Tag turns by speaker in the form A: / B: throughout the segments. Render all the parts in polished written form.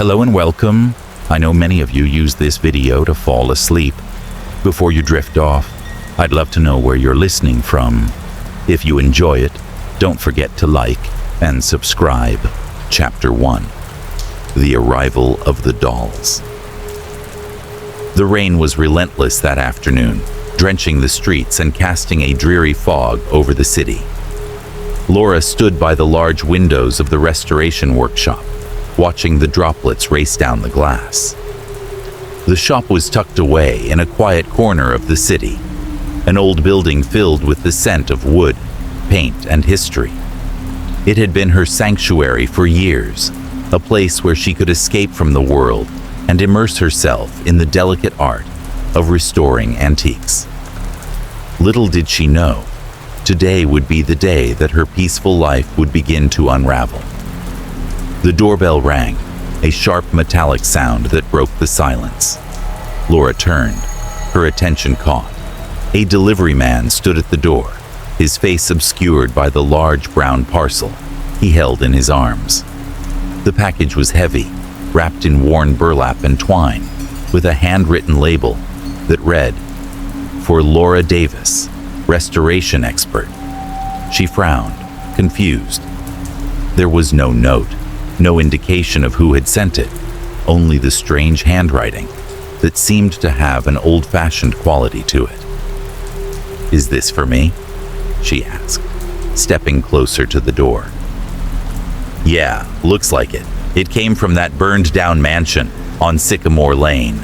A: Hello and welcome. I know many of you use this video to fall asleep. Before you drift off, I'd love to know where you're listening from. If you enjoy it, don't forget to like and subscribe. Chapter 1. The Arrival of the Dolls. The rain was relentless that afternoon, drenching the streets and casting a dreary fog over the city. Laura stood by the large windows of the restoration workshop, watching the droplets race down the glass. The shop was tucked away in a quiet corner of the city, an old building filled with the scent of wood, paint, and history. It had been her sanctuary for years, a place where she could escape from the world and immerse herself in the delicate art of restoring antiques. Little did she know, today would be the day that her peaceful life would begin to unravel. The doorbell rang, a sharp metallic sound that broke the silence. Laura turned, her attention caught. A delivery man stood at the door, his face obscured by the large brown parcel he held in his arms. The package was heavy, wrapped in worn burlap and twine, with a handwritten label that read, "For Laura Davis, restoration expert." She frowned, confused. There was no note, no indication of who had sent it, only the strange handwriting that seemed to have an old-fashioned quality to it. "Is this for me?" she asked, stepping closer to the door. "Yeah, looks like it. It came from that burned-down mansion on Sycamore Lane.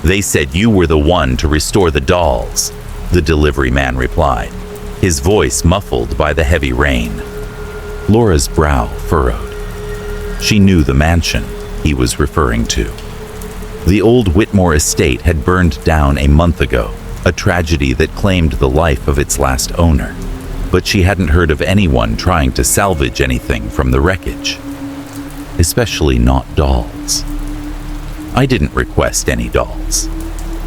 A: They said you were the one to restore the dolls," the delivery man replied, his voice muffled by the heavy rain. Laura's brow furrowed. She knew the mansion he was referring to. The old Whitmore estate had burned down a month ago, a tragedy that claimed the life of its last owner. But she hadn't heard of anyone trying to salvage anything from the wreckage, especially not dolls. "I didn't request any dolls,"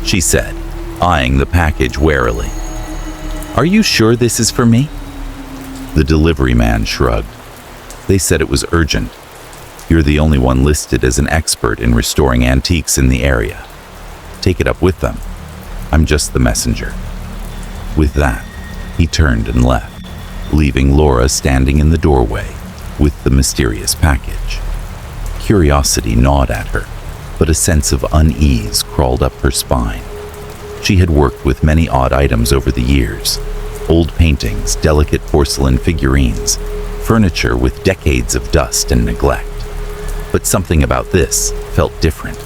A: she said, eyeing the package warily. "Are you sure this is for me?" The delivery man shrugged. "They said it was urgent. You're the only one listed as an expert in restoring antiques in the area. Take it up with them. I'm just the messenger." With that, he turned and left, leaving Laura standing in the doorway with the mysterious package. Curiosity gnawed at her, but a sense of unease crawled up her spine. She had worked with many odd items over the years: old paintings, delicate porcelain figurines, furniture with decades of dust and neglect. But something about this felt different.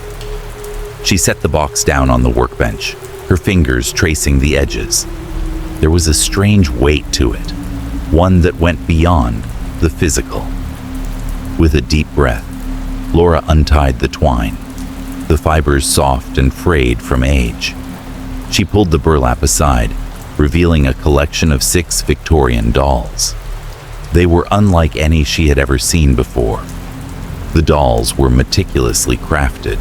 A: She set the box down on the workbench, her fingers tracing the edges. There was a strange weight to it, one that went beyond the physical. With a deep breath, Laura untied the twine, the fibers soft and frayed from age. She pulled the burlap aside, revealing a collection of 6 Victorian dolls. They were unlike any she had ever seen before. The dolls were meticulously crafted,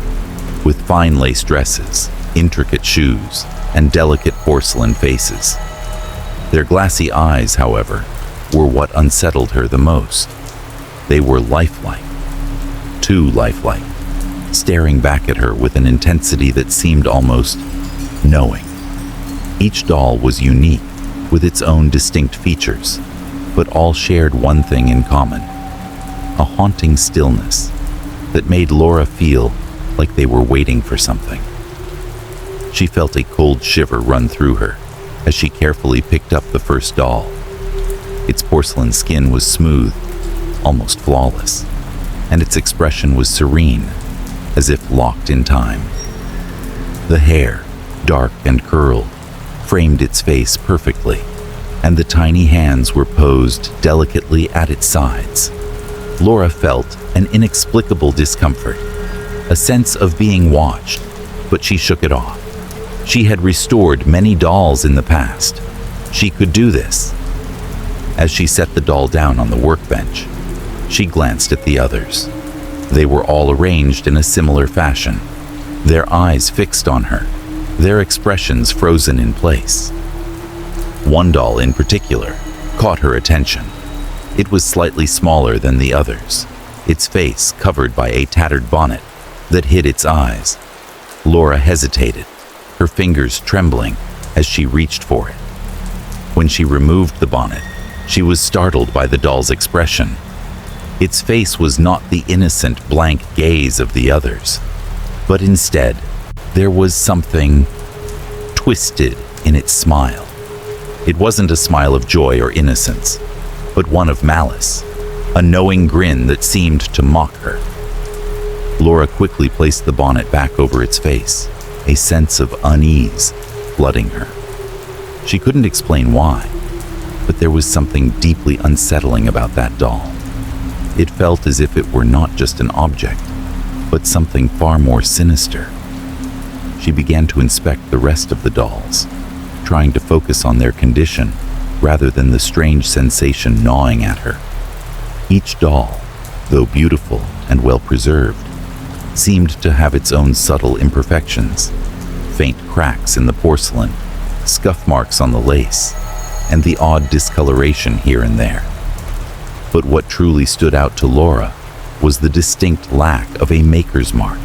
A: with fine lace dresses, intricate shoes, and delicate porcelain faces. Their glassy eyes, however, were what unsettled her the most. They were lifelike, too lifelike, staring back at her with an intensity that seemed almost knowing. Each doll was unique, with its own distinct features, but all shared one thing in common: a haunting stillness that made Laura feel like they were waiting for something. She felt a cold shiver run through her as she carefully picked up the first doll. Its porcelain skin was smooth, almost flawless, and its expression was serene, as if locked in time. The hair, dark and curled, framed its face perfectly, and the tiny hands were posed delicately at its sides. Laura felt an inexplicable discomfort, a sense of being watched, but she shook it off. She had restored many dolls in the past. She could do this. As she set the doll down on the workbench, she glanced at the others. They were all arranged in a similar fashion, their eyes fixed on her, their expressions frozen in place. One doll in particular caught her attention. It was slightly smaller than the others, its face covered by a tattered bonnet that hid its eyes. Laura hesitated, her fingers trembling as she reached for it. When she removed the bonnet, she was startled by the doll's expression. Its face was not the innocent, blank gaze of the others, but instead, there was something twisted in its smile. It wasn't a smile of joy or innocence, but one of malice, a knowing grin that seemed to mock her. Laura quickly placed the bonnet back over its face, a sense of unease flooding her. She couldn't explain why, but there was something deeply unsettling about that doll. It felt as if it were not just an object, but something far more sinister. She began to inspect the rest of the dolls, trying to focus on their condition rather than the strange sensation gnawing at her. Each doll, though beautiful and well-preserved, seemed to have its own subtle imperfections, faint cracks in the porcelain, scuff marks on the lace, and the odd discoloration here and there. But what truly stood out to Laura was the distinct lack of a maker's mark.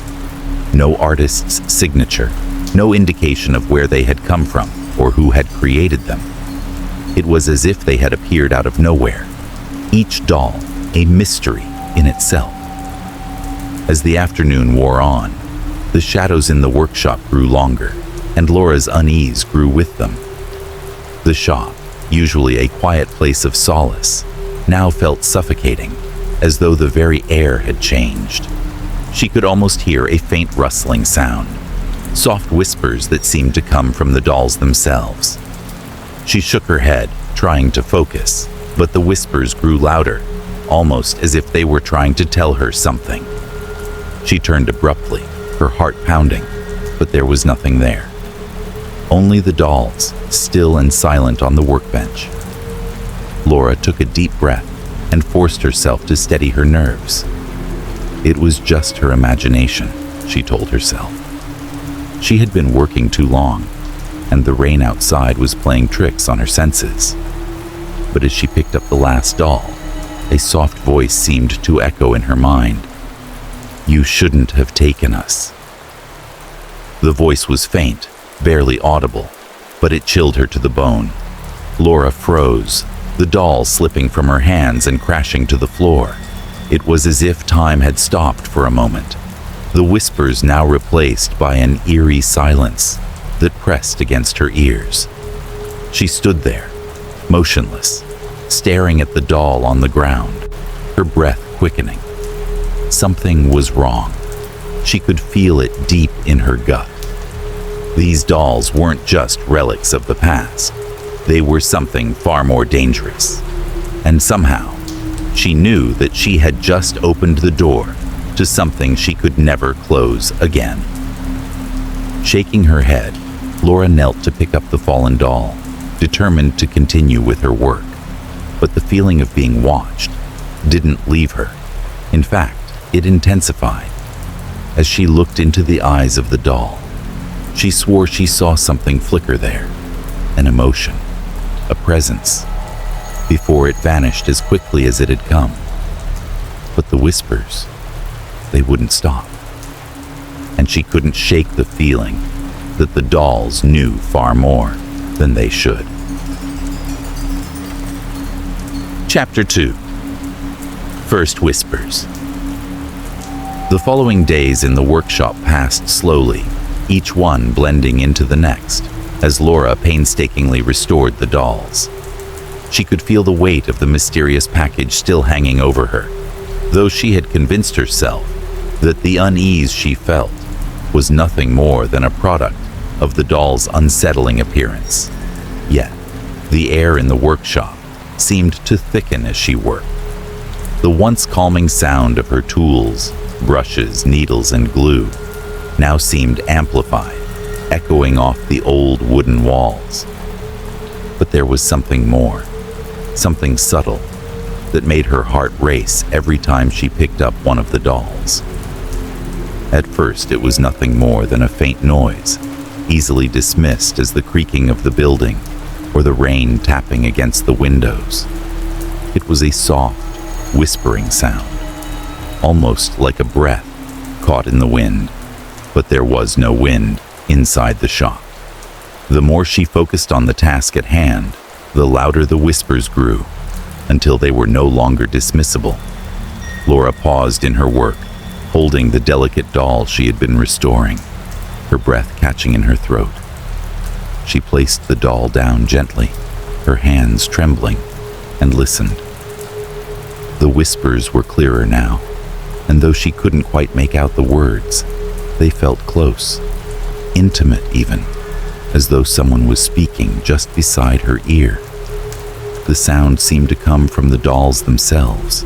A: No artist's signature, no indication of where they had come from or who had created them. It was as if they had appeared out of nowhere, each doll a mystery in itself. As the afternoon wore on, the shadows in the workshop grew longer, and Laura's unease grew with them. The shop, usually a quiet place of solace, now felt suffocating, as though the very air had changed. She could almost hear a faint rustling sound, soft whispers that seemed to come from the dolls themselves. She shook her head, trying to focus, but the whispers grew louder, almost as if they were trying to tell her something. She turned abruptly, her heart pounding, but there was nothing there. Only the dolls, still and silent on the workbench. Laura took a deep breath and forced herself to steady her nerves. It was just her imagination, she told herself. She had been working too long, and the rain outside was playing tricks on her senses. But as she picked up the last doll, a soft voice seemed to echo in her mind. "You shouldn't have taken us." The voice was faint, barely audible, but it chilled her to the bone. Laura froze, the doll slipping from her hands and crashing to the floor. It was as if time had stopped for a moment, the whispers now replaced by an eerie silence that pressed against her ears. She stood there, motionless, staring at the doll on the ground, her breath quickening. Something was wrong. She could feel it deep in her gut. These dolls weren't just relics of the past. They were something far more dangerous. And somehow, she knew that she had just opened the door to something she could never close again. Shaking her head, Laura knelt to pick up the fallen doll, determined to continue with her work. But the feeling of being watched didn't leave her. In fact, it intensified. As she looked into the eyes of the doll, she swore she saw something flicker there, an emotion, a presence, before it vanished as quickly as it had come. But the whispers, they wouldn't stop. And she couldn't shake the feeling that the dolls knew far more than they should. Chapter 2. First Whispers. The following days in the workshop passed slowly, each one blending into the next, as Laura painstakingly restored the dolls. She could feel the weight of the mysterious package still hanging over her, though she had convinced herself that the unease she felt was nothing more than a product of the doll's unsettling appearance. Yet, the air in the workshop seemed to thicken as she worked. The once calming sound of her tools, brushes, needles, and glue now seemed amplified, echoing off the old wooden walls. But there was something more, something subtle, that made her heart race every time she picked up one of the dolls. At first, it was nothing more than a faint noise, easily dismissed as the creaking of the building or the rain tapping against the windows. It was a soft, whispering sound, almost like a breath, caught in the wind, but there was no wind inside the shop. The more she focused on the task at hand, the louder the whispers grew, until they were no longer dismissible. Laura paused in her work, holding the delicate doll she had been restoring, her breath catching in her throat. She placed the doll down gently, her hands trembling, and listened. The whispers were clearer now, and though she couldn't quite make out the words, they felt close, intimate even, as though someone was speaking just beside her ear. The sound seemed to come from the dolls themselves.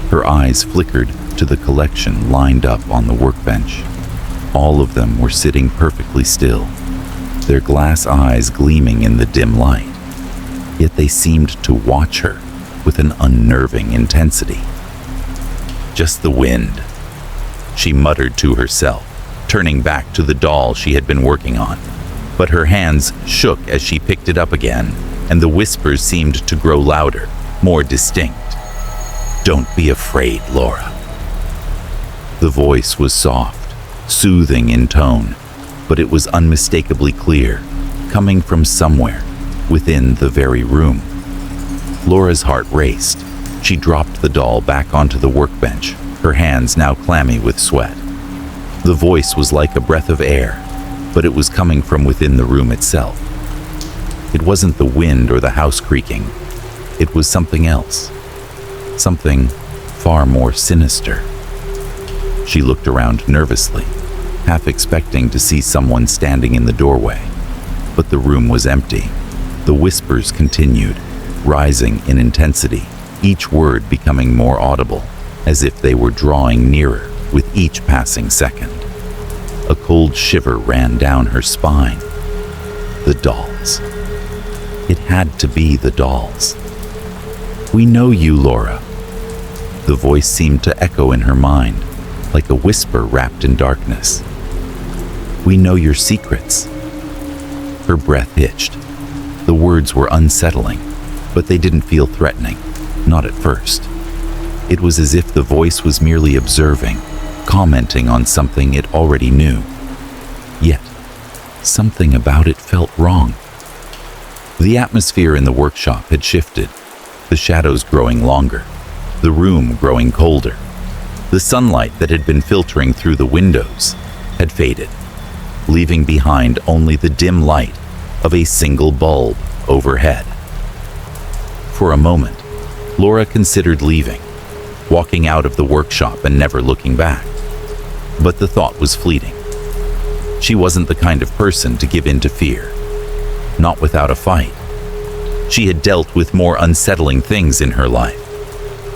A: Her eyes flickered to the collection lined up on the workbench. All of them were sitting perfectly still, their glass eyes gleaming in the dim light. Yet they seemed to watch her with an unnerving intensity. Just the wind, she muttered to herself, turning back to the doll she had been working on. But her hands shook as she picked it up again, and the whispers seemed to grow louder, more distinct. "Don't be afraid, Laura." The voice was soft, soothing in tone, but it was unmistakably clear, coming from somewhere within the very room. Laura's heart raced. She dropped the doll back onto the workbench, her hands now clammy with sweat. The voice was like a breath of air, but it was coming from within the room itself. It wasn't the wind or the house creaking. It was something else. Something far more sinister. She looked around nervously, half expecting to see someone standing in the doorway. But the room was empty. The whispers continued, rising in intensity, each word becoming more audible, as if they were drawing nearer with each passing second. A cold shiver ran down her spine. The dolls. It had to be the dolls. "We know you, Laura." The voice seemed to echo in her mind, like a whisper wrapped in darkness. "We know your secrets." Her breath hitched. The words were unsettling, but they didn't feel threatening, not at first. It was as if the voice was merely observing, commenting on something it already knew. Yet, something about it felt wrong. The atmosphere in the workshop had shifted, the shadows growing longer, the room growing colder. The sunlight that had been filtering through the windows had faded, leaving behind only the dim light of a single bulb overhead. For a moment, Laura considered leaving, walking out of the workshop and never looking back. But the thought was fleeting. She wasn't the kind of person to give in to fear, not without a fight. She had dealt with more unsettling things in her life.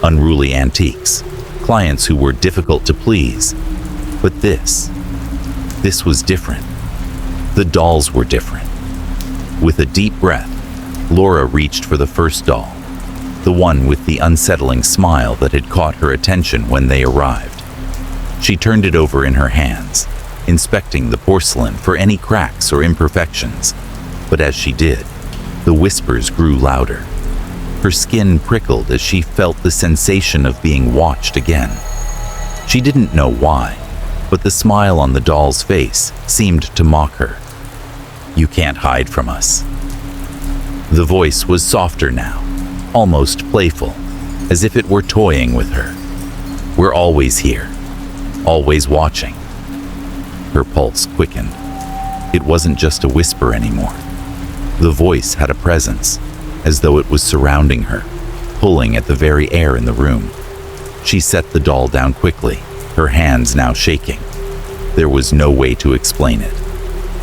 A: Unruly antiques, clients who were difficult to please. But this was different. The dolls were different. With a deep breath, Laura reached for the first doll, the one with the unsettling smile that had caught her attention when they arrived. She turned it over in her hands, inspecting the porcelain for any cracks or imperfections. But as she did, the whispers grew louder. Her skin prickled as she felt the sensation of being watched again. She didn't know why, but the smile on the doll's face seemed to mock her. "You can't hide from us." The voice was softer now, almost playful, as if it were toying with her. "We're always here, always watching." Her pulse quickened. It wasn't just a whisper anymore. The voice had a presence, as though it was surrounding her, pulling at the very air in the room. She set the doll down quickly, her hands now shaking. There was no way to explain it.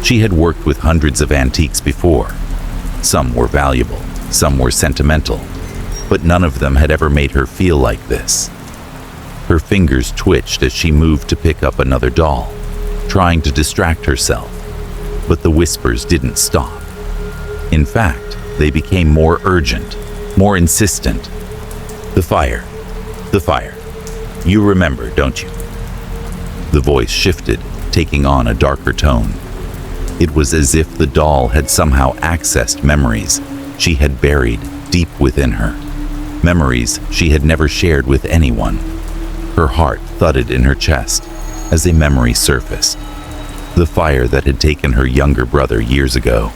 A: She had worked with hundreds of antiques before. Some were valuable, some were sentimental, but none of them had ever made her feel like this. Her fingers twitched as she moved to pick up another doll, trying to distract herself, but the whispers didn't stop. In fact, they became more urgent, more insistent. The fire. You remember, don't you?" The voice shifted, taking on a darker tone. It was as if the doll had somehow accessed memories she had buried deep within her, memories she had never shared with anyone. Her heart thudded in her chest, as a memory surfaced. The fire that had taken her younger brother years ago.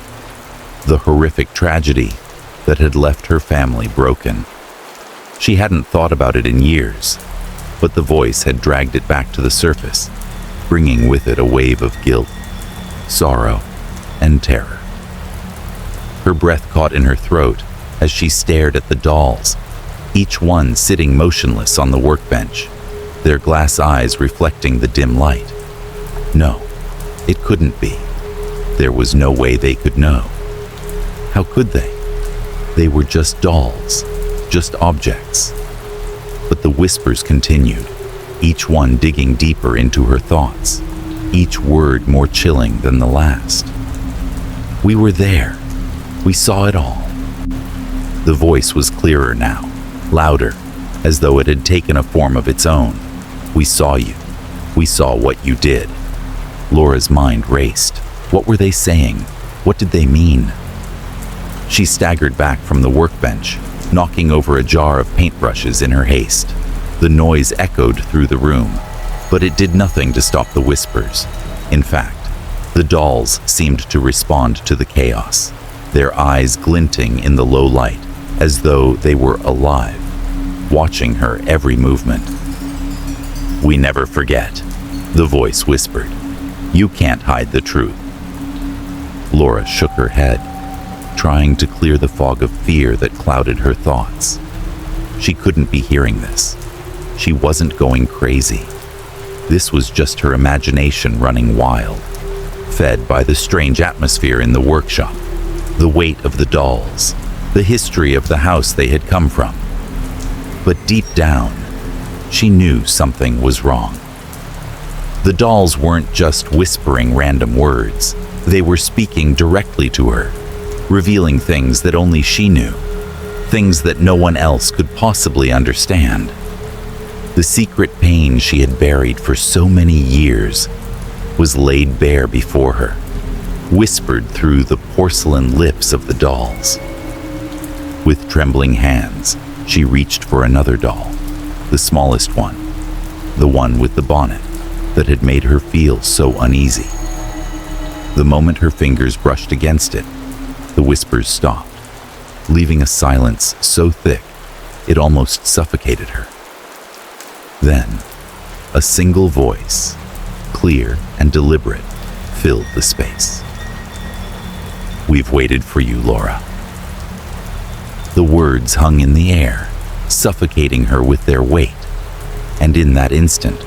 A: The horrific tragedy that had left her family broken. She hadn't thought about it in years, but the voice had dragged it back to the surface, bringing with it a wave of guilt, sorrow, and terror. Her breath caught in her throat as she stared at the dolls, each one sitting motionless on the workbench, their glass eyes reflecting the dim light. No, it couldn't be. There was no way they could know. How could they? They were just dolls, just objects. But the whispers continued, each one digging deeper into her thoughts, each word more chilling than the last. We were there. We saw it all. The voice was clearer now, louder, as though it had taken a form of its own. We saw you. We saw what you did. Laura's mind raced. What were they saying? What did they mean? She staggered back from the workbench, knocking over a jar of paintbrushes in her haste. The noise echoed through the room, but it did nothing to stop the whispers. In fact, the dolls seemed to respond to the chaos, their eyes glinting in the low light, as though they were alive, watching her every movement. "We never forget," the voice whispered. "You can't hide the truth." Laura shook her head, trying to clear the fog of fear that clouded her thoughts. She couldn't be hearing this. She wasn't going crazy. This was just her imagination running wild, fed by the strange atmosphere in the workshop, the weight of the dolls, the history of the house they had come from. But deep down, she knew something was wrong. The dolls weren't just whispering random words. They were speaking directly to her, revealing things that only she knew, things that no one else could possibly understand. The secret pain she had buried for so many years was laid bare before her, whispered through the porcelain lips of the dolls. With trembling hands, she reached for another doll, the smallest one, the one with the bonnet that had made her feel so uneasy. The moment her fingers brushed against it, the whispers stopped, leaving a silence so thick it almost suffocated her. Then, a single voice, clear and deliberate, filled the space. "We've waited for you, Laura." The words hung in the air, suffocating her with their weight, and in that instant,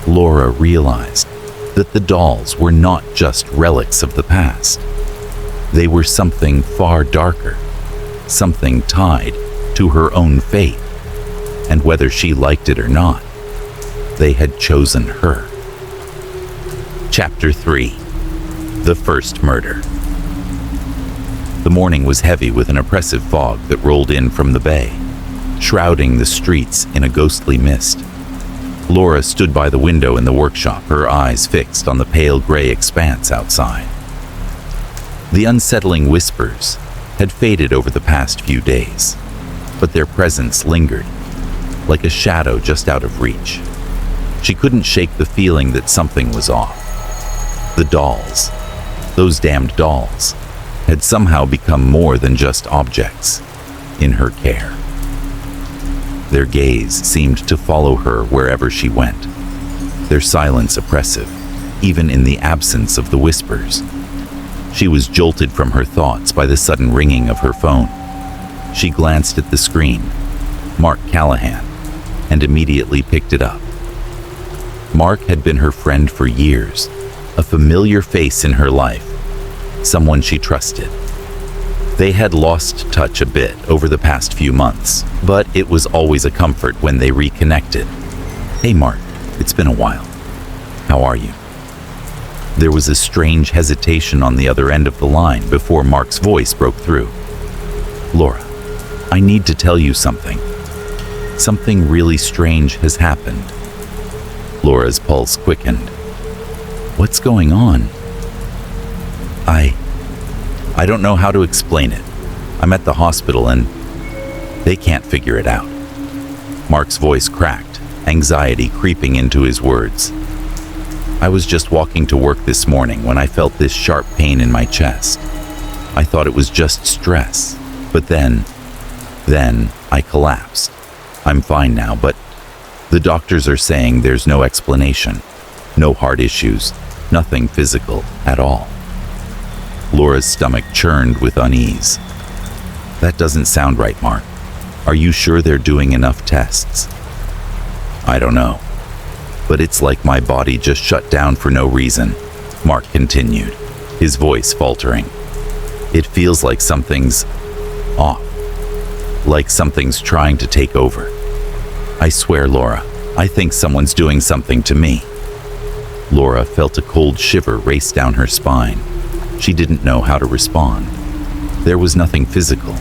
A: Laura realized that the dolls were not just relics of the past. They were something far darker, something tied to her own fate, and whether she liked it or not, they had chosen her. Chapter 3. The First Murder. The morning was heavy with an oppressive fog that rolled in from the bay, shrouding the streets in a ghostly mist. Laura stood by the window in the workshop, her eyes fixed on the pale gray expanse outside. The unsettling whispers had faded over the past few days, but their presence lingered, like a shadow just out of reach. She couldn't shake the feeling that something was off. The dolls, those damned dolls, had somehow become more than just objects in her care. Their gaze seemed to follow her wherever she went, their silence oppressive, even in the absence of the whispers. She was jolted from her thoughts by the sudden ringing of her phone. She glanced at the screen, Mark Callahan, and immediately picked it up. Mark had been her friend for years, a familiar face in her life, someone she trusted. They had lost touch a bit over the past few months, but it was always a comfort when they reconnected. "Hey Mark, it's been a while. How are you?" There was a strange hesitation on the other end of the line before Mark's voice broke through. "Laura, I need to tell you something. Something really strange has happened." Laura's pulse quickened. "What's going on?" I don't know how to explain it. I'm at the hospital and they can't figure it out." Mark's voice cracked, anxiety creeping into his words. I was just walking to work this morning when I felt this sharp pain in my chest. I thought it was just stress, but then I collapsed. I'm fine now, but the doctors are saying there's no explanation, no heart issues, nothing physical at all. Laura's stomach churned with unease. That doesn't sound right, Mark. Are you sure they're doing enough tests? I don't know, but it's like my body just shut down for no reason, Mark continued, his voice faltering. It feels like something's off, like something's trying to take over. I swear, Laura, I think someone's doing something to me. Laura felt a cold shiver race down her spine. She didn't know how to respond. There was nothing physical,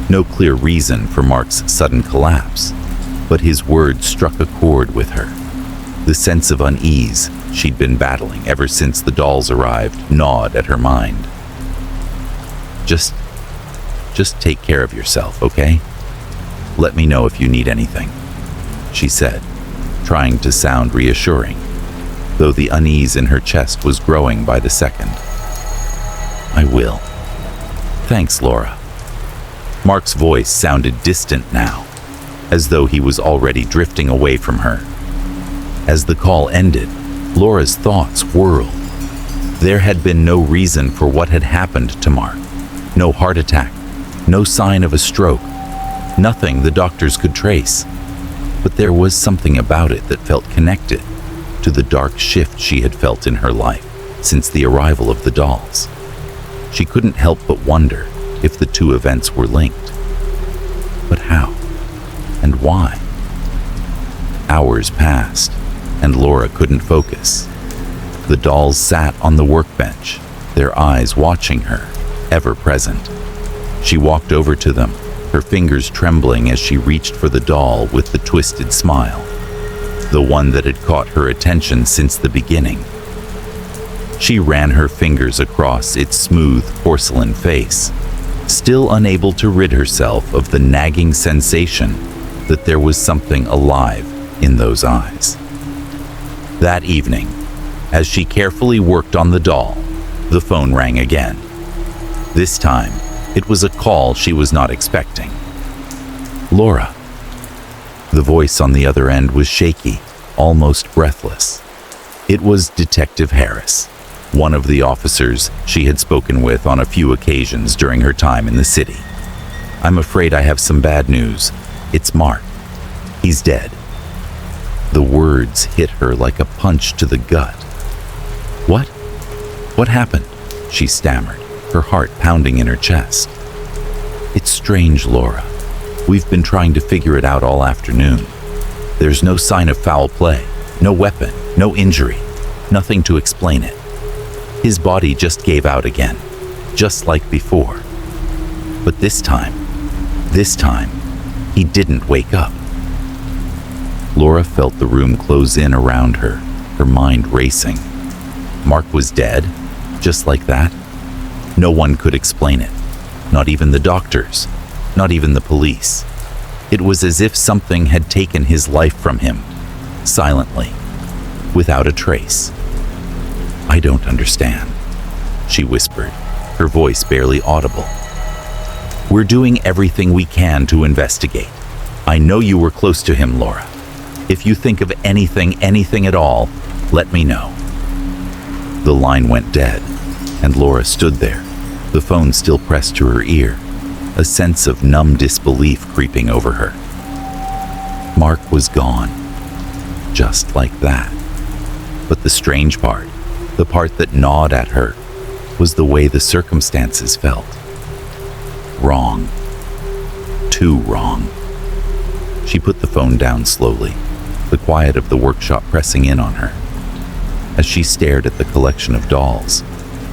A: no clear reason for Mark's sudden collapse, but his words struck a chord with her. The sense of unease she'd been battling ever since the dolls arrived gnawed at her mind. Just take care of yourself, okay? Let me know if you need anything, she said, trying to sound reassuring, though the unease in her chest was growing by the second. I will. Thanks, Laura. Mark's voice sounded distant now, as though he was already drifting away from her. As the call ended, Laura's thoughts whirled. There had been no reason for what had happened to Mark. No heart attack, no sign of a stroke, nothing the doctors could trace. But there was something about it that felt connected to the dark shift she had felt in her life since the arrival of the dolls. She couldn't help but wonder if the two events were linked. But how? And why? Hours passed, and Laura couldn't focus. The dolls sat on the workbench, their eyes watching her, ever present. She walked over to them, her fingers trembling as she reached for the doll with the twisted smile, the one that had caught her attention since the beginning. She ran her fingers across its smooth porcelain face, still unable to rid herself of the nagging sensation that there was something alive in those eyes. That evening, as she carefully worked on the doll, the phone rang again. This time, it was a call she was not expecting. Laura. The voice on the other end was shaky, almost breathless. It was Detective Harris, one of the officers she had spoken with on a few occasions during her time in the city. I'm afraid I have some bad news. It's Mark. He's dead. The words hit her like a punch to the gut. What? What happened? She stammered, her heart pounding in her chest. It's strange, Laura. We've been trying to figure it out all afternoon. There's no sign of foul play, no weapon, no injury, nothing to explain it. His body just gave out again, just like before. But this time, he didn't wake up. Laura felt the room close in around her, her mind racing. Mark was dead, just like that. No one could explain it, not even the doctors, not even the police. It was as if something had taken his life from him, silently, without a trace. I don't understand, she whispered, her voice barely audible. We're doing everything we can to investigate. I know you were close to him, Laura. If you think of anything at all, let me know. The line went dead, and Laura stood there, the phone still pressed to her ear, a sense of numb disbelief creeping over her. Mark was gone, just like that. But the strange part, the part that gnawed at her, was the way the circumstances felt. Wrong. Too wrong. She put the phone down slowly, the quiet of the workshop pressing in on her. As she stared at the collection of dolls,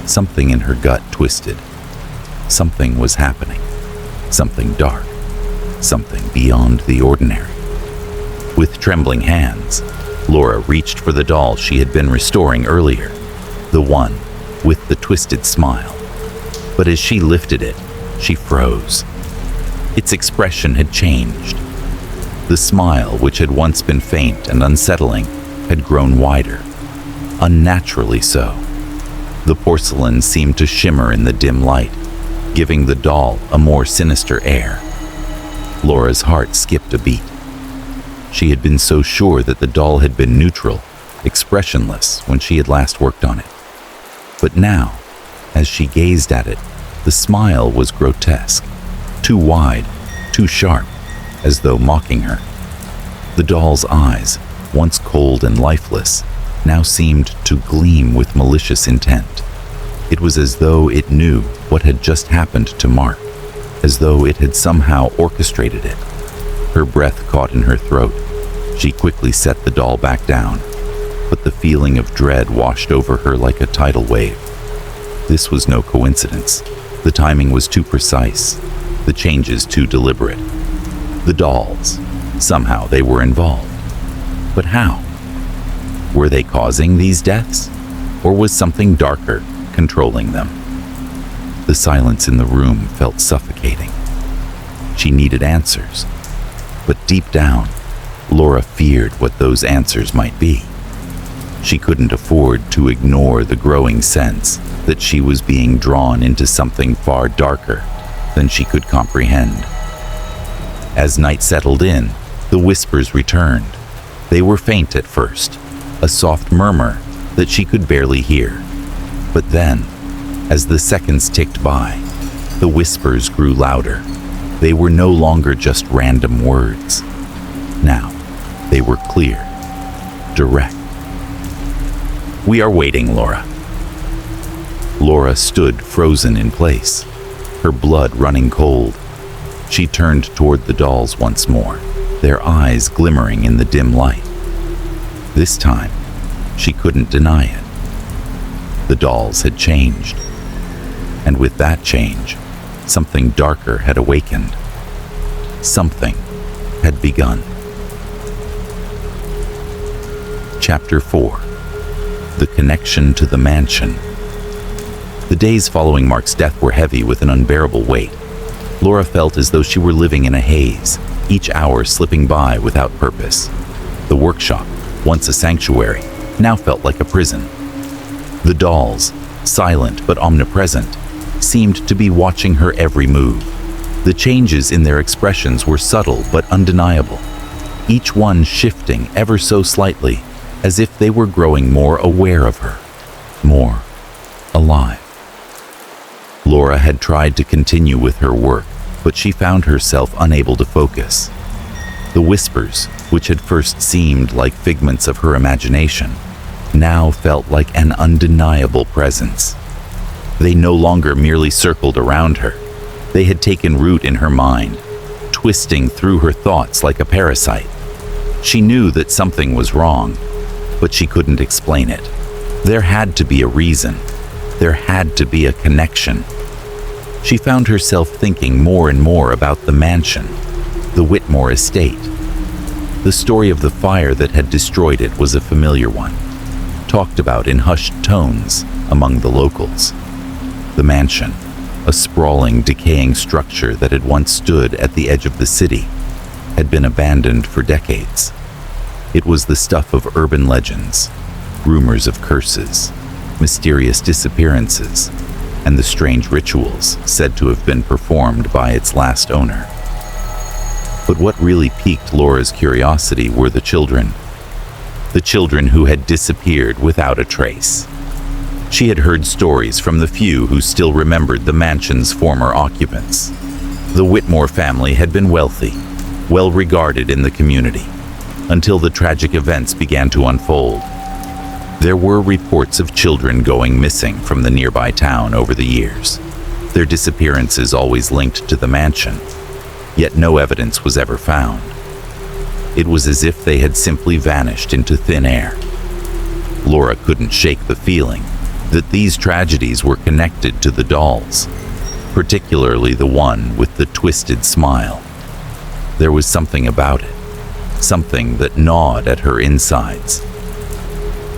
A: something in her gut twisted. Something was happening. Something dark. Something beyond the ordinary. With trembling hands, Laura reached for the doll she had been restoring earlier, the one with the twisted smile. But as she lifted it, she froze. Its expression had changed. The smile, which had once been faint and unsettling, had grown wider, unnaturally so. The porcelain seemed to shimmer in the dim light, giving the doll a more sinister air. Laura's heart skipped a beat. She had been so sure that the doll had been neutral, expressionless when she had last worked on it. But now, as she gazed at it, the smile was grotesque, too wide, too sharp, as though mocking her. The doll's eyes, once cold and lifeless, now seemed to gleam with malicious intent. It was as though it knew what had just happened to Mark, as though it had somehow orchestrated it. Her breath caught in her throat. She quickly set the doll back down, but the feeling of dread washed over her like a tidal wave. This was no coincidence. The timing was too precise, the changes too deliberate. The dolls, somehow they were involved. But how? Were they causing these deaths? Or was something darker controlling them? The silence in the room felt suffocating. She needed answers. But deep down, Laura feared what those answers might be. She couldn't afford to ignore the growing sense that she was being drawn into something far darker than she could comprehend. As night settled in, the whispers returned. They were faint at first, a soft murmur that she could barely hear. But then, as the seconds ticked by, the whispers grew louder. They were no longer just random words. Now, they were clear, direct. "We are waiting, Laura." Laura stood frozen in place, her blood running cold. She turned toward the dolls once more, their eyes glimmering in the dim light. This time, she couldn't deny it. The dolls had changed. And with that change, something darker had awakened. Something had begun. Chapter 4. The Connection to the Mansion. The days following Mark's death were heavy with an unbearable weight. Laura felt as though she were living in a haze, each hour slipping by without purpose. The workshop, once a sanctuary, now felt like a prison. The dolls, silent but omnipresent, seemed to be watching her every move. The changes in their expressions were subtle but undeniable, each one shifting ever so slightly, as if they were growing more aware of her, more alive. Laura had tried to continue with her work, but she found herself unable to focus. The whispers, which had first seemed like figments of her imagination, now felt like an undeniable presence. They no longer merely circled around her. They had taken root in her mind, twisting through her thoughts like a parasite. She knew that something was wrong, but she couldn't explain it. There had to be a reason. There had to be a connection. She found herself thinking more and more about the mansion, the Whitmore estate. The story of the fire that had destroyed it was a familiar one, talked about in hushed tones among the locals. The mansion, a sprawling, decaying structure that had once stood at the edge of the city, had been abandoned for decades. It was the stuff of urban legends, rumors of curses, mysterious disappearances, and the strange rituals said to have been performed by its last owner. But what really piqued Laura's curiosity were the children who had disappeared without a trace. She had heard stories from the few who still remembered the mansion's former occupants. The Whitmore family had been wealthy, well regarded in the community, until the tragic events began to unfold. There were reports of children going missing from the nearby town over the years, their disappearances always linked to the mansion, yet no evidence was ever found. It was as if they had simply vanished into thin air. Laura couldn't shake the feeling that these tragedies were connected to the dolls, particularly the one with the twisted smile. There was something about it, something that gnawed at her insides.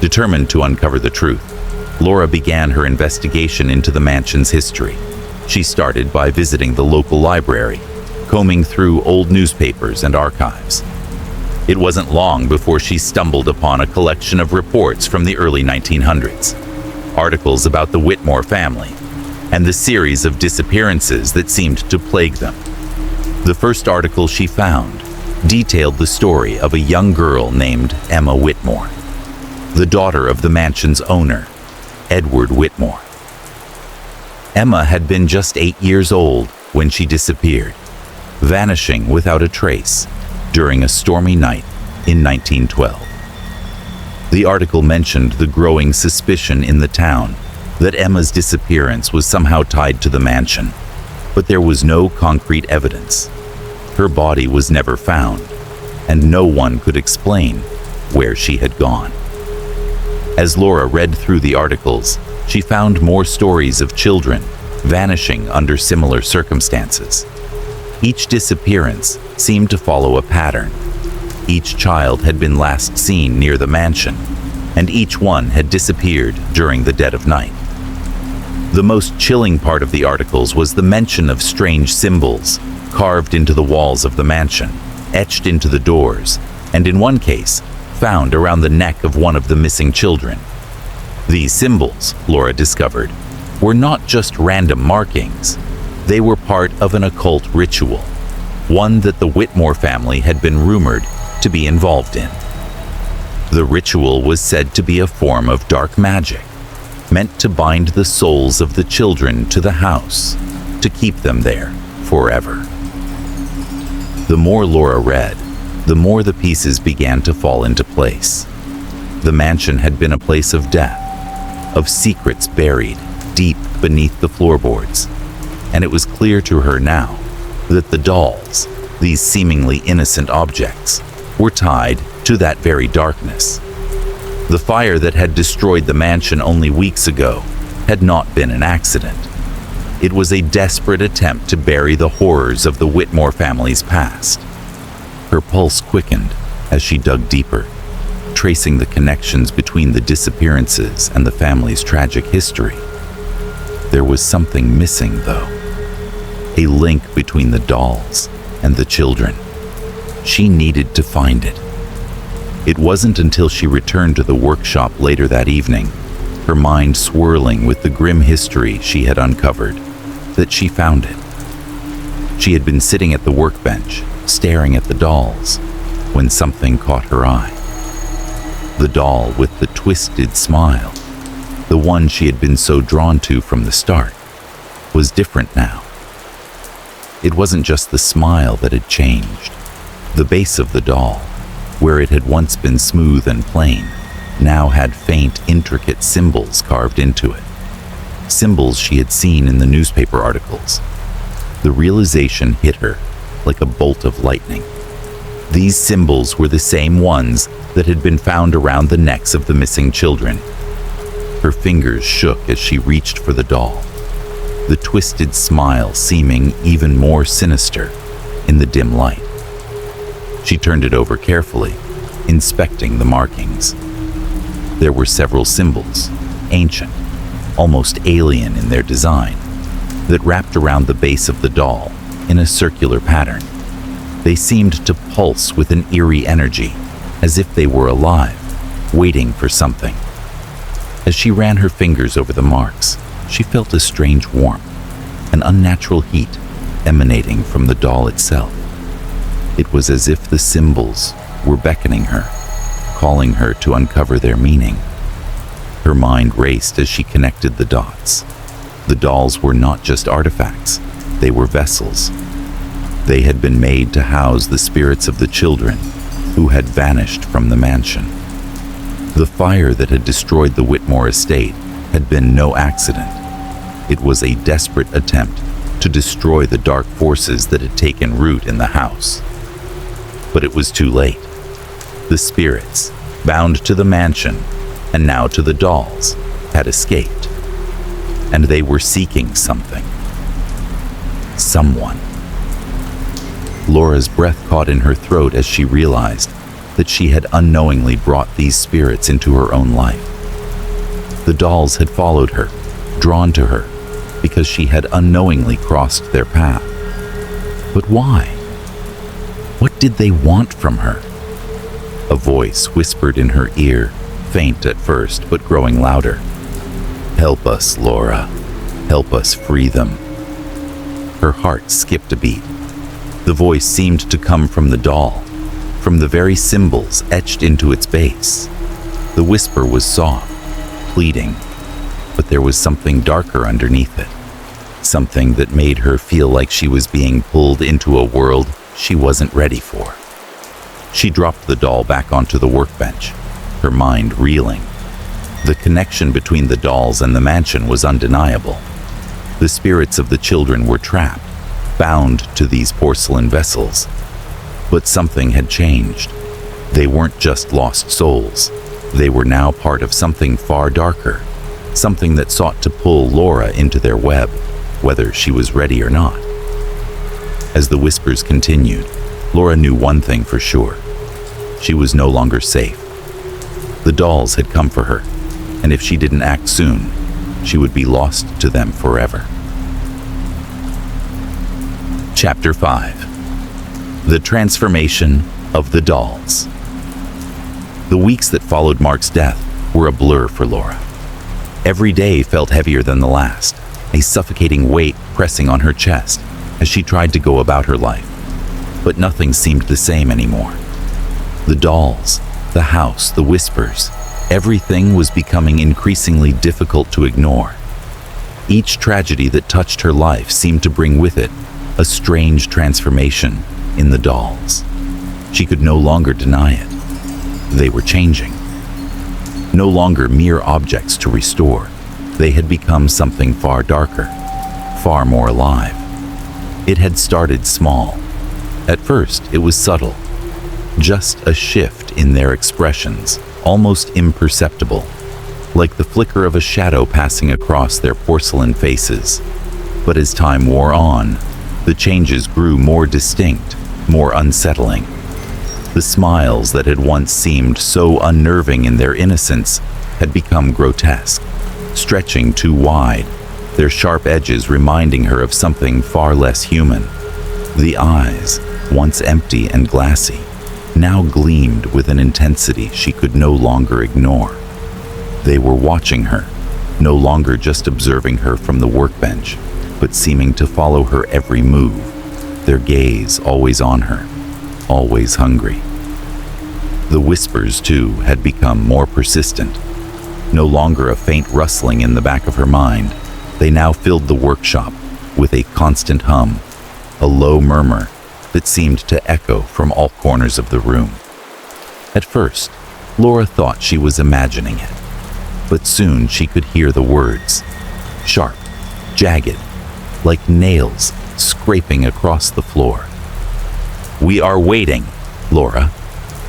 A: Determined to uncover the truth, Laura began her investigation into the mansion's history. She started by visiting the local library, combing through old newspapers and archives. It wasn't long before she stumbled upon a collection of reports from the early 1900s, articles about the Whitmore family, and the series of disappearances that seemed to plague them. The first article she found detailed the story of a young girl named Emma Whitmore, the daughter of the mansion's owner, Edward Whitmore. Emma had been just 8 years old when she disappeared, vanishing without a trace during a stormy night in 1912. The article mentioned the growing suspicion in the town that Emma's disappearance was somehow tied to the mansion, but there was no concrete evidence. Her body was never found, and no one could explain where she had gone. As Laura read through the articles, she found more stories of children vanishing under similar circumstances. Each disappearance seemed to follow a pattern. Each child had been last seen near the mansion, and each one had disappeared during the dead of night. The most chilling part of the articles was the mention of strange symbols carved into the walls of the mansion, etched into the doors, and in one case, found around the neck of one of the missing children. These symbols, Laura discovered, were not just random markings. They were part of an occult ritual, one that the Whitmore family had been rumored to be involved in. The ritual was said to be a form of dark magic, meant to bind the souls of the children to the house, to keep them there forever. The more Laura read, the more the pieces began to fall into place. The mansion had been a place of death, of secrets buried deep beneath the floorboards, and it was clear to her now that the dolls, these seemingly innocent objects, were tied to that very darkness. The fire that had destroyed the mansion only weeks ago had not been an accident. It was a desperate attempt to bury the horrors of the Whitmore family's past. Her pulse quickened as she dug deeper, tracing the connections between the disappearances and the family's tragic history. There was something missing, though. A link between the dolls and the children. She needed to find it. It wasn't until she returned to the workshop later that evening, her mind swirling with the grim history she had uncovered, that she found it. She had been sitting at the workbench, staring at the dolls, when something caught her eye. The doll with the twisted smile, the one she had been so drawn to from the start, was different now. It wasn't just the smile that had changed. The base of the doll, where it had once been smooth and plain, now had faint, intricate symbols carved into it. Symbols she had seen in the newspaper articles. The realization hit her like a bolt of lightning. These symbols were the same ones that had been found around the necks of the missing children. Her fingers shook as she reached for the doll, the twisted smile seeming even more sinister in the dim light. She turned it over carefully, inspecting the markings. There were several symbols, ancient, almost alien in their design, that wrapped around the base of the doll in a circular pattern. They seemed to pulse with an eerie energy, as if they were alive, waiting for something. As she ran her fingers over the marks, she felt a strange warmth, an unnatural heat emanating from the doll itself. It was as if the symbols were beckoning her, calling her to uncover their meaning. Her mind raced as she connected the dots. The dolls were not just artifacts, they were vessels. They had been made to house the spirits of the children who had vanished from the mansion. The fire that had destroyed the Whitmore estate had been no accident. It was a desperate attempt to destroy the dark forces that had taken root in the house. But it was too late. The spirits, bound to the mansion and now to the dolls, had escaped. And they were seeking something. Someone. Laura's breath caught in her throat as she realized that she had unknowingly brought these spirits into her own life. The dolls had followed her, drawn to her, because she had unknowingly crossed their path. But why? What did they want from her? A voice whispered in her ear, faint at first but growing louder. "Help us, Laura. Help us free them." Her heart skipped a beat. The voice seemed to come from the doll, from the very symbols etched into its base. The whisper was soft, pleading, but there was something darker underneath it. Something that made her feel like she was being pulled into a world she wasn't ready for. She dropped the doll back onto the workbench, her mind reeling. The connection between the dolls and the mansion was undeniable. The spirits of the children were trapped, bound to these porcelain vessels. But something had changed. They weren't just lost souls. They were now part of something far darker, something that sought to pull Laura into their web, whether she was ready or not. As the whispers continued, Laura knew one thing for sure. She was no longer safe. The dolls had come for her, and if she didn't act soon, she would be lost to them forever. Chapter 5. The Transformation of the Dolls. The weeks that followed Mark's death were a blur for Laura. Every day felt heavier than the last, a suffocating weight pressing on her chest as she tried to go about her life. But nothing seemed the same anymore. The dolls, the house, the whispers, everything was becoming increasingly difficult to ignore. Each tragedy that touched her life seemed to bring with it a strange transformation in the dolls. She could no longer deny it. They were changing. No longer mere objects to restore, they had become something far darker, far more alive. It had started small. At first, it was subtle. Just a shift in their expressions, almost imperceptible, like the flicker of a shadow passing across their porcelain faces. But as time wore on, the changes grew more distinct, more unsettling. The smiles that had once seemed so unnerving in their innocence had become grotesque, stretching too wide, their sharp edges reminding her of something far less human. The eyes, once empty and glassy, now gleamed with an intensity she could no longer ignore. They were watching her, no longer just observing her from the workbench, but seeming to follow her every move, their gaze always on her, always hungry. The whispers, too, had become more persistent. No longer a faint rustling in the back of her mind, they now filled the workshop with a constant hum, a low murmur that seemed to echo from all corners of the room. At first, Laura thought she was imagining it, but soon she could hear the words, sharp, jagged, like nails scraping across the floor. "We are waiting, Laura.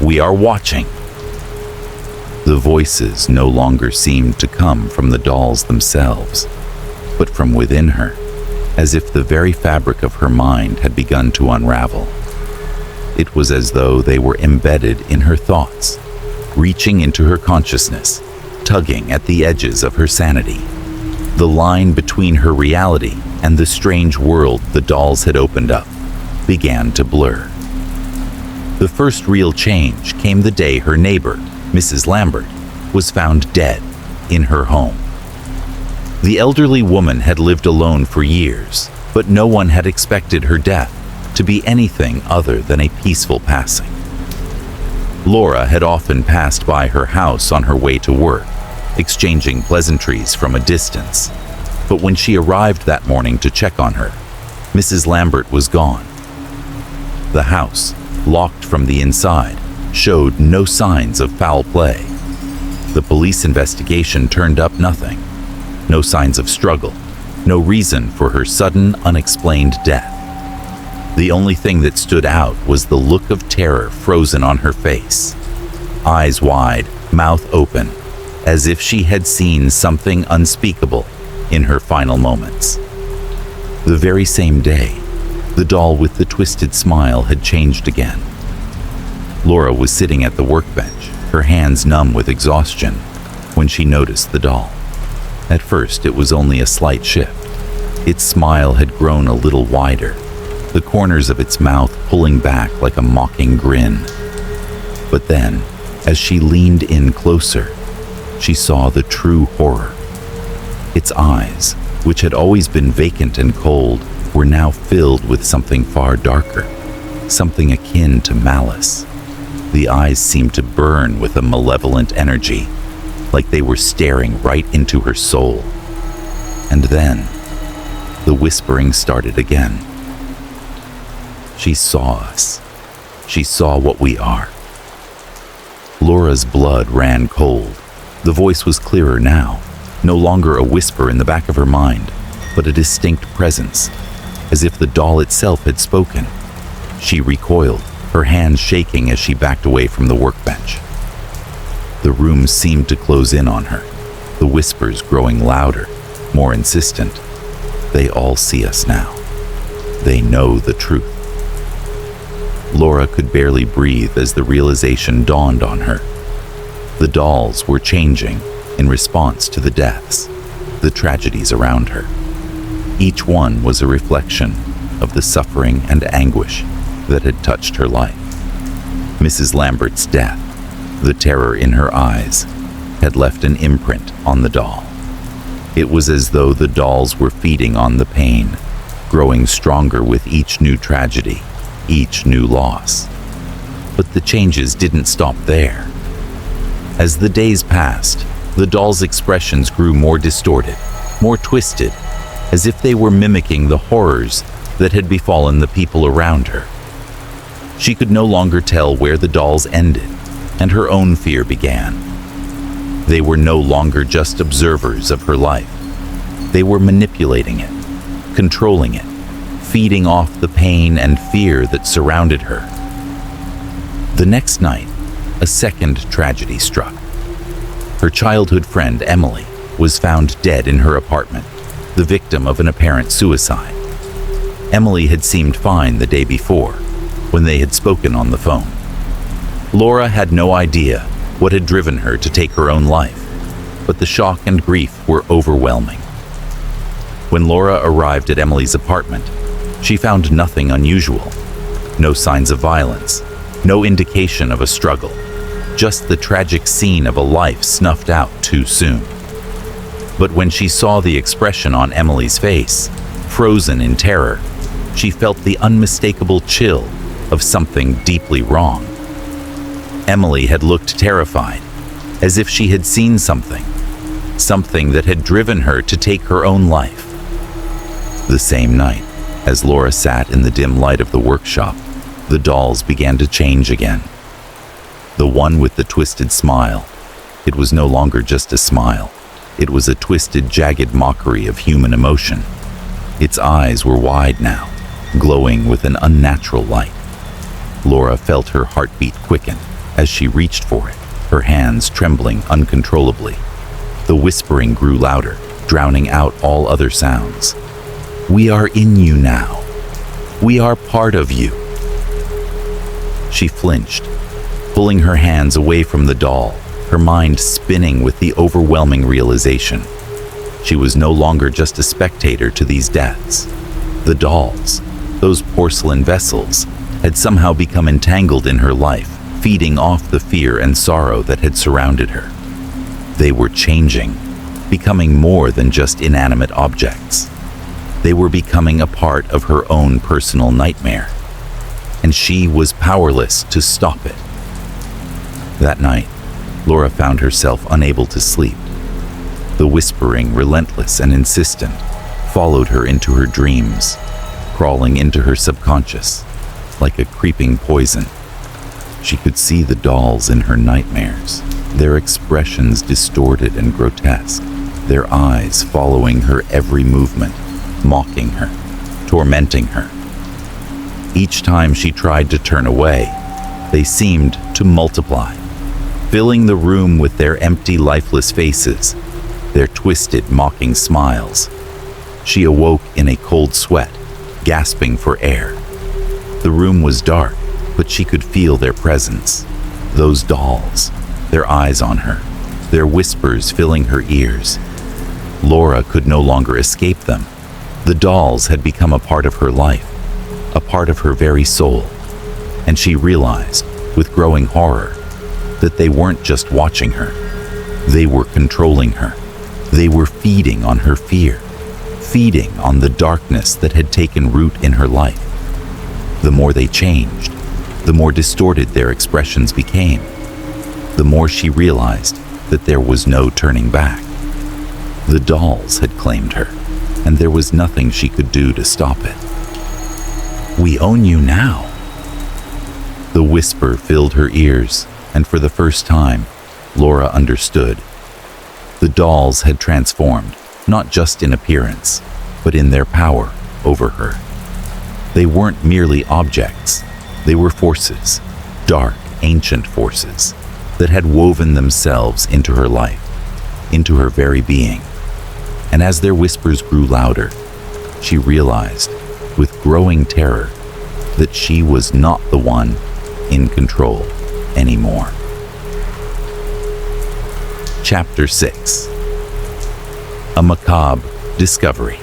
A: We are watching." The voices no longer seemed to come from the dolls themselves, but from within her, as if the very fabric of her mind had begun to unravel. It was as though they were embedded in her thoughts, reaching into her consciousness, tugging at the edges of her sanity. The line between her reality and the strange world the dolls had opened up began to blur. The first real change came the day her neighbor, Mrs. Lambert, was found dead in her home. The elderly woman had lived alone for years, but no one had expected her death to be anything other than a peaceful passing. Laura had often passed by her house on her way to work, exchanging pleasantries from a distance. But when she arrived that morning to check on her, Mrs. Lambert was gone. The house, locked from the inside, showed no signs of foul play. The police investigation turned up nothing. No signs of struggle, no reason for her sudden, unexplained death. The only thing that stood out was the look of terror frozen on her face. Eyes wide, mouth open, as if she had seen something unspeakable in her final moments. The very same day, the doll with the twisted smile had changed again. Laura was sitting at the workbench, her hands numb with exhaustion, when she noticed the doll. At first, it was only a slight shift. Its smile had grown a little wider, the corners of its mouth pulling back like a mocking grin. But then, As she leaned in closer, she saw the true horror. Its eyes, which had always been vacant and cold, were now filled with something far darker, something akin to malice. The eyes seemed to burn with a malevolent energy, like they were staring right into her soul. And then, the whispering started again. She saw us. She saw what we are. Laura's blood ran cold. The voice was clearer now, no longer a whisper in the back of her mind, but a distinct presence, as if the doll itself had spoken. She recoiled, her hands shaking as she backed away from the workbench. The room seemed to close in on her, the whispers growing louder, more insistent. They all see us now. They know the truth. Laura could barely breathe as the realization dawned on her. The dolls were changing in response to the deaths, the tragedies around her. Each one was a reflection of the suffering and anguish that had touched her life. Mrs. Lambert's death, the terror in her eyes, had left an imprint on the doll. It was as though the dolls were feeding on the pain, growing stronger with each new tragedy, each new loss. But the changes didn't stop there. As the days passed, the doll's expressions grew more distorted, more twisted, as if they were mimicking the horrors that had befallen the people around her. She could no longer tell where the dolls ended, and her own fear began. They were no longer just observers of her life. They were manipulating it, controlling it, feeding off the pain and fear that surrounded her. The next night, a second tragedy struck. Her childhood friend, Emily, was found dead in her apartment, the victim of an apparent suicide. Emily had seemed fine the day before, when they had spoken on the phone. Laura had no idea what had driven her to take her own life, but the shock and grief were overwhelming. When Laura arrived at Emily's apartment, she found nothing unusual. No signs of violence, no indication of a struggle, just the tragic scene of a life snuffed out too soon. But when she saw the expression on Emily's face, frozen in terror, she felt the unmistakable chill of something deeply wrong. Emily had looked terrified, as if she had seen something that had driven her to take her own life. The same night, as Laura sat in the dim light of the workshop, the dolls began to change again. The one with the twisted smile, it was no longer just a smile. It was a twisted, jagged mockery of human emotion. Its eyes were wide now, glowing with an unnatural light. Laura felt her heartbeat quicken as she reached for it, her hands trembling uncontrollably. The whispering grew louder, drowning out all other sounds. "We are in you now. We are part of you." She flinched, pulling her hands away from the doll, her mind spinning with the overwhelming realization. She was no longer just a spectator to these deaths. The dolls, those porcelain vessels, had somehow become entangled in her life, feeding off the fear and sorrow that had surrounded her. They were changing, becoming more than just inanimate objects. They were becoming a part of her own personal nightmare, and she was powerless to stop it. That night, Laura found herself unable to sleep. The whispering, relentless and insistent, followed her into her dreams, crawling into her subconscious like a creeping poison. She could see the dolls in her nightmares, their expressions distorted and grotesque, their eyes following her every movement, mocking her, tormenting her. Each time she tried to turn away, they seemed to multiply, filling the room with their empty, lifeless faces, their twisted, mocking smiles. She awoke in a cold sweat, gasping for air. The room was dark, but she could feel their presence. Those dolls, their eyes on her, their whispers filling her ears. Laura could no longer escape them. The dolls had become a part of her life, a part of her very soul. And she realized, with growing horror, that they weren't just watching her. They were controlling her. They were feeding on her fear, feeding on the darkness that had taken root in her life. The more they changed, the more distorted their expressions became. The more she realized that there was no turning back. The dolls had claimed her, and there was nothing she could do to stop it. "We own you now." The whisper filled her ears, and for the first time, Laura understood. The dolls had transformed, not just in appearance, but in their power over her. They weren't merely objects. They were forces, dark, ancient forces, that had woven themselves into her life, into her very being. And as their whispers grew louder, she realized, with growing terror, that she was not the one in control anymore. Chapter 6. A macabre discovery.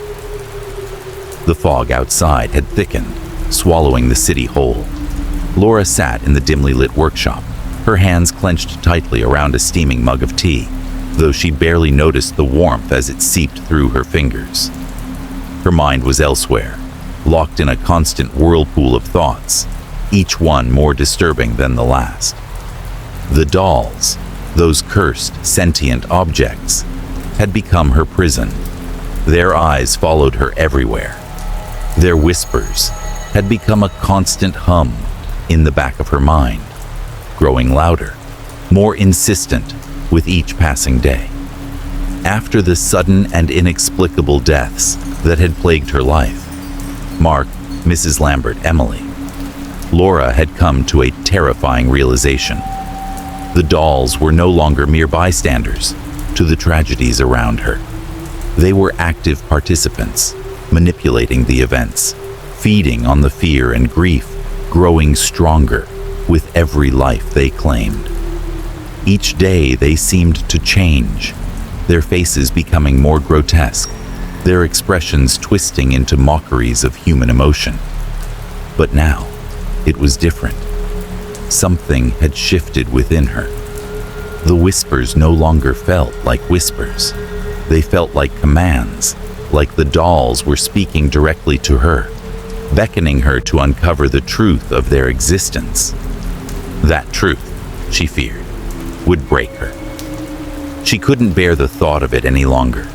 A: The fog outside had thickened, swallowing the city whole. Laura sat in the dimly lit workshop, her hands clenched tightly around a steaming mug of tea, though she barely noticed the warmth as it seeped through her fingers. Her mind was elsewhere, locked in a constant whirlpool of thoughts, each one more disturbing than the last. The dolls, those cursed, sentient objects, had become her prison. Their eyes followed her everywhere. Their whispers had become a constant hum in the back of her mind, growing louder, more insistent with each passing day. After the sudden and inexplicable deaths that had plagued her life, Mark, Mrs. Lambert, Emily, Laura had come to a terrifying realization. The dolls were no longer mere bystanders to the tragedies around her. They were active participants, manipulating the events, feeding on the fear and grief, growing stronger with every life they claimed. Each day they seemed to change, their faces becoming more grotesque, their expressions twisting into mockeries of human emotion. But now, it was different. Something had shifted within her. The whispers no longer felt like whispers. They felt like commands, like the dolls were speaking directly to her, beckoning her to uncover the truth of their existence. That truth, she feared, would break her. She couldn't bear the thought of it any longer.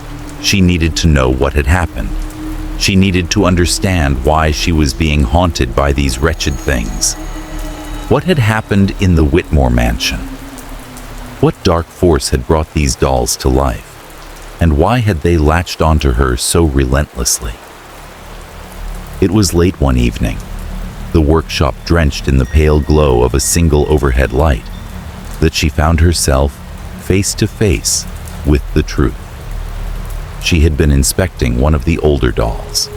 A: She needed to know what had happened. She needed to understand why she was being haunted by these wretched things. What had happened in the Whitmore mansion? What dark force had brought these dolls to life? And why had they latched onto her so relentlessly? It was late one evening, the workshop drenched in the pale glow of a single overhead light, that she found herself face to face with the truth. She had been inspecting one of the older dolls,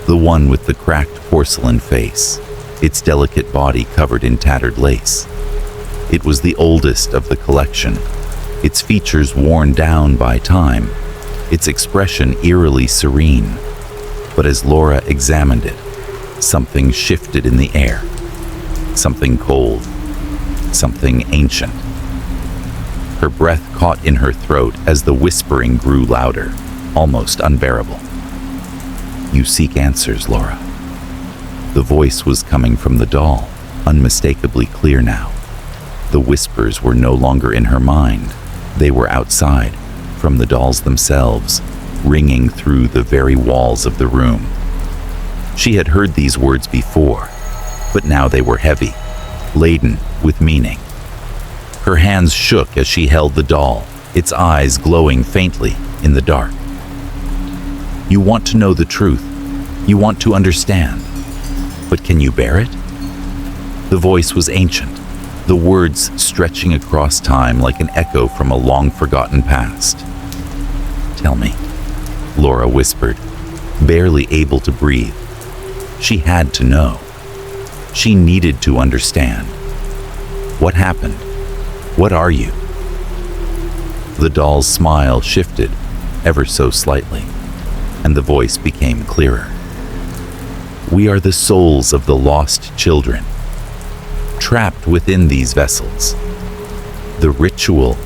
A: the one with the cracked porcelain face, its delicate body covered in tattered lace. It was the oldest of the collection, its features worn down by time, its expression eerily serene. But as Laura examined it, something shifted in the air. Something cold, something ancient. Her breath caught in her throat as the whispering grew louder, almost unbearable. "You seek answers, Laura." The voice was coming from the doll, unmistakably clear now. The whispers were no longer in her mind. They were outside, from the dolls themselves, ringing through the very walls of the room. She had heard these words before, but now they were heavy, laden with meaning. Her hands shook as she held the doll, its eyes glowing faintly in the dark. "You want to know the truth. You want to understand. But can you bear it?" The voice was ancient, the words stretching across time like an echo from a long-forgotten past. "Tell me," Laura whispered, barely able to breathe. She had to know. She needed to understand. "What happened? What are you?" The doll's smile shifted, ever so slightly, and the voice became clearer. "We are the souls of the lost children, trapped within these vessels. The ritual.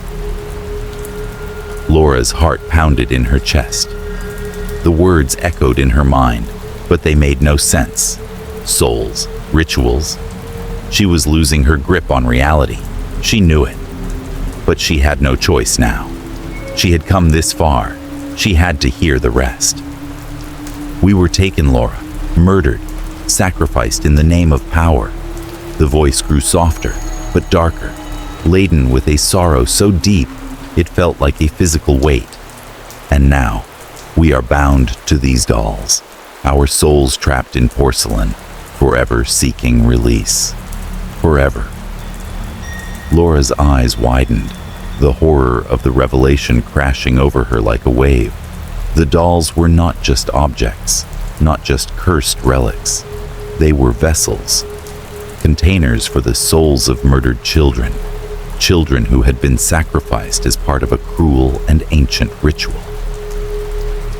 A: Laura's heart pounded in her chest. The words echoed in her mind, but they made no sense. Souls, rituals. She was losing her grip on reality. She knew it. But she had no choice now. She had come this far. She had to hear the rest. We were taken, Laura, murdered, sacrificed in the name of power. The voice grew softer, but darker, laden with a sorrow so deep it felt like a physical weight. And now, we are bound to these dolls, our souls trapped in porcelain, forever seeking release. Forever. Laura's eyes widened, the horror of the revelation crashing over her like a wave. The dolls were not just objects, not just cursed relics. They were vessels, containers for the souls of murdered children, children who had been sacrificed as part of a cruel and ancient ritual.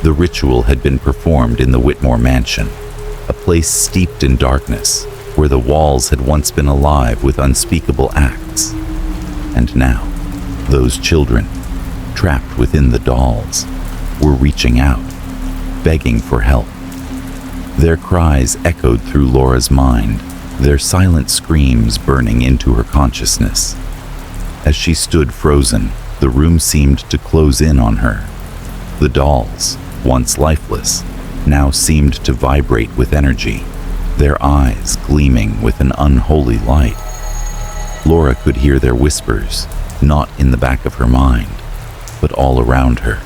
A: The ritual had been performed in the Whitmore mansion, a place steeped in darkness, where the walls had once been alive with unspeakable acts. And now, those children, trapped within the dolls, were reaching out, begging for help. Their cries echoed through Laura's mind, their silent screams burning into her consciousness. As she stood frozen, the room seemed to close in on her. The dolls, once lifeless, now seemed to vibrate with energy, their eyes gleaming with an unholy light. Laura could hear their whispers, not in the back of her mind, but all around her,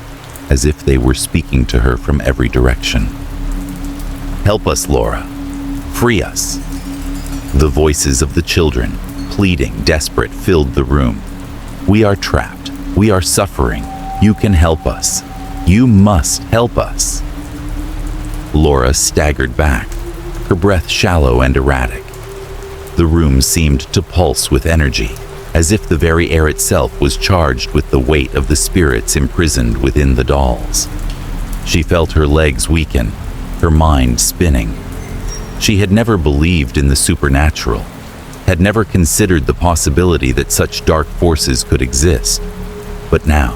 A: as if they were speaking to her from every direction. "Help us, Laura. Free us." The voices of the children, pleading, desperate, filled the room. "We are trapped. We are suffering. You can help us. You must help us." Laura staggered back, her breath shallow and erratic. The room seemed to pulse with energy, as if the very air itself was charged with the weight of the spirits imprisoned within the dolls. She felt her legs weaken, her mind spinning. She had never believed in the supernatural, had never considered the possibility that such dark forces could exist. But now,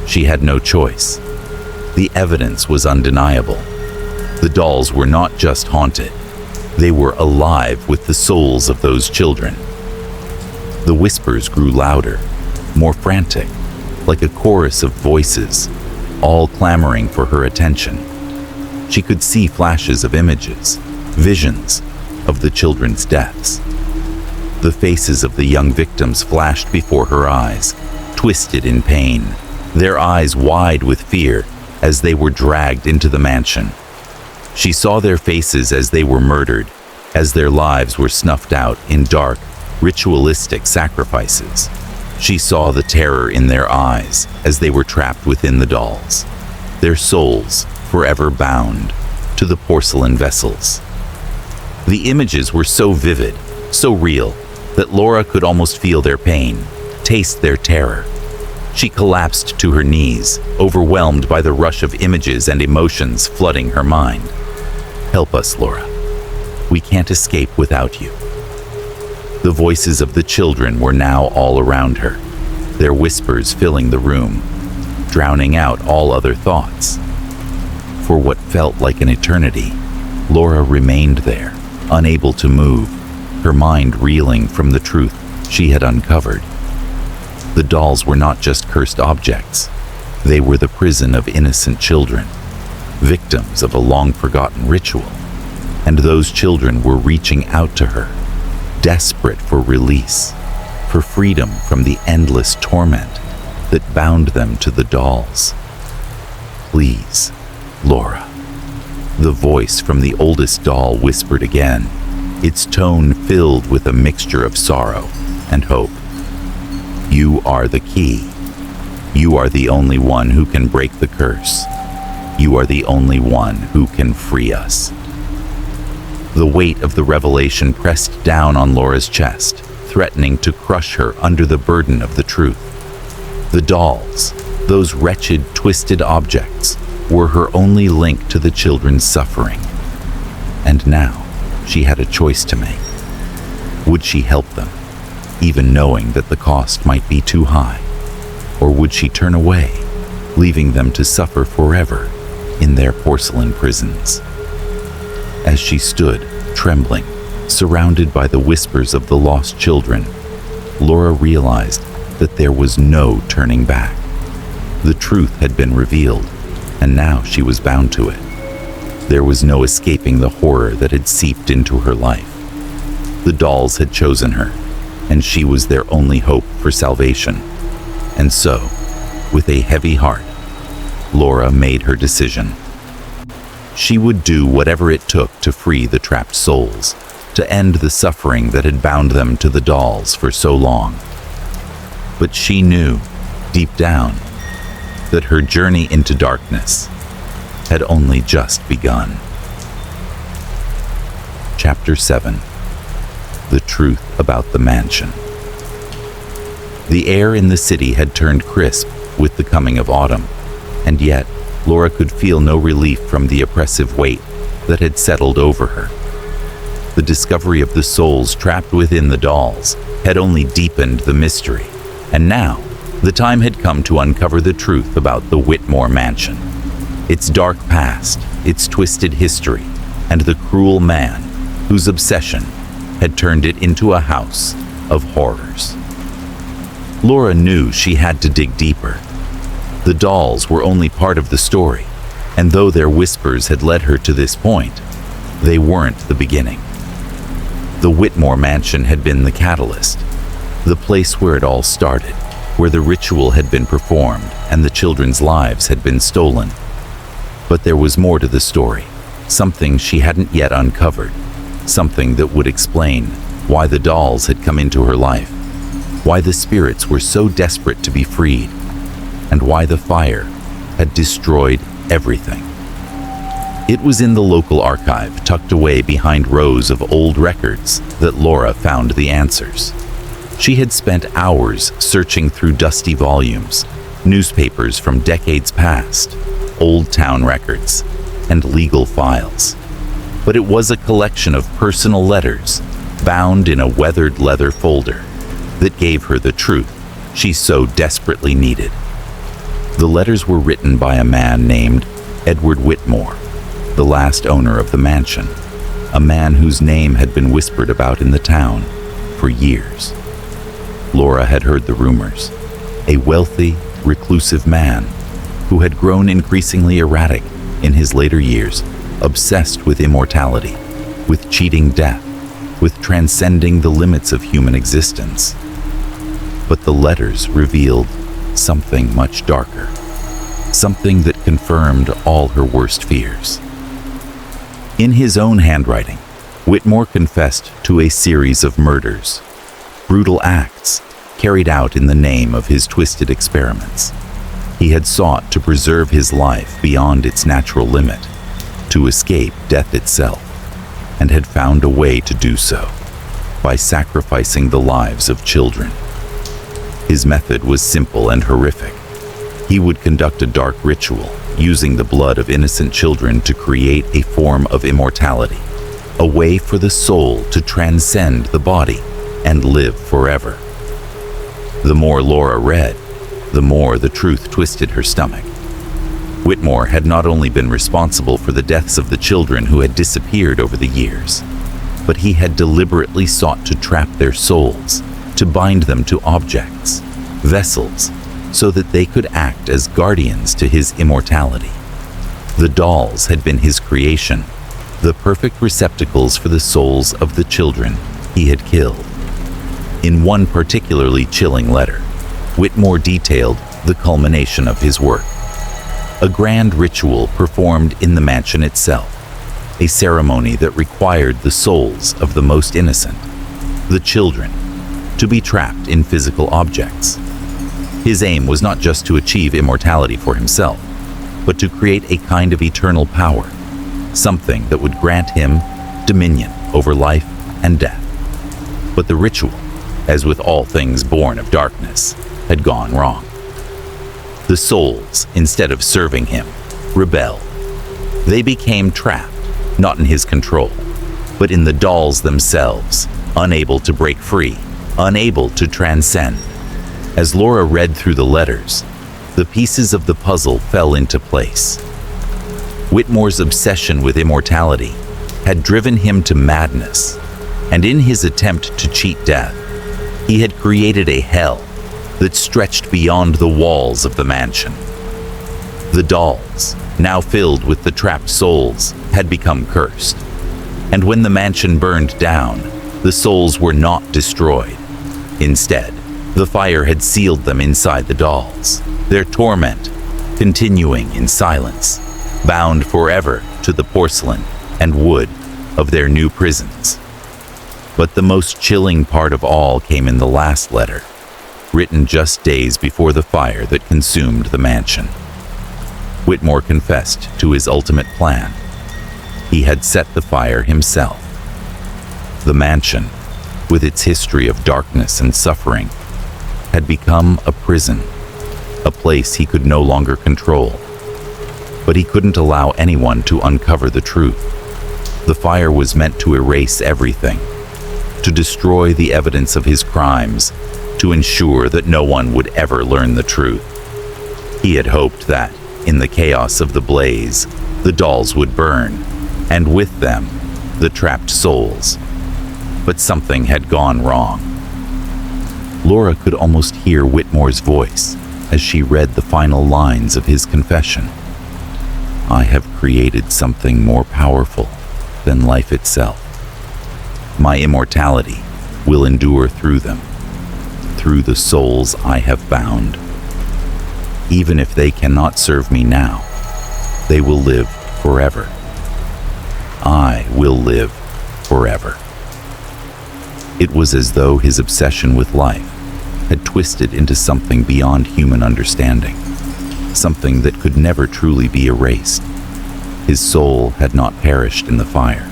A: she had no choice. The evidence was undeniable. The dolls were not just haunted. They were alive with the souls of those children. The whispers grew louder, more frantic, like a chorus of voices, all clamoring for her attention. She could see flashes of images, visions of the children's deaths. The faces of the young victims flashed before her eyes, twisted in pain, their eyes wide with fear as they were dragged into the mansion. She saw their faces as they were murdered, as their lives were snuffed out in dark, ritualistic sacrifices. She saw the terror in their eyes as they were trapped within the dolls, their souls forever bound to the porcelain vessels. The images were so vivid, so real, that Laura could almost feel their pain, taste their terror. She collapsed to her knees, overwhelmed by the rush of images and emotions flooding her mind. "Help us, Laura. We can't escape without you." The voices of the children were now all around her, their whispers filling the room, drowning out all other thoughts. For what felt like an eternity, Laura remained there, unable to move, her mind reeling from the truth she had uncovered. The dolls were not just cursed objects. They were the prison of innocent children, victims of a long-forgotten ritual. And those children were reaching out to her, desperate for release, for freedom from the endless torment that bound them to the dolls. "Please, Laura." The voice from the oldest doll whispered again, its tone filled with a mixture of sorrow and hope. "You are the key. You are the only one who can break the curse. You are the only one who can free us." The weight of the revelation pressed down on Laura's chest, threatening to crush her under the burden of the truth. The dolls, those wretched, twisted objects, were her only link to the children's suffering. And now, she had a choice to make. Would she help them? even knowing that the cost might be too high? Or would she turn away, leaving them to suffer forever in their porcelain prisons? As she stood, trembling, surrounded by the whispers of the lost children, Laura realized that there was no turning back. The truth had been revealed, and now she was bound to it. There was no escaping the horror that had seeped into her life. The dolls had chosen her, and she was their only hope for salvation. And so, with a heavy heart, Laura made her decision. She would do whatever it took to free the trapped souls, to end the suffering that had bound them to the dolls for so long. But she knew, deep down, that her journey into darkness had only just begun. Chapter 7. The Truth About the Mansion. The air in the city had turned crisp with the coming of autumn, and yet Laura could feel no relief from the oppressive weight that had settled over her. The discovery of the souls trapped within the dolls had only deepened the mystery, and now the time had come to uncover the truth about the Whitmore mansion, its dark past, its twisted history, and the cruel man whose obsession had turned it into a house of horrors. Laura knew she had to dig deeper. The dolls were only part of the story, and though their whispers had led her to this point, they weren't the beginning. The Whitmore mansion had been the catalyst, the place where it all started, where the ritual had been performed and the children's lives had been stolen. But there was more to the story, something she hadn't yet uncovered, something that would explain why the dolls had come into her life, why the spirits were so desperate to be freed, and why the fire had destroyed everything. It was in the local archive, tucked away behind rows of old records, that Laura found the answers. She had spent hours searching through dusty volumes, newspapers from decades past, old town records, and legal files. But it was a collection of personal letters, bound in a weathered leather folder, that gave her the truth she so desperately needed. The letters were written by a man named Edward Whitmore, the last owner of the mansion, a man whose name had been whispered about in the town for years. Laura had heard the rumors. A wealthy, reclusive man who had grown increasingly erratic in his later years, obsessed with immortality, with cheating death, with transcending the limits of human existence. But the letters revealed something much darker, something that confirmed all her worst fears. In his own handwriting, Whitmore confessed to a series of murders, brutal acts carried out in the name of his twisted experiments. He had sought to preserve his life beyond its natural limit, to escape death itself, and had found a way to do so by sacrificing the lives of children. His method was simple and horrific. He would conduct a dark ritual, using the blood of innocent children to create a form of immortality, a way for the soul to transcend the body and live forever. The more Laura read, the more the truth twisted her stomach. Whitmore had not only been responsible for the deaths of the children who had disappeared over the years, but he had deliberately sought to trap their souls, to bind them to objects, vessels, so that they could act as guardians to his immortality. The dolls had been his creation, the perfect receptacles for the souls of the children he had killed. In one particularly chilling letter, Whitmore detailed the culmination of his work. A grand ritual performed in the mansion itself, a ceremony that required the souls of the most innocent, the children, to be trapped in physical objects. His aim was not just to achieve immortality for himself, but to create a kind of eternal power, something that would grant him dominion over life and death. But the ritual, as with all things born of darkness, had gone wrong. The souls, instead of serving him, rebelled. They became trapped, not in his control, but in the dolls themselves, unable to break free unable to transcend. As Laura read through the letters, the pieces of the puzzle fell into place. Whitmore's obsession with immortality had driven him to madness, and in his attempt to cheat death, he had created a hell that stretched beyond the walls of the mansion. The dolls, now filled with the trapped souls, had become cursed, and when the mansion burned down, the souls were not destroyed. Instead, the fire had sealed them inside the dolls, their torment continuing in silence, bound forever to the porcelain and wood of their new prisons. But the most chilling part of all came in the last letter, written just days before the fire that consumed the mansion. Whitmore confessed to his ultimate plan. He had set the fire himself. The mansion, with its history of darkness and suffering, had become a prison, a place he could no longer control. But he couldn't allow anyone to uncover the truth. The fire was meant to erase everything, to destroy the evidence of his crimes, to ensure that no one would ever learn the truth. He had hoped that, in the chaos of the blaze, the dolls would burn, and with them, the trapped souls. But something had gone wrong. Laura could almost hear Whitmore's voice as she read the final lines of his confession. I have created something more powerful than life itself. My immortality will endure through them, through the souls I have bound. Even if they cannot serve me now, they will live forever. I will live forever. It was as though his obsession with life had twisted into something beyond human understanding, something that could never truly be erased. His soul had not perished in the fire.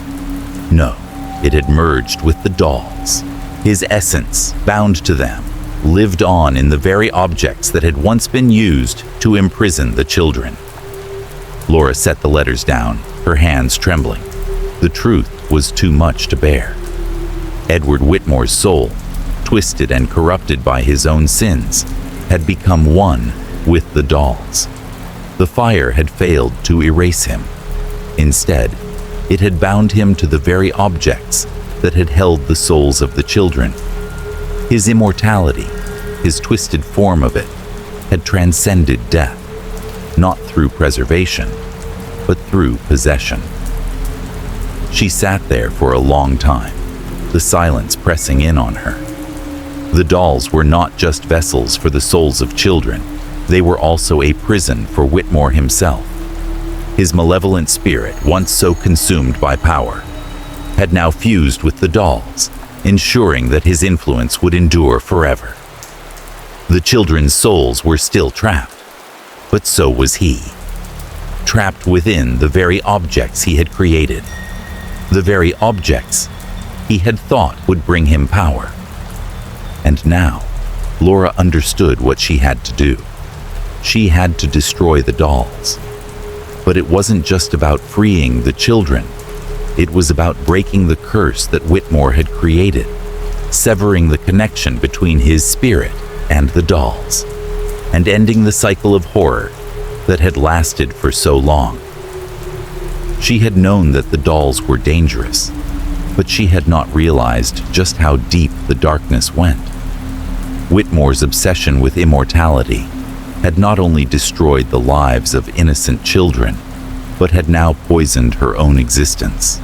A: No, it had merged with the dolls. His essence, bound to them, lived on in the very objects that had once been used to imprison the children. Laura set the letters down, her hands trembling. The truth was too much to bear. Edward Whitmore's soul, twisted and corrupted by his own sins, had become one with the dolls. The fire had failed to erase him. Instead, it had bound him to the very objects that had held the souls of the children. His immortality, his twisted form of it, had transcended death, not through preservation, but through possession. She sat there for a long time, the silence pressing in on her. The dolls were not just vessels for the souls of children, they were also a prison for Whitmore himself. His malevolent spirit, once so consumed by power, had now fused with the dolls, ensuring that his influence would endure forever. The children's souls were still trapped, but so was he. Trapped within the very objects he had created, the very objects he had thought would bring him power. And now, Laura understood what she had to do. She had to destroy the dolls. But it wasn't just about freeing the children. It was about breaking the curse that Whitmore had created, severing the connection between his spirit and the dolls, and ending the cycle of horror that had lasted for so long. She had known that the dolls were dangerous, but she had not realized just how deep the darkness went. Whitmore's obsession with immortality had not only destroyed the lives of innocent children, but had now poisoned her own existence.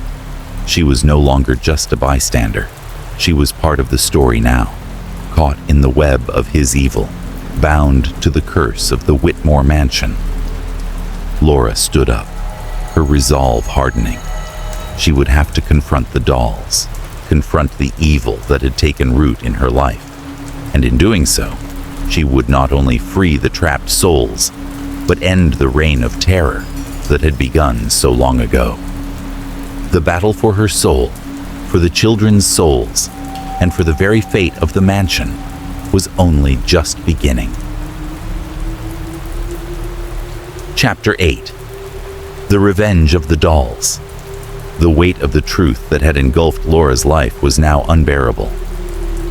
A: She was no longer just a bystander. She was part of the story now, caught in the web of his evil, bound to the curse of the Whitmore mansion. Laura stood up, her resolve hardening. She would have to confront the dolls, confront the evil that had taken root in her life. And in doing so, she would not only free the trapped souls, but end the reign of terror that had begun so long ago. The battle for her soul, for the children's souls, and for the very fate of the mansion was only just beginning. Chapter 8. The Revenge of the Dolls. The weight of the truth that had engulfed Laura's life was now unbearable.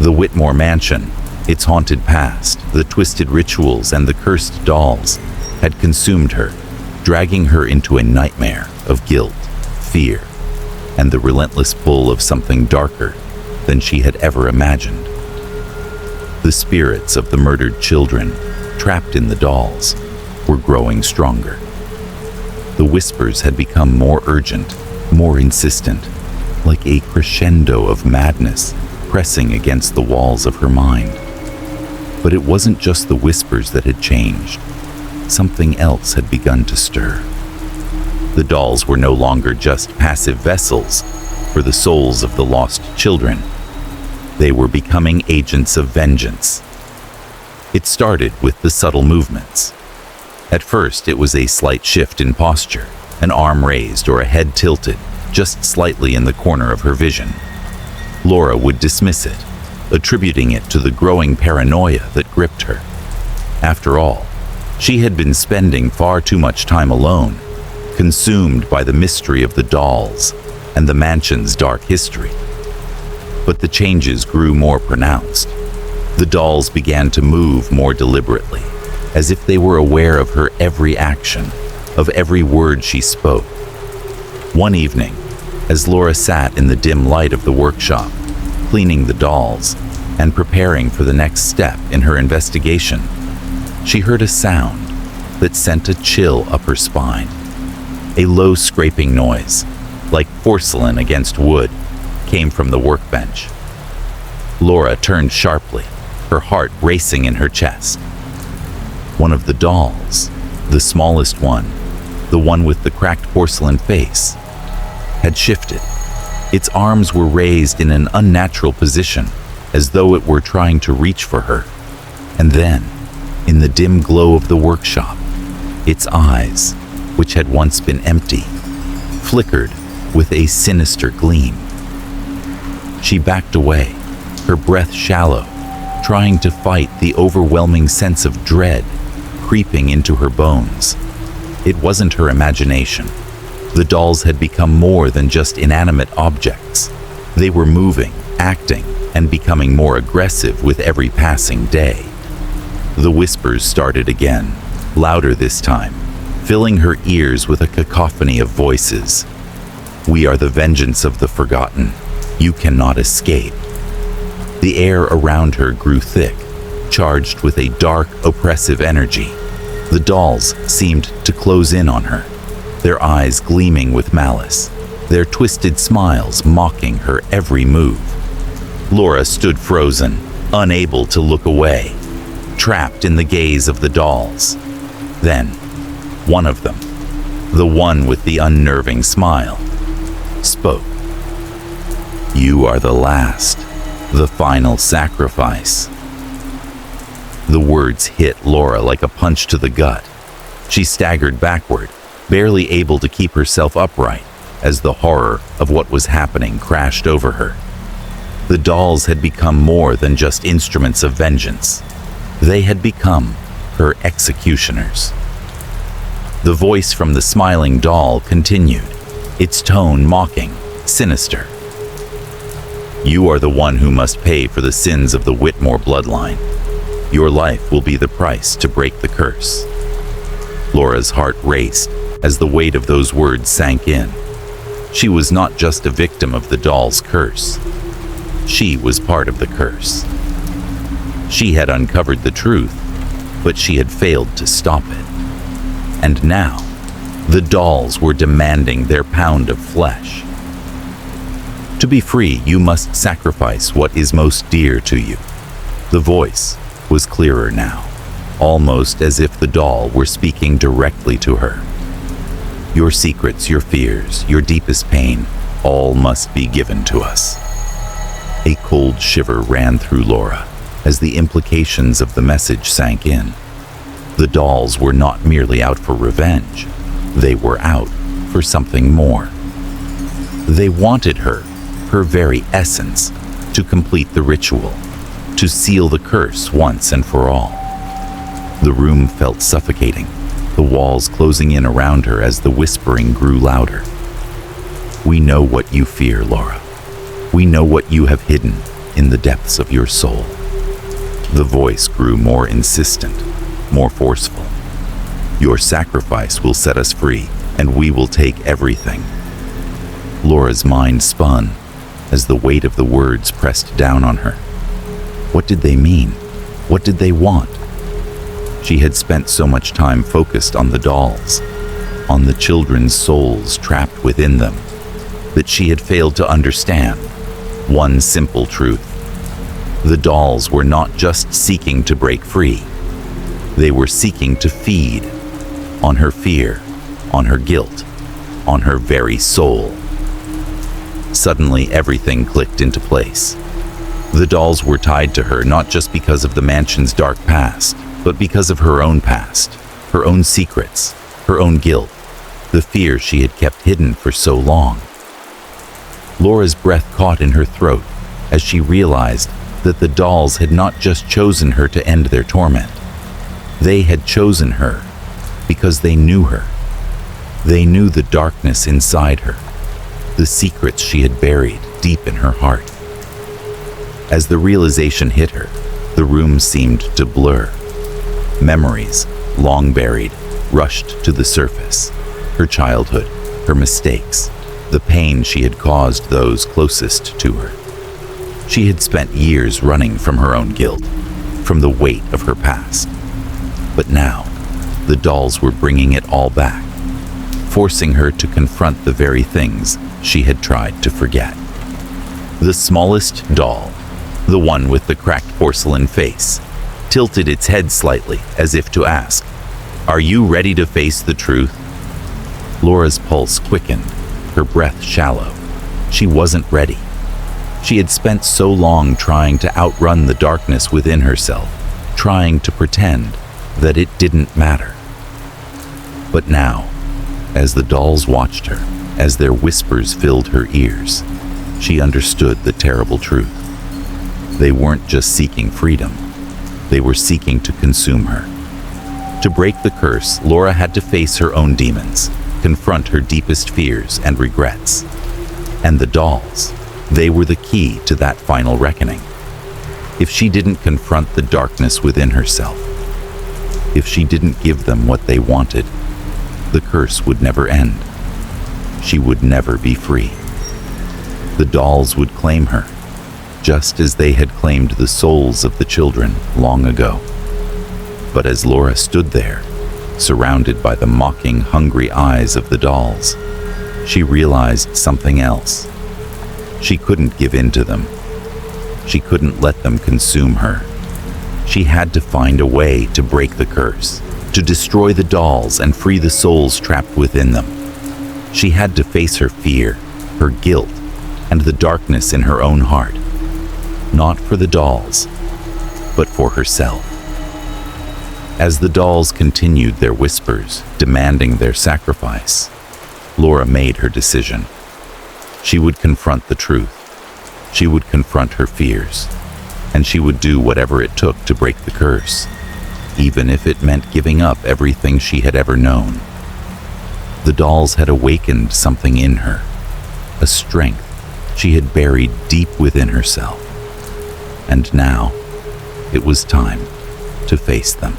A: The Whitmore mansion, its haunted past, the twisted rituals, and the cursed dolls had consumed her, dragging her into a nightmare of guilt, fear, and the relentless pull of something darker than she had ever imagined. The spirits of the murdered children, trapped in the dolls, were growing stronger. The whispers had become more urgent, more insistent, like a crescendo of madness pressing against the walls of her mind. But it wasn't just the whispers that had changed. Something else had begun to stir. The dolls were no longer just passive vessels for the souls of the lost children. They were becoming agents of vengeance. It started with the subtle movements. At first, it was a slight shift in posture, an arm raised or a head tilted, just slightly in the corner of her vision. Laura would dismiss it, attributing it to the growing paranoia that gripped her. After all, she had been spending far too much time alone, consumed by the mystery of the dolls and the mansion's dark history. But the changes grew more pronounced. The dolls began to move more deliberately, as if they were aware of her every action, of every word she spoke. One evening, as Laura sat in the dim light of the workshop, cleaning the dolls and preparing for the next step in her investigation, she heard a sound that sent a chill up her spine. A low scraping noise, like porcelain against wood, came from the workbench. Laura turned sharply, her heart racing in her chest. One of the dolls, the smallest one, the one with the cracked porcelain face, had shifted. Its arms were raised in an unnatural position, as though it were trying to reach for her. And then, in the dim glow of the workshop, its eyes, which had once been empty, flickered with a sinister gleam. She backed away, her breath shallow, trying to fight the overwhelming sense of dread creeping into her bones. It wasn't her imagination. The dolls had become more than just inanimate objects. They were moving, acting, and becoming more aggressive with every passing day. The whispers started again, louder this time, filling her ears with a cacophony of voices. "We are the vengeance of the forgotten. You cannot escape." The air around her grew thick, charged with a dark, oppressive energy. The dolls seemed to close in on her, their eyes gleaming with malice, their twisted smiles mocking her every move. Laura stood frozen, unable to look away, trapped in the gaze of the dolls. Then, one of them, the one with the unnerving smile, spoke. "You are the last, the final sacrifice." The words hit Laura like a punch to the gut. She staggered backward, barely able to keep herself upright, as the horror of what was happening crashed over her. The dolls had become more than just instruments of vengeance. They had become her executioners. The voice from the smiling doll continued, its tone mocking, sinister. "You are the one who must pay for the sins of the Whitmore bloodline. Your life will be the price to break the curse." Laura's heart raced as the weight of those words sank in. She was not just a victim of the doll's curse. She was part of the curse. She had uncovered the truth, but she had failed to stop it. And now, the dolls were demanding their pound of flesh. To be free, you must sacrifice what is most dear to you. The voice was clearer now, almost as if the doll were speaking directly to her. Your secrets, your fears, your deepest pain, all must be given to us. A cold shiver ran through Laura as the implications of the message sank in. The dolls were not merely out for revenge. They were out for something more. They wanted her very essence, to complete the ritual, to seal the curse once and for all. The room felt suffocating, the walls closing in around her as the whispering grew louder. "We know what you fear, Laura. We know what you have hidden, in the depths of your soul. The voice grew more insistent, more forceful. Your sacrifice will set us free, and we will take everything. Laura's mind spun as the weight of the words pressed down on her. What did they mean? What did they want? She had spent so much time focused on the dolls, on the children's souls trapped within them, that she had failed to understand one simple truth. The dolls were not just seeking to break free. They were seeking to feed on her fear, on her guilt, on her very soul. Suddenly, everything clicked into place. The dolls were tied to her not just because of the mansion's dark past, but because of her own past, her own secrets, her own guilt, the fear she had kept hidden for so long. Laura's breath caught in her throat as she realized that the dolls had not just chosen her to end their torment. They had chosen her because they knew her. They knew the darkness inside her, the secrets she had buried deep in her heart. As the realization hit her, the room seemed to blur. Memories, long buried, rushed to the surface. Her childhood, her mistakes, the pain she had caused those closest to her. She had spent years running from her own guilt, from the weight of her past. But now, the dolls were bringing it all back, forcing her to confront the very things she had tried to forget. The smallest doll, the one with the cracked porcelain face, tilted its head slightly as if to ask, "Are you ready to face the truth?" Laura's pulse quickened, her breath shallow. She wasn't ready. She had spent so long trying to outrun the darkness within herself, trying to pretend that it didn't matter. But now, as the dolls watched her, as their whispers filled her ears, she understood the terrible truth. They weren't just seeking freedom. They were seeking to consume her. To break the curse, Laura had to face her own demons, confront her deepest fears and regrets. And the dolls, they were the key to that final reckoning. If she didn't confront the darkness within herself, if she didn't give them what they wanted, the curse would never end. She would never be free. The dolls would claim her, just as they had claimed the souls of the children long ago. But as Laura stood there, surrounded by the mocking, hungry eyes of the dolls, she realized something else. She couldn't give in to them. She couldn't let them consume her. She had to find a way to break the curse, to destroy the dolls and free the souls trapped within them. She had to face her fear, her guilt, and the darkness in her own heart. Not for the dolls, but for herself. As the dolls continued their whispers, demanding their sacrifice, Laura made her decision. She would confront the truth. She would confront her fears, and she would do whatever it took to break the curse, even if it meant giving up everything she had ever known. The dolls had awakened something in her, a strength she had buried deep within herself. And now, it was time to face them.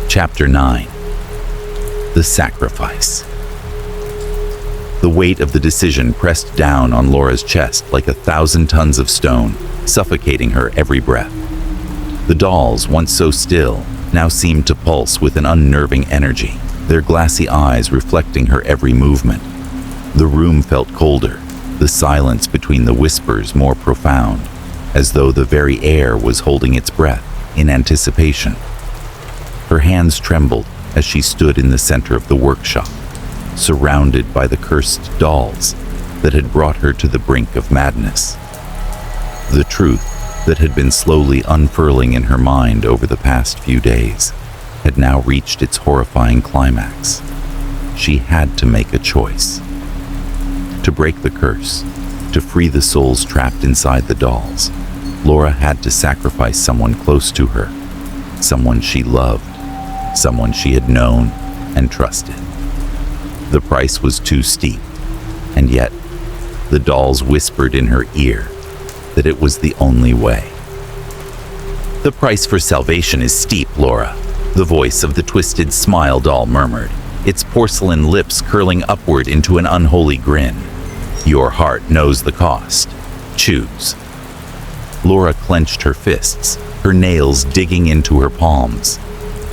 A: Chapter 9. The Sacrifice. The weight of the decision pressed down on Laura's chest like 1,000 tons of stone, suffocating her every breath. The dolls, once so still, now seemed to pulse with an unnerving energy, their glassy eyes reflecting her every movement. The room felt colder, the silence between the whispers more profound, as though the very air was holding its breath in anticipation. Her hands trembled as she stood in the center of the workshop, surrounded by the cursed dolls that had brought her to the brink of madness. The truth that had been slowly unfurling in her mind over the past few days had now reached its horrifying climax. She had to make a choice. To break the curse, to free the souls trapped inside the dolls, Laura had to sacrifice someone close to her, someone she loved, someone she had known and trusted. The price was too steep, and yet The dolls whispered in her ear that it was the only way. "The price for salvation is steep, Laura," the voice of the twisted smile doll murmured, its porcelain lips curling upward into an unholy grin. "Your heart knows the cost. Choose." Laura clenched her fists, her nails digging into her palms.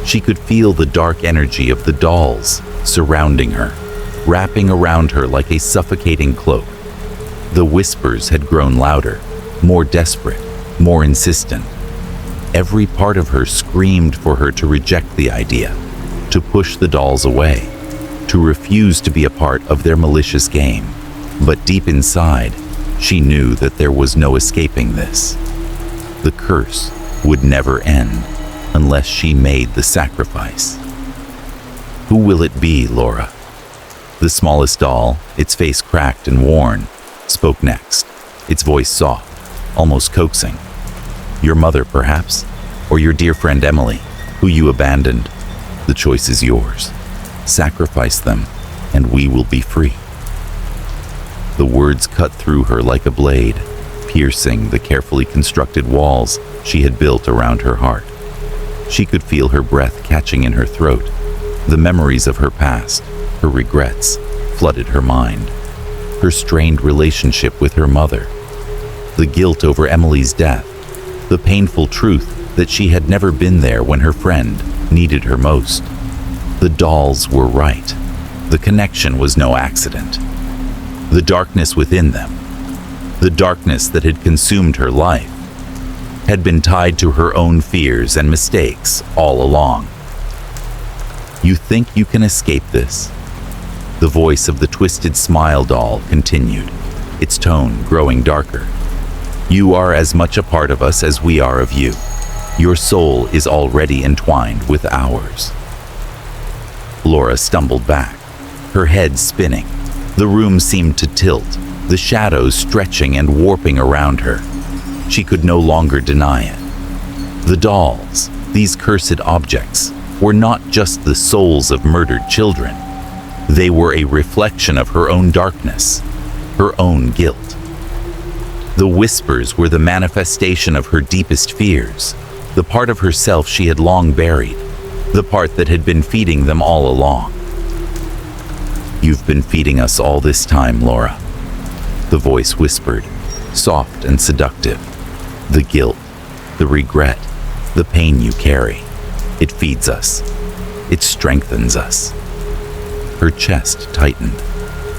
A: She could feel the dark energy of the dolls surrounding her, wrapping around her like a suffocating cloak. The whispers had grown louder, more desperate, more insistent. Every part of her screamed for her to reject the idea, to push the dolls away, to refuse to be a part of their malicious game. But deep inside, she knew that there was no escaping this. The curse would never end unless she made the sacrifice. "Who will it be, Laura?" The smallest doll, its face cracked and worn, spoke next, its voice soft, almost coaxing. "Your mother, perhaps, or your dear friend Emily, who you abandoned. The choice is yours. Sacrifice them, and we will be free." The words cut through her like a blade, piercing the carefully constructed walls she had built around her heart. She could feel her breath catching in her throat. The memories of her past, her regrets, flooded her mind. Her strained relationship with her mother, the guilt over Emily's death, the painful truth that she had never been there when her friend needed her most. The dolls were right. The connection was no accident. The darkness within them, the darkness that had consumed her life, had been tied to her own fears and mistakes all along. "You think you can escape this?" The voice of the twisted smile doll continued, its tone growing darker. "You are as much a part of us as we are of you. Your soul is already entwined with ours." Laura stumbled back, her head spinning. The room seemed to tilt, the shadows stretching and warping around her. She could no longer deny it. The dolls, these cursed objects, were not just the souls of murdered children. They were a reflection of her own darkness, her own guilt. The whispers were the manifestation of her deepest fears, the part of herself she had long buried, the part that had been feeding them all along. "You've been feeding us all this time, Laura," the voice whispered, soft and seductive. "The guilt, the regret, the pain you carry. It feeds us. It strengthens us." Her chest tightened,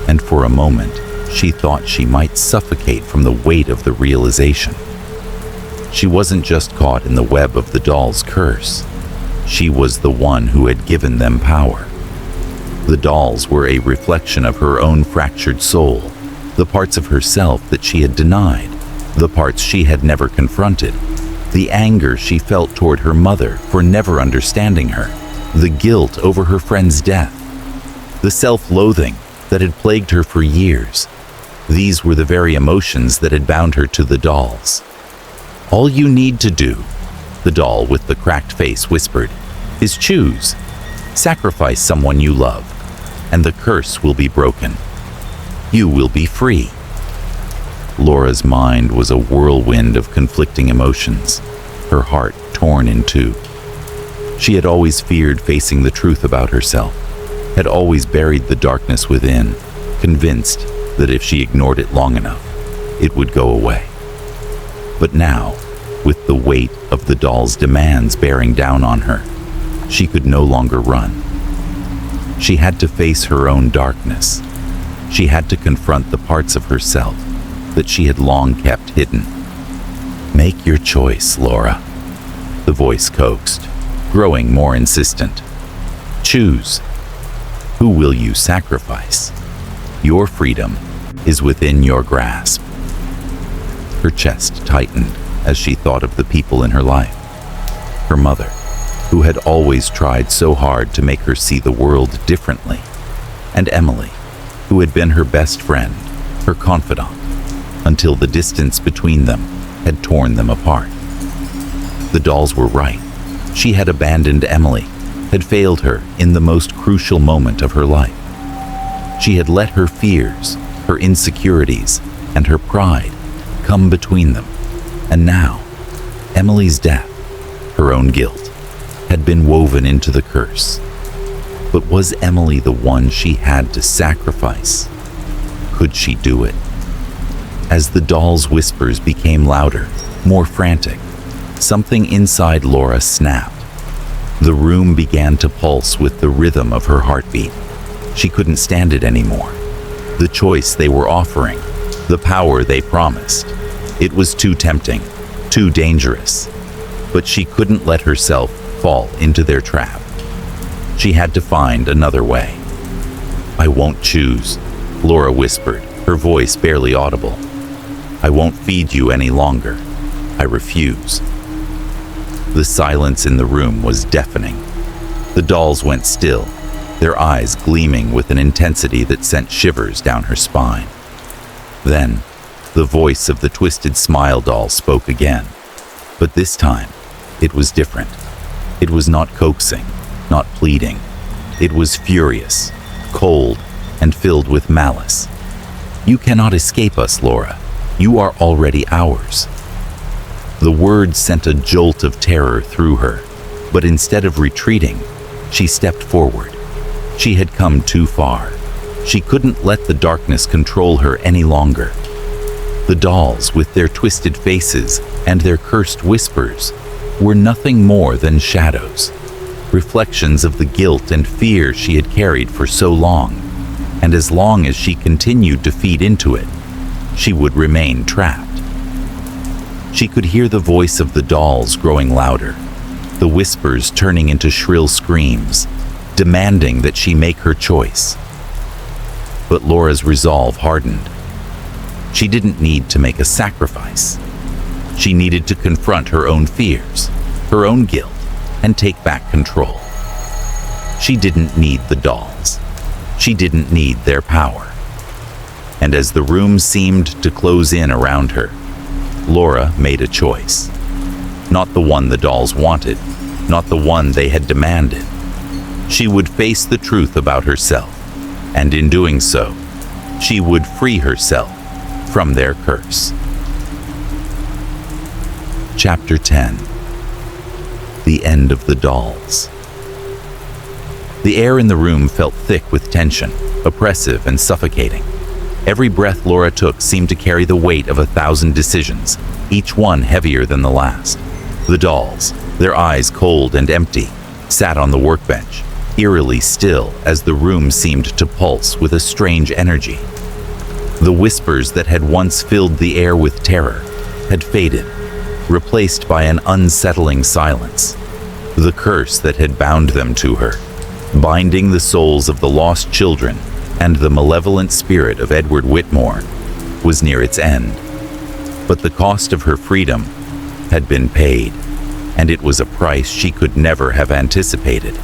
A: and for a moment, she thought she might suffocate from the weight of the realization. She wasn't just caught in the web of the doll's curse. She was the one who had given them power. The dolls were a reflection of her own fractured soul, the parts of herself that she had denied, the parts she had never confronted, the anger she felt toward her mother for never understanding her, the guilt over her friend's death, the self-loathing that had plagued her for years. These were the very emotions that had bound her to the dolls. "All you need to do," the doll with the cracked face whispered, "is choose. Sacrifice someone you love, and the curse will be broken. You will be free." Laura's mind was a whirlwind of conflicting emotions, her heart torn in two. She had always feared facing the truth about herself, had always buried the darkness within, convinced that if she ignored it long enough, it would go away. But now, with the weight of the doll's demands bearing down on her, she could no longer run. She had to face her own darkness. She had to confront the parts of herself that she had long kept hidden. "Make your choice, Laura," the voice coaxed, growing more insistent. "Choose. Who will you sacrifice? Your freedom is within your grasp." Her chest tightened as she thought of the people in her life. Her mother, who had always tried so hard to make her see the world differently, and Emily, who had been her best friend, her confidant, until the distance between them had torn them apart. The dolls were right. She had abandoned Emily, had failed her in the most crucial moment of her life. She had let her fears, her insecurities, and her pride come between them. And now, Emily's death, her own guilt, had been woven into the curse. But was Emily the one she had to sacrifice? Could she do it? As the doll's whispers became louder, more frantic, something inside Laura snapped. The room began to pulse with the rhythm of her heartbeat. She couldn't stand it anymore. The choice they were offering, the power they promised, it was too tempting, too dangerous. But she couldn't let herself fall into their trap. She had to find another way. "I won't choose," Laura whispered, her voice barely audible. "I won't feed you any longer. I refuse." The silence in the room was deafening. The dolls went still, their eyes gleaming with an intensity that sent shivers down her spine. Then, the voice of the twisted smile doll spoke again. But this time, it was different. It was not coaxing, not pleading. It was furious, cold, and filled with malice. "You cannot escape us, Laura. You are already ours." The words sent a jolt of terror through her, but instead of retreating, she stepped forward. She had come too far. She couldn't let the darkness control her any longer. The dolls, with their twisted faces and their cursed whispers, were nothing more than shadows, reflections of the guilt and fear she had carried for so long, and as long as she continued to feed into it, she would remain trapped. She could hear the voice of the dolls growing louder, the whispers turning into shrill screams, demanding that she make her choice. But Laura's resolve hardened. She didn't need to make a sacrifice. She needed to confront her own fears, her own guilt, and take back control. She didn't need the dolls. She didn't need their power. And as the room seemed to close in around her, Laura made a choice. Not the one the dolls wanted, not the one they had demanded. She would face the truth about herself, and in doing so, she would free herself from their curse. Chapter 10. The End of the Dolls. The air in the room felt thick with tension, oppressive and suffocating. Every breath Laura took seemed to carry the weight of 1,000 decisions, each one heavier than the last. The dolls, their eyes cold and empty, sat on the workbench, eerily still as the room seemed to pulse with a strange energy. The whispers that had once filled the air with terror had faded, replaced by an unsettling silence. The curse that had bound them to her, binding the souls of the lost children and the malevolent spirit of Edward Whitmore, was near its end. But the cost of her freedom had been paid, and it was a price she could never have anticipated.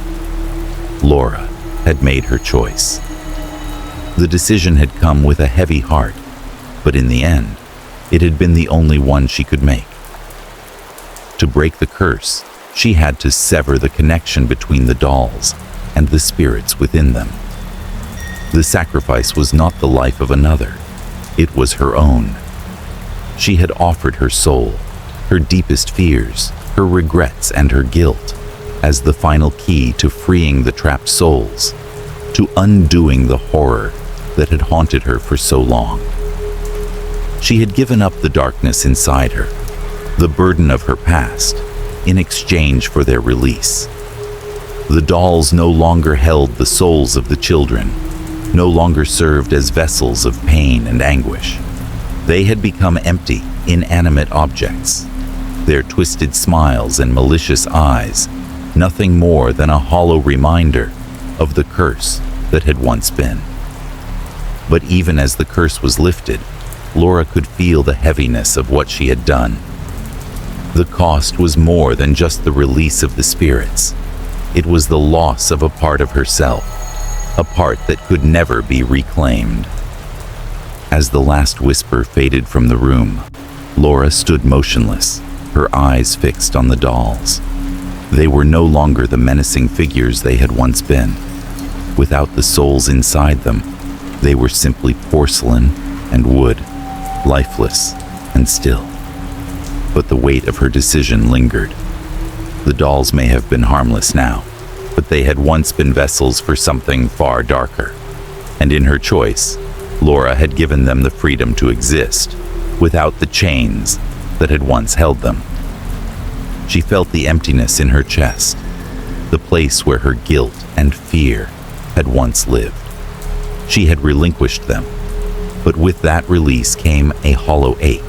A: Laura had made her choice. The decision had come with a heavy heart, but in the end, it had been the only one she could make. To break the curse, she had to sever the connection between the dolls and the spirits within them. The sacrifice was not the life of another, it was her own. She had offered her soul, her deepest fears, her regrets and her guilt, as the final key to freeing the trapped souls, to undoing the horror that had haunted her for so long. She had given up the darkness inside her, the burden of her past, in exchange for their release. The dolls no longer held the souls of the children, no longer served as vessels of pain and anguish. They had become empty, inanimate objects, their twisted smiles and malicious eyes nothing more than a hollow reminder of the curse that had once been. But even as the curse was lifted, Laura could feel the heaviness of what she had done. The cost was more than just the release of the spirits. It was the loss of a part of herself, a part that could never be reclaimed. As the last whisper faded from the room, Laura stood motionless, her eyes fixed on the dolls. They were no longer the menacing figures they had once been. Without the souls inside them, They were simply porcelain and wood, lifeless and still. But the weight of her decision lingered. The dolls may have been harmless now, but they had once been vessels for something far darker. And in her choice, Laura had given them the freedom to exist, without the chains that had once held them. She felt the emptiness in her chest, the place where her guilt and fear had once lived. She had relinquished them, but with that release came a hollow ache,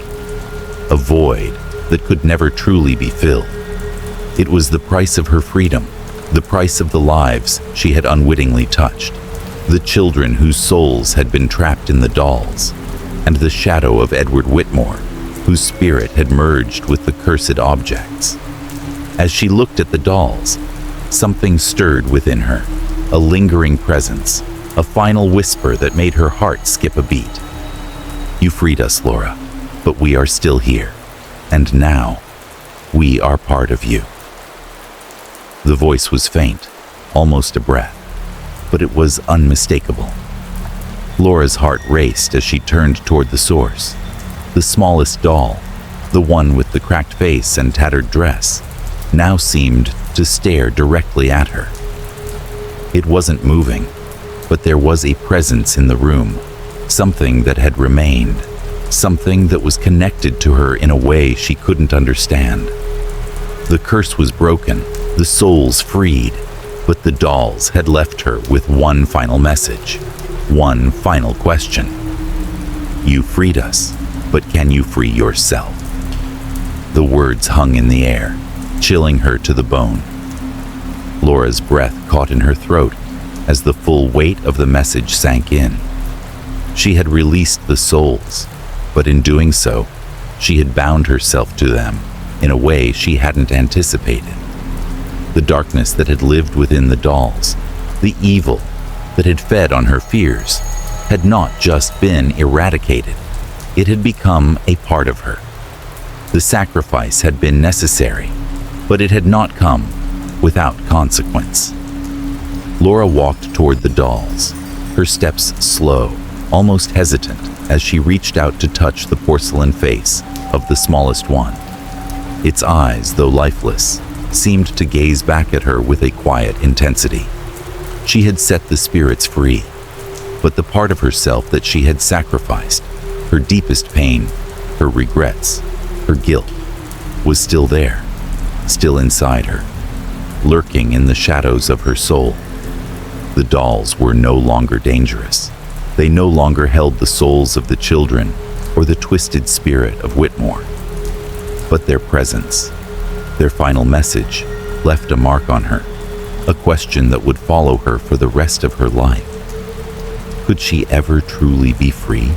A: a void that could never truly be filled. It was the price of her freedom, the price of the lives she had unwittingly touched, the children whose souls had been trapped in the dolls, and the shadow of Edward Whitmore, whose spirit had merged with the cursed objects. As she looked at the dolls, something stirred within her, a lingering presence, a final whisper that made her heart skip a beat. You freed us, Laura, but we are still here, and now we are part of you. The voice was faint, almost a breath, but it was unmistakable. Laura's heart raced as she turned toward the source. The smallest doll, the one with the cracked face and tattered dress, now seemed to stare directly at her. It wasn't moving, but there was a presence in the room, something that had remained, something that was connected to her in a way she couldn't understand. The curse was broken, the souls freed, but the dolls had left her with one final message, one final question. You freed us, but can you free yourself? The words hung in the air, chilling her to the bone. Laura's breath caught in her throat as the full weight of the message sank in. She had released the souls, but in doing so, she had bound herself to them in a way she hadn't anticipated. The darkness that had lived within the dolls, the evil that had fed on her fears, had not just been eradicated. It had become a part of her. The sacrifice had been necessary, but it had not come without consequence. Laura walked toward the dolls, her steps slow, almost hesitant, as she reached out to touch the porcelain face of the smallest one. Its eyes, though lifeless, seemed to gaze back at her with a quiet intensity. She had set the spirits free, but the part of herself that she had sacrificed, her deepest pain, her regrets, her guilt, was still there, still inside her, lurking in the shadows of her soul. The dolls were no longer dangerous. They no longer held the souls of the children or the twisted spirit of Whitmore. But their presence, their final message, left a mark on her, a question that would follow her for the rest of her life. Could she ever truly be free?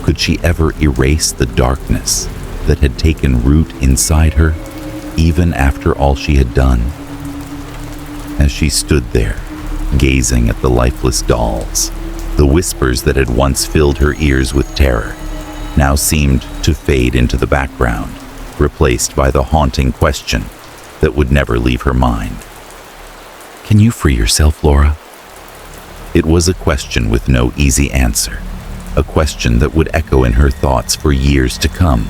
A: Could she ever erase the darkness that had taken root inside her, even after all she had done? As she stood there, gazing at the lifeless dolls, the whispers that had once filled her ears with terror now seemed to fade into the background, replaced by the haunting question that would never leave her mind. Can you free yourself, Laura? It was a question with no easy answer, a question that would echo in her thoughts for years to come.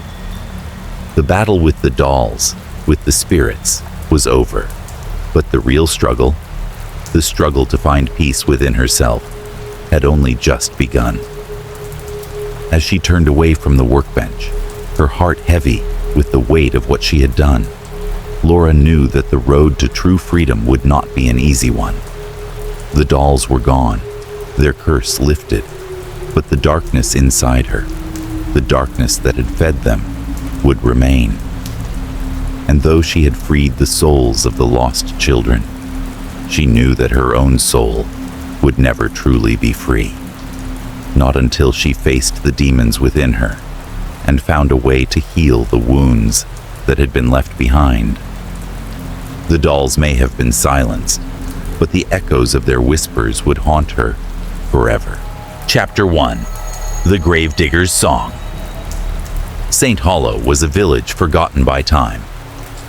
A: The battle with the dolls, with the spirits, was over, but the real struggle, the struggle to find peace within herself, had only just begun. As she turned away from the workbench, her heart heavy with the weight of what she had done, Laura knew that the road to true freedom would not be an easy one. The dolls were gone, their curse lifted, but the darkness inside her, the darkness that had fed them, would remain. And though she had freed the souls of the lost children, she knew that her own soul would never truly be free. Not until she faced the demons within her and found a way to heal the wounds that had been left behind. The dolls may have been silenced, but the echoes of their whispers would haunt her forever. Chapter 1. The Gravedigger's Song. St. Hollow was a village forgotten by time.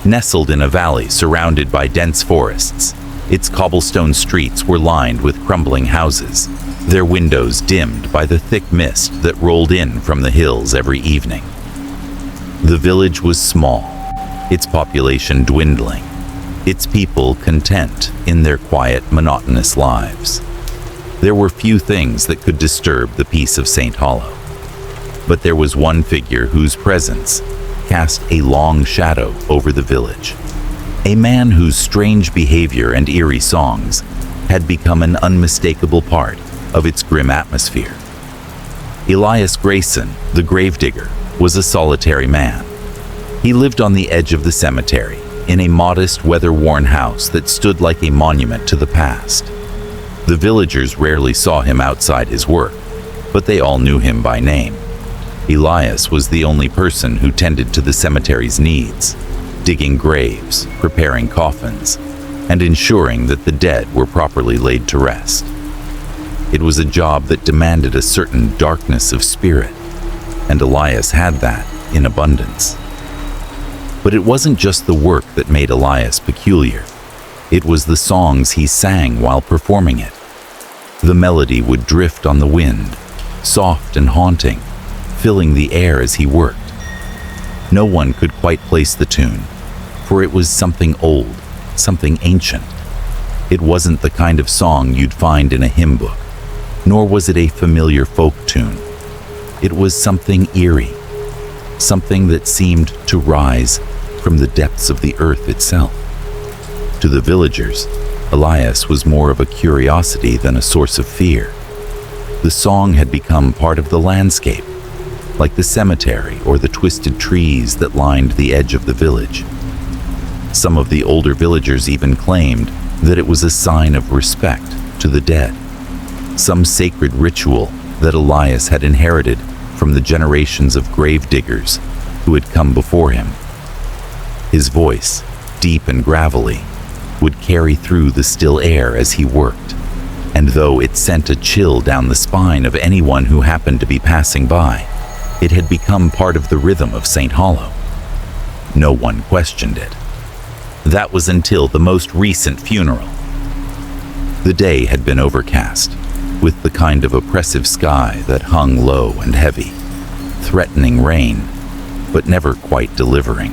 A: Nestled in a valley surrounded by dense forests, its cobblestone streets were lined with crumbling houses, their windows dimmed by the thick mist that rolled in from the hills every evening. The village was small, its population dwindling, its people content in their quiet, monotonous lives. There were few things that could disturb the peace of St. Hollow. But there was one figure whose presence cast a long shadow over the village. A man whose strange behavior and eerie songs had become an unmistakable part of its grim atmosphere. Elias Grayson, the gravedigger, was a solitary man. He lived on the edge of the cemetery, in a modest, weather-worn house that stood like a monument to the past. The villagers rarely saw him outside his work, but they all knew him by name. Elias was the only person who tended to the cemetery's needs, digging graves, preparing coffins, and ensuring that the dead were properly laid to rest. It was a job that demanded a certain darkness of spirit, and Elias had that in abundance. But it wasn't just the work that made Elias peculiar. It was the songs he sang while performing it. The melody would drift on the wind, soft and haunting, filling the air as he worked. No one could quite place the tune, for it was something old, something ancient. It wasn't the kind of song you'd find in a hymn book, nor was it a familiar folk tune. It was something eerie, something that seemed to rise from the depths of the earth itself. To the villagers, Elias was more of a curiosity than a source of fear. The song had become part of the landscape, like the cemetery or the twisted trees that lined the edge of the village. Some of the older villagers even claimed that it was a sign of respect to the dead, some sacred ritual that Elias had inherited from the generations of grave diggers who had come before him. His voice, deep and gravelly, would carry through the still air as he worked, and though it sent a chill down the spine of anyone who happened to be passing by, it had become part of the rhythm of St. Hollow. No one questioned it. That was until the most recent funeral. The day had been overcast, with the kind of oppressive sky that hung low and heavy, threatening rain, but never quite delivering.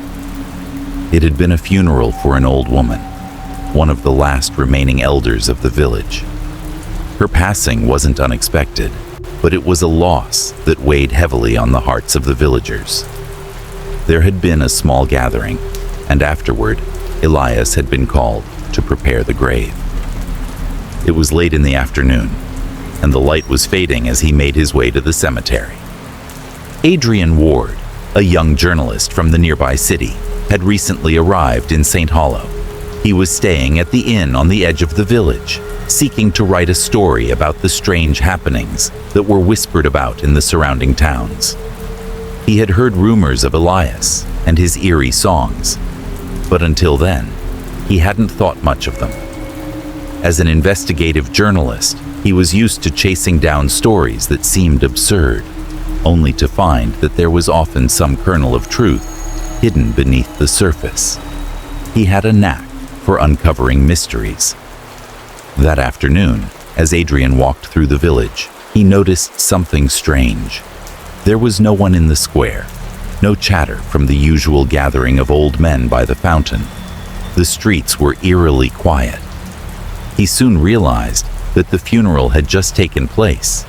A: It had been a funeral for an old woman, one of the last remaining elders of the village. Her passing wasn't unexpected, but it was a loss that weighed heavily on the hearts of the villagers. There had been a small gathering, and afterward, Elias had been called to prepare the grave. It was late in the afternoon, and the light was fading as he made his way to the cemetery. Adrian Ward, a young journalist from the nearby city, had recently arrived in St. Hollow. He was staying at the inn on the edge of the village, seeking to write a story about the strange happenings that were whispered about in the surrounding towns. He had heard rumors of Elias and his eerie songs, but until then, he hadn't thought much of them. As an investigative journalist, he was used to chasing down stories that seemed absurd, only to find that there was often some kernel of truth hidden beneath the surface. He had a knack for uncovering mysteries. That afternoon, as Adrian walked through the village, he noticed something strange. There was no one in the square, no chatter from the usual gathering of old men by the fountain. The streets were eerily quiet. He soon realized that the funeral had just taken place,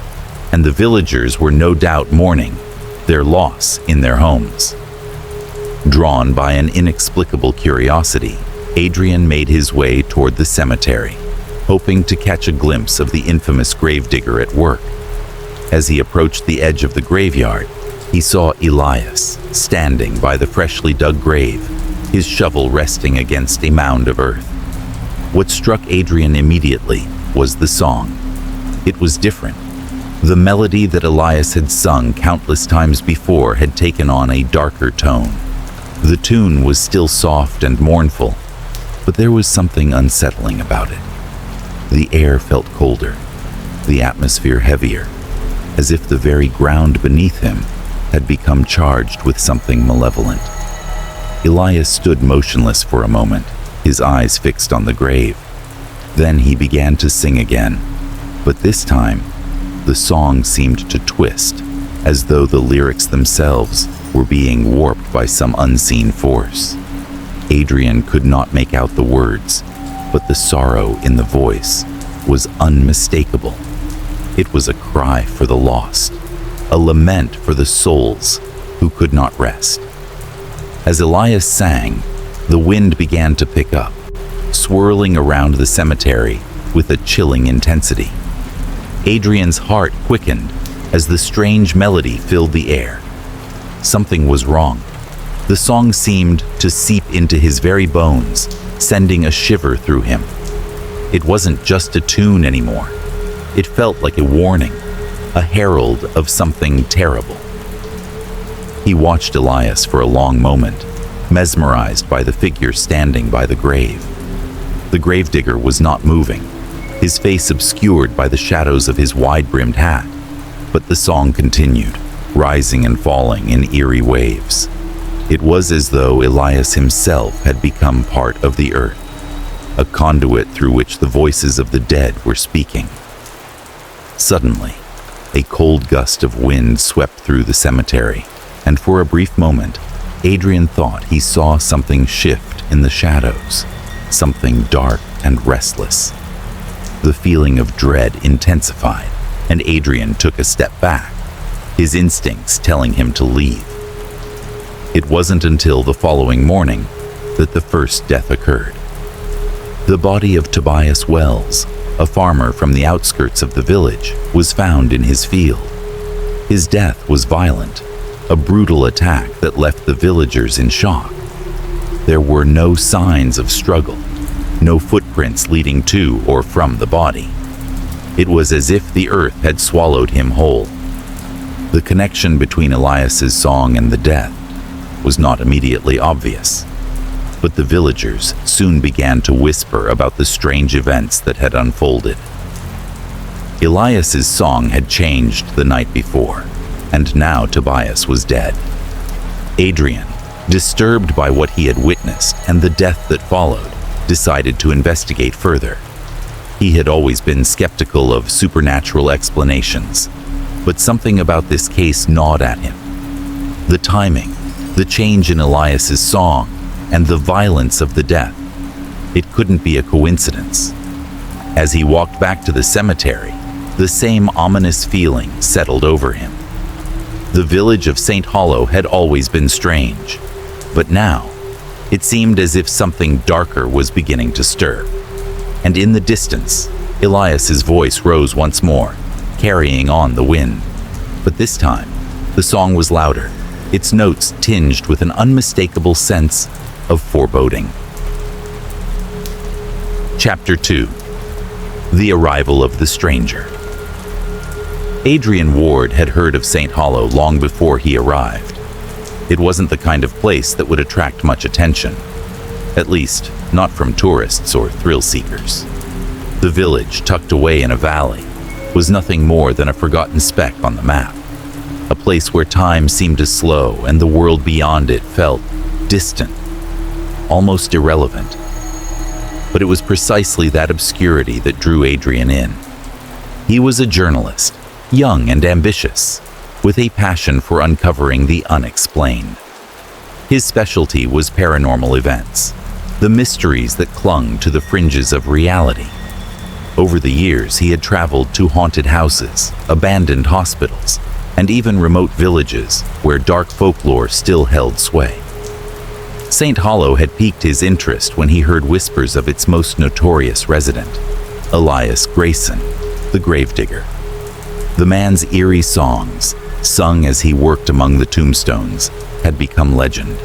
A: and the villagers were no doubt mourning their loss in their homes. Drawn by an inexplicable curiosity, Adrian made his way toward the cemetery, hoping to catch a glimpse of the infamous gravedigger at work. As he approached the edge of the graveyard, he saw Elias standing by the freshly dug grave, his shovel resting against a mound of earth. What struck Adrian immediately was the song. It was different. The melody that Elias had sung countless times before had taken on a darker tone. The tune was still soft and mournful, but there was something unsettling about it. The air felt colder, the atmosphere heavier, as if the very ground beneath him had become charged with something malevolent. Elias stood motionless for a moment, his eyes fixed on the grave. Then he began to sing again, but this time The song seemed to twist, as though the lyrics themselves were being warped by some unseen force. Adrian could not make out the words, but the sorrow in the voice was unmistakable. It was a cry for the lost, a lament for the souls who could not rest. As Elias sang, the wind began to pick up, swirling around the cemetery with a chilling intensity. Adrian's heart quickened as the strange melody filled the air. Something was wrong. The song seemed to seep into his very bones, sending a shiver through him. It wasn't just a tune anymore. It felt like a warning, a herald of something terrible. He watched Elias for a long moment, mesmerized by the figure standing by the grave. The gravedigger was not moving, his face obscured by the shadows of his wide-brimmed hat. But the song continued, rising and falling in eerie waves. It was as though Elias himself had become part of the earth, a conduit through which the voices of the dead were speaking. Suddenly, a cold gust of wind swept through the cemetery, and for a brief moment, Adrian thought he saw something shift in the shadows, something dark and restless. The feeling of dread intensified, and Adrian took a step back, his instincts telling him to leave. It wasn't until the following morning that the first death occurred. The body of Tobias Wells, a farmer from the outskirts of the village, was found in his field. His death was violent, a brutal attack that left the villagers in shock. There were no signs of struggle, no footprints leading to or from the body. It was as if the earth had swallowed him whole. The connection between Elias's song and the death was not immediately obvious, but the villagers soon began to whisper about the strange events that had unfolded. Elias's song had changed the night before, and now Tobias was dead. Adrian, disturbed by what he had witnessed and the death that followed, decided to investigate further. He had always been skeptical of supernatural explanations, but something about this case gnawed at him. The timing, the change in Elias's song, and the violence of the death. It couldn't be a coincidence. As he walked back to the cemetery, the same ominous feeling settled over him. The village of St. Hollow had always been strange, but now it seemed as if something darker was beginning to stir. And in the distance, Elias's voice rose once more, carrying on the wind. But this time, the song was louder, its notes tinged with an unmistakable sense of foreboding. Chapter 2. The Arrival of the Stranger. Adrian Ward had heard of St. Hollow long before he arrived. It wasn't the kind of place that would attract much attention, at least not from tourists or thrill seekers. The village, tucked away in a valley, was nothing more than a forgotten speck on the map, a place where time seemed to slow and the world beyond it felt distant, almost irrelevant. But it was precisely that obscurity that drew Adrian in. He was a journalist, young and ambitious, with a passion for uncovering the unexplained. His specialty was paranormal events, the mysteries that clung to the fringes of reality. Over the years, he had traveled to haunted houses, abandoned hospitals, and even remote villages where dark folklore still held sway. St. Hollow had piqued his interest when he heard whispers of its most notorious resident, Elias Grayson, the gravedigger. The man's eerie songs, sung as he worked among the tombstones, had become legend.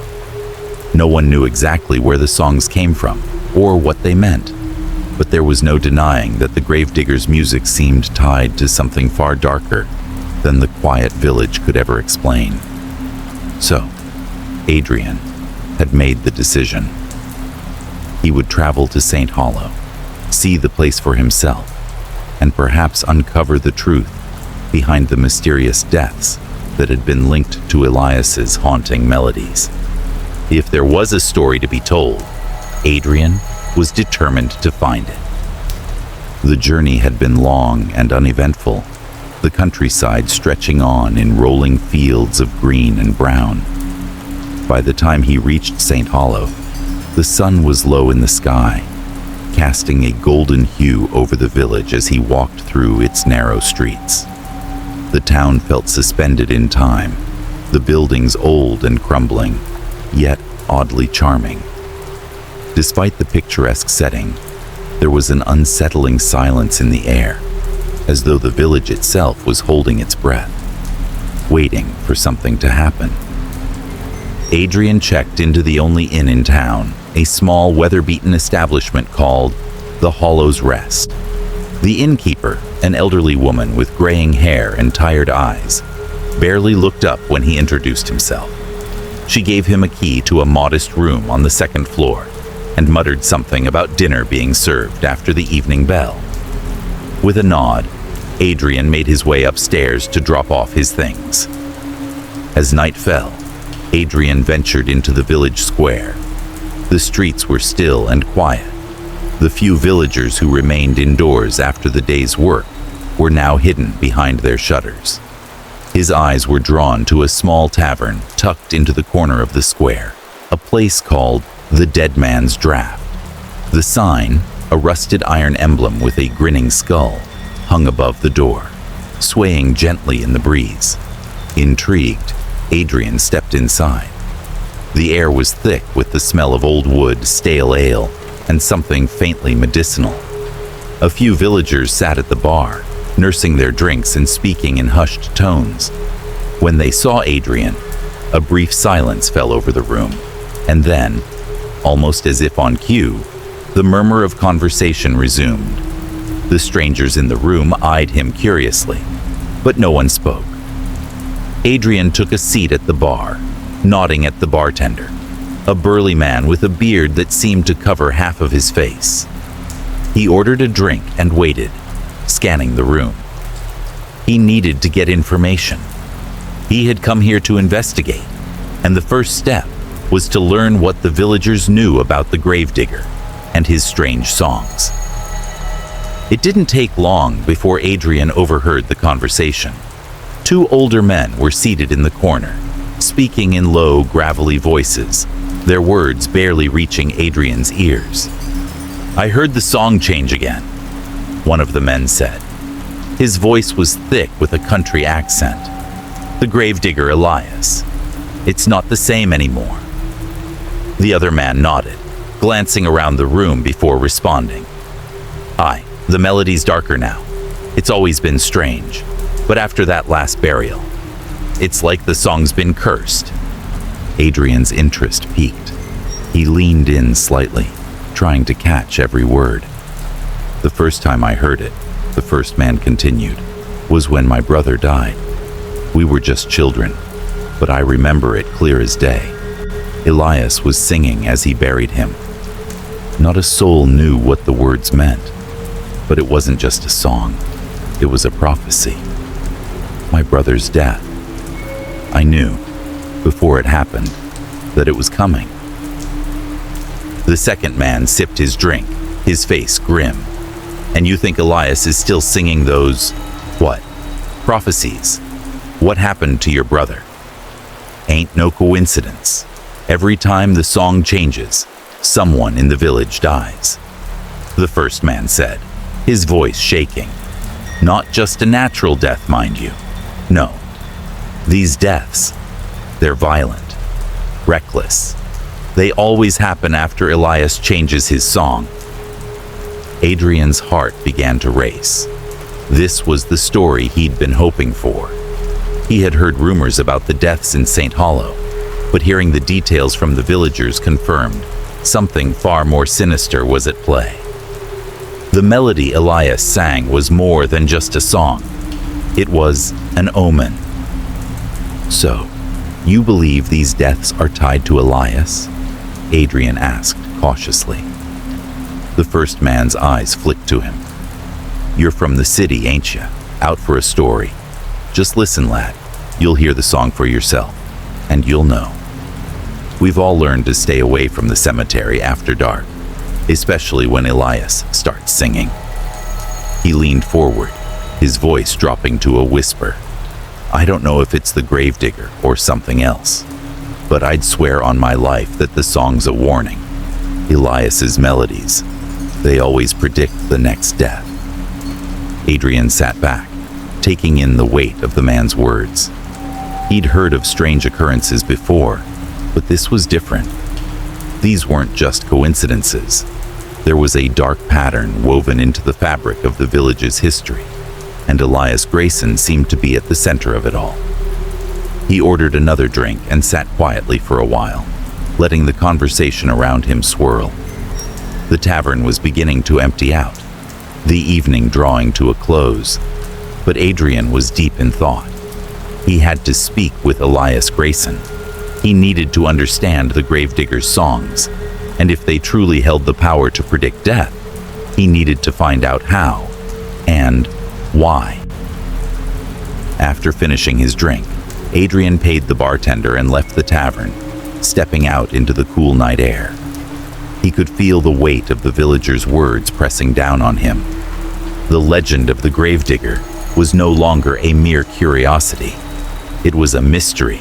A: No one knew exactly where the songs came from or what they meant, but there was no denying that the gravedigger's music seemed tied to something far darker than the quiet village could ever explain. So, Adrian had made the decision. He would travel to St. Hollow, see the place for himself, and perhaps uncover the truth behind the mysterious deaths that had been linked to Elias's haunting melodies. If there was a story to be told, Adrian was determined to find it. The journey had been long and uneventful, the countryside stretching on in rolling fields of green and brown. By the time he reached St. Hollow, the sun was low in the sky, casting a golden hue over the village as he walked through its narrow streets. The town felt suspended in time, the buildings old and crumbling, yet oddly charming. Despite the picturesque setting, there was an unsettling silence in the air, as though the village itself was holding its breath, waiting for something to happen. Adrian checked into the only inn in town, a small weather-beaten establishment called the Hollow's Rest. The innkeeper, an elderly woman with graying hair and tired eyes, barely looked up when he introduced himself. She gave him a key to a modest room on the second floor and muttered something about dinner being served after the evening bell. With a nod, Adrian made his way upstairs to drop off his things. As night fell, Adrian ventured into the village square. The streets were still and quiet. The few villagers who remained indoors after the day's work were now hidden behind their shutters. His eyes were drawn to a small tavern tucked into the corner of the square, a place called the Dead Man's Draft. The sign, a rusted iron emblem with a grinning skull, hung above the door, swaying gently in the breeze. Intrigued, Adrian stepped inside. The air was thick with the smell of old wood, stale ale, and something faintly medicinal. A few villagers sat at the bar, nursing their drinks and speaking in hushed tones. When they saw Adrian, a brief silence fell over the room, and then, almost as if on cue, the murmur of conversation resumed. The strangers in the room eyed him curiously, but no one spoke. Adrian took a seat at the bar, nodding at the bartender, a burly man with a beard that seemed to cover half of his face. He ordered a drink and waited, scanning the room. He needed to get information. He had come here to investigate, and the first step was to learn what the villagers knew about the gravedigger and his strange songs. It didn't take long before Adrian overheard the conversation. Two older men were seated in the corner, speaking in low, gravelly voices, their words barely reaching Adrian's ears. "I heard the song change again," one of the men said. His voice was thick with a country accent. "The gravedigger Elias. It's not the same anymore." The other man nodded, glancing around the room before responding. "Aye, the melody's darker now. It's always been strange, but after that last burial, it's like the song's been cursed." Adrian's interest peaked. He leaned in slightly, trying to catch every word. "The first time I heard it," the first man continued, "was when my brother died. We were just children, but I remember it clear as day. Elias was singing as he buried him. Not a soul knew what the words meant, but it wasn't just a song. It was a prophecy. My brother's death. I knew, before it happened, that it was coming." The second man sipped his drink, his face grim. "And you think Elias is still singing those, what, prophecies? What happened to your brother?" "Ain't no coincidence. Every time the song changes, someone in the village dies," the first man said, his voice shaking. "Not just a natural death, mind you. No. These deaths, they're violent, reckless. They always happen after Elias changes his song." Adrian's heart began to race. This was the story he'd been hoping for. He had heard rumors about the deaths in St. Hollow, but hearing the details from the villagers confirmed something far more sinister was at play. The melody Elias sang was more than just a song. It was an omen. "So, you believe these deaths are tied to Elias?" Adrian asked cautiously. The first man's eyes flicked to him. "You're from the city, ain't you? Out for a story. Just listen, lad. You'll hear the song for yourself, and you'll know. We've all learned to stay away from the cemetery after dark, especially when Elias starts singing." He leaned forward, his voice dropping to a whisper. "I don't know if it's the gravedigger or something else, but I'd swear on my life that the song's a warning. Elias's melodies, they always predict the next death." Adrian sat back, taking in the weight of the man's words. He'd heard of strange occurrences before, but this was different. These weren't just coincidences. There was a dark pattern woven into the fabric of the village's history, and Elias Grayson seemed to be at the center of it all. He ordered another drink and sat quietly for a while, letting the conversation around him swirl. The tavern was beginning to empty out, the evening drawing to a close, but Adrian was deep in thought. He had to speak with Elias Grayson. He needed to understand the gravedigger's songs, and if they truly held the power to predict death, he needed to find out how and why. After finishing his drink, Adrian paid the bartender and left the tavern, stepping out into the cool night air. He could feel the weight of the villagers' words pressing down on him. The legend of the gravedigger was no longer a mere curiosity. It was a mystery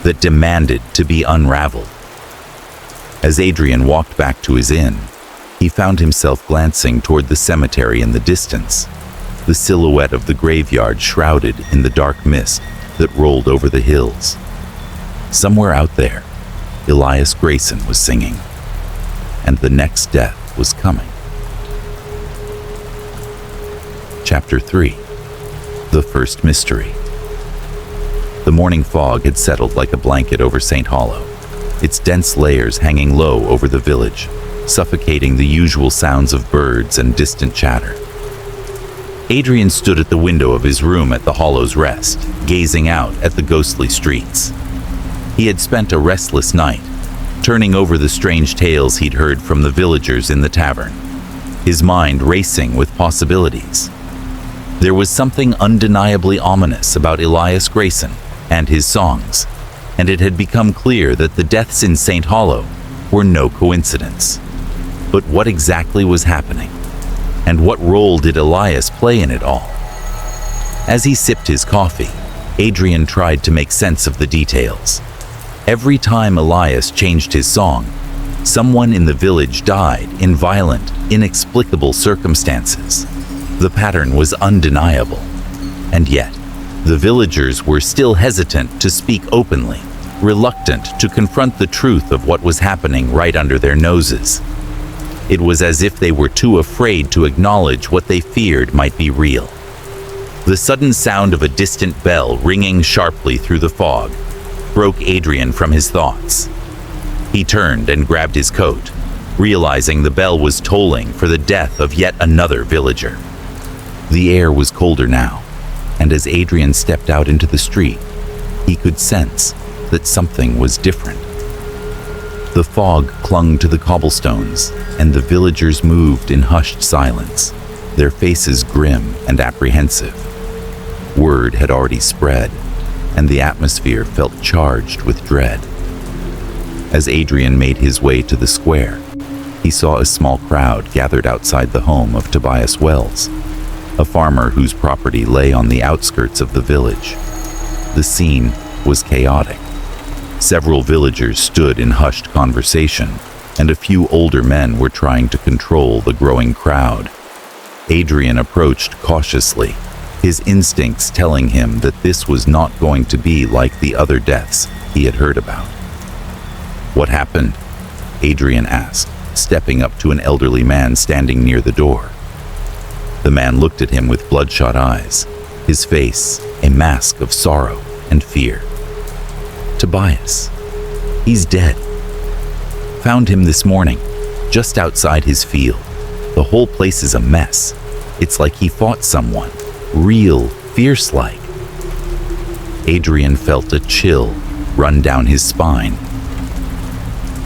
A: that demanded to be unraveled. As Adrian walked back to his inn, he found himself glancing toward the cemetery in the distance, the silhouette of the graveyard shrouded in the dark mist that rolled over the hills. Somewhere out there, Elias Grayson was singing, and the next death was coming. Chapter 3. The First Mystery. The morning fog had settled like a blanket over St. Hollow, its dense layers hanging low over the village, suffocating the usual sounds of birds and distant chatter. Adrian stood at the window of his room at the Hollow's Rest, gazing out at the ghostly streets. He had spent a restless night, turning over the strange tales he'd heard from the villagers in the tavern, his mind racing with possibilities. There was something undeniably ominous about Elias Grayson and his songs, and it had become clear that the deaths in St. Hollow were no coincidence. But what exactly was happening? And what role did Elias play in it all? As he sipped his coffee, Adrian tried to make sense of the details. Every time Elias changed his song, someone in the village died in violent, inexplicable circumstances. The pattern was undeniable, and yet the villagers were still hesitant to speak openly, reluctant to confront the truth of what was happening right under their noses. It was as if they were too afraid to acknowledge what they feared might be real. The sudden sound of a distant bell ringing sharply through the fog broke Adrian from his thoughts. He turned and grabbed his coat, realizing the bell was tolling for the death of yet another villager. The air was colder now, and as Adrian stepped out into the street, he could sense that something was different. The fog clung to the cobblestones, and the villagers moved in hushed silence, their faces grim and apprehensive. Word had already spread, and the atmosphere felt charged with dread. As Adrian made his way to the square, he saw a small crowd gathered outside the home of Tobias Wells, a farmer whose property lay on the outskirts of the village. The scene was chaotic. Several villagers stood in hushed conversation, and a few older men were trying to control the growing crowd. Adrian approached cautiously, his instincts telling him that this was not going to be like the other deaths he had heard about. "What happened?" Adrian asked, stepping up to an elderly man standing near the door. The man looked at him with bloodshot eyes, his face a mask of sorrow and fear. "Tobias. He's dead. Found him this morning, just outside his field. The whole place is a mess. It's like he fought someone, real, fierce-like." Adrian felt a chill run down his spine.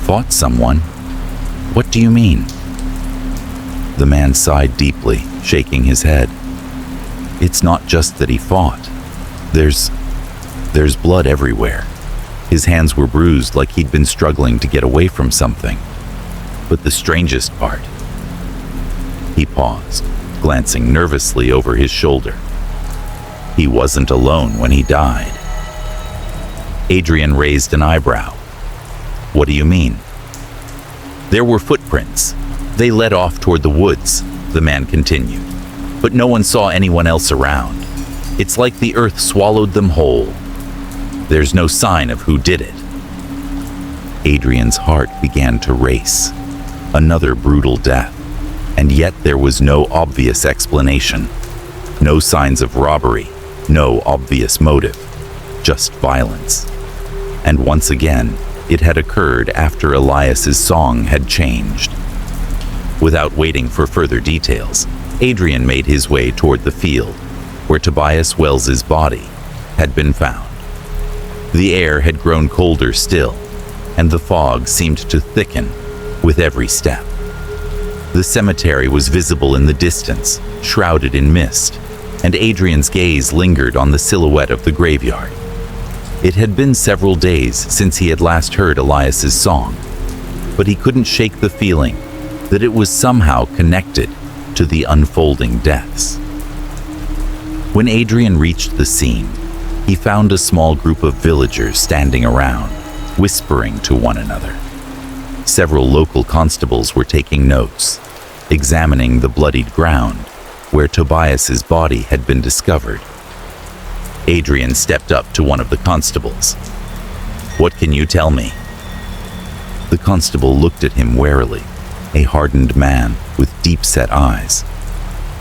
A: "Fought someone? What do you mean?" The man sighed deeply, shaking his head. "It's not just that he fought. There's blood everywhere. His hands were bruised like he'd been struggling to get away from something. But the strangest part..." He paused, glancing nervously over his shoulder. He wasn't alone when he died. Adrian raised an eyebrow. What do you mean? There were footprints. They led off toward the woods, the man continued. But no one saw anyone else around. It's like the earth swallowed them whole. There's no sign of who did it. Adrian's heart began to race. Another brutal death. And yet there was no obvious explanation. No signs of robbery. No obvious motive. Just violence. And once again, it had occurred after Elias's song had changed. Without waiting for further details, Adrian made his way toward the field where Tobias Wells's body had been found. The air had grown colder still, and the fog seemed to thicken with every step. The cemetery was visible in the distance, shrouded in mist, and Adrian's gaze lingered on the silhouette of the graveyard. It had been several days since he had last heard Elias's song, but he couldn't shake the feeling that it was somehow connected to the unfolding deaths. When Adrian reached the scene, he found a small group of villagers standing around, whispering to one another. Several local constables were taking notes, examining the bloodied ground where Tobias's body had been discovered. Adrian stepped up to one of the constables. "What can you tell me?" The constable looked at him warily, a hardened man with deep-set eyes.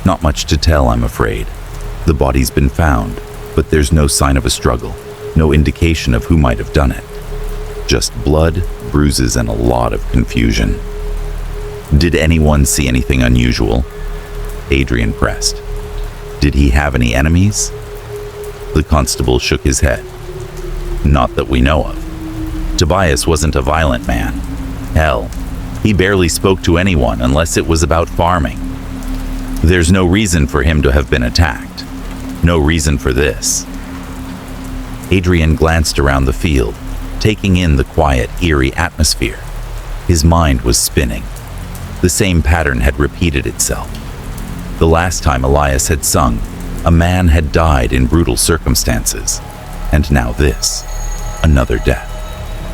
A: "Not much to tell, I'm afraid. The body's been found, but there's no sign of a struggle, no indication of who might have done it. Just blood, bruises, and a lot of confusion." "Did anyone see anything unusual?" Adrian pressed. "Did he have any enemies?" The constable shook his head. "Not that we know of. Tobias wasn't a violent man. Hell, he barely spoke to anyone unless it was about farming. There's no reason for him to have been attacked. No reason for this." Adrian glanced around the field, taking in the quiet, eerie atmosphere. His mind was spinning. The same pattern had repeated itself. The last time Elias had sung, a man had died in brutal circumstances. And now this. Another death.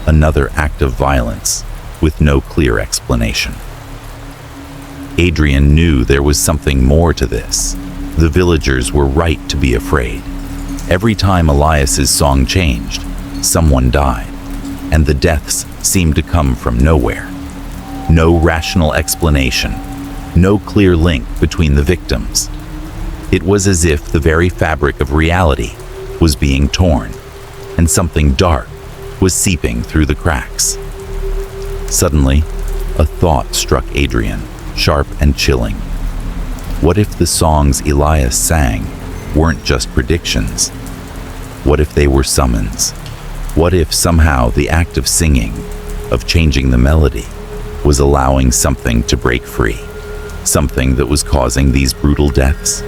A: Another act of violence, with no clear explanation. Adrian knew there was something more to this. The villagers were right to be afraid. Every time Elias's song changed, someone died, and the deaths seemed to come from nowhere. No rational explanation, no clear link between the victims. It was as if the very fabric of reality was being torn, and something dark was seeping through the cracks. Suddenly, a thought struck Adrian, sharp and chilling. What if the songs Elias sang weren't just predictions? What if they were summons? What if somehow the act of singing, of changing the melody, was allowing something to break free? Something that was causing these brutal deaths?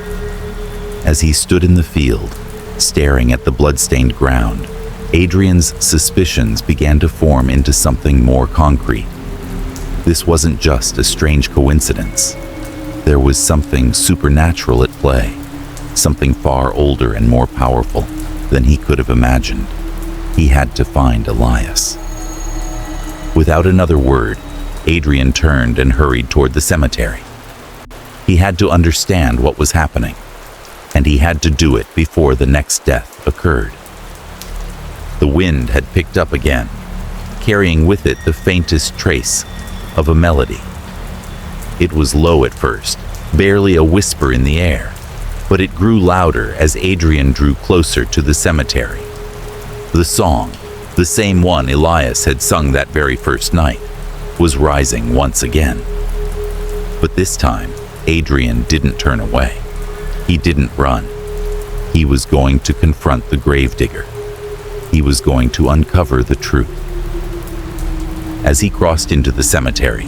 A: As he stood in the field, staring at the blood-stained ground, Adrian's suspicions began to form into something more concrete. This wasn't just a strange coincidence. There was something supernatural at play, something far older and more powerful than he could have imagined. He had to find Elias. Without another word, Adrian turned and hurried toward the cemetery. He had to understand what was happening, and he had to do it before the next death occurred. The wind had picked up again, carrying with it the faintest trace of a melody. It was low at first, barely a whisper in the air, but it grew louder as Adrian drew closer to the cemetery. The song, the same one Elias had sung that very first night, was rising once again. But this time, Adrian didn't turn away. He didn't run. He was going to confront the gravedigger. He was going to uncover the truth. As he crossed into the cemetery,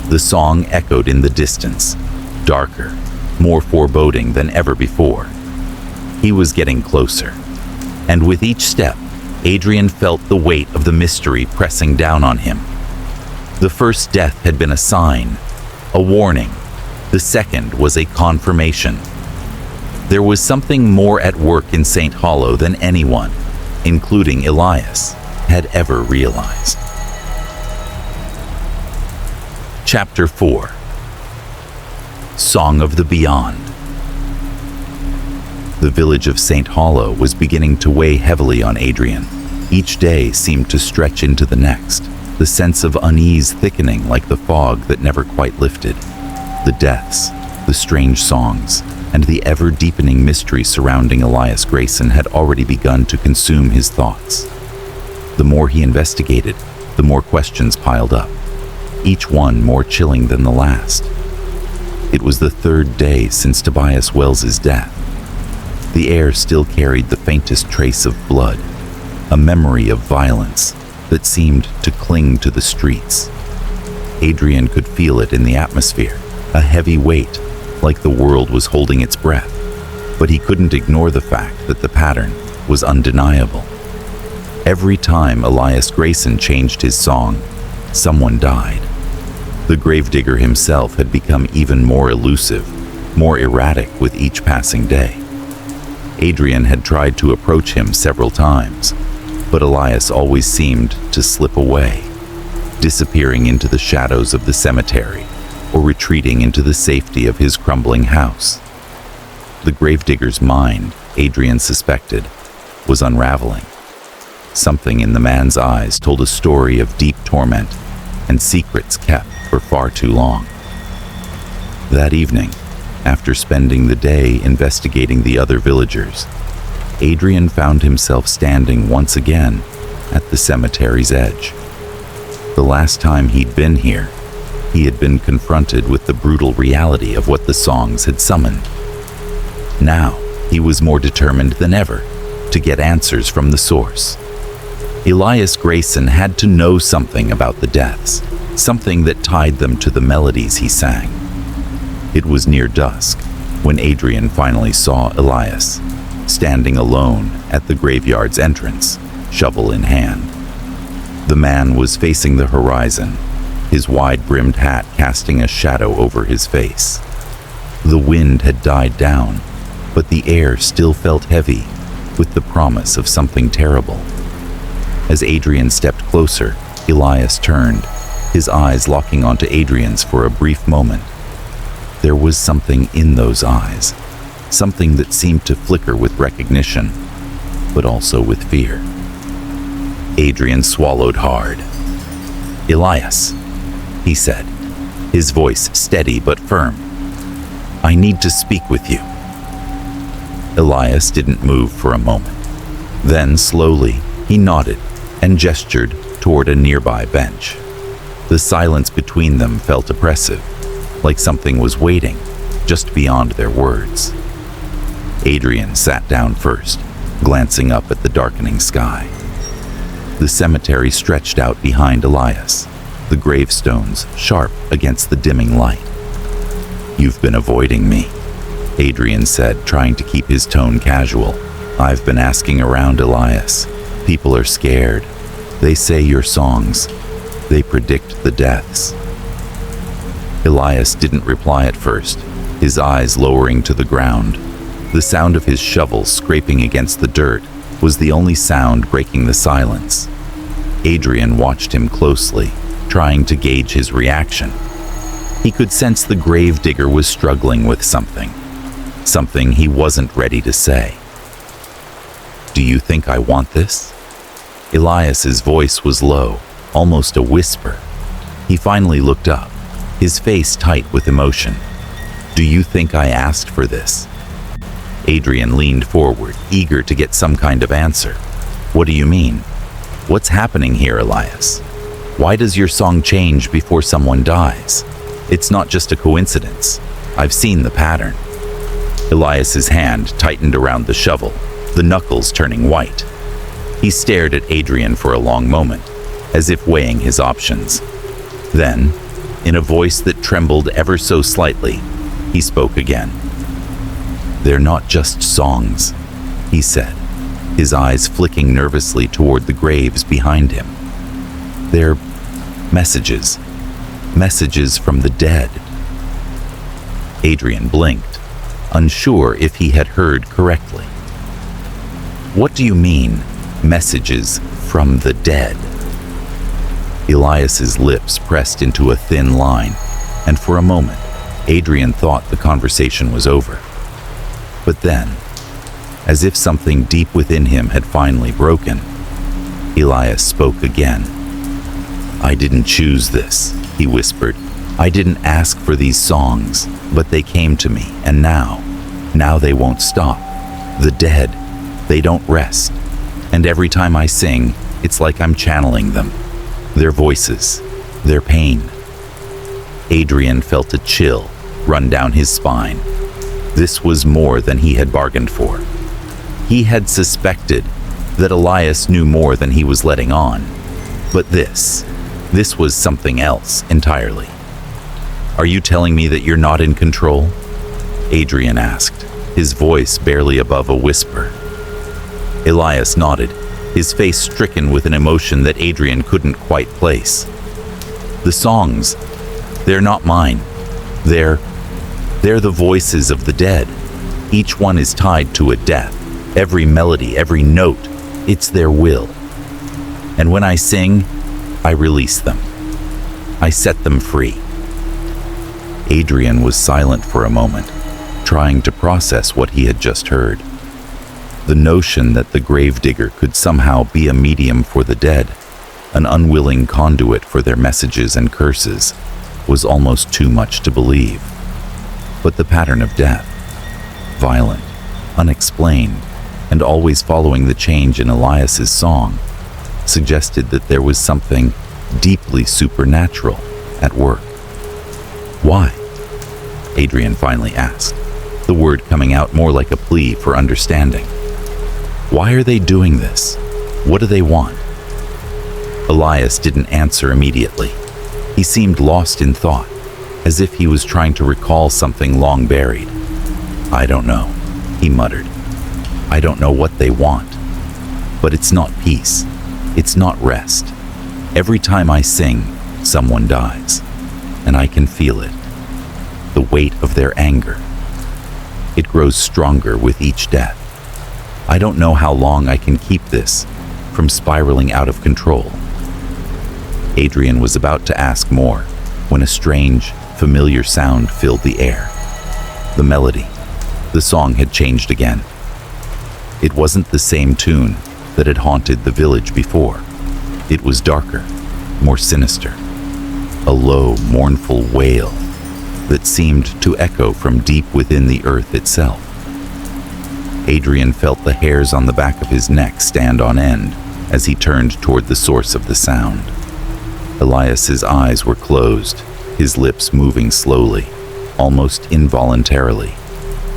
A: the song echoed in the distance, darker, more foreboding than ever before. He was getting closer, and with each step, Adrian felt the weight of the mystery pressing down on him. The first death had been a sign, a warning. The second was a confirmation. There was something more at work in St. Hollow than anyone, including Elias, had ever realized. Chapter 4. Song of the Beyond. The village of St. Hollow was beginning to weigh heavily on Adrian. Each day seemed to stretch into the next, the sense of unease thickening like the fog that never quite lifted. The deaths, the strange songs, and the ever-deepening mystery surrounding Elias Grayson had already begun to consume his thoughts. The more he investigated, the more questions piled up, each one more chilling than the last. It was the third day since Tobias Wells's death. The air still carried the faintest trace of blood, a memory of violence that seemed to cling to the streets. Adrian could feel it in the atmosphere, a heavy weight, like the world was holding its breath, but he couldn't ignore the fact that the pattern was undeniable. Every time Elias Grayson changed his song, someone died. The gravedigger himself had become even more elusive, more erratic with each passing day. Adrian had tried to approach him several times, but Elias always seemed to slip away, disappearing into the shadows of the cemetery or retreating into the safety of his crumbling house. The gravedigger's mind, Adrian suspected, was unraveling. Something in the man's eyes told a story of deep torment and secrets kept for far too long. That evening, after spending the day investigating the other villagers, Adrian found himself standing once again at the cemetery's edge. The last time he'd been here, he had been confronted with the brutal reality of what the songs had summoned. Now, he was more determined than ever to get answers from the source. Elias Grayson had to know something about the deaths, something that tied them to the melodies he sang. It was near dusk when Adrian finally saw Elias, standing alone at the graveyard's entrance, shovel in hand. The man was facing the horizon, his wide-brimmed hat casting a shadow over his face. The wind had died down, but the air still felt heavy with the promise of something terrible. As Adrian stepped closer, Elias turned, his eyes locking onto Adrian's for a brief moment. There was something in those eyes, something that seemed to flicker with recognition, but also with fear. Adrian swallowed hard. "Elias," he said, his voice steady but firm. "I need to speak with you." Elias didn't move for a moment. Then, slowly, he nodded and gestured toward a nearby bench. The silence between them felt oppressive, like something was waiting just beyond their words. Adrian sat down first, glancing up at the darkening sky. The cemetery stretched out behind Elias, the gravestones sharp against the dimming light. "You've been avoiding me," Adrian said, trying to keep his tone casual. "I've been asking around, Elias. People are scared. They say your songs, they predict the deaths." Elias didn't reply at first, his eyes lowering to the ground. The sound of his shovel scraping against the dirt was the only sound breaking the silence. Adrian watched him closely, trying to gauge his reaction. He could sense the gravedigger was struggling with something he wasn't ready to say. "Do you think I want this?" Elias's voice was low, almost a whisper. He finally looked up, his face tight with emotion. "Do you think I asked for this?" Adrian leaned forward, eager to get some kind of answer. "What do you mean? What's happening here, Elias? Why does your song change before someone dies? It's not just a coincidence. I've seen the pattern." Elias's hand tightened around the shovel, the knuckles turning white. He stared at Adrian for a long moment, as if weighing his options. Then, in a voice that trembled ever so slightly, he spoke again. "They're not just songs," he said, his eyes flicking nervously toward the graves behind him. "They're messages from the dead." Adrian blinked, unsure if he had heard correctly. "What do you mean, messages from the dead?" Elias's lips pressed into a thin line, and for a moment, Adrian thought the conversation was over. But then, as if something deep within him had finally broken, Elias spoke again. "I didn't choose this," he whispered. "I didn't ask for these songs, but they came to me, and now they won't stop. The dead, they don't rest. And every time I sing, it's like I'm channeling them. Their voices, their pain." Adrian felt a chill run down his spine. This was more than he had bargained for. He had suspected that Elias knew more than he was letting on. But this was something else entirely. "Are you telling me that you're not in control?" Adrian asked, his voice barely above a whisper. Elias nodded, his face stricken with an emotion that Adrian couldn't quite place. "The songs, they're not mine. They're the voices of the dead. Each one is tied to a death. Every melody, every note, it's their will. And when I sing, I release them. I set them free." Adrian was silent for a moment, trying to process what he had just heard. The notion that the gravedigger could somehow be a medium for the dead, an unwilling conduit for their messages and curses, was almost too much to believe. But the pattern of death, violent, unexplained, and always following the change in Elias's song, suggested that there was something deeply supernatural at work. "Why?" Adrian finally asked, the word coming out more like a plea for understanding. "Why are they doing this? What do they want?" Elias didn't answer immediately. He seemed lost in thought, as if he was trying to recall something long buried. "I don't know," he muttered. "I don't know what they want. But it's not peace. It's not rest. Every time I sing, someone dies, and I can feel it. The weight of their anger. It grows stronger with each death. I don't know how long I can keep this from spiraling out of control." Adrian was about to ask more when a strange, familiar sound filled the air. The melody, the song had changed again. It wasn't the same tune that had haunted the village before. It was darker, more sinister. A low, mournful wail that seemed to echo from deep within the earth itself. Adrian felt the hairs on the back of his neck stand on end as he turned toward the source of the sound. Elias's eyes were closed, his lips moving slowly, almost involuntarily,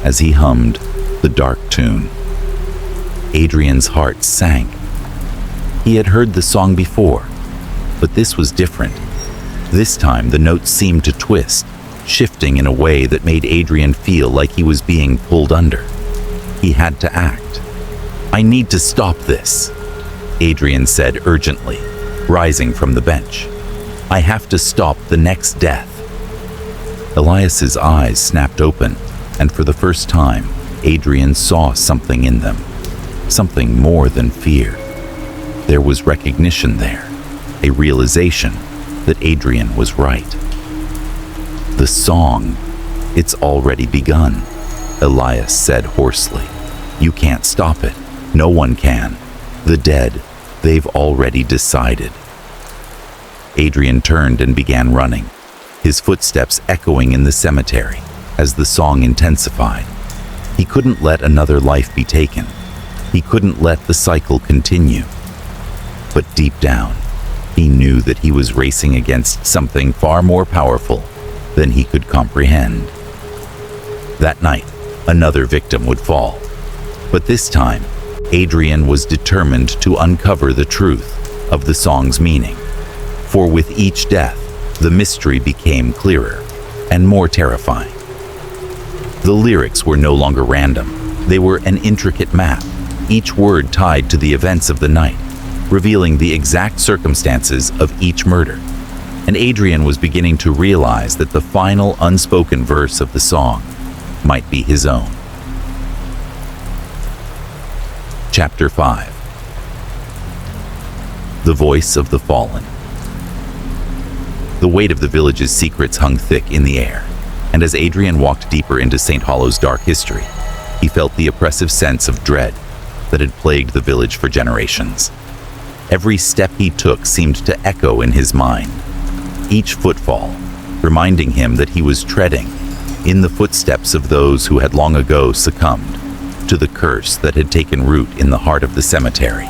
A: as he hummed the dark tune. Adrian's heart sank. He had heard the song before, but this was different. This time the notes seemed to twist, shifting in a way that made Adrian feel like he was being pulled under. He had to act. "I need to stop this," Adrian said urgently, rising from the bench. "I have to stop the next death." Elias's eyes snapped open, and for the first time, Adrian saw something in them. Something more than fear. There was recognition there, a realization that Adrian was right. "The song, it's already begun," Elias said hoarsely. "You can't stop it. No one can. The dead, they've already decided." Adrian turned and began running, his footsteps echoing in the cemetery as the song intensified. He couldn't let another life be taken. He couldn't let the cycle continue. But deep down, he knew that he was racing against something far more powerful than he could comprehend. That night, another victim would fall. But this time, Adrian was determined to uncover the truth of the song's meaning. For with each death, the mystery became clearer and more terrifying. The lyrics were no longer random. They were an intricate map, each word tied to the events of the night, revealing the exact circumstances of each murder. And Adrian was beginning to realize that the final unspoken verse of the song might be his own. Chapter 5. The Voice of the Fallen. The weight of the village's secrets hung thick in the air, and as Adrian walked deeper into St. Hollow's dark history, he felt the oppressive sense of dread that had plagued the village for generations. Every step he took seemed to echo in his mind, each footfall reminding him that he was treading in the footsteps of those who had long ago succumbed to the curse that had taken root in the heart of the cemetery.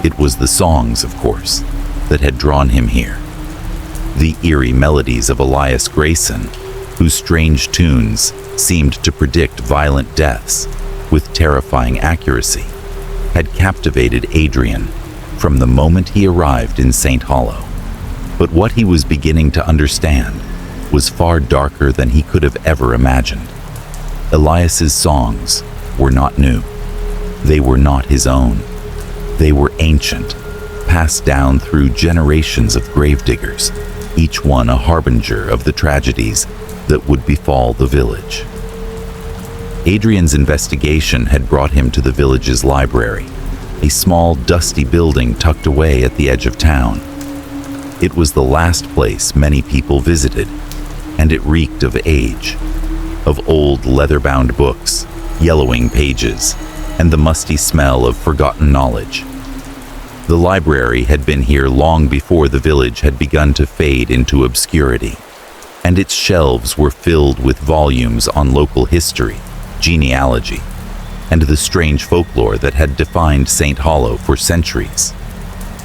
A: It was the songs, of course, that had drawn him here. The eerie melodies of Elias Grayson, whose strange tunes seemed to predict violent deaths with terrifying accuracy, had captivated Adrian from the moment he arrived in St. Hollow. But what he was beginning to understand was far darker than he could have ever imagined. Elias's songs were not new. They were not his own. They were ancient, passed down through generations of gravediggers, each one a harbinger of the tragedies that would befall the village. Adrian's investigation had brought him to the village's library, a small, dusty building tucked away at the edge of town. It was the last place many people visited, and it reeked of age, of old leather-bound books, yellowing pages, and the musty smell of forgotten knowledge. The library had been here long before the village had begun to fade into obscurity, and its shelves were filled with volumes on local history, genealogy, and the strange folklore that had defined St. Hollow for centuries.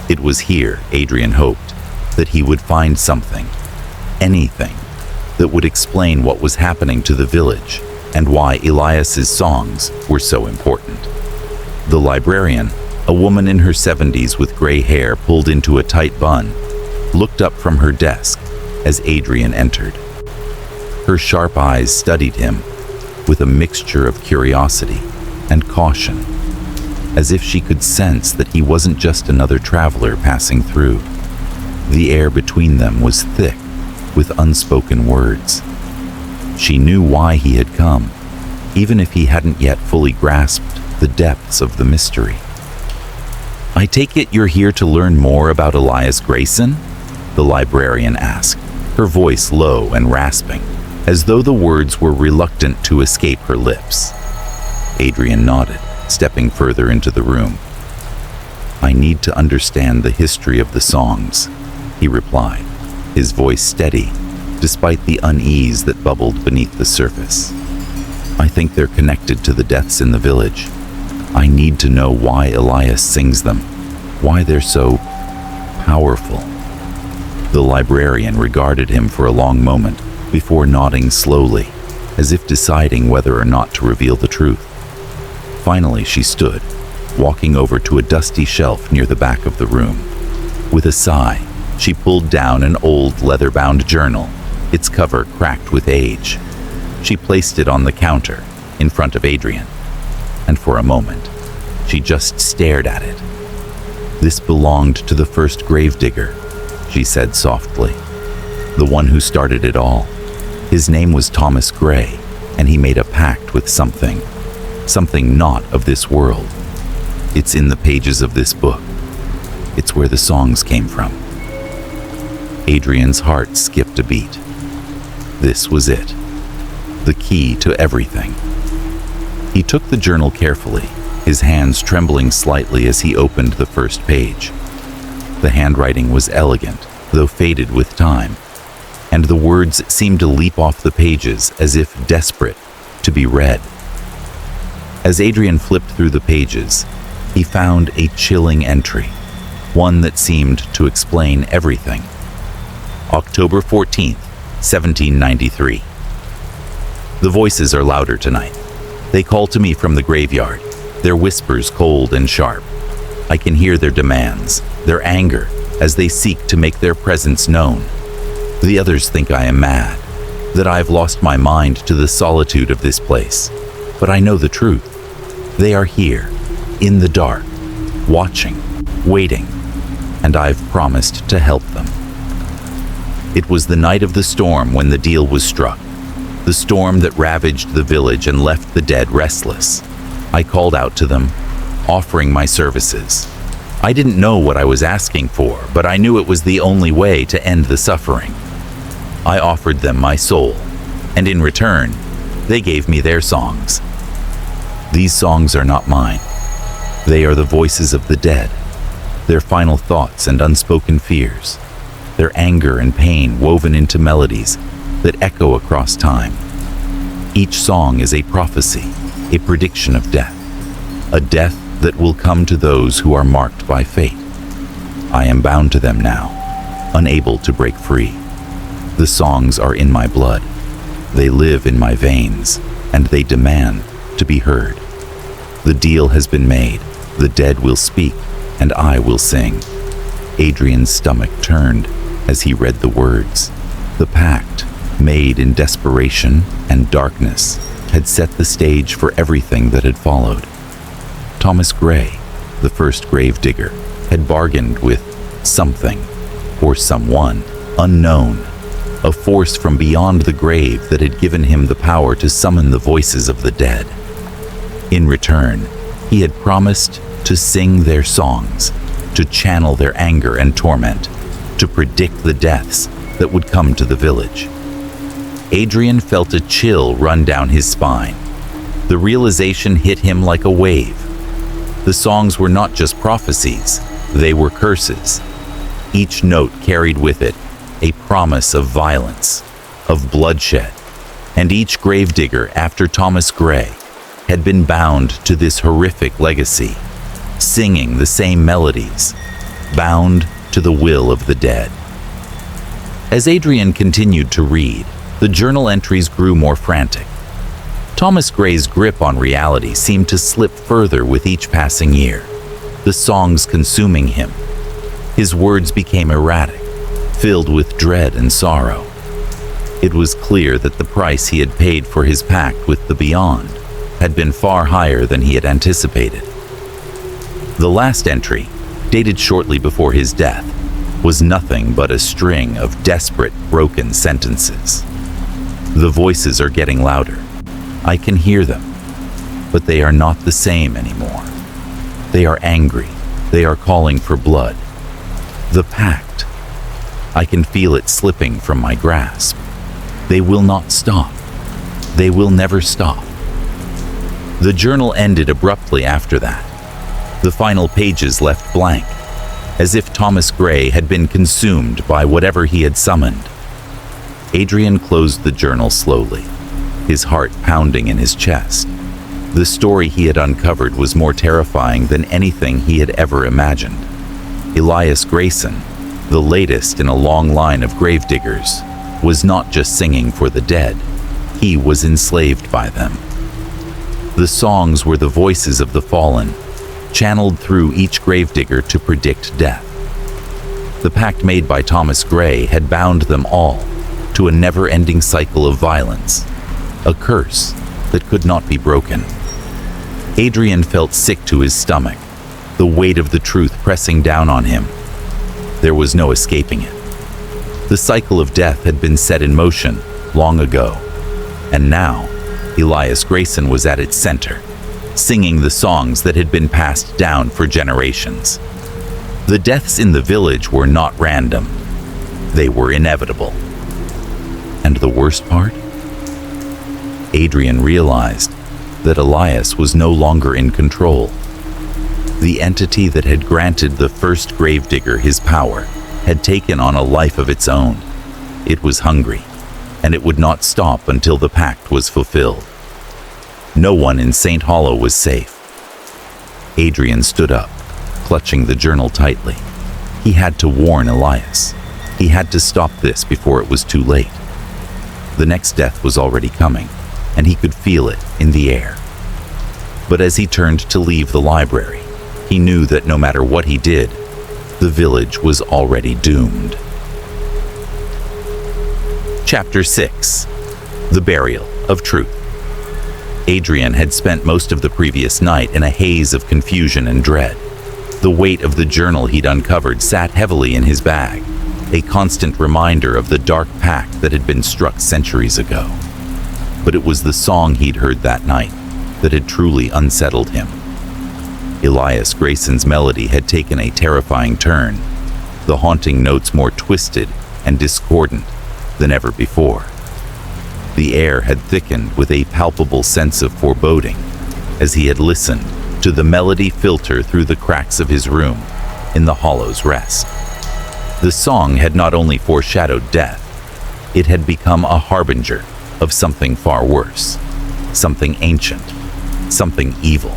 A: It was here, Adrian hoped, that he would find something, anything, that would explain what was happening to the village and why Elias's songs were so important. The librarian, a woman in her 70s with gray hair pulled into a tight bun, looked up from her desk as Adrian entered. Her sharp eyes studied him with a mixture of curiosity and caution, as if she could sense that he wasn't just another traveler passing through. The air between them was thick with unspoken words. She knew why he had come, even if he hadn't yet fully grasped the depths of the mystery. "I take it you're here to learn more about Elias Grayson?" the librarian asked, her voice low and rasping, as though the words were reluctant to escape her lips. Adrian nodded, stepping further into the room. "I need to understand the history of the songs," he replied, his voice steady, despite the unease that bubbled beneath the surface. "I think they're connected to the deaths in the village. I need to know why Elias sings them, why they're so powerful." The librarian regarded him for a long moment before nodding slowly, as if deciding whether or not to reveal the truth. Finally, she stood, walking over to a dusty shelf near the back of the room. With a sigh, she pulled down an old leather-bound journal, its cover cracked with age. She placed it on the counter, in front of Adrian, and for a moment, she just stared at it. "This belonged to the first gravedigger," she said softly, "the one who started it all. His name was Thomas Gray, and he made a pact with something not of this world. It's in the pages of this book. It's where the songs came from." Adrian's heart skipped a beat. This was it, the key to everything. He took the journal carefully, his hands trembling slightly as he opened the first page. The handwriting was elegant, though faded with time, and the words seemed to leap off the pages as if desperate to be read. As Adrian flipped through the pages, he found a chilling entry, one that seemed to explain everything. October 14th, 1793. "The voices are louder tonight. They call to me from the graveyard, their whispers cold and sharp. I can hear their demands, their anger, as they seek to make their presence known. The others think I am mad, that I have lost my mind to the solitude of this place. But I know the truth. They are here, in the dark, watching, waiting, and I've promised to help them." It was the night of the storm when the deal was struck. the storm that ravaged the village and left the dead restless. I called out to them, offering my services. I didn't know what I was asking for, but I knew it was the only way to end the suffering. I offered them my soul, and in return, they gave me their songs. These songs are not mine. They are the voices of the dead, their final thoughts and unspoken fears, their anger and pain woven into melodies that echo across time. Each song is a prophecy, a prediction of death, a death that will come to those who are marked by fate. I am bound to them now, unable to break free. The songs are in my blood. They live in my veins, and they demand to be heard. The deal has been made. The dead will speak, and I will sing. Adrian's stomach turned as he read the words. The pact, made in desperation and darkness, had set the stage for everything that had followed. Thomas Gray, the first gravedigger, had bargained with something, or someone, unknown, a force from beyond the grave that had given him the power to summon the voices of the dead. In return, he had promised to sing their songs, to channel their anger and torment, to predict the deaths that would come to the village. Adrian felt a chill run down his spine. The realization hit him like a wave. The songs were not just prophecies, they were curses. Each note carried with it a promise of violence, of bloodshed, and each gravedigger after Thomas Gray had been bound to this horrific legacy, singing the same melodies, bound to the will of the dead. As Adrian continued to read, the journal entries grew more frantic. Thomas Gray's grip on reality seemed to slip further with each passing year, the songs consuming him. His words became erratic, filled with dread and sorrow. It was clear that the price he had paid for his pact with the beyond had been far higher than he had anticipated. The last entry, dated shortly before his death, was nothing but a string of desperate, broken sentences. The voices are getting louder. I can hear them, but they are not the same anymore. They are angry. They are calling for blood. The pact. I can feel it slipping from my grasp. They will not stop. They will never stop. The journal ended abruptly after that. The final pages left blank, as if Thomas Gray had been consumed by whatever he had summoned. Adrian closed the journal slowly, his heart pounding in his chest. The story he had uncovered was more terrifying than anything he had ever imagined. Elias Grayson, the latest in a long line of gravediggers, was not just singing for the dead, he was enslaved by them. The songs were the voices of the fallen, channeled through each gravedigger to predict death. The pact made by Thomas Gray had bound them all to a never-ending cycle of violence, a curse that could not be broken. Adrian felt sick to his stomach, the weight of the truth pressing down on him. There was no escaping it. The cycle of death had been set in motion long ago, and now Elias Grayson was at its center, singing the songs that had been passed down for generations. The deaths in the village were not random. They were inevitable. And the worst part? Adrian realized that Elias was no longer in control. The entity that had granted the first gravedigger his power had taken on a life of its own. It was hungry, and it would not stop until the pact was fulfilled. No one in St. Hollow was safe. Adrian stood up, clutching the journal tightly. He had to warn Elias. He had to stop this before it was too late. The next death was already coming, and he could feel it in the air. But as he turned to leave the library, he knew that no matter what he did, the village was already doomed. Chapter 6. The Burial of Truth. Adrian had spent most of the previous night in a haze of confusion and dread. The weight of the journal he'd uncovered sat heavily in his bag, a constant reminder of the dark pact that had been struck centuries ago. but it was the song he'd heard that night that had truly unsettled him. Elias Grayson's melody had taken a terrifying turn, the haunting notes more twisted and discordant than ever before. The air had thickened with a palpable sense of foreboding as he had listened to the melody filter through the cracks of his room in the Hollow's Rest. The song had not only foreshadowed death, it had become a harbinger of something far worse, something ancient, something evil.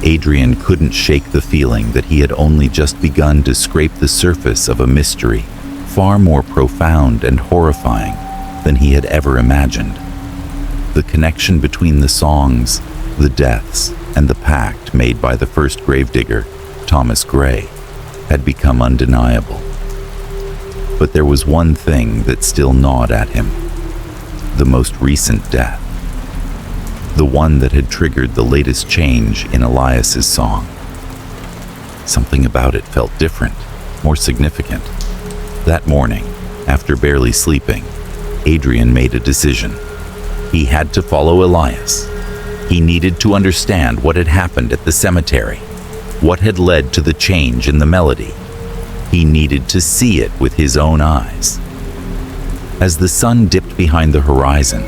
A: Adrian couldn't shake the feeling that he had only just begun to scrape the surface of a mystery far more profound and horrifying than he had ever imagined. The connection between the songs, the deaths, and the pact made by the first gravedigger, Thomas Gray, had become undeniable. But there was one thing that still gnawed at him: the most recent death. The one that had triggered the latest change in Elias's song. Something about it felt different, more significant. That morning, after barely sleeping, Adrian made a decision. He had to follow Elias. He needed to understand what had happened at the cemetery, what had led to the change in the melody. He needed to see it with his own eyes. As the sun dipped behind the horizon,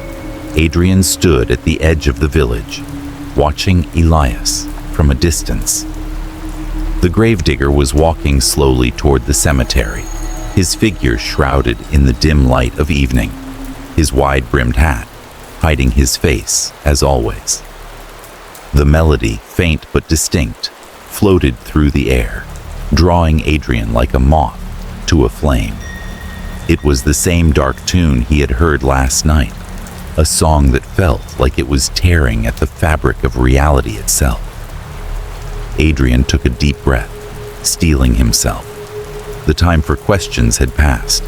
A: Adrian stood at the edge of the village, watching Elias from a distance. The gravedigger was walking slowly toward the cemetery, his figure shrouded in the dim light of evening, his wide-brimmed hat hiding his face as always. The melody, faint but distinct, floated through the air, drawing Adrian like a moth to a flame. It was the same dark tune he had heard last night, a song that felt like it was tearing at the fabric of reality itself. Adrian took a deep breath, steeling himself. The time for questions had passed.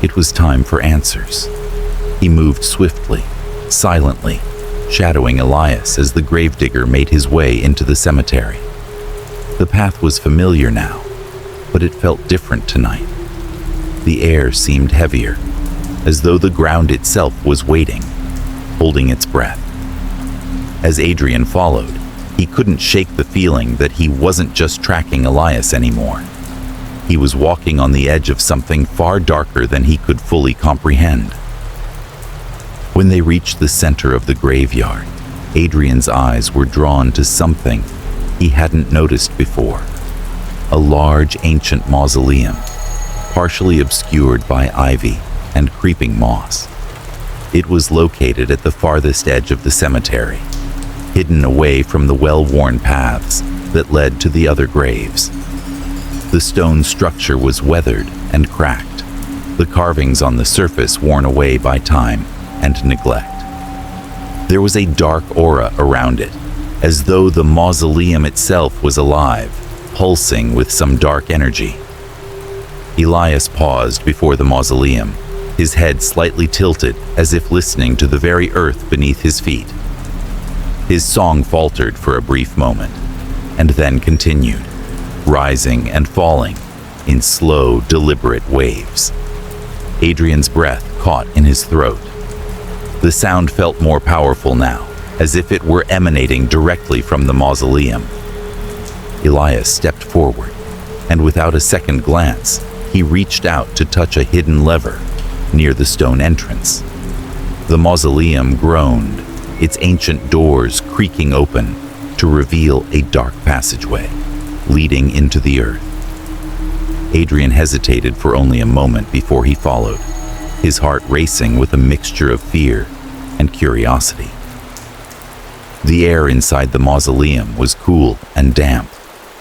A: It was time for answers. He moved swiftly, silently, shadowing Elias as the gravedigger made his way into the cemetery. The path was familiar now, but it felt different tonight. The air seemed heavier, as though the ground itself was waiting, holding its breath. As Adrian followed, he couldn't shake the feeling that he wasn't just tracking Elias anymore. He was walking on the edge of something far darker than he could fully comprehend. When they reached the center of the graveyard, Adrian's eyes were drawn to something he hadn't noticed before. A large ancient mausoleum, partially obscured by ivy and creeping moss. It was located at the farthest edge of the cemetery, hidden away from the well-worn paths that led to the other graves. The stone structure was weathered and cracked, the carvings on the surface worn away by time and neglect. There was a dark aura around it, as though the mausoleum itself was alive, pulsing with some dark energy. Elias paused before the mausoleum, his head slightly tilted as if listening to the very earth beneath his feet. His song faltered for a brief moment, and then continued, rising and falling in slow, deliberate waves. Adrian's breath caught in his throat. The sound felt more powerful now, as if it were emanating directly from the mausoleum. Elias stepped forward, and without a second glance, he reached out to touch a hidden lever near the stone entrance. The mausoleum groaned, its ancient doors creaking open to reveal a dark passageway leading into the earth. Adrian hesitated for only a moment before he followed, his heart racing with a mixture of fear and curiosity. The air inside the mausoleum was cool and damp,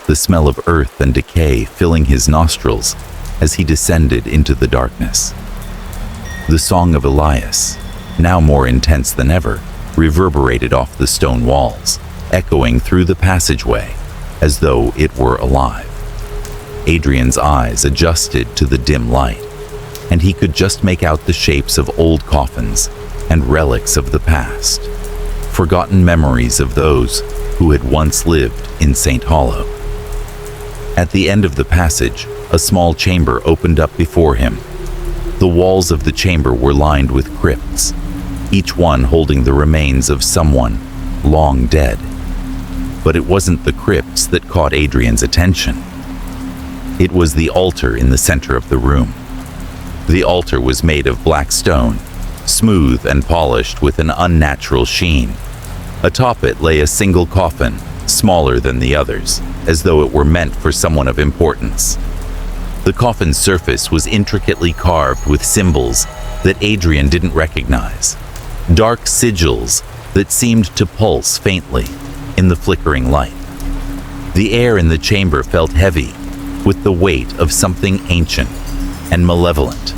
A: the smell of earth and decay filling his nostrils as he descended into the darkness. The song of Elias, now more intense than ever, reverberated off the stone walls, echoing through the passageway as though it were alive. Adrian's eyes adjusted to the dim light, and he could just make out the shapes of old coffins and relics of the past, forgotten memories of those who had once lived in St. Hollow. At the end of the passage, a small chamber opened up before him. The walls of the chamber were lined with crypts, each one holding the remains of someone long dead. But it wasn't the crypts that caught Adrian's attention. It was the altar in the center of the room. The altar was made of black stone, smooth and polished with an unnatural sheen. Atop it lay a single coffin, smaller than the others, as though it were meant for someone of importance. The coffin's surface was intricately carved with symbols that Adrian didn't recognize, dark sigils that seemed to pulse faintly in the flickering light. The air in the chamber felt heavy, with the weight of something ancient and malevolent.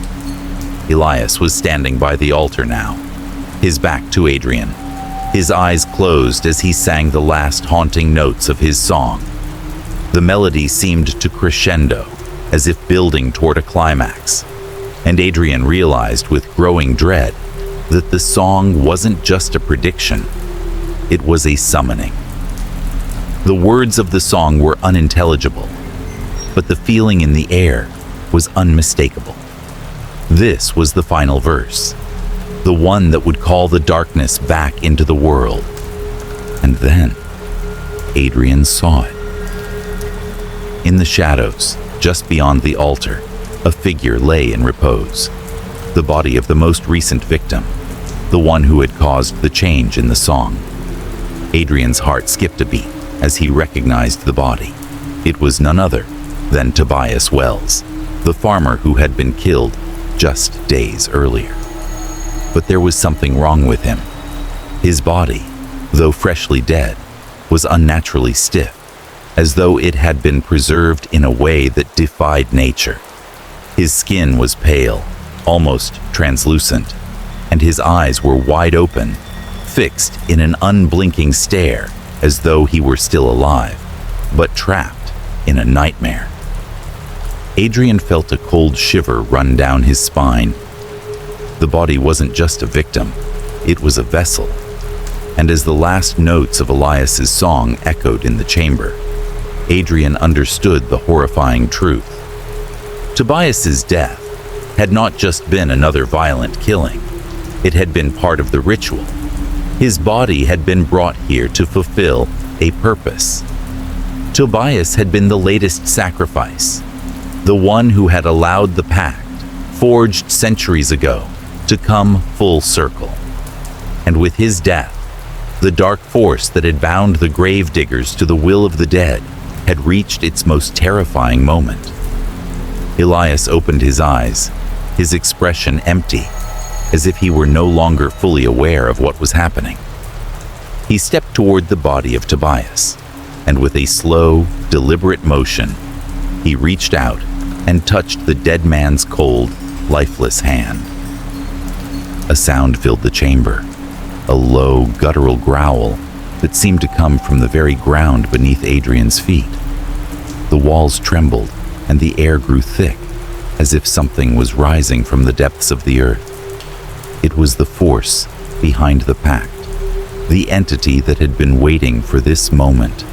A: Elias was standing by the altar now, his back to Adrian, his eyes closed as he sang the last haunting notes of his song. The melody seemed to crescendo, as if building toward a climax, and Adrian realized with growing dread that the song wasn't just a prediction, it was a summoning. The words of the song were unintelligible, but the feeling in the air was unmistakable. This was the final verse, the one that would call the darkness back into the world. And then Adrian saw it. In the shadows, just beyond the altar, a figure lay in repose, the body of the most recent victim, the one who had caused the change in the song. Adrian's heart skipped a beat as he recognized the body. It was none other than Tobias Wells, the farmer who had been killed just days earlier. But there was something wrong with him. His body, though freshly dead, was unnaturally stiff, as though it had been preserved in a way that defied nature. His skin was pale, almost translucent, and his eyes were wide open, fixed in an unblinking stare as though he were still alive, but trapped in a nightmare. Adrian felt a cold shiver run down his spine. The body wasn't just a victim, it was a vessel. And as the last notes of Elias's song echoed in the chamber, Adrian understood the horrifying truth. Tobias's death had not just been another violent killing, it had been part of the ritual. His body had been brought here to fulfill a purpose. Tobias had been the latest sacrifice, the one who had allowed the pact, forged centuries ago, to come full circle. And with his death, the dark force that had bound the grave diggers to the will of the dead had reached its most terrifying moment. Elias opened his eyes, his expression empty, as if he were no longer fully aware of what was happening. He stepped toward the body of Tobias, and with a slow, deliberate motion, he reached out and touched the dead man's cold, lifeless hand. A sound filled the chamber, a low, guttural growl that seemed to come from the very ground beneath Adrian's feet. The walls trembled, and the air grew thick, as if something was rising from the depths of the earth. It was the force behind the pact, the entity that had been waiting for this moment,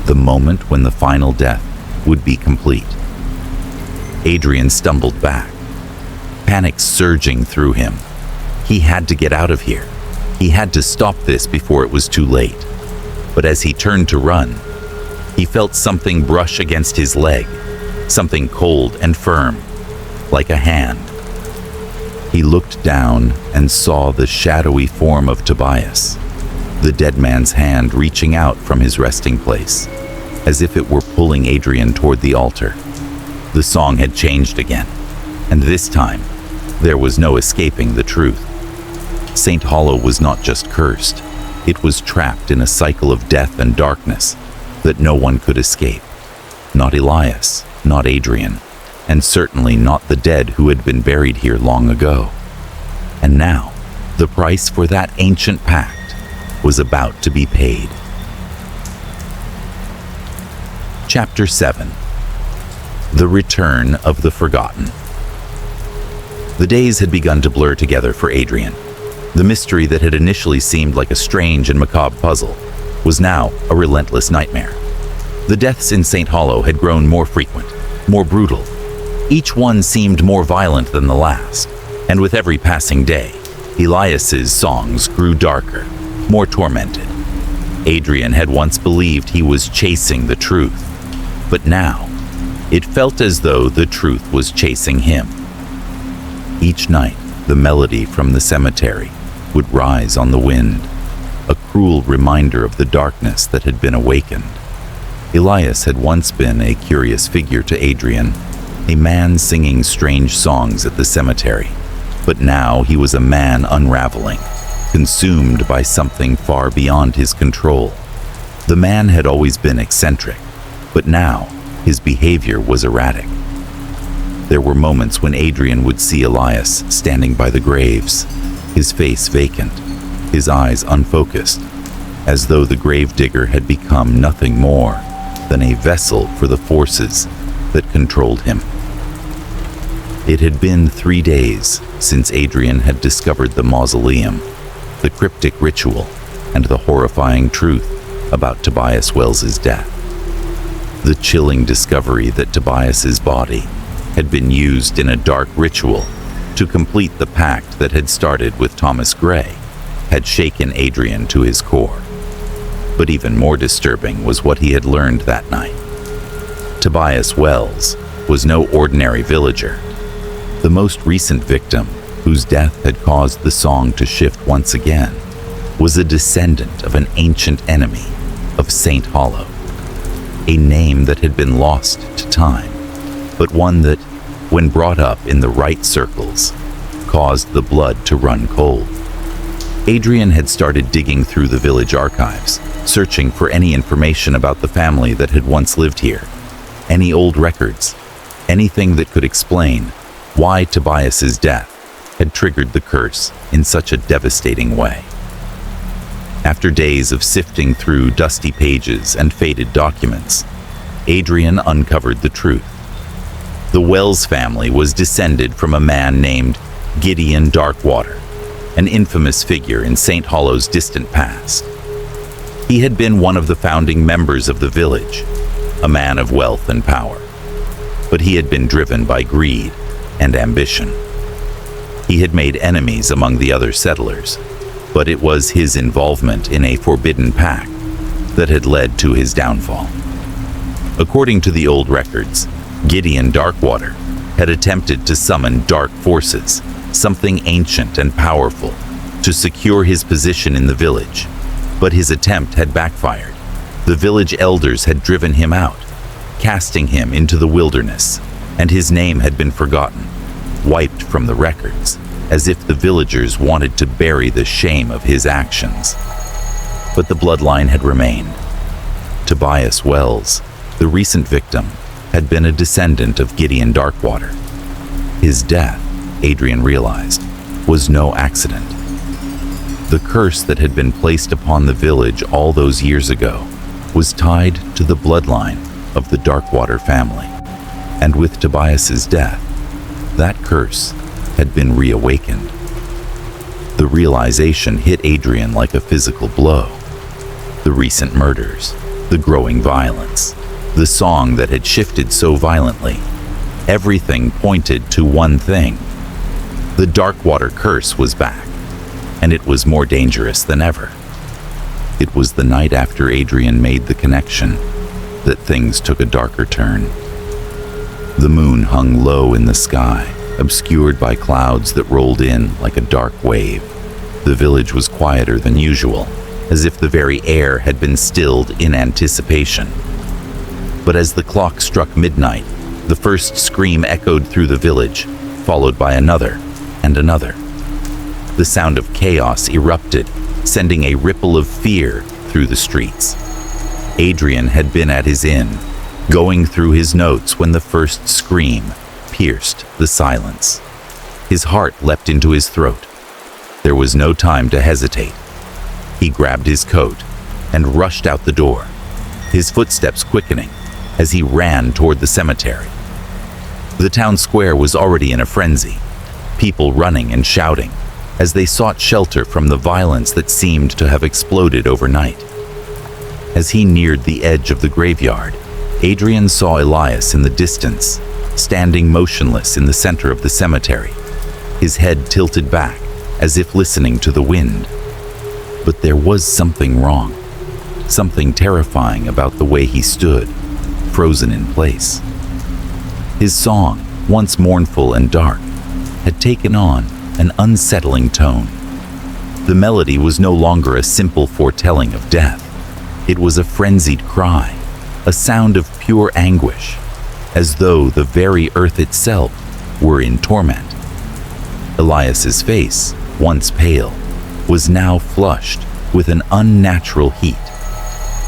A: the moment when the final death would be complete. Adrian stumbled back, panic surging through him. He had to get out of here. He had to stop this before it was too late. But as he turned to run, he felt something brush against his leg, something cold and firm, like a hand. He looked down and saw the shadowy form of Tobias, the dead man's hand reaching out from his resting place, as if it were pulling Adrian toward the altar. The song had changed again, and this time, there was no escaping the truth. St. Hollow was not just cursed, it was trapped in a cycle of death and darkness that no one could escape. Not Elias, not Adrian, and certainly not the dead who had been buried here long ago. And now, the price for that ancient pact was about to be paid. Chapter 7. The Return of the Forgotten. The days had begun to blur together for Adrian. The mystery that had initially seemed like a strange and macabre puzzle was now a relentless nightmare. The deaths in St. Hollow had grown more frequent, more brutal. Each one seemed more violent than the last, and with every passing day, Elias's songs grew darker, more tormented. Adrian had once believed he was chasing the truth, but now it felt as though the truth was chasing him. Each night, the melody from the cemetery would rise on the wind, a cruel reminder of the darkness that had been awakened. Elias had once been a curious figure to Adrian, a man singing strange songs at the cemetery, but now he was a man unraveling, consumed by something far beyond his control. The man had always been eccentric, but now his behavior was erratic. There were moments when Adrian would see Elias standing by the graves, his face vacant, his eyes unfocused, as though the gravedigger had become nothing more than a vessel for the forces that controlled him. It had been 3 days since Adrian had discovered the mausoleum, the cryptic ritual, and the horrifying truth about Tobias Wells's death. The chilling discovery that Tobias's body had been used in a dark ritual to complete the pact that had started with Thomas Gray had shaken Adrian to his core. But even more disturbing was what he had learned that night. Tobias Wells was no ordinary villager. The most recent victim, whose death had caused the song to shift once again, was a descendant of an ancient enemy of St. Hollow, a name that had been lost to time, but one that, when brought up in the right circles, caused the blood to run cold. Adrian had started digging through the village archives, searching for any information about the family that had once lived here, any old records, anything that could explain why Tobias's death had triggered the curse in such a devastating way. After days of sifting through dusty pages and faded documents, Adrian uncovered the truth. The Wells family was descended from a man named Gideon Darkwater, an infamous figure in St. Hollow's distant past. He had been one of the founding members of the village, a man of wealth and power, but he had been driven by greed and ambition. He had made enemies among the other settlers, but it was his involvement in a forbidden pact that had led to his downfall. According to the old records, Gideon Darkwater had attempted to summon dark forces, something ancient and powerful, to secure his position in the village, but his attempt had backfired. The village elders had driven him out, casting him into the wilderness, and his name had been forgotten, wiped from the records, as if the villagers wanted to bury the shame of his actions. But the bloodline had remained. Tobias Wells, the recent victim, had been a descendant of Gideon Darkwater. His death, Adrian realized, was no accident. The curse that had been placed upon the village all those years ago was tied to the bloodline of the Darkwater family, and with Tobias's death, that curse had been reawakened. The realization hit Adrian like a physical blow. The recent murders, the growing violence, the song that had shifted so violently, everything pointed to one thing. The Darkwater curse was back, and it was more dangerous than ever. It was the night after Adrian made the connection that things took a darker turn. The moon hung low in the sky, obscured by clouds that rolled in like a dark wave. The village was quieter than usual, as if the very air had been stilled in anticipation. But as the clock struck midnight, the first scream echoed through the village, followed by another and another. The sound of chaos erupted, sending a ripple of fear through the streets. Adrian had been at his inn, going through his notes when the first scream pierced the silence. His heart leapt into his throat. There was no time to hesitate. He grabbed his coat and rushed out the door, his footsteps quickening as he ran toward the cemetery. The town square was already in a frenzy, people running and shouting as they sought shelter from the violence that seemed to have exploded overnight. As he neared the edge of the graveyard, Adrian saw Elias in the distance, standing motionless in the center of the cemetery, his head tilted back, as if listening to the wind. But there was something wrong, something terrifying about the way he stood, frozen in place. His song, once mournful and dark, had taken on an unsettling tone. The melody was no longer a simple foretelling of death. It was a frenzied cry, a sound of pure anguish, as though the very earth itself were in torment. Elias's face, once pale, was now flushed with an unnatural heat.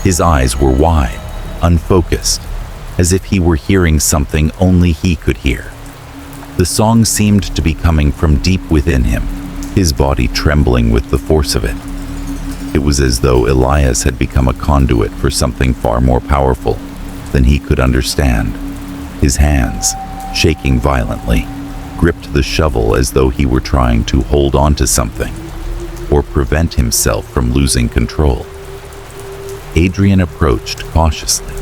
A: His eyes were wide, unfocused, as if he were hearing something only he could hear. The song seemed to be coming from deep within him, his body trembling with the force of it. It was as though Elias had become a conduit for something far more powerful than he could understand. His hands, shaking violently, gripped the shovel as though he were trying to hold on to something or prevent himself from losing control. Adrian approached cautiously,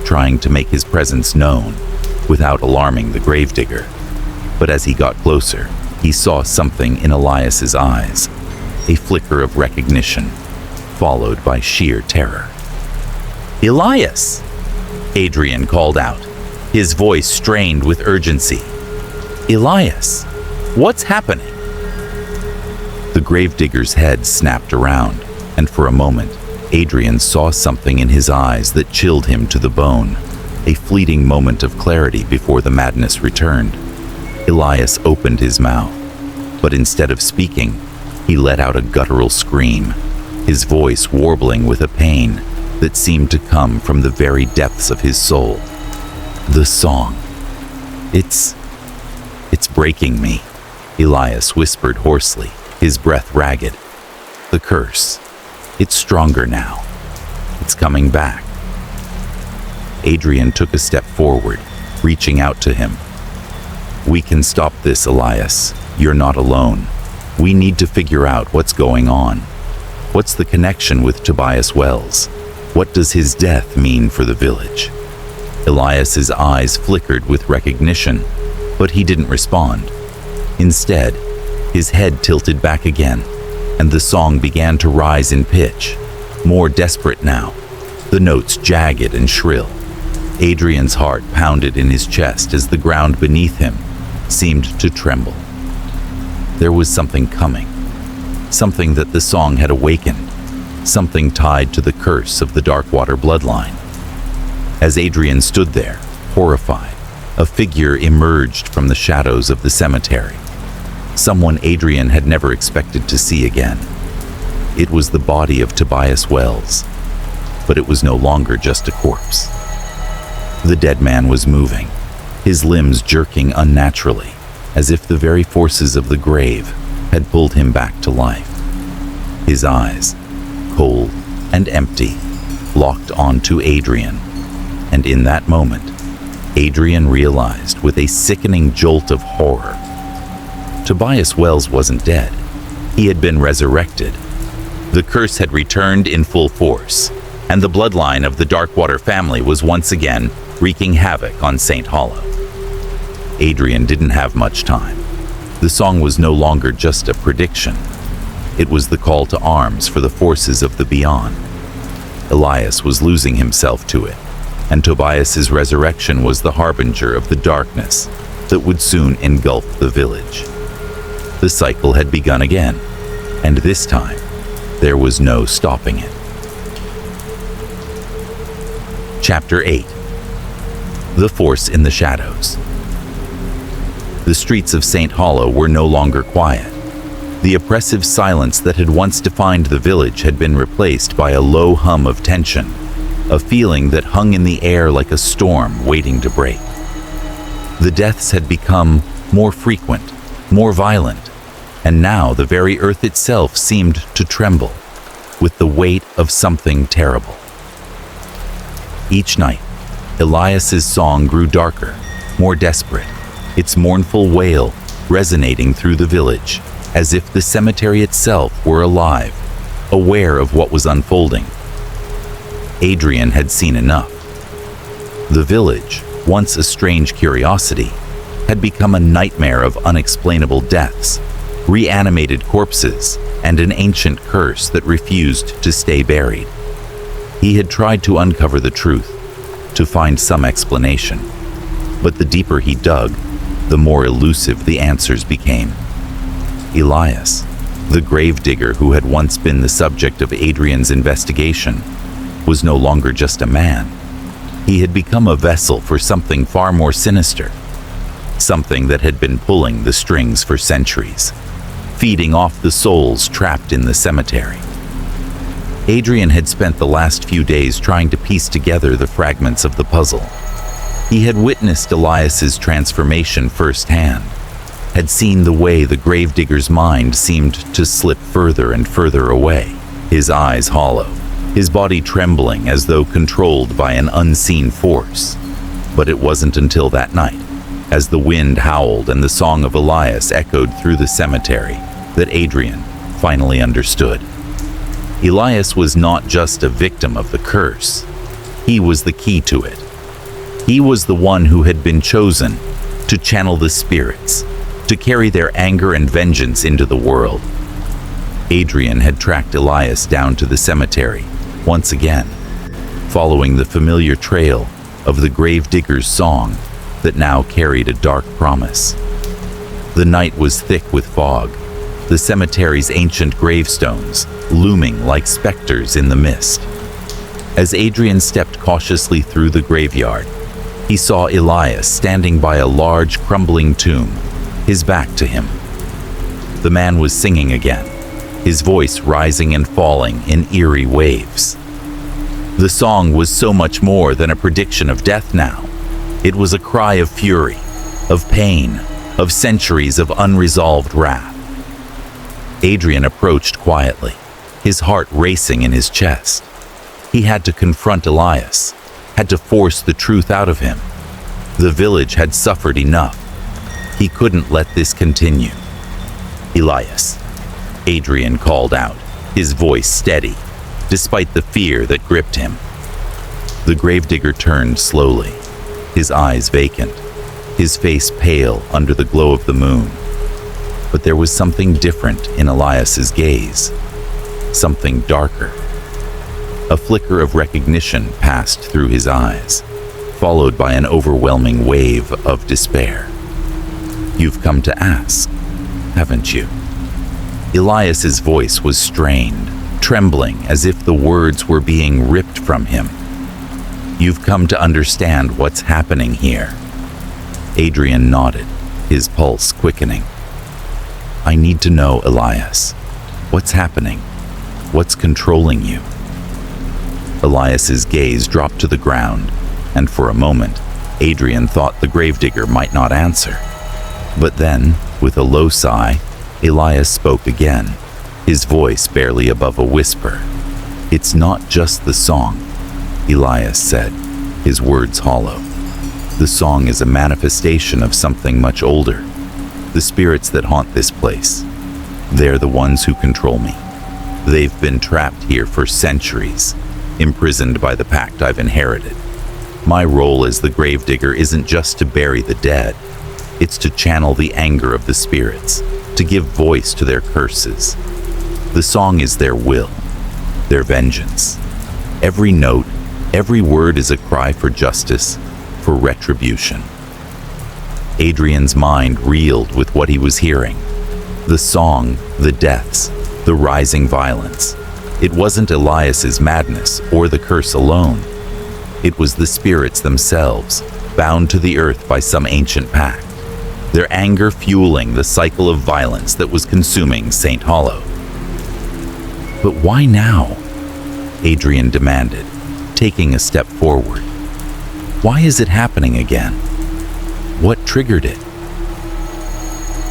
A: trying to make his presence known without alarming the gravedigger. But as he got closer, he saw something in Elias's eyes, a flicker of recognition, followed by sheer terror. "Elias!" Adrian called out, his voice strained with urgency. "Elias, what's happening?" The gravedigger's head snapped around, and for a moment, Adrian saw something in his eyes that chilled him to the bone, a fleeting moment of clarity before the madness returned. Elias opened his mouth, but instead of speaking, he let out a guttural scream, his voice warbling with a pain that seemed to come from the very depths of his soul. The song. It's breaking me," Elias whispered hoarsely, his breath ragged. "The curse. It's stronger now. It's coming back." Adrian took a step forward, reaching out to him. "We can stop this, Elias. You're not alone. We need to figure out what's going on. What's the connection with Tobias Wells? What does his death mean for the village?" Elias's eyes flickered with recognition, but he didn't respond. Instead, his head tilted back again, and the song began to rise in pitch, more desperate now, the notes jagged and shrill. Adrian's heart pounded in his chest as the ground beneath him seemed to tremble. There was something coming, something that the song had awakened, something tied to the curse of the Darkwater bloodline. As Adrian stood there, horrified, a figure emerged from the shadows of the cemetery, someone Adrian had never expected to see again. It was the body of Tobias Wells, but it was no longer just a corpse. The dead man was moving, his limbs jerking unnaturally, as if the very forces of the grave had pulled him back to life. His eyes, cold and empty, locked onto Adrian, and in that moment, Adrian realized with a sickening jolt of horror. Tobias Wells wasn't dead. He had been resurrected. The curse had returned in full force, and the bloodline of the Darkwater family was once again wreaking havoc on St. Hollow. Adrian didn't have much time. The song was no longer just a prediction. It was the call to arms for the forces of the beyond. Elias was losing himself to it, and Tobias's resurrection was the harbinger of the darkness that would soon engulf the village. The cycle had begun again, and this time, there was no stopping it. Chapter 8. The Force in the Shadows. The streets of St. Hollow were no longer quiet. The oppressive silence that had once defined the village had been replaced by a low hum of tension, a feeling that hung in the air like a storm waiting to break. The deaths had become more frequent, more violent, and now the very earth itself seemed to tremble with the weight of something terrible. Each night, Elias's song grew darker, more desperate, its mournful wail resonating through the village, as if the cemetery itself were alive, aware of what was unfolding. Adrian had seen enough. The village, once a strange curiosity, had become a nightmare of unexplainable deaths, reanimated corpses, and an ancient curse that refused to stay buried. He had tried to uncover the truth, to find some explanation, but the deeper he dug, the more elusive the answers became. Elias, the gravedigger who had once been the subject of Adrian's investigation, was no longer just a man. He had become a vessel for something far more sinister, something that had been pulling the strings for centuries, feeding off the souls trapped in the cemetery. Adrian had spent the last few days trying to piece together the fragments of the puzzle. He had witnessed Elias's transformation firsthand, had seen the way the gravedigger's mind seemed to slip further and further away, his eyes hollow, his body trembling as though controlled by an unseen force. But it wasn't until that night, as the wind howled and the song of Elias echoed through the cemetery, that Adrian finally understood. Elias was not just a victim of the curse. He was the key to it. He was the one who had been chosen to channel the spirits, to carry their anger and vengeance into the world. Adrian had tracked Elias down to the cemetery, once again, following the familiar trail of the gravedigger's song that now carried a dark promise. The night was thick with fog, the cemetery's ancient gravestones looming like specters in the mist. As Adrian stepped cautiously through the graveyard, he saw Elias standing by a large, crumbling tomb, his back to him. The man was singing again, his voice rising and falling in eerie waves. The song was so much more than a prediction of death now. It was a cry of fury, of pain, of centuries of unresolved wrath. Adrian approached quietly, his heart racing in his chest. He had to confront Elias, had to force the truth out of him. The village had suffered enough. He couldn't let this continue. "Elias," Adrian called out, his voice steady, despite the fear that gripped him. The gravedigger turned slowly, his eyes vacant, his face pale under the glow of the moon. But there was something different in Elias's gaze, something darker. A flicker of recognition passed through his eyes, followed by an overwhelming wave of despair. "You've come to ask, haven't you?" Elias's voice was strained, trembling as if the words were being ripped from him. "You've come to understand what's happening here." Adrian nodded, his pulse quickening. "I need to know, Elias. What's happening? What's controlling you?" Elias's gaze dropped to the ground, and for a moment, Adrian thought the gravedigger might not answer. But then, with a low sigh, Elias spoke again, his voice barely above a whisper. "It's not just the song," Elias said, his words hollow. "The song is a manifestation of something much older. The spirits that haunt this place, they're the ones who control me. They've been trapped here for centuries, imprisoned by the pact I've inherited. My role as the gravedigger isn't just to bury the dead. It's to channel the anger of the spirits, to give voice to their curses. The song is their will, their vengeance. Every note, every word is a cry for justice, for retribution." Adrian's mind reeled with what he was hearing. The song, the deaths, the rising violence. It wasn't Elias's madness or the curse alone. It was the spirits themselves, bound to the earth by some ancient pact, their anger fueling the cycle of violence that was consuming St. Hollow. "But why now?" Adrian demanded, taking a step forward. "Why is it happening again? What triggered it?"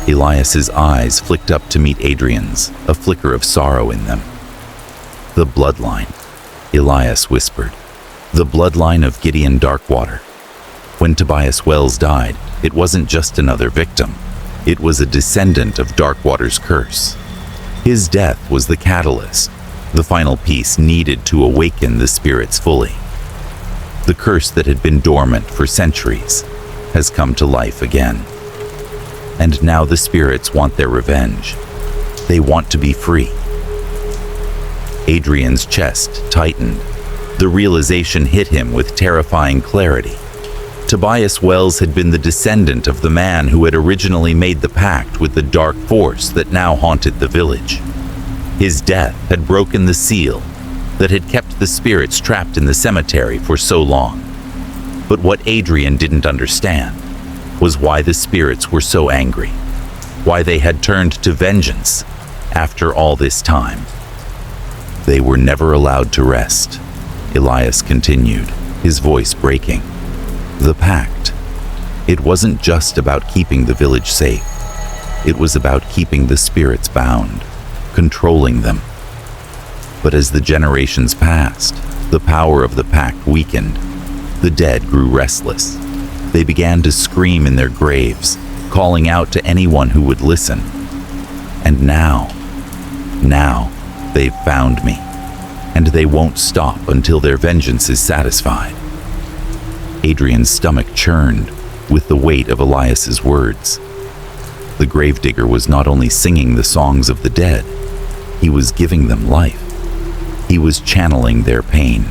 A: Elias's eyes flicked up to meet Adrian's, a flicker of sorrow in them. "The bloodline," Elias whispered. "The bloodline of Gideon Darkwater. When Tobias Wells died, it wasn't just another victim. It was a descendant of Darkwater's curse. His death was the catalyst, the final piece needed to awaken the spirits fully. The curse that had been dormant for centuries has come to life again." And now the spirits want their revenge. They want to be free. Adrian's chest tightened. The realization hit him with terrifying clarity. Tobias Wells had been the descendant of the man who had originally made the pact with the dark force that now haunted the village. His death had broken the seal that had kept the spirits trapped in the cemetery for so long. But what Adrian didn't understand was why the spirits were so angry, why they had turned to vengeance after all this time. They were never allowed to rest, Elias continued, his voice breaking. The pact. It wasn't just about keeping the village safe. It was about keeping the spirits bound, controlling them. But as the generations passed, the power of the pact weakened. The dead grew restless. They began to scream in their graves, calling out to anyone who would listen. And now they've found me, and they won't stop until their vengeance is satisfied. Adrian's stomach churned with the weight of Elias's words. The gravedigger was not only singing the songs of the dead, he was giving them life. He was channeling their pain,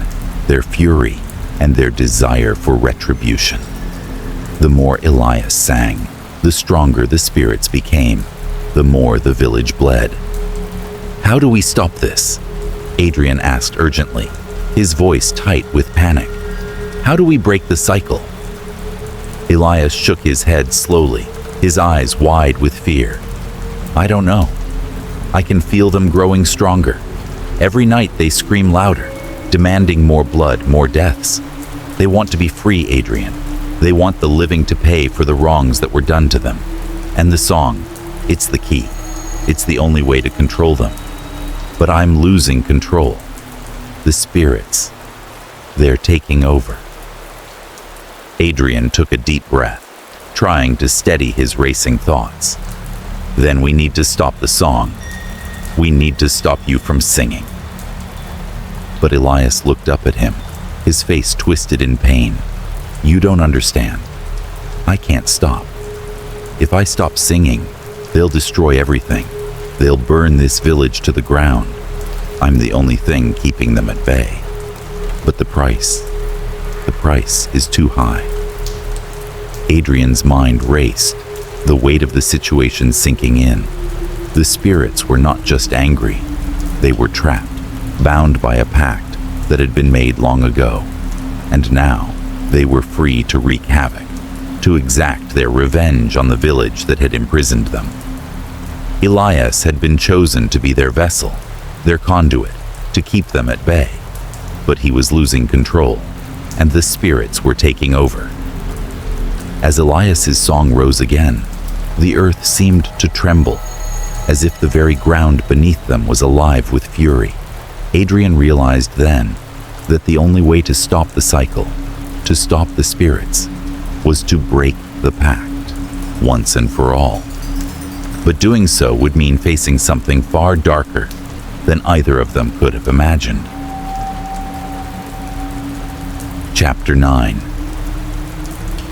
A: their fury, and their desire for retribution. The more Elias sang, the stronger the spirits became, the more the village bled. How do we stop this? Adrian asked urgently, his voice tight with panic. How do we break the cycle? Elias shook his head slowly, his eyes wide with fear. I don't know. I can feel them growing stronger. Every night they scream louder, demanding more blood, more deaths. They want to be free, Adrian. They want the living to pay for the wrongs that were done to them. And the song, it's the key. It's the only way to control them. But I'm losing control. The spirits, they're taking over. Adrian took a deep breath, trying to steady his racing thoughts. Then we need to stop the song. We need to stop you from singing. But Elias looked up at him, his face twisted in pain. You don't understand. I can't stop. If I stop singing, they'll destroy everything. They'll burn this village to the ground. I'm the only thing keeping them at bay. But the price is too high. Adrian's mind raced, the weight of the situation sinking in. The spirits were not just angry. They were trapped, bound by a pact that had been made long ago. And now, they were free to wreak havoc, to exact their revenge on the village that had imprisoned them. Elias had been chosen to be their vessel, their conduit, to keep them at bay. But he was losing control, and the spirits were taking over. As Elias's song rose again, the earth seemed to tremble, as if the very ground beneath them was alive with fury. Adrian realized then that the only way to stop the cycle, to stop the spirits, was to break the pact, once and for all. But doing so would mean facing something far darker than either of them could have imagined. Chapter 9.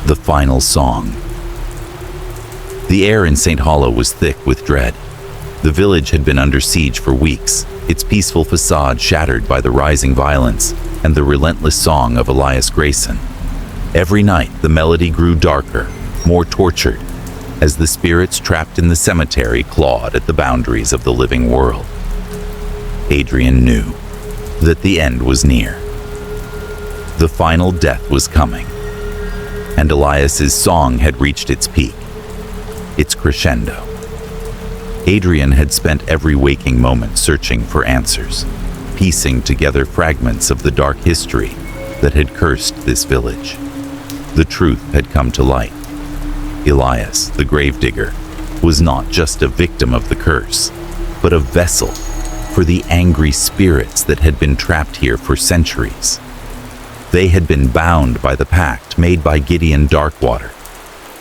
A: The Final Song. The air in St. Hollow was thick with dread. The village had been under siege for weeks, its peaceful facade shattered by the rising violence and the relentless song of Elias Grayson. Every night, the melody grew darker, more tortured, as the spirits trapped in the cemetery clawed at the boundaries of the living world. Adrian knew that the end was near. The final death was coming, and Elias's song had reached its peak, its crescendo. Adrian had spent every waking moment searching for answers, piecing together fragments of the dark history that had cursed this village. The truth had come to light. Elias, the gravedigger, was not just a victim of the curse, but a vessel for the angry spirits that had been trapped here for centuries. They had been bound by the pact made by Gideon Darkwater,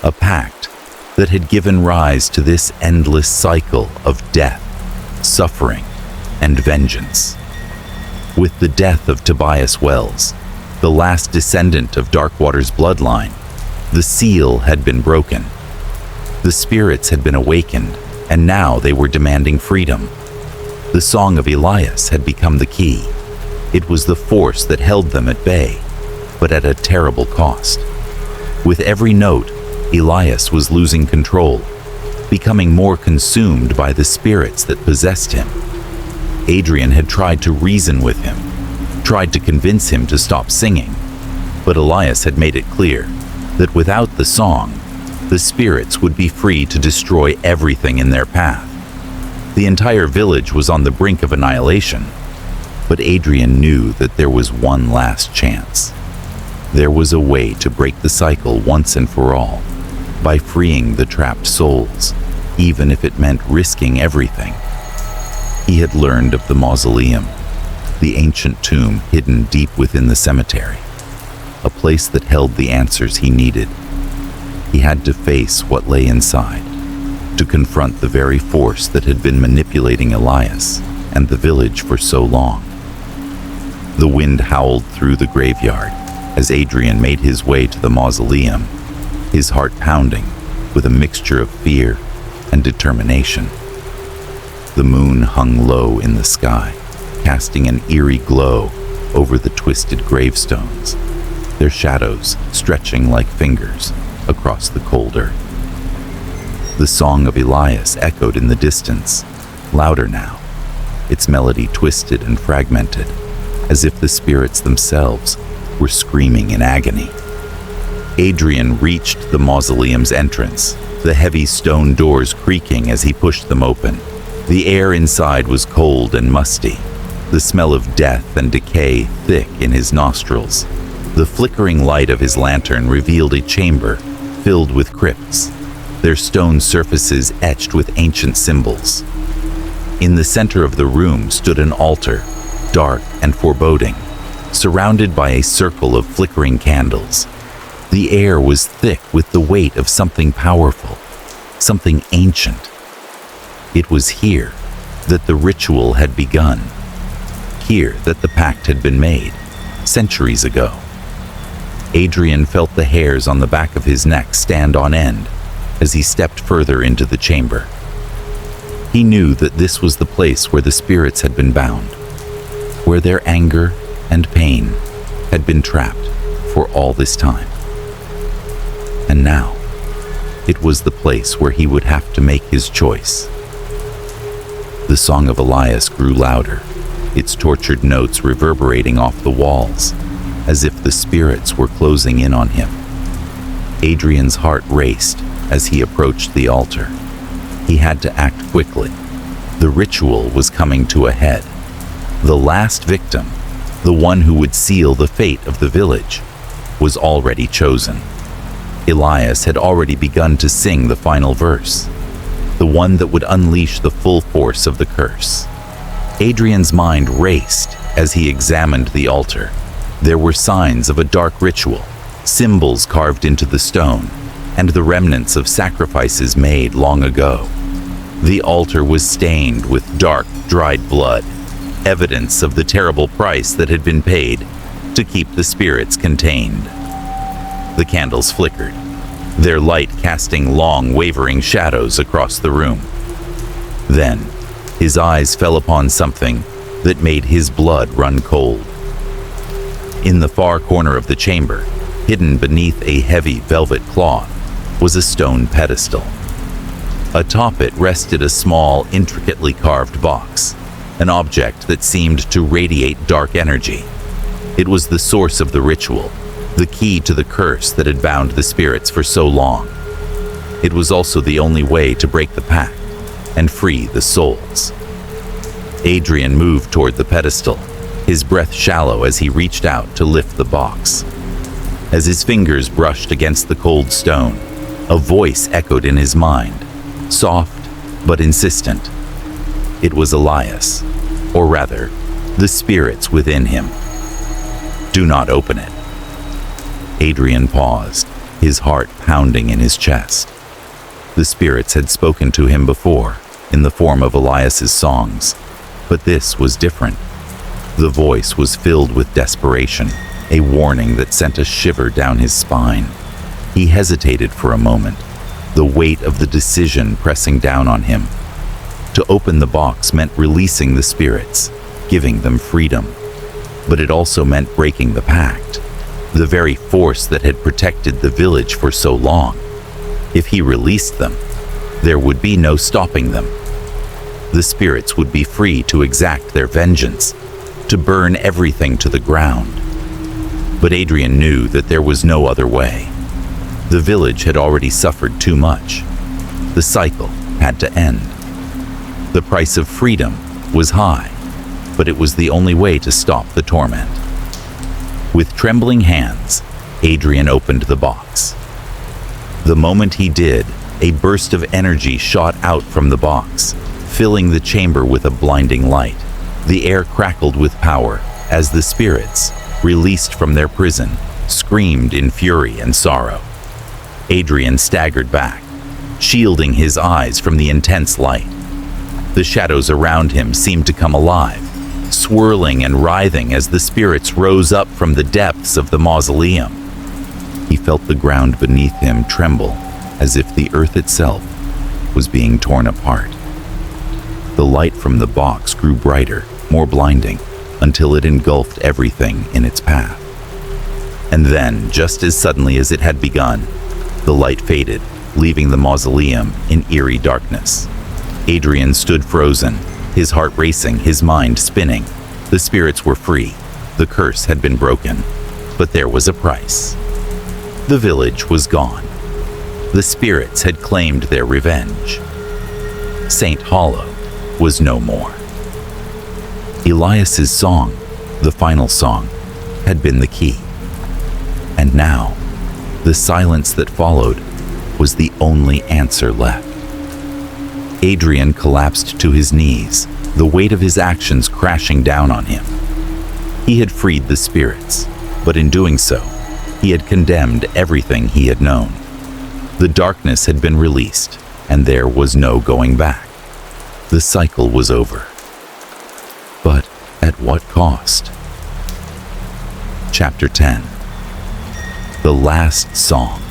A: a pact that had given rise to this endless cycle of death, suffering, and vengeance. With the death of Tobias Wells, the last descendant of Darkwater's bloodline, the seal had been broken. The spirits had been awakened, and now they were demanding freedom. The Song of Elias had become the key. It was the force that held them at bay, but at a terrible cost. With every note, Elias was losing control, becoming more consumed by the spirits that possessed him. Adrian had tried to reason with him, tried to convince him to stop singing, but Elias had made it clear that without the song, the spirits would be free to destroy everything in their path. The entire village was on the brink of annihilation, but Adrian knew that there was one last chance. There was a way to break the cycle once and for all, by freeing the trapped souls, even if it meant risking everything. He had learned of the mausoleum, the ancient tomb hidden deep within the cemetery, a place that held the answers he needed. He had to face what lay inside, to confront the very force that had been manipulating Elias and the village for so long. The wind howled through the graveyard as Adrian made his way to the mausoleum, his heart pounding with a mixture of fear and determination. The moon hung low in the sky, casting an eerie glow over the twisted gravestones, their shadows stretching like fingers across the cold earth. The Song of Elias echoed in the distance, louder now, its melody twisted and fragmented, as if the spirits themselves were screaming in agony. Adrian reached the mausoleum's entrance, the heavy stone doors creaking as he pushed them open. The air inside was cold and musty, the smell of death and decay thick in his nostrils. The flickering light of his lantern revealed a chamber filled with crypts, their stone surfaces etched with ancient symbols. In the center of the room stood an altar, dark and foreboding, surrounded by a circle of flickering candles. The air was thick with the weight of something powerful, something ancient. It was here that the ritual had begun, here that the pact had been made, centuries ago. Adrian felt the hairs on the back of his neck stand on end as he stepped further into the chamber. He knew that this was the place where the spirits had been bound, where their anger and pain had been trapped for all this time. And now, it was the place where he would have to make his choice. The Song of Elias grew louder, its tortured notes reverberating off the walls, as if the spirits were closing in on him. Adrian's heart raced as he approached the altar. He had to act quickly. The ritual was coming to a head. The last victim, the one who would seal the fate of the village, was already chosen. Elias had already begun to sing the final verse, the one that would unleash the full force of the curse. Adrian's mind raced as he examined the altar. There were signs of a dark ritual, symbols carved into the stone, and the remnants of sacrifices made long ago. The altar was stained with dark, dried blood, evidence of the terrible price that had been paid to keep the spirits contained. The candles flickered, their light casting long, wavering shadows across the room. Then, his eyes fell upon something that made his blood run cold. In the far corner of the chamber, hidden beneath a heavy velvet cloth, was a stone pedestal. Atop it rested a small, intricately carved box, an object that seemed to radiate dark energy. It was the source of the ritual, the key to the curse that had bound the spirits for so long. It was also the only way to break the pact and free the souls. Adrian moved toward the pedestal, his breath shallow as he reached out to lift the box. As his fingers brushed against the cold stone, a voice echoed in his mind, soft but insistent. It was Elias, or rather, the spirits within him. "Do not open it." Adrian paused, his heart pounding in his chest. The spirits had spoken to him before, in the form of Elias's songs, but this was different. The voice was filled with desperation, a warning that sent a shiver down his spine. He hesitated for a moment, the weight of the decision pressing down on him. To open the box meant releasing the spirits, giving them freedom. But it also meant breaking the pact, the very force that had protected the village for so long. If he released them, there would be no stopping them. The spirits would be free to exact their vengeance, to burn everything to the ground. But Adrian knew that there was no other way. The village had already suffered too much. The cycle had to end. The price of freedom was high, but it was the only way to stop the torment. With trembling hands, Adrian opened the box. The moment he did, a burst of energy shot out from the box, filling the chamber with a blinding light. The air crackled with power as the spirits, released from their prison, screamed in fury and sorrow. Adrian staggered back, shielding his eyes from the intense light. The shadows around him seemed to come alive, swirling and writhing as the spirits rose up from the depths of the mausoleum. He felt the ground beneath him tremble, as if the earth itself was being torn apart. The light from the box grew brighter, more blinding, until it engulfed everything in its path. And then, just as suddenly as it had begun, the light faded, leaving the mausoleum in eerie darkness. Adrian stood frozen, his heart racing, his mind spinning. The spirits were free. The curse had been broken. But there was a price. The village was gone. The spirits had claimed their revenge. St. Hollow was no more. Elias's song, the final song, had been the key. And now, the silence that followed was the only answer left. Adrian collapsed to his knees, the weight of his actions crashing down on him. He had freed the spirits, but in doing so, he had condemned everything he had known. The darkness had been released, and there was no going back. The cycle was over. But at what cost? Chapter 10. The Last Song.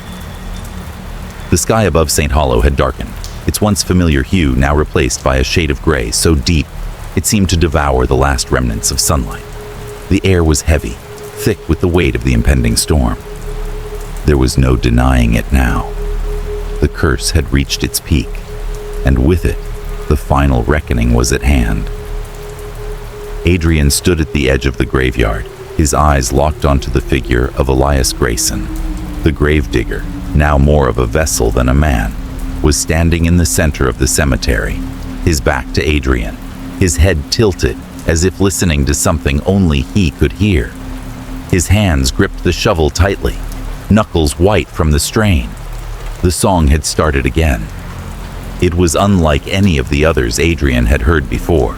A: The sky above St. Hollow had darkened, its once familiar hue now replaced by a shade of gray so deep it seemed to devour the last remnants of sunlight. The air was heavy, thick with the weight of the impending storm. There was no denying it now. The curse had reached its peak, and with it, the final reckoning was at hand. Adrian stood at the edge of the graveyard, his eyes locked onto the figure of Elias Grayson. The gravedigger, now more of a vessel than a man, was standing in the center of the cemetery, his back to Adrian, his head tilted as if listening to something only he could hear. His hands gripped the shovel tightly, knuckles white from the strain. The song had started again. It was unlike any of the others Adrian had heard before.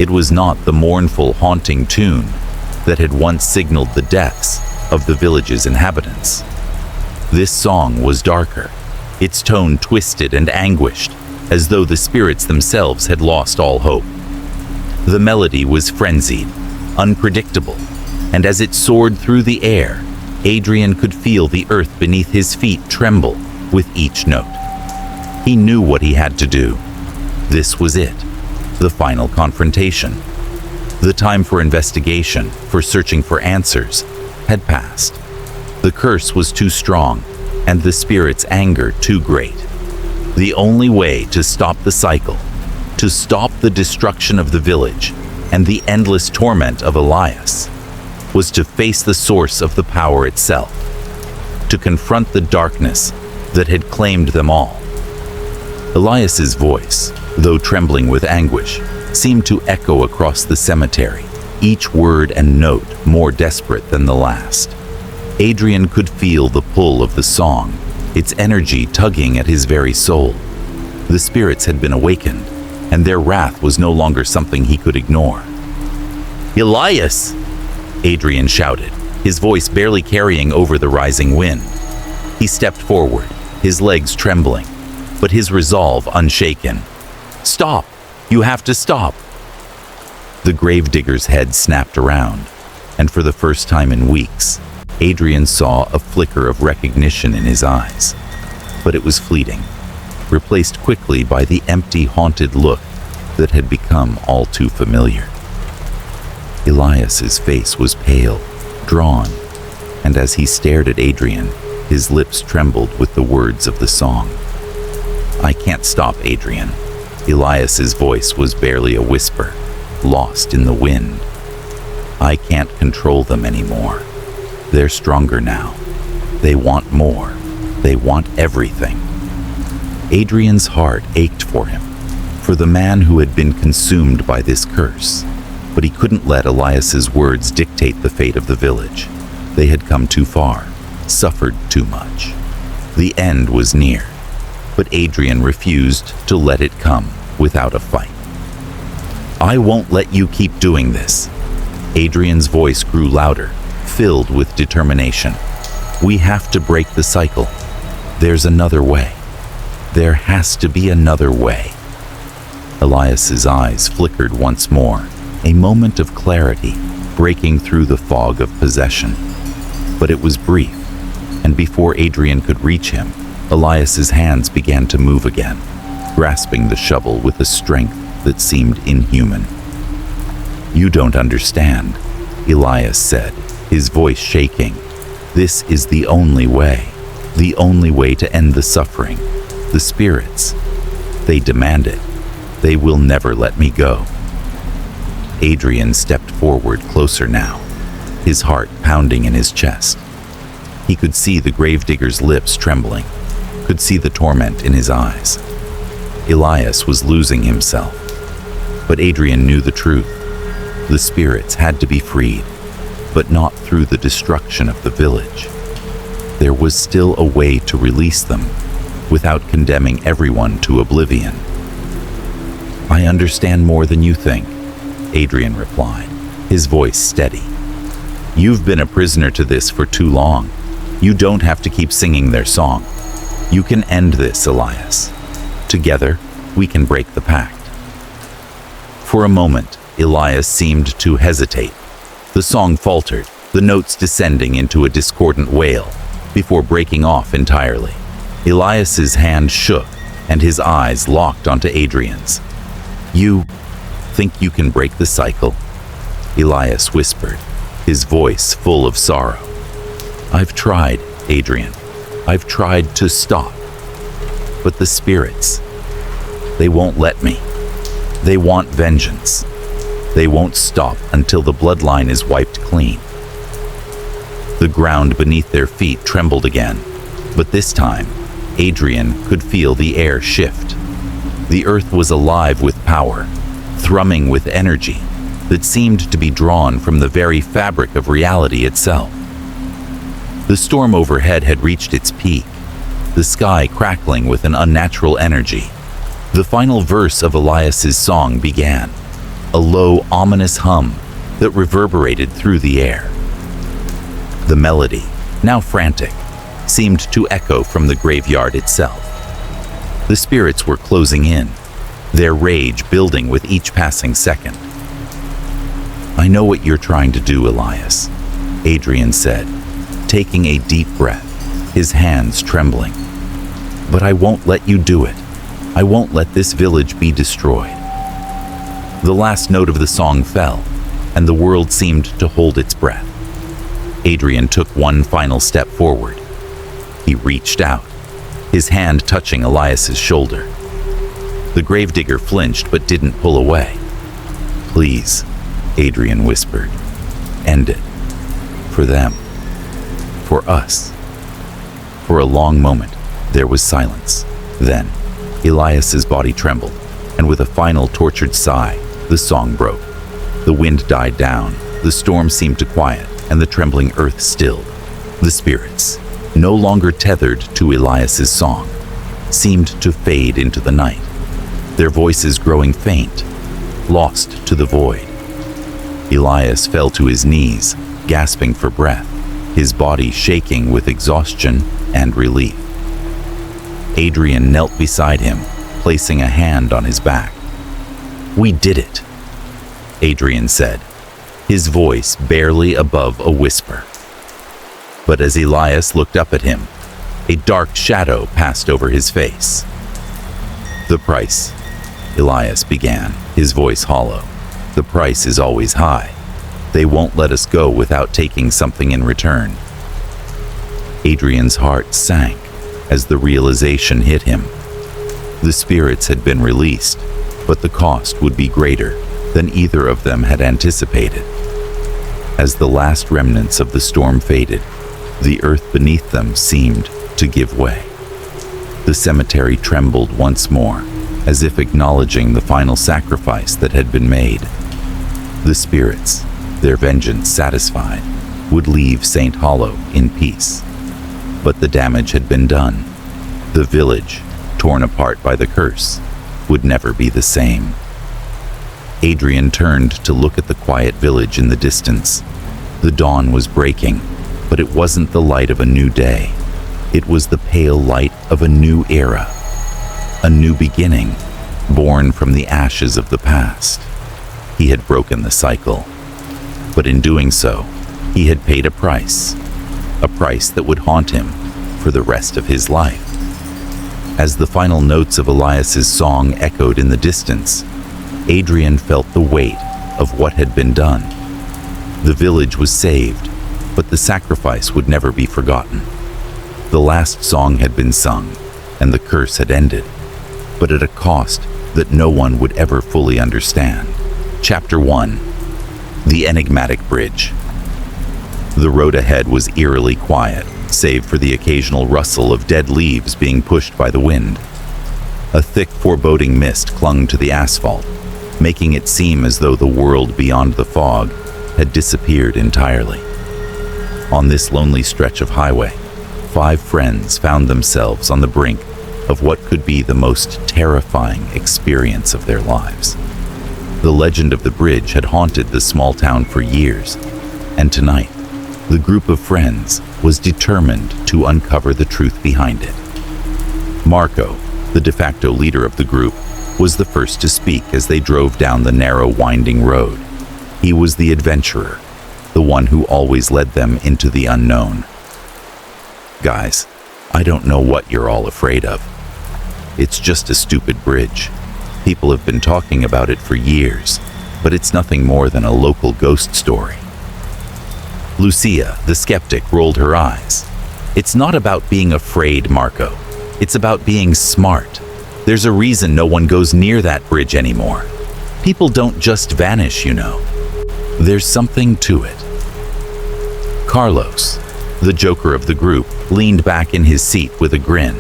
A: It was not the mournful, haunting tune that had once signaled the deaths of the village's inhabitants. This song was darker, its tone twisted and anguished, as though the spirits themselves had lost all hope. The melody was frenzied, unpredictable, and as it soared through the air, Adrian could feel the earth beneath his feet tremble with each note. He knew what he had to do. This was it, the final confrontation. The time for investigation, for searching for answers, had passed. The curse was too strong, and the spirit's anger too great. The only way to stop the cycle, to stop the destruction of the village and the endless torment of Elias, was to face the source of the power itself, to confront the darkness that had claimed them all. Elias's voice, though trembling with anguish, seemed to echo across the cemetery, each word and note more desperate than the last. Adrian could feel the pull of the song, its energy tugging at his very soul. The spirits had been awakened, and their wrath was no longer something he could ignore. "Elias!" Adrian shouted, his voice barely carrying over the rising wind. He stepped forward, his legs trembling, but his resolve unshaken. "Stop! You have to stop!" The gravedigger's head snapped around, and for the first time in weeks, Adrian saw a flicker of recognition in his eyes. but it was fleeting, replaced quickly by the empty, haunted look that had become all too familiar. Elias's face was pale, drawn, and as he stared at Adrian, his lips trembled with the words of the song. "I can't stop, Adrian." Elias's voice was barely a whisper, lost in the wind. "I can't control them anymore. They're stronger now. They want more. They want everything." Adrian's heart ached for him, for the man who had been consumed by this curse. But he couldn't let Elias's words dictate the fate of the village. They had come too far, suffered too much. The end was near, but Adrian refused to let it come without a fight. "I won't let you keep doing this." Adrian's voice grew louder, filled with determination. "We have to break the cycle. There's another way. There has to be another way." Elias's eyes flickered once more, a moment of clarity breaking through the fog of possession. But it was brief, and before Adrian could reach him, Elias's hands began to move again, grasping the shovel with a strength that seemed inhuman. "You don't understand," Elias said, his voice shaking. "This is the only way to end the suffering. The spirits, they demand it. They will never let me go." Adrian stepped forward closer now, his heart pounding in his chest. He could see the gravedigger's lips trembling, could see the torment in his eyes. Elias was losing himself, but Adrian knew the truth. The spirits had to be freed, but not through the destruction of the village. There was still a way to release them, without condemning everyone to oblivion. "I understand more than you think," Adrian replied, his voice steady. "You've been a prisoner to this for too long. You don't have to keep singing their song. You can end this, Elias. Together, we can break the pact." For a moment, Elias seemed to hesitate. The song faltered, the notes descending into a discordant wail, before breaking off entirely. Elias's hand shook, and his eyes locked onto Adrian's. "You think you can break the cycle?" Elias whispered, his voice full of sorrow. "I've tried, Adrian. I've tried to stop. But the spirits, they won't let me. They want vengeance. They won't stop until the bloodline is wiped clean." The ground beneath their feet trembled again, but this time, Adrian could feel the air shift. The earth was alive with power, thrumming with energy that seemed to be drawn from the very fabric of reality itself. The storm overhead had reached its peak, the sky crackling with an unnatural energy. The final verse of Elias's song began, a low, ominous hum that reverberated through the air. The melody, now frantic, seemed to echo from the graveyard itself. The spirits were closing in, their rage building with each passing second. "I know what you're trying to do, Elias," Adrian said, taking a deep breath, his hands trembling. "But I won't let you do it. I won't let this village be destroyed." The last note of the song fell, and the world seemed to hold its breath. Adrian took one final step forward. He reached out, his hand touching Elias's shoulder. The gravedigger flinched but didn't pull away. "Please," Adrian whispered, "end it. For them. For us." For a long moment, there was silence. Then, Elias's body trembled, and with a final tortured sigh, the song broke. The wind died down, the storm seemed to quiet, and the trembling earth stilled. The spirits, no longer tethered to Elias's song, seemed to fade into the night, their voices growing faint, lost to the void. Elias fell to his knees, gasping for breath, his body shaking with exhaustion and relief. Adrian knelt beside him, placing a hand on his back. "We did it," Adrian said, his voice barely above a whisper. But as Elias looked up at him, A dark shadow passed over his face. "The price," Elias began, his voice hollow. "The price is always high. They won't let us go without taking something in return." Adrian's heart sank as the realization hit him. The spirits had been released, but the cost would be greater than either of them had anticipated. As the last remnants of the storm faded, the earth beneath them seemed to give way. The cemetery trembled once more, as if acknowledging the final sacrifice that had been made. The spirits, their vengeance satisfied, would leave St. Hollow in peace. But the damage had been done. The village, torn apart by the curse, would never be the same. Adrian turned to look at the quiet village in the distance. The dawn was breaking, but it wasn't the light of a new day. It was the pale light of a new era, a new beginning, born from the ashes of the past. He had broken the cycle, but in doing so, he had paid a price that would haunt him for the rest of his life. As the final notes of Elias's song echoed in the distance, Adrian felt the weight of what had been done. The village was saved, but the sacrifice would never be forgotten. The last song had been sung, and the curse had ended, but at a cost that no one would ever fully understand. Chapter 1. The Enigmatic Bridge. The road ahead was eerily quiet, save for the occasional rustle of dead leaves being pushed by the wind. A thick, foreboding mist clung to the asphalt, making it seem as though the world beyond the fog had disappeared entirely. On this lonely stretch of highway, 5 friends found themselves on the brink of what could be the most terrifying experience of their lives. The legend of the bridge had haunted the small town for years, and tonight, the group of friends was determined to uncover the truth behind it. Marco, the de facto leader of the group, was the first to speak as they drove down the narrow, winding road. He was the adventurer, the one who always led them into the unknown. "Guys, I don't know what you're all afraid of. It's just a stupid bridge. People have been talking about it for years, but it's nothing more than a local ghost story." Lucia, the skeptic, rolled her eyes. "It's not about being afraid, Marco. It's about being smart. There's a reason no one goes near that bridge anymore. People don't just vanish, you know. There's something to it." Carlos, the joker of the group, leaned back in his seat with a grin.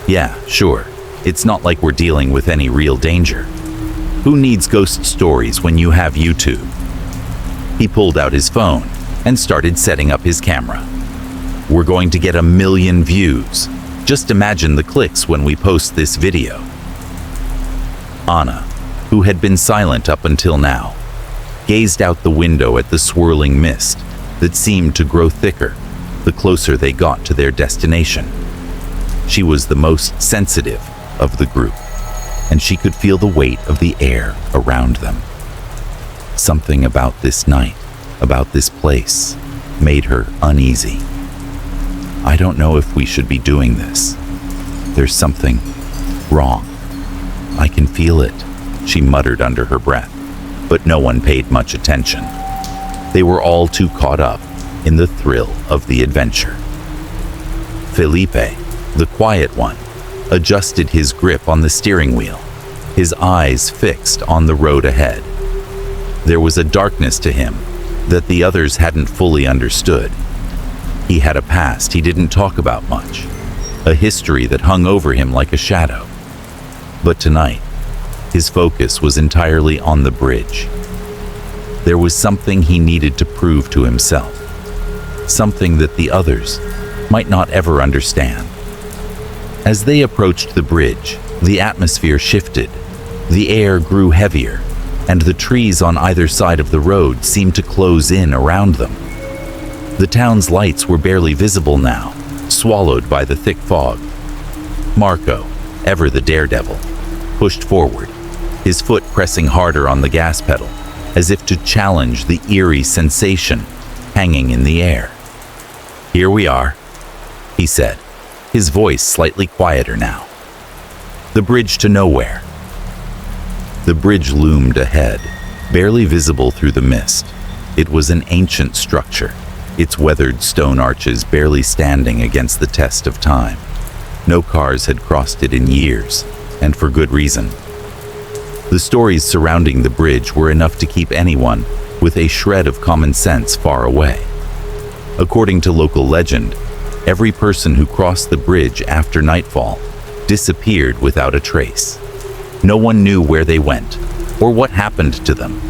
A: "Yeah, sure. It's not like we're dealing with any real danger. Who needs ghost stories when you have YouTube?" He pulled out his phone and started setting up his camera. "We're going to get 1 million views. Just imagine the clicks when we post this video." Anna, who had been silent up until now, gazed out the window at the swirling mist that seemed to grow thicker the closer they got to their destination. She was the most sensitive of the group, and she could feel the weight of the air around them. Something about this night, about this place, made her uneasy. "I don't know if we should be doing this. There's something wrong. I can feel it," she muttered under her breath, but no one paid much attention. They were all too caught up in the thrill of the adventure. Felipe, the quiet one, adjusted his grip on the steering wheel, his eyes fixed on the road ahead. There was a darkness to him that the others hadn't fully understood. He had a past he didn't talk about much, a history that hung over him like a shadow. But tonight, his focus was entirely on the bridge. There was something he needed to prove to himself, something that the others might not ever understand. As they approached the bridge, the atmosphere shifted, the air grew heavier, and the trees on either side of the road seemed to close in around them. The town's lights were barely visible now, swallowed by the thick fog. Marco, ever the daredevil, pushed forward, his foot pressing harder on the gas pedal, as if to challenge the eerie sensation hanging in the air. "Here we are," he said, his voice slightly quieter now. The bridge to nowhere. The bridge loomed ahead, barely visible through the mist. It was an ancient structure, its weathered stone arches barely standing against the test of time. No cars had crossed it in years, and for good reason. The stories surrounding the bridge were enough to keep anyone with a shred of common sense far away. According to local legend, every person who crossed the bridge after nightfall disappeared without a trace. No one knew where they went or what happened to them,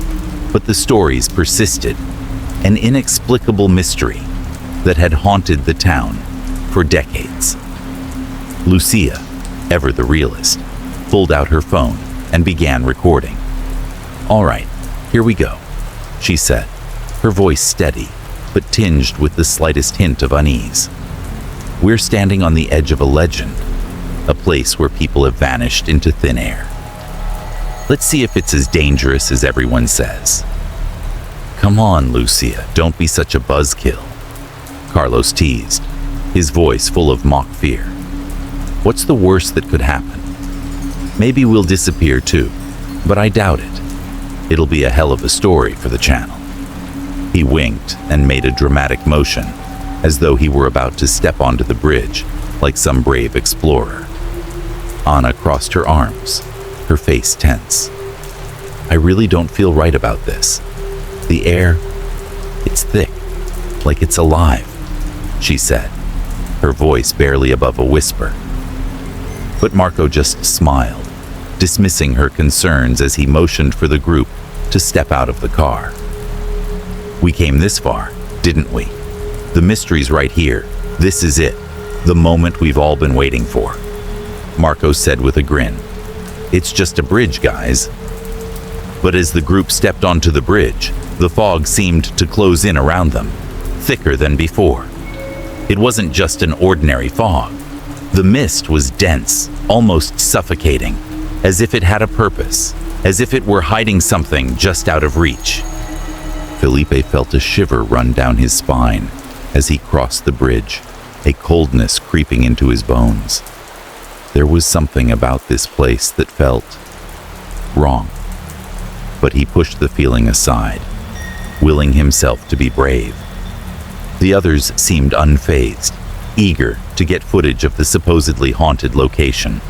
A: but the stories persisted, an inexplicable mystery that had haunted the town for decades. Lucia, ever the realist, pulled out her phone and began recording. "All right, here we go," she said, her voice steady but tinged with the slightest hint of unease. "We're standing on the edge of a legend, a place where people have vanished into thin air. Let's see if it's as dangerous as everyone says." "Come on, Lucia, don't be such a buzzkill," Carlos teased, his voice full of mock fear. "What's the worst that could happen? Maybe we'll disappear too, but I doubt it. It'll be a hell of a story for the channel." He winked and made a dramatic motion, as though he were about to step onto the bridge like some brave explorer. Anna crossed her arms, her face tense. "I really don't feel right about this. The air, it's thick, like it's alive," she said, her voice barely above a whisper. But Marco just smiled, dismissing her concerns as he motioned for the group to step out of the car. "We came this far, didn't we? The mystery's right here. This is it, the moment we've all been waiting for," Marco said with a grin. "It's just a bridge, guys." But as the group stepped onto the bridge, the fog seemed to close in around them, thicker than before. It wasn't just an ordinary fog. The mist was dense, almost suffocating, as if it had a purpose, as if it were hiding something just out of reach. Felipe felt a shiver run down his spine as he crossed the bridge, a coldness creeping into his bones. There was something about this place that felt wrong. But he pushed the feeling aside, willing himself to be brave. The others seemed unfazed, eager to get footage of the supposedly haunted location.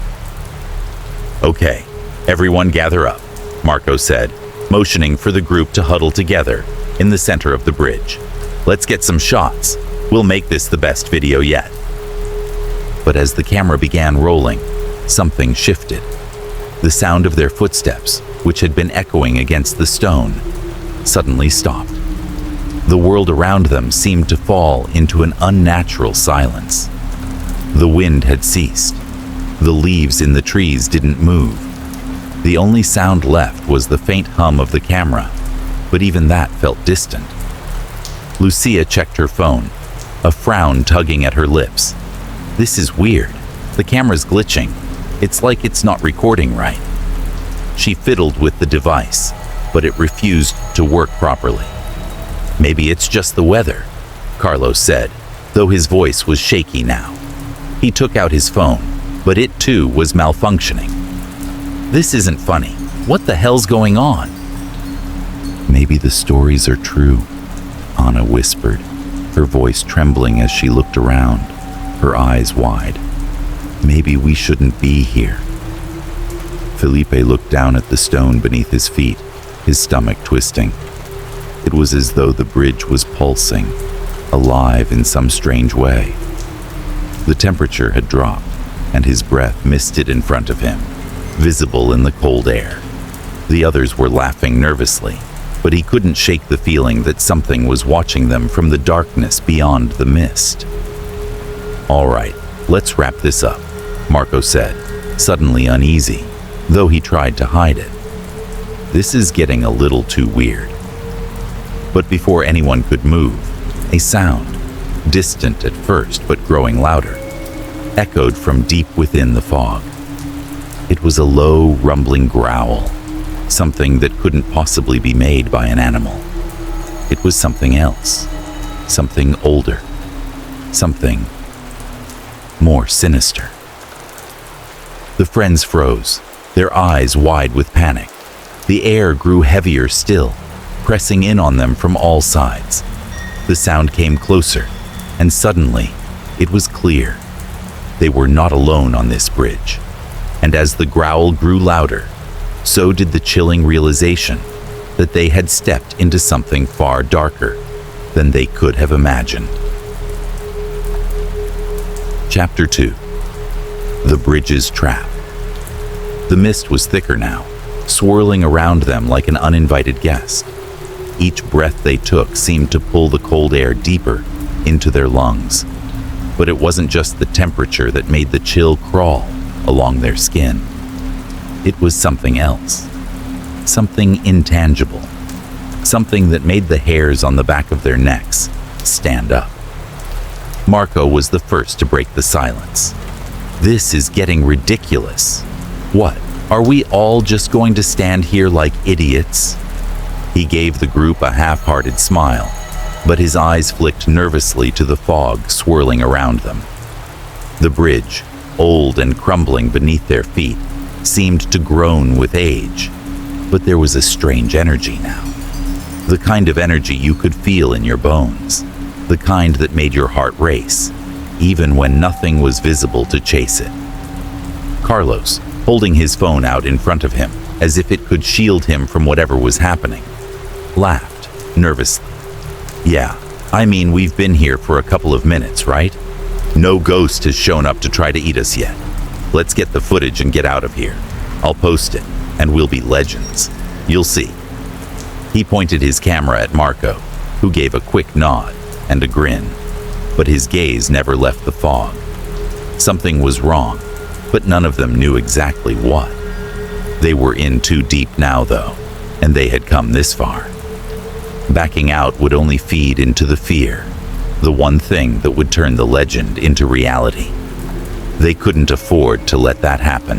A: "Okay, everyone gather up," Marco said, motioning for the group to huddle together in the center of the bridge. "Let's get some shots. We'll make this the best video yet." But as the camera began rolling, something shifted. The sound of their footsteps, which had been echoing against the stone, suddenly stopped. The world around them seemed to fall into an unnatural silence. The wind had ceased. The leaves in the trees didn't move. The only sound left was the faint hum of the camera, but even that felt distant. Lucia checked her phone, a frown tugging at her lips. "This is weird. The camera's glitching. It's like it's not recording right." She fiddled with the device, but it refused to work properly. "Maybe it's just the weather," Carlos said, though his voice was shaky now. He took out his phone, but it too was malfunctioning. "This isn't funny. What the hell's going on?" "Maybe the stories are true," Anna whispered, her voice trembling as she looked around, her eyes wide. "Maybe we shouldn't be here." Felipe looked down at the stone beneath his feet, his stomach twisting. It was as though the bridge was pulsing, alive in some strange way. The temperature had dropped, and his breath misted in front of him, visible in the cold air. The others were laughing nervously, but he couldn't shake the feeling that something was watching them from the darkness beyond the mist. "All right, let's wrap this up," Marco said, suddenly uneasy, though he tried to hide it. "This is getting a little too weird." But before anyone could move, a sound, distant at first but growing louder, echoed from deep within the fog. It was a low, rumbling growl, something that couldn't possibly be made by an animal. It was something else, something older, something more sinister. The friends froze, their eyes wide with panic. The air grew heavier still, pressing in on them from all sides. The sound came closer, and suddenly, it was clear. They were not alone on this bridge. And as the growl grew louder, so did the chilling realization that they had stepped into something far darker than they could have imagined. Chapter 2. The Bridge's Trap. The mist was thicker now, swirling around them like an uninvited guest. Each breath they took seemed to pull the cold air deeper into their lungs. But it wasn't just the temperature that made the chill crawl along their skin. It was something else. Something intangible. Something that made the hairs on the back of their necks stand up. Marco was the first to break the silence. This is getting ridiculous. What, are we all just going to stand here like idiots? He gave the group a half-hearted smile, but his eyes flicked nervously to the fog swirling around them. The bridge, old and crumbling beneath their feet, seemed to groan with age, but there was a strange energy now. The kind of energy you could feel in your bones, the kind that made your heart race, even when nothing was visible to chase it. Carlos, holding his phone out in front of him as if it could shield him from whatever was happening, laughed nervously. Yeah, I mean, we've been here for a couple of minutes, right? No ghost has shown up to try to eat us yet. Let's get the footage and get out of here. I'll post it, and we'll be legends. You'll see. He pointed his camera at Marco, who gave a quick nod and a grin, but his gaze never left the fog. Something was wrong, but none of them knew exactly what. They were in too deep now, though, and they had come this far. Backing out would only feed into the fear, the one thing that would turn the legend into reality. They couldn't afford to let that happen.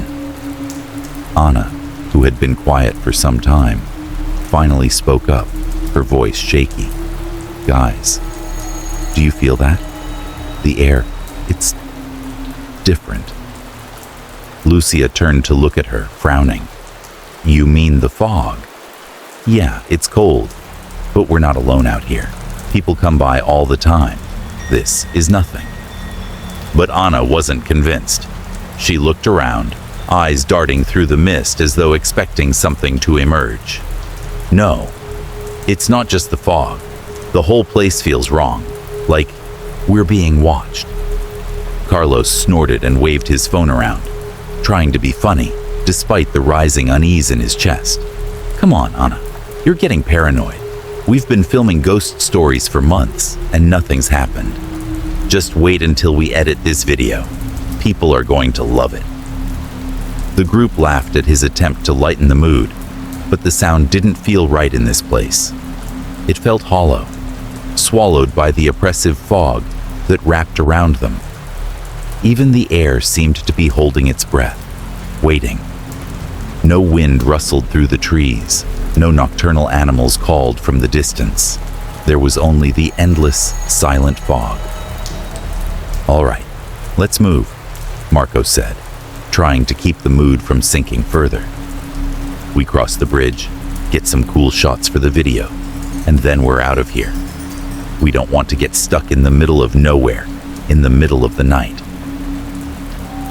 A: Anna, who had been quiet for some time, finally spoke up, her voice shaky. Guys, do you feel that? The air, it's different. Lucia turned to look at her, frowning. You mean the fog? Yeah, it's cold, but we're not alone out here. People come by all the time. This is nothing. But Anna wasn't convinced. She looked around, eyes darting through the mist as though expecting something to emerge. No, it's not just the fog. The whole place feels wrong, like we're being watched. Carlos snorted and waved his phone around, trying to be funny, despite the rising unease in his chest. Come on, Anna, you're getting paranoid. We've been filming ghost stories for months, and nothing's happened. Just wait until we edit this video. People are going to love it. The group laughed at his attempt to lighten the mood, but the sound didn't feel right in this place. It felt hollow, swallowed by the oppressive fog that wrapped around them. Even the air seemed to be holding its breath, waiting. No wind rustled through the trees, no nocturnal animals called from the distance. There was only the endless, silent fog. All right, let's move, Marco said, trying to keep the mood from sinking further. We cross the bridge, get some cool shots for the video, and then we're out of here. We don't want to get stuck in the middle of nowhere, in the middle of the night.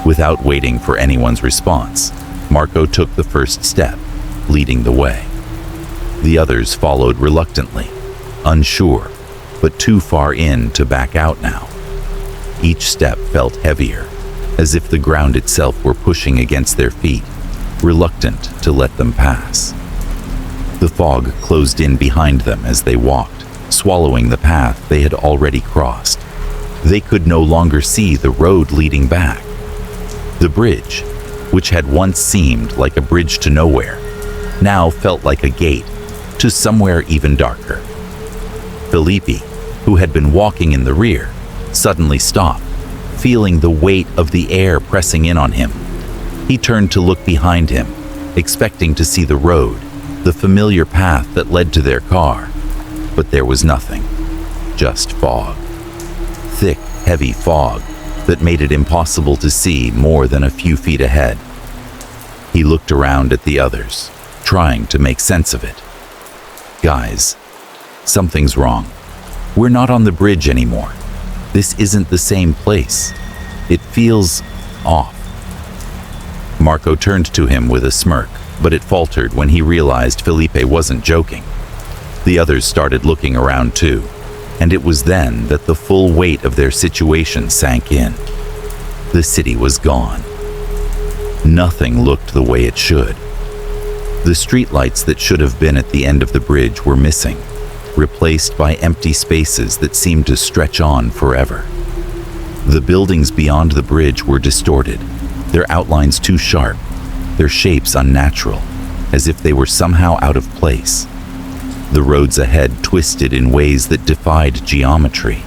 A: Without waiting for anyone's response, Marco took the first step, leading the way. The others followed reluctantly, unsure, but too far in to back out now. Each step felt heavier, as if the ground itself were pushing against their feet, reluctant to let them pass. The fog closed in behind them as they walked, swallowing the path they had already crossed. They could no longer see the road leading back. The bridge, which had once seemed like a bridge to nowhere, now felt like a gate to somewhere even darker. Felipe, who had been walking in the rear, suddenly stopped, feeling the weight of the air pressing in on him. He turned to look behind him, expecting to see the road, the familiar path that led to their car. But there was nothing, just fog. Thick, heavy fog, that made it impossible to see more than a few feet ahead. He looked around at the others, trying to make sense of it. Guys, something's wrong. We're not on the bridge anymore. This isn't the same place. It feels off. Marco turned to him with a smirk, but it faltered when he realized Felipe wasn't joking. The others started looking around too, and it was then that the full weight of their situation sank in. The city was gone. Nothing looked the way it should. The streetlights that should have been at the end of the bridge were missing, replaced by empty spaces that seemed to stretch on forever. The buildings beyond the bridge were distorted, their outlines too sharp, their shapes unnatural, as if they were somehow out of place. The roads ahead twisted in ways that defied geometry,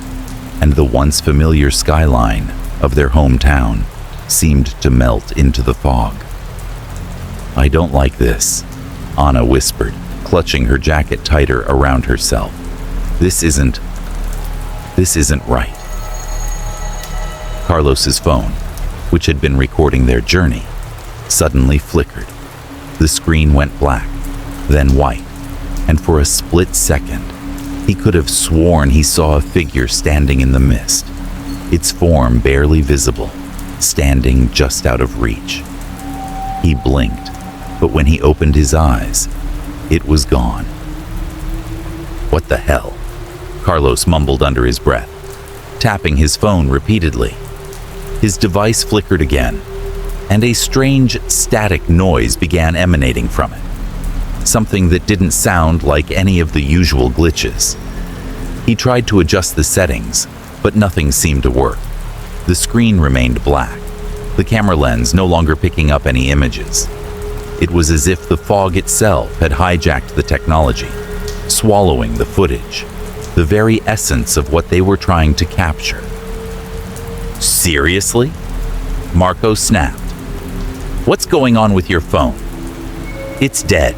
A: and the once familiar skyline of their hometown seemed to melt into the fog. "I don't like this," Anna whispered, clutching her jacket tighter around herself. This isn't right." Carlos's phone, which had been recording their journey, suddenly flickered. The screen went black, then white, and for a split second, he could have sworn he saw a figure standing in the mist, its form barely visible, standing just out of reach. He blinked, but when he opened his eyes, it was gone. "What the hell?" Carlos mumbled under his breath, tapping his phone repeatedly. His device flickered again, and a strange static noise began emanating from it, something that didn't sound like any of the usual glitches. He tried to adjust the settings, but nothing seemed to work. The screen remained black, the camera lens no longer picking up any images. It was as if the fog itself had hijacked the technology, swallowing the footage, the very essence of what they were trying to capture. "Seriously?" Marco snapped. "What's going on with your phone? It's dead."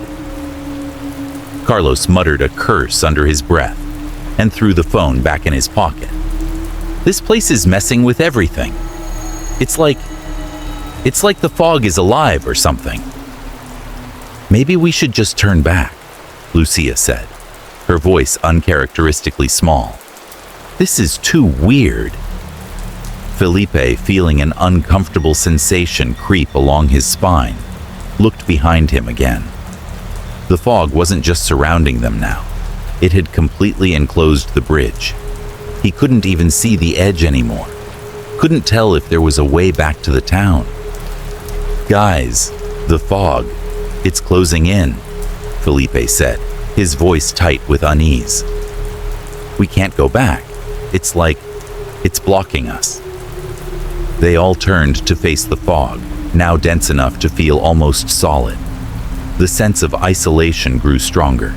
A: Carlos muttered a curse under his breath and threw the phone back in his pocket. "This place is messing with everything. It's like the fog is alive or something." "Maybe we should just turn back," Lucia said, her voice uncharacteristically small. "This is too weird." Felipe, feeling an uncomfortable sensation creep along his spine, looked behind him again. The fog wasn't just surrounding them now. It had completely enclosed the bridge. He couldn't even see the edge anymore. Couldn't tell if there was a way back to the town. "Guys, the fog, it's closing in," Felipe said, his voice tight with unease. "We can't go back. It's like it's blocking us." They all turned to face the fog, now dense enough to feel almost solid. The sense of isolation grew stronger,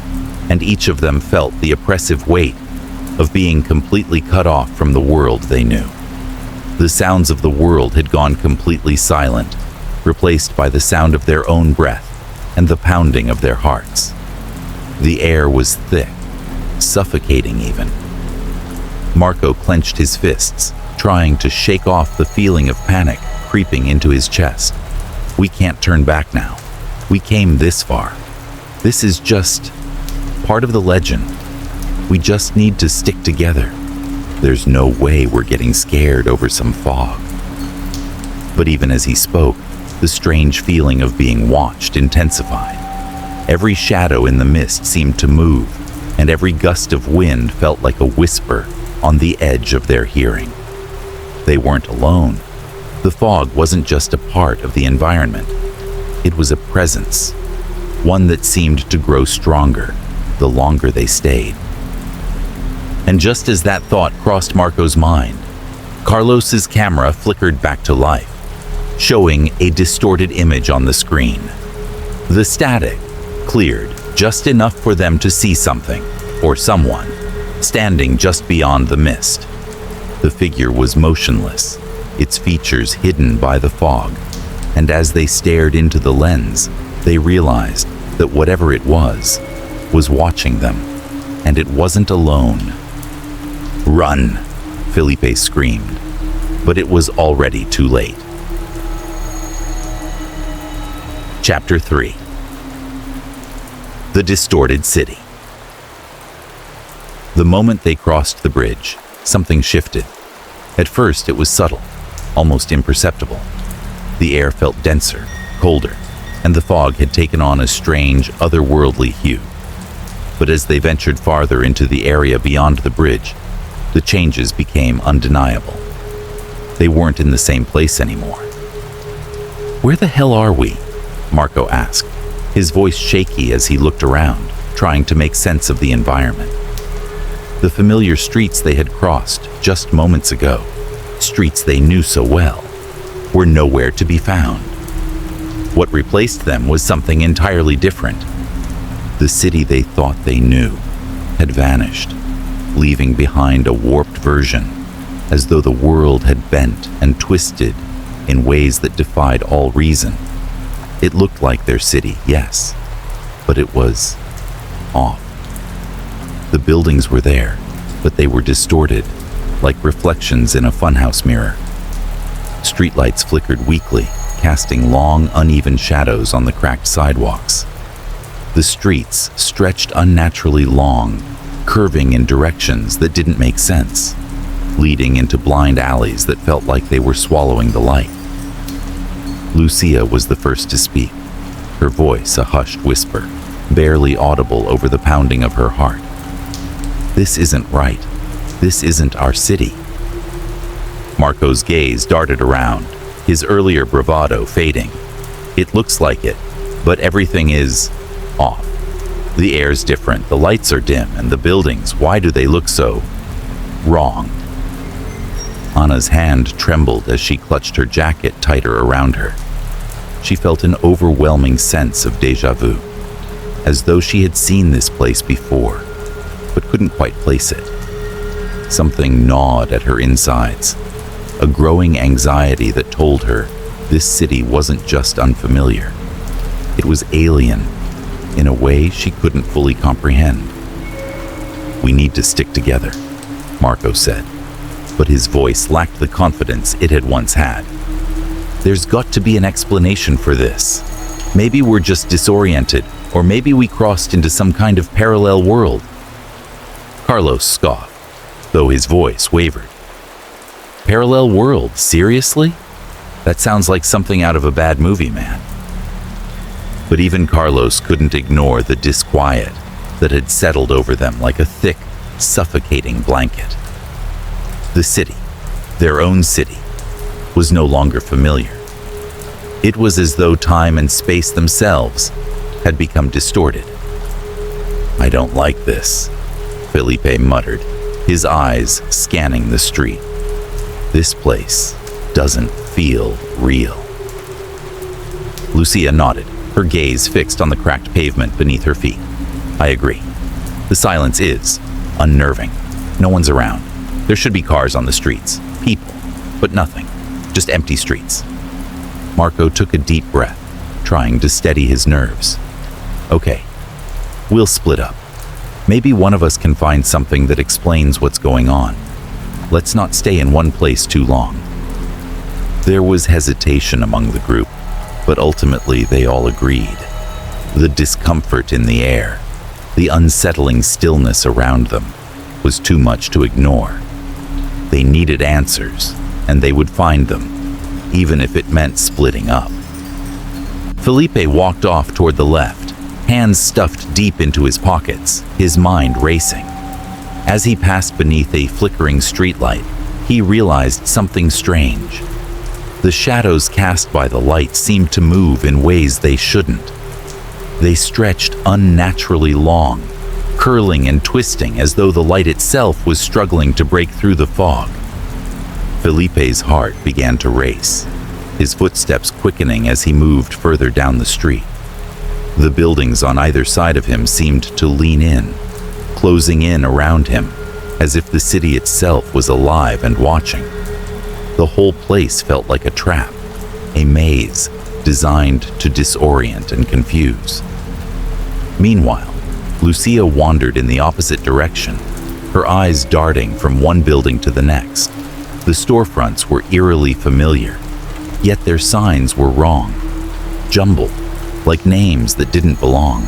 A: and each of them felt the oppressive weight of being completely cut off from the world they knew. The sounds of the world had gone completely silent, replaced by the sound of their own breath and the pounding of their hearts. The air was thick, suffocating even. Marco clenched his fists, trying to shake off the feeling of panic creeping into his chest. "We can't turn back now. We came this far. This is just part of the legend. We just need to stick together. There's no way we're getting scared over some fog." But even as he spoke, the strange feeling of being watched intensified. Every shadow in the mist seemed to move, and every gust of wind felt like a whisper on the edge of their hearing. They weren't alone. The fog wasn't just a part of the environment. It was a presence, one that seemed to grow stronger the longer they stayed. And just as that thought crossed Marco's mind, Carlos's camera flickered back to life, showing a distorted image on the screen. The static cleared just enough for them to see something, or someone, standing just beyond the mist. The figure was motionless, its features hidden by the fog, and as they stared into the lens, they realized that whatever it was watching them, and it wasn't alone. "Run!" Felipe screamed. but it was already too late. Chapter 3. The Distorted City. The moment they crossed the bridge, something shifted. At first, it was subtle, almost imperceptible. The air felt denser, colder, and the fog had taken on a strange, otherworldly hue. But as they ventured farther into the area beyond the bridge, the changes became undeniable. They weren't in the same place anymore. "Where the hell are we?" Marco asked, his voice shaky as he looked around, trying to make sense of the environment. The familiar streets they had crossed just moments ago, streets they knew so well, were nowhere to be found. What replaced them was something entirely different. The city they thought they knew had vanished, leaving behind a warped version, as though the world had bent and twisted in ways that defied all reason. It looked like their city, yes, but it was off. The buildings were there, but they were distorted, like reflections in a funhouse mirror. Streetlights flickered weakly, casting long, uneven shadows on the cracked sidewalks. The streets stretched unnaturally long, curving in directions that didn't make sense, leading into blind alleys that felt like they were swallowing the light. Lucia was the first to speak, her voice a hushed whisper, barely audible over the pounding of her heart. "This isn't right. This isn't our city." Marco's gaze darted around, his earlier bravado fading. "It looks like it, but everything is off. The air's different, the lights are dim, and the buildings, why do they look so wrong?" Anna's hand trembled as she clutched her jacket tighter around her. She felt an overwhelming sense of déjà vu, as though she had seen this place before, but couldn't quite place it. Something gnawed at her insides, a growing anxiety that told her this city wasn't just unfamiliar. It was alien, in a way she couldn't fully comprehend. "We need to stick together," Marco said, but his voice lacked the confidence it had once had. "There's got to be an explanation for this. Maybe we're just disoriented, or maybe we crossed into some kind of parallel world." Carlos scoffed, though his voice wavered. "Parallel world, seriously? That sounds like something out of a bad movie, man." But even Carlos couldn't ignore the disquiet that had settled over them like a thick, suffocating blanket. The city, their own city, was no longer familiar. It was as though time and space themselves had become distorted. "I don't like this," Felipe muttered, his eyes scanning the street. "This place doesn't feel real." Lucia nodded, her gaze fixed on the cracked pavement beneath her feet. "I agree. The silence is unnerving. No one's around. There should be cars on the streets, people, but nothing. Just empty streets." Marco took a deep breath, trying to steady his nerves. "Okay, we'll split up. Maybe one of us can find something that explains what's going on. Let's not stay in one place too long." There was hesitation among the group, but ultimately they all agreed. The discomfort in the air, the unsettling stillness around them, was too much to ignore. They needed answers, and they would find them, even if it meant splitting up. Felipe walked off toward the left, hands stuffed deep into his pockets, his mind racing. As he passed beneath a flickering streetlight, he realized something strange. The shadows cast by the light seemed to move in ways they shouldn't. They stretched unnaturally long, curling and twisting as though the light itself was struggling to break through the fog. Felipe's heart began to race, his footsteps quickening as he moved further down the street. The buildings on either side of him seemed to lean in, closing in around him, as if the city itself was alive and watching. The whole place felt like a trap, a maze designed to disorient and confuse. Meanwhile, Lucia wandered in the opposite direction, her eyes darting from one building to the next. The storefronts were eerily familiar, yet their signs were wrong, jumbled, like names that didn't belong.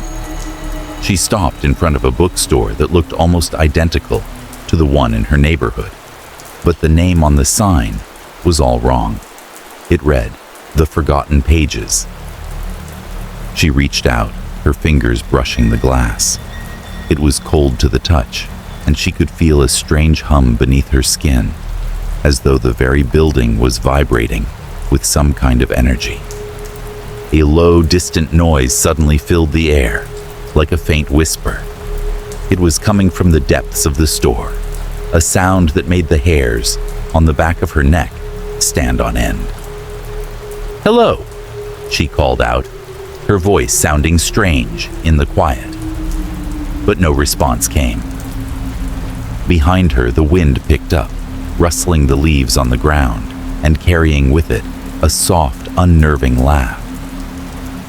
A: She stopped in front of a bookstore that looked almost identical to the one in her neighborhood, but the name on the sign was all wrong. It read, "The Forgotten Pages." She reached out, her fingers brushing the glass. It was cold to the touch, and she could feel a strange hum beneath her skin, as though the very building was vibrating with some kind of energy. A low, distant noise suddenly filled the air, like a faint whisper. It was coming from the depths of the store, a sound that made the hairs on the back of her neck stand on end. "Hello," she called out, her voice sounding strange in the quiet. But no response came. Behind her, the wind picked up, rustling the leaves on the ground and carrying with it a soft, unnerving laugh.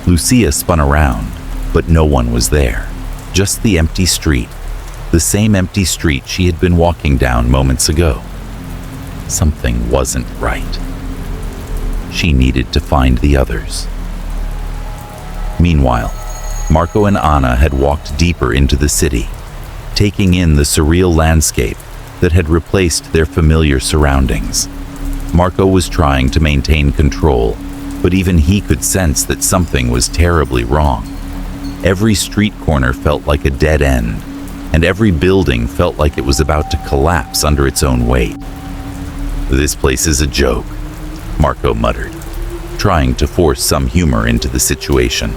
A: Lucia spun around, but no one was there, just the empty street, the same empty street she had been walking down moments ago. Something wasn't right. She needed to find the others. Meanwhile, Marco and Anna had walked deeper into the city, taking in the surreal landscape that had replaced their familiar surroundings. Marco was trying to maintain control, but even he could sense that something was terribly wrong. Every street corner felt like a dead end, and every building felt like it was about to collapse under its own weight. "This place is a joke," Marco muttered, trying to force some humor into the situation.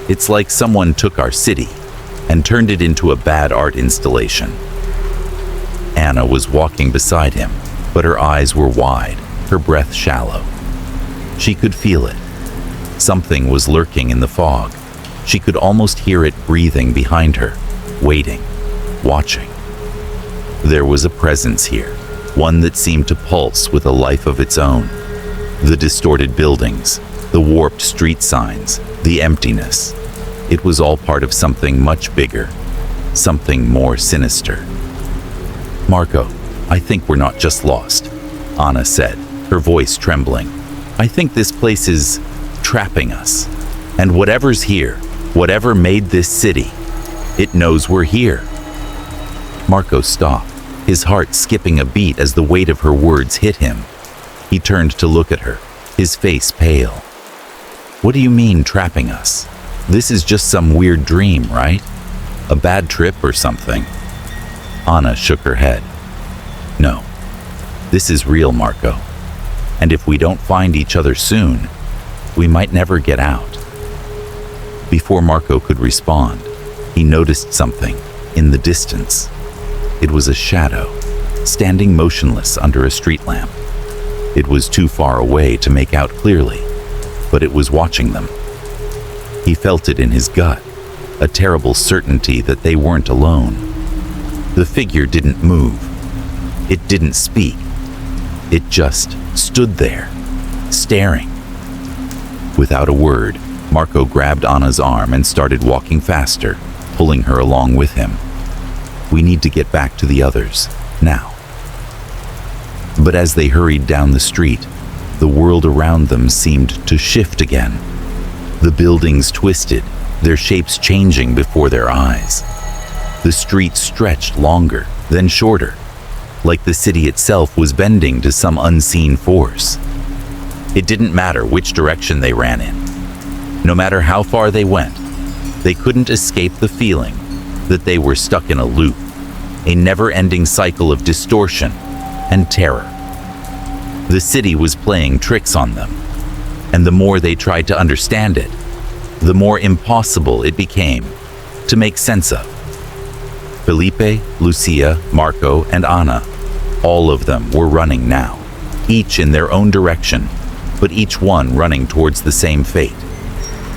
A: "It's like someone took our city and turned it into a bad art installation." Anna was walking beside him, but her eyes were wide, her breath shallow. She could feel it. Something was lurking in the fog. She could almost hear it breathing behind her, waiting, watching. There was a presence here, one that seemed to pulse with a life of its own. The distorted buildings, the warped street signs, the emptiness. It was all part of something much bigger, something more sinister. "Marco, I think we're not just lost," Anna said, her voice trembling. "I think this place is trapping us. And whatever's here, whatever made this city, it knows we're here." Marco stopped, his heart skipping a beat as the weight of her words hit him. He turned to look at her, his face pale. "What do you mean, trapping us? This is just some weird dream, right? A bad trip or something?" Anna shook her head. "No, this is real, Marco. And if we don't find each other soon, we might never get out." Before Marco could respond, he noticed something in the distance. It was a shadow, standing motionless under a street lamp. It was too far away to make out clearly, but it was watching them. He felt it in his gut, a terrible certainty that they weren't alone. The figure didn't move. It didn't speak. It just stood there, staring. Without a word, Marco grabbed Anna's arm and started walking faster, pulling her along with him. "We need to get back to the others, now." But as they hurried down the street, the world around them seemed to shift again. The buildings twisted, their shapes changing before their eyes. The streets stretched longer, then shorter, like the city itself was bending to some unseen force. It didn't matter which direction they ran in. No matter how far they went, they couldn't escape the feeling that they were stuck in a loop, a never-ending cycle of distortion and terror. The city was playing tricks on them, and the more they tried to understand it, the more impossible it became to make sense of. Felipe, Lucia, Marco, and Anna, all of them were running now, each in their own direction, but each one running towards the same fate.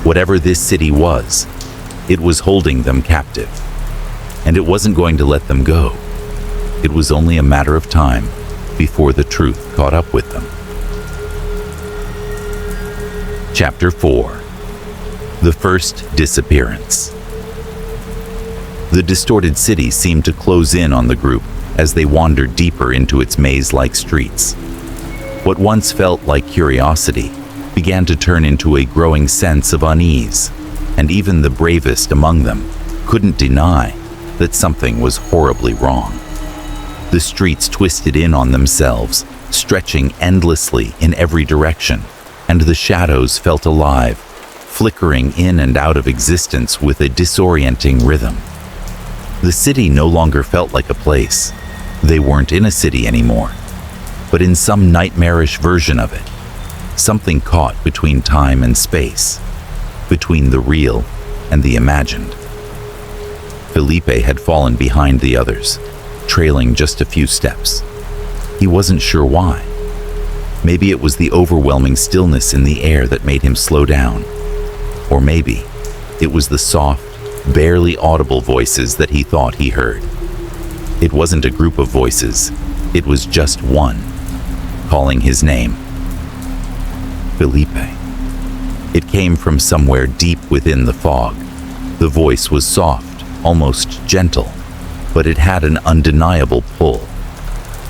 A: Whatever this city was, it was holding them captive, and it wasn't going to let them go. It was only a matter of time before the truth caught up with them. Chapter 4. The First Disappearance. The distorted city seemed to close in on the group as they wandered deeper into its maze-like streets. What once felt like curiosity began to turn into a growing sense of unease, and even the bravest among them couldn't deny that something was horribly wrong. The streets twisted in on themselves, stretching endlessly in every direction, and the shadows felt alive, flickering in and out of existence with a disorienting rhythm. The city no longer felt like a place. They weren't in a city anymore, but in some nightmarish version of it. Something caught between time and space, between the real and the imagined. Felipe had fallen behind the others, trailing just a few steps. He wasn't sure why. Maybe it was the overwhelming stillness in the air that made him slow down. Or maybe it was the soft, barely audible voices that he thought he heard. It wasn't a group of voices, it was just one, calling his name. Felipe. It came from somewhere deep within the fog. The voice was soft, almost gentle, but it had an undeniable pull.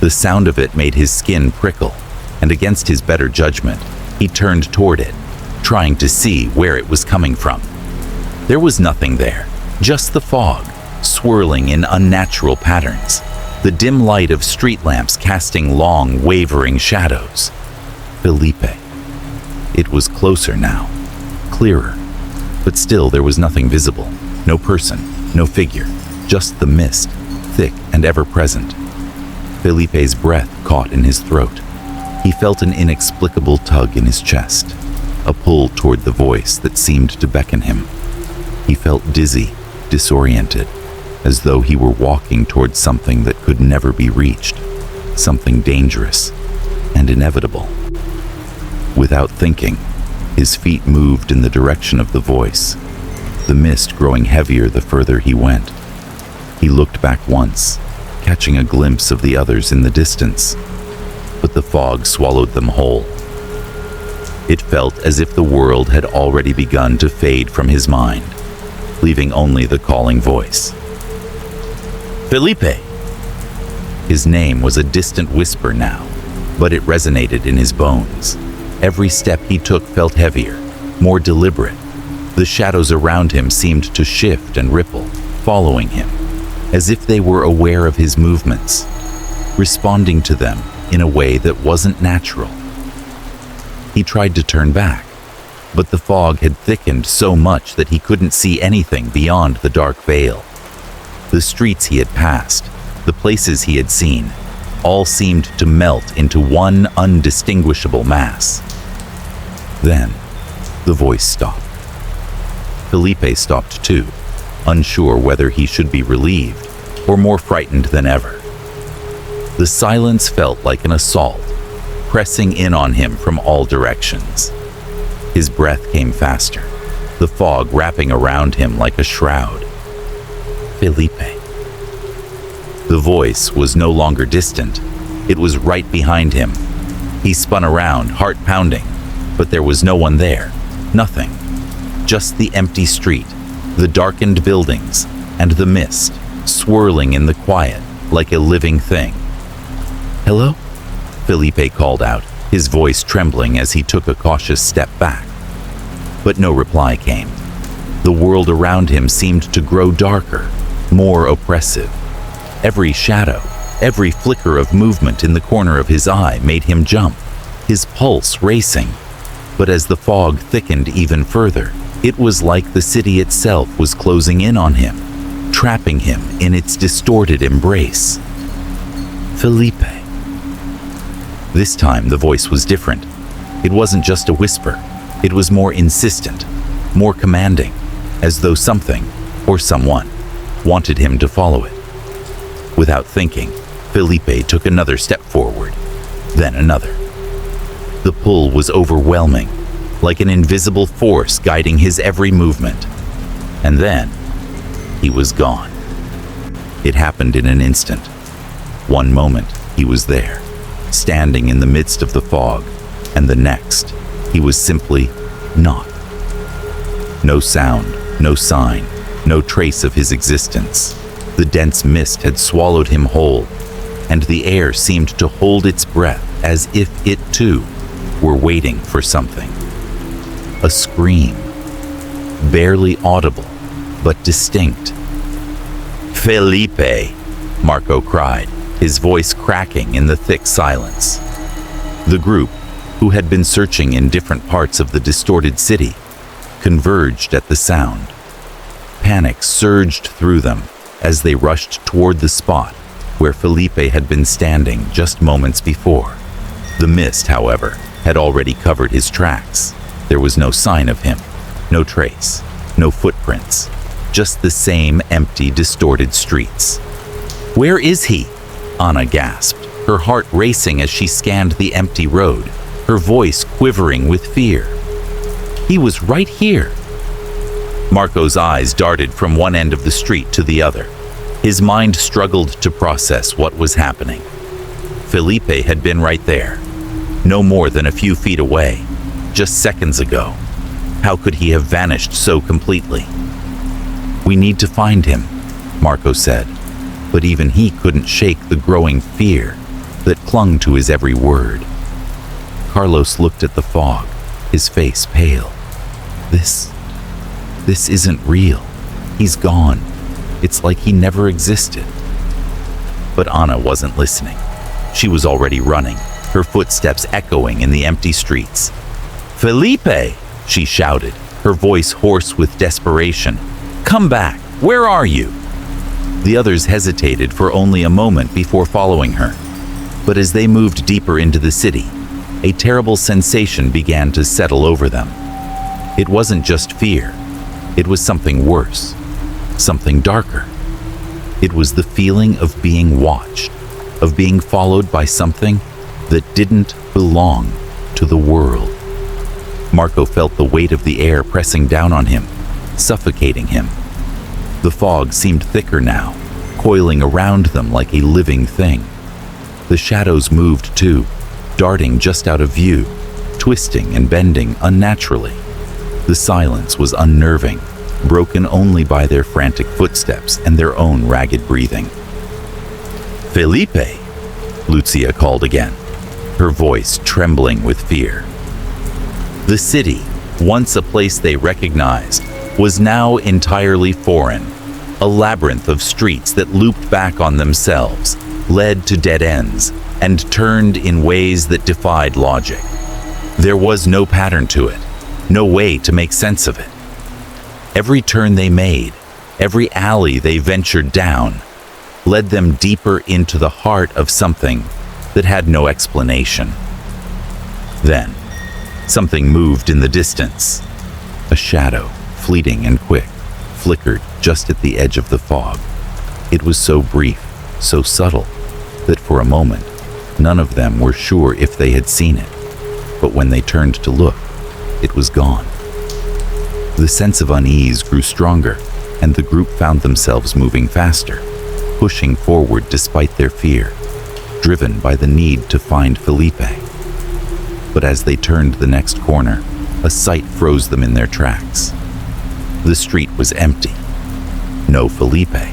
A: The sound of it made his skin prickle, and against his better judgment, he turned toward it, trying to see where it was coming from. There was nothing there, just the fog, swirling in unnatural patterns, the dim light of street lamps casting long, wavering shadows. Felipe. It was closer now, clearer, but still there was nothing visible, no person, no figure, just the mist, thick and ever-present. Felipe's breath caught in his throat. He felt an inexplicable tug in his chest, a pull toward the voice that seemed to beckon him. He felt dizzy, disoriented, as though he were walking toward something that could never be reached, something dangerous and inevitable. Without thinking, his feet moved in the direction of the voice, the mist growing heavier the further he went. He looked back once, catching a glimpse of the others in the distance, but the fog swallowed them whole. It felt as if the world had already begun to fade from his mind, leaving only the calling voice. Felipe! His name was a distant whisper now, but it resonated in his bones. Every step he took felt heavier, more deliberate. The shadows around him seemed to shift and ripple, following him, as if they were aware of his movements, responding to them in a way that wasn't natural. He tried to turn back, but the fog had thickened so much that he couldn't see anything beyond the dark veil. The streets he had passed, the places he had seen, all seemed to melt into one undistinguishable mass. Then, the voice stopped. Felipe stopped too, unsure whether he should be relieved or more frightened than ever. The silence felt like an assault, pressing in on him from all directions. His breath came faster, the fog wrapping around him like a shroud. Felipe. The voice was no longer distant. It was right behind him. He spun around, heart pounding, but there was no one there. Nothing. Just the empty street, the darkened buildings, and the mist, swirling in the quiet like a living thing. Hello? Felipe called out, his voice trembling as he took a cautious step back. But no reply came. The world around him seemed to grow darker, more oppressive. Every shadow, every flicker of movement in the corner of his eye made him jump, his pulse racing. But as the fog thickened even further, it was like the city itself was closing in on him, trapping him in its distorted embrace. Felipe. This time the voice was different. It wasn't just a whisper. It was more insistent, more commanding, as though something, or someone, wanted him to follow it. Without thinking, Felipe took another step forward, then another. The pull was overwhelming, like an invisible force guiding his every movement. And then, he was gone. It happened in an instant. One moment, he was there, standing in the midst of the fog, and the next, he was simply not. No sound, no sign, no trace of his existence. The dense mist had swallowed him whole, and the air seemed to hold its breath as if it too were waiting for something. A scream, barely audible but distinct. "Felipe!" Marco cried, his voice cracking in the thick silence. The group, who had been searching in different parts of the distorted city, converged at the sound. Panic surged through them as they rushed toward the spot where Felipe had been standing just moments before. The mist, however, had already covered his tracks. There was no sign of him, no trace, no footprints, just the same empty, distorted streets. "Where is he?" Anna gasped, her heart racing as she scanned the empty road, her voice quivering with fear. "He was right here." Marco's eyes darted from one end of the street to the other. His mind struggled to process what was happening. Felipe had been right there, no more than a few feet away, just seconds ago. How could he have vanished so completely? "We need to find him," Marco said, but even he couldn't shake the growing fear that clung to his every word. Carlos looked at the fog, his face pale. This isn't real. He's gone. It's like he never existed." But Anna wasn't listening. She was already running, her footsteps echoing in the empty streets. "Felipe!" she shouted, her voice hoarse with desperation. "Come back! Where are you?" The others hesitated for only a moment before following her. But as they moved deeper into the city, a terrible sensation began to settle over them. It wasn't just fear. It was something worse, something darker. It was the feeling of being watched, of being followed by something that didn't belong to the world. Marco felt the weight of the air pressing down on him, suffocating him. The fog seemed thicker now, coiling around them like a living thing. The shadows moved too, darting just out of view, twisting and bending unnaturally. The silence was unnerving, broken only by their frantic footsteps and their own ragged breathing. "Felipe!" Lucia called again, her voice trembling with fear. The city, once a place they recognized, was now entirely foreign, a labyrinth of streets that looped back on themselves, led to dead ends, and turned in ways that defied logic. There was no pattern to it, no way to make sense of it. Every turn they made, every alley they ventured down, led them deeper into the heart of something that had no explanation. Then, something moved in the distance. A shadow, fleeting and quick, flickered just at the edge of the fog. It was so brief, so subtle, that for a moment, none of them were sure if they had seen it. But when they turned to look, it was gone. The sense of unease grew stronger, and the group found themselves moving faster, pushing forward despite their fear, driven by the need to find Felipe. But as they turned the next corner, a sight froze them in their tracks. The street was empty. No Felipe,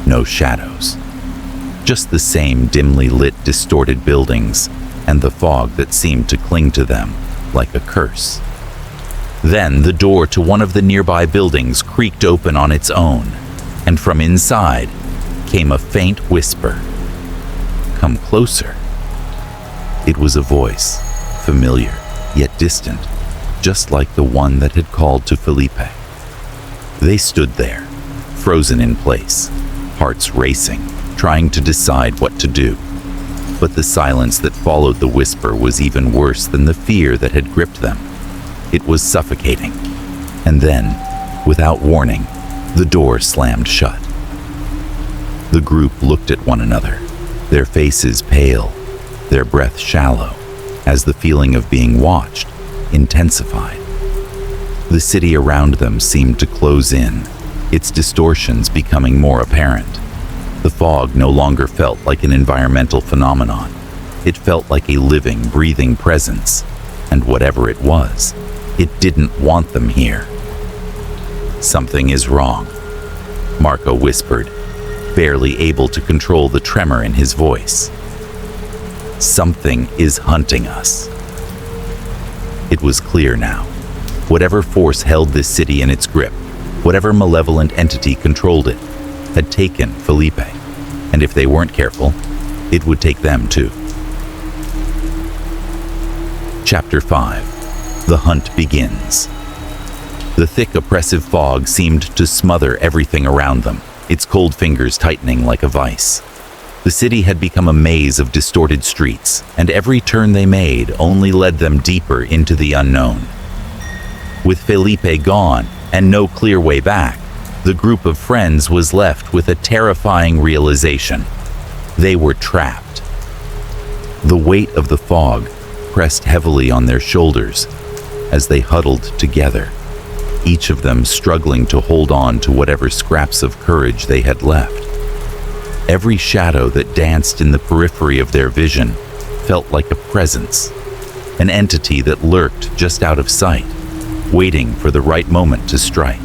A: no shadows. Just the same dimly lit, distorted buildings, and the fog that seemed to cling to them like a curse. Then the door to one of the nearby buildings creaked open on its own, and from inside came a faint whisper. "Come closer." It was a voice, familiar yet distant, just like the one that had called to Felipe. They stood there, frozen in place, hearts racing, trying to decide what to do. But the silence that followed the whisper was even worse than the fear that had gripped them. It was suffocating. And then, without warning, the door slammed shut. The group looked at one another, their faces pale, their breath shallow, as the feeling of being watched intensified. The city around them seemed to close in, its distortions becoming more apparent. The fog no longer felt like an environmental phenomenon. It felt like a living, breathing presence, and whatever it was, it didn't want them here. "Something is wrong," Marco whispered, barely able to control the tremor in his voice. Something is hunting us. It was clear now. Whatever force held this city in its grip, whatever malevolent entity controlled it, had taken Felipe, and if they weren't careful, it would take them too. Chapter 5. The hunt begins. The thick, oppressive fog seemed to smother everything around them, its cold fingers tightening like a vice. The city had become a maze of distorted streets, and every turn they made only led them deeper into the unknown. With Felipe gone and no clear way back, the group of friends was left with a terrifying realization. They were trapped. The weight of the fog pressed heavily on their shoulders as they huddled together, each of them struggling to hold on to whatever scraps of courage they had left. Every shadow that danced in the periphery of their vision felt like a presence, an entity that lurked just out of sight, waiting for the right moment to strike.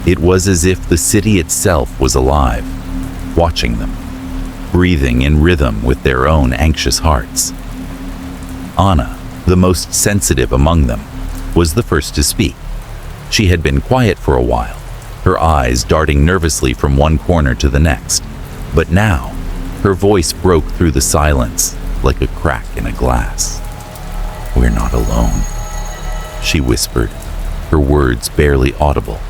A: It was as if the city itself was alive, watching them, breathing in rhythm with their own anxious hearts. Anna, the most sensitive among them, was the first to speak. She had been quiet for a while, her eyes darting nervously from one corner to the next. But now, her voice broke through the silence like a crack in a glass. "We're not alone," she whispered, her words barely audible.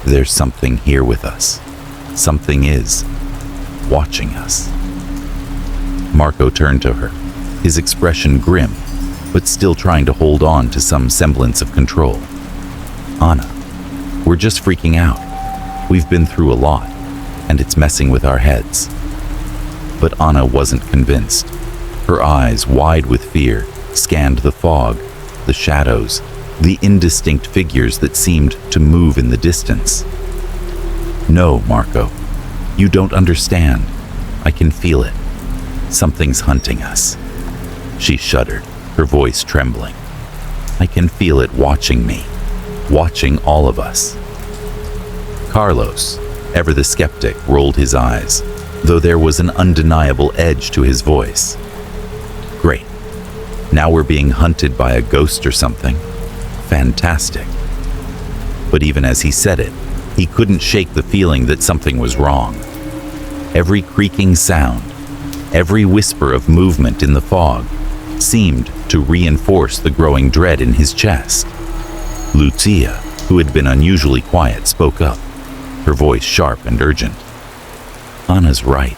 A: "There's something here with us. Something is watching us." Marco turned to her, his expression grim, but still trying to hold on to some semblance of control. "Anna, we're just freaking out. We've been through a lot, and it's messing with our heads." But Anna wasn't convinced. Her eyes, wide with fear, scanned the fog, the shadows, the indistinct figures that seemed to move in the distance. "No, Marco, you don't understand. I can feel it. Something's hunting us." She shuddered, her voice trembling. "I can feel it watching me, watching all of us." Carlos, ever the skeptic, rolled his eyes, though there was an undeniable edge to his voice. "Great. Now we're being hunted by a ghost or something. Fantastic." But even as he said it, he couldn't shake the feeling that something was wrong. Every creaking sound, every whisper of movement in the fog seemed to reinforce the growing dread in his chest. Lucia, who had been unusually quiet, spoke up, her voice sharp and urgent. "Anna's right.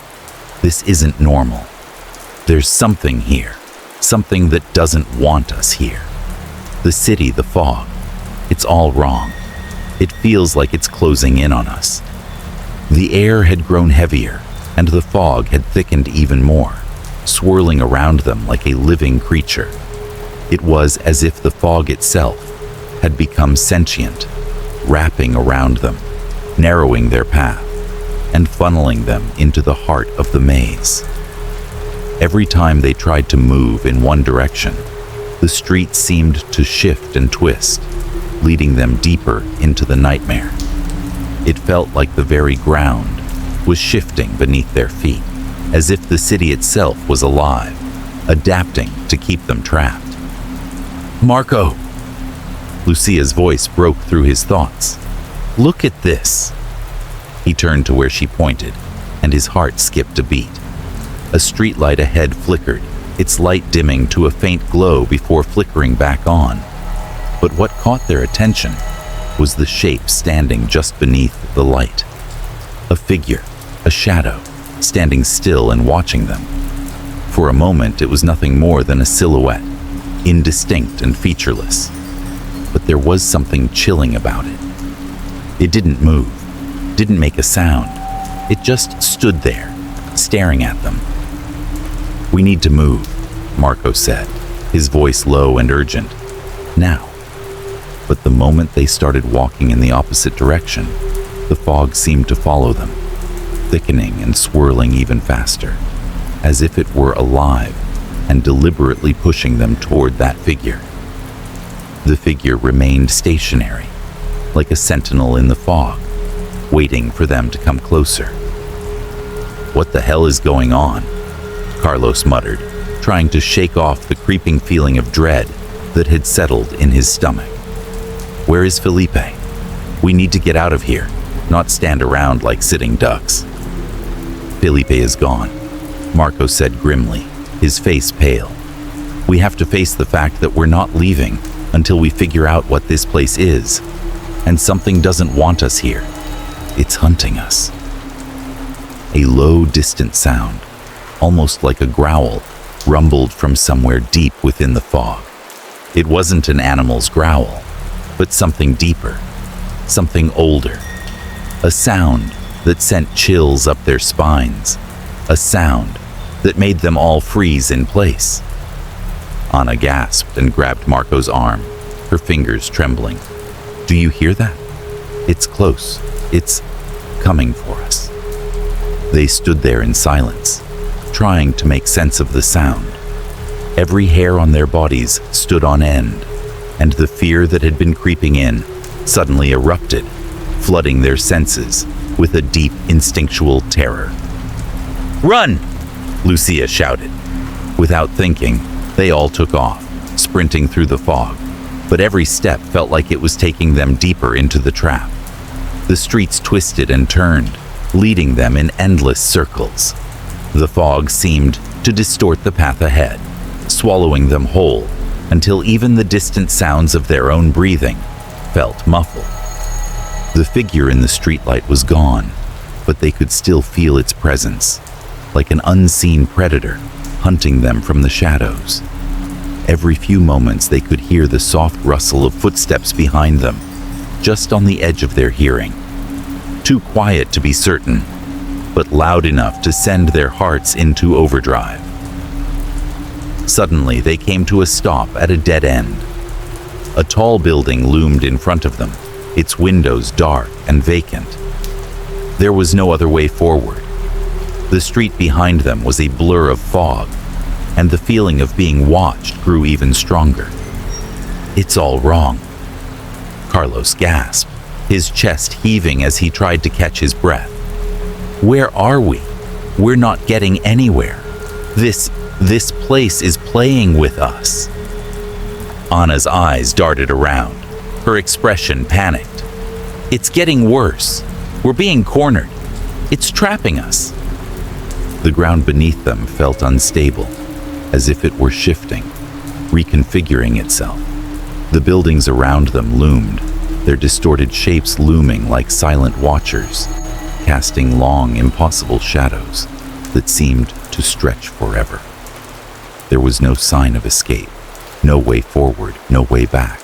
A: This isn't normal. There's something here, something that doesn't want us here. The city, the fog, it's all wrong. It feels like it's closing in on us." The air had grown heavier, and the fog had thickened even more, swirling around them like a living creature. It was as if the fog itself had become sentient, wrapping around them, narrowing their path, and funneling them into the heart of the maze. Every time they tried to move in one direction, the street seemed to shift and twist, leading them deeper into the nightmare. It felt like the very ground was shifting beneath their feet, as if the city itself was alive, adapting to keep them trapped. "Marco!" Lucia's voice broke through his thoughts. "Look at this!" He turned to where she pointed, and his heart skipped a beat. A streetlight ahead flickered, its light dimming to a faint glow before flickering back on. But what caught their attention was the shape standing just beneath the light. A figure, a shadow, standing still and watching them. For a moment, it was nothing more than a silhouette, indistinct and featureless. But there was something chilling about it. It didn't move, didn't make a sound. It just stood there, staring at them. "We need to move," Marco said, his voice low and urgent. "Now." But the moment they started walking in the opposite direction, the fog seemed to follow them, thickening and swirling even faster, as if it were alive and deliberately pushing them toward that figure. The figure remained stationary, like a sentinel in the fog, waiting for them to come closer. "What the hell is going on?" Carlos muttered, trying to shake off the creeping feeling of dread that had settled in his stomach. "Where is Felipe? We need to get out of here, not stand around like sitting ducks." "Felipe is gone," Marco said grimly, his face pale. "We have to face the fact that we're not leaving until we figure out what this place is. And something doesn't want us here. It's hunting us." A low, distant sound, almost like a growl, rumbled from somewhere deep within the fog. It wasn't an animal's growl, but something deeper, something older. A sound that sent chills up their spines. A sound that made them all freeze in place. Anna gasped and grabbed Marco's arm, her fingers trembling. "Do you hear that? It's close. It's coming for us." They stood there in silence, trying to make sense of the sound. Every hair on their bodies stood on end, and the fear that had been creeping in suddenly erupted, flooding their senses with a deep instinctual terror. "Run!" Lucia shouted. Without thinking, they all took off, sprinting through the fog, but every step felt like it was taking them deeper into the trap. The streets twisted and turned, leading them in endless circles. The fog seemed to distort the path ahead, swallowing them whole, until even the distant sounds of their own breathing felt muffled. The figure in the streetlight was gone, but they could still feel its presence, like an unseen predator hunting them from the shadows. Every few moments they could hear the soft rustle of footsteps behind them, just on the edge of their hearing. Too quiet to be certain, but loud enough to send their hearts into overdrive. Suddenly, they came to a stop at a dead end. A tall building loomed in front of them, its windows dark and vacant. There was no other way forward. The street behind them was a blur of fog, and the feeling of being watched grew even stronger. "It's all wrong." Carlos gasped, his chest heaving as he tried to catch his breath. "Where are we? We're not getting anywhere. This place is playing with us." Anna's eyes darted around, her expression panicked. "It's getting worse. We're being cornered. It's trapping us." The ground beneath them felt unstable, as if it were shifting, reconfiguring itself. The buildings around them loomed, their distorted shapes looming like silent watchers, casting long, impossible shadows that seemed to stretch forever. There was no sign of escape, no way forward, no way back.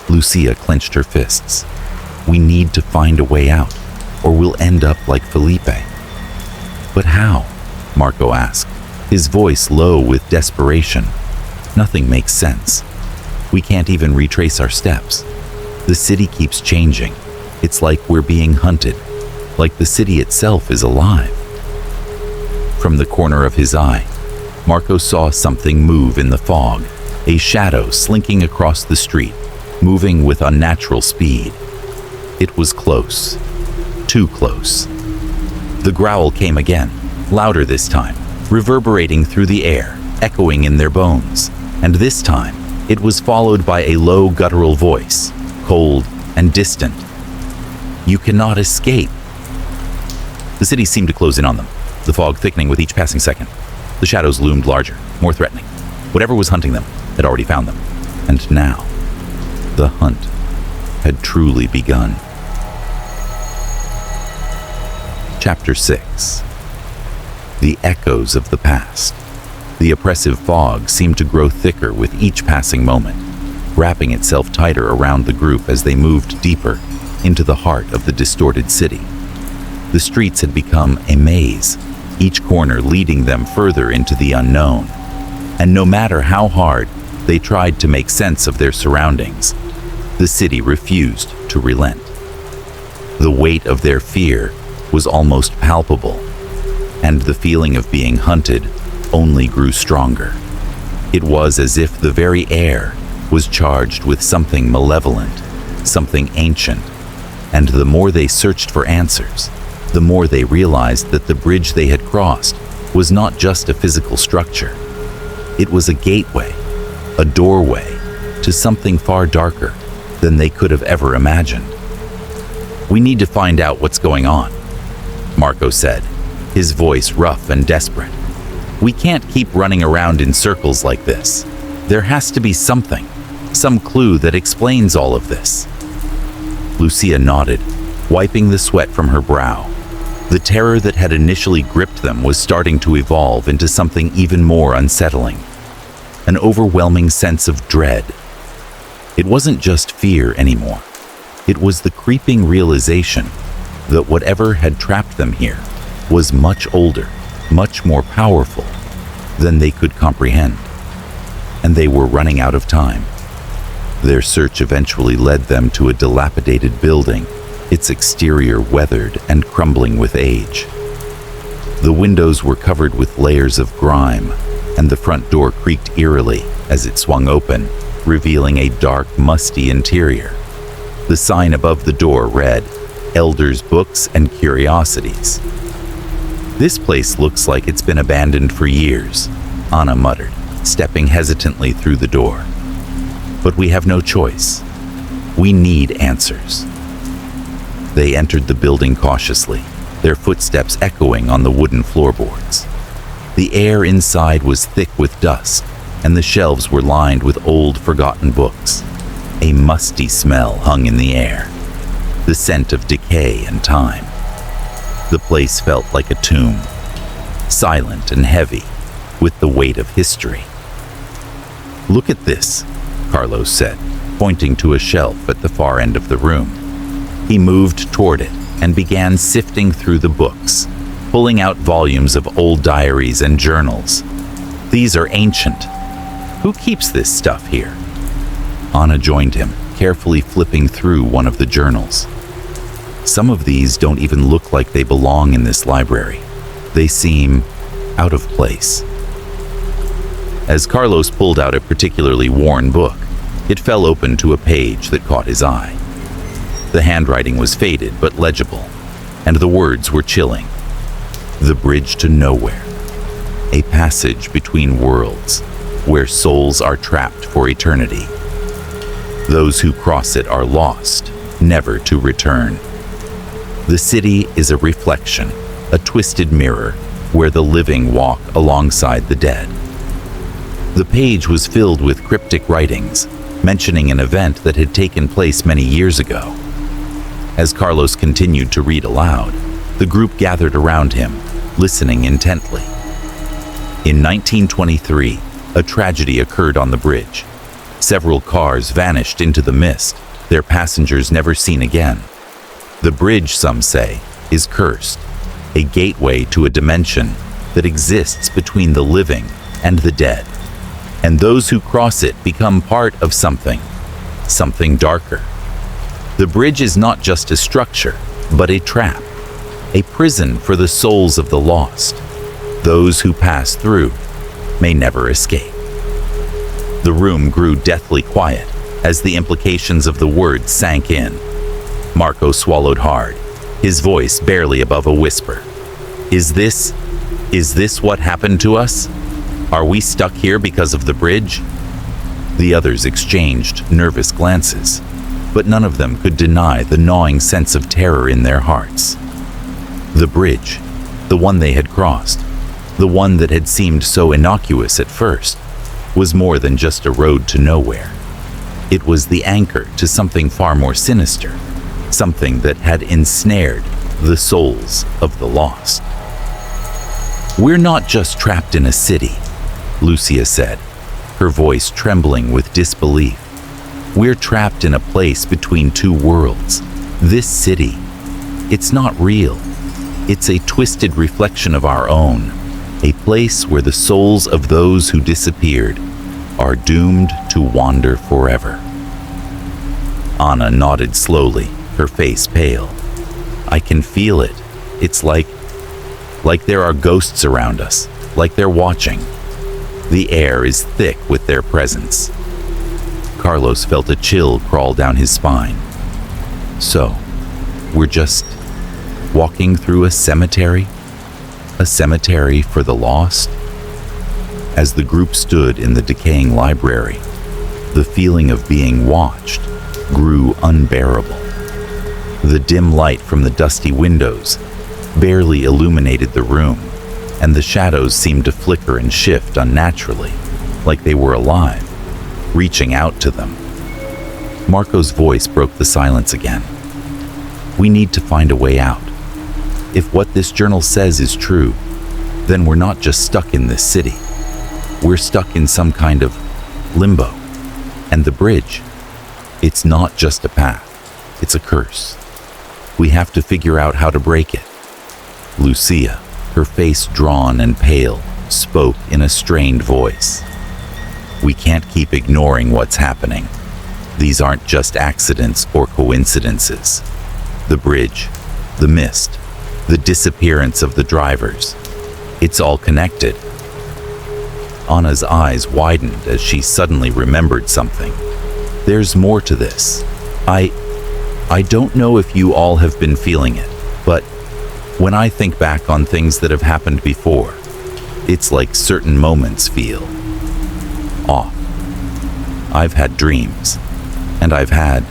A: Lucia clenched her fists. "We need to find a way out, or we'll end up like Felipe." "But how?" Marco asked, his voice low with desperation. "Nothing makes sense. We can't even retrace our steps. The city keeps changing. It's like we're being hunted, like the city itself is alive." From the corner of his eye, Marco saw something move in the fog, a shadow slinking across the street, moving with unnatural speed. It was close, too close. The growl came again, louder this time, reverberating through the air, echoing in their bones, and this time it was followed by a low guttural voice, cold and distant. "You cannot escape." The city seemed to close in on them, the fog thickening with each passing second. The shadows loomed larger, more threatening. Whatever was hunting them had already found them, and now the hunt had truly begun. Chapter 6. The echoes of the past. The oppressive fog seemed to grow thicker with each passing moment, wrapping itself tighter around the group as they moved deeper into the heart of the distorted city. The streets had become a maze, each corner leading them further into the unknown. And no matter how hard they tried to make sense of their surroundings, the city refused to relent. The weight of their fear was almost palpable, and the feeling of being hunted only grew stronger. It was as if the very air was charged with something malevolent, something ancient, and the more they searched for answers, the more they realized that the bridge they had crossed was not just a physical structure. It was a gateway, a doorway to something far darker than they could have ever imagined. "We need to find out what's going on," Marco said, his voice rough and desperate. "We can't keep running around in circles like this. There has to be something, some clue that explains all of this." Lucia nodded, wiping the sweat from her brow. The terror that had initially gripped them was starting to evolve into something even more unsettling, an overwhelming sense of dread. It wasn't just fear anymore. It was the creeping realization that whatever had trapped them here was much older, much more powerful than they could comprehend. And they were running out of time. Their search eventually led them to a dilapidated building, its exterior weathered and crumbling with age. The windows were covered with layers of grime, and the front door creaked eerily as it swung open, revealing a dark, musty interior. The sign above the door read, "Elders' Books and Curiosities." "This place looks like it's been abandoned for years," Anna muttered, stepping hesitantly through the door. "But we have no choice. We need answers." They entered the building cautiously, their footsteps echoing on the wooden floorboards. The air inside was thick with dust, and the shelves were lined with old, forgotten books. A musty smell hung in the air, the scent of decay and time. The place felt like a tomb, silent and heavy, with the weight of history. "Look at this," Carlos said, pointing to a shelf at the far end of the room. He moved toward it and began sifting through the books, pulling out volumes of old diaries and journals. "These are ancient. Who keeps this stuff here?" Anna joined him, carefully flipping through one of the journals. "Some of these don't even look like they belong in this library. They seem out of place." As Carlos pulled out a particularly worn book, it fell open to a page that caught his eye. The handwriting was faded but legible, and the words were chilling. "The Bridge to Nowhere. A passage between worlds, where souls are trapped for eternity. Those who cross it are lost, never to return. The city is a reflection, a twisted mirror, where the living walk alongside the dead." The page was filled with cryptic writings, mentioning an event that had taken place many years ago. As Carlos continued to read aloud, the group gathered around him, listening intently. In 1923, a tragedy occurred on the bridge. Several cars vanished into the mist, their passengers never seen again. The bridge, some say, is cursed, a gateway to a dimension that exists between the living and the dead. And those who cross it become part of something darker. The bridge is not just a structure, but a trap, a prison for the souls of the lost. Those who pass through may never escape. The room grew deathly quiet as the implications of the words sank in. Marco swallowed hard, his voice barely above a whisper. Is this what happened to us? Are we stuck here because of the bridge?" The others exchanged nervous glances, but none of them could deny the gnawing sense of terror in their hearts. The bridge, the one they had crossed, the one that had seemed so innocuous at first, was more than just a road to nowhere. It was the anchor to something far more sinister, something that had ensnared the souls of the lost. "We're not just trapped in a city," Lucia said, her voice trembling with disbelief. "We're trapped in a place between two worlds. This city, it's not real. It's a twisted reflection of our own, a place where the souls of those who disappeared are doomed to wander forever." Anna nodded slowly, her face pale. "I can feel it. It's like there are ghosts around us, like they're watching. The air is thick with their presence." Carlos felt a chill crawl down his spine. "So, we're just walking through a cemetery for the lost. As the group stood in the decaying library, the feeling of being watched grew unbearable. The dim light from the dusty windows barely illuminated the room, and the shadows seemed to flicker and shift unnaturally, like they were alive, reaching out to them. Marco's voice broke the silence again. We need to find a way out. If what this journal says is true, then we're not just stuck in this city. We're stuck in some kind of limbo. And the bridge, it's not just a path, it's a curse. We have to figure out how to break it. Lucia, her face drawn and pale, spoke in a strained voice. We can't keep ignoring what's happening. These aren't just accidents or coincidences. The bridge, the mist, the disappearance of the drivers, it's all connected. Anna's eyes widened as she suddenly remembered something. There's more to this. I don't know if you all have been feeling it, but when I think back on things that have happened before, it's like certain moments feel off. I've had dreams, and I've had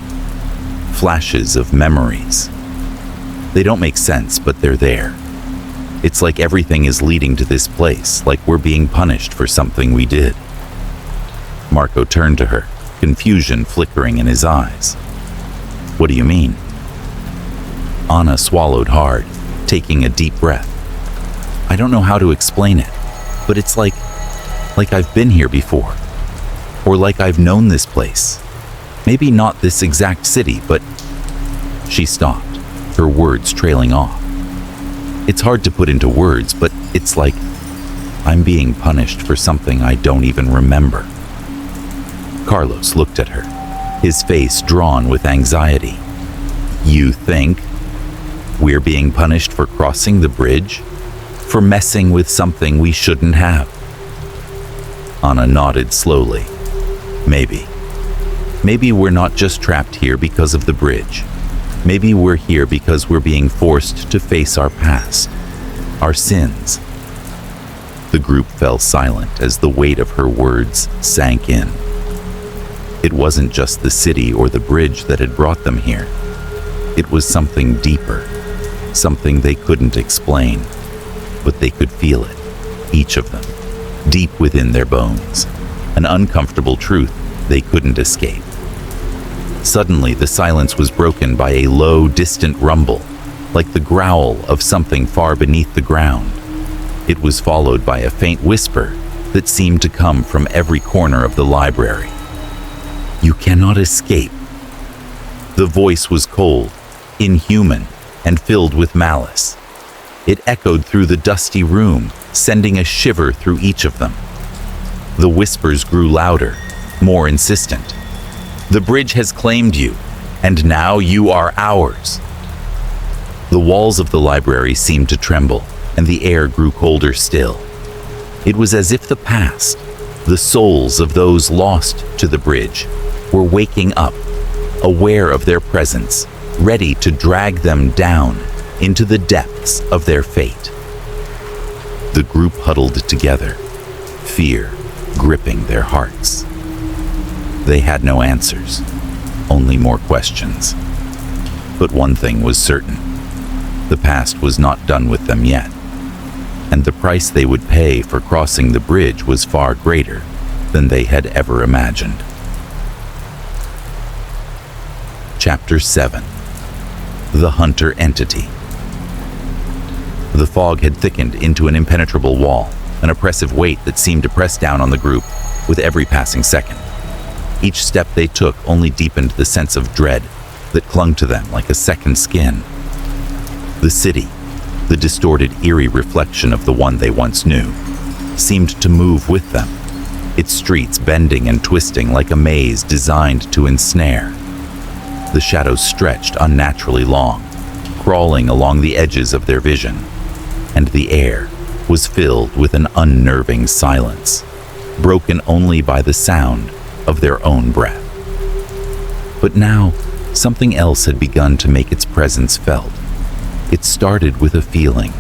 A: flashes of memories. They don't make sense, but they're there. It's like everything is leading to this place, like we're being punished for something we did. Marco turned to her, confusion flickering in his eyes. What do you mean? Anna swallowed hard, taking a deep breath. I don't know how to explain it, but it's like I've been here before. Or like I've known this place. Maybe not this exact city, but... She stopped, her words trailing off. It's hard to put into words, but it's like I'm being punished for something I don't even remember. Carlos looked at her, his face drawn with anxiety. You think we're being punished for crossing the bridge? For messing with something we shouldn't have? Anna nodded slowly. Maybe. Maybe we're not just trapped here because of the bridge. Maybe we're here because we're being forced to face our past, our sins. The group fell silent as the weight of her words sank in. It wasn't just the city or the bridge that had brought them here. It was something deeper, something they couldn't explain, but they could feel it, each of them, deep within their bones, an uncomfortable truth they couldn't escape. Suddenly, the silence was broken by a low, distant rumble, like the growl of something far beneath the ground. It was followed by a faint whisper that seemed to come from every corner of the library. You cannot escape. The voice was cold, inhuman, and filled with malice. It echoed through the dusty room, sending a shiver through each of them. The whispers grew louder, more insistent. The bridge has claimed you, and now you are ours. The walls of the library seemed to tremble, and the air grew colder still. It was as if the past, the souls of those lost to the bridge, were waking up, aware of their presence, ready to drag them down into the depths of their fate. The group huddled together, fear gripping their hearts. They had no answers, only more questions. But one thing was certain. The past was not done with them yet, and the price they would pay for crossing the bridge was far greater than they had ever imagined. Chapter 7. The Hunter Entity. The fog had thickened into an impenetrable wall, an oppressive weight that seemed to press down on the group with every passing second. Each step they took only deepened the sense of dread that clung to them like a second skin. The city, the distorted, eerie reflection of the one they once knew, seemed to move with them, its streets bending and twisting like a maze designed to ensnare. The shadows stretched unnaturally long, crawling along the edges of their vision, and the air was filled with an unnerving silence, broken only by the sound of their own breath. But now, something else had begun to make its presence felt. It started with a feeling,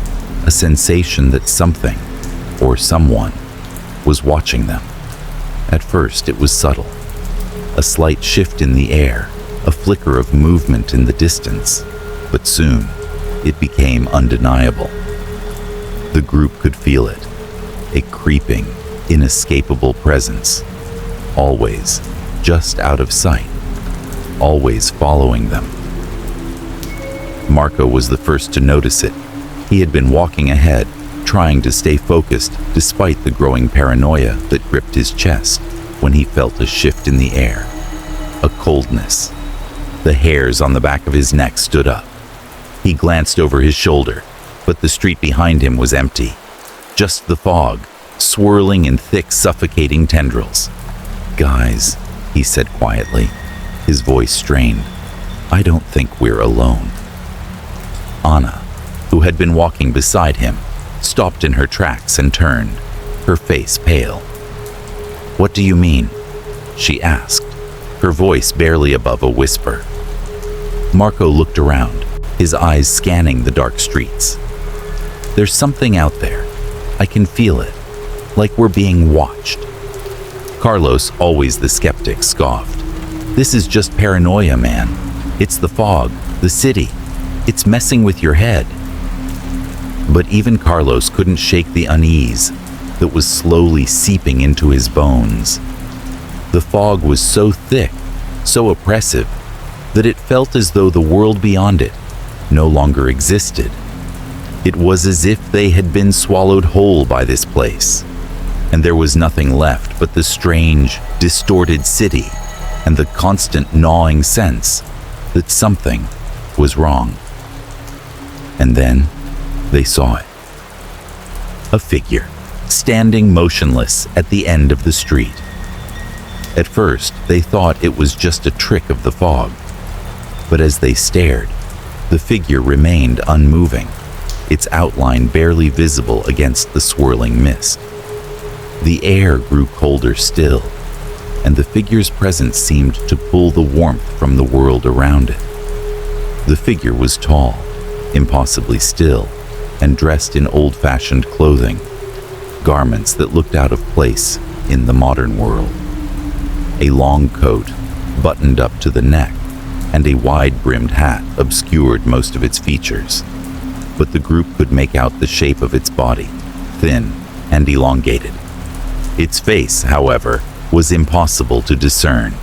A: a sensation that something, or someone, was watching them. At first, it was subtle. A slight shift in the air, a flicker of movement in the distance, but soon, it became undeniable. The group could feel it, a creeping, inescapable presence, always just out of sight, always following them. Marco was the first to notice it. He had been walking ahead, trying to stay focused despite the growing paranoia that gripped his chest when he felt a shift in the air, a coldness. The hairs on the back of his neck stood up. He glanced over his shoulder, but the street behind him was empty. Just the fog, swirling in thick, suffocating tendrils. "Guys," he said quietly, his voice strained, "I don't think we're alone." Anna, who had been walking beside him, stopped in her tracks and turned, her face pale. "What do you mean?" she asked, her voice barely above a whisper. Marco looked around, his eyes scanning the dark streets. "There's something out there. I can feel it, like we're being watched." Carlos, always the skeptic, scoffed. "This is just paranoia, man. It's the fog, the city. It's messing with your head." But even Carlos couldn't shake the unease that was slowly seeping into his bones. The fog was so thick, so oppressive, that it felt as though the world beyond it no longer existed. It was as if they had been swallowed whole by this place, and there was nothing left but the strange, distorted city and the constant gnawing sense that something was wrong. And then they saw it. A figure, standing motionless at the end of the street. At first, they thought it was just a trick of the fog, but as they stared, the figure remained unmoving, its outline barely visible against the swirling mist. The air grew colder still, and the figure's presence seemed to pull the warmth from the world around it. The figure was tall, impossibly still, and dressed in old-fashioned clothing, garments that looked out of place in the modern world. A long coat, buttoned up to the neck, and a wide-brimmed hat obscured most of its features, but the group could make out the shape of its body, thin and elongated. Its face, however, was impossible to discern.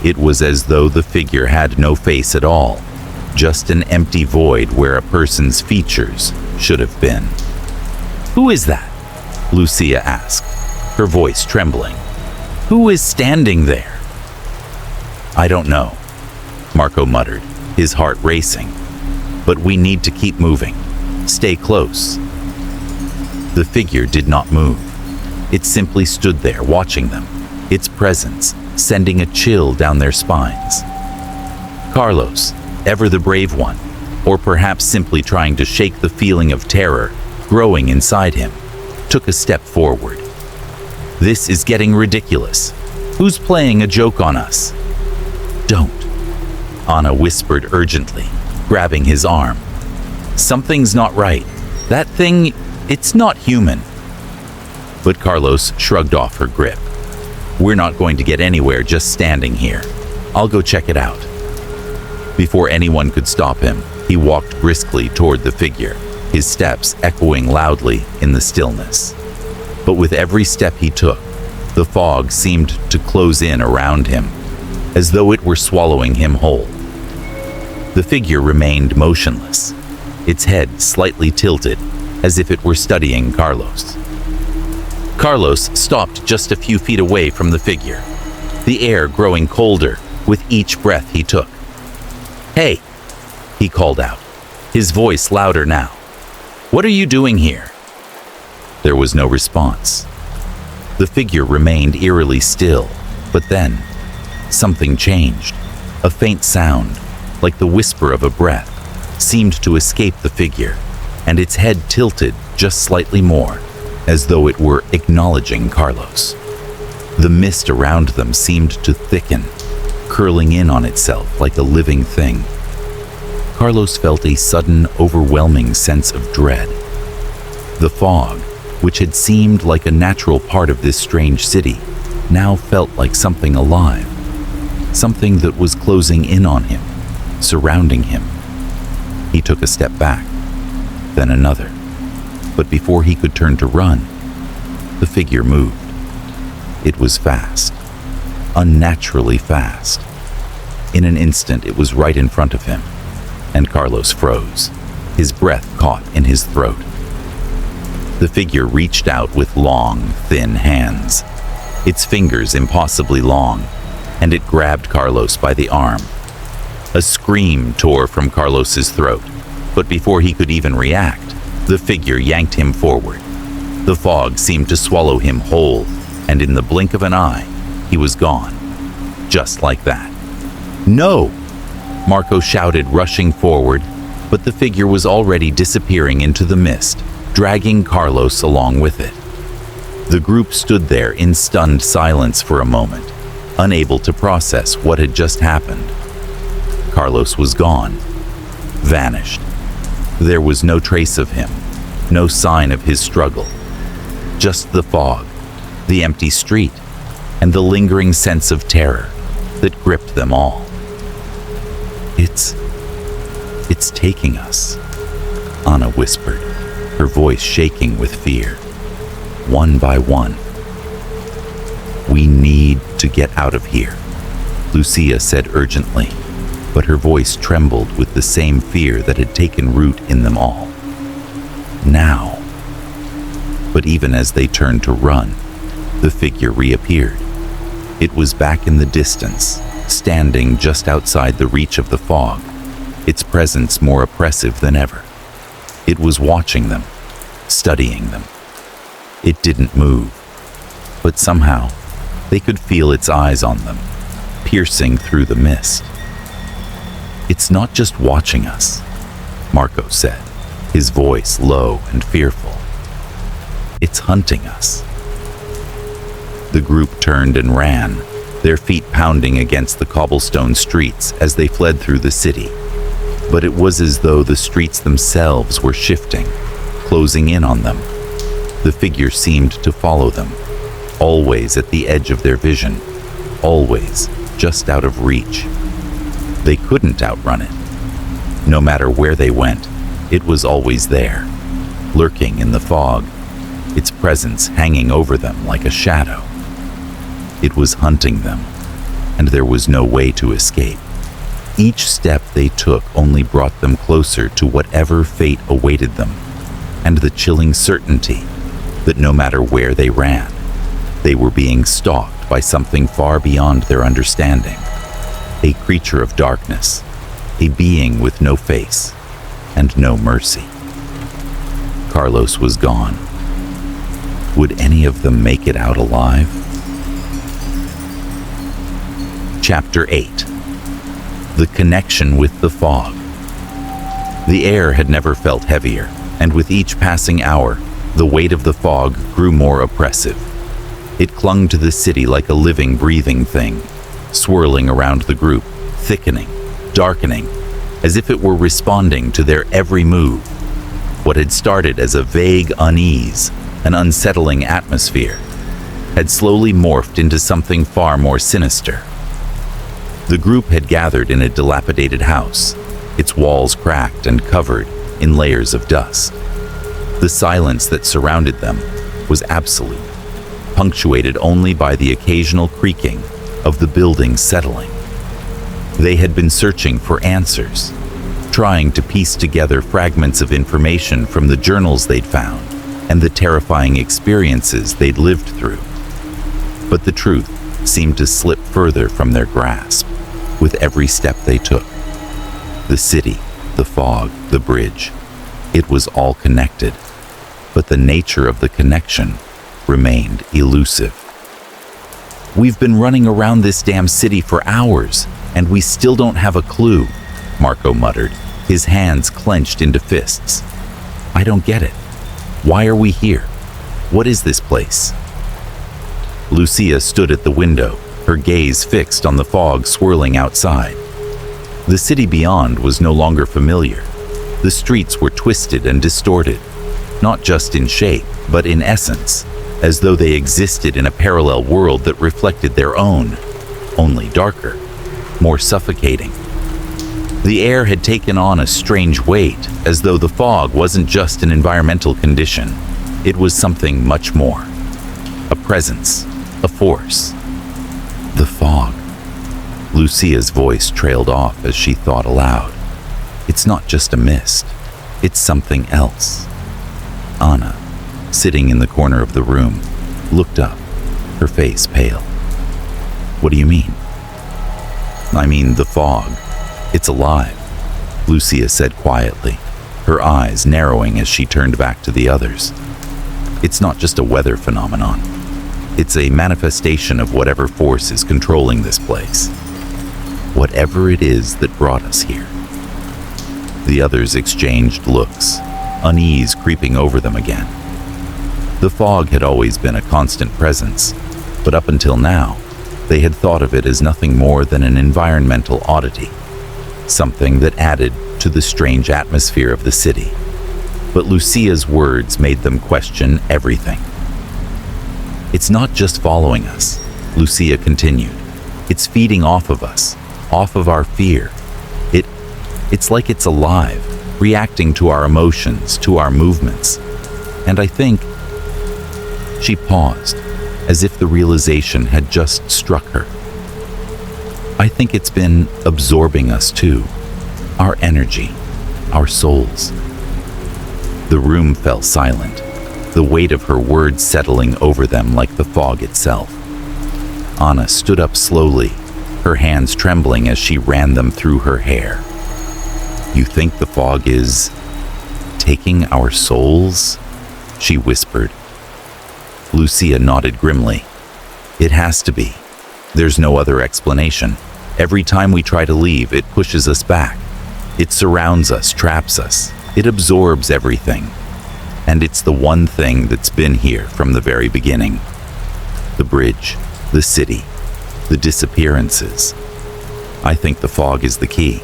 A: It was as though the figure had no face at all, just an empty void where a person's features should have been. "Who is that?" Lucia asked, her voice trembling. "Who is standing there?" "I don't know," Marco muttered, his heart racing. "But we need to keep moving. Stay close." The figure did not move. It simply stood there watching them, its presence sending a chill down their spines. Carlos, ever the brave one, or perhaps simply trying to shake the feeling of terror growing inside him, took a step forward. "This is getting ridiculous. Who's playing a joke on us?" "Don't," Anna whispered urgently, grabbing his arm. "Something's not right. That thing, it's not human." But Carlos shrugged off her grip. "We're not going to get anywhere just standing here. I'll go check it out." Before anyone could stop him, he walked briskly toward the figure, his steps echoing loudly in the stillness. But with every step he took, the fog seemed to close in around him, as though it were swallowing him whole. The figure remained motionless, its head slightly tilted, as if it were studying Carlos. Carlos stopped just a few feet away from the figure, the air growing colder with each breath he took. "Hey," he called out, his voice louder now. "What are you doing here?" There was no response. The figure remained eerily still, but then something changed. A faint sound, like the whisper of a breath, seemed to escape the figure, and its head tilted just slightly more, as though it were acknowledging Carlos. The mist around them seemed to thicken, curling in on itself like a living thing. Carlos felt a sudden, overwhelming sense of dread. The fog, which had seemed like a natural part of this strange city, now felt like something alive, something that was closing in on him, surrounding him. He took a step back, then another, but before he could turn to run, the figure moved. It was fast, unnaturally fast. In an instant, it was right in front of him, and Carlos froze, his breath caught in his throat. The figure reached out with long, thin hands, its fingers impossibly long, and it grabbed Carlos by the arm. A scream tore from Carlos's throat, but before he could even react, the figure yanked him forward. The fog seemed to swallow him whole, and in the blink of an eye, he was gone. Just like that. "No!" Marco shouted, rushing forward, but the figure was already disappearing into the mist, dragging Carlos along with it. The group stood there in stunned silence for a moment, unable to process what had just happened. Carlos was gone, vanished. There was no trace of him, no sign of his struggle. Just the fog, the empty street, and the lingering sense of terror that gripped them all. It's taking us," Anna whispered, her voice shaking with fear. "One by one. We need to get out of here," Lucia said urgently, but her voice trembled with the same fear that had taken root in them all. Now. But even as they turned to run, the figure reappeared. It was back in the distance, standing just outside the reach of the fog, its presence more oppressive than ever. It was watching them, studying them. It didn't move, but somehow they could feel its eyes on them, piercing through the mist. "It's not just watching us," Marco said, his voice low and fearful. "It's hunting us." The group turned and ran, their feet pounding against the cobblestone streets as they fled through the city. But it was as though the streets themselves were shifting, closing in on them. The figure seemed to follow them, always at the edge of their vision, always just out of reach. They couldn't outrun it. No matter where they went, it was always there, lurking in the fog, its presence hanging over them like a shadow. It was hunting them, and there was no way to escape. Each step they took only brought them closer to whatever fate awaited them, and the chilling certainty that no matter where they ran, they were being stalked by something far beyond their understanding. A creature of darkness, a being with no face and no mercy. Carlos was gone. Would any of them make it out alive? Chapter 8. The connection with the fog. The air had never felt heavier, and with each passing hour, the weight of the fog grew more oppressive. It clung to the city like a living, breathing thing, swirling around the group, thickening, darkening, as if it were responding to their every move. What had started as a vague unease, an unsettling atmosphere, had slowly morphed into something far more sinister. The group had gathered in a dilapidated house, its walls cracked and covered in layers of dust. The silence that surrounded them was absolute, punctuated only by the occasional creaking of the building settling. They had been searching for answers, trying to piece together fragments of information from the journals they'd found and the terrifying experiences they'd lived through. But the truth seemed to slip further from their grasp with every step they took. The city, the fog, the bridge, it was all connected, but the nature of the connection remained elusive. "We've been running around this damn city for hours, and we still don't have a clue," Marco muttered, his hands clenched into fists. "I don't get it. Why are we here? What is this place?" Lucia stood at the window, her gaze fixed on the fog swirling outside. The city beyond was no longer familiar. The streets were twisted and distorted, not just in shape, but in essence, as though they existed in a parallel world that reflected their own, only darker, more suffocating. The air had taken on a strange weight, as though the fog wasn't just an environmental condition. It was something much more. A presence, a force. The fog. Lucia's voice trailed off as she thought aloud. It's not just a mist. It's something else. Anna, sitting in the corner of the room, looked up, her face pale. What do you mean? I mean the fog. It's alive, Lucia said quietly, her eyes narrowing as she turned back to the others. It's not just a weather phenomenon. It's a manifestation of whatever force is controlling this place. Whatever it is that brought us here. The others exchanged looks, unease creeping over them again. The fog had always been a constant presence, but up until now, they had thought of it as nothing more than an environmental oddity, something that added to the strange atmosphere of the city. But Lucia's words made them question everything. It's not just following us, Lucia continued. It's feeding off of us, off of our fear. It's like it's alive, reacting to our emotions, to our movements. And I think... She paused, as if the realization had just struck her. I think it's been absorbing us too, our energy, our souls. The room fell silent, the weight of her words settling over them like the fog itself. Anna stood up slowly, her hands trembling as she ran them through her hair. You think the fog is taking our souls? She whispered. Lucia nodded grimly. It has to be. There's no other explanation. Every time we try to leave, it pushes us back. It surrounds us, traps us. It absorbs everything. And it's the one thing that's been here from the very beginning. The bridge, the city, the disappearances. I think the fog is the key.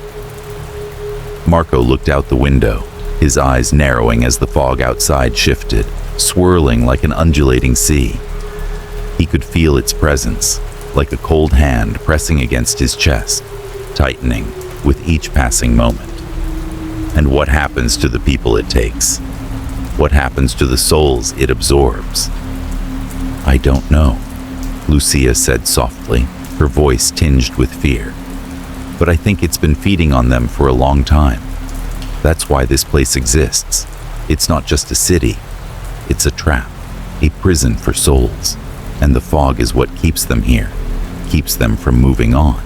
A: Marco looked out the window, his eyes narrowing as the fog outside shifted, swirling like an undulating sea. He could feel its presence, like a cold hand pressing against his chest, tightening with each passing moment. And what happens to the people it takes? What happens to the souls it absorbs? I don't know, Lucia said softly, her voice tinged with fear. But I think it's been feeding on them for a long time. That's why this place exists. It's not just a city. It's a trap, a prison for souls. And the fog is what keeps them here, keeps them from moving on.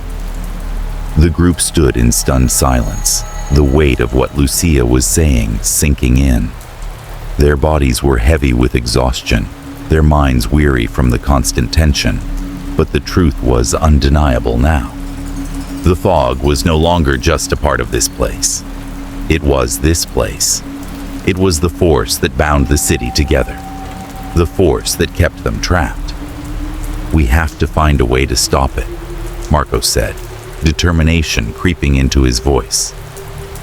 A: The group stood in stunned silence, the weight of what Lucia was saying sinking in. Their bodies were heavy with exhaustion, their minds weary from the constant tension, but the truth was undeniable now. The fog was no longer just a part of this place. It was this place. It was the force that bound the city together, the force that kept them trapped. We have to find a way to stop it, Marco said, determination creeping into his voice.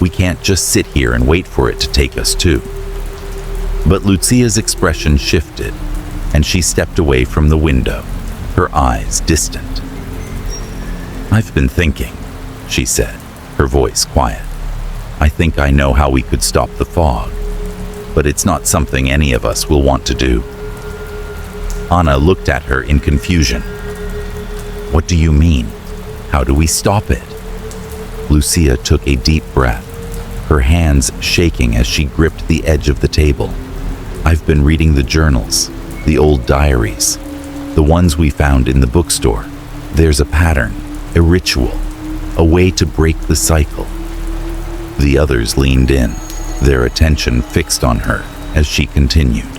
A: We can't just sit here and wait for it to take us too. But Lucia's expression shifted, and she stepped away from the window, her eyes distant. I've been thinking, she said, her voice quiet. I think I know how we could stop the fog, but it's not something any of us will want to do. Anna looked at her in confusion. What do you mean? How do we stop it? Lucia took a deep breath, her hands shaking as she gripped the edge of the table. I've been reading the journals, the old diaries, the ones we found in the bookstore. There's a pattern, a ritual, a way to break the cycle. The others leaned in, their attention fixed on her as she continued.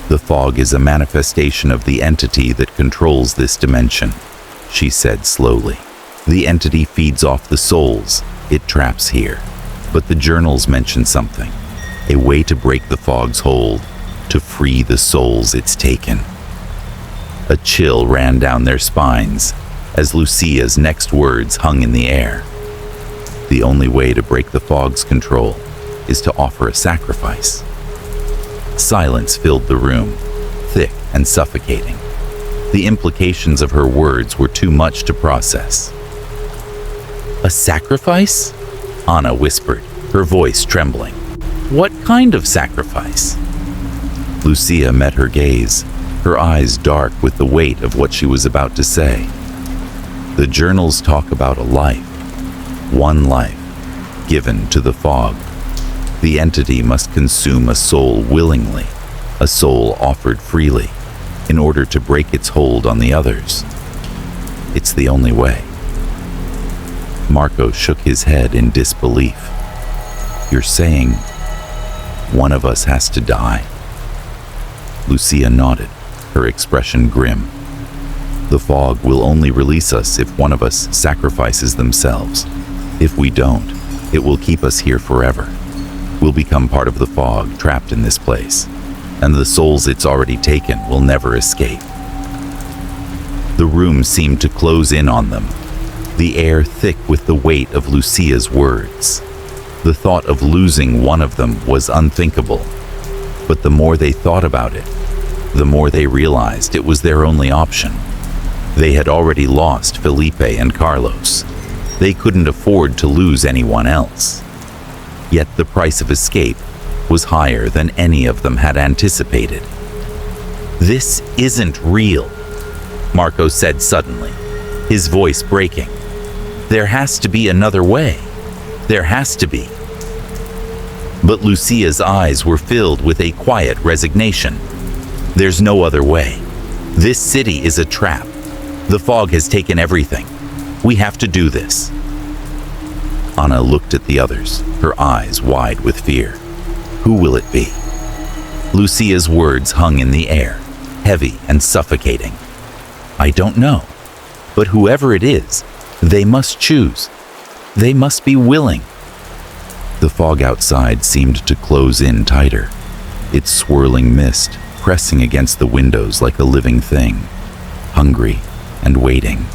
A: The fog is a manifestation of the entity that controls this dimension, she said slowly. The entity feeds off the souls it traps here. But the journals mention something, a way to break the fog's hold, to free the souls it's taken. A chill ran down their spines as Lucia's next words hung in the air. The only way to break the fog's control is to offer a sacrifice. Silence filled the room, thick and suffocating. The implications of her words were too much to process. "A sacrifice?" Anna whispered, her voice trembling. "What kind of sacrifice?" Lucia met her gaze, her eyes dark with the weight of what she was about to say. "The journals talk about a life, one life, given to the fog. The entity must consume a soul willingly, a soul offered freely, in order to break its hold on the others. It's the only way." Marco shook his head in disbelief. "You're saying one of us has to die?" Lucia nodded, her expression grim. "The fog will only release us if one of us sacrifices themselves. If we don't, it will keep us here forever. We'll become part of the fog, trapped in this place, and the souls it's already taken will never escape." The room seemed to close in on them, the air thick with the weight of Lucia's words. The thought of losing one of them was unthinkable, but the more they thought about it, the more they realized it was their only option. They had already lost Felipe and Carlos. They couldn't afford to lose anyone else. Yet the price of escape was higher than any of them had anticipated. "This isn't real," Marco said suddenly, his voice breaking. "There has to be another way. There has to be." But Lucia's eyes were filled with a quiet resignation. "There's no other way. This city is a trap. The fog has taken everything. We have to do this." Anna looked at the others, her eyes wide with fear. Who will it be? Lucia's words hung in the air, heavy and suffocating. "I don't know. But whoever it is, they must choose. They must be willing." The fog outside seemed to close in tighter, its swirling mist pressing against the windows like a living thing, hungry and waiting.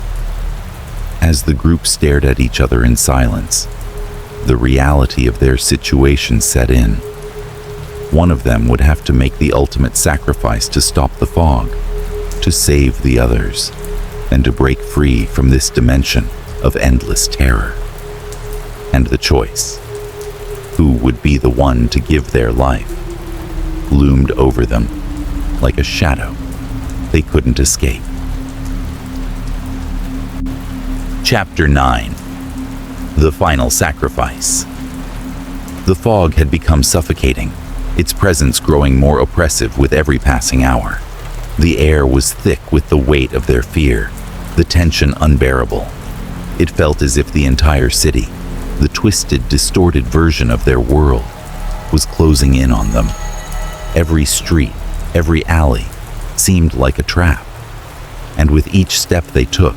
A: As the group stared at each other in silence, the reality of their situation set in. One of them would have to make the ultimate sacrifice to stop the fog, to save the others, and to break free from this dimension of endless terror. And the choice, who would be the one to give their life, loomed over them like a shadow they couldn't escape. Chapter 9. The Final Sacrifice. The fog had become suffocating, its presence growing more oppressive with every passing hour. The air was thick with the weight of their fear, the tension unbearable. It felt as if the entire city, the twisted, distorted version of their world, was closing in on them. Every street, every alley, seemed like a trap. And with each step they took,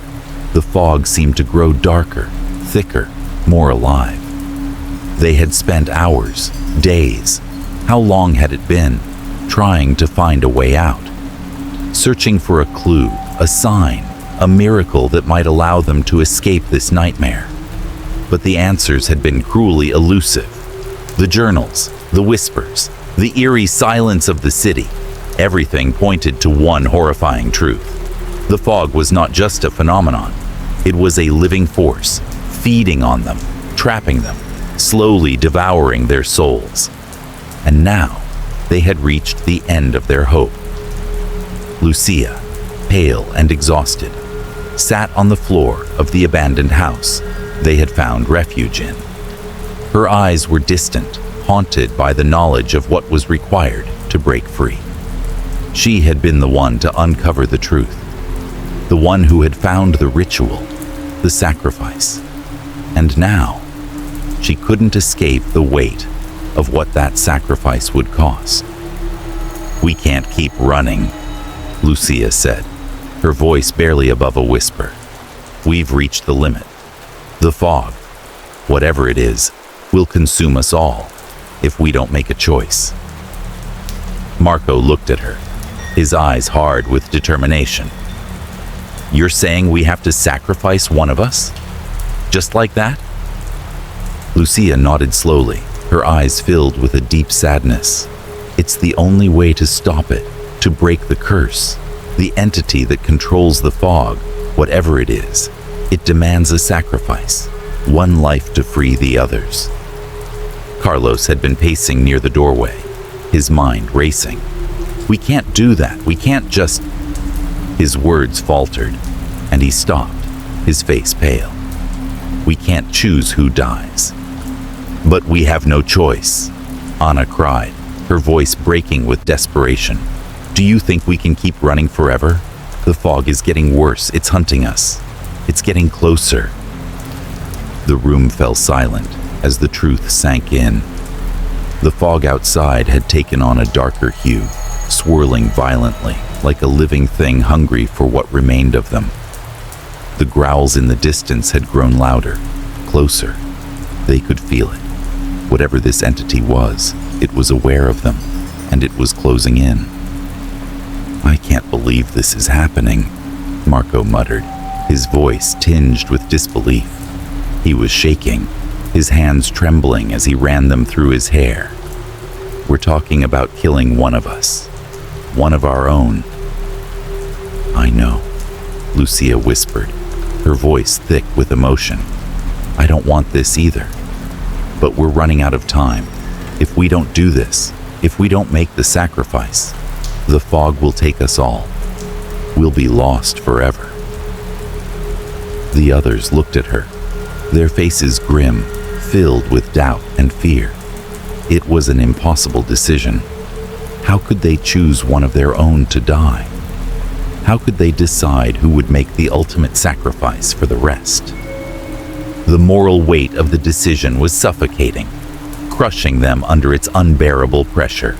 A: the fog seemed to grow darker, thicker, more alive. They had spent hours, days, how long had it been, trying to find a way out, searching for a clue, a sign, a miracle that might allow them to escape this nightmare. But the answers had been cruelly elusive. The journals, the whispers, the eerie silence of the city, everything pointed to one horrifying truth. The fog was not just a phenomenon. It was a living force, feeding on them, trapping them, slowly devouring their souls. And now, they had reached the end of their hope. Lucia, pale and exhausted, sat on the floor of the abandoned house they had found refuge in. Her eyes were distant, haunted by the knowledge of what was required to break free. She had been the one to uncover the truth, the one who had found the ritual, the sacrifice. And now, she couldn't escape the weight of what that sacrifice would cost. "We can't keep running," Lucia said, her voice barely above a whisper. "We've reached the limit. The fog, whatever it is, will consume us all if we don't make a choice." Marco looked at her, his eyes hard with determination. "You're saying we have to sacrifice one of us? Just like that?" Lucia nodded slowly, her eyes filled with a deep sadness. It's the only way to stop it, to break the curse. The entity that controls the fog, whatever it is, it demands a sacrifice, one life to free the others. Carlos had been pacing near the doorway, his mind racing. We can't do that. We can't just... His words faltered, and he stopped, his face pale. We can't choose who dies. But we have no choice, Anna cried, her voice breaking with desperation. Do you think we can keep running forever? The fog is getting worse. It's hunting us. It's getting closer. The room fell silent as the truth sank in. The fog outside had taken on a darker hue, swirling violently, like a living thing hungry for what remained of them. The growls in the distance had grown louder, closer. They could feel it. Whatever this entity was, it was aware of them, and it was closing in. I can't believe this is happening, Marco muttered, his voice tinged with disbelief. He was shaking, his hands trembling as he ran them through his hair. We're talking about killing one of us, one of our own. I know, Lucia whispered, her voice thick with emotion. I don't want this either. But we're running out of time. If we don't do this, if we don't make the sacrifice, the fog will take us all. We'll be lost forever. The others looked at her, their faces grim, filled with doubt and fear. It was an impossible decision. How could they choose one of their own to die? How could they decide who would make the ultimate sacrifice for the rest? The moral weight of the decision was suffocating, crushing them under its unbearable pressure.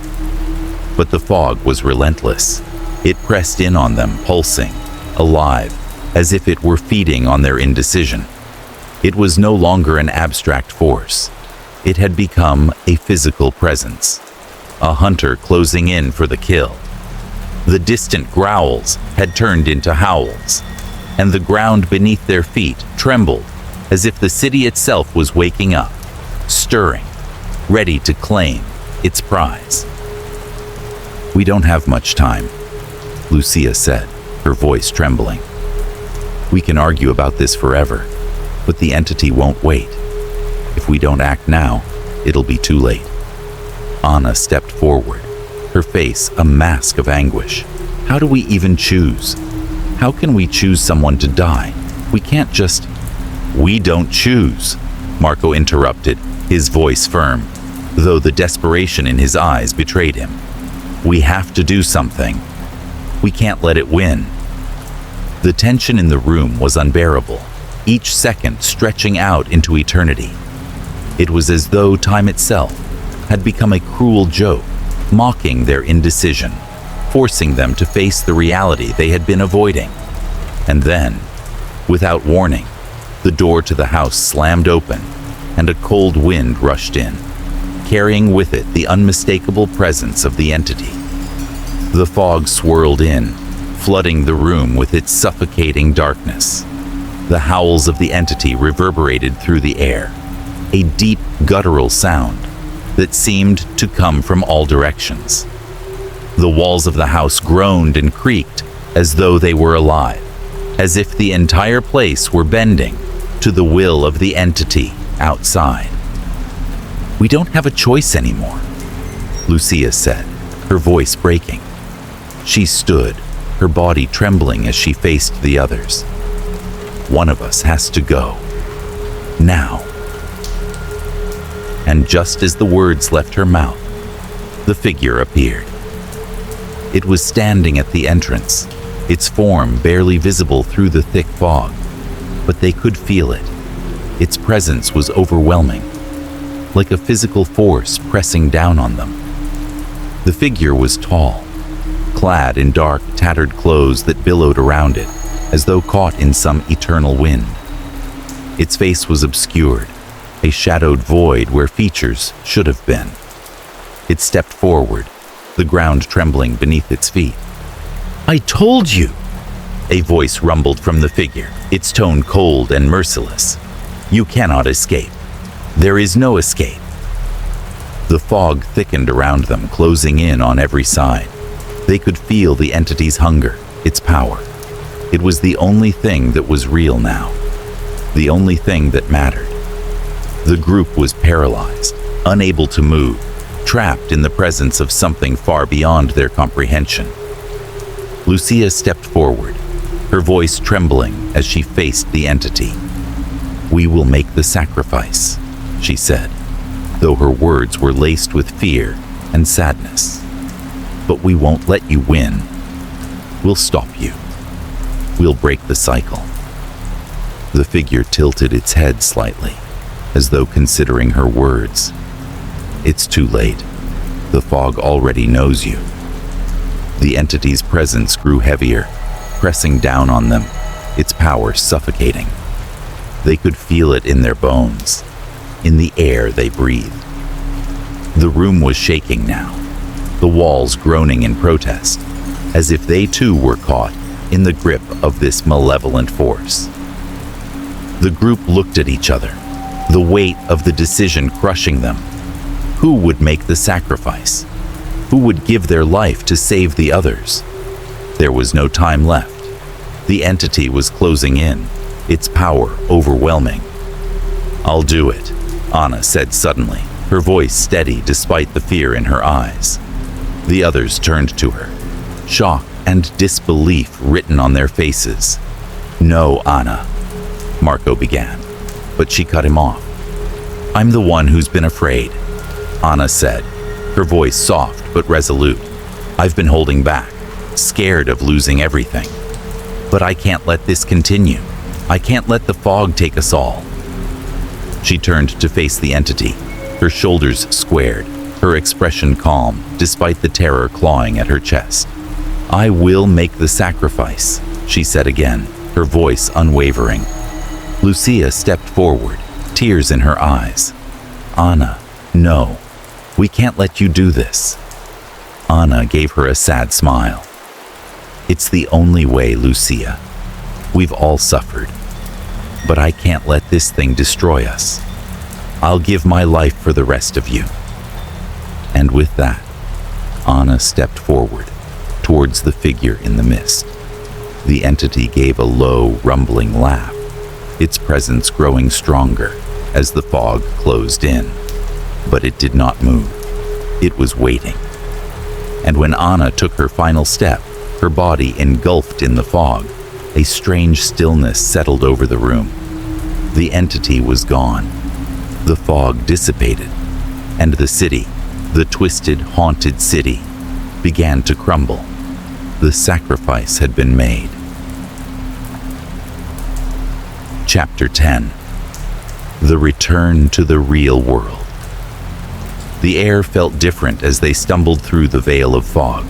A: But the fog was relentless. It pressed in on them, pulsing, alive, as if it were feeding on their indecision. It was no longer an abstract force. It had become a physical presence, a hunter closing in for the kill. The distant growls had turned into howls, and the ground beneath their feet trembled as if the city itself was waking up, stirring, ready to claim its prize. We don't have much time, Lucia said, her voice trembling. We can argue about this forever, but the entity won't wait. If we don't act now, it'll be too late. Anna stepped forward, her face a mask of anguish. How do we even choose? How can we choose someone to die? We can't just... We don't choose, Marco interrupted, his voice firm, though the desperation in his eyes betrayed him. We have to do something. We can't let it win. The tension in the room was unbearable, each second stretching out into eternity. It was as though time itself had become a cruel joke, mocking their indecision, forcing them to face the reality they had been avoiding. And then, without warning, the door to the house slammed open, and a cold wind rushed in, carrying with it the unmistakable presence of the entity. The fog swirled in, flooding the room with its suffocating darkness. The howls of the entity reverberated through the air, a deep, guttural sound that seemed to come from all directions. The walls of the house groaned and creaked as though they were alive, as if the entire place were bending to the will of the entity outside. We don't have a choice anymore, Lucia said, her voice breaking. She stood, her body trembling as she faced the others. One of us has to go. Now. And just as the words left her mouth, the figure appeared. It was standing at the entrance, its form barely visible through the thick fog, but they could feel it. Its presence was overwhelming, like a physical force pressing down on them. The figure was tall, clad in dark, tattered clothes that billowed around it, as though caught in some eternal wind. Its face was obscured, a shadowed void where features should have been. It stepped forward, the ground trembling beneath its feet. I told you! A voice rumbled from the figure, its tone cold and merciless. You cannot escape. There is no escape. The fog thickened around them, closing in on every side. They could feel the entity's hunger, its power. It was the only thing that was real now, the only thing that mattered. The group was paralyzed, unable to move, trapped in the presence of something far beyond their comprehension. Lucia stepped forward, her voice trembling as she faced the entity. "We will make the sacrifice," she said, though her words were laced with fear and sadness. "But we won't let you win. We'll stop you. We'll break the cycle." The figure tilted its head slightly, as though considering her words. "It's too late. The fog already knows you." The entity's presence grew heavier, pressing down on them, its power suffocating. They could feel it in their bones, in the air they breathed. The room was shaking now, the walls groaning in protest, as if they too were caught in the grip of this malevolent force. The group looked at each other, the weight of the decision crushing them. Who would make the sacrifice? Who would give their life to save the others? There was no time left. The entity was closing in, its power overwhelming. "I'll do it," Anna said suddenly, her voice steady despite the fear in her eyes. The others turned to her, shock and disbelief written on their faces. "No, Anna," Marco began, but she cut him off. "I'm the one who's been afraid," Anna said, her voice soft but resolute. "I've been holding back, scared of losing everything. But I can't let this continue. I can't let the fog take us all." She turned to face the entity, her shoulders squared, her expression calm despite the terror clawing at her chest. "I will make the sacrifice," she said again, her voice unwavering. Lucia stepped forward, tears in her eyes. "Anna, no. We can't let you do this." Anna gave her a sad smile. "It's the only way, Lucia. We've all suffered. But I can't let this thing destroy us. I'll give my life for the rest of you." And with that, Anna stepped forward, towards the figure in the mist. The entity gave a low, rumbling laugh, its presence growing stronger as the fog closed in. But it did not move. It was waiting. And when Anna took her final step, her body engulfed in the fog, a strange stillness settled over the room. The entity was gone. The fog dissipated, and the city, the twisted, haunted city, began to crumble. The sacrifice had been made. Chapter 10. The Return to the Real World. The air felt different as they stumbled through the veil of fog.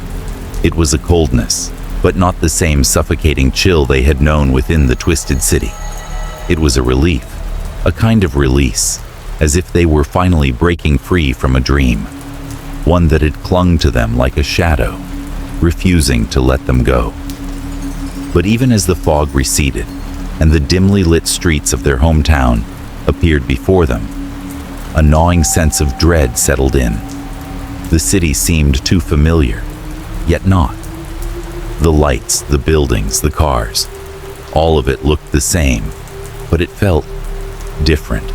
A: It was a coldness, but not the same suffocating chill they had known within the twisted city. It was a relief, a kind of release, as if they were finally breaking free from a dream, one that had clung to them like a shadow, refusing to let them go. But even as the fog receded, and the dimly lit streets of their hometown appeared before them, a gnawing sense of dread settled in. The city seemed too familiar, yet not. The lights, the buildings, the cars, all of it looked the same, but it felt different,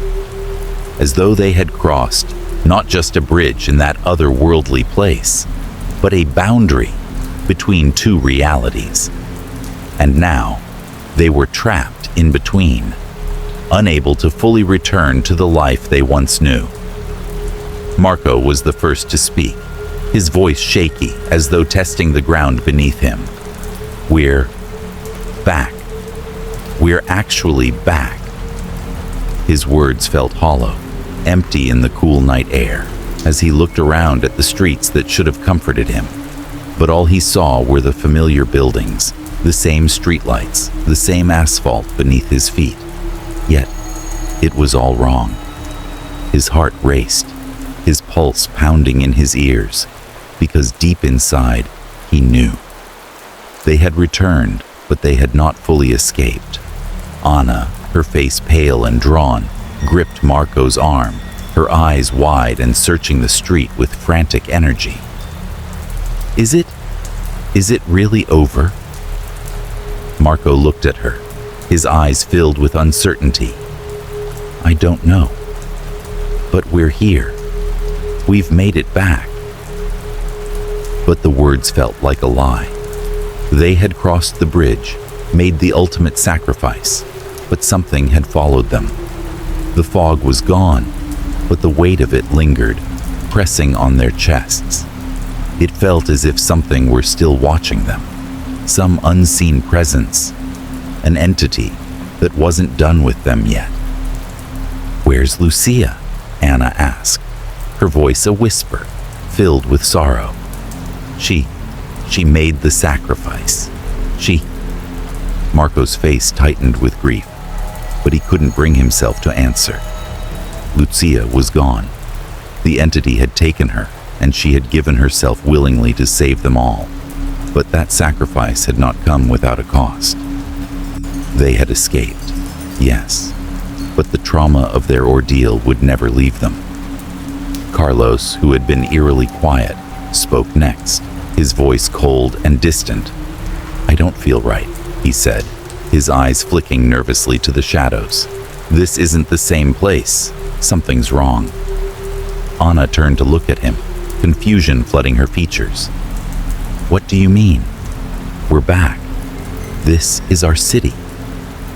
A: as though they had crossed not just a bridge in that otherworldly place, but a boundary between two realities. And now, they were trapped in between, unable to fully return to the life they once knew. Marco was the first to speak, his voice shaky as though testing the ground beneath him. "We're back. We're actually back." His words felt hollow, empty in the cool night air, as he looked around at the streets that should have comforted him. But all he saw were the familiar buildings, the same streetlights, the same asphalt beneath his feet. Yet, it was all wrong. His heart raced, his pulse pounding in his ears, because deep inside, he knew. They had returned, but they had not fully escaped. Anna, her face pale and drawn, gripped Marco's arm, her eyes wide and searching the street with frantic energy. Is it really over? Marco looked at her, his eyes filled with uncertainty. I don't know. But we're here. We've made it back. But the words felt like a lie. They had crossed the bridge, made the ultimate sacrifice, but something had followed them. The fog was gone, but the weight of it lingered, pressing on their chests. It felt as if something were still watching them, some unseen presence, an entity that wasn't done with them yet. Where's Lucia? Anna asked, her voice a whisper, filled with sorrow. She made the sacrifice. Marco's face tightened with grief, but he couldn't bring himself to answer. Lucia was gone. The entity had taken her, and she had given herself willingly to save them all. But that sacrifice had not come without a cost. They had escaped, yes, but the trauma of their ordeal would never leave them. Carlos, who had been eerily quiet, spoke next, his voice cold and distant. I don't feel right, he said, his eyes flicking nervously to the shadows. This isn't the same place. Something's wrong. Anna turned to look at him, confusion flooding her features. What do you mean? We're back. This is our city.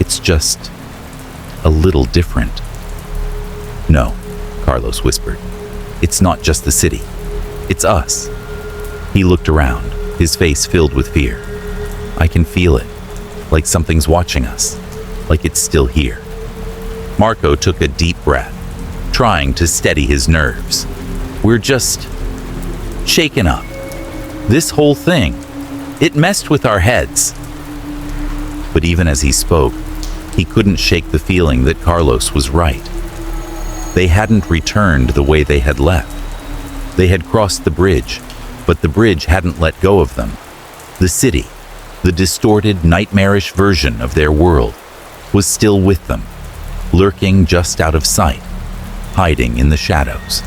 A: It's just a little different. No, Carlos whispered. It's not just the city. It's us. He looked around, his face filled with fear. I can feel it, like something's watching us, like it's still here. Marco took a deep breath, trying to steady his nerves. We're just shaken up. This whole thing, it messed with our heads. But even as he spoke, he couldn't shake the feeling that Carlos was right. They hadn't returned the way they had left. They had crossed the bridge, but the bridge hadn't let go of them. The city, the distorted, nightmarish version of their world, was still with them, lurking just out of sight, hiding in the shadows.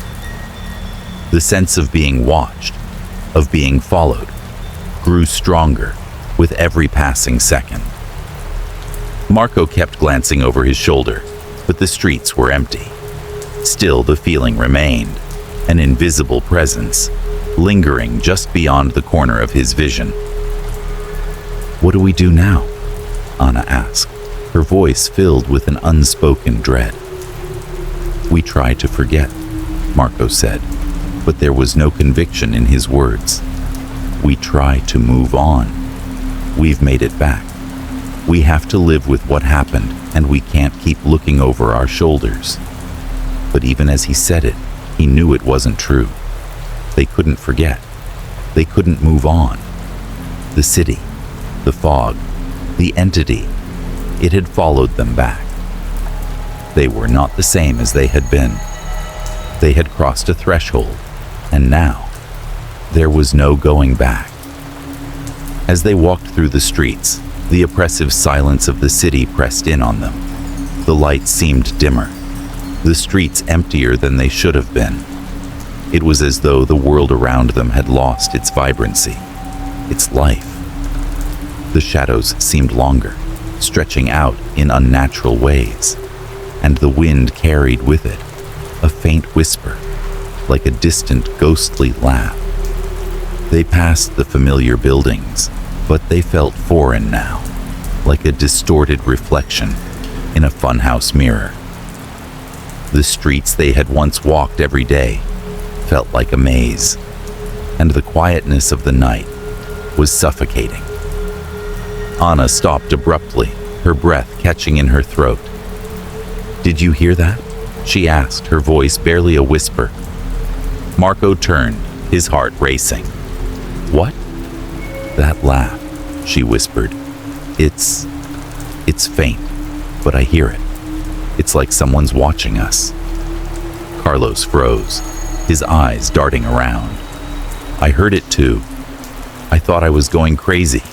A: The sense of being watched, of being followed, grew stronger with every passing second. Marco kept glancing over his shoulder, but the streets were empty. Still, the feeling remained, an invisible presence, lingering just beyond the corner of his vision. What do we do now? Anna asked, her voice filled with an unspoken dread. We try to forget, Marco said, but there was no conviction in his words. We try to move on. We've made it back. We have to live with what happened, and we can't keep looking over our shoulders. But even as he said it, he knew it wasn't true. They couldn't forget. They couldn't move on. The city, the fog, the entity, it had followed them back. They were not the same as they had been. They had crossed a threshold, and now there was no going back. As they walked through the streets, the oppressive silence of the city pressed in on them. The lights seemed dimmer, the streets emptier than they should have been. It was as though the world around them had lost its vibrancy, its life. The shadows seemed longer, stretching out in unnatural ways, and the wind carried with it a faint whisper, like a distant ghostly laugh. They passed the familiar buildings, but they felt foreign now, like a distorted reflection in a funhouse mirror. The streets they had once walked every day felt like a maze, and the quietness of the night was suffocating. Anna stopped abruptly, her breath catching in her throat. Did you hear that? She asked, her voice barely a whisper. Marco turned, his heart racing. What? That laugh, she whispered. It's faint, but I hear it. It's like someone's watching us. Carlos froze, his eyes darting around. I heard it too. I thought I was going crazy.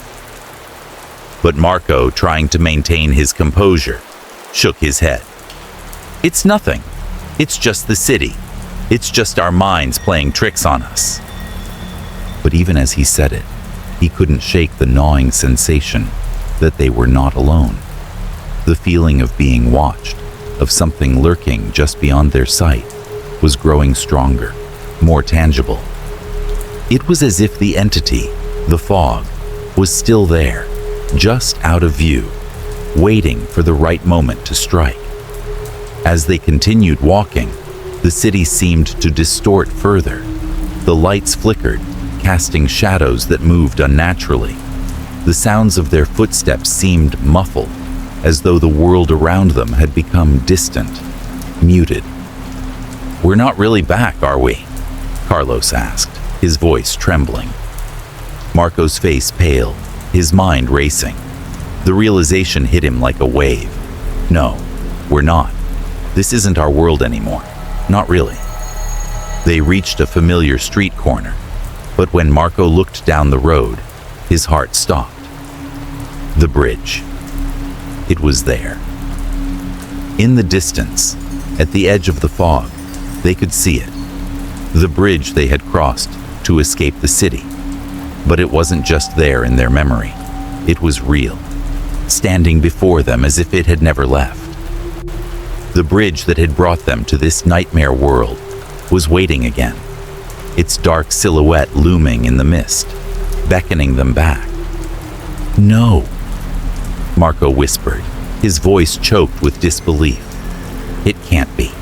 A: But Marco, trying to maintain his composure, shook his head. It's nothing. It's just the city. It's just our minds playing tricks on us." But even as he said it, he couldn't shake the gnawing sensation that they were not alone. The feeling of being watched, of something lurking just beyond their sight, was growing stronger, more tangible. It was as if the entity, the fog, was still there, just out of view, waiting for the right moment to strike. As they continued walking, the city seemed to distort further. The lights flickered, casting shadows that moved unnaturally. The sounds of their footsteps seemed muffled, as though the world around them had become distant, muted. "We're not really back, are we?" Carlos asked, his voice trembling. Marco's face pale, his mind racing. The realization hit him like a wave. "No, we're not. This isn't our world anymore. Not really." They reached a familiar street corner, but when Marco looked down the road, his heart stopped. The bridge. It was there. In the distance, at the edge of the fog, they could see it. The bridge they had crossed to escape the city. But it wasn't just there in their memory. It was real, standing before them as if it had never left. The bridge that had brought them to this nightmare world was waiting again, its dark silhouette looming in the mist, beckoning them back. "No," Marco whispered, his voice choked with disbelief. "It can't be."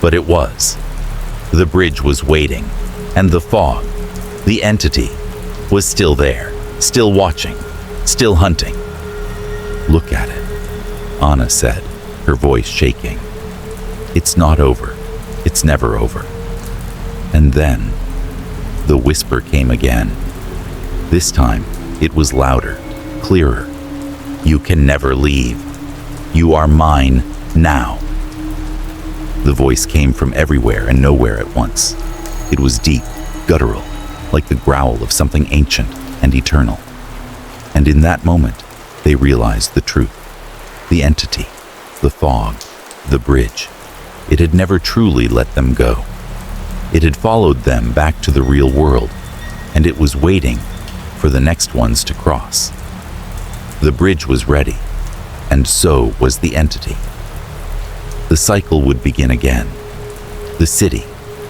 A: But it was. The bridge was waiting, and the fog, the entity, was still there, still watching, still hunting. "Look at it," Anna said, her voice shaking. "It's not over. It's never over." And then, the whisper came again. This time, it was louder, clearer. "You can never leave. You are mine now." The voice came from everywhere and nowhere at once. It was deep, guttural, like the growl of something ancient and eternal. And in that moment, they realized the truth. The entity, the fog, the bridge. It had never truly let them go. It had followed them back to the real world, and it was waiting for the next ones to cross. The bridge was ready, and so was the entity. The cycle would begin again. The city,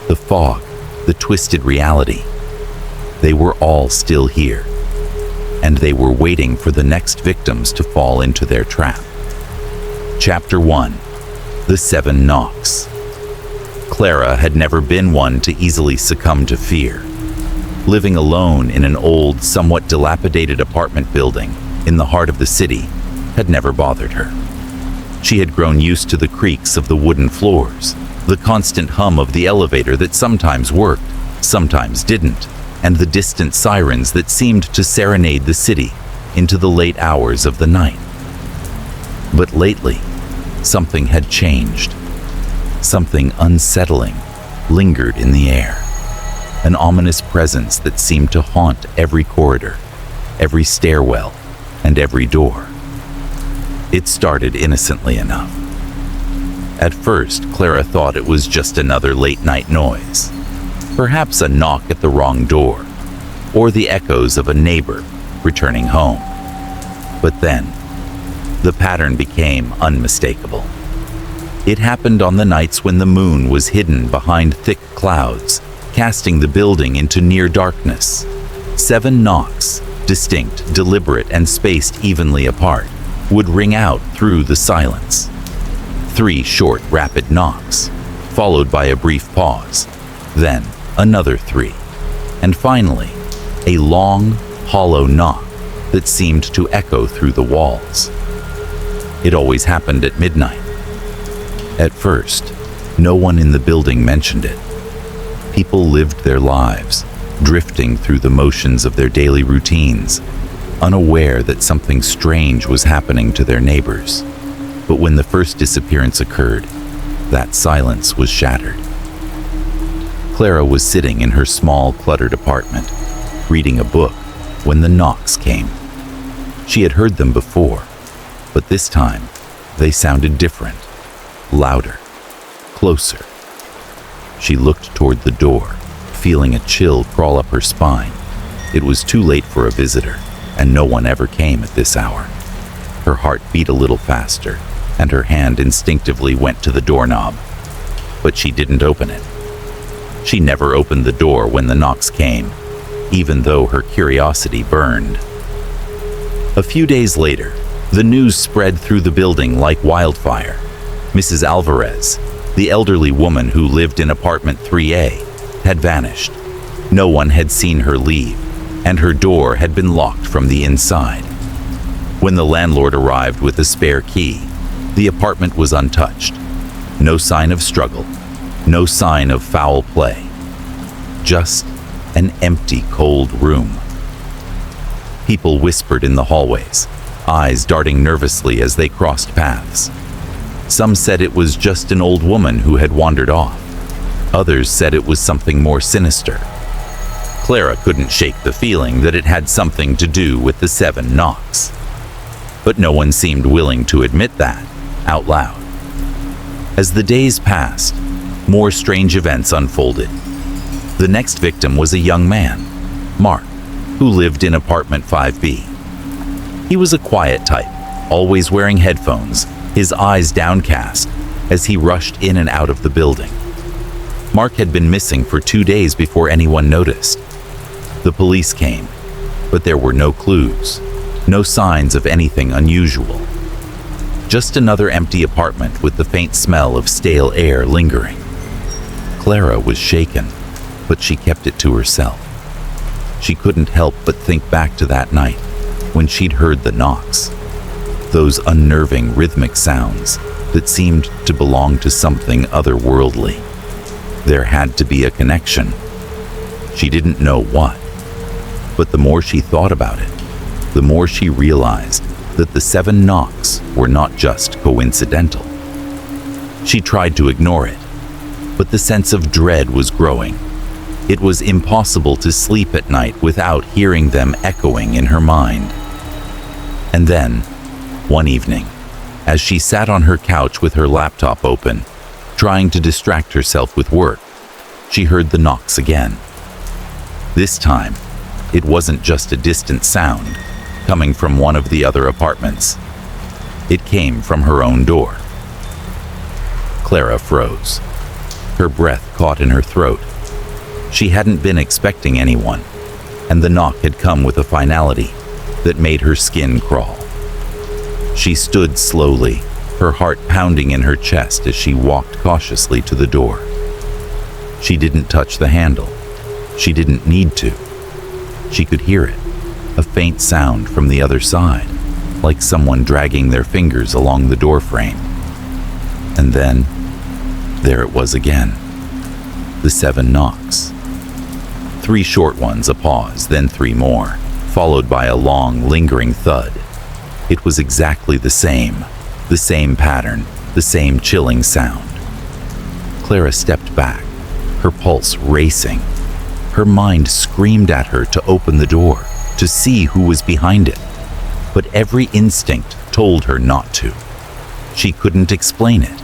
A: the fog, the twisted reality. They were all still here, and they were waiting for the next victims to fall into their trap. Chapter 1. The 7 Knocks. Clara had never been one to easily succumb to fear. Living alone in an old, somewhat dilapidated apartment building in the heart of the city had never bothered her. She had grown used to the creaks of the wooden floors, the constant hum of the elevator that sometimes worked, sometimes didn't, and the distant sirens that seemed to serenade the city into the late hours of the night. But lately, something had changed. Something unsettling lingered in the air. An ominous presence that seemed to haunt every corridor, every stairwell, and every door. It started innocently enough. At first, Clara thought it was just another late-night noise. Perhaps a knock at the wrong door, or the echoes of a neighbor returning home. But then, the pattern became unmistakable. It happened on the nights when the moon was hidden behind thick clouds, casting the building into near darkness. 7 knocks, distinct, deliberate, and spaced evenly apart, would ring out through the silence. 3 short, rapid knocks, followed by a brief pause, then another 3, and finally, a long, hollow knock that seemed to echo through the walls. It always happened at midnight. At first, no one in the building mentioned it. People lived their lives, drifting through the motions of their daily routines, unaware that something strange was happening to their neighbors. But when the first disappearance occurred, that silence was shattered. Clara was sitting in her small, cluttered apartment, reading a book, when the knocks came. She had heard them before, but this time, they sounded different. louder, closer. She looked toward the door, feeling a chill crawl up her spine. It was too late for a visitor, and no one ever came at this hour. Her heart beat a little faster, and her hand instinctively went to the doorknob. But she didn't open it. She never opened the door when the knocks came, even though her curiosity burned. A few days later, the news spread through the building like wildfire. Mrs. Alvarez, the elderly woman who lived in apartment 3A, had vanished. No one had seen her leave, and her door had been locked from the inside. When the landlord arrived with a spare key, the apartment was untouched. No sign of struggle, no sign of foul play. Just an empty, cold room. People whispered in the hallways, eyes darting nervously as they crossed paths. Some said it was just an old woman who had wandered off. Others said it was something more sinister. Clara couldn't shake the feeling that it had something to do with the 7 knocks. But no one seemed willing to admit that out loud. As the days passed, more strange events unfolded. The next victim was a young man, Mark, who lived in apartment 5B. He was a quiet type, always wearing headphones, his eyes downcast as he rushed in and out of the building. Mark had been missing for 2 days before anyone noticed. The police came, but there were no clues, no signs of anything unusual. Just another empty apartment with the faint smell of stale air lingering. Clara was shaken, but she kept it to herself. She couldn't help but think back to that night when she'd heard the knocks, those unnerving rhythmic sounds that seemed to belong to something otherworldly. There had to be a connection. She didn't know what, but the more she thought about it, the more she realized that the 7 knocks were not just coincidental. She tried to ignore it, but the sense of dread was growing. It was impossible to sleep at night without hearing them echoing in her mind. And then, one evening, as she sat on her couch with her laptop open, trying to distract herself with work, she heard the knocks again. This time, it wasn't just a distant sound coming from one of the other apartments. It came from her own door. Clara froze. Her breath caught in her throat. She hadn't been expecting anyone, and the knock had come with a finality that made her skin crawl. She stood slowly, her heart pounding in her chest as she walked cautiously to the door. She didn't touch the handle. She didn't need to. She could hear it, a faint sound from the other side, like someone dragging their fingers along the doorframe. And then, there it was again. The 7 knocks. 3 short ones, a pause, then 3 more, followed by a long, lingering thud. It was exactly the same pattern, the same chilling sound. Clara stepped back, her pulse racing. Her mind screamed at her to open the door, to see who was behind it. But every instinct told her not to. She couldn't explain it,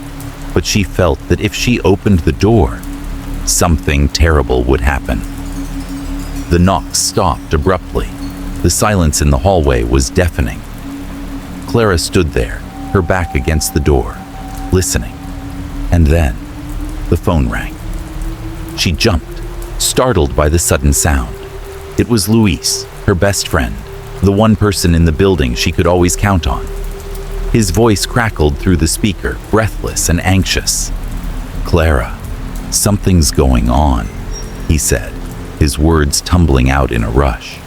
A: but she felt that if she opened the door, something terrible would happen. The knocks stopped abruptly. The silence in the hallway was deafening. Clara stood there, her back against the door, listening. And then, the phone rang. She jumped, startled by the sudden sound. It was Luis, her best friend, the one person in the building she could always count on. His voice crackled through the speaker, breathless and anxious. "Clara, something's going on," he said, his words tumbling out in a rush.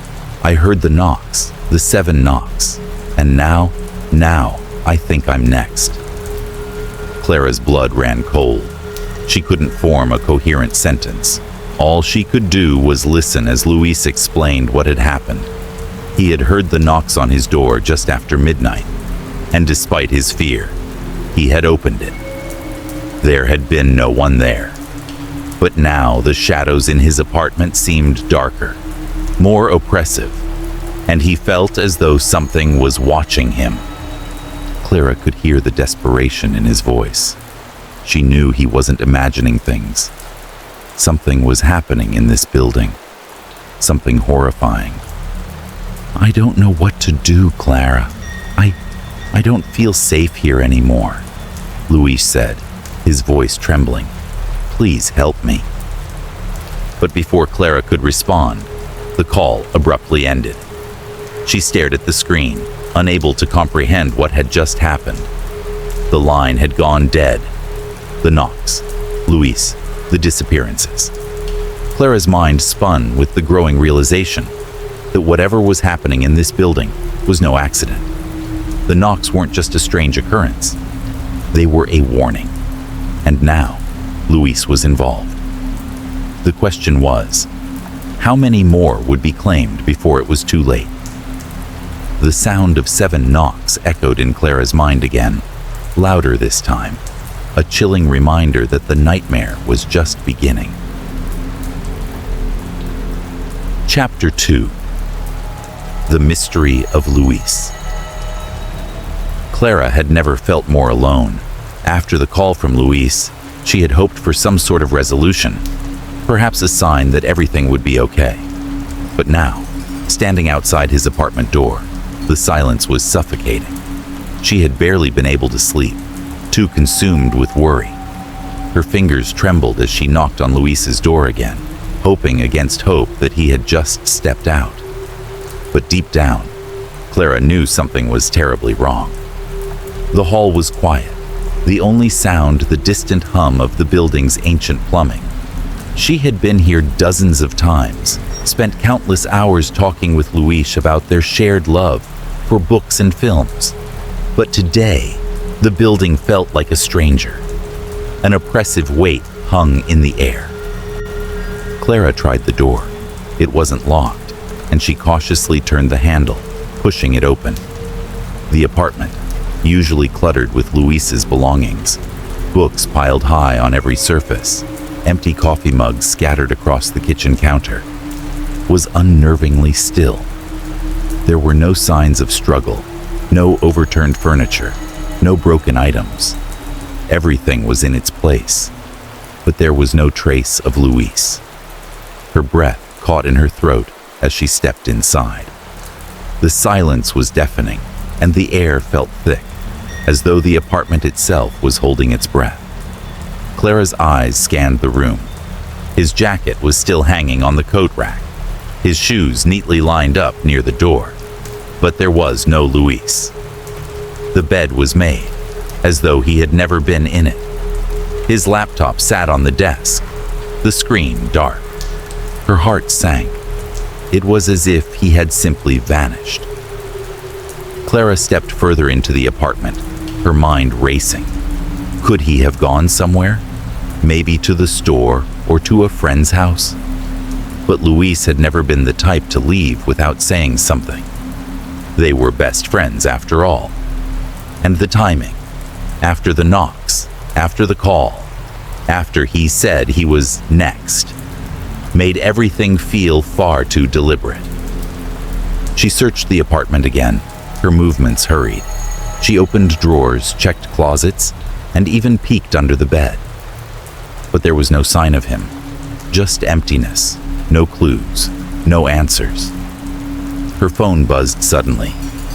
A: "I heard the knocks, the 7 knocks, and now I think I'm next." Clara's blood ran cold. She couldn't form a coherent sentence. All she could do was listen as Luis explained what had happened. He had heard the knocks on his door just after midnight, and despite his fear, he had opened it. There had been no one there. But now the shadows in his apartment seemed darker, more oppressive, and he felt as though something was watching him. Clara could hear the desperation in his voice. She knew he wasn't imagining things. Something was happening in this building. Something horrifying. "I don't know what to do, Clara. I don't feel safe here anymore," Luis said, his voice trembling. "Please help me." But before Clara could respond, the call abruptly ended. She stared at the screen, unable to comprehend what had just happened. The line had gone dead. The knocks, Luis, the disappearances. Clara's mind spun with the growing realization that whatever was happening in this building was no accident. The knocks weren't just a strange occurrence. They were a warning. And now, Luis was involved. The question was, how many more would be claimed before it was too late? The sound of 7 knocks echoed in Clara's mind again, louder this time, a chilling reminder that the nightmare was just beginning. Chapter 2. The Mystery of Luis. Clara had never felt more alone. After the call from Luis, she had hoped for some sort of resolution, perhaps a sign that everything would be okay. But now, standing outside his apartment door, the silence was suffocating. She had barely been able to sleep, too consumed with worry. Her fingers trembled as she knocked on Luis's door again, hoping against hope that he had just stepped out. But deep down, Clara knew something was terribly wrong. The hall was quiet, the only sound the distant hum of the building's ancient plumbing. She had been here dozens of times, spent countless hours talking with Luis about their shared love for books and films. But today, the building felt like a stranger. An oppressive weight hung in the air. Clara tried the door. It wasn't locked, and she cautiously turned the handle, pushing it open. The apartment, usually cluttered with Luis's belongings, books piled high on every surface, empty coffee mugs scattered across the kitchen counter, was unnervingly still. There were no signs of struggle, no overturned furniture, no broken items. Everything was in its place, but there was no trace of Luis. Her breath caught in her throat as she stepped inside. The silence was deafening, and the air felt thick, as though the apartment itself was holding its breath. Clara's eyes scanned the room. His jacket was still hanging on the coat rack, his shoes neatly lined up near the door, but there was no Luis. The bed was made, as though he had never been in it. His laptop sat on the desk, the screen dark. Her heart sank. It was as if he had simply vanished. Clara stepped further into the apartment, her mind racing. Could he have gone somewhere? Maybe to the store or to a friend's house? But Luis had never been the type to leave without saying something. They were best friends after all. And the timing, after the knocks, after the call, after he said he was next, made everything feel far too deliberate. She searched the apartment again, her movements hurried. She opened drawers, checked closets, and even peeked under the bed. But there was no sign of him, just emptiness, no clues, no answers. Her phone buzzed suddenly,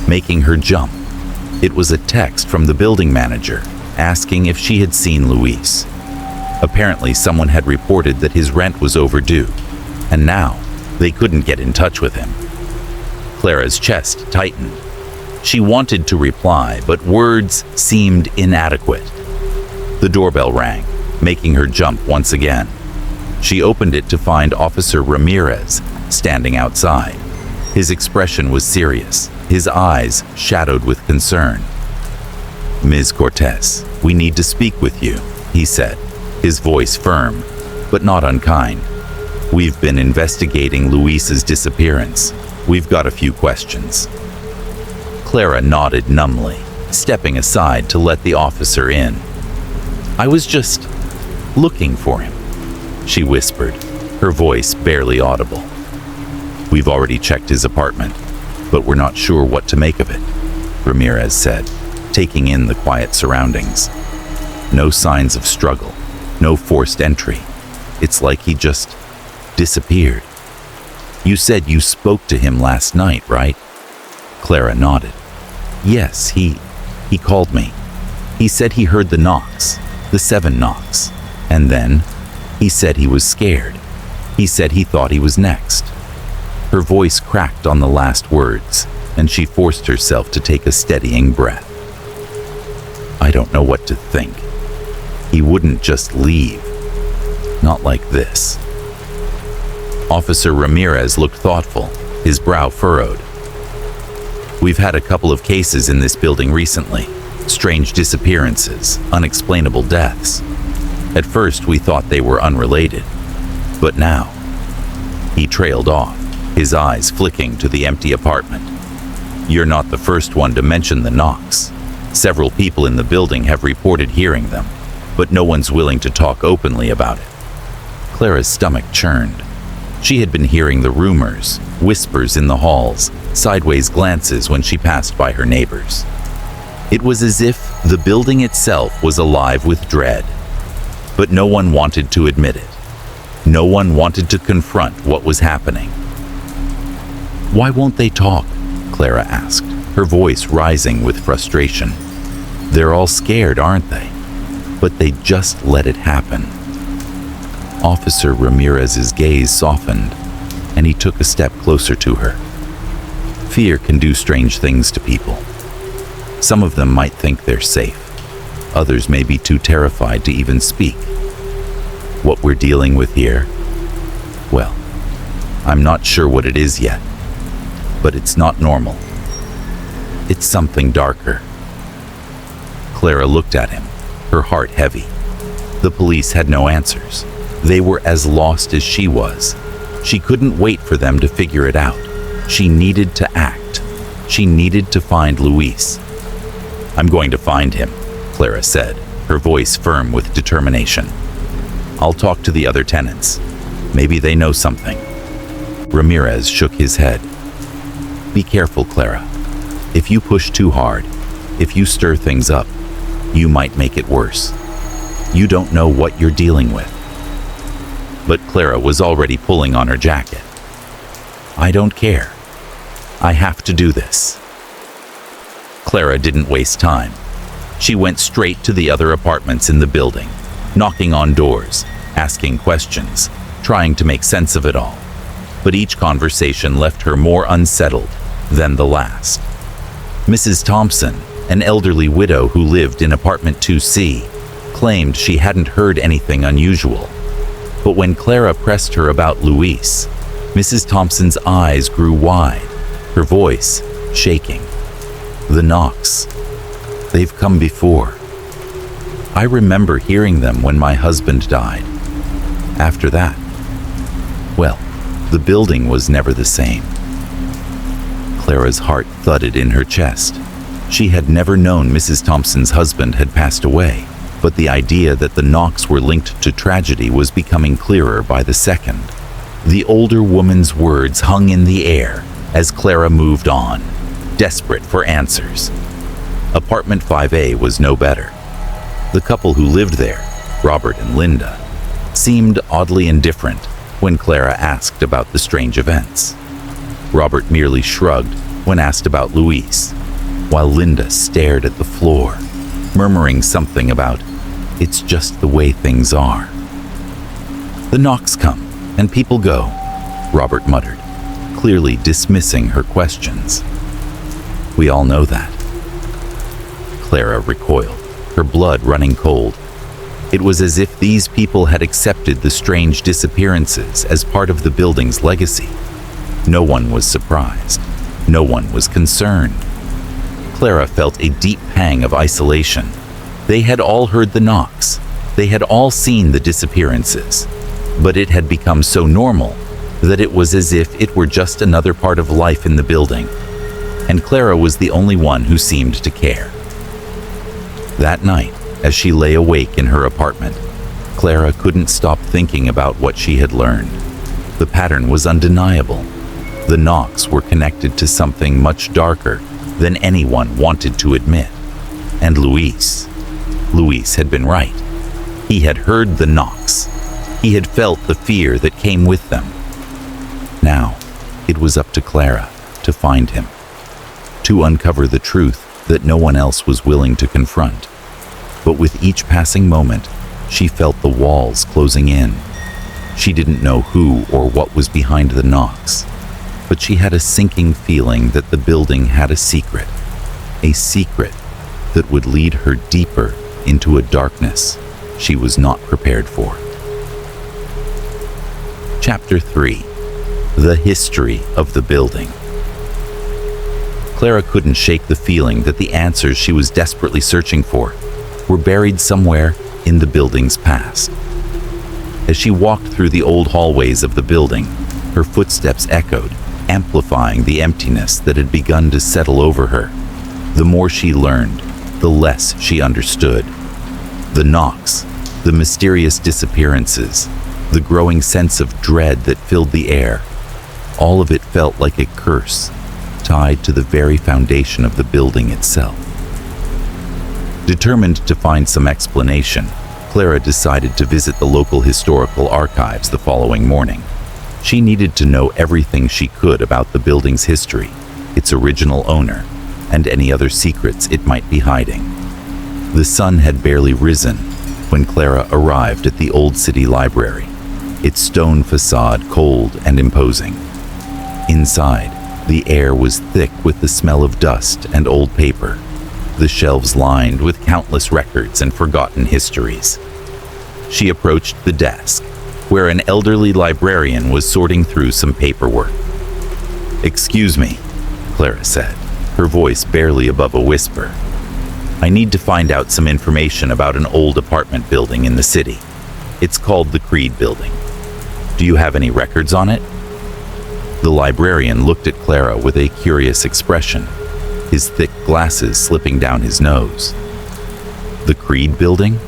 A: making her jump. It was a text from the building manager, asking if she had seen Luis. Apparently, someone had reported that his rent was overdue, and now they couldn't get in touch with him. Clara's chest tightened. She wanted to reply, but words seemed inadequate. The doorbell rang, making her jump once again. She opened it to find Officer Ramirez standing outside. His expression was serious, his eyes shadowed with concern. "Ms. Cortez, we need to speak with you," he said, his voice firm, but not unkind. "We've been investigating Luis's disappearance. We've got a few questions." Clara nodded numbly, stepping aside to let the officer in. "I was just looking for him," she whispered, her voice barely audible. "We've already checked his apartment, but we're not sure what to make of it," Ramirez said, taking in the quiet surroundings. No signs of struggle, no forced entry. It's like he just disappeared. You said you spoke to him last night, right? Clara nodded. Yes, he called me. He said he heard the knocks, the 7 knocks. And then he said he was scared. He said he thought he was next. Her voice cracked on the last words, and she forced herself to take a steadying breath. I don't know what to think. He wouldn't just leave. Not like this. Officer Ramirez looked thoughtful, his brow furrowed. We've had a couple of cases in this building recently. Strange disappearances, unexplainable deaths. At first, we thought they were unrelated. But now, he trailed off, his eyes flicking to the empty apartment. You're not the first one to mention the knocks. Several people in the building have reported hearing them, but no one's willing to talk openly about it. Clara's stomach churned. She had been hearing the rumors, whispers in the halls, sideways glances when she passed by her neighbors. It was as if the building itself was alive with dread. But no one wanted to admit it. No one wanted to confront what was happening. Why won't they talk? Clara asked, her voice rising with frustration. They're all scared, aren't they? But they just let it happen. Officer Ramirez's gaze softened, and he took a step closer to her. Fear can do strange things to people. Some of them might think they're safe. Others may be too terrified to even speak. What we're dealing with here, well, I'm not sure what it is yet, but it's not normal. It's something darker. Clara looked at him, her heart heavy. The police had no answers. They were as lost as she was. She couldn't wait for them to figure it out. She needed to act. She needed to find Luis. I'm going to find him, Clara said, her voice firm with determination. I'll talk to the other tenants. Maybe they know something. Ramirez shook his head. Be careful, Clara. If you push too hard, if you stir things up, you might make it worse. You don't know what you're dealing with. But Clara was already pulling on her jacket. I don't care. I have to do this. Clara didn't waste time. She went straight to the other apartments in the building, knocking on doors, asking questions, trying to make sense of it all. But each conversation left her more unsettled than the last. Mrs. Thompson, an elderly widow who lived in apartment 2C, claimed she hadn't heard anything unusual. But when Clara pressed her about Luis, Mrs. Thompson's eyes grew wide, her voice shaking. The knocks. They've come before. I remember hearing them when my husband died. After that, well, the building was never the same. Clara's heart thudded in her chest. She had never known Mrs. Thompson's husband had passed away, but the idea that the knocks were linked to tragedy was becoming clearer by the second. The older woman's words hung in the air as Clara moved on, desperate for answers. Apartment 5A was no better. The couple who lived there, Robert and Linda, seemed oddly indifferent when Clara asked about the strange events. Robert merely shrugged when asked about Luis, while Linda stared at the floor, murmuring something about, "It's just the way things are." The knocks come and people go, Robert muttered, clearly dismissing her questions. We all know that. Clara recoiled, her blood running cold. It was as if these people had accepted the strange disappearances as part of the building's legacy. No one was surprised. No one was concerned. Clara felt a deep pang of isolation. They had all heard the knocks. They had all seen the disappearances. But it had become so normal that it was as if it were just another part of life in the building. And Clara was the only one who seemed to care. That night, as she lay awake in her apartment, Clara couldn't stop thinking about what she had learned. The pattern was undeniable. The knocks were connected to something much darker than anyone wanted to admit. And Luis Luis had been right. He had heard the knocks. He had felt the fear that came with them. Now, it was up to Clara to find him, to uncover the truth that no one else was willing to confront. But with each passing moment, she felt the walls closing in. She didn't know who or what was behind the knocks, but she had a sinking feeling that the building had a secret that would lead her deeper into a darkness she was not prepared for. Chapter 3: The History of the Building. Clara couldn't shake the feeling that the answers she was desperately searching for were buried somewhere in the building's past. As she walked through the old hallways of the building, her footsteps echoed, amplifying the emptiness that had begun to settle over her. The more she learned, the less she understood. The knocks, the mysterious disappearances, the growing sense of dread that filled the air, all of it felt like a curse tied to the very foundation of the building itself. Determined to find some explanation, Clara decided to visit the local historical archives the following morning. She needed to know everything she could about the building's history, its original owner, and any other secrets it might be hiding. The sun had barely risen when Clara arrived at the Old City Library, its stone facade cold and imposing. Inside, the air was thick with the smell of dust and old paper, the shelves lined with countless records and forgotten histories. She approached the desk, where an elderly librarian was sorting through some paperwork. "Excuse me," Clara said, her voice barely above a whisper. "I need to find out some information about an old apartment building in the city. It's called the Creed Building. Do you have any records on it?" The librarian looked at Clara with a curious expression, his thick glasses slipping down his nose. "The Creed Building?"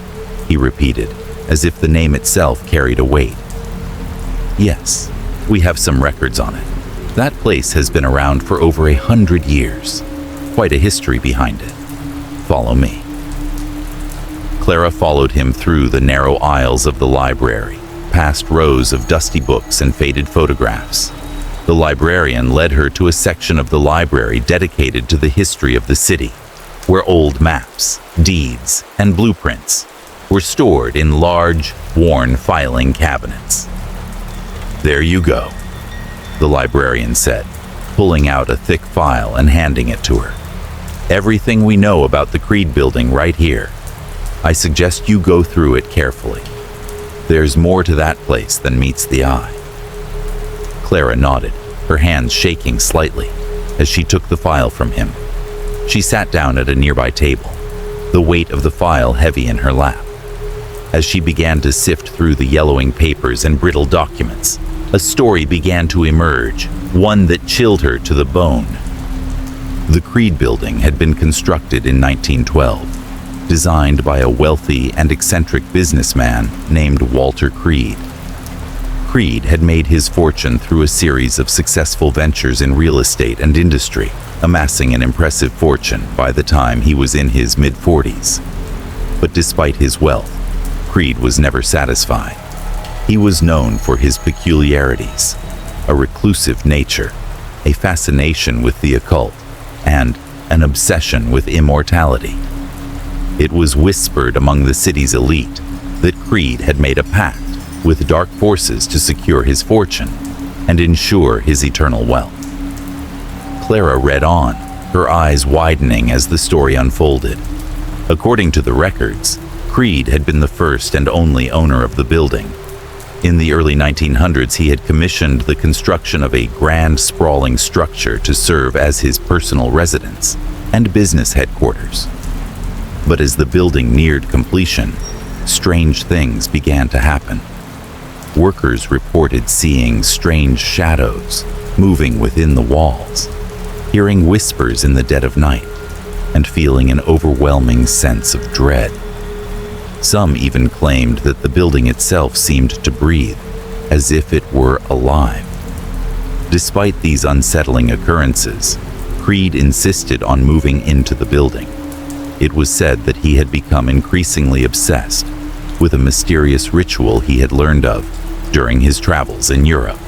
A: he repeated, as if the name itself carried a weight. "Yes, we have some records on it. That place has been around for over 100 years. Quite a history behind it. Follow me." Clara followed him through the narrow aisles of the library, past rows of dusty books and faded photographs. The librarian led her to a section of the library dedicated to the history of the city, where old maps, deeds, and blueprints were stored in large, worn filing cabinets. "There you go," the librarian said, pulling out a thick file and handing it to her. "Everything we know about the Creed Building right here. I suggest you go through it carefully. There's more to that place than meets the eye." Clara nodded, her hands shaking slightly as she took the file from him. She sat down at a nearby table, the weight of the file heavy in her lap. As she began to sift through the yellowing papers and brittle documents, a story began to emerge, one that chilled her to the bone. The Creed Building had been constructed in 1912, designed by a wealthy and eccentric businessman named Walter Creed. Creed had made his fortune through a series of successful ventures in real estate and industry, amassing an impressive fortune by the time he was in his mid-40s. But despite his wealth, Creed was never satisfied. He was known for his peculiarities, a reclusive nature, a fascination with the occult, and an obsession with immortality. It was whispered among the city's elite that Creed had made a pact with dark forces to secure his fortune and ensure his eternal wealth. Clara read on, her eyes widening as the story unfolded. According to the records, Creed had been the first and only owner of the building. In the early 1900s, he had commissioned the construction of a grand, sprawling structure to serve as his personal residence and business headquarters. But as the building neared completion, strange things began to happen. Workers reported seeing strange shadows moving within the walls, hearing whispers in the dead of night, and feeling an overwhelming sense of dread. Some even claimed that the building itself seemed to breathe, as if it were alive. Despite these unsettling occurrences, Creed insisted on moving into the building. It was said that he had become increasingly obsessed with a mysterious ritual he had learned of during his travels in Europe.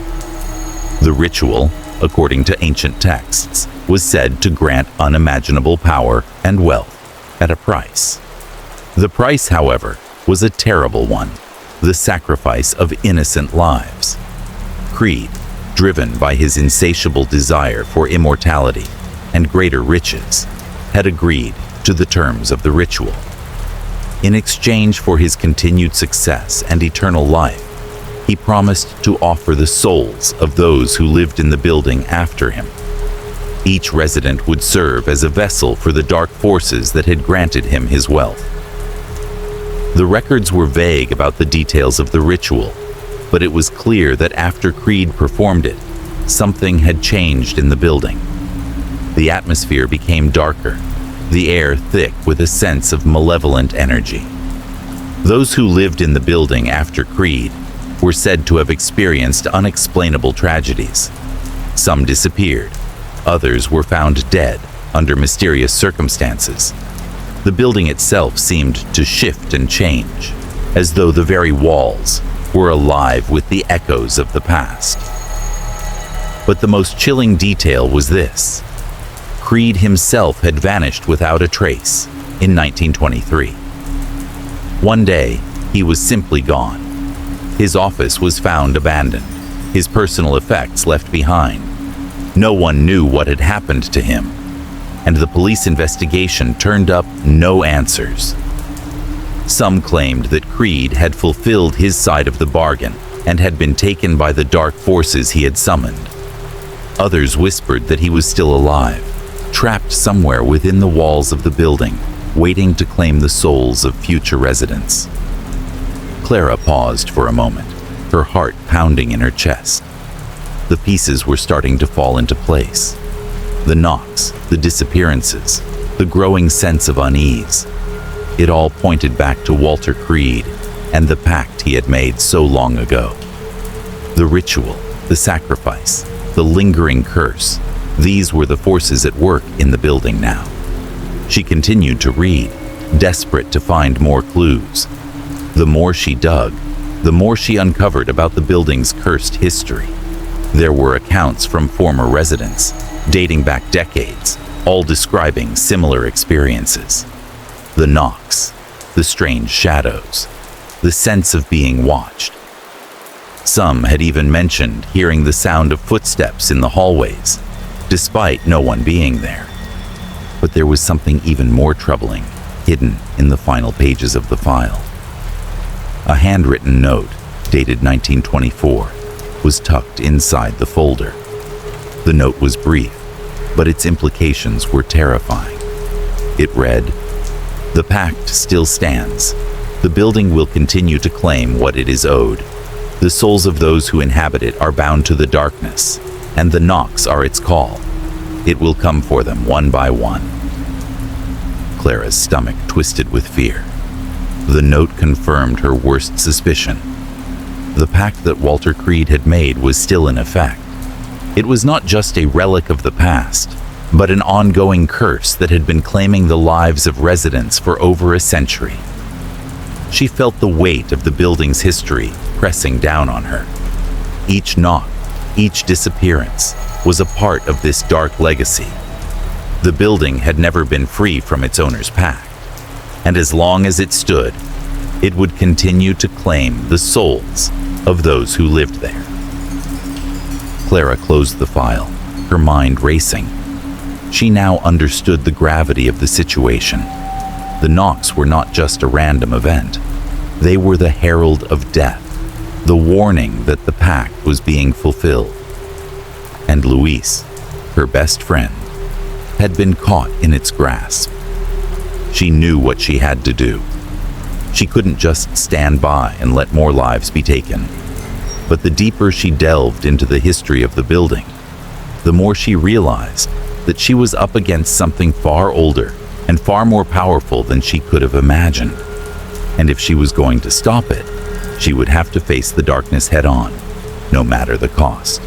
A: The ritual, according to ancient texts, was said to grant unimaginable power and wealth at a price. The price, however, was a terrible one: the sacrifice of innocent lives. Creed, driven by his insatiable desire for immortality and greater riches, had agreed to the terms of the ritual. In exchange for his continued success and eternal life, he promised to offer the souls of those who lived in the building after him. Each resident would serve as a vessel for the dark forces that had granted him his wealth. The records were vague about the details of the ritual, but it was clear that after Creed performed it, something had changed in the building. The atmosphere became darker, the air thick with a sense of malevolent energy. Those who lived in the building after Creed were said to have experienced unexplainable tragedies. Some disappeared, others were found dead under mysterious circumstances. The building itself seemed to shift and change, as though the very walls were alive with the echoes of the past. But the most chilling detail was this: Creed himself had vanished without a trace in 1923. One day, he was simply gone. His office was found abandoned, his personal effects left behind. No one knew what had happened to him, and the police investigation turned up no answers. Some claimed that Creed had fulfilled his side of the bargain and had been taken by the dark forces he had summoned. Others whispered that he was still alive, trapped somewhere within the walls of the building, waiting to claim the souls of future residents. Clara paused for a moment, her heart pounding in her chest. The pieces were starting to fall into place. The knocks, the disappearances, the growing sense of unease. It all pointed back to Walter Creed and the pact he had made so long ago. The ritual, the sacrifice, the lingering curse, these were the forces at work in the building now. She continued to read, desperate to find more clues. The more she dug, the more she uncovered about the building's cursed history. There were accounts from former residents, dating back decades, all describing similar experiences. The knocks, the strange shadows, the sense of being watched. Some had even mentioned hearing the sound of footsteps in the hallways, despite no one being there. But there was something even more troubling, hidden in the final pages of the file. A handwritten note, dated 1924, was tucked inside the folder. The note was brief, but its implications were terrifying. It read, "The pact still stands. The building will continue to claim what it is owed. The souls of those who inhabit it are bound to the darkness, and the knocks are its call. It will come for them one by one." Clara's stomach twisted with fear. The note confirmed her worst suspicion. The pact that Walter Creed had made was still in effect. It was not just a relic of the past, but an ongoing curse that had been claiming the lives of residents for over a century. She felt the weight of the building's history pressing down on her. Each knock, each disappearance, was a part of this dark legacy. The building had never been free from its owner's pact, and as long as it stood, it would continue to claim the souls of those who lived there. Clara closed the file, her mind racing. She now understood the gravity of the situation. The knocks were not just a random event. They were the herald of death, the warning that the pact was being fulfilled. And Luis, her best friend, had been caught in its grasp. She knew what she had to do. She couldn't just stand by and let more lives be taken. But the deeper she delved into the history of the building, the more she realized that she was up against something far older and far more powerful than she could have imagined. And if she was going to stop it, she would have to face the darkness head on, no matter the cost.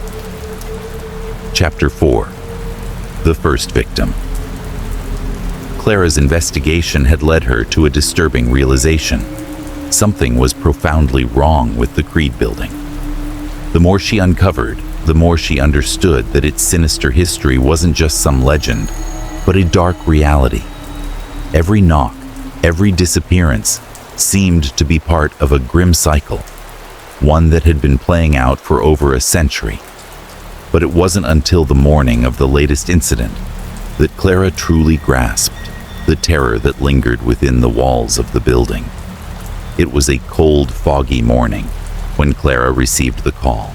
A: Chapter 4. The First Victim. Clara's investigation had led her to a disturbing realization. Something was profoundly wrong with the Creed building. The more she uncovered, the more she understood that its sinister history wasn't just some legend, but a dark reality. Every knock, every disappearance seemed to be part of a grim cycle, one that had been playing out for over a century. But it wasn't until the morning of the latest incident that Clara truly grasped the terror that lingered within the walls of the building. It was a cold, foggy morning when Clara received the call.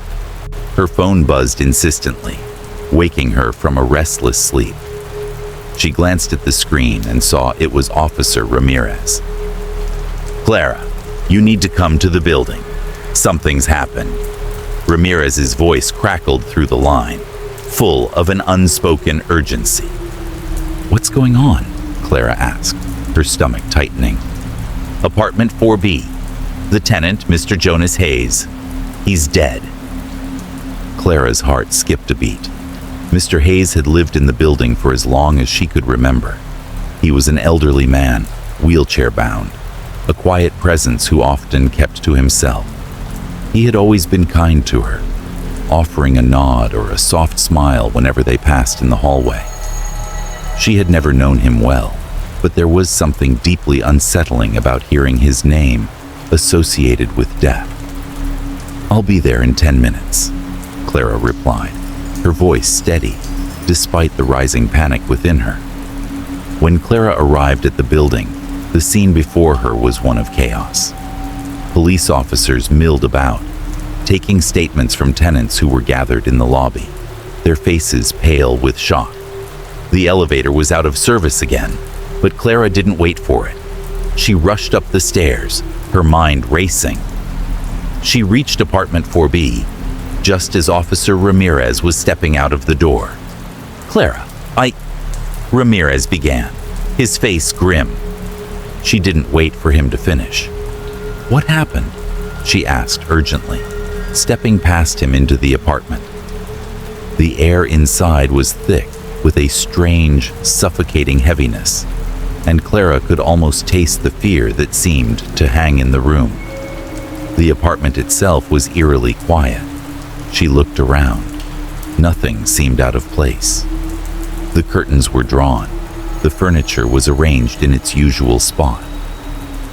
A: Her phone buzzed insistently, waking her from a restless sleep. She glanced at the screen and saw it was Officer Ramirez. "Clara, you need to come to the building. Something's happened." Ramirez's voice crackled through the line, full of an unspoken urgency. "What's going on?" Clara asked, her stomach tightening. "Apartment 4B. The tenant, Mr. Jonas Hayes. He's dead." Clara's heart skipped a beat. Mr. Hayes had lived in the building for as long as she could remember. He was an elderly man, wheelchair-bound, a quiet presence who often kept to himself. He had always been kind to her, offering a nod or a soft smile whenever they passed in the hallway. She had never known him well, but there was something deeply unsettling about hearing his name associated with death. "I'll be there in 10 minutes, Clara replied, her voice steady, despite the rising panic within her. When Clara arrived at the building, the scene before her was one of chaos. Police officers milled about, taking statements from tenants who were gathered in the lobby, their faces pale with shock. The elevator was out of service again, but Clara didn't wait for it. She rushed up the stairs, her mind racing. She reached apartment 4B, just as Officer Ramirez was stepping out of the door. "Clara, Ramirez began, his face grim. She didn't wait for him to finish. "What happened?" she asked urgently, stepping past him into the apartment. The air inside was thick with a strange, suffocating heaviness, and Clara could almost taste the fear that seemed to hang in the room. The apartment itself was eerily quiet. She looked around. Nothing seemed out of place. The curtains were drawn. The furniture was arranged in its usual spot.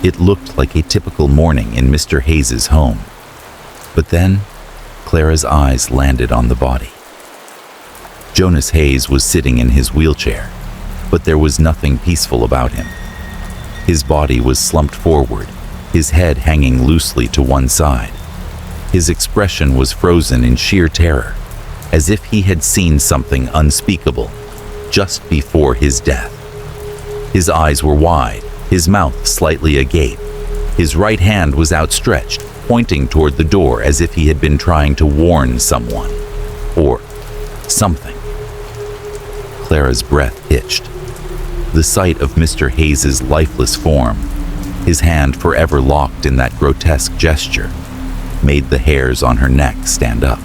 A: It looked like a typical morning in Mr. Hayes's home. But then, Clara's eyes landed on the body. Jonas Hayes was sitting in his wheelchair, but there was nothing peaceful about him. His body was slumped forward, his head hanging loosely to one side. His expression was frozen in sheer terror, as if he had seen something unspeakable just before his death. His eyes were wide, his mouth slightly agape. His right hand was outstretched, pointing toward the door as if he had been trying to warn someone or something. Clara's breath hitched. The sight of Mr. Hayes's lifeless form, his hand forever locked in that grotesque gesture, made the hairs on her neck stand up.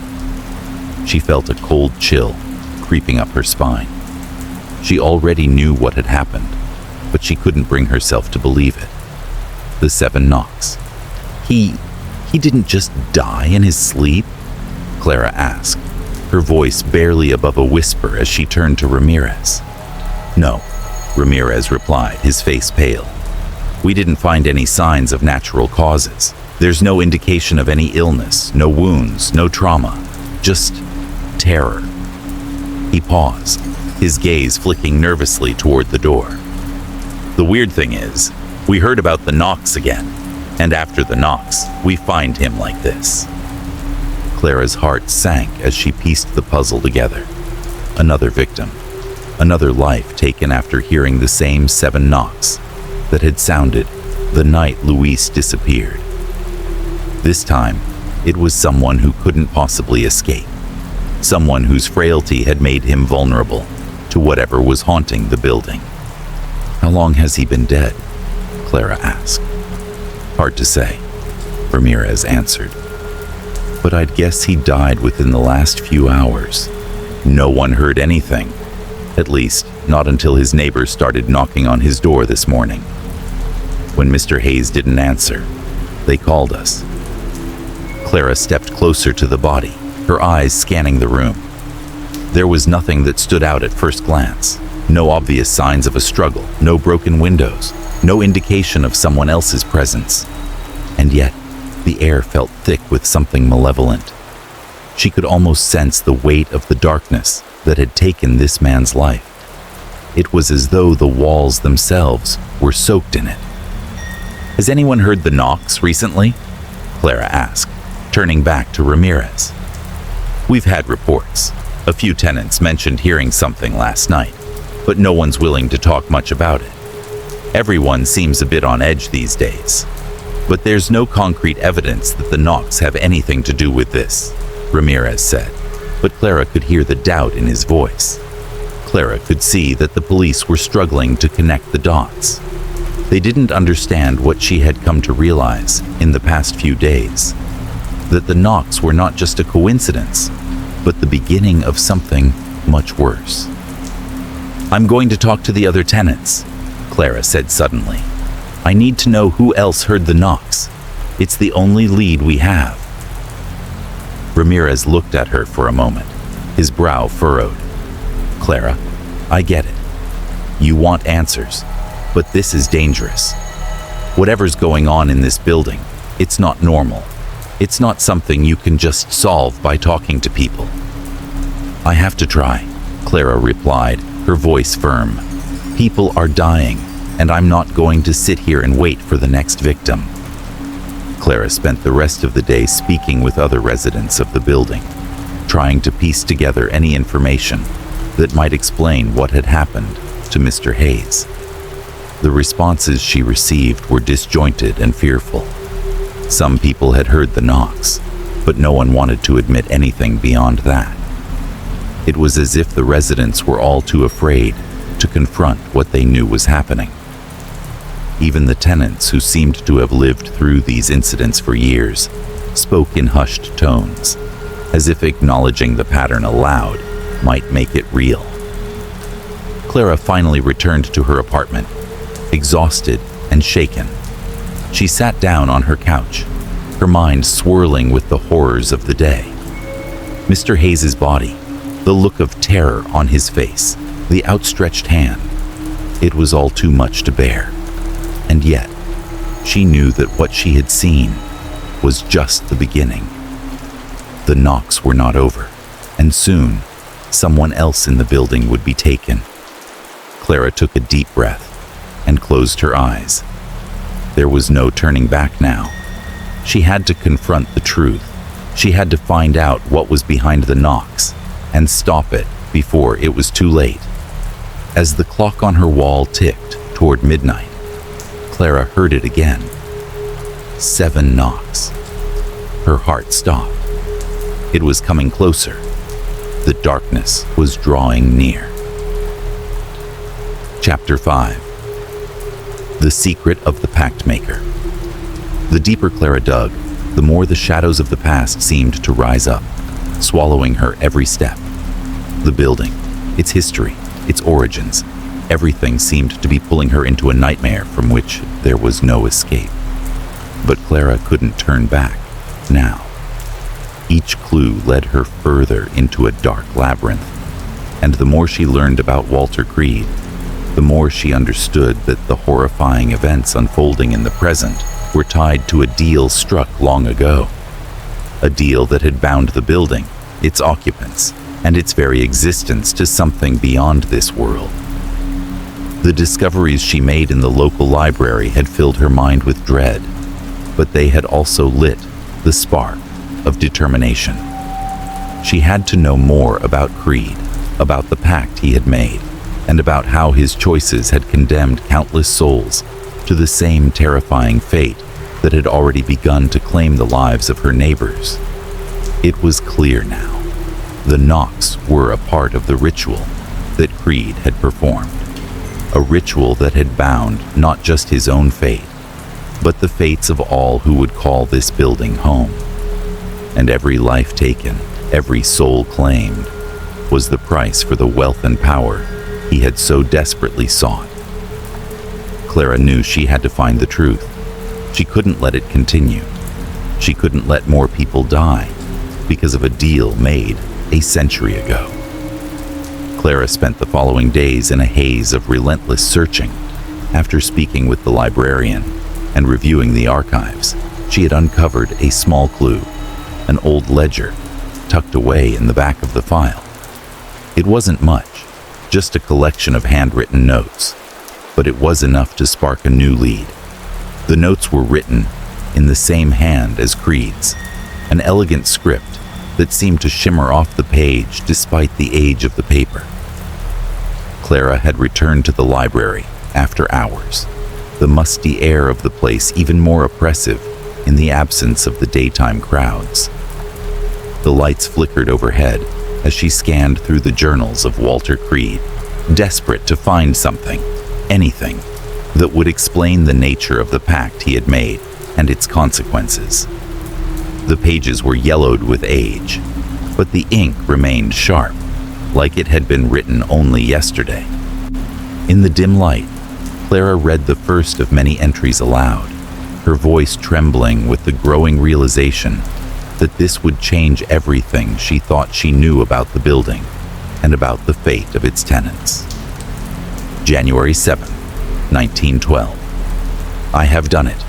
A: She felt a cold chill creeping up her spine. She already knew what had happened, but she couldn't bring herself to believe it. The 7 knocks. He didn't just die in his sleep? Clara asked, her voice barely above a whisper as she turned to Ramirez. "No," Ramirez replied, his face pale. "We didn't find any signs of natural causes. There's no indication of any illness, no wounds, no trauma, just terror." He paused, his gaze flicking nervously toward the door. "The weird thing is, we heard about the knocks again, and after the knocks, we find him like this." Clara's heart sank as she pieced the puzzle together. Another victim, another life taken after hearing the same 7 knocks that had sounded the night Luis disappeared. This time, it was someone who couldn't possibly escape, someone whose frailty had made him vulnerable to whatever was haunting the building. "How long has he been dead?" Clara asked. "Hard to say," Ramirez answered. "But I'd guess he died within the last few hours. No one heard anything, At least, not until his neighbors started knocking on his door this morning. When Mr. Hayes didn't answer, they called us. Clara stepped closer to the body, her eyes scanning the room. There was nothing that stood out at first glance. No obvious signs of a struggle, no broken windows, no indication of someone else's presence. And yet, the air felt thick with something malevolent. She could almost sense the weight of the darkness that had taken this man's life. It was as though the walls themselves were soaked in it. "Has anyone heard the knocks recently?" Clara asked, turning back to Ramirez. "We've had reports. A few tenants mentioned hearing something last night, but no one's willing to talk much about it. Everyone seems a bit on edge these days. But there's no concrete evidence that the knocks have anything to do with this," Ramirez said, but Clara could hear the doubt in his voice. Clara could see that the police were struggling to connect the dots. They didn't understand what she had come to realize in the past few days, that the knocks were not just a coincidence, but the beginning of something much worse. "I'm going to talk to the other tenants," Clara said suddenly. "I need to know who else heard the knocks. It's the only lead we have." Ramirez looked at her for a moment, his brow furrowed. "Clara, I get it. You want answers, but this is dangerous. Whatever's going on in this building, it's not normal. It's not something you can just solve by talking to people." "I have to try," Clara replied, her voice firm. "People are dying, and I'm not going to sit here and wait for the next victim." Clara spent the rest of the day speaking with other residents of the building, trying to piece together any information that might explain what had happened to Mr. Hayes. The responses she received were disjointed and fearful. Some people had heard the knocks, but no one wanted to admit anything beyond that. It was as if the residents were all too afraid to confront what they knew was happening. Even the tenants, who seemed to have lived through these incidents for years, spoke in hushed tones, as if acknowledging the pattern aloud might make it real. Clara finally returned to her apartment, exhausted and shaken. She sat down on her couch, her mind swirling with the horrors of the day. Mr. Hayes's body, the look of terror on his face, the outstretched hand. It was all too much to bear. And yet, she knew that what she had seen was just the beginning. The knocks were not over, and soon, someone else in the building would be taken. Clara took a deep breath and closed her eyes. There was no turning back now. She had to confront the truth. She had to find out what was behind the knocks and stop it before it was too late. As the clock on her wall ticked toward midnight, Clara heard it again. 7 knocks. Her heart stopped. It was coming closer. The darkness was drawing near. Chapter 5. The Secret of the Pact Maker. The deeper Clara dug, the more the shadows of the past seemed to rise up, swallowing her every step. The building, its history, its origins, everything seemed to be pulling her into a nightmare from which there was no escape. But Clara couldn't turn back now. Each clue led her further into a dark labyrinth, and the more she learned about Walter Creed, the more she understood that the horrifying events unfolding in the present were tied to a deal struck long ago. A deal that had bound the building, its occupants, and its very existence to something beyond this world. The discoveries she made in the local library had filled her mind with dread, but they had also lit the spark of determination. She had to know more about Creed, about the pact he had made, and about how his choices had condemned countless souls to the same terrifying fate that had already begun to claim the lives of her neighbors. It was clear now. The knocks were a part of the ritual that Creed had performed. A ritual that had bound not just his own fate, but the fates of all who would call this building home. And every life taken, every soul claimed, was the price for the wealth and power he had so desperately sought. Clara knew she had to find the truth. She couldn't let it continue. She couldn't let more people die because of a deal made a century ago. Clara spent the following days in a haze of relentless searching. After speaking with the librarian and reviewing the archives, she had uncovered a small clue, an old ledger tucked away in the back of the file. It wasn't much, just a collection of handwritten notes, but it was enough to spark a new lead. The notes were written in the same hand as Creed's, an elegant script that seemed to shimmer off the page despite the age of the paper. Clara had returned to the library after hours, the musty air of the place even more oppressive in the absence of the daytime crowds. The lights flickered overhead as she scanned through the journals of Walter Creed, desperate to find something, anything, that would explain the nature of the pact he had made and its consequences. The pages were yellowed with age, but the ink remained sharp, like it had been written only yesterday. In the dim light, Clara read the first of many entries aloud, her voice trembling with the growing realization that this would change everything she thought she knew about the building and about the fate of its tenants. January 7, 1912. I have done it.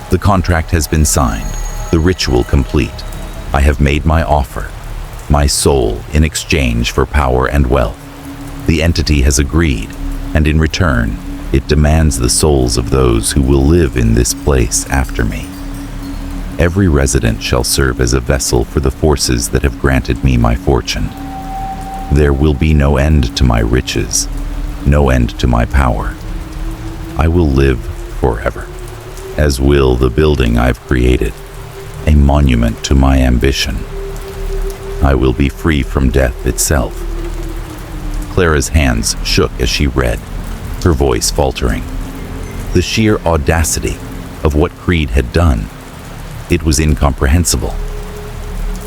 A: The contract has been signed, the ritual complete. I have made my offer, my soul in exchange for power and wealth. The entity has agreed, and in return, it demands the souls of those who will live in this place after me. Every resident shall serve as a vessel for the forces that have granted me my fortune. There will be no end to my riches, no end to my power. I will live forever, as will the building I've created, a monument to my ambition. I will be free from death itself. Clara's hands shook as she read, her voice faltering. The sheer audacity of what Creed had done. It was incomprehensible.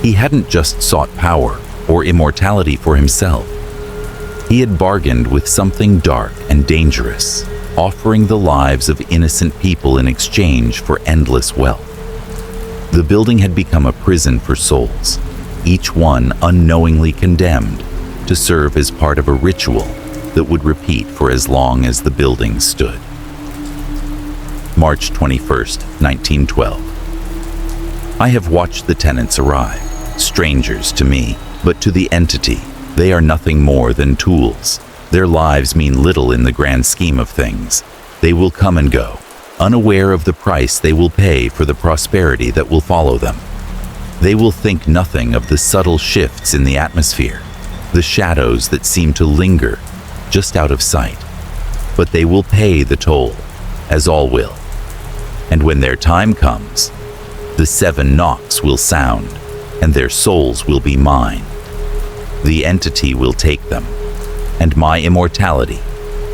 A: He hadn't just sought power or immortality for himself. He had bargained with something dark and dangerous, offering the lives of innocent people in exchange for endless wealth. The building had become a prison for souls, each one unknowingly condemned to serve as part of a ritual that would repeat for as long as the building stood. March 21st, 1912. I have watched the tenants arrive, strangers to me, but to the entity, they are nothing more than tools. Their lives mean little in the grand scheme of things. They will come and go, unaware of the price they will pay for the prosperity that will follow them. They will think nothing of the subtle shifts in the atmosphere, the shadows that seem to linger just out of sight. But they will pay the toll, as all will. And when their time comes, the 7 knocks will sound, and their souls will be mine. The entity will take them, and my immortality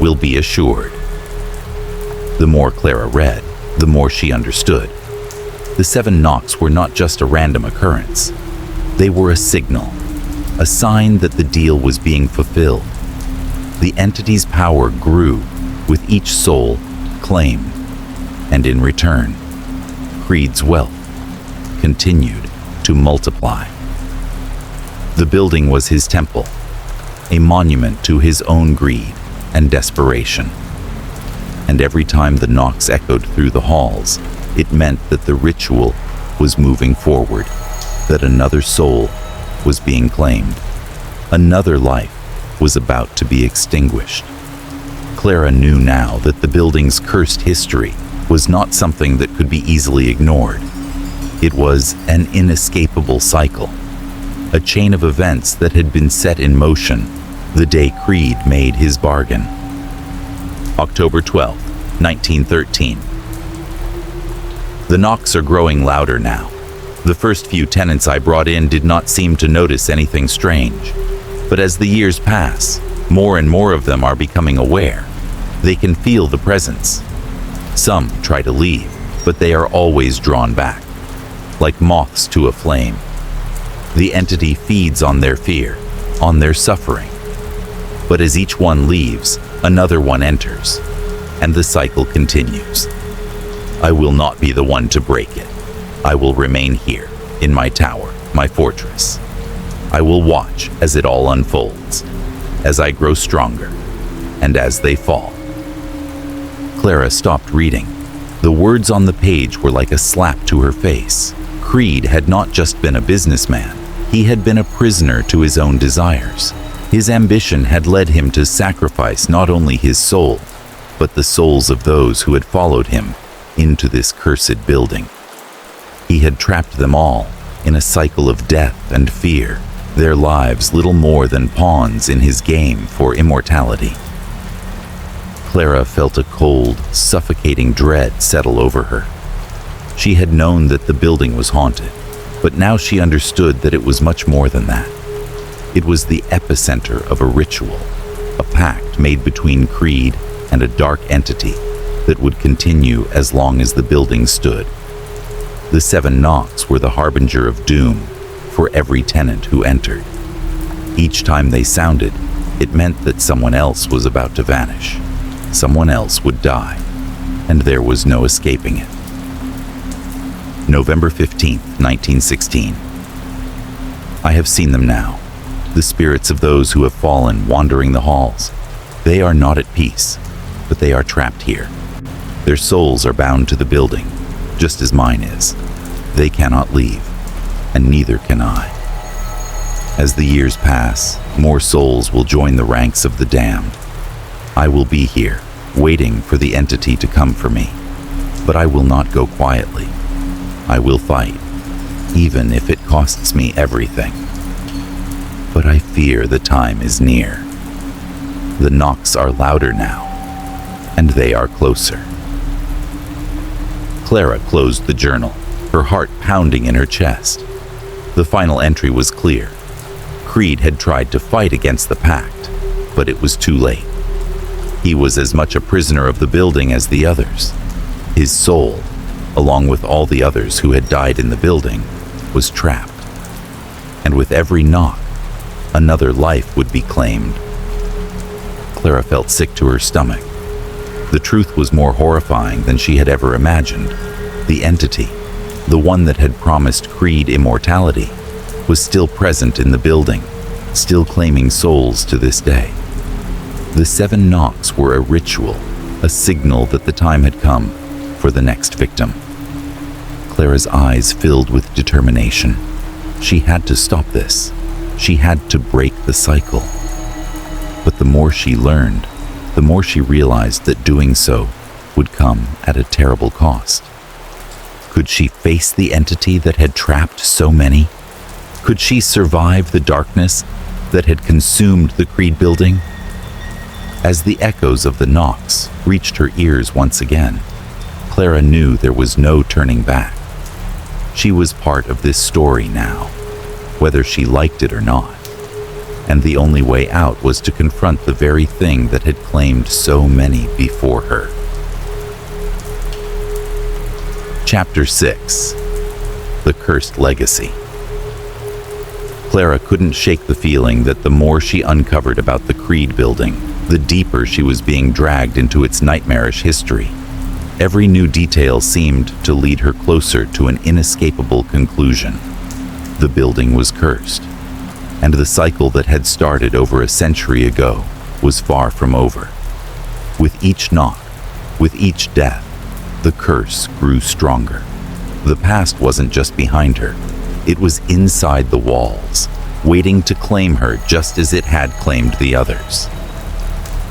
A: will be assured. The more Clara read, the more she understood. The 7 knocks were not just a random occurrence. They were a signal, a sign that the deal was being fulfilled. The entity's power grew with each soul claimed, and in return, Creed's wealth continued to multiply. The building was his temple, a monument to his own greed and desperation. And every time the knocks echoed through the halls, it meant that the ritual was moving forward, that another soul was being claimed. Another life was about to be extinguished. Clara knew now that the building's cursed history was not something that could be easily ignored. It was an inescapable cycle, a chain of events that had been set in motion the day Creed made his bargain. October 12, 1913. The knocks are growing louder now. The first few tenants I brought in did not seem to notice anything strange. But as the years pass, more and more of them are becoming aware. They can feel the presence. Some try to leave, but they are always drawn back, like moths to a flame. The entity feeds on their fear, on their suffering. But as each one leaves, another one enters, and the cycle continues. I will not be the one to break it. I will remain here, in my tower, my fortress. I will watch as it all unfolds, as I grow stronger, and as they fall. Clara stopped reading. The words on the page were like a slap to her face. Creed had not just been a businessman, he had been a prisoner to his own desires. His ambition had led him to sacrifice not only his soul, but the souls of those who had followed him into this cursed building. He had trapped them all in a cycle of death and fear, their lives little more than pawns in his game for immortality. Clara felt a cold, suffocating dread settle over her. She had known that the building was haunted, but now she understood that it was much more than that. It was the epicenter of a ritual, a pact made between Creed and a dark entity that would continue as long as the building stood. The 7 knocks were the harbinger of doom for every tenant who entered. Each time they sounded, it meant that someone else was about to vanish. Someone else would die, and there was no escaping it. November 15th, 1916. I have seen them now, the spirits of those who have fallen wandering the halls. They are not at peace, but they are trapped here. Their souls are bound to the building, just as mine is. They cannot leave, and neither can I. As the years pass, more souls will join the ranks of the damned. I will be here, waiting for the entity to come for me. But I will not go quietly. I will fight, even if it costs me everything. But I fear the time is near. The knocks are louder now, and they are closer. Clara closed the journal, her heart pounding in her chest. The final entry was clear. Creed had tried to fight against the pact, but it was too late. He was as much a prisoner of the building as the others. His soul, along with all the others who had died in the building, was trapped. And with every knock, another life would be claimed. Clara felt sick to her stomach. The truth was more horrifying than she had ever imagined. The entity, the one that had promised Creed immortality, was still present in the building, still claiming souls to this day. The 7 knocks were a ritual, a signal that the time had come for the next victim. Clara's eyes filled with determination. She had to stop this. She had to break the cycle. But the more she learned, the more she realized that doing so would come at a terrible cost. Could she face the entity that had trapped so many? Could she survive the darkness that had consumed the Creed building? As the echoes of the knocks reached her ears once again, Clara knew there was no turning back. She was part of this story now, whether she liked it or not. And the only way out was to confront the very thing that had claimed so many before her. Chapter 6. The Cursed Legacy. Clara couldn't shake the feeling that the more she uncovered about the Creed building, the deeper she was being dragged into its nightmarish history. Every new detail seemed to lead her closer to an inescapable conclusion. The building was cursed, and the cycle that had started over a century ago was far from over. With each knock, with each death, the curse grew stronger. The past wasn't just behind her, it was inside the walls, waiting to claim her just as it had claimed the others.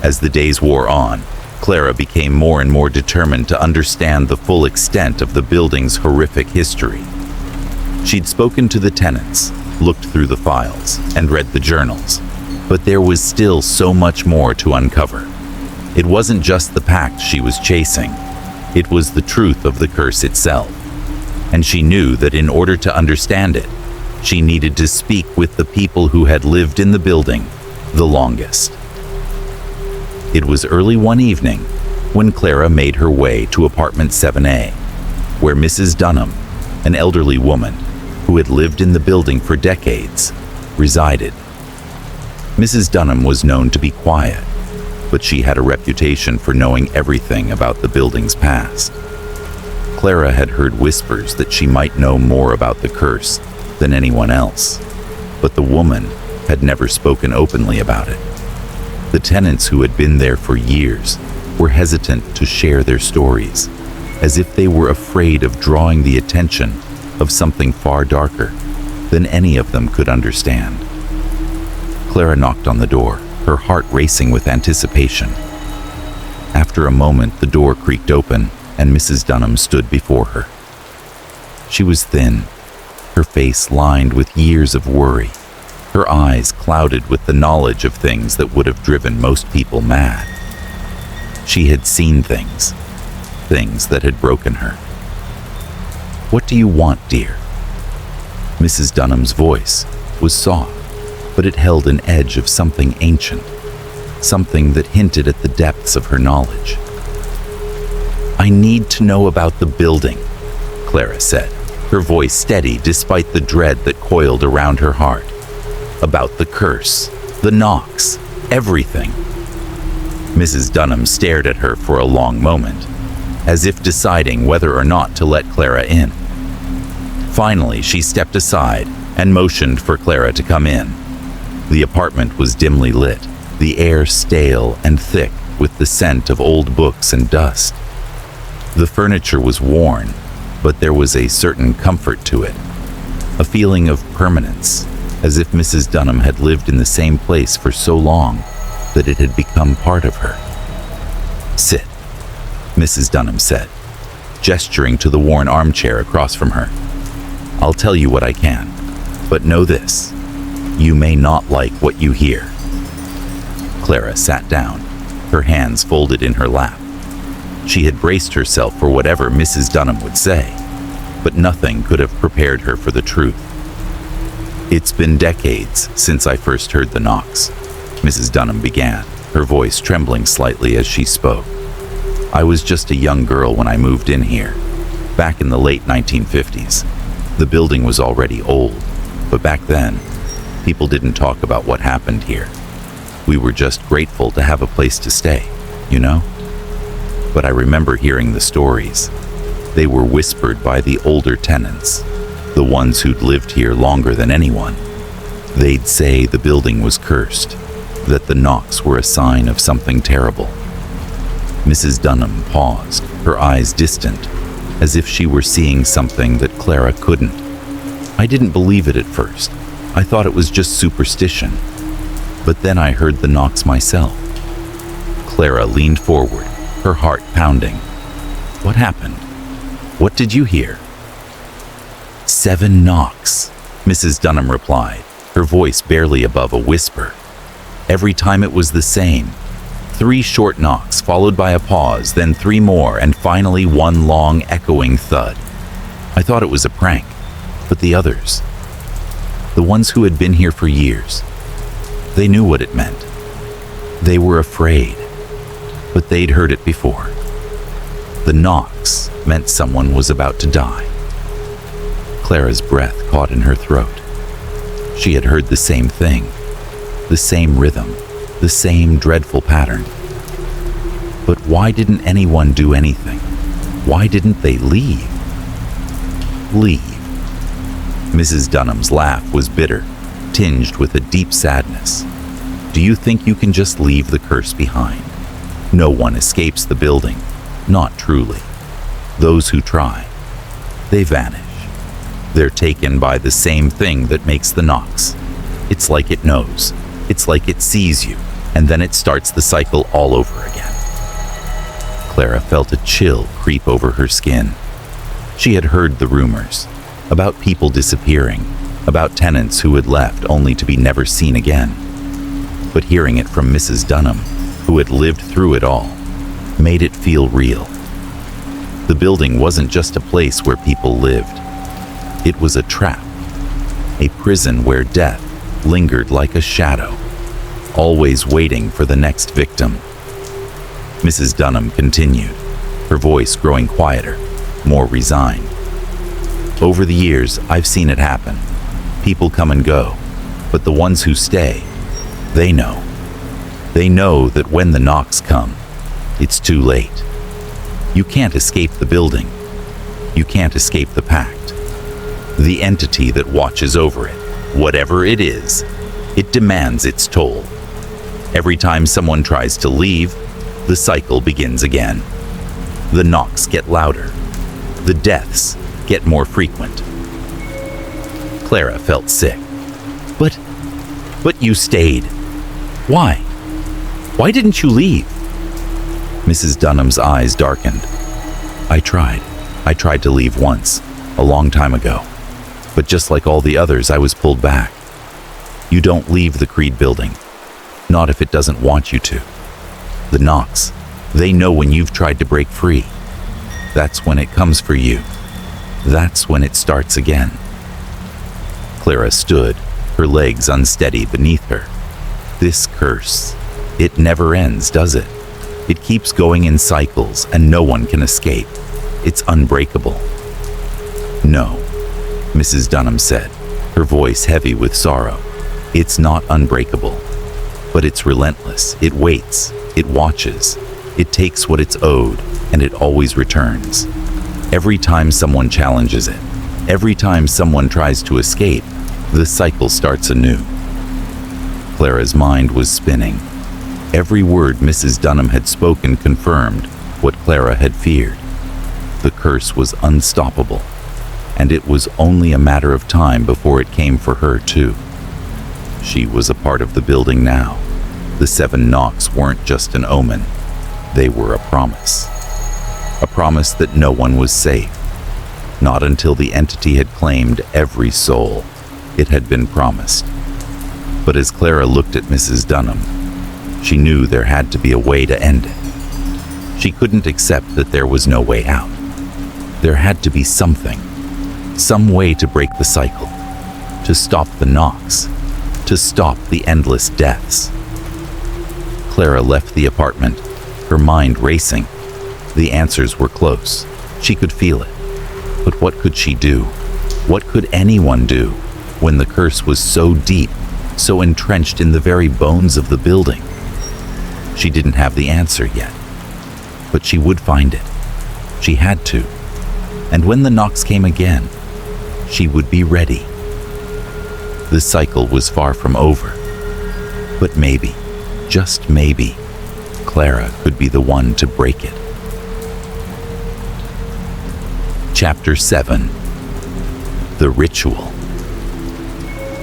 A: As the days wore on, Clara became more and more determined to understand the full extent of the building's horrific history. She'd spoken to the tenants, looked through the files, and read the journals, but there was still so much more to uncover. It wasn't just the pact she was chasing, it was the truth of the curse itself. And she knew that in order to understand it, she needed to speak with the people who had lived in the building the longest. It was early one evening when Clara made her way to apartment 7A, where Mrs. Dunham, an elderly woman who had lived in the building for decades, resided. Mrs. Dunham was known to be quiet, but she had a reputation for knowing everything about the building's past. Clara had heard whispers that she might know more about the curse than anyone else, but the woman had never spoken openly about it. The tenants who had been there for years were hesitant to share their stories, as if they were afraid of drawing the attention of something far darker than any of them could understand. Clara knocked on the door, her heart racing with anticipation. After a moment, the door creaked open and Mrs. Dunham stood before her. She was thin, her face lined with years of worry, her eyes clouded with the knowledge of things that would have driven most people mad. She had seen things that had broken her. "What do you want, dear?" Mrs. Dunham's voice was soft, but it held an edge of something ancient, something that hinted at the depths of her knowledge. "I need to know about the building," Clara said, her voice steady despite the dread that coiled around her heart. "About the curse, the knocks, everything." Mrs. Dunham stared at her for a long moment, as if deciding whether or not to let Clara in. Finally, she stepped aside and motioned for Clara to come in. The apartment was dimly lit, the air stale and thick with the scent of old books and dust. The furniture was worn, but there was a certain comfort to it, a feeling of permanence, as if Mrs. Dunham had lived in the same place for so long that it had become part of her. "Sit," Mrs. Dunham said, gesturing to the worn armchair across from her. "I'll tell you what I can, but know this, you may not like what you hear." Clara sat down, her hands folded in her lap. She had braced herself for whatever Mrs. Dunham would say, but nothing could have prepared her for the truth. "It's been decades since I first heard the knocks," Mrs. Dunham began, her voice trembling slightly as she spoke. "I was just a young girl when I moved in here, back in the late 1950s. The building was already old, but back then, people didn't talk about what happened here. We were just grateful to have a place to stay, you know? But I remember hearing the stories. They were whispered by the older tenants, the ones who'd lived here longer than anyone. They'd say the building was cursed, that the knocks were a sign of something terrible." Mrs. Dunham paused, her eyes distant, as if she were seeing something that Clara couldn't. "I didn't believe it at first. I thought it was just superstition. But then I heard the knocks myself." Clara leaned forward, her heart pounding. "What happened? What did you hear?" "7 knocks," Mrs. Dunham replied, her voice barely above a whisper. "Every time it was the same. 3 short knocks, followed by a pause, then 3 more, and finally 1 long, echoing thud. I thought it was a prank, but the others, the ones who had been here for years, they knew what it meant. They were afraid, but they'd heard it before. The knocks meant someone was about to die." Clara's breath caught in her throat. She had heard the same thing, the same rhythm, the same dreadful pattern. But why didn't anyone do anything? Why didn't they leave? Leave. Mrs. Dunham's laugh was bitter, tinged with a deep sadness. "Do you think you can just leave the curse behind? No one escapes the building, not truly. Those who try, they vanish. They're taken by the same thing that makes the knocks. It's like it knows. It's like it sees you, and then it starts the cycle all over again." Clara felt a chill creep over her skin. She had heard the rumors about people disappearing, about tenants who had left only to be never seen again. But hearing it from Mrs. Dunham, who had lived through it all, made it feel real. The building wasn't just a place where people lived. It was a trap, a prison where death lingered like a shadow, always waiting for the next victim. Mrs. Dunham continued, her voice growing quieter, more resigned. "Over the years, I've seen it happen. People come and go, but the ones who stay, They know. They know that when the knocks come, it's too late. You can't escape the building. You can't escape the pact. The entity that watches over it, whatever it is, it demands its toll. Every time someone tries to leave, the cycle begins again. The knocks get louder. The deaths get more frequent. Clara felt sick. But you stayed. Why? Why didn't you leave? Mrs. Dunham's eyes darkened. I tried to leave once, a long time ago. But just like all the others, I was pulled back. You don't leave the Creed building. Not if it doesn't want you to. The knocks, they know when you've tried to break free. That's when it comes for you. That's when it starts again. Clara stood, her legs unsteady beneath her. This curse, it never ends, does it? It keeps going in cycles and no one can escape. It's unbreakable. No, Mrs. Dunham said, her voice heavy with sorrow. It's not unbreakable, but it's relentless. It waits, it watches, it takes what it's owed, and it always returns. Every time someone challenges it, every time someone tries to escape, the cycle starts anew. Clara's mind was spinning. Every word Mrs. Dunham had spoken confirmed what Clara had feared. The curse was unstoppable, and it was only a matter of time before it came for her too. She was a part of the building now. The 7 knocks weren't just an omen. They were a promise. A promise that no one was safe. Not until the entity had claimed every soul. It had been promised. But as Clara looked at Mrs. Dunham, she knew there had to be a way to end it. She couldn't accept that there was no way out. There had to be something, some way to break the cycle, to stop the knocks, to stop the endless deaths. Clara left the apartment, her mind racing. The answers were close. She could feel it. But what could she do? What could anyone do when the curse was so deep, so entrenched in the very bones of the building? She didn't have the answer yet, but she would find it. She had to. And when the knocks came again, she would be ready. The cycle was far from over, but maybe, just maybe, Clara could be the one to break it. Chapter 7. The Ritual.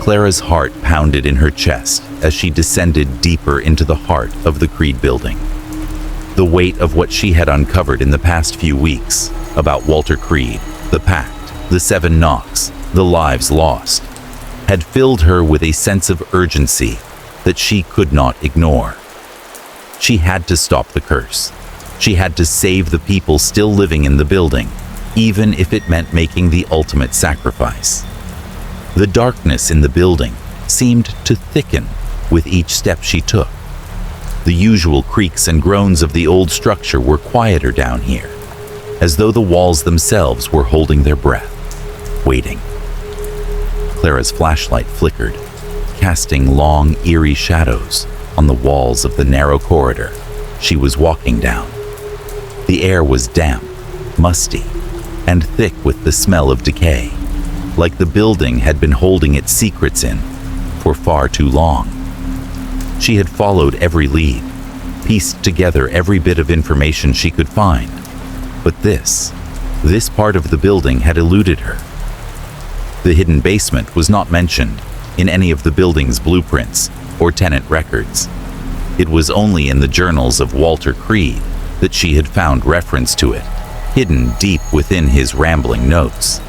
A: Clara's heart pounded in her chest as she descended deeper into the heart of the Creed building. The weight of what she had uncovered in the past few weeks about Walter Creed, the pact, the 7 knocks, the lives lost, had filled her with a sense of urgency that she could not ignore. She had to stop the curse. She had to save the people still living in the building, even if it meant making the ultimate sacrifice. The darkness in the building seemed to thicken with each step she took. The usual creaks and groans of the old structure were quieter down here, as though the walls themselves were holding their breath, waiting. Clara's flashlight flickered, casting long, eerie shadows on the walls of the narrow corridor she was walking down. The air was damp, musty, and thick with the smell of decay, like the building had been holding its secrets in for far too long. She had followed every lead, pieced together every bit of information she could find, but this part of the building had eluded her. The hidden basement was not mentioned in any of the building's blueprints or tenant records. It was only in the journals of Walter Creed that she had found reference to it, hidden deep within his rambling notes.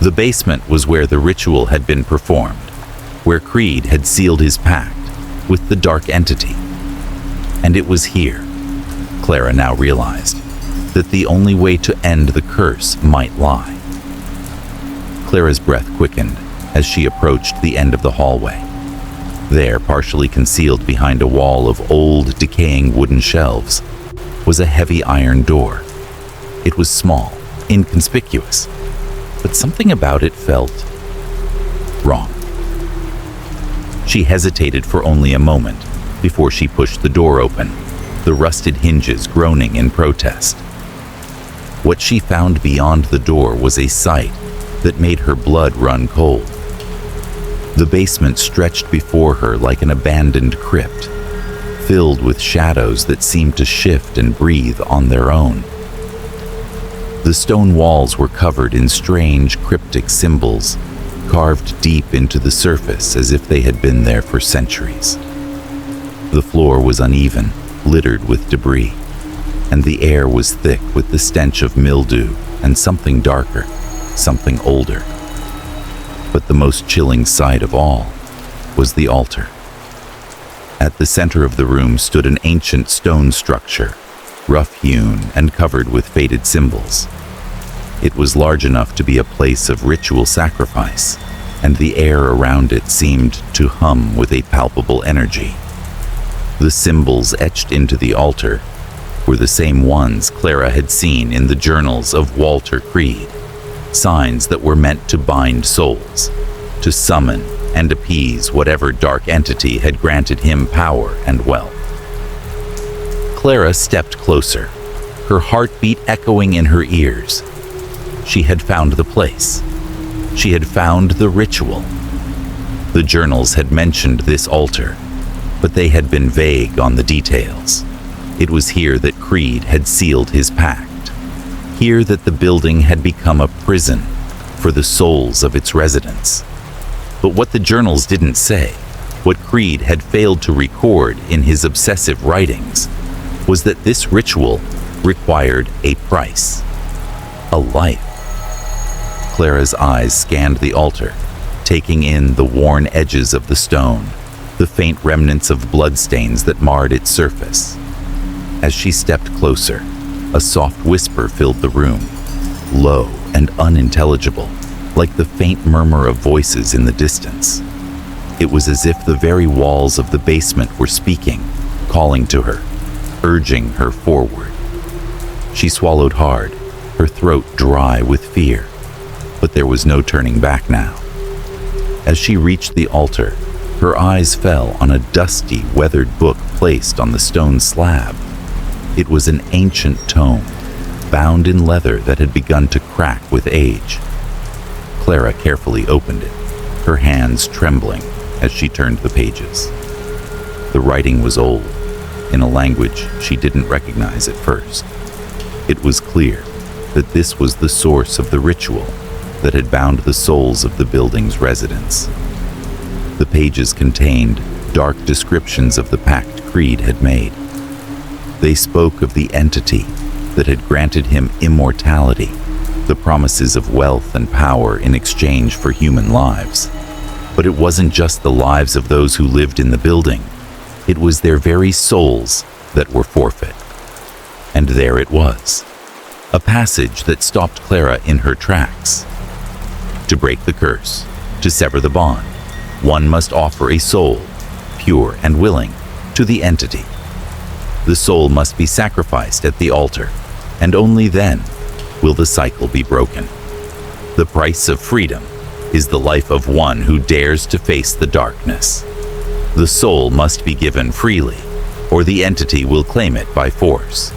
A: The basement was where the ritual had been performed, where Creed had sealed his pact with the dark entity. And it was here, Clara now realized, that the only way to end the curse might lie. Clara's breath quickened as she approached the end of the hallway. There, partially concealed behind a wall of old, decaying wooden shelves, was a heavy iron door. It was small, inconspicuous, but something about it felt wrong. She hesitated for only a moment before she pushed the door open, the rusted hinges groaning in protest. What she found beyond the door was a sight that made her blood run cold. The basement stretched before her like an abandoned crypt, filled with shadows that seemed to shift and breathe on their own. The stone walls were covered in strange, cryptic symbols, carved deep into the surface as if they had been there for centuries. The floor was uneven, littered with debris, and the air was thick with the stench of mildew and something darker, something older. But the most chilling sight of all was the altar. At the center of the room stood an ancient stone structure, rough-hewn and covered with faded symbols. It was large enough to be a place of ritual sacrifice, and the air around it seemed to hum with a palpable energy. The symbols etched into the altar were the same ones Clara had seen in the journals of Walter Creed, signs that were meant to bind souls, to summon and appease whatever dark entity had granted him power and wealth. Clara stepped closer, her heartbeat echoing in her ears. She had found the place. She had found the ritual. The journals had mentioned this altar, but they had been vague on the details. It was here that Creed had sealed his pact, here that the building had become a prison for the souls of its residents. But what the journals didn't say, what Creed had failed to record in his obsessive writings, was that this ritual required a price, a life. Clara's eyes scanned the altar, taking in the worn edges of the stone, the faint remnants of bloodstains that marred its surface. As she stepped closer, a soft whisper filled the room, low and unintelligible, like the faint murmur of voices in the distance. It was as if the very walls of the basement were speaking, calling to her, urging her forward. She swallowed hard, her throat dry with fear, but there was no turning back now. As she reached the altar, her eyes fell on a dusty, weathered book placed on the stone slab. It was an ancient tome, bound in leather that had begun to crack with age. Clara carefully opened it, her hands trembling as she turned the pages. The writing was old, in a language she didn't recognize at first. It was clear that this was the source of the ritual that had bound the souls of the building's residents. The pages contained dark descriptions of the pact Creed had made. They spoke of the entity that had granted him immortality, the promises of wealth and power in exchange for human lives. But it wasn't just the lives of those who lived in the building. It was their very souls that were forfeit. And there it was, a passage that stopped Clara in her tracks. To break the curse, to sever the bond, one must offer a soul, pure and willing, to the entity. The soul must be sacrificed at the altar, and only then will the cycle be broken. The price of freedom is the life of one who dares to face the darkness. The soul must be given freely, or the entity will claim it by force.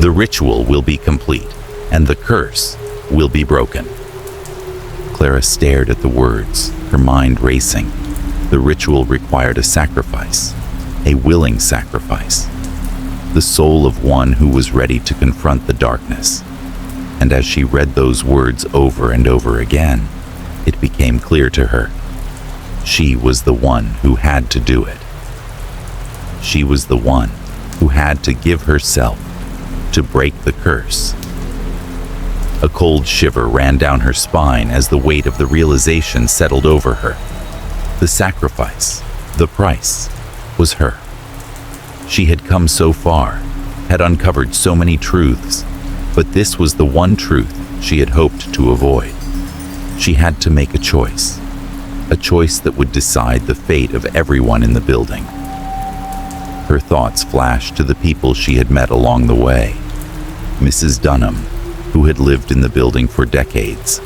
A: The ritual will be complete, and the curse will be broken. Clara stared at the words, her mind racing. The ritual required a sacrifice, a willing sacrifice. The soul of one who was ready to confront the darkness. And as she read those words over and over again, it became clear to her. She was the one who had to do it. She was the one who had to give herself to break the curse. A cold shiver ran down her spine as the weight of the realization settled over her. The sacrifice, the price, was her. She had come so far, had uncovered so many truths, but this was the one truth she had hoped to avoid. She had to make a choice that would decide the fate of everyone in the building. Her thoughts flashed to the people she had met along the way. Mrs. Dunham, who had lived in the building for decades,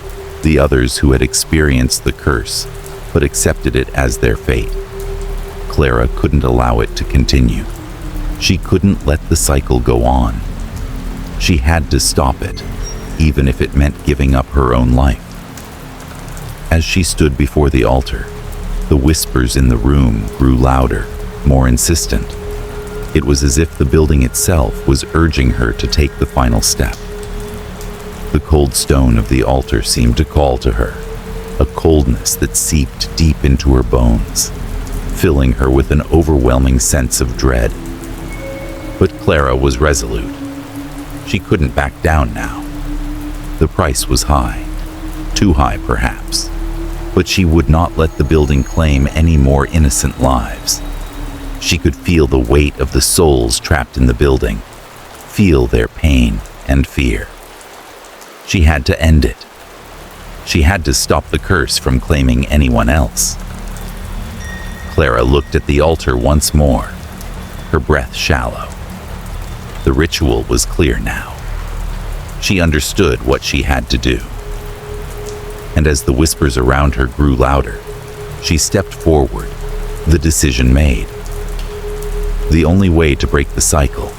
A: the others who had experienced the curse but accepted it as their fate, Clara couldn't allow it to continue. She couldn't let the cycle go on. She had to stop it, even if it meant giving up her own life. As she stood before the altar, the whispers in the room grew louder, more insistent. It was as if the building itself was urging her to take the final step. The cold stone of the altar seemed to call to her, a coldness that seeped deep into her bones, filling her with an overwhelming sense of dread. But Clara was resolute. She couldn't back down now. The price was high, too high perhaps, but she would not let the building claim any more innocent lives. She could feel the weight of the souls trapped in the building, feel their pain and fear. She had to end it. She had to stop the curse from claiming anyone else. Clara looked at the altar once more, her breath shallow. The ritual was clear now. She understood what she had to do. And as the whispers around her grew louder, she stepped forward, the decision made. The only way to break the cycle,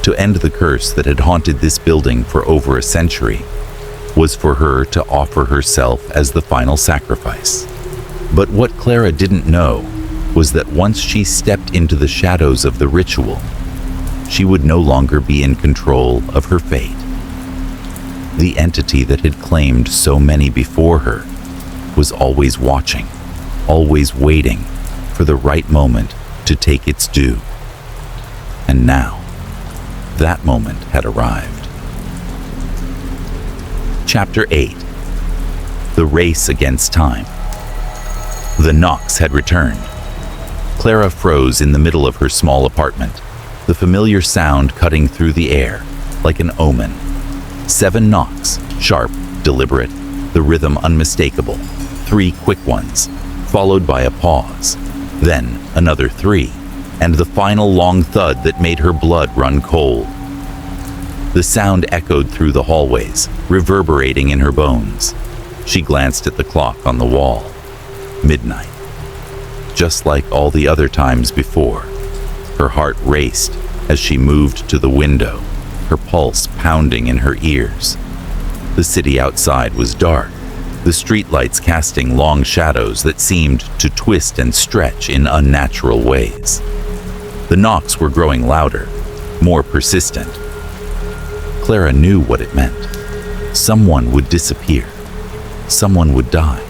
A: to end the curse that had haunted this building for over a century, was for her to offer herself as the final sacrifice. But what Clara didn't know was that once she stepped into the shadows of the ritual, she would no longer be in control of her fate. The entity that had claimed so many before her was always watching, always waiting for the right moment to take its due. And now, that moment had arrived. Chapter 8. The Race Against Time. The knocks had returned. Clara froze in the middle of her small apartment, the familiar sound cutting through the air like an omen. 7 knocks, sharp, deliberate, the rhythm unmistakable. 3 quick ones, followed by a pause. Then another 3, and the final long thud that made her blood run cold. The sound echoed through the hallways, reverberating in her bones. She glanced at the clock on the wall. Midnight. Just like all the other times before, her heart raced as she moved to the window, her pulse pounding in her ears. The city outside was dark, the streetlights casting long shadows that seemed to twist and stretch in unnatural ways. The knocks were growing louder, more persistent. Clara knew what it meant. Someone would disappear. Someone would die.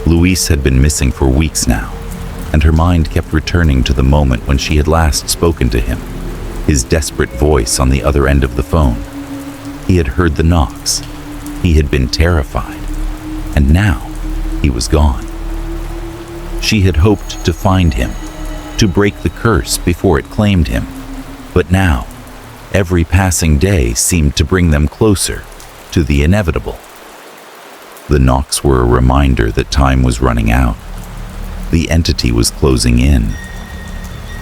A: Luis had been missing for weeks now, and her mind kept returning to the moment when she had last spoken to him, his desperate voice on the other end of the phone. He had heard the knocks. He had been terrified, and now he was gone. She had hoped to find him, to break the curse before it claimed him, but now, every passing day seemed to bring them closer to the inevitable. The knocks were a reminder that time was running out. The entity was closing in.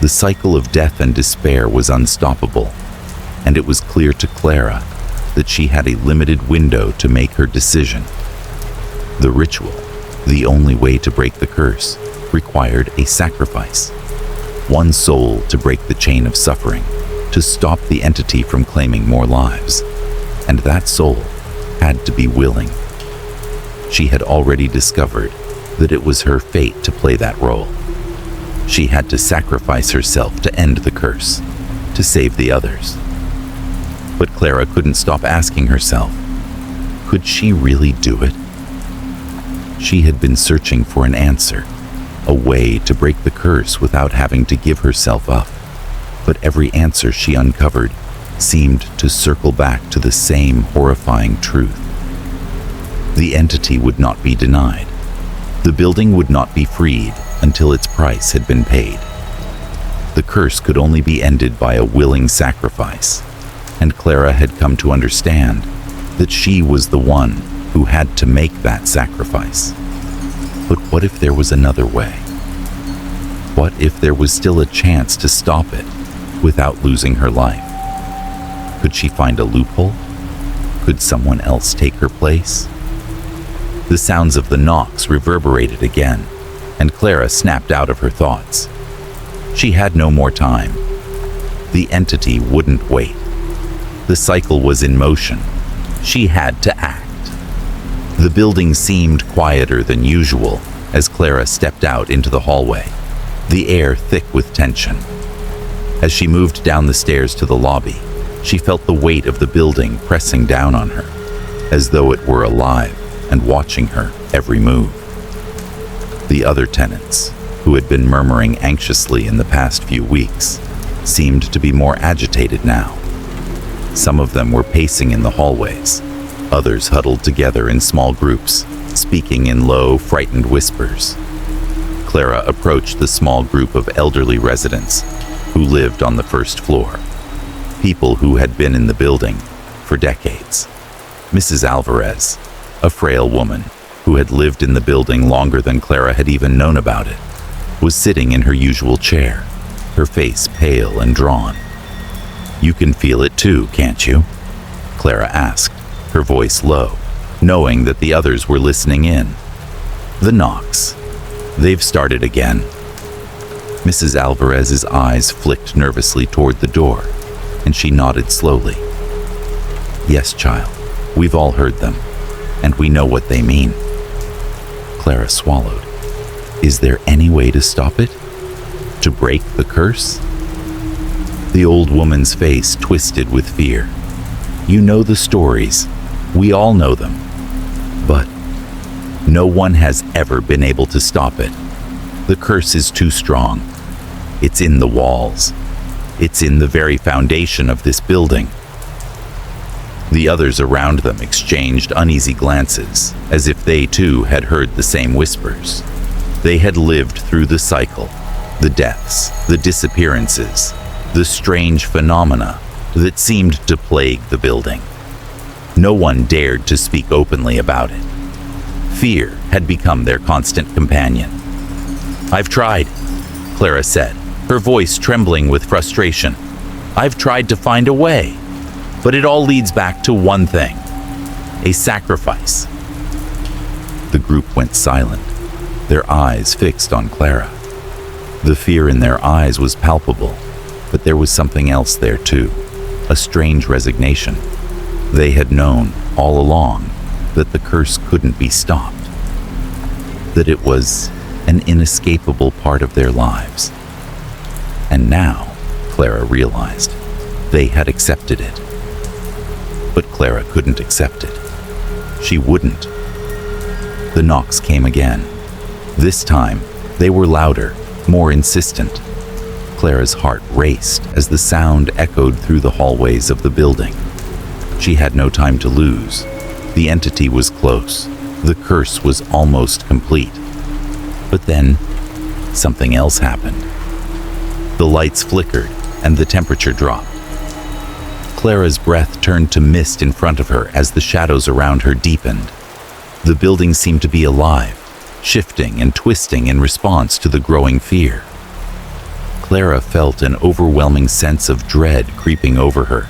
A: The cycle of death and despair was unstoppable, and it was clear to Clara that she had a limited window to make her decision. The ritual, the only way to break the curse, required a sacrifice. One soul to break the chain of suffering, to stop the entity from claiming more lives. And that soul had to be willing. She had already discovered that it was her fate to play that role. She had to sacrifice herself to end the curse, to save the others. But Clara couldn't stop asking herself, could she really do it? She had been searching for an answer, a way to break the curse without having to give herself up. But every answer she uncovered seemed to circle back to the same horrifying truth. The entity would not be denied. The building would not be freed until its price had been paid. The curse could only be ended by a willing sacrifice, and Clara had come to understand that she was the one who had to make that sacrifice. But what if there was another way? What if there was still a chance to stop it without losing her life? Could she find a loophole? Could someone else take her place? The sounds of the knocks reverberated again, and Clara snapped out of her thoughts. She had no more time. The entity wouldn't wait. The cycle was in motion. She had to act. The building seemed quieter than usual as Clara stepped out into the hallway, the air thick with tension. As she moved down the stairs to the lobby, she felt the weight of the building pressing down on her, as though it were alive and watching her every move. The other tenants, who had been murmuring anxiously in the past few weeks, seemed to be more agitated now. Some of them were pacing in the hallways, others huddled together in small groups, speaking in low, frightened whispers. Clara approached the small group of elderly residents who lived on the first floor, people who had been in the building for decades. Mrs. Alvarez, a frail woman who had lived in the building longer than Clara had even known about it, was sitting in her usual chair, her face pale and drawn. "You can feel it too, can't you?" Clara asked, her voice low, knowing that the others were listening in. "The knocks. They've started again." Mrs. Alvarez's eyes flicked nervously toward the door, and she nodded slowly. "Yes, child, we've all heard them, and we know what they mean." Clara swallowed. Is there any way to stop it? To break the curse? The old woman's face twisted with fear. "You know the stories. We all know them. But no one has ever been able to stop it. The curse is too strong. It's in the walls. It's in the very foundation of this building." The others around them exchanged uneasy glances, as if they too had heard the same whispers. They had lived through the cycle, the deaths, the disappearances, the strange phenomena that seemed to plague the building. No one dared to speak openly about it. Fear had become their constant companion. "I've tried," Clara said, her voice trembling with frustration. "I've tried to find a way, but it all leads back to one thing: a sacrifice." The group went silent, their eyes fixed on Clara. The fear in their eyes was palpable, but there was something else there too, a strange resignation. They had known all along that the curse couldn't be stopped, that it was an inescapable part of their lives. And now, Clara realized, they had accepted it. But Clara couldn't accept it. She wouldn't. The knocks came again. This time, they were louder, more insistent. Clara's heart raced as the sound echoed through the hallways of the building. She had no time to lose. The entity was close. The curse was almost complete. But then, something else happened. The lights flickered and the temperature dropped. Clara's breath turned to mist in front of her as the shadows around her deepened. The building seemed to be alive, shifting and twisting in response to the growing fear. Clara felt an overwhelming sense of dread creeping over her,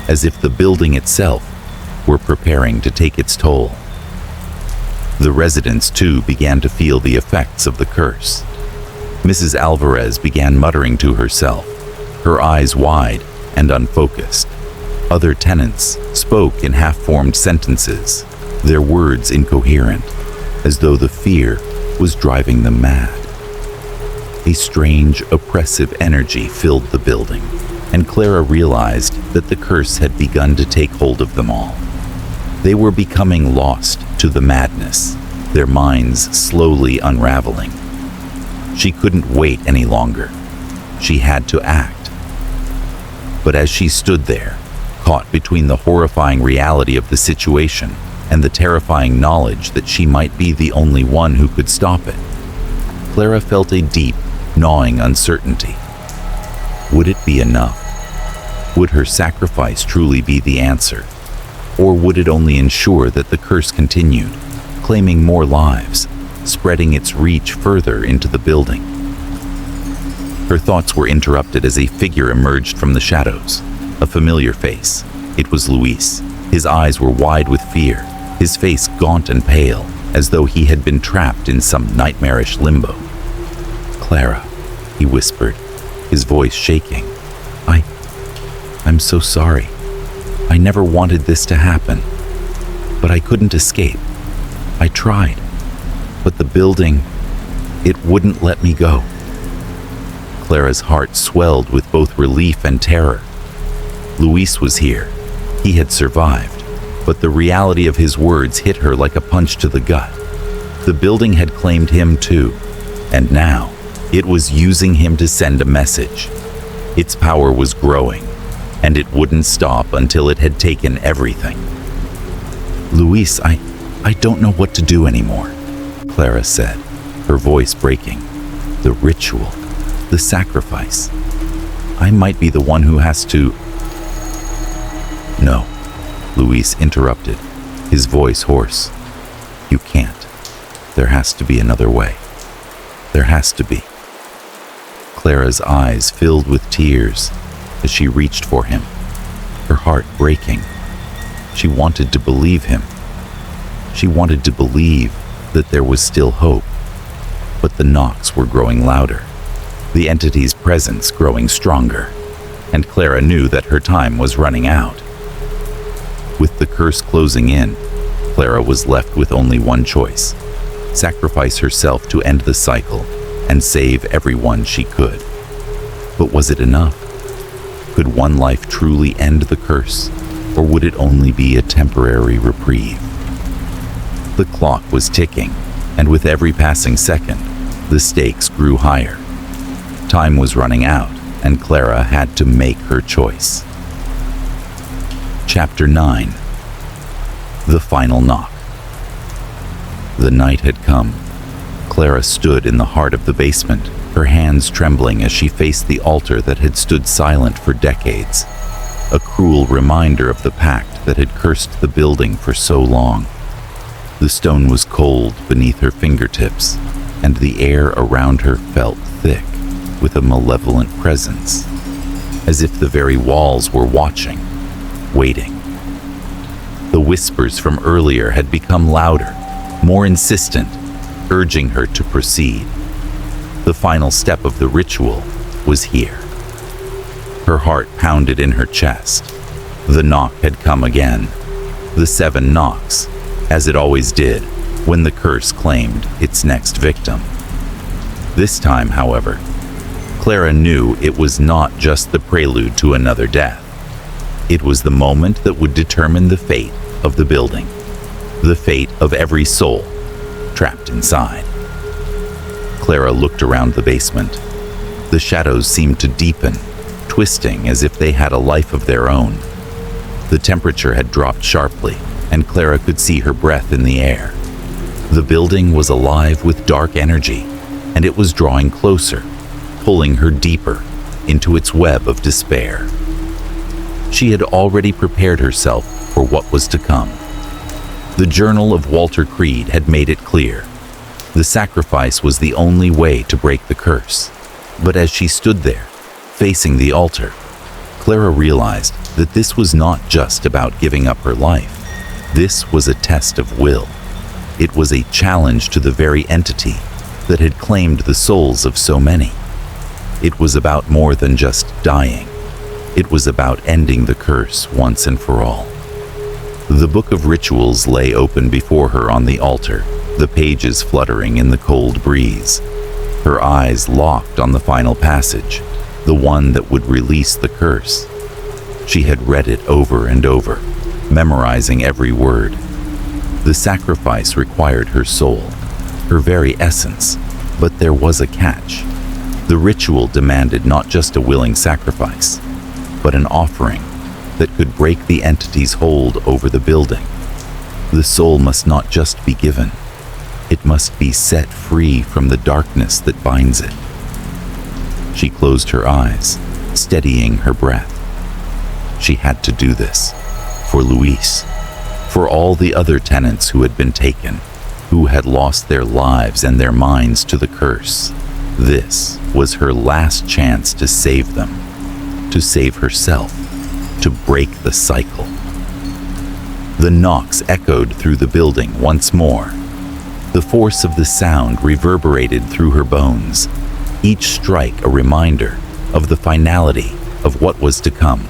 A: as if the building itself were preparing to take its toll. The residents, too, began to feel the effects of the curse. Mrs. Alvarez began muttering to herself, her eyes wide and unfocused. Other tenants spoke in half-formed sentences, their words incoherent, as though the fear was driving them mad. A strange, oppressive energy filled the building, and Clara realized that the curse had begun to take hold of them all. They were becoming lost to the madness, their minds slowly unraveling. She couldn't wait any longer. She had to act. But as she stood there, caught between the horrifying reality of the situation and the terrifying knowledge that she might be the only one who could stop it, Clara felt a deep, gnawing uncertainty. Would it be enough? Would her sacrifice truly be the answer? Or would it only ensure that the curse continued, claiming more lives, spreading its reach further into the building? Her thoughts were interrupted as a figure emerged from the shadows, a familiar face. It was Luis. His eyes were wide with fear, his face gaunt and pale, as though he had been trapped in some nightmarish limbo. "Clara," he whispered, his voice shaking. I'm so sorry. I never wanted this to happen, but I couldn't escape. I tried, but the building, it wouldn't let me go." Clara's heart swelled with both relief and terror. Luis was here. He had survived, but the reality of his words hit her like a punch to the gut. The building had claimed him too, and now it was using him to send a message. Its power was growing, and it wouldn't stop until it had taken everything. "Luis, I don't know what to do anymore," Clara said, her voice breaking. "The ritual, the sacrifice. I might be the one who has to—" "No," Luis interrupted, his voice hoarse. "You can't. There has to be another way. There has to be." Clara's eyes filled with tears as she reached for him, her heart breaking. She wanted to believe him. She wanted to believe that there was still hope. But the knocks were growing louder, the entity's presence growing stronger, and Clara knew that her time was running out. With the curse closing in, Clara was left with only one choice: sacrifice herself to end the cycle and save everyone she could. But was it enough? Could one life truly end the curse, or would it only be a temporary reprieve? The clock was ticking, and with every passing second, the stakes grew higher. Time was running out, and Clara had to make her choice. Chapter 9. The Final Knock. The night had come. Clara stood in the heart of the basement, her hands trembling as she faced the altar that had stood silent for decades, a cruel reminder of the pact that had cursed the building for so long. The stone was cold beneath her fingertips, and the air around her felt thick with a malevolent presence, as if the very walls were watching, waiting. The whispers from earlier had become louder, more insistent, urging her to proceed. The final step of the ritual was here. Her heart pounded in her chest. The knock had come again. The 7 knocks, as it always did when the curse claimed its next victim. This time, however, Clara knew it was not just the prelude to another death. It was the moment that would determine the fate of the building, the fate of every soul trapped inside. Clara looked around the basement. The shadows seemed to deepen, twisting as if they had a life of their own. The temperature had dropped sharply, and Clara could see her breath in the air. The building was alive with dark energy, and it was drawing closer, pulling her deeper into its web of despair. She had already prepared herself for what was to come. The Journal of Walter Creed had made it clear. The sacrifice was the only way to break the curse. But as she stood there, facing the altar, Clara realized that this was not just about giving up her life. This was a test of will. It was a challenge to the very entity that had claimed the souls of so many. It was about more than just dying. It was about ending the curse once and for all. The book of rituals lay open before her on the altar, the pages fluttering in the cold breeze. Her eyes locked on the final passage, the one that would release the curse. She had read it over and over, memorizing every word. The sacrifice required her soul, her very essence, but there was a catch. The ritual demanded not just a willing sacrifice, but an offering that could break the entity's hold over the building. The soul must not just be given, it must be set free from the darkness that binds it. She closed her eyes, steadying her breath. She had to do this, for Luis, for all the other tenants who had been taken, who had lost their lives and their minds to the curse. This was her last chance to save them, to save herself, to break the cycle. The knocks echoed through the building once more, The force of the sound reverberated through her bones, each strike a reminder of the finality of what was to come.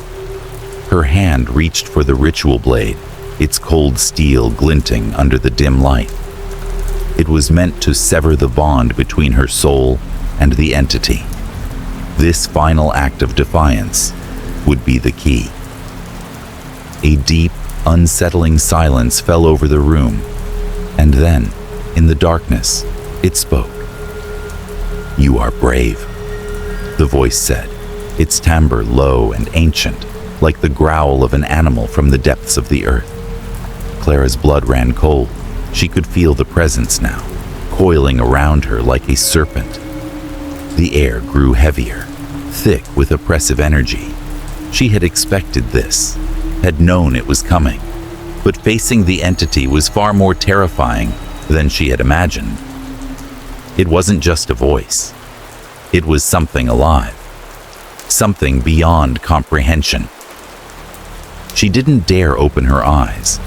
A: Her hand reached for the ritual blade, its cold steel glinting under the dim light. It was meant to sever the bond between her soul and the entity. This final act of defiance would be the key. A deep, unsettling silence fell over the room, and then, in the darkness, it spoke. "You are brave," the voice said, its timbre low and ancient, like the growl of an animal from the depths of the earth. Clara's blood ran cold. She could feel the presence now, coiling around her like a serpent. The air grew heavier, thick with oppressive energy. She had expected this, had known it was coming, but facing the entity was far more terrifying than she had imagined. It wasn't just a voice. It was something alive, something beyond comprehension. She didn't dare open her eyes,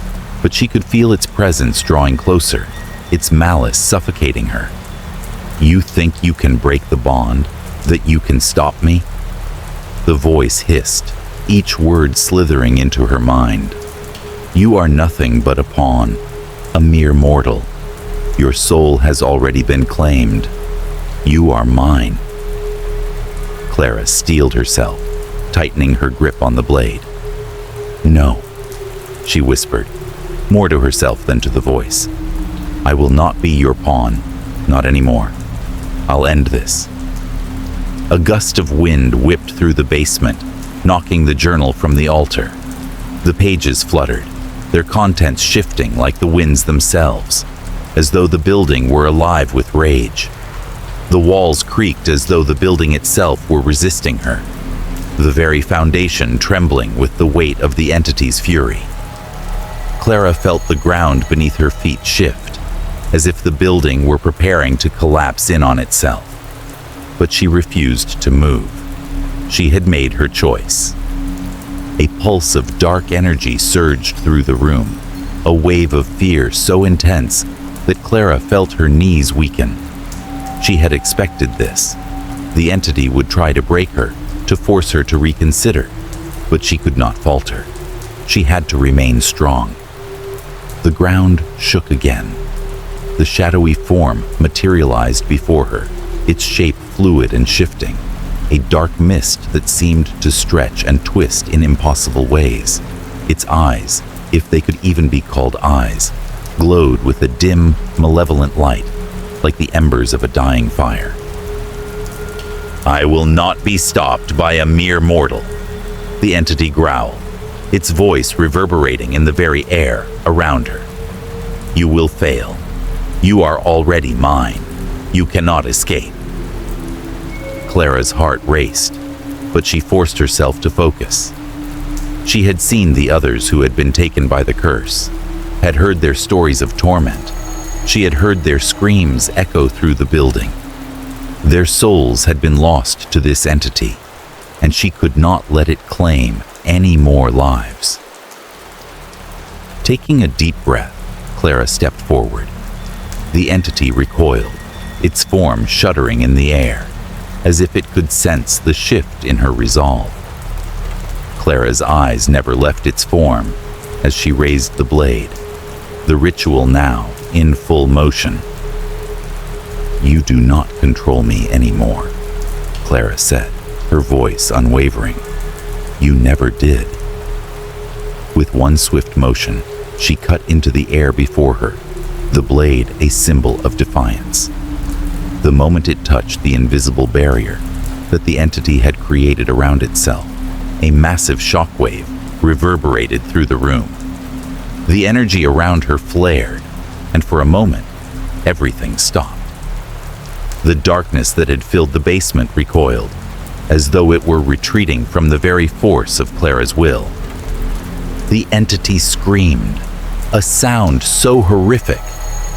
A: but she could feel its presence drawing closer, its malice suffocating her. "You think you can break the bond, that you can stop me?" The voice hissed, each word slithering into her mind. "You are nothing but a pawn, a mere mortal. Your soul has already been claimed. You are mine." Clara steeled herself, tightening her grip on the blade. "No," she whispered, more to herself than to the voice. "I will not be your pawn, not anymore. I'll end this." A gust of wind whipped through the basement, knocking the journal from the altar. The pages fluttered, their contents shifting like the winds themselves, as though the building were alive with rage. The walls creaked as though the building itself were resisting her, the very foundation trembling with the weight of the entity's fury. Clara felt the ground beneath her feet shift, as if the building were preparing to collapse in on itself. But she refused to move. She had made her choice. A pulse of dark energy surged through the room, a wave of fear so intense that Clara felt her knees weaken. She had expected this. The entity would try to break her, to force her to reconsider, but she could not falter. She had to remain strong. The ground shook again. The shadowy form materialized before her, its shape fluid and shifting, a dark mist that seemed to stretch and twist in impossible ways. Its eyes, if they could even be called eyes, glowed with a dim, malevolent light, like the embers of a dying fire. "I will not be stopped by a mere mortal," the entity growled, its voice reverberating in the very air around her. "You will fail. You are already mine. You cannot escape." Clara's heart raced, but she forced herself to focus. She had seen the others who had been taken by the curse, had heard their stories of torment. She had heard their screams echo through the building. Their souls had been lost to this entity, and she could not let it claim any more lives. Taking a deep breath, Clara stepped forward. The entity recoiled, its form shuddering in the air, as if it could sense the shift in her resolve. Clara's eyes never left its form as she raised the blade, the ritual now in full motion. "You do not control me anymore," Clara said, her voice unwavering. "You never did." With one swift motion, she cut into the air before her, the blade a symbol of defiance. The moment it touched the invisible barrier that the entity had created around itself, a massive shockwave reverberated through the room. The energy around her flared, and for a moment, everything stopped. The darkness that had filled the basement recoiled, as though it were retreating from the very force of Clara's will. The entity screamed, a sound so horrific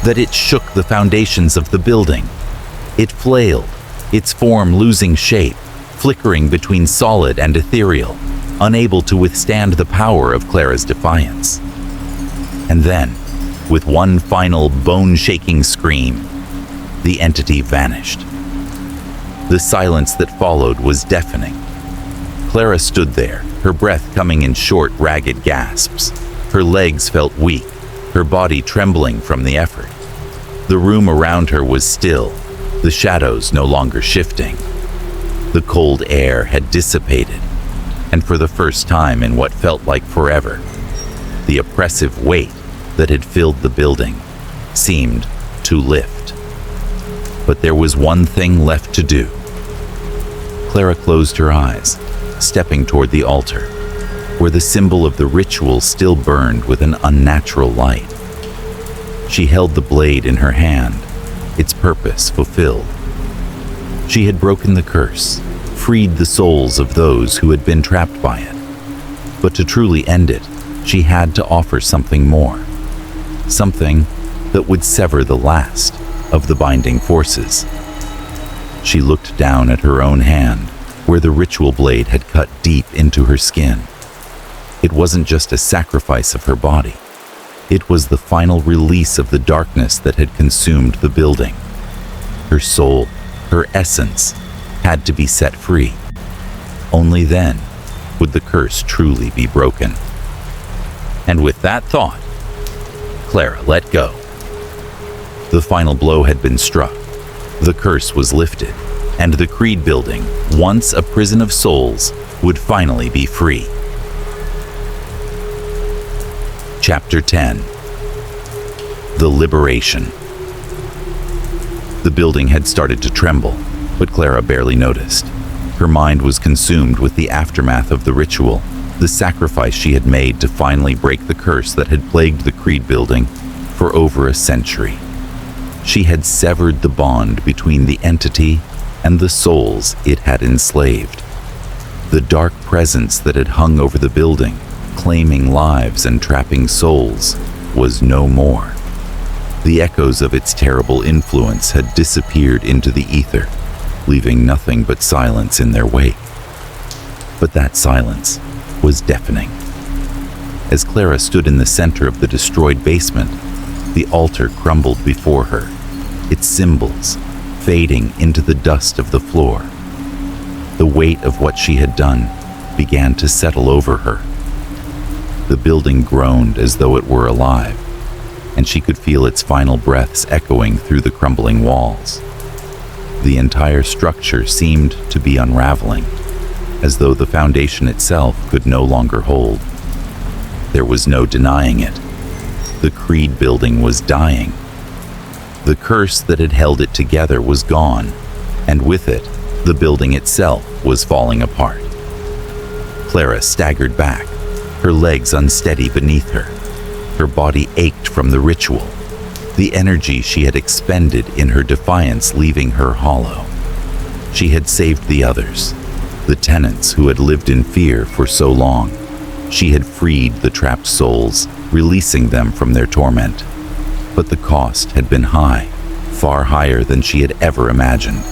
A: that it shook the foundations of the building. It flailed, its form losing shape, flickering between solid and ethereal, unable to withstand the power of Clara's defiance. And then, With one final bone-shaking scream, the entity vanished. The silence that followed was deafening. Clara stood there, her breath coming in short, ragged gasps. Her legs felt weak, her body trembling from the effort. The room around her was still, the shadows no longer shifting. The cold air had dissipated, and for the first time in what felt like forever, the oppressive weight that had filled the building seemed to lift. But there was one thing left to do. Clara closed her eyes, stepping toward the altar, where the symbol of the ritual still burned with an unnatural light. She held the blade in her hand, its purpose fulfilled. She had broken the curse, freed the souls of those who had been trapped by it. But to truly end it, she had to offer something more. Something that would sever the last of the binding forces. She looked down at her own hand, where the ritual blade had cut deep into her skin. It wasn't just a sacrifice of her body. It was the final release of the darkness that had consumed the building. Her soul, her essence, had to be set free. Only then would the curse truly be broken. And with that thought, Clara let go. The final blow had been struck. The curse was lifted, and the Creed building, once a prison of souls, would finally be free. Chapter 10. The Liberation. The building had started to tremble, but Clara barely noticed. Her mind was consumed with the aftermath of the ritual, the sacrifice she had made to finally break the curse that had plagued the Creed building for over a century. She had severed the bond between the entity and the souls it had enslaved. The dark presence that had hung over the building, claiming lives and trapping souls, was no more. The echoes of its terrible influence had disappeared into the ether, leaving nothing but silence in their wake. But that silence was deafening. As Clara stood in the center of the destroyed basement, the altar crumbled before her, its symbols fading into the dust of the floor. The weight of what she had done began to settle over her. The building groaned as though it were alive, and she could feel its final breaths echoing through the crumbling walls. The entire structure seemed to be unraveling, as though the foundation itself could no longer hold. There was no denying it. The Creed building was dying. The curse that had held it together was gone, and with it, the building itself was falling apart. Clara staggered back, her legs unsteady beneath her. Her body ached from the ritual, the energy she had expended in her defiance leaving her hollow. She had saved the others, the tenants who had lived in fear for so long. She had freed the trapped souls, releasing them from their torment. But the cost had been high, far higher than she had ever imagined.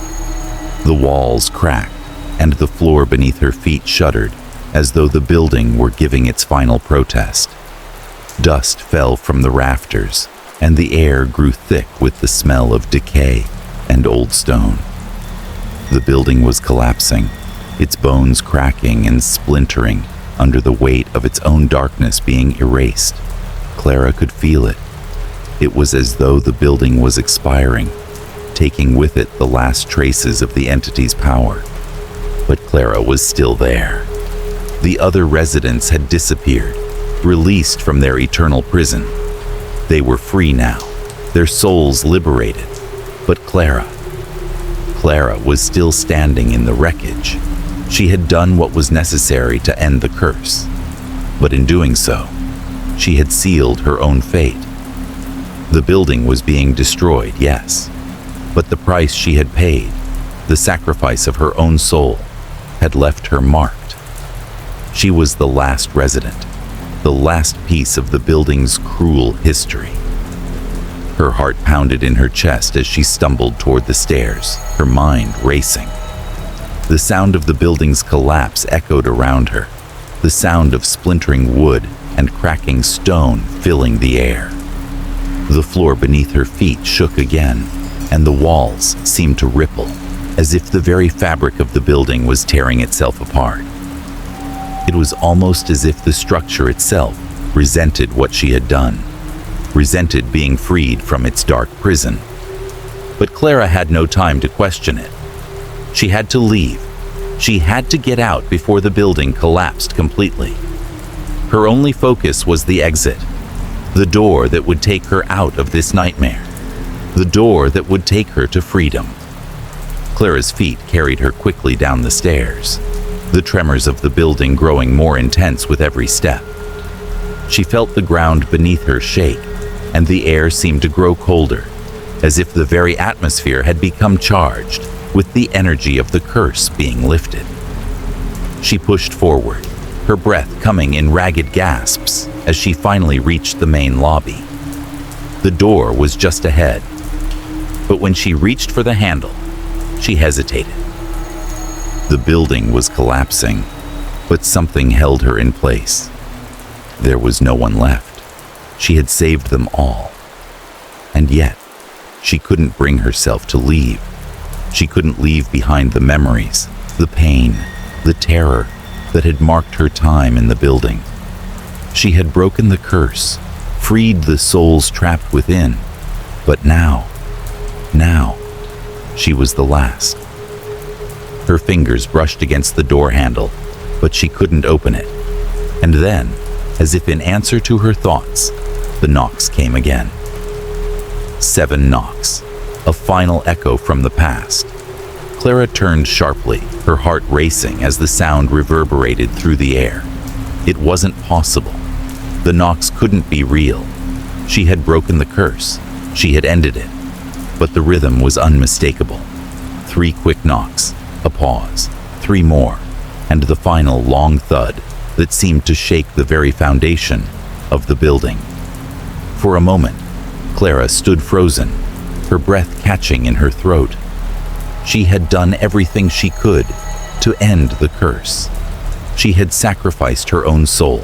A: The walls cracked, and the floor beneath her feet shuddered, as though the building were giving its final protest. Dust fell from the rafters, and the air grew thick with the smell of decay and old stone. The building was collapsing, its bones cracking and splintering under the weight of its own darkness being erased. Clara could feel it. It was as though the building was expiring, taking with it the last traces of the entity's power. But Clara was still there. The other residents had disappeared, released from their eternal prison. They were free now, their souls liberated. But Clara was still standing in the wreckage. She had done what was necessary to end the curse. But in doing so, she had sealed her own fate. The building was being destroyed, yes, but the price she had paid, the sacrifice of her own soul, had left her marked. She was the last resident, the last piece of the building's cruel history. Her heart pounded in her chest as she stumbled toward the stairs, her mind racing. The sound of the building's collapse echoed around her, the sound of splintering wood and cracking stone filling the air. The floor beneath her feet shook again, and the walls seemed to ripple, as if the very fabric of the building was tearing itself apart. It was almost as if the structure itself resented what she had done, resented being freed from its dark prison. But Clara had no time to question it. She had to leave. She had to get out before the building collapsed completely. Her only focus was the exit, the door that would take her out of this nightmare, the door that would take her to freedom. Clara's feet carried her quickly down the stairs, the tremors of the building growing more intense with every step. She felt the ground beneath her shake, and the air seemed to grow colder, as if the very atmosphere had become charged with the energy of the curse being lifted. She pushed forward, her breath coming in ragged gasps as she finally reached the main lobby. The door was just ahead, but when she reached for the handle, she hesitated. The building was collapsing, but something held her in place. There was no one left. She had saved them all. And yet, she couldn't bring herself to leave. She couldn't leave behind the memories, the pain, the terror that had marked her time in the building. She had broken the curse, freed the souls trapped within, but now, she was the last. Her fingers brushed against the door handle, but she couldn't open it. And then, as if in answer to her thoughts, the knocks came again. 7 knocks, a final echo from the past. Clara turned sharply, her heart racing as the sound reverberated through the air. It wasn't possible. The knocks couldn't be real. She had broken the curse. She had ended it. But the rhythm was unmistakable. 3 quick knocks, a pause, 3 more, and the final long thud that seemed to shake the very foundation of the building. For a moment, Clara stood frozen, her breath catching in her throat. She had done everything she could to end the curse. She had sacrificed her own soul,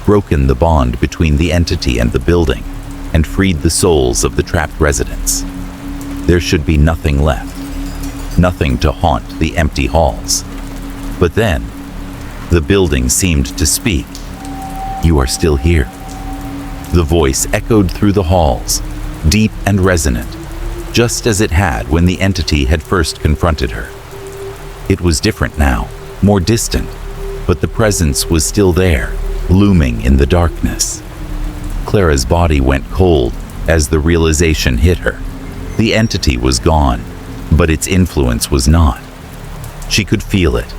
A: broken the bond between the entity and the building, and freed the souls of the trapped residents. There should be nothing left, nothing to haunt the empty halls. But then, the building seemed to speak. "You are still here." The voice echoed through the halls, deep and resonant, just as it had when the entity had first confronted her. It was different now, more distant, but the presence was still there, looming in the darkness. Clara's body went cold as the realization hit her. The entity was gone, but its influence was not. She could feel it,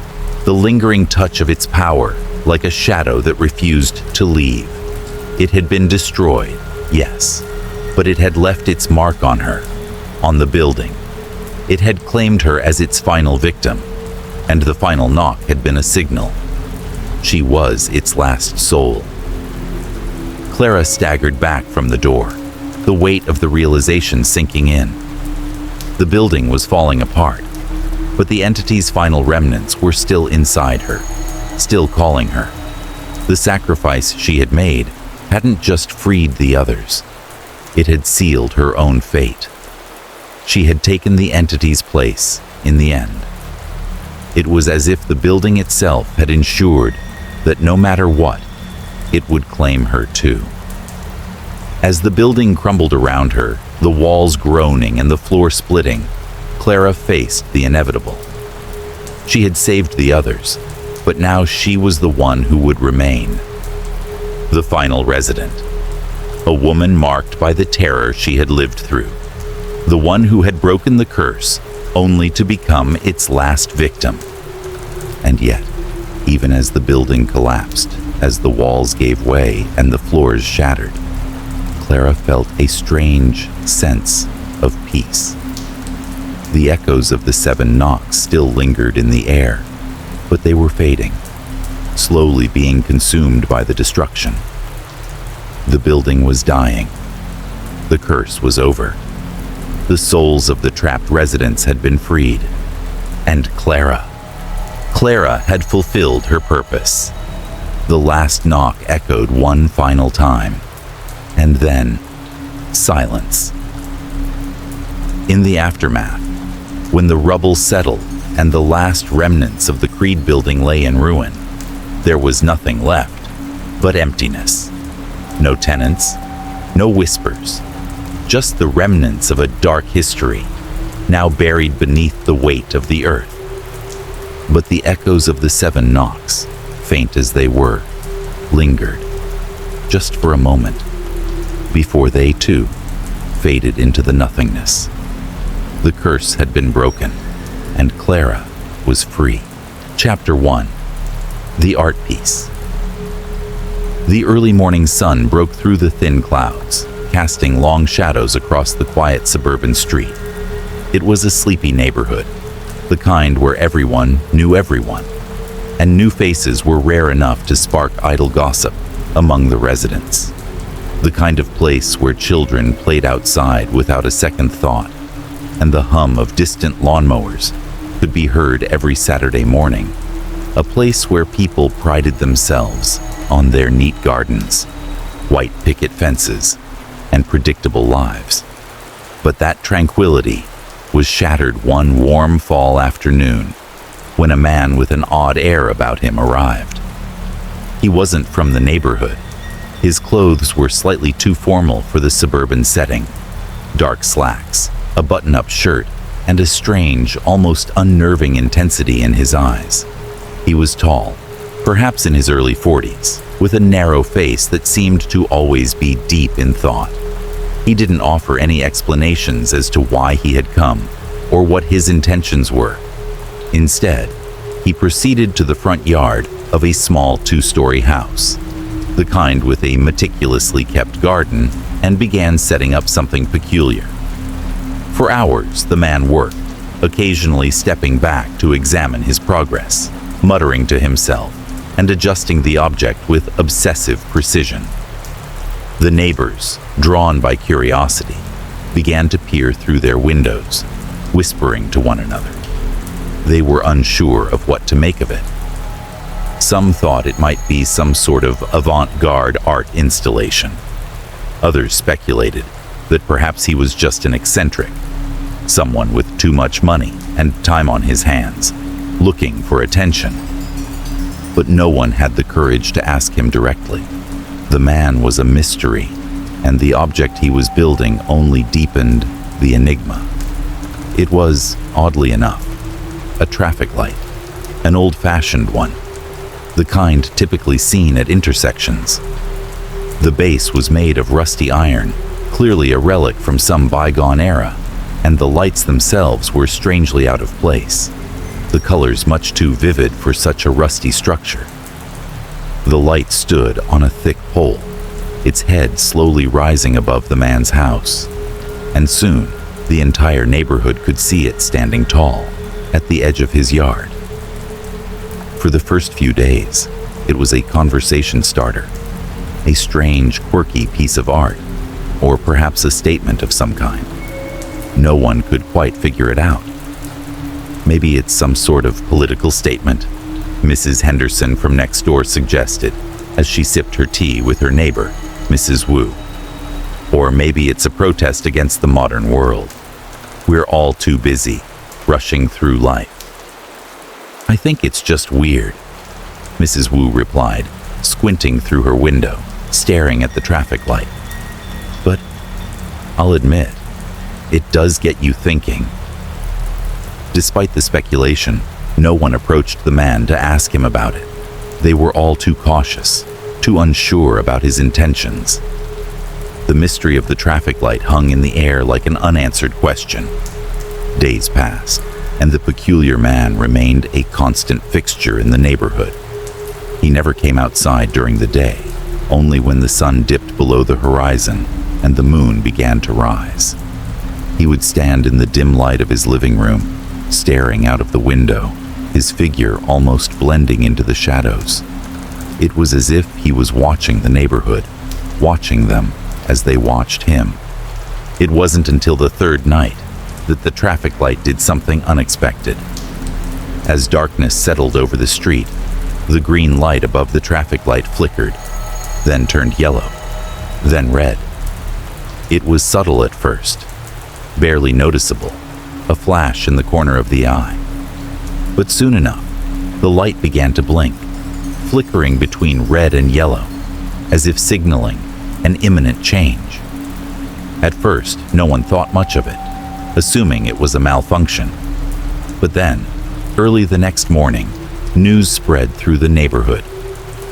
A: the lingering touch of its power, like a shadow that refused to leave. It had been destroyed, yes, but it had left its mark on her, on the building. It had claimed her as its final victim, and the final knock had been a signal. She was its last soul. Clara staggered back from the door, the weight of the realization sinking in. The building was falling apart, but the entity's final remnants were still inside her, still calling her. The sacrifice she had made hadn't just freed the others. It had sealed her own fate. She had taken the entity's place in the end. It was as if the building itself had ensured that no matter what, it would claim her too. As the building crumbled around her, the walls groaning and the floor splitting, Clara faced the inevitable. She had saved the others, but now she was the one who would remain. The final resident. A woman marked by the terror she had lived through. The one who had broken the curse, only to become its last victim. And yet, even as the building collapsed, as the walls gave way and the floors shattered, Clara felt a strange sense of peace. The echoes of the 7 knocks still lingered in the air, but they were fading, slowly being consumed by the destruction. The building was dying. The curse was over. The souls of the trapped residents had been freed. And Clara had fulfilled her purpose. The last knock echoed one final time. And then, silence. In the aftermath, when the rubble settled and the last remnants of the Creed building lay in ruin, there was nothing left but emptiness. No tenants, no whispers, just the remnants of a dark history, now buried beneath the weight of the earth. But the echoes of the 7 knocks, faint as they were, lingered, just for a moment, before they too faded into the nothingness. The curse had been broken, and Clara was free. Chapter 1. The Art Piece. The early morning sun broke through the thin clouds, casting long shadows across the quiet suburban street. It was a sleepy neighborhood, the kind where everyone knew everyone, and new faces were rare enough to spark idle gossip among the residents. The kind of place where children played outside without a second thought, and the hum of distant lawnmowers could be heard every Saturday morning. A place where people prided themselves on their neat gardens, white picket fences, and predictable lives. But that tranquility was shattered one warm fall afternoon when a man with an odd air about him arrived. He wasn't from the neighborhood. His clothes were slightly too formal for the suburban setting. Dark slacks, a button-up shirt, and a strange, almost unnerving intensity in his eyes. He was tall, perhaps in his early 40s, with a narrow face that seemed to always be deep in thought. He didn't offer any explanations as to why he had come or what his intentions were. Instead, he proceeded to the front yard of a small 2-story house, the kind with a meticulously kept garden, and began setting up something peculiar. For hours, the man worked, occasionally stepping back to examine his progress, muttering to himself and adjusting the object with obsessive precision. The neighbors, drawn by curiosity, began to peer through their windows, whispering to one another. They were unsure of what to make of it. Some thought it might be some sort of avant-garde art installation. Others speculated that perhaps he was just an eccentric, someone with too much money and time on his hands, looking for attention. But no one had the courage to ask him directly. The man was a mystery, and the object he was building only deepened the enigma. It was, oddly enough, a traffic light, an old-fashioned one, the kind typically seen at intersections. The base was made of rusty iron, clearly a relic from some bygone era, and the lights themselves were strangely out of place, the colors much too vivid for such a rusty structure. The light stood on a thick pole, its head slowly rising above the man's house, and soon the entire neighborhood could see it standing tall at the edge of his yard. For the first few days, it was a conversation starter, a strange, quirky piece of art, or perhaps a statement of some kind. No one could quite figure it out. Maybe it's some sort of political statement, Mrs. Henderson from next door suggested as she sipped her tea with her neighbor, Mrs. Wu. Or maybe it's a protest against the modern world. We're all too busy, rushing through life. I think it's just weird, Mrs. Wu replied, squinting through her window, staring at the traffic light. But I'll admit, it does get you thinking. Despite the speculation, no one approached the man to ask him about it. They were all too cautious, too unsure about his intentions. The mystery of the traffic light hung in the air like an unanswered question. Days passed, and the peculiar man remained a constant fixture in the neighborhood. He never came outside during the day, only when the sun dipped below the horizon and the moon began to rise. He would stand in the dim light of his living room, staring out of the window, his figure almost blending into the shadows. It was as if he was watching the neighborhood, watching them as they watched him. It wasn't until the third night that the traffic light did something unexpected. As darkness settled over the street, the green light above the traffic light flickered, then turned yellow, then red. It was subtle at first, barely noticeable, a flash in the corner of the eye. But soon enough, the light began to blink, flickering between red and yellow, as if signaling an imminent change. At first, no one thought much of it, assuming it was a malfunction. But then, early the next morning, news spread through the neighborhood.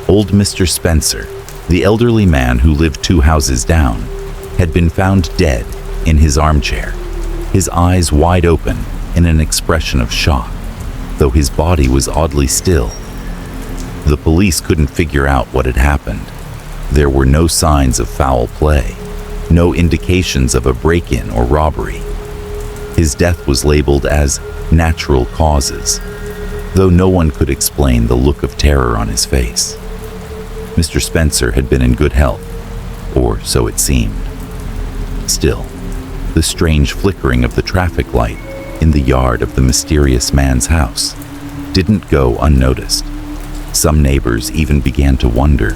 A: Old Mr. Spencer, the elderly man who lived 2 houses down, had been found dead in his armchair, his eyes wide open in an expression of shock, though his body was oddly still. The police couldn't figure out what had happened. There were no signs of foul play, no indications of a break-in or robbery. His death was labeled as natural causes, though no one could explain the look of terror on his face. Mr. Spencer had been in good health, or so it seemed. Still, the strange flickering of the traffic light in the yard of the mysterious man's house didn't go unnoticed. Some neighbors even began to wonder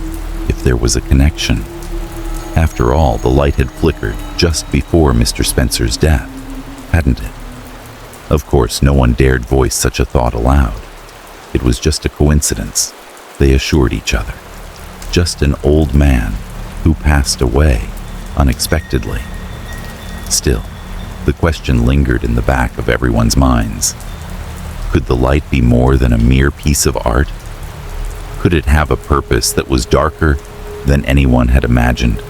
A: if there was a connection. After all, the light had flickered just before Mr. Spencer's death, hadn't it? Of course, no one dared voice such a thought aloud. It was just a coincidence, they assured each other. Just an old man who passed away unexpectedly. Still, the question lingered in the back of everyone's minds. Could the light be more than a mere piece of art? Could it have a purpose that was darker than anyone had imagined?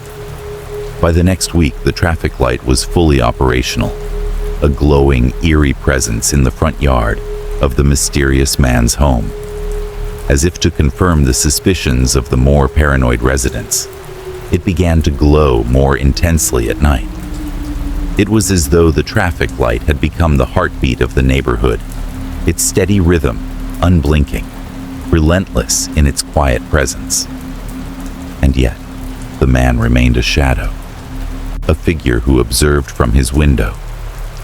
A: By the next week, the traffic light was fully operational, a glowing, eerie presence in the front yard of the mysterious man's home. As if to confirm the suspicions of the more paranoid residents, it began to glow more intensely at night. It was as though the traffic light had become the heartbeat of the neighborhood, its steady rhythm, unblinking, relentless in its quiet presence. And yet, the man remained a shadow, a figure who observed from his window,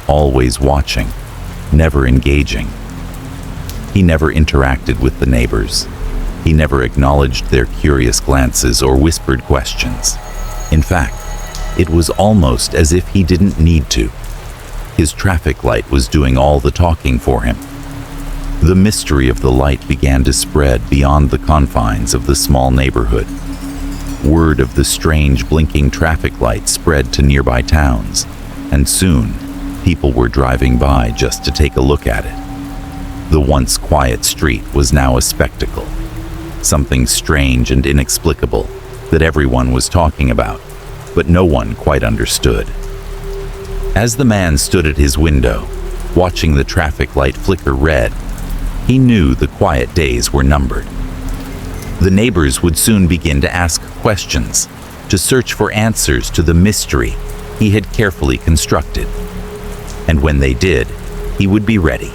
A: always watching, never engaging. He never interacted with the neighbors. He never acknowledged their curious glances or whispered questions. In fact, it was almost as if he didn't need to. His traffic light was doing all the talking for him. The mystery of the light began to spread beyond the confines of the small neighborhood. Word of the strange blinking traffic light spread to nearby towns, and soon people were driving by just to take a look at it. The once quiet street was now a spectacle, something strange and inexplicable that everyone was talking about, but no one quite understood. As the man stood at his window, watching the traffic light flicker red, he knew the quiet days were numbered. The neighbors would soon begin to ask questions, to search for answers to the mystery he had carefully constructed. And when they did, he would be ready.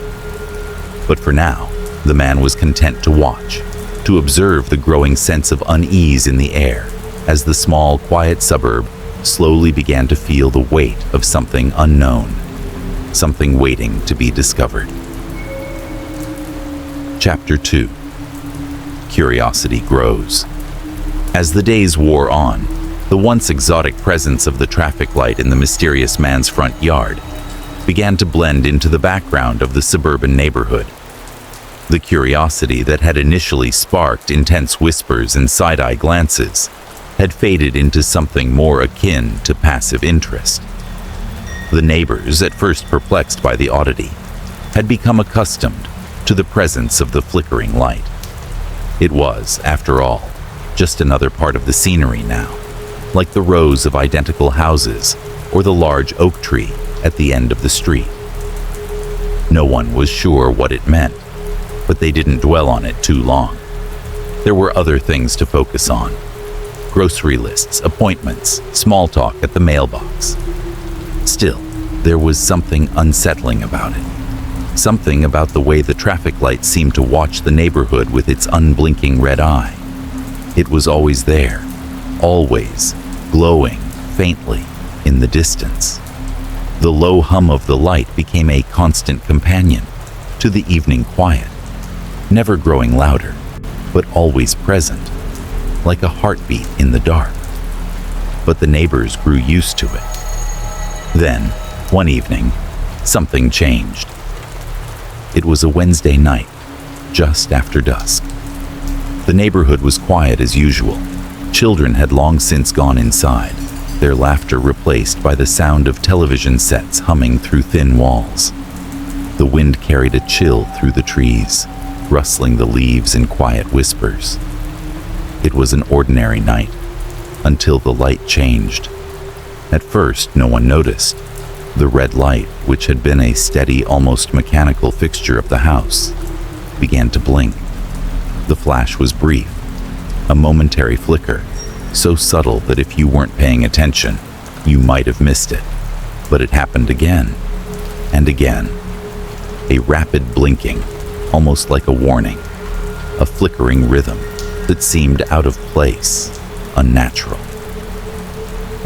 A: But for now, the man was content to watch, to observe the growing sense of unease in the air as the small, quiet suburb slowly began to feel the weight of something unknown, something waiting to be discovered. Chapter 2. Curiosity grows. As the days wore on, the once exotic presence of the traffic light in the mysterious man's front yard began to blend into the background of the suburban neighborhood. The curiosity that had initially sparked intense whispers and side-eye glances had faded into something more akin to passive interest. The neighbors, at first perplexed by the oddity, had become accustomed to the presence of the flickering light. It was, after all, just another part of the scenery now, like the rows of identical houses or the large oak tree at the end of the street. No one was sure what it meant, but they didn't dwell on it too long. There were other things to focus on: grocery lists, appointments, small talk at the mailbox. Still, there was something unsettling about it. Something about the way the traffic light seemed to watch the neighborhood with its unblinking red eye. It was always there, always, glowing faintly in the distance. The low hum of the light became a constant companion to the evening quiet, never growing louder, but always present, like a heartbeat in the dark. but the neighbors grew used to it. Then, one evening, something changed. It was a Wednesday night, just after dusk. The neighborhood was quiet as usual. Children had long since gone inside, their laughter replaced by the sound of television sets humming through thin walls. The wind carried a chill through the trees, rustling the leaves in quiet whispers. It was an ordinary night, until the light changed. At first, no one noticed. The red light, which had been a steady, almost mechanical fixture of the house, began to blink. The flash was brief, a momentary flicker, so subtle that if you weren't paying attention, you might have missed it. But it happened again and again. A rapid blinking, almost like a warning, a flickering rhythm that seemed out of place, unnatural.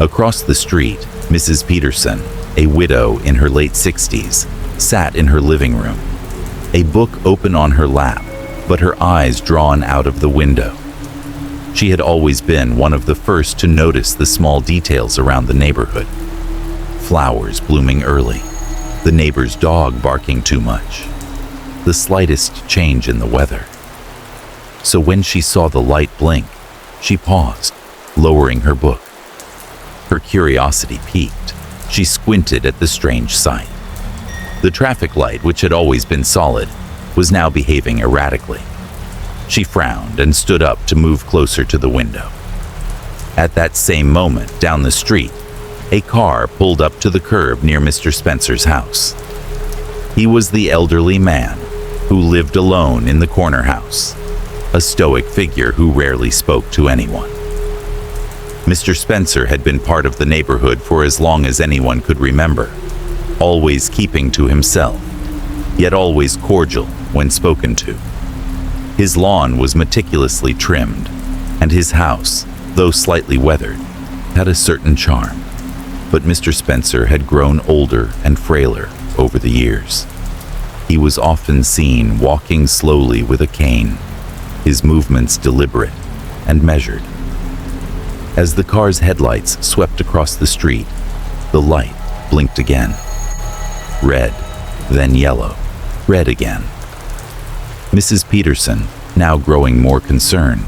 A: Across the street, Mrs. Peterson, a widow in her late 60s, sat in her living room, a book open on her lap, but her eyes drawn out of the window. She had always been one of the first to notice the small details around the neighborhood. Flowers blooming early, the neighbor's dog barking too much, the slightest change in the weather. So when she saw the light blink, she paused, lowering her book. Her curiosity piqued. She squinted at the strange sight. The traffic light, which had always been solid, was now behaving erratically. She frowned and stood up to move closer to the window. At that same moment, down the street, a car pulled up to the curb near Mr. Spencer's house. He was the elderly man who lived alone in the corner house, a stoic figure who rarely spoke to anyone. Mr. Spencer had been part of the neighborhood for as long as anyone could remember, always keeping to himself, yet always cordial when spoken to. His lawn was meticulously trimmed, and his house, though slightly weathered, had a certain charm. But Mr. Spencer had grown older and frailer over the years. He was often seen walking slowly with a cane, his movements deliberate and measured. As the car's headlights swept across the street, the light blinked again. Red, then yellow, red again. Mrs. Peterson, now growing more concerned,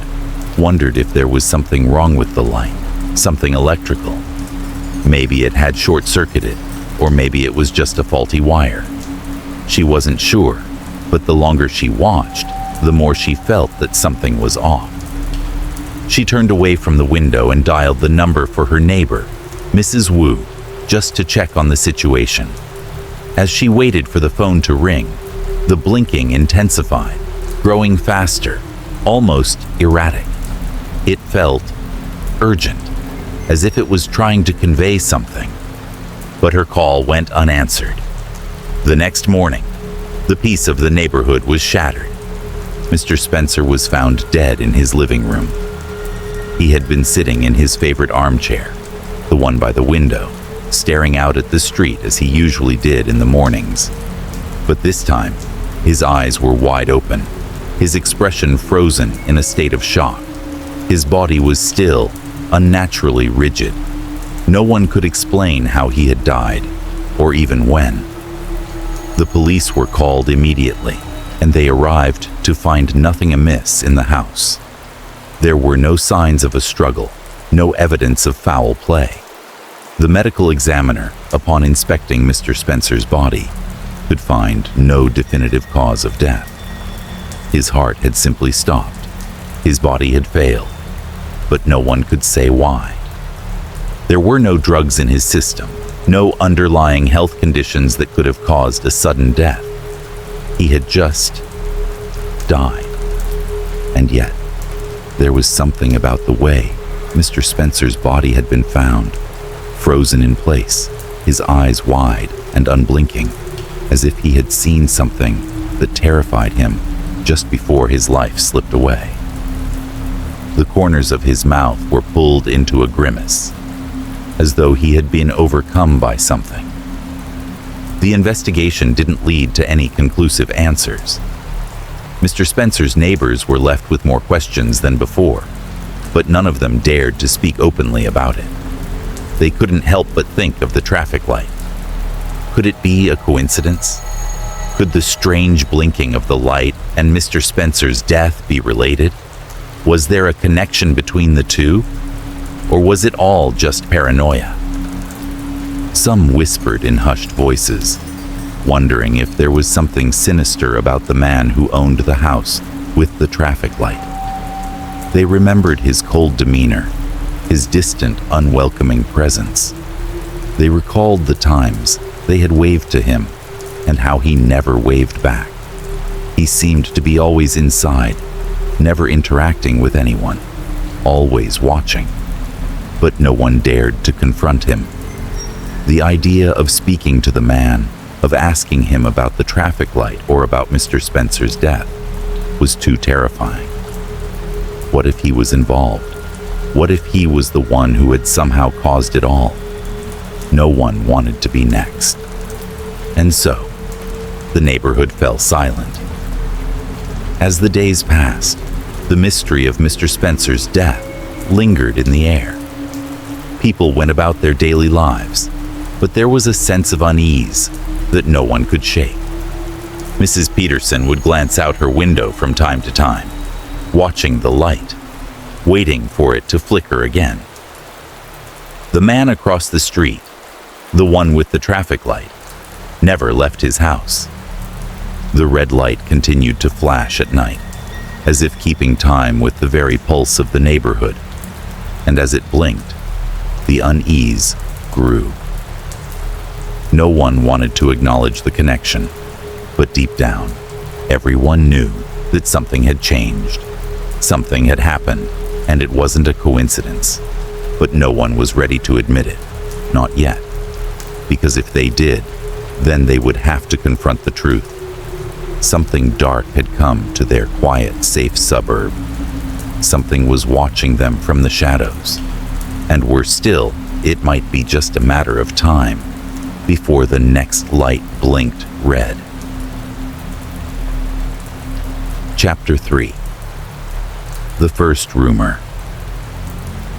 A: wondered if there was something wrong with the light, something electrical. Maybe it had short-circuited, or maybe it was just a faulty wire. She wasn't sure, but the longer she watched, the more she felt that something was off. She turned away from the window and dialed the number for her neighbor, Mrs. Wu, just to check on the situation. As she waited for the phone to ring, the blinking intensified, growing faster, almost erratic. It felt urgent, as if it was trying to convey something. But her call went unanswered. The next morning, the peace of the neighborhood was shattered. Mr. Spencer was found dead in his living room. He had been sitting in his favorite armchair, the one by the window, staring out at the street as he usually did in the mornings. But this time, his eyes were wide open, his expression frozen in a state of shock. His body was still, unnaturally rigid. No one could explain how he had died, or even when. The police were called immediately, and they arrived to find nothing amiss in the house. There were no signs of a struggle, no evidence of foul play. The medical examiner, upon inspecting Mr. Spencer's body, could find no definitive cause of death. His heart had simply stopped. His body had failed, but no one could say why. There were no drugs in his system, no underlying health conditions that could have caused a sudden death. He had just died. And yet, there was something about the way Mr. Spencer's body had been found, frozen in place, his eyes wide and unblinking, as if he had seen something that terrified him just before his life slipped away. The corners of his mouth were pulled into a grimace, as though he had been overcome by something. The investigation didn't lead to any conclusive answers. Mr. Spencer's neighbors were left with more questions than before, but none of them dared to speak openly about it. They couldn't help but think of the traffic light. Could it be a coincidence? Could the strange blinking of the light and Mr. Spencer's death be related? Was there a connection between the two? Or was it all just paranoia? Some whispered in hushed voices, wondering if there was something sinister about the man who owned the house with the traffic light. They remembered his cold demeanor, his distant, unwelcoming presence. They recalled the times they had waved to him and how he never waved back. He seemed to be always inside, never interacting with anyone, always watching. But no one dared to confront him. The idea of speaking to the man, of asking him about the traffic light or about Mr. Spencer's death, was too terrifying. What if he was involved? What if he was the one who had somehow caused it all? No one wanted to be next. And so, the neighborhood fell silent. As the days passed, the mystery of Mr. Spencer's death lingered in the air. People went about their daily lives, but there was a sense of unease that no one could shake. Mrs. Peterson would glance out her window from time to time, watching the light, waiting for it to flicker again. The man across the street, the one with the traffic light, never left his house. The red light continued to flash at night, as if keeping time with the very pulse of the neighborhood, and as it blinked, the unease grew. No one wanted to acknowledge the connection, but deep down, everyone knew that something had changed. Something had happened, and it wasn't a coincidence. But no one was ready to admit it, not yet. Because if they did, then they would have to confront the truth. Something dark had come to their quiet, safe suburb. Something was watching them from the shadows. And worse still, it might be just a matter of time before the next light blinked red. Chapter 3. The First Rumor.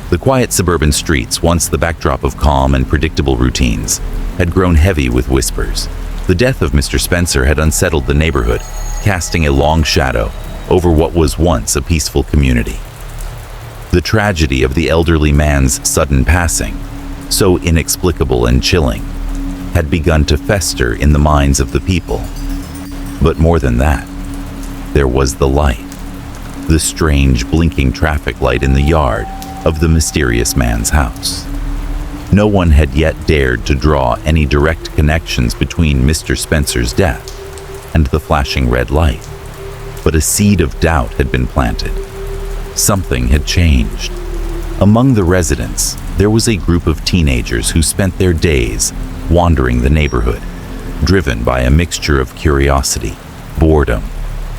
A: The quiet suburban streets, once the backdrop of calm and predictable routines, had grown heavy with whispers. The death of Mr. Spencer had unsettled the neighborhood, casting a long shadow over what was once a peaceful community. The tragedy of the elderly man's sudden passing, so inexplicable and chilling, had begun to fester in the minds of the people. But more than that, there was the light, the strange blinking traffic light in the yard of the mysterious man's house. No one had yet dared to draw any direct connections between Mr. Spencer's death and the flashing red light, but a seed of doubt had been planted. Something had changed. Among the residents, there was a group of teenagers who spent their days wandering the neighborhood, driven by a mixture of curiosity, boredom,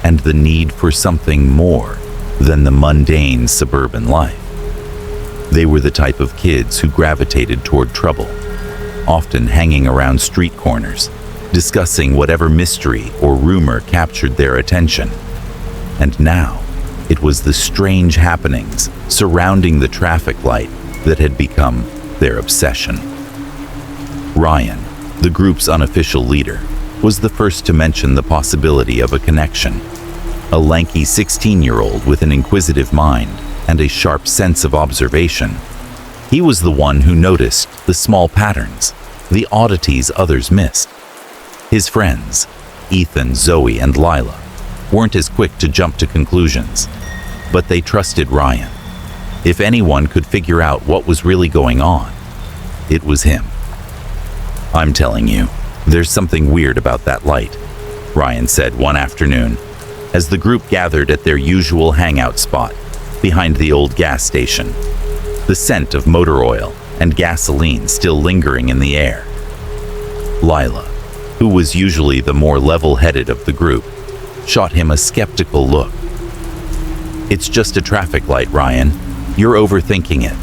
A: and the need for something more than the mundane suburban life. They were the type of kids who gravitated toward trouble, often hanging around street corners, discussing whatever mystery or rumor captured their attention. And now, it was the strange happenings surrounding the traffic light that had become their obsession. Ryan, the group's unofficial leader, was the first to mention the possibility of a connection. A lanky 16-year-old with an inquisitive mind and a sharp sense of observation. He was the one who noticed the small patterns, the oddities others missed. His friends, Ethan, Zoe, and Lila, weren't as quick to jump to conclusions, but they trusted Ryan. If anyone could figure out what was really going on, it was him. "I'm telling you, there's something weird about that light," Ryan said one afternoon, as the group gathered at their usual hangout spot behind the old gas station, the scent of motor oil and gasoline still lingering in the air. Lila, who was usually the more level-headed of the group, shot him a skeptical look. "It's just a traffic light, Ryan. You're overthinking it.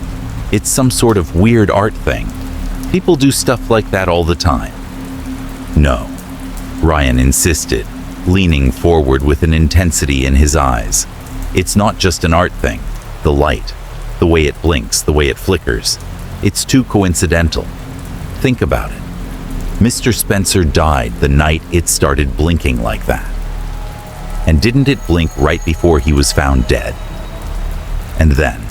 A: It's some sort of weird art thing. People do stuff like that all the time." "No," Ryan insisted, leaning forward with an intensity in his eyes. "It's not just an art thing. The light, the way it blinks, the way it flickers, It's too coincidental. Think about it. Mr. Spencer died the night it started blinking like that. And didn't it blink right before he was found dead? And then,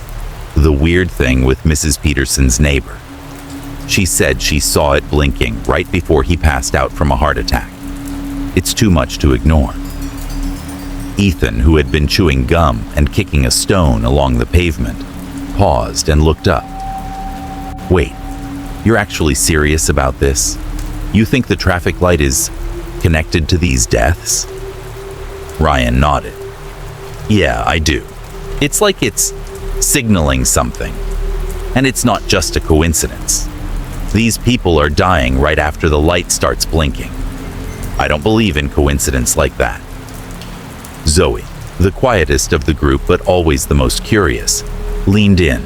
A: the weird thing with Mrs. Peterson's neighbor. She said she saw it blinking right before he passed out from a heart attack. It's too much to ignore. Ethan, who had been chewing gum and kicking a stone along the pavement, paused and looked up. Wait, you're actually serious about this? You think the traffic light is connected to these deaths? Ryan nodded. Yeah, I do. It's like it's signaling something. And it's not just a coincidence. These people are dying right after the light starts blinking. I don't believe in coincidence like that. Zoe, the quietest of the group but always the most curious, leaned in,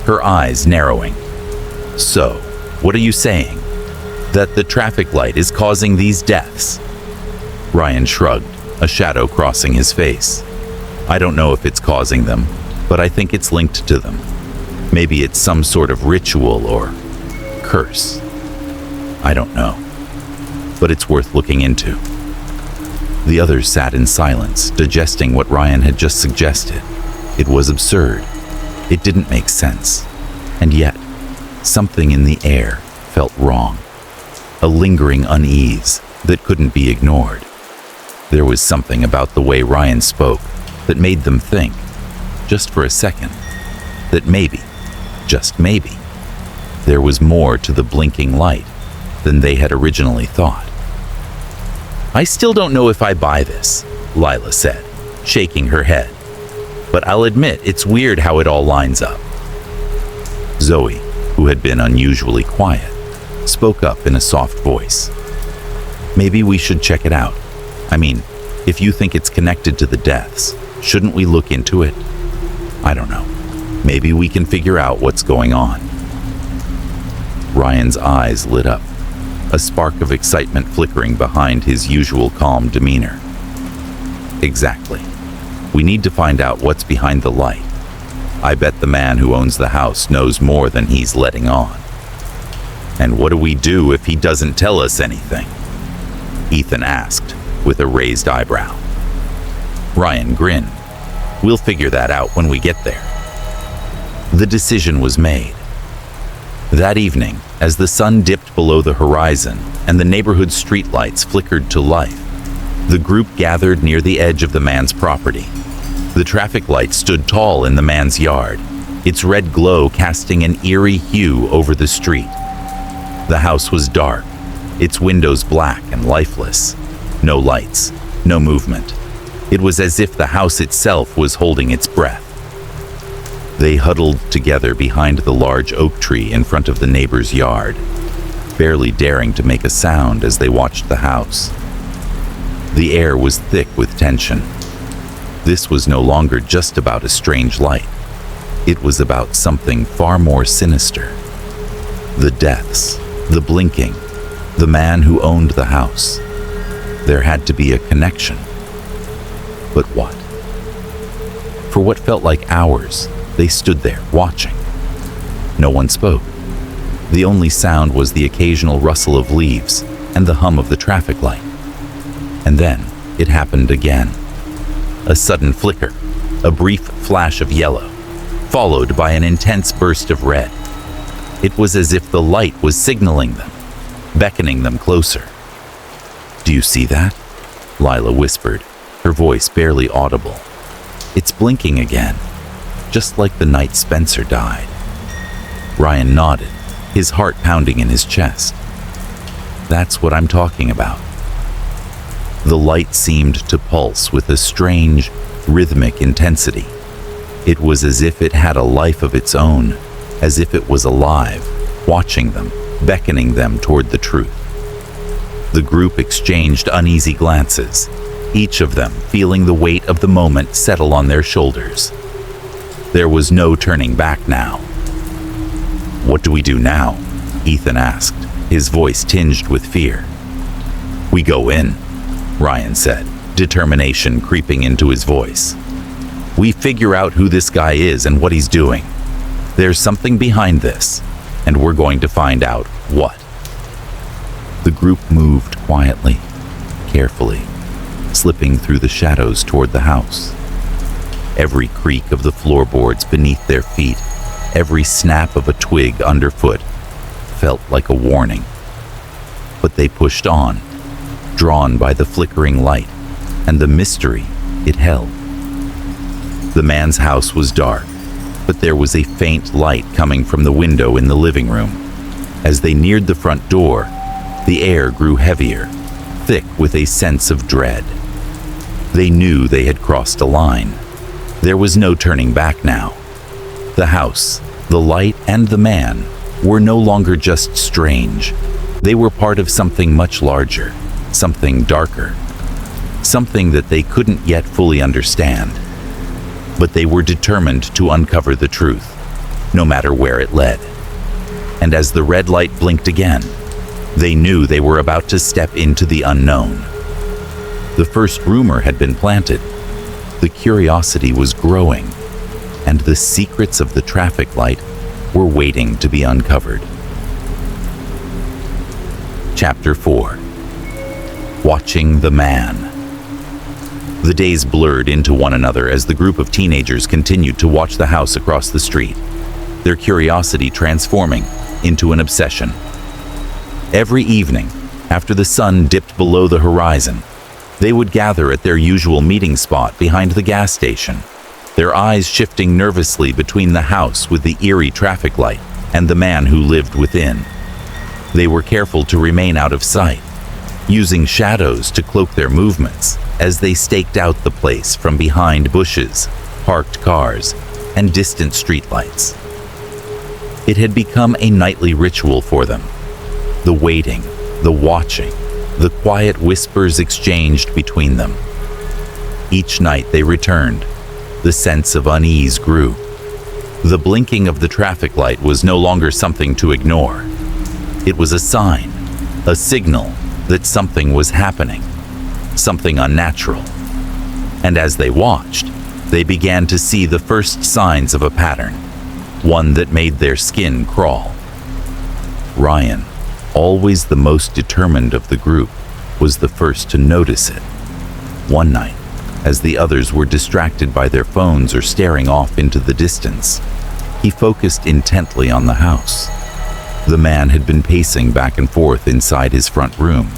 A: her eyes narrowing. So, what are you saying? That the traffic light is causing these deaths? Ryan shrugged, a shadow crossing his face. I don't know if it's causing them, but I think it's linked to them. Maybe it's some sort of ritual or curse. I don't know, but it's worth looking into. The others sat in silence, digesting what Ryan had just suggested. It was absurd. It didn't make sense. And yet, something in the air felt wrong. A lingering unease that couldn't be ignored. There was something about the way Ryan spoke that made them think, just for a second, that maybe, just maybe, there was more to the blinking light than they had originally thought. I still don't know if I buy this, Lila said, shaking her head. But I'll admit it's weird how it all lines up. Zoe, who had been unusually quiet, spoke up in a soft voice. Maybe we should check it out. I mean, if you think it's connected to the deaths, shouldn't we look into it? I don't know. Maybe we can figure out what's going on. Ryan's eyes lit up, a spark of excitement flickering behind his usual calm demeanor. Exactly. We need to find out what's behind the light. I bet the man who owns the house knows more than he's letting on. And what do we do if he doesn't tell us anything? Ethan asked, with a raised eyebrow. Ryan grinned. We'll figure that out when we get there. The decision was made. That evening, as the sun dipped below the horizon and the neighborhood streetlights flickered to life, the group gathered near the edge of the man's property. The traffic light stood tall in the man's yard, its red glow casting an eerie hue over the street. The house was dark, its windows black and lifeless. No lights, no movement. It was as if the house itself was holding its breath. They huddled together behind the large oak tree in front of the neighbor's yard, barely daring to make a sound as they watched the house. The air was thick with tension. This was no longer just about a strange light. It was about something far more sinister. The deaths, the blinking, the man who owned the house. There had to be a connection. But what? For what felt like hours, they stood there, watching. No one spoke. The only sound was the occasional rustle of leaves and the hum of the traffic light. And then it happened again. A sudden flicker, a brief flash of yellow, followed by an intense burst of red. It was as if the light was signaling them, beckoning them closer. Do you see that? Lila whispered, her voice barely audible. It's blinking again, just like the night Spencer died. Ryan nodded, his heart pounding in his chest. That's what I'm talking about. The light seemed to pulse with a strange, rhythmic intensity. It was as if it had a life of its own, as if it was alive, watching them, beckoning them toward the truth. The group exchanged uneasy glances, each of them feeling the weight of the moment settle on their shoulders. There was no turning back now. What do we do now? Ethan asked, his voice tinged with fear. We go in, Ryan said, determination creeping into his voice. We figure out who this guy is and what he's doing. There's something behind this. and we're going to find out what. The group moved quietly, carefully, slipping through the shadows toward the house. Every creak of the floorboards beneath their feet, every snap of a twig underfoot, felt like a warning. But they pushed on, drawn by the flickering light and the mystery it held. The man's house was dark, but there was a faint light coming from the window in the living room. As they neared the front door, the air grew heavier, thick with a sense of dread. They knew they had crossed a line. There was no turning back now. The house, the light, and the man were no longer just strange. They were part of something much larger, something darker, something that they couldn't yet fully understand. But they were determined to uncover the truth, no matter where it led. And as the red light blinked again, they knew they were about to step into the unknown. The first rumor had been planted. The curiosity was growing, and the secrets of the traffic light were waiting to be uncovered. Chapter 4. Watching the Man. The days blurred into one another as the group of teenagers continued to watch the house across the street, their curiosity transforming into an obsession. Every evening, after the sun dipped below the horizon, they would gather at their usual meeting spot behind the gas station, their eyes shifting nervously between the house with the eerie traffic light and the man who lived within. They were careful to remain out of sight, using shadows to cloak their movements as they staked out the place from behind bushes, parked cars, and distant streetlights. It had become a nightly ritual for them. The waiting, the watching, the quiet whispers exchanged between them. Each night they returned, the sense of unease grew. The blinking of the traffic light was no longer something to ignore. It was a sign, a signal that something was happening, something unnatural. And as they watched, they began to see the first signs of a pattern, one that made their skin crawl. Ryan, always the most determined of the group, was the first to notice it. One night, as the others were distracted by their phones or staring off into the distance, he focused intently on the house. The man had been pacing back and forth inside his front room,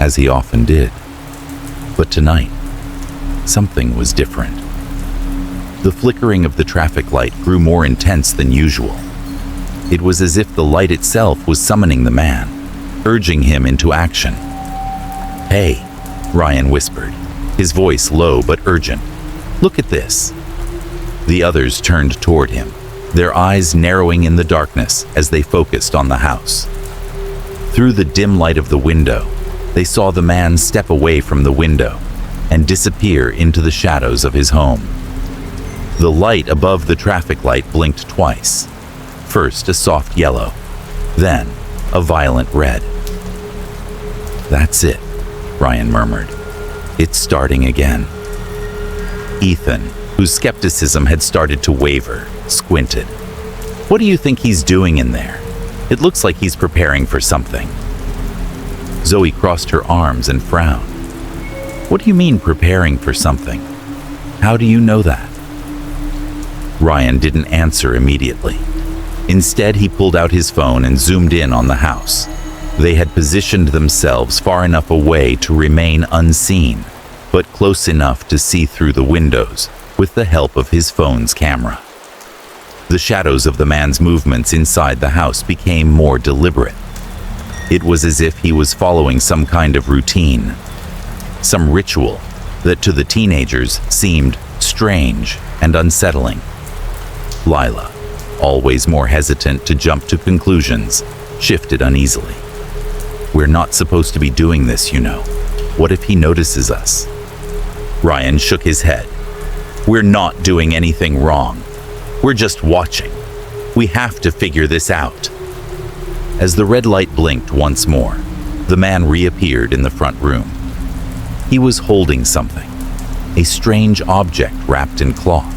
A: as he often did. But tonight, something was different. The flickering of the traffic light grew more intense than usual. It was as if the light itself was summoning the man, urging him into action. "Hey," Ryan whispered, his voice low but urgent. "Look at this." The others turned toward him, their eyes narrowing in the darkness as they focused on the house. Through the dim light of the window, they saw the man step away from the window and disappear into the shadows of his home. The light above the traffic light blinked twice. First a soft yellow, then a violent red. "That's it," Ryan murmured. "It's starting again." Ethan, whose skepticism had started to waver, squinted. "What do you think he's doing in there? It looks like he's preparing for something." Zoe crossed her arms and frowned. "What do you mean preparing for something? How do you know that?" Ryan didn't answer immediately. Instead, he pulled out his phone and zoomed in on the house. They had positioned themselves far enough away to remain unseen, but close enough to see through the windows with the help of his phone's camera. The shadows of the man's movements inside the house became more deliberate. It was as if he was following some kind of routine, some ritual that to the teenagers seemed strange and unsettling. Lila, always more hesitant to jump to conclusions, shifted uneasily. "We're not supposed to be doing this, you know. What if he notices us?" Ryan shook his head. "We're not doing anything wrong. We're just watching. We have to figure this out." As the red light blinked once more, the man reappeared in the front room. He was holding something, a strange object wrapped in cloth.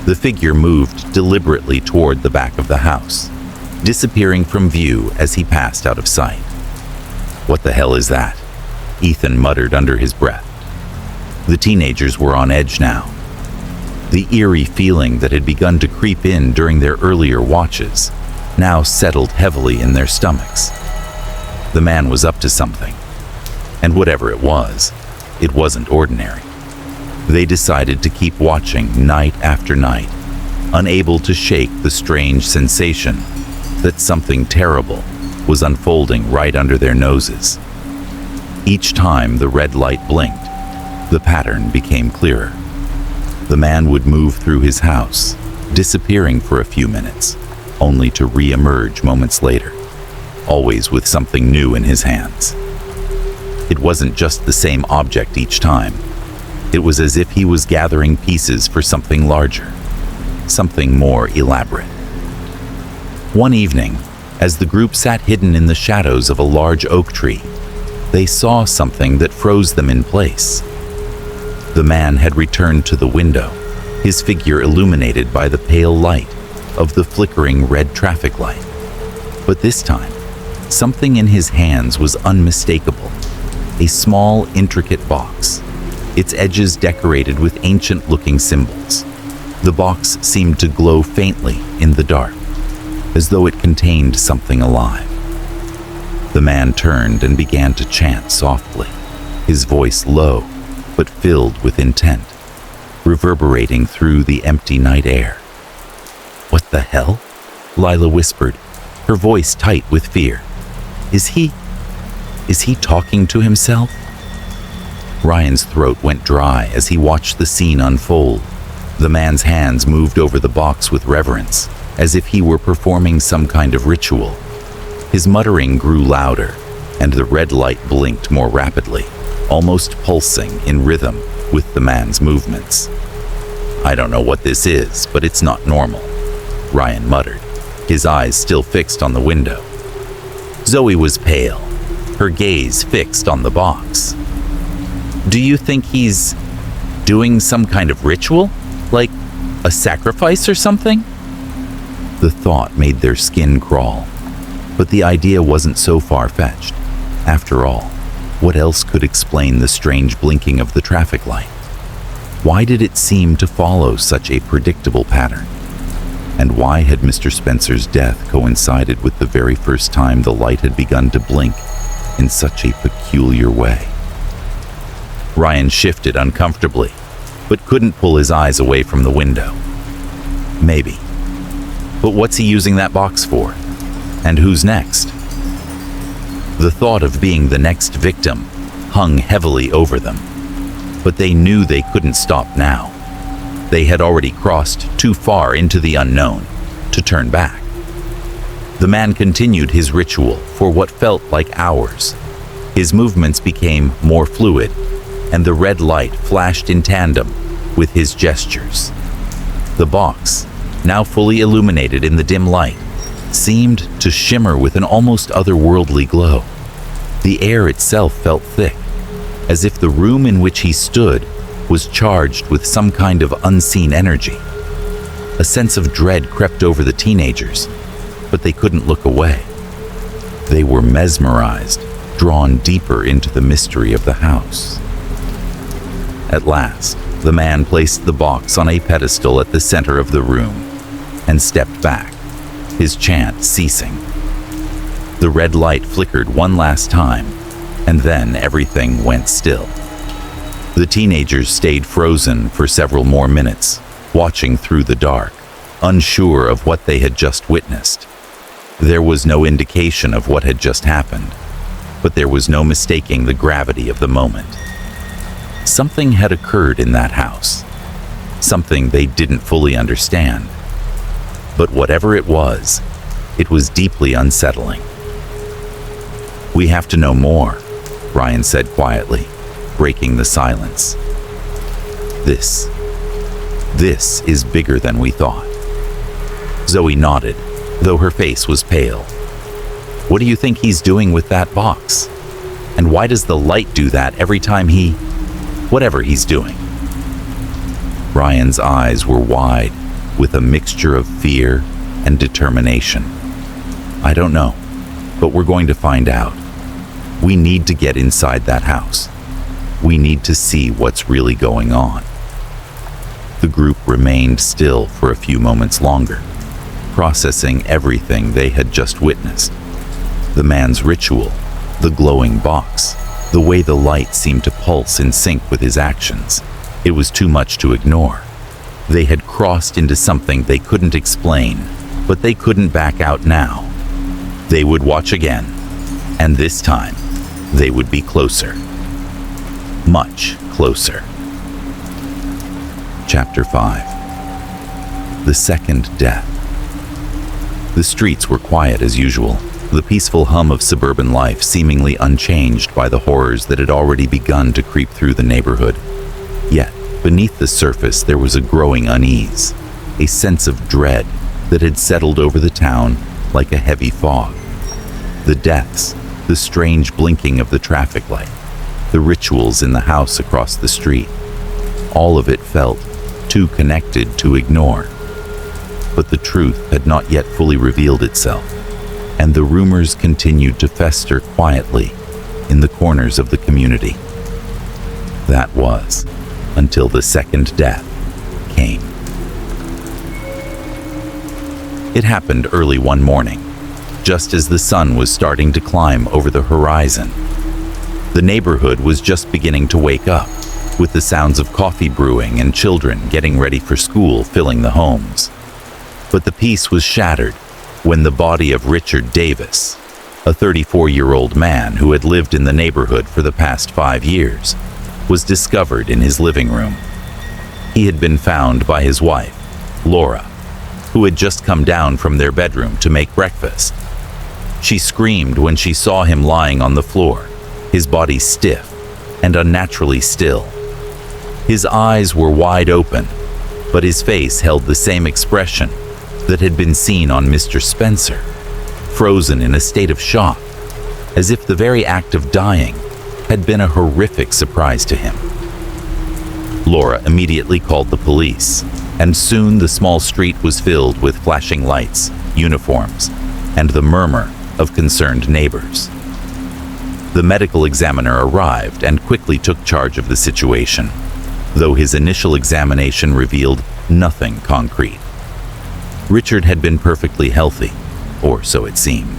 A: The figure moved deliberately toward the back of the house, disappearing from view as he passed out of sight. "What the hell is that?" Ethan muttered under his breath. The teenagers were on edge now. The eerie feeling that had begun to creep in during their earlier watches now settled heavily in their stomachs. The man was up to something, and whatever it wasn't ordinary. They decided to keep watching night after night, unable to shake the strange sensation that something terrible was unfolding right under their noses. Each time the red light blinked, the pattern became clearer. The man would move through his house, disappearing for a few minutes, only to re-emerge moments later, always with something new in his hands. It wasn't just the same object each time. It was as if he was gathering pieces for something larger, something more elaborate. One evening, as the group sat hidden in the shadows of a large oak tree, they saw something that froze them in place. The man had returned to the window, his figure illuminated by the pale light of the flickering red traffic light. But this time, something in his hands was unmistakable. A small, intricate box, its edges decorated with ancient-looking symbols. The box seemed to glow faintly in the dark, as though it contained something alive. The man turned and began to chant softly, his voice low but filled with intent, reverberating through the empty night air. "What the hell?" Lila whispered, her voice tight with fear. Is he talking to himself?" Ryan's throat went dry as he watched the scene unfold. The man's hands moved over the box with reverence, as if he were performing some kind of ritual. His muttering grew louder, and the red light blinked more rapidly, almost pulsing in rhythm with the man's movements. "I don't know what this is, but it's not normal," Ryan muttered, his eyes still fixed on the window. Zoe was pale, her gaze fixed on the box. "Do you think he's doing some kind of ritual? Like a sacrifice or something?" The thought made their skin crawl, but the idea wasn't so far-fetched. After all, what else could explain the strange blinking of the traffic light? Why did it seem to follow such a predictable pattern? And why had Mr. Spencer's death coincided with the very first time the light had begun to blink in such a peculiar way? Ryan shifted uncomfortably, but couldn't pull his eyes away from the window. Maybe. But what's he using that box for? And who's next? The thought of being the next victim hung heavily over them, but they knew they couldn't stop now. They had already crossed too far into the unknown to turn back. The man continued his ritual for what felt like hours. His movements became more fluid, and the red light flashed in tandem with his gestures. The box, now fully illuminated in the dim light, seemed to shimmer with an almost otherworldly glow. The air itself felt thick, as if the room in which he stood was charged with some kind of unseen energy. A sense of dread crept over the teenagers, but they couldn't look away. They were mesmerized, drawn deeper into the mystery of the house. At last, the man placed the box on a pedestal at the center of the room and stepped back, his chant ceasing. The red light flickered one last time, and then everything went still. The teenagers stayed frozen for several more minutes, watching through the dark, unsure of what they had just witnessed. There was no indication of what had just happened, but there was no mistaking the gravity of the moment. Something had occurred in that house, something they didn't fully understand. But whatever it was deeply unsettling. "We have to know more," Ryan said quietly, breaking the silence. This is bigger than we thought." Zoe nodded, though her face was pale. "What do you think he's doing with that box? And why does the light do that every time whatever he's doing?" Ryan's eyes were wide, with a mixture of fear and determination. I don't know, but we're going to find out. We need to get inside that house. We need to see what's really going on." The group remained still for a few moments longer, processing everything they had just witnessed. The man's ritual, the glowing box, the way the light seemed to pulse in sync with his actions. It was too much to ignore. They had crossed into something they couldn't explain, but they couldn't back out now. They would watch again, and this time, they would be closer. Much closer. Chapter 5. The Second Death. The streets were quiet as usual, the peaceful hum of suburban life seemingly unchanged by the horrors that had already begun to creep through the neighborhood. Yet, beneath the surface there was a growing unease, a sense of dread that had settled over the town like a heavy fog. The deaths, the strange blinking of the traffic light, the rituals in the house across the street, all of it felt too connected to ignore. But the truth had not yet fully revealed itself, and the rumors continued to fester quietly in the corners of the community. That was until the second death came. It happened early one morning, just as the sun was starting to climb over the horizon. The neighborhood was just beginning to wake up, with the sounds of coffee brewing and children getting ready for school filling the homes. But the peace was shattered when the body of Richard Davis, a 34-year-old man who had lived in the neighborhood for the past 5 years, was discovered in his living room. He had been found by his wife, Laura, who had just come down from their bedroom to make breakfast. She screamed when she saw him lying on the floor, his body stiff and unnaturally still. His eyes were wide open, but his face held the same expression that had been seen on Mr. Spencer, frozen in a state of shock, as if the very act of dying had been a horrific surprise to him. Laura immediately called the police, and soon the small street was filled with flashing lights, uniforms, and the murmur of concerned neighbors. The medical examiner arrived and quickly took charge of the situation, though his initial examination revealed nothing concrete. Richard had been perfectly healthy, or so it seemed.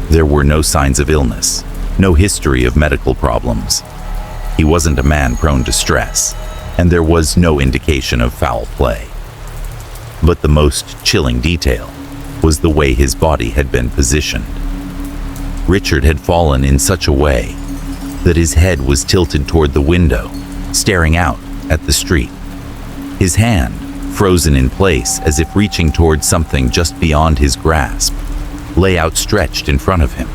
A: There were no signs of illness, no history of medical problems. He wasn't a man prone to stress, and there was no indication of foul play. But the most chilling detail was the way his body had been positioned. Richard had fallen in such a way that his head was tilted toward the window, staring out at the street. His hand, frozen in place as if reaching toward something just beyond his grasp, lay outstretched in front of him,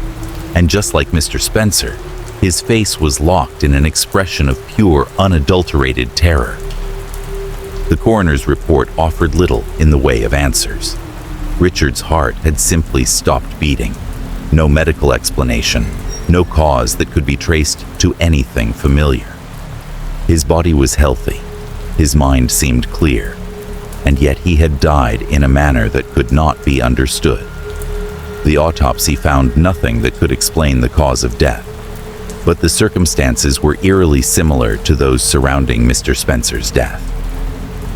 A: and just like Mr. Spencer, his face was locked in an expression of pure, unadulterated terror. The coroner's report offered little in the way of answers. Richard's heart had simply stopped beating. No medical explanation, no cause that could be traced to anything familiar. His body was healthy, his mind seemed clear, and yet he had died in a manner that could not be understood. The autopsy found nothing that could explain the cause of death, but the circumstances were eerily similar to those surrounding Mr. Spencer's death.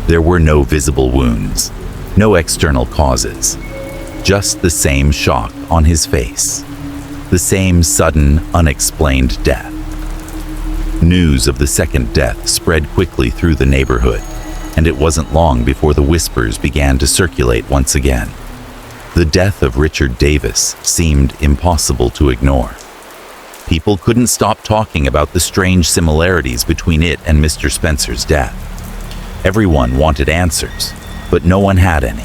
A: There were no visible wounds, no external causes, just the same shock on his face, the same sudden, unexplained death. News of the second death spread quickly through the neighborhood, and it wasn't long before the whispers began to circulate once again. The death of Richard Davis seemed impossible to ignore. People couldn't stop talking about the strange similarities between it and Mr. Spencer's death. Everyone wanted answers, but no one had any.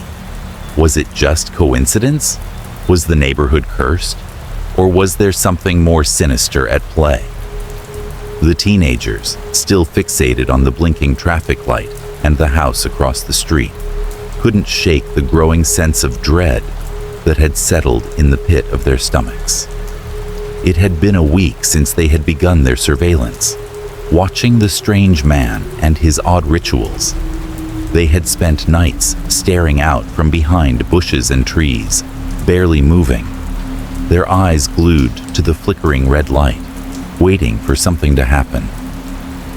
A: Was it just coincidence? Was the neighborhood cursed? Or was there something more sinister at play? The teenagers, still fixated on the blinking traffic light and the house across the street, couldn't shake the growing sense of dread that had settled in the pit of their stomachs. It had been a week since they had begun their surveillance, watching the strange man and his odd rituals. They had spent nights staring out from behind bushes and trees, barely moving, their eyes glued to the flickering red light, waiting for something to happen.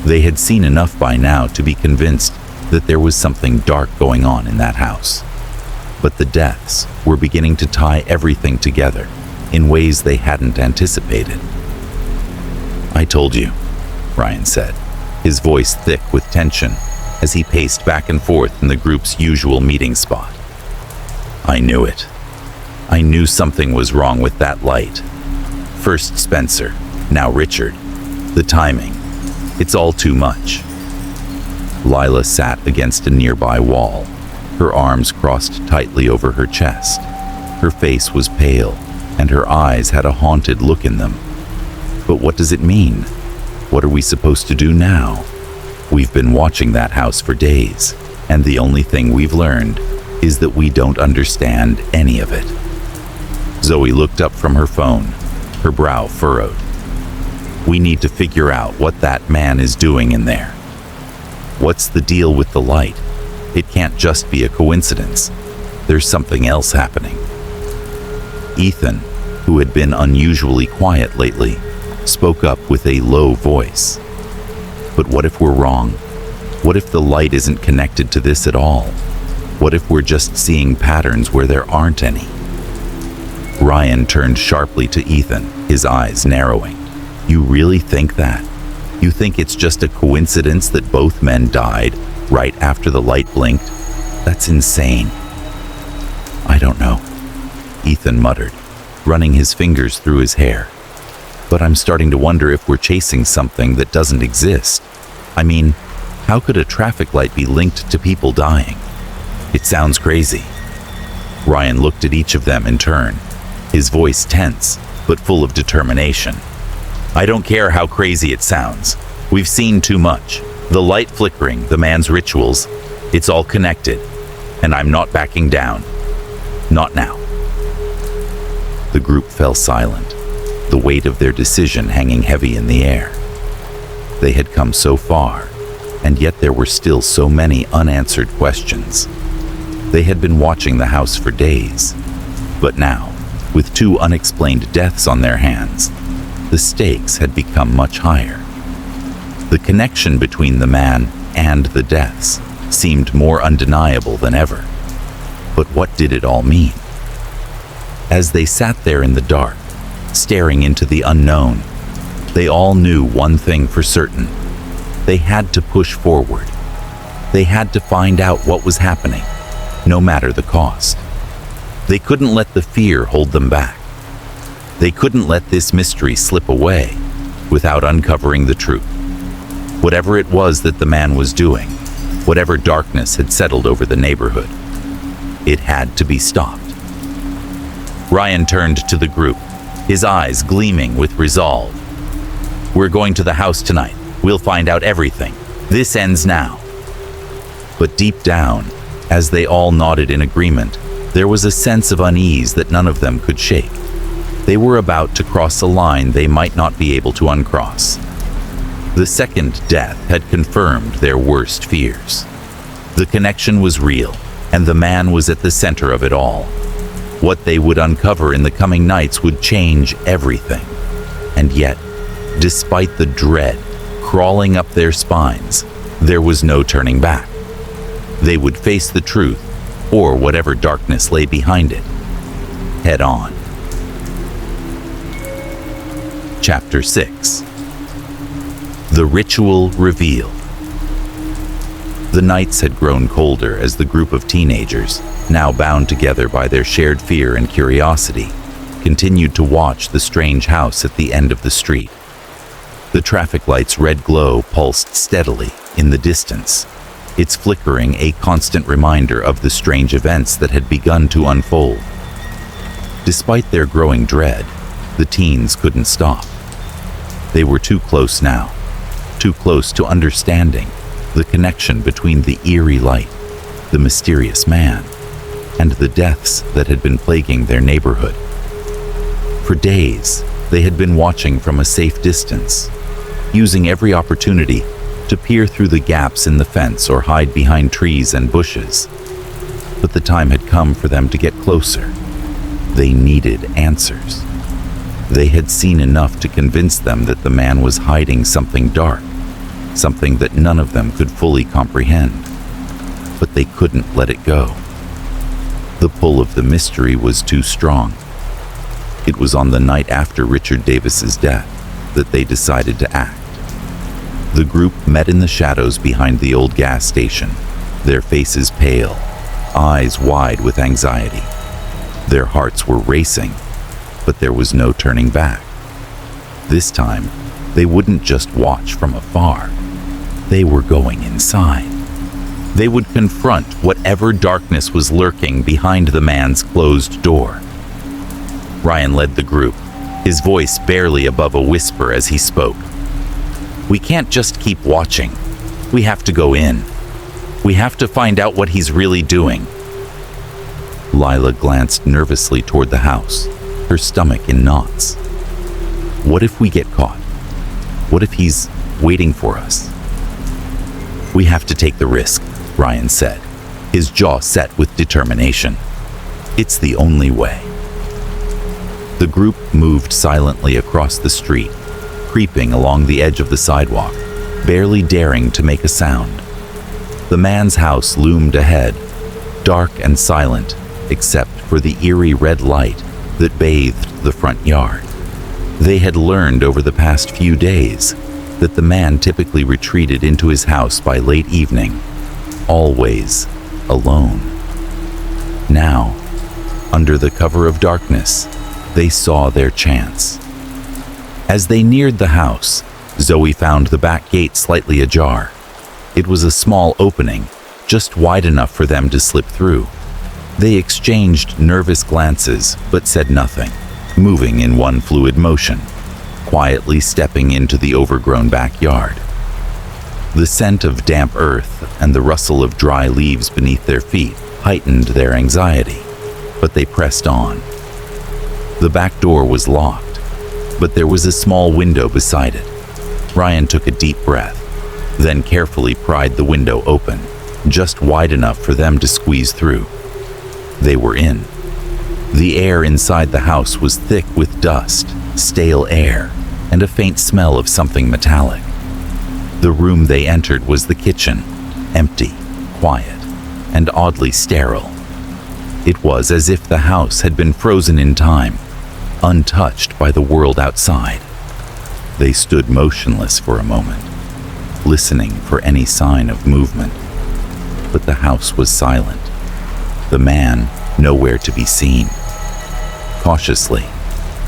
A: They had seen enough by now to be convinced that there was something dark going on in that house. But the deaths were beginning to tie everything together in ways they hadn't anticipated. "I told you," Ryan said, his voice thick with tension as he paced back and forth in the group's usual meeting spot. "I knew it. I knew something was wrong with that light. First Spencer, now Richard. The timing. It's all too much." Lila sat against a nearby wall, her arms crossed tightly over her chest. Her face was pale, and her eyes had a haunted look in them. "But what does it mean? What are we supposed to do now? We've been watching that house for days, and the only thing we've learned is that we don't understand any of it." Zoe looked up from her phone, her brow furrowed. "We need to figure out what that man is doing in there. What's the deal with the light? It can't just be a coincidence. There's something else happening." Ethan, who had been unusually quiet lately, spoke up with a low voice. "But what if we're wrong? What if the light isn't connected to this at all? What if we're just seeing patterns where there aren't any?" Ryan turned sharply to Ethan, his eyes narrowing. "You really think that? You think it's just a coincidence that both men died right after the light blinked? That's insane." "I don't know," Ethan muttered, running his fingers through his hair. "But I'm starting to wonder if we're chasing something that doesn't exist. I mean, how could a traffic light be linked to people dying? It sounds crazy." Ryan looked at each of them in turn, his voice tense but full of determination. "I don't care how crazy it sounds. We've seen too much. The light flickering, the man's rituals, it's all connected. And I'm not backing down. Not now." The group fell silent, the weight of their decision hanging heavy in the air. They had come so far, and yet there were still so many unanswered questions. They had been watching the house for days, but now, with 2 unexplained deaths on their hands, the stakes had become much higher. The connection between the man and the deaths seemed more undeniable than ever. But what did it all mean? As they sat there in the dark, staring into the unknown, they all knew one thing for certain. They had to push forward. They had to find out what was happening, no matter the cost. They couldn't let the fear hold them back. They couldn't let this mystery slip away without uncovering the truth. Whatever it was that the man was doing, whatever darkness had settled over the neighborhood, it had to be stopped. Ryan turned to the group, his eyes gleaming with resolve. "We're going to the house tonight. We'll find out everything. This ends now." But deep down, as they all nodded in agreement, there was a sense of unease that none of them could shake. They were about to cross a line they might not be able to uncross. The second death had confirmed their worst fears. The connection was real, and the man was at the center of it all. What they would uncover in the coming nights would change everything. And yet, despite the dread crawling up their spines, there was no turning back. They would face the truth, or whatever darkness lay behind it, head on. Chapter 6. The Ritual Reveal. The nights had grown colder as the group of teenagers, now bound together by their shared fear and curiosity, continued to watch the strange house at the end of the street. The traffic light's red glow pulsed steadily in the distance, its flickering a constant reminder of the strange events that had begun to unfold. Despite their growing dread, the teens couldn't stop. They were too close now, too close to understanding the connection between the eerie light, the mysterious man, and the deaths that had been plaguing their neighborhood. For days, they had been watching from a safe distance, using every opportunity to peer through the gaps in the fence or hide behind trees and bushes. But the time had come for them to get closer. They needed answers. They had seen enough to convince them that the man was hiding something dark, something that none of them could fully comprehend. But they couldn't let it go. The pull of the mystery was too strong. It was on the night after Richard Davis's death that they decided to act. The group met in the shadows behind the old gas station, their faces pale, eyes wide with anxiety. Their hearts were racing, but there was no turning back. This time, they wouldn't just watch from afar. They were going inside. They would confront whatever darkness was lurking behind the man's closed door. Ryan led the group, his voice barely above a whisper as he spoke. "We can't just keep watching. We have to go in. We have to find out what he's really doing." Lila glanced nervously toward the house, her stomach in knots. "What if we get caught? What if he's waiting for us?" "We have to take the risk," Ryan said, his jaw set with determination. "It's the only way." The group moved silently across the street, creeping along the edge of the sidewalk, barely daring to make a sound. The man's house loomed ahead, dark and silent, except for the eerie red light that bathed the front yard. They had learned over the past few days that the man typically retreated into his house by late evening, always alone. Now, under the cover of darkness, they saw their chance. As they neared the house, Zoe found the back gate slightly ajar. It was a small opening, just wide enough for them to slip through. They exchanged nervous glances, but said nothing, moving in one fluid motion, quietly stepping into the overgrown backyard. The scent of damp earth and the rustle of dry leaves beneath their feet heightened their anxiety, but they pressed on. The back door was locked, but there was a small window beside it. Ryan took a deep breath, then carefully pried the window open, just wide enough for them to squeeze through. They were in. The air inside the house was thick with dust, stale air, and a faint smell of something metallic. The room they entered was the kitchen, empty, quiet, and oddly sterile. It was as if the house had been frozen in time, untouched by the world outside. They stood motionless for a moment, listening for any sign of movement. But the house was silent. The man nowhere to be seen. Cautiously,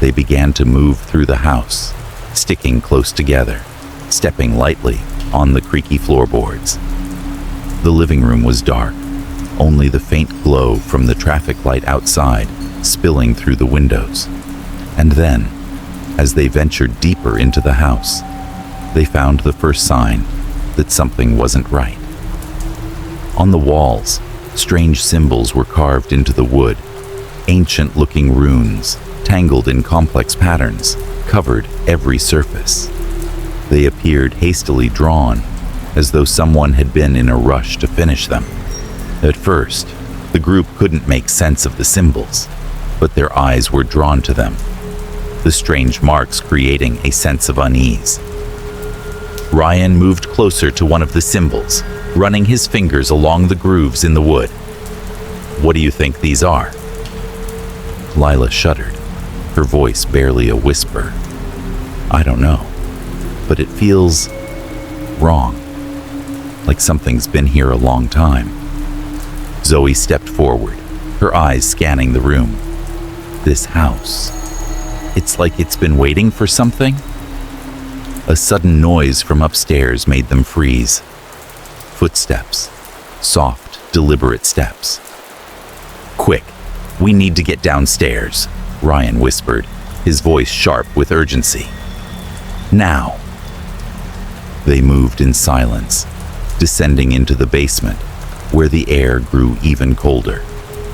A: they began to move through the house, sticking close together, stepping lightly on the creaky floorboards. The living room was dark, only the faint glow from the traffic light outside spilling through the windows. And then, as they ventured deeper into the house, they found the first sign that something wasn't right. On the walls, strange symbols were carved into the wood. Ancient-looking runes, tangled in complex patterns, covered every surface. They appeared hastily drawn, as though someone had been in a rush to finish them. At first, the group couldn't make sense of the symbols, but their eyes were drawn to them, the strange marks creating a sense of unease. Ryan moved closer to one of the symbols, running his fingers along the grooves in the wood. "What do you think these are?" Lila shuddered, her voice barely a whisper. "I don't know, but it feels wrong, like something's been here a long time." Zoe stepped forward, her eyes scanning the room. "This house, it's like it's been waiting for something." A sudden noise from upstairs made them freeze. Footsteps, soft, deliberate steps. "Quick, we need to get downstairs," Ryan whispered, his voice sharp with urgency. "Now." They moved in silence, descending into the basement, where the air grew even colder.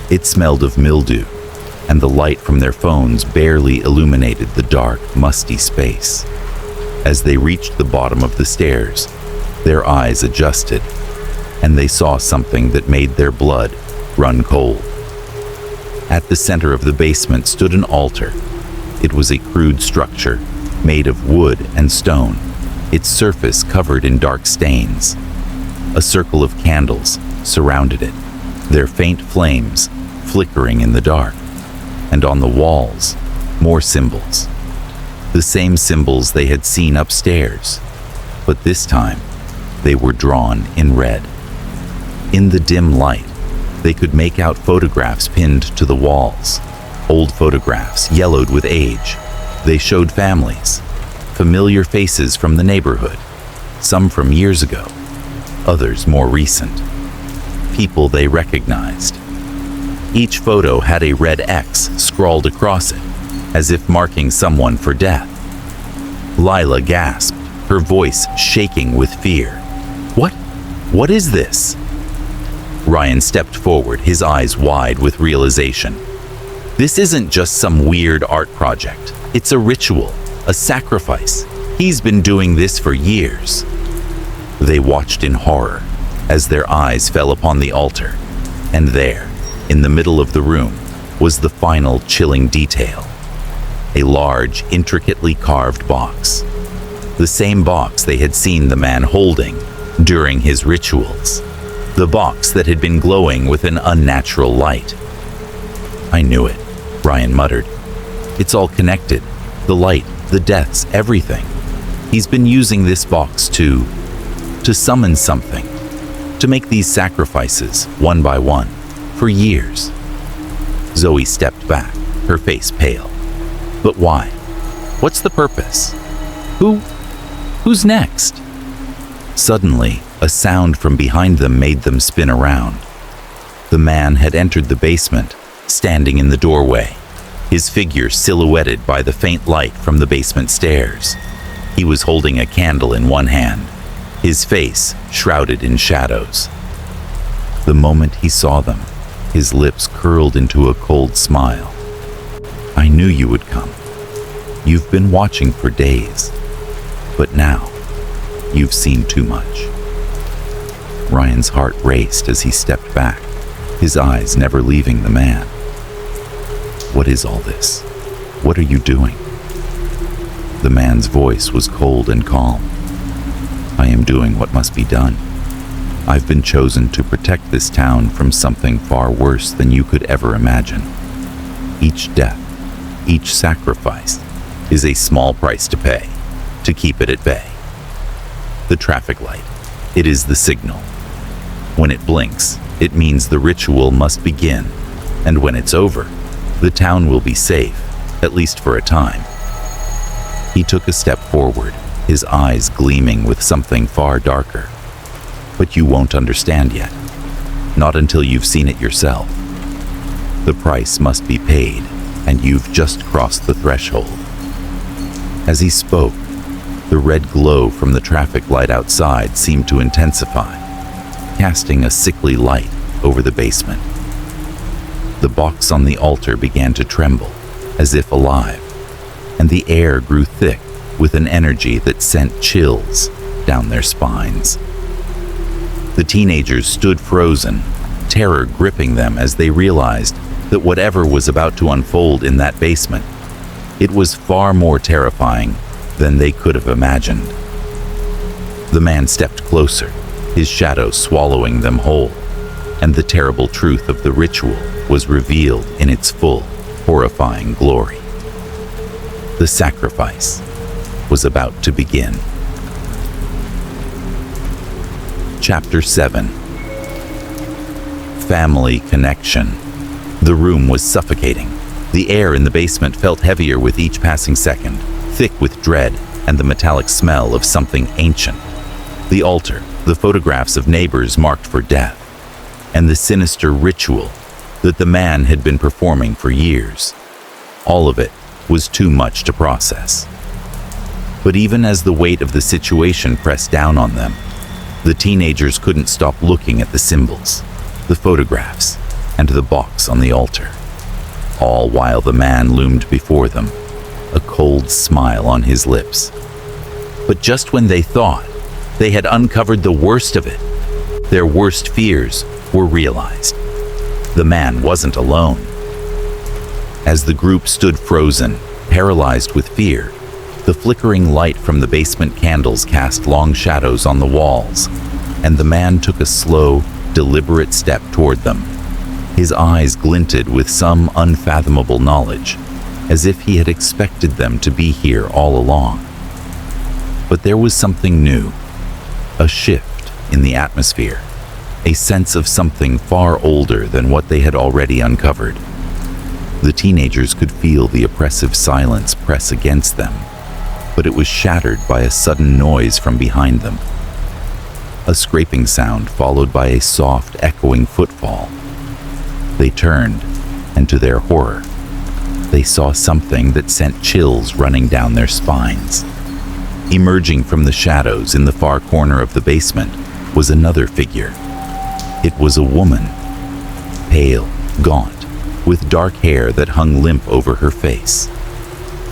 A: It smelled of mildew, and the light from their phones barely illuminated the dark, musty space. As they reached the bottom of the stairs, their eyes adjusted, and they saw something that made their blood run cold. At the center of the basement stood an altar, It was a crude structure, made of wood and stone, its surface covered in dark stains. A circle of candles surrounded it, their faint flames flickering in the dark. And on the walls, more symbols. The same symbols they had seen upstairs, but this time they were drawn in red. In the dim light, they could make out photographs pinned to the walls. Old photographs, yellowed with age. They showed families, familiar faces from the neighborhood, some from years ago, others more recent. People they recognized. Each photo had a red X scrawled across it, as if marking someone for death. Lila gasped, her voice shaking with fear. What is this? Ryan stepped forward, his eyes wide with realization. This isn't just some weird art project. It's a ritual, a sacrifice. He's been doing this for years. They watched in horror as their eyes fell upon the altar, and there, in the middle of the room, was the final chilling detail. A large, intricately carved box. The same box they had seen the man holding during his rituals. The box that had been glowing with an unnatural light. I knew it, Ryan muttered. It's all connected. The light, the deaths, everything. He's been using this box to summon something. To make these sacrifices, one by one, for years. Zoe stepped back, her face pale. But why? What's the purpose? Who's next? Suddenly, a sound from behind them made them spin around. The man had entered the basement, standing in the doorway, his figure silhouetted by the faint light from the basement stairs. He was holding a candle in one hand, his face shrouded in shadows. The moment he saw them, his lips curled into a cold smile. I knew you would come. You've been watching for days, but now you've seen too much. Ryan's heart raced as he stepped back, his eyes never leaving the man. What is all this? What are you doing? The man's voice was cold and calm. I am doing what must be done. I've been chosen to protect this town from something far worse than you could ever imagine. Each death, each sacrifice, is a small price to pay to keep it at bay. The traffic light, it is the signal. When it blinks, it means the ritual must begin, and when it's over, the town will be safe, at least for a time. He took a step forward, his eyes gleaming with something far darker. But you won't understand yet, not until you've seen it yourself. The price must be paid, and you've just crossed the threshold. As he spoke, the red glow from the traffic light outside seemed to intensify, casting a sickly light over the basement. The box on the altar began to tremble, as if alive, and the air grew thick with an energy that sent chills down their spines. The teenagers stood frozen, terror gripping them as they realized that whatever was about to unfold in that basement, it was far more terrifying than they could have imagined. The man stepped closer, his shadow swallowing them whole, and the terrible truth of the ritual was revealed in its full, horrifying glory. The sacrifice was about to begin. Chapter 7. Family connection. The room was suffocating. The air in the basement felt heavier with each passing second, thick with dread and the metallic smell of something ancient. The altar, the photographs of neighbors marked for death, and the sinister ritual that the man had been performing for years. All of it was too much to process. But even as the weight of the situation pressed down on them, the teenagers couldn't stop looking at the symbols, the photographs, and the box on the altar. All while the man loomed before them, a cold smile on his lips. But just when they thought they had uncovered the worst of it, their worst fears were realized. The man wasn't alone. As the group stood frozen, Paralyzed with fear, the flickering light from the basement candles cast long shadows on the walls, and the man took a slow, deliberate step toward them. His eyes glinted with some unfathomable knowledge, as if he had expected them to be here all along. But there was something new, a shift in the atmosphere, a sense of something far older than what they had already uncovered. The teenagers could feel the oppressive silence press against them, but it was shattered by a sudden noise from behind them. A scraping sound followed by a soft, echoing footfall. They turned, and to their horror, they saw something that sent chills running down their spines. Emerging from the shadows in the far corner of the basement was another figure. It was a woman, pale, gaunt, with dark hair that hung limp over her face.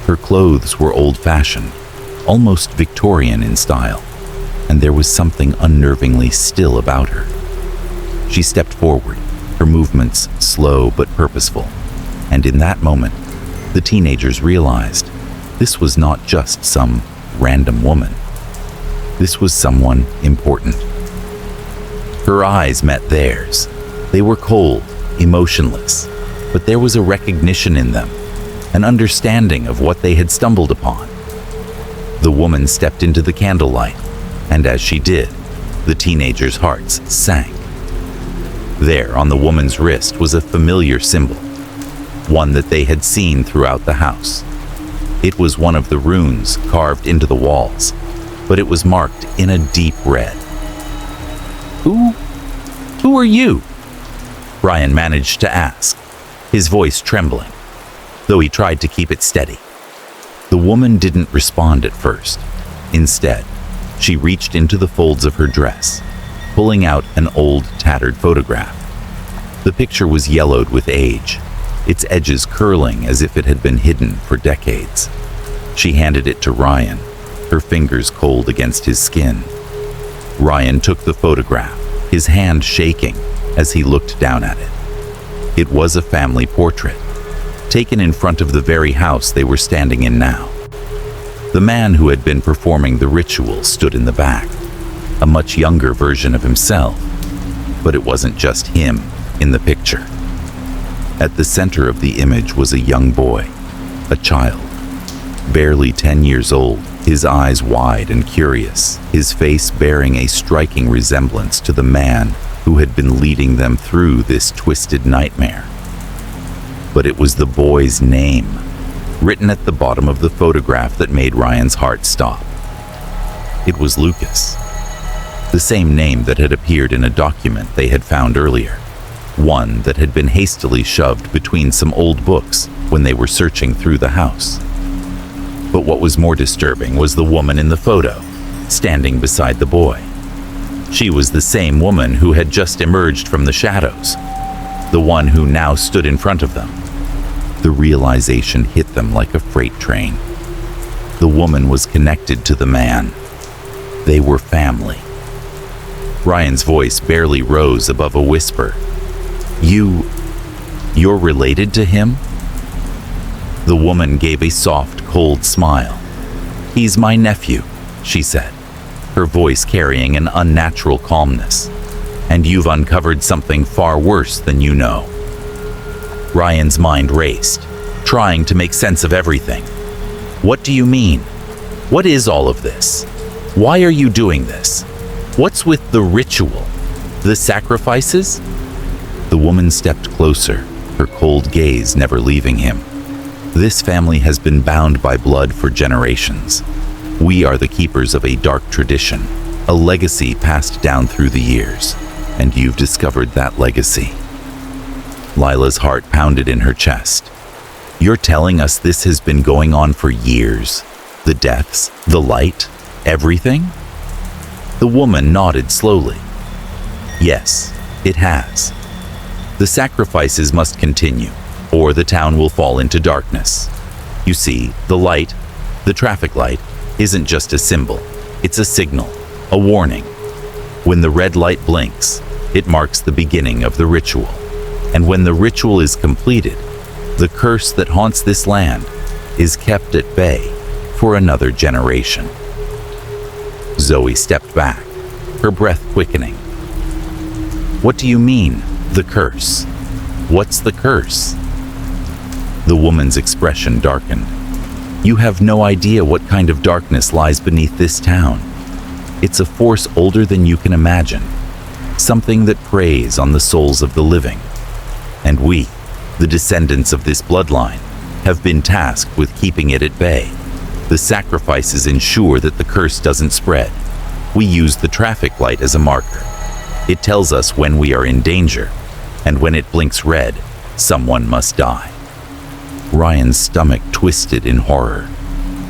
A: Her clothes were old-fashioned, almost Victorian in style, and there was something unnervingly still about her. She stepped forward, her movements slow but purposeful, and in that moment, the teenagers realized this was not just some random woman. This was someone important. Her eyes met theirs. They were cold, emotionless, but there was a recognition in them, an understanding of what they had stumbled upon. The woman stepped into the candlelight, and as she did, the teenagers' hearts sank. There, on the woman's wrist, was a familiar symbol, one that they had seen throughout the house. It was one of the runes carved into the walls, but it was marked in a deep red. Who are you?" Ryan managed to ask, his voice trembling, though he tried to keep it steady. The woman didn't respond at first. Instead, she reached into the folds of her dress, pulling out an old, tattered photograph. The picture was yellowed with age, its edges curling as if it had been hidden for decades. She handed it to Ryan, her fingers cold against his skin. Ryan took the photograph, his hand shaking as he looked down at it. It was a family portrait, taken in front of the very house they were standing in now. The man who had been performing the ritual stood in the back, a much younger version of himself, but it wasn't just him in the picture. At the center of the image was a young boy, a child, barely 10 years old, his eyes wide and curious, his face bearing a striking resemblance to the man who had been leading them through this twisted nightmare. But it was the boy's name, written at the bottom of the photograph, that made Ryan's heart stop. It was Lucas, the same name that had appeared in a document they had found earlier, one that had been hastily shoved between some old books when they were searching through the house. But what was more disturbing was the woman in the photo, standing beside the boy. She was the same woman who had just emerged from the shadows, the one who now stood in front of them. The realization hit them like a freight train. The woman was connected to the man. They were family. Ryan's voice barely rose above a whisper. You're related to him?" The woman gave a soft, cold smile. "He's my nephew," she said, her voice carrying an unnatural calmness. "And you've uncovered something far worse than you know." Ryan's mind raced, trying to make sense of everything. "What do you mean? What is all of this? Why are you doing this? What's with the ritual? The sacrifices?" The woman stepped closer, her cold gaze never leaving him. "This family has been bound by blood for generations. We are the keepers of a dark tradition, a legacy passed down through the years, and you've discovered that legacy." Lila's heart pounded in her chest. "You're telling us this has been going on for years? The deaths, the light, everything?" The woman nodded slowly. "Yes, it has. The sacrifices must continue, or the town will fall into darkness. You see, the light, the traffic light, isn't just a symbol. It's a signal, a warning. When the red light blinks, it marks the beginning of the ritual. And when the ritual is completed, the curse that haunts this land is kept at bay for another generation. Zoe stepped back, her breath quickening. What do you mean, the curse? What's the curse? The woman's expression darkened. You have no idea what kind of darkness lies beneath this town. It's a force older than you can imagine, something that preys on the souls of the living. And we, the descendants of this bloodline, have been tasked with keeping it at bay. The sacrifices ensure that the curse doesn't spread. We use the traffic light as a marker. It tells us when we are in danger, and when it blinks red, someone must die. Ryan's stomach twisted in horror.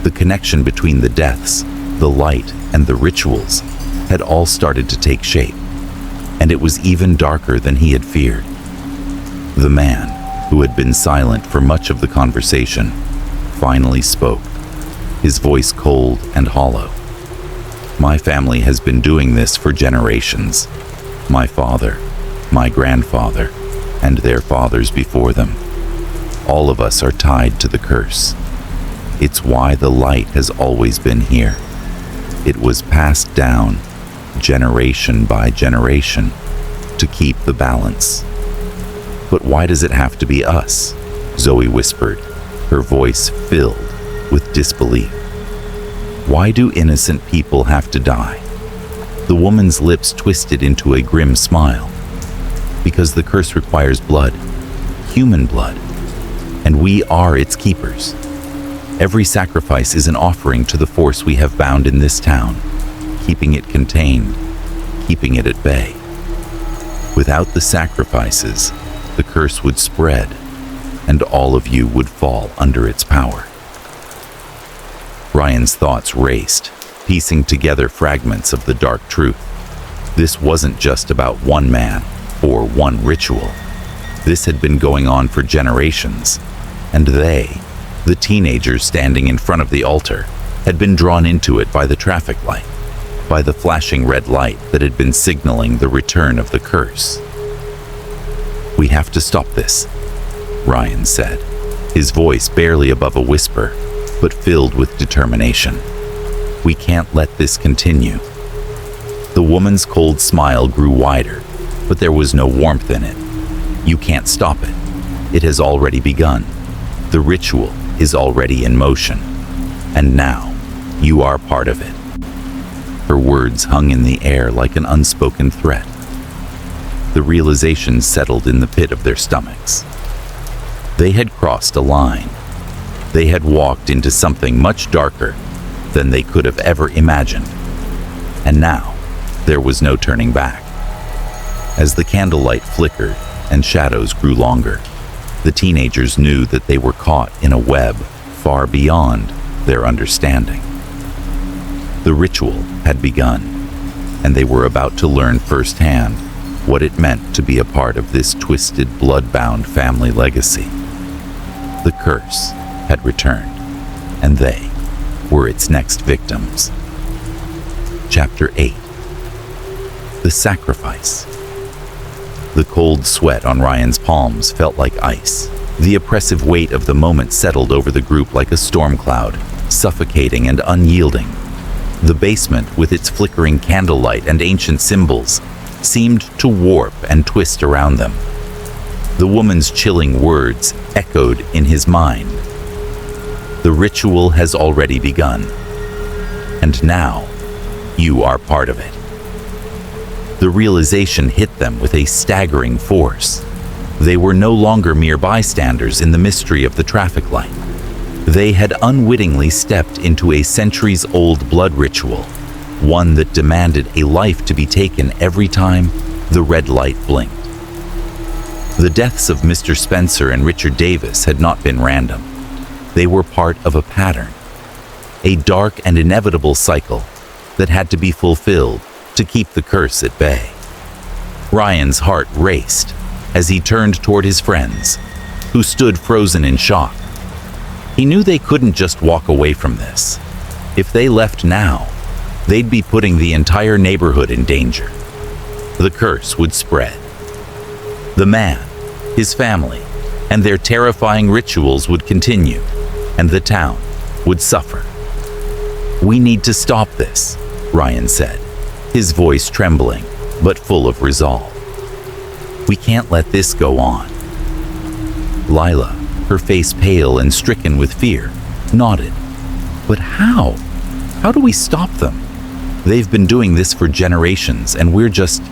A: The connection between the deaths, the light, and the rituals had all started to take shape, and it was even darker than he had feared. The man, who had been silent for much of the conversation, finally spoke, his voice cold and hollow. My family has been doing this for generations. My father, my grandfather, and their fathers before them. All of us are tied to the curse. It's why the light has always been here. It was passed down, generation by generation, to keep the balance. But why does it have to be us? Zoe whispered, her voice filled with disbelief. Why do innocent people have to die? The woman's lips twisted into a grim smile. Because the curse requires blood, human blood, and we are its keepers. Every sacrifice is an offering to the force we have bound in this town, keeping it contained, keeping it at bay. Without the sacrifices, the curse would spread, and all of you would fall under its power. Ryan's thoughts raced, piecing together fragments of the dark truth. This wasn't just about one man or one ritual. This had been going on for generations, and they, the teenagers standing in front of the altar, had been drawn into it by the traffic light, by the flashing red light that had been signaling the return of the curse. We have to stop this, Ryan said, his voice barely above a whisper, but filled with determination. We can't let this continue. The woman's cold smile grew wider, but there was no warmth in it. You can't stop it. It has already begun. The ritual is already in motion. And now, you are part of it. Her words hung in the air like an unspoken threat. The realization settled in the pit of their stomachs. They had crossed a line. They had walked into something much darker than they could have ever imagined. And now, there was no turning back. As the candlelight flickered and shadows grew longer, the teenagers knew that they were caught in a web far beyond their understanding. The ritual had begun, and they were about to learn firsthand what it meant to be a part of this twisted, blood-bound family legacy. The curse had returned, and they were its next victims. Chapter 8. The Sacrifice. The cold sweat on Ryan's palms felt like ice. The oppressive weight of the moment settled over the group like a storm cloud, suffocating and unyielding. The basement, with its flickering candlelight and ancient symbols, seemed to warp and twist around them. The woman's chilling words echoed in his mind. The ritual has already begun, and now you are part of it. The realization hit them with a staggering force. They were no longer mere bystanders in the mystery of the traffic light. They had unwittingly stepped into a centuries-old blood ritual, one that demanded a life to be taken every time the red light blinked. The deaths of Mr. Spencer and Richard Davis had not been random. They were part of a pattern, a dark and inevitable cycle that had to be fulfilled to keep the curse at bay. Ryan's heart raced as he turned toward his friends, who stood frozen in shock. He knew they couldn't just walk away from this. If they left now, they'd be putting the entire neighborhood in danger. The curse would spread. The man, his family, and their terrifying rituals would continue. and the town would suffer. "We need to stop this," Ryan said, his voice trembling but full of resolve. "We can't let this go on." Lila, her face pale and stricken with fear, nodded. "But how? How do we stop them? They've been doing this for generations and we're just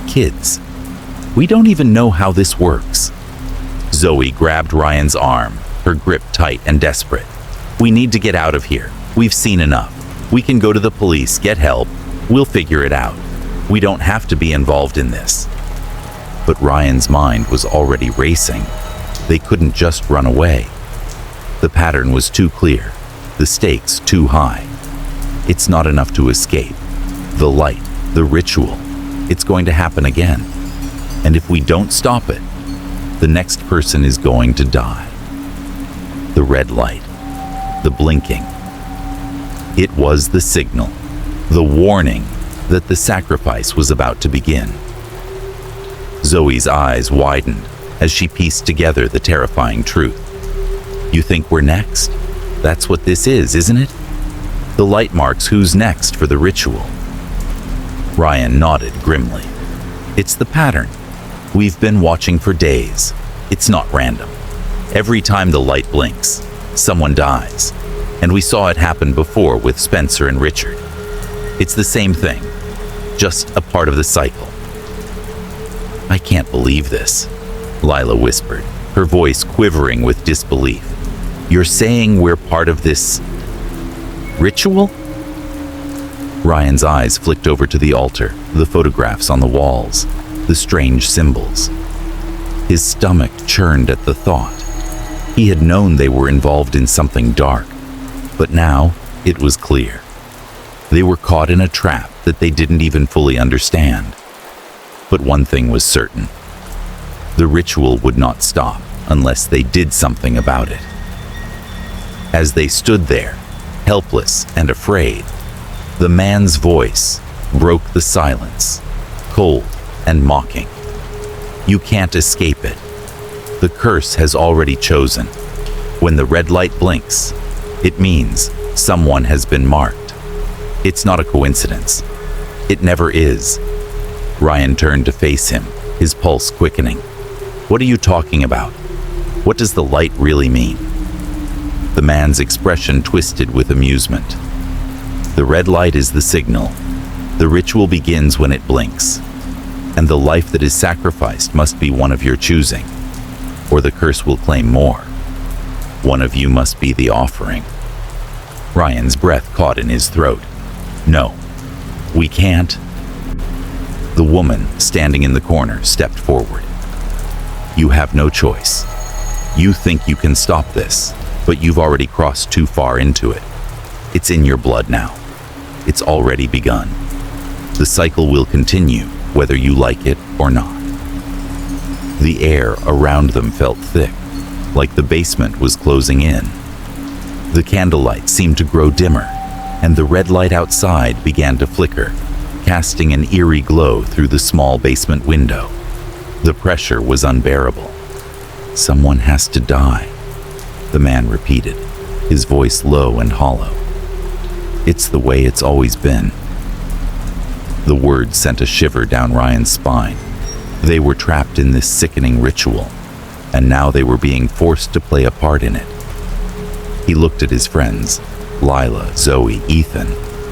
A: kids. We don't even know how this works." Zoe grabbed Ryan's arm, her grip tight and desperate. "We need to get out of here. We've seen enough. We can go to the police, get help. We'll figure it out. We don't have to be involved in this." But Ryan's mind was already racing. They couldn't just run away. The pattern was too clear, the stakes too high. It's not enough to escape. The light, the ritual, it's going to happen again. And if we don't stop it, the next person is going to die. The red light, the blinking. It was the signal, the warning that the sacrifice was about to begin. Zoe's eyes widened as she pieced together the terrifying truth. "You think we're next? That's what this is, isn't it? The light marks who's next for the ritual." Ryan nodded grimly. "It's the pattern. We've been watching for days. It's not random. Every time the light blinks, someone dies. And we saw it happen before with Spencer and Richard. It's the same thing, just a part of the cycle." "I can't believe this," Lila whispered, her voice quivering with disbelief. "You're saying we're part of this ritual?" Ryan's eyes flicked over to the altar, the photographs on the walls, the strange symbols. His stomach churned at the thought. He had known they were involved in something dark, but now it was clear. They were caught in a trap that they didn't even fully understand. But one thing was certain. The ritual would not stop unless they did something about it. As they stood there, helpless and afraid, the man's voice broke the silence, cold and mocking. "You can't escape it. The curse has already chosen. When the red light blinks, it means someone has been marked. It's not a coincidence. It never is." Ryan turned to face him, his pulse quickening. "What are you talking about? What does the light really mean?" The man's expression twisted with amusement. "The red light is the signal. The ritual begins when it blinks. And the life that is sacrificed must be one of your choosing, or the curse will claim more. One of you must be the offering." Ryan's breath caught in his throat. "No, we can't." The woman, standing in the corner, stepped forward. "You have no choice. You think you can stop this, but you've already crossed too far into it. It's in your blood now. It's already begun. The cycle will continue, whether you like it or not." The air around them felt thick, like the basement was closing in. The candlelight seemed to grow dimmer, and the red light outside began to flicker, casting an eerie glow through the small basement window. The pressure was unbearable. "Someone has to die," the man repeated, his voice low and hollow. "It's the way it's always been." The words sent a shiver down Ryan's spine. They were trapped in this sickening ritual, and now they were being forced to play a part in it. He looked at his friends, Lila, Zoe, Ethan,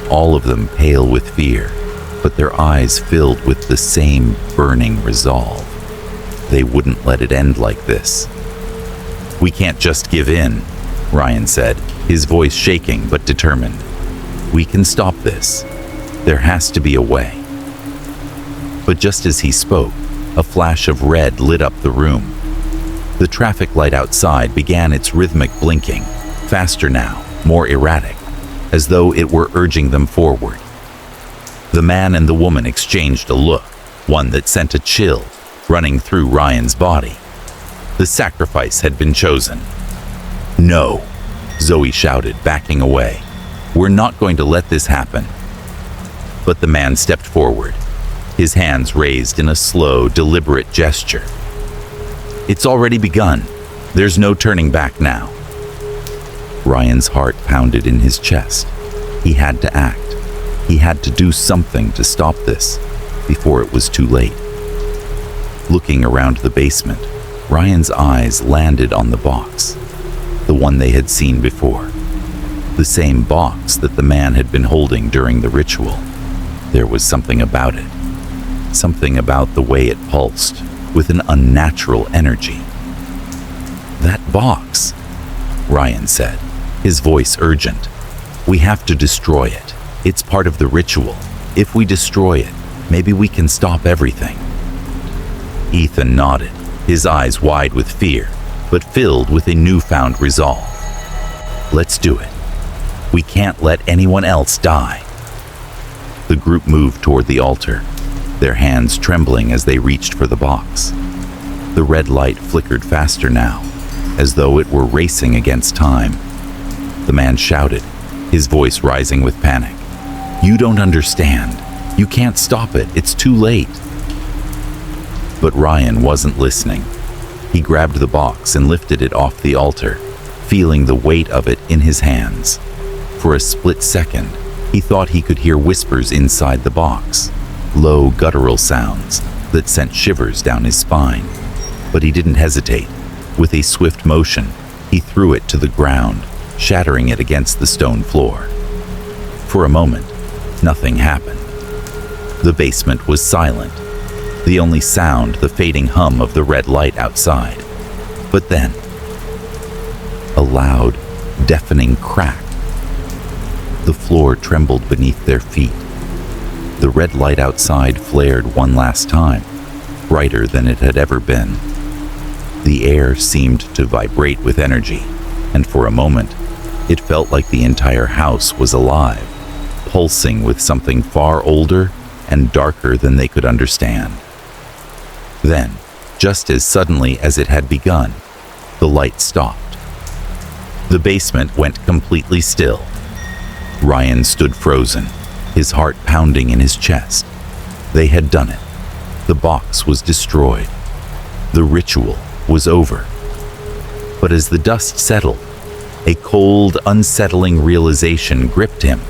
A: all of them pale with fear, but their eyes filled with the same burning resolve. They wouldn't let it end like this. "We can't just give in," Ryan said, his voice shaking but determined. "We can stop this. There has to be a way." But just as he spoke, a flash of red lit up the room. The traffic light outside began its rhythmic blinking, faster now, more erratic, as though it were urging them forward. The man and the woman exchanged a look, one that sent a chill running through Ryan's body. The sacrifice had been chosen. "No," Zoe shouted, backing away. "We're not going to let this happen." But the man stepped forward, his hands raised in a slow, deliberate gesture. "It's already begun. There's no turning back now." Ryan's heart pounded in his chest. He had to act. He had to do something to stop this before it was too late. Looking around the basement, Ryan's eyes landed on the box, the one they had seen before. The same box that the man had been holding during the ritual. There was something about it. Something about the way it pulsed with an unnatural energy. "That box," Ryan said, his voice urgent. "We have to destroy it. It's part of the ritual. If we destroy it, maybe we can stop everything." Ethan nodded, his eyes wide with fear, but filled with a newfound resolve. "Let's do it. We can't let anyone else die." The group moved toward the altar, their hands trembling as they reached for the box. The red light flickered faster now, as though it were racing against time. The man shouted, his voice rising with panic. "You don't understand. You can't stop it. It's too late." But Ryan wasn't listening. He grabbed the box and lifted it off the altar, feeling the weight of it in his hands. For a split second, he thought he could hear whispers inside the box, low guttural sounds that sent shivers down his spine. But he didn't hesitate. With a swift motion, he threw it to the ground, shattering it against the stone floor. For a moment, nothing happened. The basement was silent, the only sound the fading hum of the red light outside. But then, a loud, deafening crack. The floor trembled beneath their feet. The red light outside flared one last time, brighter than it had ever been. The air seemed to vibrate with energy, and for a moment, it felt like the entire house was alive, pulsing with something far older and darker than they could understand. Then, just as suddenly as it had begun, the light stopped. The basement went completely still. Ryan stood frozen, his heart pounding in his chest. They had done it. The box was destroyed. The ritual was over. But as the dust settled, a cold, unsettling realization gripped him.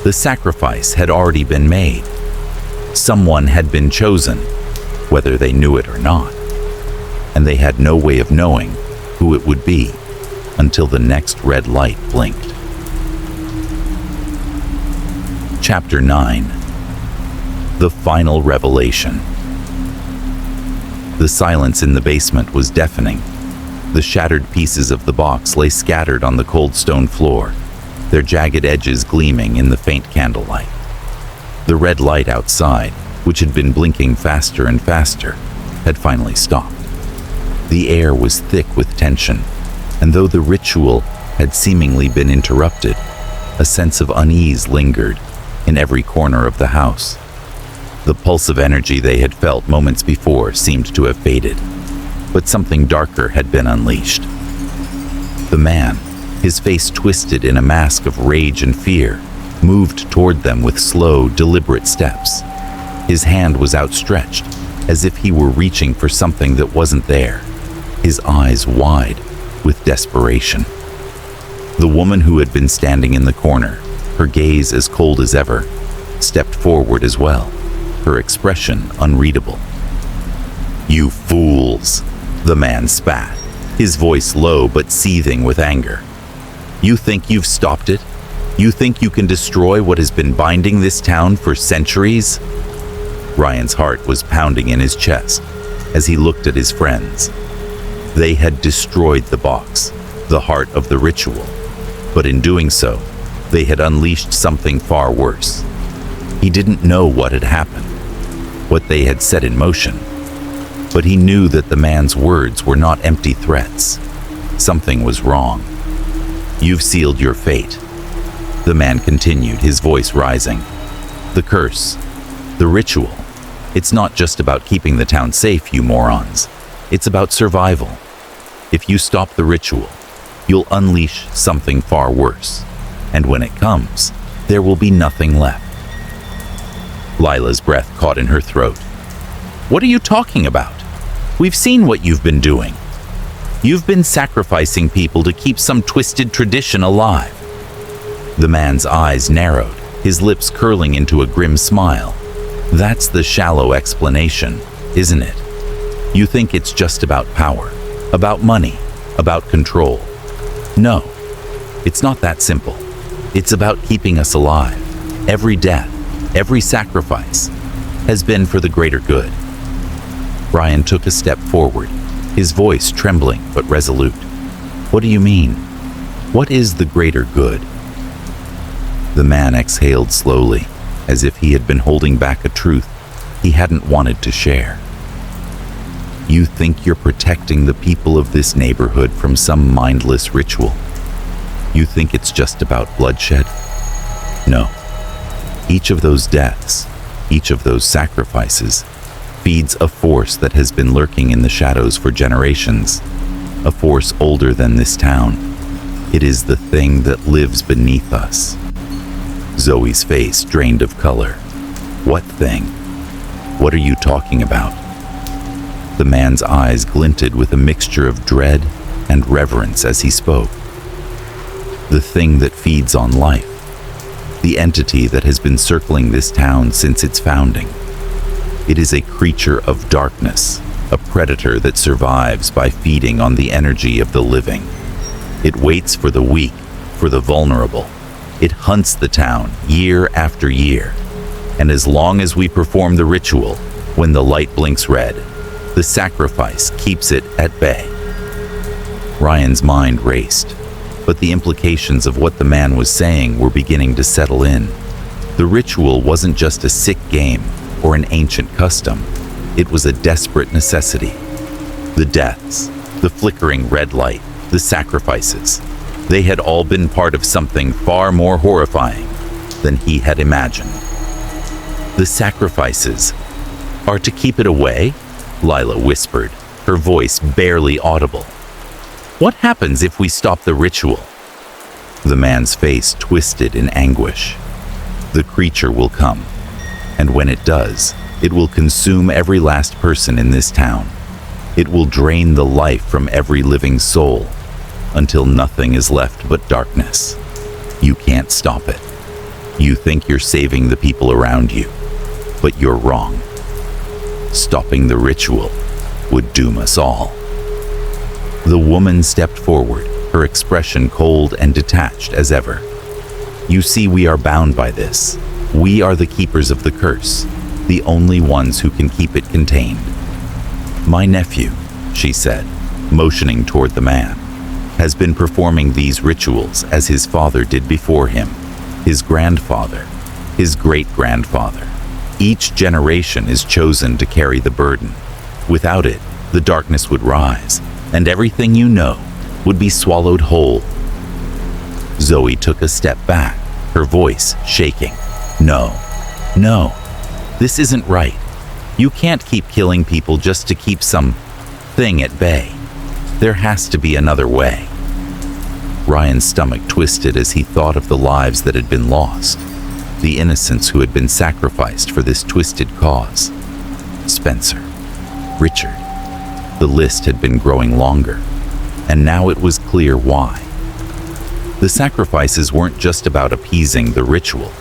A: The sacrifice had already been made. Someone had been chosen, whether they knew it or not. And they had no way of knowing who it would be until the next red light blinked. Chapter 9. The Final Revelation. The silence in the basement was deafening. The shattered pieces of the box lay scattered on the cold stone floor, their jagged edges gleaming in the faint candlelight. The red light outside, which had been blinking faster and faster, had finally stopped. The air was thick with tension, and though the ritual had seemingly been interrupted, a sense of unease lingered in every corner of the house. The pulse of energy they had felt moments before seemed to have faded, but something darker had been unleashed. The man, his face twisted in a mask of rage and fear, moved toward them with slow, deliberate steps. His hand was outstretched, as if he were reaching for something that wasn't there, his eyes wide with desperation. The woman who had been standing in the corner, her gaze as cold as ever, stepped forward as well, her expression unreadable. "You fools!" the man spat, his voice low but seething with anger. "You think you've stopped it? You think you can destroy what has been binding this town for centuries?" Ryan's heart was pounding in his chest as he looked at his friends. They had destroyed the box, the heart of the ritual, but in doing so, they had unleashed something far worse. He didn't know what had happened, what they had set in motion, but he knew that the man's words were not empty threats. Something was wrong. "You've sealed your fate," the man continued, his voice rising. "The curse, the ritual, it's not just about keeping the town safe, you morons. It's about survival. If you stop the ritual, you'll unleash something far worse. And when it comes, there will be nothing left." Lila's breath caught in her throat. "What are you talking about? We've seen what you've been doing." You've been sacrificing people to keep some twisted tradition alive." The man's eyes narrowed, his lips curling into a grim smile. "That's the shallow explanation, isn't it? You think it's just about power, about money, about control. No, it's not that simple. It's about keeping us alive. Every death, every sacrifice has been for the greater good." Brian took a step forward, his voice trembling but resolute. "What do you mean? What is the greater good?" The man exhaled slowly, as if he had been holding back a truth he hadn't wanted to share. "You think you're protecting the people of this neighborhood from some mindless ritual? You think it's just about bloodshed? No. Each of those deaths, each of those sacrifices, feeds a force that has been lurking in the shadows for generations, a force older than this town. It is the thing that lives beneath us." Zoe's face drained of color. "What thing? What are you talking about?" The man's eyes glinted with a mixture of dread and reverence as he spoke. "The thing that feeds on life. The entity that has been circling this town since its founding. It is a creature of darkness, a predator that survives by feeding on the energy of the living. It waits for the weak, for the vulnerable. It hunts the town year after year. And as long as we perform the ritual, when the light blinks red, the sacrifice keeps it at bay." Ryan's mind raced, but the implications of what the man was saying were beginning to settle in. The ritual wasn't just a sick game or an ancient custom. It was a desperate necessity. The deaths, the flickering red light, the sacrifices, they had all been part of something far more horrifying than he had imagined. "The sacrifices are to keep it away?" Lila whispered, her voice barely audible. "What happens if we stop the ritual?" The man's face twisted in anguish. "The creature will come, and when it does, it will consume every last person in this town. It will drain the life from every living soul, until nothing is left but darkness. You can't stop it. You think you're saving the people around you, but you're wrong. Stopping the ritual would doom us all." The woman stepped forward, her expression cold and detached as ever. "You see, we are bound by this. We are the keepers of the curse, the only ones who can keep it contained. My nephew," she said, motioning toward the man, "has been performing these rituals as his father did before him, his grandfather, his great-grandfather. Each generation is chosen to carry the burden. Without it, the darkness would rise, and everything you know would be swallowed whole." Zoe took a step back, her voice shaking. "No, no, this isn't right. You can't keep killing people just to keep some thing at bay. There has to be another way." Ryan's stomach twisted as he thought of the lives that had been lost, the innocents who had been sacrificed for this twisted cause. Spencer, Richard. The list had been growing longer, and now it was clear why. The sacrifices weren't just about appeasing the ritual.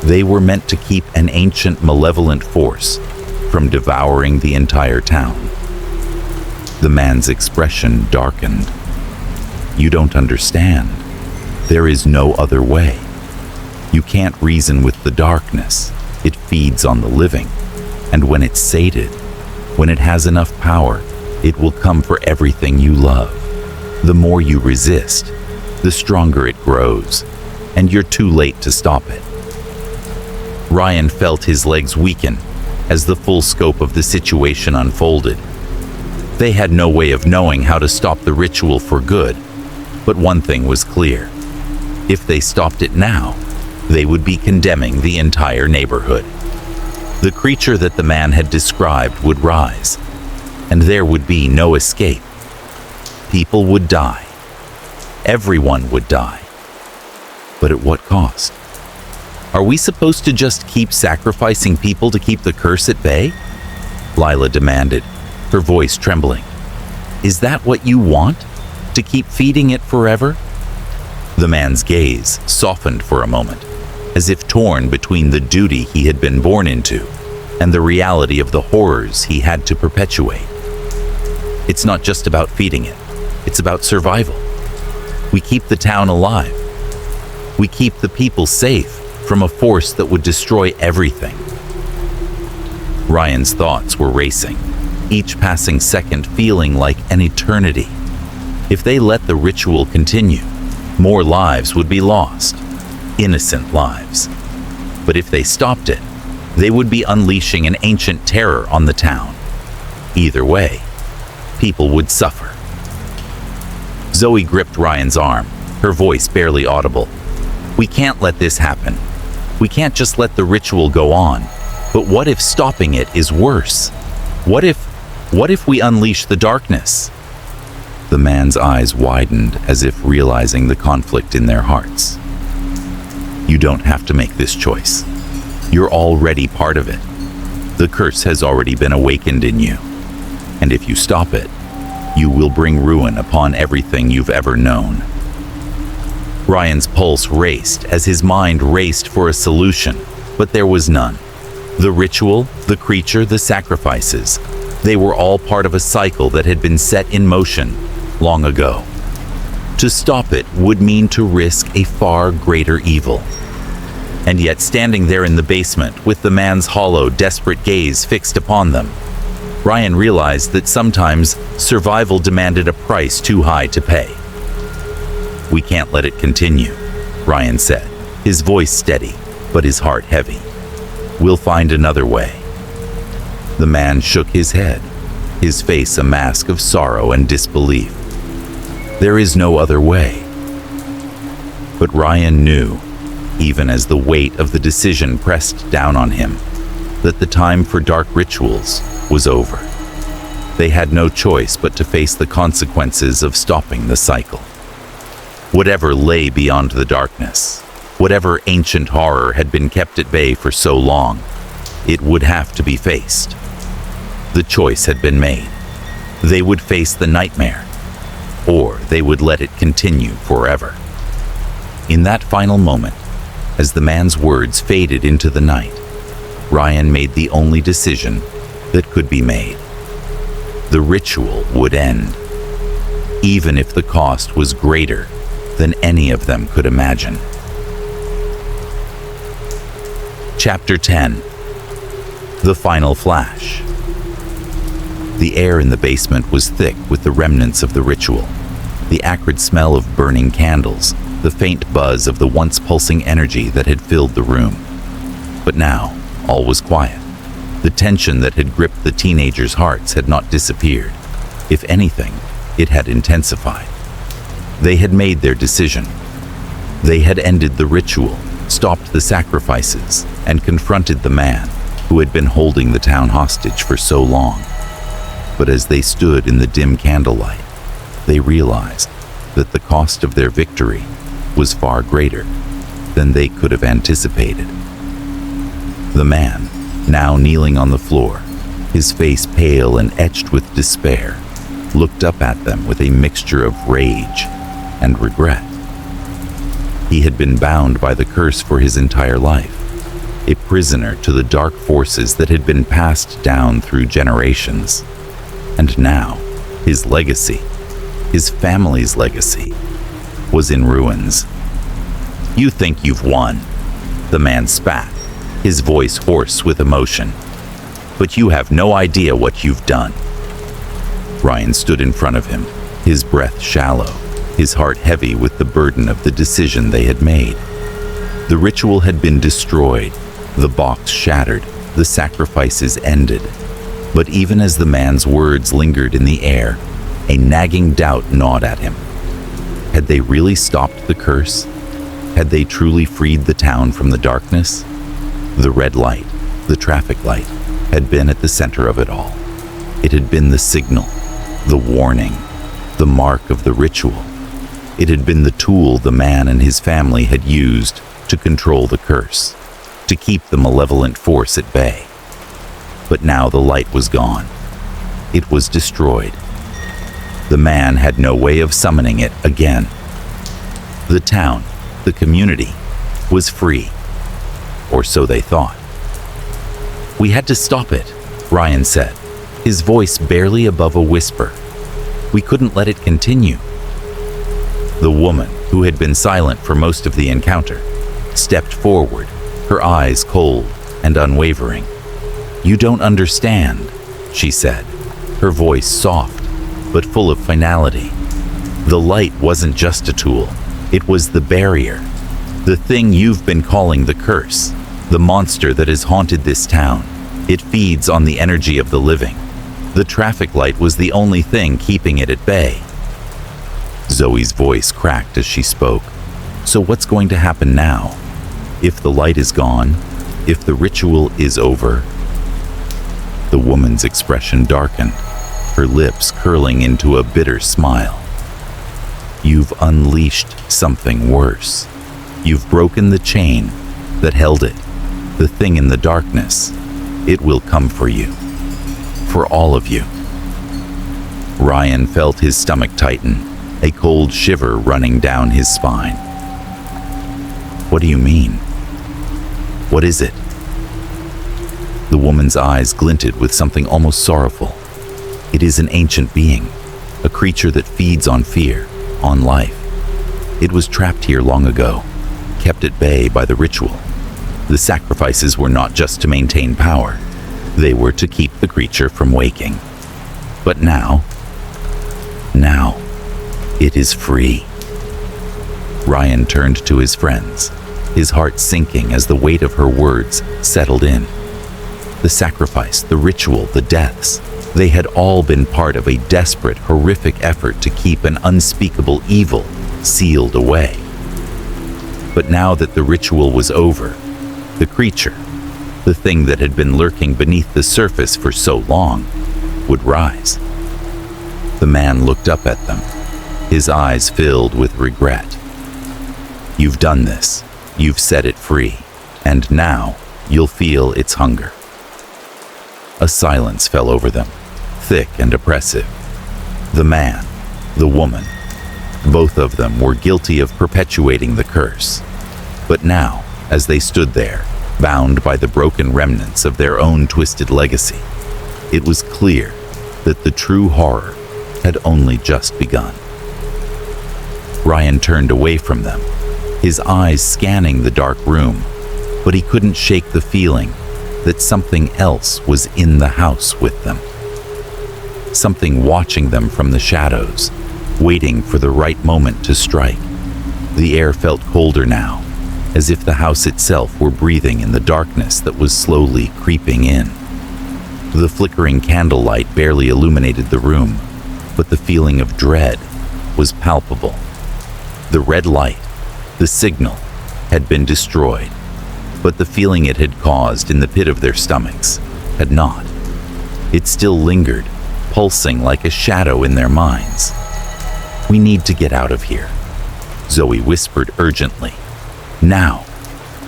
A: They were meant to keep an ancient malevolent force from devouring the entire town. The man's expression darkened. "You don't understand. There is no other way. You can't reason with the darkness. It feeds on the living. And when it's sated, when it has enough power, it will come for everything you love. The more you resist, the stronger it grows, and you're too late to stop it." Ryan felt his legs weaken as the full scope of the situation unfolded. They had no way of knowing how to stop the ritual for good, but one thing was clear. If they stopped it now, they would be condemning the entire neighborhood. The creature that the man had described would rise, and there would be no escape. People would die. Everyone would die. But at what cost? Are we supposed to just keep sacrificing people to keep the curse at bay? Lila demanded, her voice trembling. Is that what you want? To keep feeding it forever?" The man's gaze softened for a moment, as if torn between the duty he had been born into and the reality of the horrors he had to perpetuate. "It's not just about feeding it. It's about survival. We keep the town alive. We keep the people safe from a force that would destroy everything." Ryan's thoughts were racing, each passing second feeling like an eternity. If they let the ritual continue, more lives would be lost, innocent lives. But if they stopped it, they would be unleashing an ancient terror on the town. Either way, people would suffer. Zoe gripped Ryan's arm, her voice barely audible. "We can't let this happen. We can't just let the ritual go on. But what if stopping it is worse? What if we unleash the darkness?" The man's eyes widened as if realizing the conflict in their hearts. "You don't have to make this choice. You're already part of it. The curse has already been awakened in you. And if you stop it, you will bring ruin upon everything you've ever known." Ryan's pulse raced as his mind raced for a solution, but there was none. The ritual, the creature, the sacrifices, they were all part of a cycle that had been set in motion long ago. To stop it would mean to risk a far greater evil. And yet, standing there in the basement with the man's hollow, desperate gaze fixed upon them, Ryan realized that sometimes survival demanded a price too high to pay. "We can't let it continue," Ryan said, his voice steady, but his heart heavy. "We'll find another way." The man shook his head, his face a mask of sorrow and disbelief. There is no other way. But Ryan knew, even as the weight of the decision pressed down on him, that the time for dark rituals was over. They had no choice but to face the consequences of stopping the cycle. Whatever lay beyond the darkness, whatever ancient horror had been kept at bay for so long, it would have to be faced. The choice had been made. They would face the nightmare, or they would let it continue forever. In that final moment, as the man's words faded into the night, Ryan made the only decision that could be made. The ritual would end, even if the cost was greater than any of them could imagine. Chapter 10. The Final Flash. The air in the basement was thick with the remnants of the ritual, the acrid smell of burning candles, the faint buzz of the once pulsing energy that had filled the room. But now, all was quiet. The tension that had gripped the teenagers' hearts had not disappeared. If anything, it had intensified. They had made their decision. They had ended the ritual, stopped the sacrifices, and confronted the man who had been holding the town hostage for so long. But as they stood in the dim candlelight, they realized that the cost of their victory was far greater than they could have anticipated. The man, now kneeling on the floor, his face pale and etched with despair, looked up at them with a mixture of rage and regret. He had been bound by the curse for his entire life, a prisoner to the dark forces that had been passed down through generations. And now, his legacy, his family's legacy, was in ruins. "You think you've won," the man spat, his voice hoarse with emotion. "But you have no idea what you've done." Ryan stood in front of him, his breath shallow, his heart heavy with the burden of the decision they had made. The ritual had been destroyed, the box shattered, the sacrifices ended. But even as the man's words lingered in the air, a nagging doubt gnawed at him. Had they really stopped the curse? Had they truly freed the town from the darkness? The red light, the traffic light, had been at the center of it all. It had been the signal, the warning, the mark of the ritual. It had been the tool the man and his family had used to control the curse, to keep the malevolent force at bay. But now the light was gone. It was destroyed. The man had no way of summoning it again. The town, the community, was free. Or so they thought. "We had to stop it," Ryan said, his voice barely above a whisper. "We couldn't let it continue." The woman, who had been silent for most of the encounter, stepped forward, her eyes cold and unwavering. "You don't understand," she said, her voice soft but full of finality. "The light wasn't just a tool, it was the barrier. The thing you've been calling the curse, the monster that has haunted this town. It feeds on the energy of the living. The traffic light was the only thing keeping it at bay." Zoe's voice cracked as she spoke. "So what's going to happen now? If the light is gone, if the ritual is over?" The woman's expression darkened, her lips curling into a bitter smile. "You've unleashed something worse. You've broken the chain that held it, the thing in the darkness. It will come for you. For all of you." Ryan felt his stomach tighten, a cold shiver running down his spine. "What do you mean? What is it?" The woman's eyes glinted with something almost sorrowful. "It is an ancient being, a creature that feeds on fear, on life. It was trapped here long ago, kept at bay by the ritual. The sacrifices were not just to maintain power, they were to keep the creature from waking. But now, it is free." Ryan turned to his friends, his heart sinking as the weight of her words settled in. The sacrifice, the ritual, the deaths, they had all been part of a desperate, horrific effort to keep an unspeakable evil sealed away. But now that the ritual was over, the creature, the thing that had been lurking beneath the surface for so long, would rise. The man looked up at them, his eyes filled with regret. "You've done this. You've set it free. And now you'll feel its hunger." A silence fell over them, thick and oppressive. The man, the woman, both of them were guilty of perpetuating the curse. But now, as they stood there, bound by the broken remnants of their own twisted legacy, it was clear that the true horror had only just begun. Ryan turned away from them, his eyes scanning the dark room, but he couldn't shake the feeling that something else was in the house with them. Something watching them from the shadows, waiting for the right moment to strike. The air felt colder now, as if the house itself were breathing in the darkness that was slowly creeping in. The flickering candlelight barely illuminated the room, but the feeling of dread was palpable. The red light, the signal, had been destroyed, but the feeling it had caused in the pit of their stomachs had not. It still lingered, pulsing like a shadow in their minds. "We need to get out of here," Zoe whispered urgently. "Now.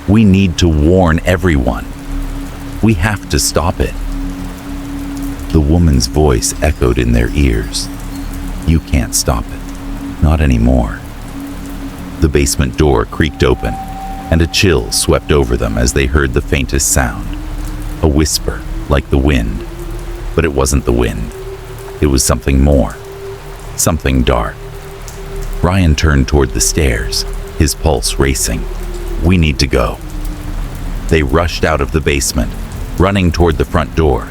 A: We need to warn everyone. We have to stop it." The woman's voice echoed in their ears. "You can't stop it. Not anymore." The basement door creaked open, and a chill swept over them as they heard the faintest sound. A whisper, like the wind. But it wasn't the wind. It was something more. Something dark. Ryan turned toward the stairs, his pulse racing. "We need to go." They rushed out of the basement, running toward the front door,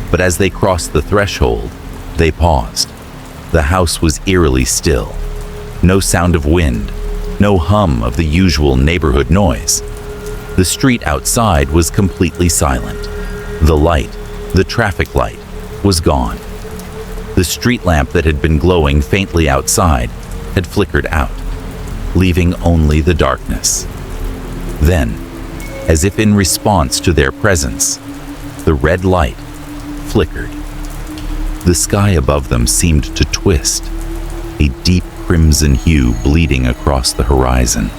A: but as they crossed the threshold, they paused. The house was eerily still. No sound of wind, no hum of the usual neighborhood noise. The street outside was completely silent. The light, the traffic light, was gone. The street lamp that had been glowing faintly outside had flickered out, leaving only the darkness. Then, as if in response to their presence, the red light flickered. The sky above them seemed to twist, a deep crimson hue bleeding across the horizon.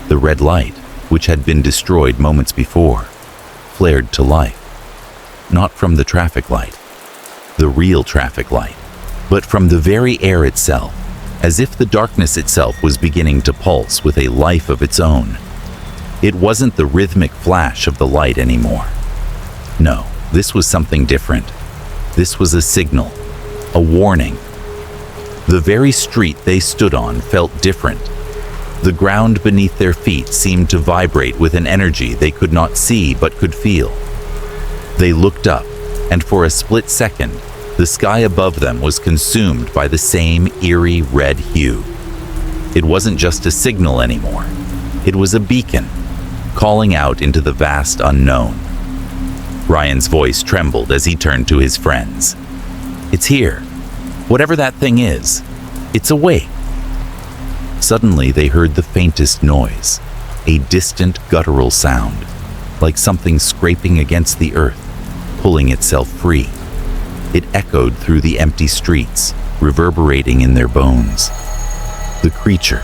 A: The red light, which had been destroyed moments before, flared to life. Not from the traffic light, the real traffic light, but from the very air itself, as if the darkness itself was beginning to pulse with a life of its own. It wasn't the rhythmic flash of the light anymore. No, this was something different. This was a signal, a warning. The very street they stood on felt different. The ground beneath their feet seemed to vibrate with an energy they could not see but could feel. They looked up, and for a split second, the sky above them was consumed by the same eerie red hue. It wasn't just a signal anymore. It was a beacon, calling out into the vast unknown. Ryan's voice trembled as he turned to his friends. "It's here. Whatever that thing is, it's awake." Suddenly they heard the faintest noise, a distant guttural sound, like something scraping against the earth, pulling itself free. It echoed through the empty streets, reverberating in their bones. The creature,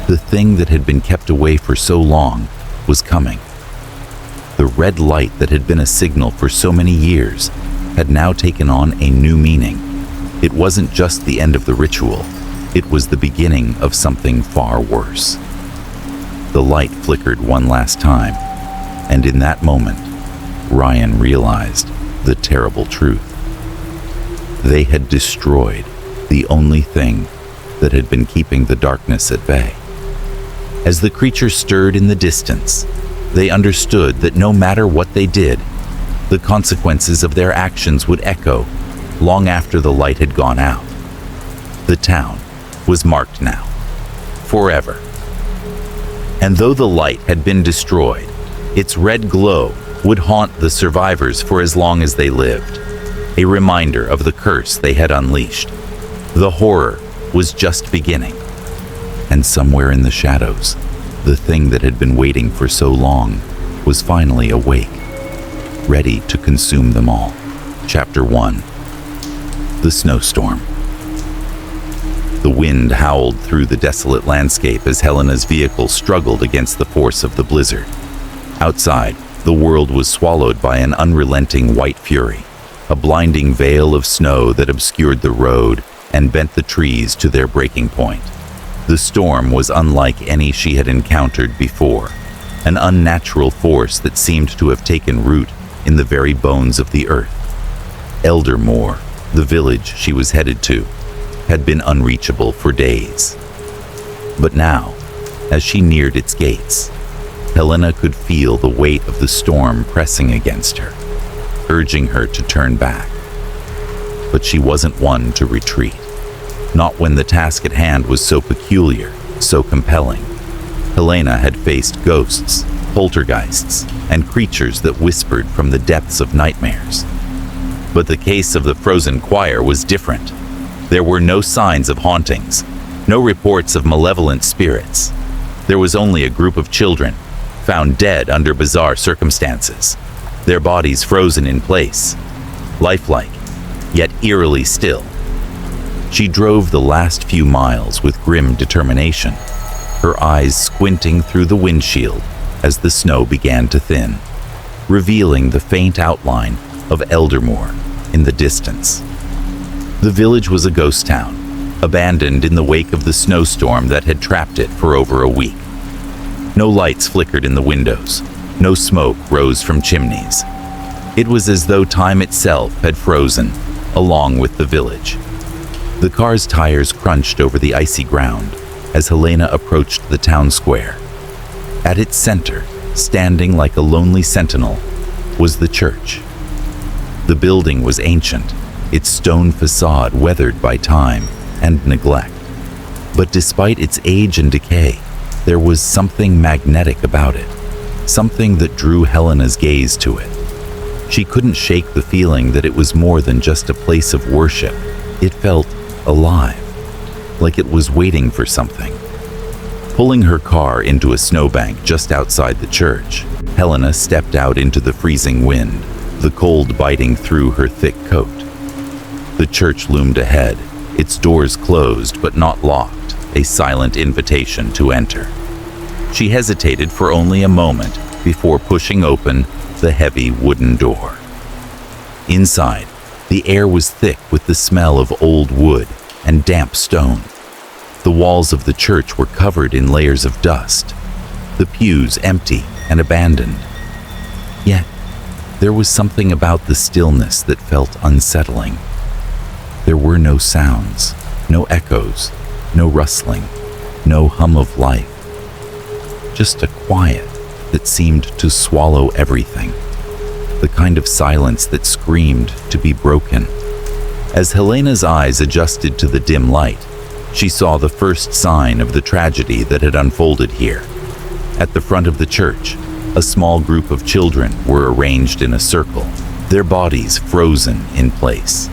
A: the thing that had been kept away for so long, was coming. The red light that had been a signal for so many years had now taken on a new meaning. It wasn't just the end of the ritual, it was the beginning of something far worse. The light flickered one last time, and in that moment, Ryan realized the terrible truth. They had destroyed the only thing that had been keeping the darkness at bay. As the creature stirred in the distance, they understood that no matter what they did, the consequences of their actions would echo long after the light had gone out. The town was marked now, forever. And though the light had been destroyed, its red glow would haunt the survivors for as long as they lived, a reminder of the curse they had unleashed. The horror was just beginning. And somewhere in the shadows, the thing that had been waiting for so long was finally awake, ready to consume them all. Chapter 1. The Snowstorm. The wind howled through the desolate landscape as Helena's vehicle struggled against the force of the blizzard. Outside, the world was swallowed by an unrelenting white fury, a blinding veil of snow that obscured the road and bent the trees to their breaking point. The storm was unlike any she had encountered before, an unnatural force that seemed to have taken root in the very bones of the earth. Eldermoor, the village she was headed to, had been unreachable for days. But now, as she neared its gates, Helena could feel the weight of the storm pressing against her, urging her to turn back. But she wasn't one to retreat. Not when the task at hand was so peculiar, so compelling. Helena had faced ghosts, poltergeists, and creatures that whispered from the depths of nightmares. But the case of the frozen choir was different. There were no signs of hauntings, no reports of malevolent spirits. There was only a group of children, found dead under bizarre circumstances, their bodies frozen in place, lifelike, yet eerily still. She drove the last few miles with grim determination, her eyes squinting through the windshield as the snow began to thin, revealing the faint outline of Eldermoor in the distance. The village was a ghost town, abandoned in the wake of the snowstorm that had trapped it for over a week. No lights flickered in the windows, no smoke rose from chimneys. It was as though time itself had frozen, along with the village. The car's tires crunched over the icy ground as Helena approached the town square. At its center, standing like a lonely sentinel, was the church. The building was ancient, its stone facade weathered by time and neglect. But despite its age and decay, there was something magnetic about it, something that drew Helena's gaze to it. She couldn't shake the feeling that it was more than just a place of worship. It felt alive, like it was waiting for something. Pulling her car into a snowbank just outside the church, Helena stepped out into the freezing wind, the cold biting through her thick coat. The church loomed ahead, its doors closed but not locked, a silent invitation to enter. She hesitated for only a moment before pushing open the heavy wooden door. Inside, The air was thick with the smell of old wood and damp stone. The walls of the church were covered in layers of dust, the pews empty and abandoned. Yet, there was something about the stillness that felt unsettling. There were no sounds, no echoes, no rustling, no hum of life. Just a quiet that seemed to swallow everything, the kind of silence that screamed to be broken. As Helena's eyes adjusted to the dim light, she saw the first sign of the tragedy that had unfolded here. At the front of the church, a small group of children were arranged in a circle, their bodies frozen in place.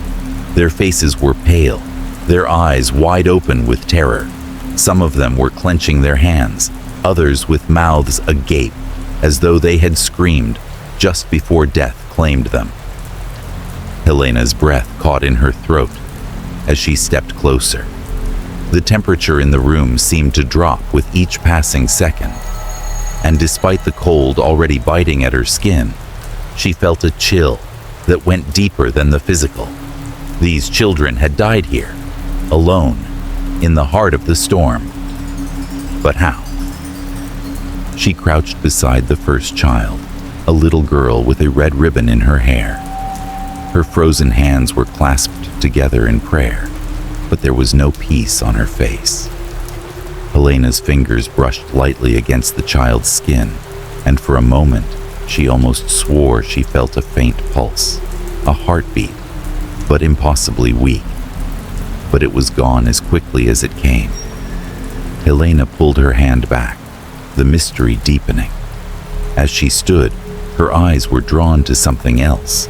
A: Their faces were pale, their eyes wide open with terror. Some of them were clenching their hands, others with mouths agape, as though they had screamed just before death claimed them. Helena's breath caught in her throat as she stepped closer. The temperature in the room seemed to drop with each passing second, and despite the cold already biting at her skin, she felt a chill that went deeper than the physical. These children had died here, alone, in the heart of the storm. But how? She crouched beside the first child, a little girl with a red ribbon in her hair. Her frozen hands were clasped together in prayer, but there was no peace on her face. Helena's fingers brushed lightly against the child's skin, and for a moment, she almost swore she felt a faint pulse, a heartbeat, but impossibly weak. But it was gone as quickly as it came. Helena pulled her hand back, the mystery deepening. As she stood, her eyes were drawn to something else.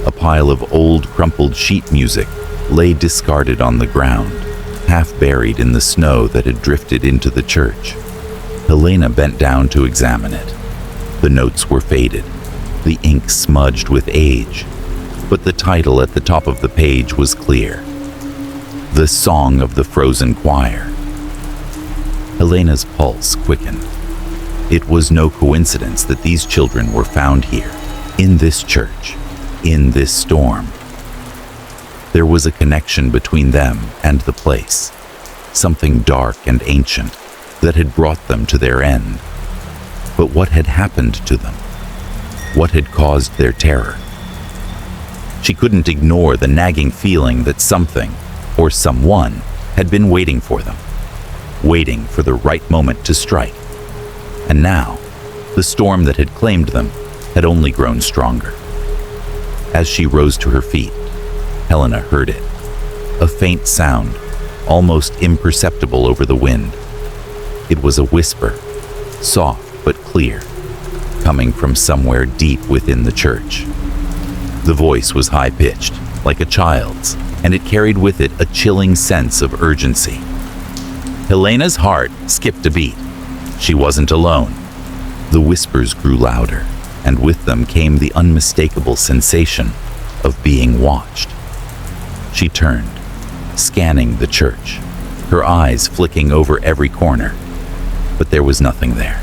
A: A pile of old, crumpled sheet music lay discarded on the ground, half buried in the snow that had drifted into the church. Helena bent down to examine it. The notes were faded, the ink smudged with age, but the title at the top of the page was clear: The Song of the Frozen Choir. Helena's pulse quickened. It was no coincidence that these children were found here, in this church, in this storm. There was a connection between them and the place, something dark and ancient that had brought them to their end. But what had happened to them? What had caused their terror? She couldn't ignore the nagging feeling that something, or someone, had been waiting for them, waiting for the right moment to strike. And now, the storm that had claimed them had only grown stronger. As she rose to her feet, Helena heard it, a faint sound, almost imperceptible over the wind. It was a whisper, soft but clear, coming from somewhere deep within the church. The voice was high-pitched, like a child's, and it carried with it a chilling sense of urgency. Helena's heart skipped a beat. She wasn't alone. The whispers grew louder, and with them came the unmistakable sensation of being watched. She turned, scanning the church, her eyes flicking over every corner. But there was nothing there.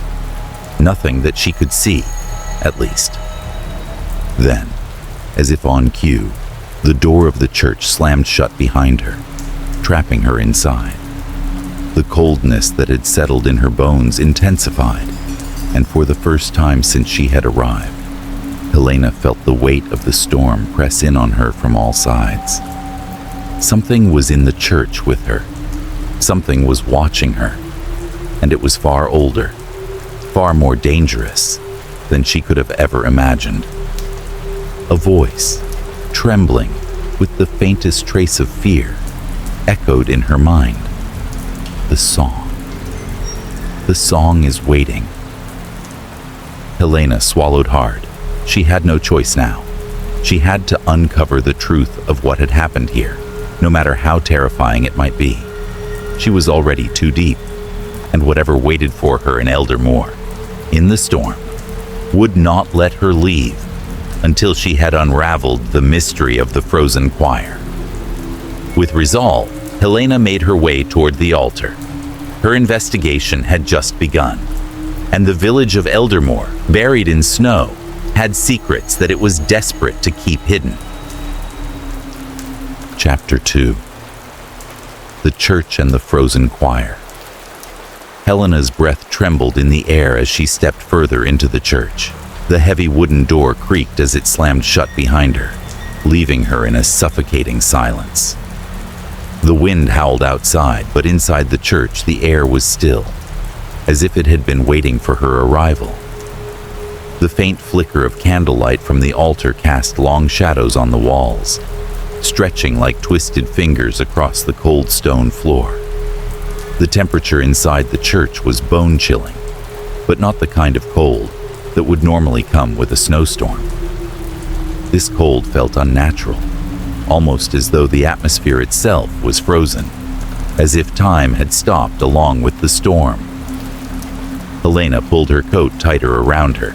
A: Nothing that she could see, at least. Then, as if on cue, the door of the church slammed shut behind her, trapping her inside. The coldness that had settled in her bones intensified, and for the first time since she had arrived, Helena felt the weight of the storm press in on her from all sides. Something was in the church with her. Something was watching her, and it was far older, far more dangerous than she could have ever imagined. A voice, trembling with the faintest trace of fear, echoed in her mind. The song. The song is waiting. Helena swallowed hard. She had no choice now. She had to uncover the truth of what had happened here, no matter how terrifying it might be. She was already too deep, and whatever waited for her in Eldermore, in the storm, would not let her leave until she had unraveled the mystery of the frozen choir. With resolve, Helena made her way toward the altar. Her investigation had just begun, and the village of Eldermore, buried in snow, had secrets that it was desperate to keep hidden. Chapter 2. The Church and the Frozen Choir. Helena's breath trembled in the air as she stepped further into the church. The heavy wooden door creaked as it slammed shut behind her, leaving her in a suffocating silence. The wind howled outside, but inside the church the air was still, as if it had been waiting for her arrival. The faint flicker of candlelight from the altar cast long shadows on the walls, stretching like twisted fingers across the cold stone floor. The temperature inside the church was bone-chilling, but not the kind of cold that would normally come with a snowstorm. This cold felt unnatural, almost as though the atmosphere itself was frozen, as if time had stopped along with the storm. Helena pulled her coat tighter around her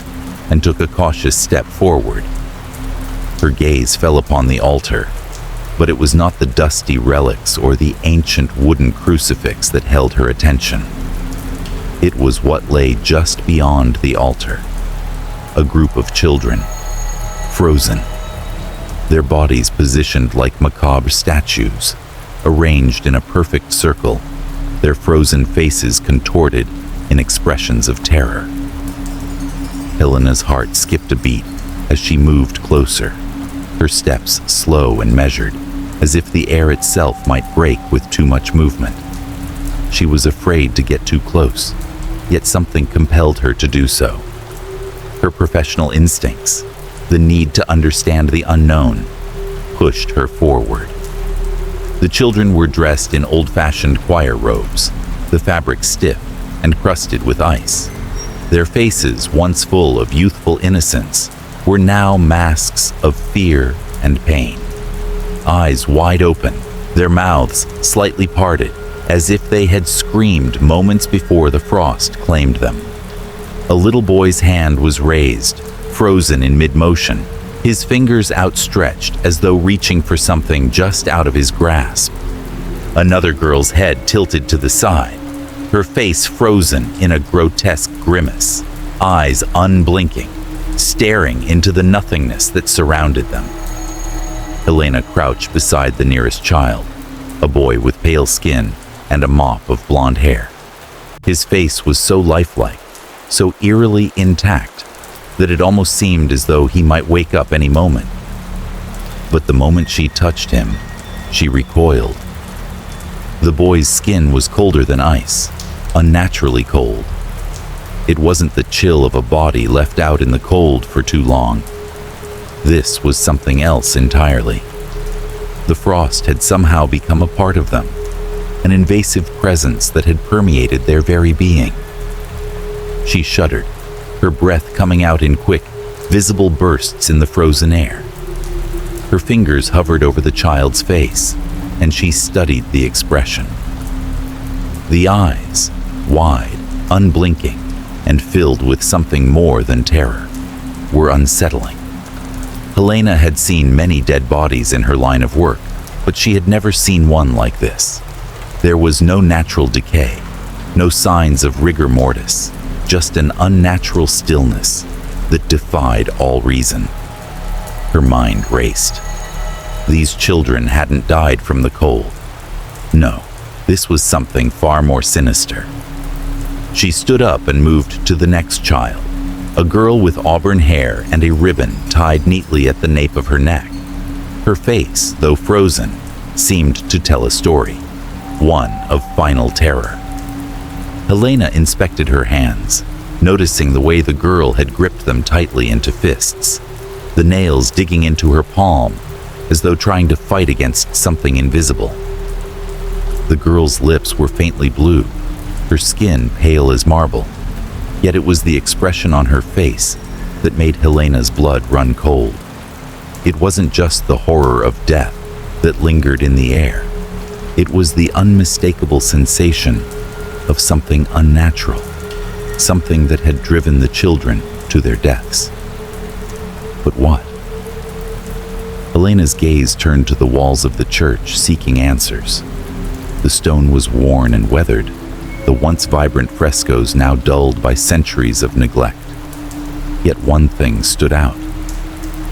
A: and took a cautious step forward. Her gaze fell upon the altar, but it was not the dusty relics or the ancient wooden crucifix that held her attention. It was what lay just beyond the altar. A group of children, frozen, their bodies positioned like macabre statues, arranged in a perfect circle, their frozen faces contorted in expressions of terror. Helena's heart skipped a beat as she moved closer, her steps slow and measured, as if the air itself might break with too much movement. She was afraid to get too close, yet something compelled her to do so. Her professional instincts, the need to understand the unknown, pushed her forward. The children were dressed in old-fashioned choir robes, the fabric stiff and crusted with ice. Their faces, once full of youthful innocence, were now masks of fear and pain. Eyes wide open, their mouths slightly parted, as if they had screamed moments before the frost claimed them. A little boy's hand was raised, frozen in mid-motion, his fingers outstretched as though reaching for something just out of his grasp. Another girl's head tilted to the side, her face frozen in a grotesque grimace, eyes unblinking, staring into the nothingness that surrounded them. Helena crouched beside the nearest child, a boy with pale skin and a mop of blonde hair. His face was so lifelike, so eerily intact, that it almost seemed as though he might wake up any moment. But the moment she touched him, she recoiled. The boy's skin was colder than ice, unnaturally cold. It wasn't the chill of a body left out in the cold for too long. This was something else entirely. The frost had somehow become a part of them, an invasive presence that had permeated their very being. She shuddered, her breath coming out in quick, visible bursts in the frozen air. Her fingers hovered over the child's face, and she studied the expression. The eyes, wide, unblinking, and filled with something more than terror, were unsettling. Helena had seen many dead bodies in her line of work, but she had never seen one like this. There was no natural decay, no signs of rigor mortis, just an unnatural stillness that defied all reason. Her mind raced. These children hadn't died from the cold. No, this was something far more sinister. She stood up and moved to the next child, a girl with auburn hair and a ribbon tied neatly at the nape of her neck. Her face, though frozen, seemed to tell a story, one of final terror. Helena inspected her hands, noticing the way the girl had gripped them tightly into fists, the nails digging into her palm as though trying to fight against something invisible. The girl's lips were faintly blue, her skin pale as marble, yet it was the expression on her face that made Helena's blood run cold. It wasn't just the horror of death that lingered in the air. It was the unmistakable sensation of something unnatural, something that had driven the children to their deaths. But what? Helena's gaze turned to the walls of the church, seeking answers. The stone was worn and weathered, the once vibrant frescoes now dulled by centuries of neglect. Yet one thing stood out.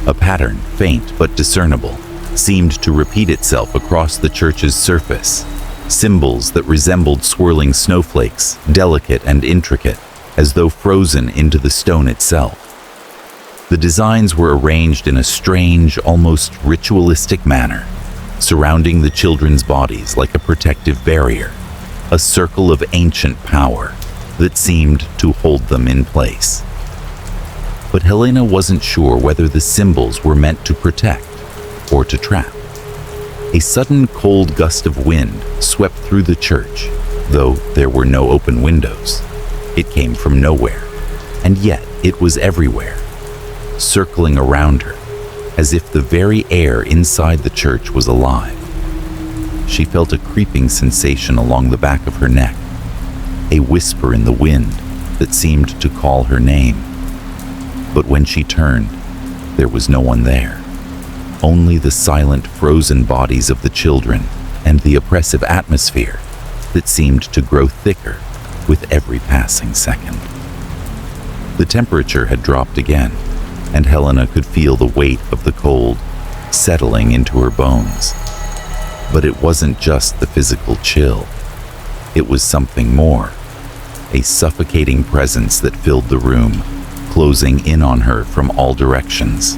A: A pattern, faint but discernible, seemed to repeat itself across the church's surface. Symbols that resembled swirling snowflakes, delicate and intricate, as though frozen into the stone itself. The designs were arranged in a strange, almost ritualistic manner, surrounding the children's bodies like a protective barrier, a circle of ancient power that seemed to hold them in place. But Helena wasn't sure whether the symbols were meant to protect or to trap. A sudden cold gust of wind swept through the church, though there were no open windows. It came from nowhere, and yet it was everywhere, circling around her, as if the very air inside the church was alive. She felt a creeping sensation along the back of her neck, a whisper in the wind that seemed to call her name. But when she turned, there was no one there. Only the silent, frozen bodies of the children and the oppressive atmosphere that seemed to grow thicker with every passing second. The temperature had dropped again, and Helena could feel the weight of the cold settling into her bones. But it wasn't just the physical chill. It was something more, a suffocating presence that filled the room, closing in on her from all directions.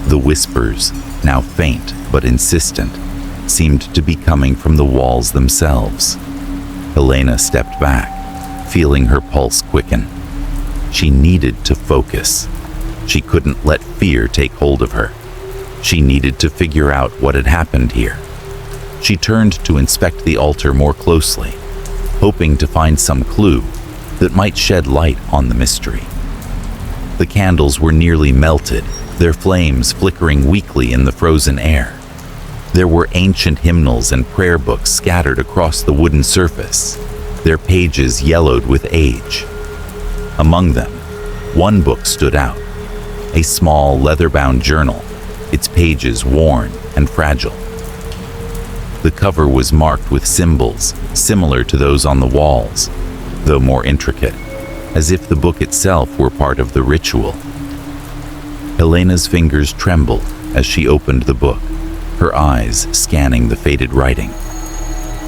A: The whispers, now faint but insistent, seemed to be coming from the walls themselves. Helena stepped back, feeling her pulse quicken. She needed to focus. She couldn't let fear take hold of her. She needed to figure out what had happened here. She turned to inspect the altar more closely, hoping to find some clue that might shed light on the mystery. The candles were nearly melted, their flames flickering weakly in the frozen air. There were ancient hymnals and prayer books scattered across the wooden surface, their pages yellowed with age. Among them, one book stood out, a small leather-bound journal, its pages worn and fragile. The cover was marked with symbols similar to those on the walls, though more intricate, as if the book itself were part of the ritual. Helena's fingers trembled as she opened the book, her eyes scanning the faded writing.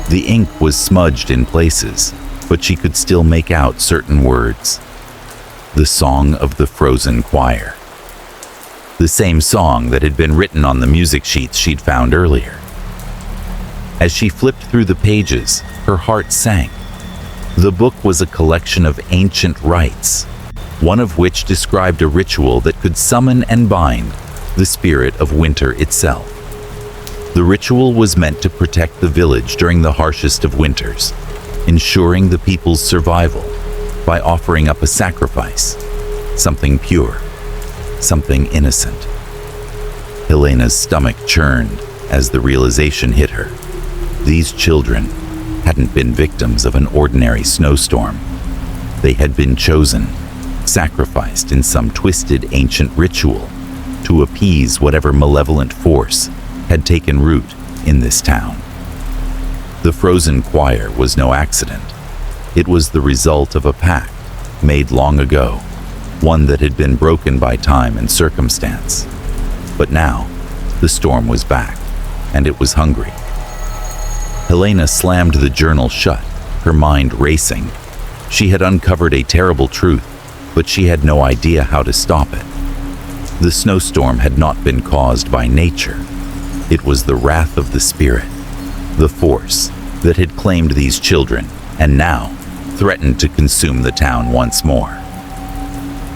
A: The ink was smudged in places, but she could still make out certain words. The Song of the Frozen Choir. The same song that had been written on the music sheets she'd found earlier. As she flipped through the pages, her heart sank. The book was a collection of ancient rites, one of which described a ritual that could summon and bind the spirit of winter itself. The ritual was meant to protect the village during the harshest of winters, ensuring the people's survival by offering up a sacrifice, something pure, something innocent. Helena's stomach churned as the realization hit her. These children hadn't been victims of an ordinary snowstorm. They had been chosen, sacrificed in some twisted ancient ritual to appease whatever malevolent force had taken root in this town. The frozen choir was no accident. It was the result of a pact made long ago, one that had been broken by time and circumstance. But now, the storm was back, and it was hungry. Helena slammed the journal shut, her mind racing. She had uncovered a terrible truth, but she had no idea how to stop it. The snowstorm had not been caused by nature. It was the wrath of the spirit, the force that had claimed these children and now threatened to consume the town once more.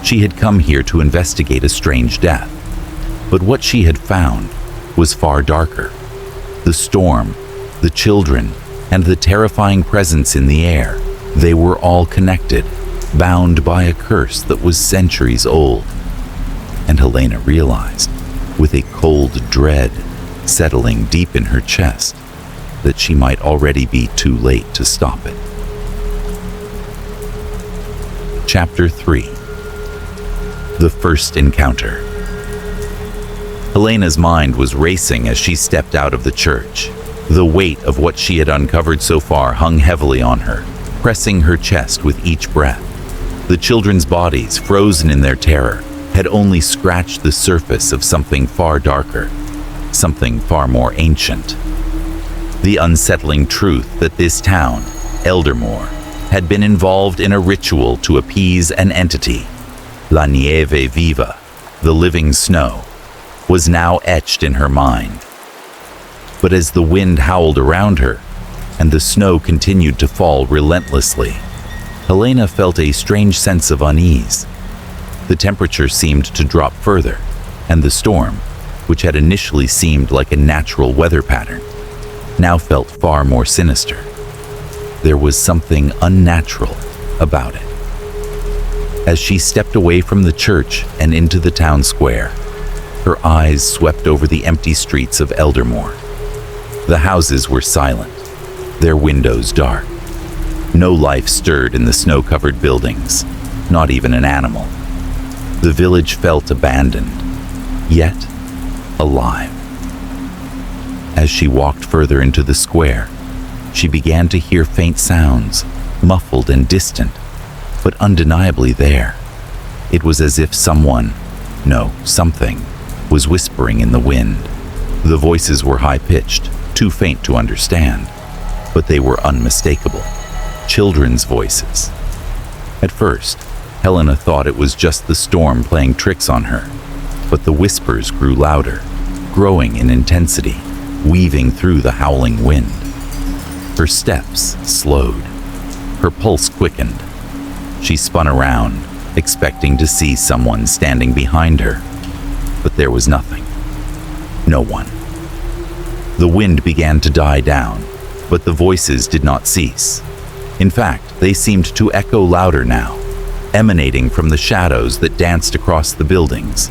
A: She had come here to investigate a strange death, but what she had found was far darker. The storm, the children, and the terrifying presence in the air, they were all connected, bound by a curse that was centuries old. And Helena realized, with a cold dread settling deep in her chest, that she might already be too late to stop it. Chapter 3. The First Encounter. Helena's mind was racing as she stepped out of the church. The weight of what she had uncovered so far hung heavily on her, pressing her chest with each breath. The children's bodies, frozen in their terror, had only scratched the surface of something far darker, something far more ancient. The unsettling truth that this town, Eldermore, had been involved in a ritual to appease an entity, La Nieve Viva, the living snow, was now etched in her mind. But as the wind howled around her, and the snow continued to fall relentlessly, Helena felt a strange sense of unease. The temperature seemed to drop further, and the storm, which had initially seemed like a natural weather pattern, now felt far more sinister. There was something unnatural about it. As she stepped away from the church and into the town square, her eyes swept over the empty streets of Eldermore. The houses were silent, their windows dark. No life stirred in the snow-covered buildings, not even an animal. The village felt abandoned, yet alive. As she walked further into the square, she began to hear faint sounds, muffled and distant, but undeniably there. It was as if something, was whispering in the wind. The voices were high-pitched, too faint to understand, but they were unmistakable. Children's voices. At first, Helena thought it was just the storm playing tricks on her, but the whispers grew louder, growing in intensity, weaving through the howling wind. Her steps slowed. Her pulse quickened. She spun around, expecting to see someone standing behind her, but there was nothing. No one. The wind began to die down, but the voices did not cease. In fact, they seemed to echo louder now, emanating from the shadows that danced across the buildings.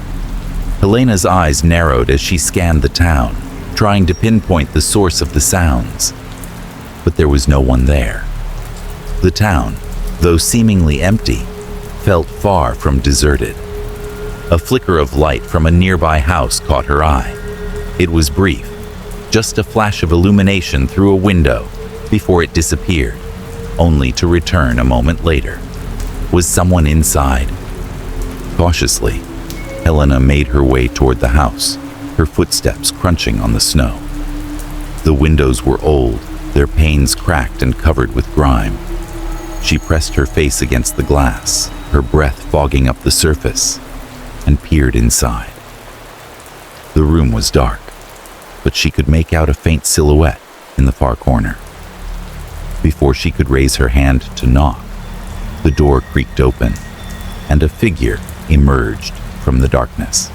A: Helena's eyes narrowed as she scanned the town, trying to pinpoint the source of the sounds. But there was no one there. The town, though seemingly empty, felt far from deserted. A flicker of light from a nearby house caught her eye. It was brief, just a flash of illumination through a window before it disappeared, only to return a moment later. Was someone inside? Cautiously, Helena made her way toward the house, her footsteps crunching on the snow. The windows were old, their panes cracked and covered with grime. She pressed her face against the glass, her breath fogging up the surface, and peered inside. The room was dark, but she could make out a faint silhouette in the far corner. Before she could raise her hand to knock, the door creaked open, and a figure emerged from the darkness.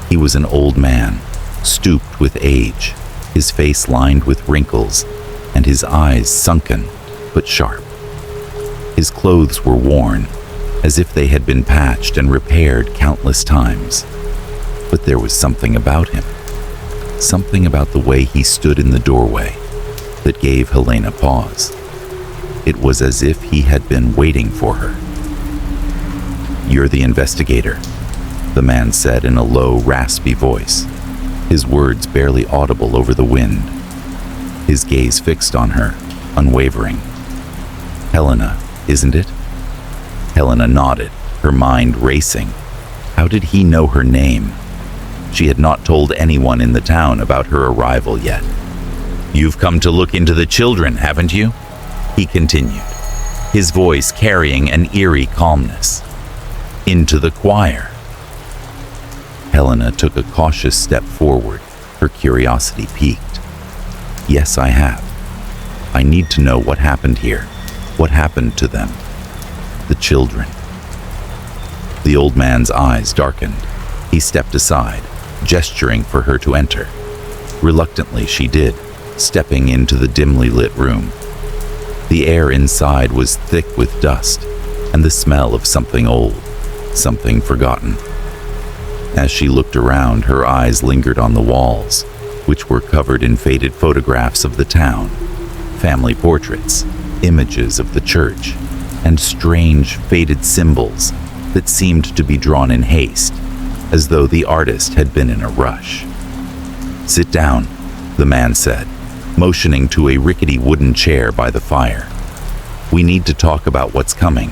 A: He was an old man, stooped with age, his face lined with wrinkles, and his eyes sunken but sharp. His clothes were worn, as if they had been patched and repaired countless times. But there was something about him, something about the way he stood in the doorway, that gave Helena pause. It was as if he had been waiting for her. "You're the investigator," the man said in a low, raspy voice, his words barely audible over the wind. His gaze fixed on her, unwavering. "Helena, isn't it?" Helena nodded, her mind racing. How did he know her name? She had not told anyone in the town about her arrival yet. "You've come to look into the children, haven't you?" he continued, his voice carrying an eerie calmness. "Into the choir." Helena took a cautious step forward, her curiosity piqued. "Yes, I have. I need to know what happened here, what happened to them, the children." The old man's eyes darkened. He stepped aside, gesturing for her to enter. Reluctantly, she did, stepping into the dimly lit room. The air inside was thick with dust and the smell of something old, something forgotten. As she looked around, her eyes lingered on the walls, which were covered in faded photographs of the town, family portraits, images of the church, and strange, faded symbols that seemed to be drawn in haste, as though the artist had been in a rush. "Sit down," the man said, motioning to a rickety wooden chair by the fire. "We need to talk about what's coming,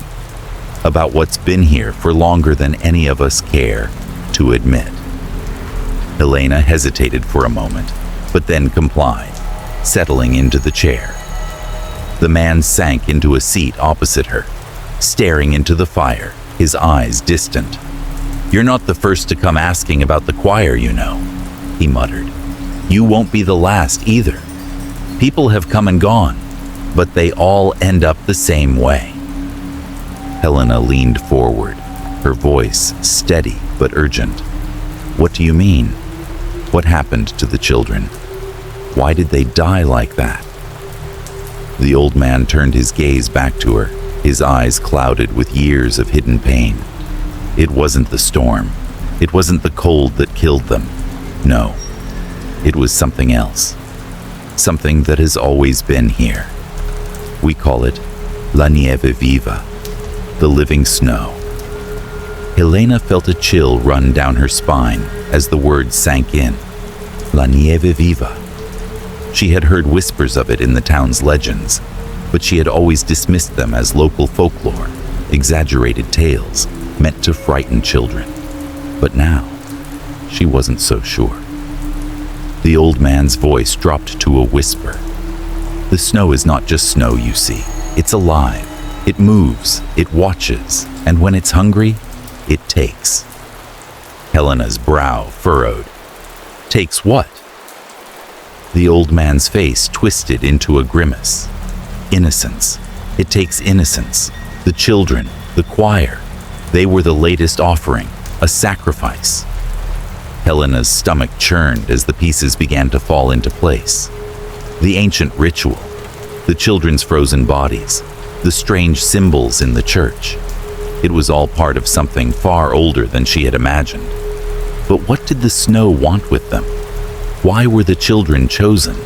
A: about what's been here for longer than any of us care to admit." Helena hesitated for a moment, but then complied, settling into the chair. The man sank into a seat opposite her, staring into the fire, his eyes distant. "You're not the first to come asking about the choir, you know," he muttered. "You won't be the last either. People have come and gone, but they all end up the same way." Helena leaned forward, her voice steady but urgent. "What do you mean? What happened to the children? Why did they die like that?" The old man turned his gaze back to her, his eyes clouded with years of hidden pain. It wasn't the storm. It wasn't the cold that killed them. No, it was something else. Something that has always been here. We call it La Nieve Viva, the living snow. Helena felt a chill run down her spine as the words sank in. La Nieve Viva. She had heard whispers of it in the town's legends, but she had always dismissed them as local folklore, exaggerated tales meant to frighten children. But now, she wasn't so sure. The old man's voice dropped to a whisper. "The snow is not just snow, you see. It's alive. It moves, it watches, and when it's hungry, it takes." Helena's brow furrowed. "Takes what?" The old man's face twisted into a grimace. "Innocence. It takes innocence. The children, the choir. They were the latest offering, a sacrifice." Helena's stomach churned as the pieces began to fall into place. The ancient ritual, the children's frozen bodies, the strange symbols in the church. It was all part of something far older than she had imagined. But what did the snow want with them? Why were the children chosen?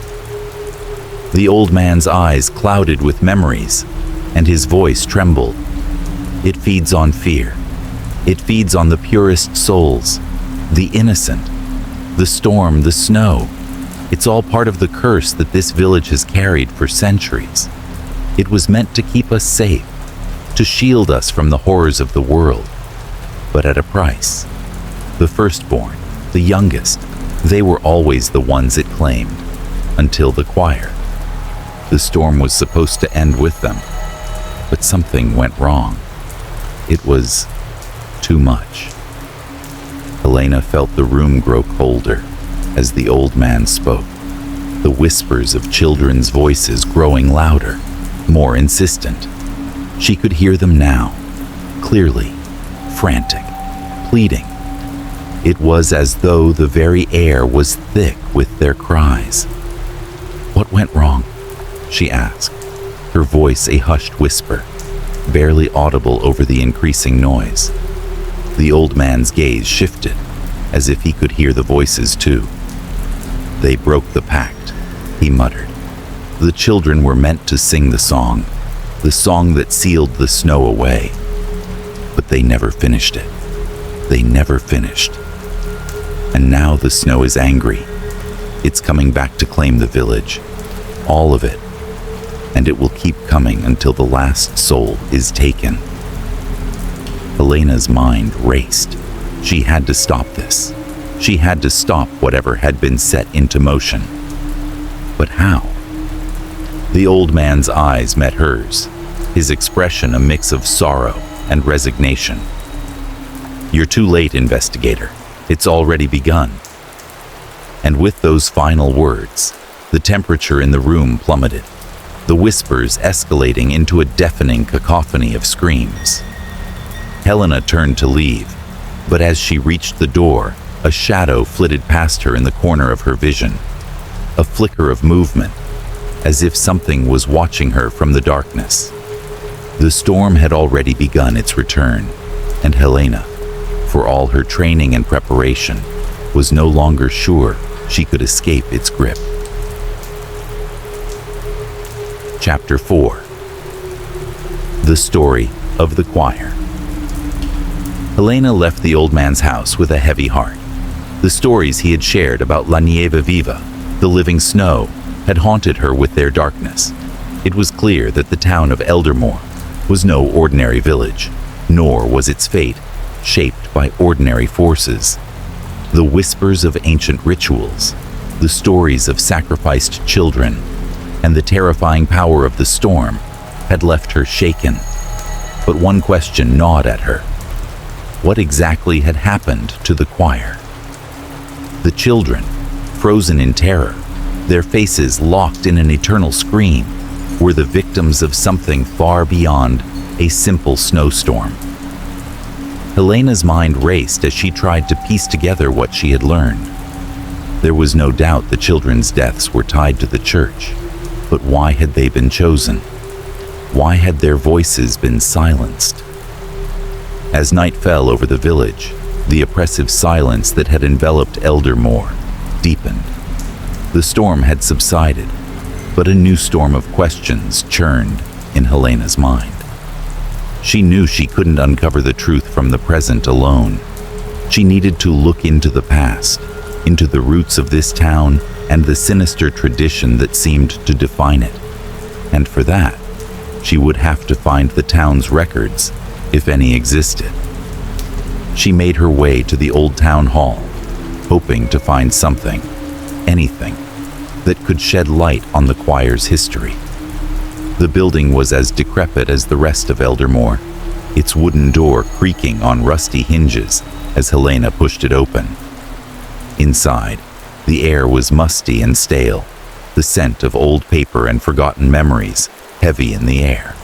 A: The old man's eyes clouded with memories, and his voice trembled. "It feeds on fear. It feeds on the purest souls, the innocent, the storm, the snow. It's all part of the curse that this village has carried for centuries. It was meant to keep us safe, to shield us from the horrors of the world, but at a price. The firstborn, the youngest, they were always the ones it claimed, until the choir. The storm was supposed to end with them, but something went wrong. It was too much." Helena felt the room grow colder as the old man spoke, the whispers of children's voices growing louder, more insistent. She could hear them now, clearly, frantic, pleading. It was as though the very air was thick with their cries. "What went wrong?" she asked, her voice a hushed whisper, barely audible over the increasing noise. The old man's gaze shifted, as if he could hear the voices too. "They broke the pact," he muttered. "The children were meant to sing the song that sealed the snow away. But they never finished it. They never finished. And now the snow is angry. It's coming back to claim the village, all of it. And it will keep coming until the last soul is taken." Helena's mind raced. She had to stop this. She had to stop whatever had been set into motion. But how? The old man's eyes met hers, his expression a mix of sorrow and resignation. "You're too late, investigator. It's already begun." And with those final words, the temperature in the room plummeted, the whispers escalating into a deafening cacophony of screams. Helena turned to leave, but as she reached the door, a shadow flitted past her in the corner of her vision, a flicker of movement, as if something was watching her from the darkness. The storm had already begun its return, and Helena, for all her training and preparation, was no longer sure she could escape its grip. Chapter 4. The Story of the Choir. Helena left the old man's house with a heavy heart. The stories he had shared about La Nieve Viva, the living snow, had haunted her with their darkness. It was clear that the town of Eldermore was no ordinary village, nor was its fate shaped by ordinary forces. The whispers of ancient rituals, the stories of sacrificed children, and the terrifying power of the storm had left her shaken. But one question gnawed at her. What exactly had happened to the choir? The children, frozen in terror, their faces locked in an eternal scream, were the victims of something far beyond a simple snowstorm. Helena's mind raced as she tried to piece together what she had learned. There was no doubt the children's deaths were tied to the church, but why had they been chosen? Why had their voices been silenced? As night fell over the village, the oppressive silence that had enveloped Eldermore deepened. The storm had subsided, but a new storm of questions churned in Helena's mind. She knew she couldn't uncover the truth from the present alone. She needed to look into the past, into the roots of this town and the sinister tradition that seemed to define it. And for that, she would have to find the town's records, if any existed. She made her way to the old town hall, hoping to find something, anything, that could shed light on the choir's history. The building was as decrepit as the rest of Eldermore, its wooden door creaking on rusty hinges as Helena pushed it open. Inside, the air was musty and stale, the scent of old paper and forgotten memories heavy in the air.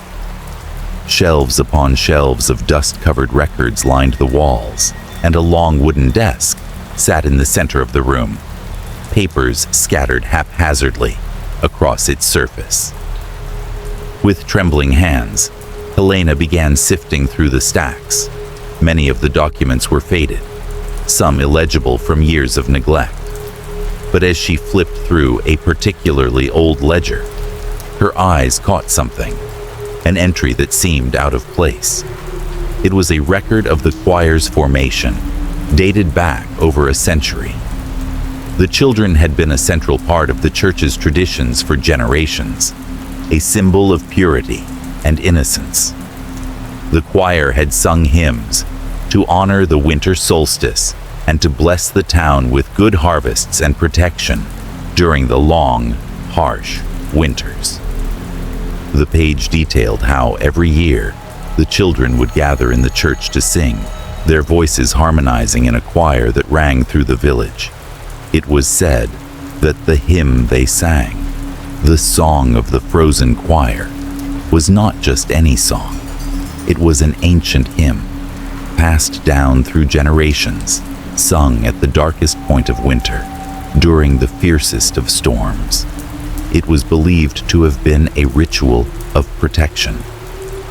A: Shelves upon shelves of dust-covered records lined the walls, and a long wooden desk sat in the center of the room, papers scattered haphazardly across its surface. With trembling hands, Helena began sifting through the stacks. Many of the documents were faded, some illegible from years of neglect. But as she flipped through a particularly old ledger, her eyes caught something, an entry that seemed out of place. It was a record of the choir's formation, dated back over a century. The children had been a central part of the church's traditions for generations, a symbol of purity and innocence. The choir had sung hymns to honor the winter solstice and to bless the town with good harvests and protection during the long, harsh winters. The page detailed how every year the children would gather in the church to sing, their voices harmonizing in a choir that rang through the village. It was said that the hymn they sang, the song of the frozen choir, was not just any song. It was an ancient hymn, passed down through generations, sung at the darkest point of winter, during the fiercest of storms. It was believed to have been a ritual of protection,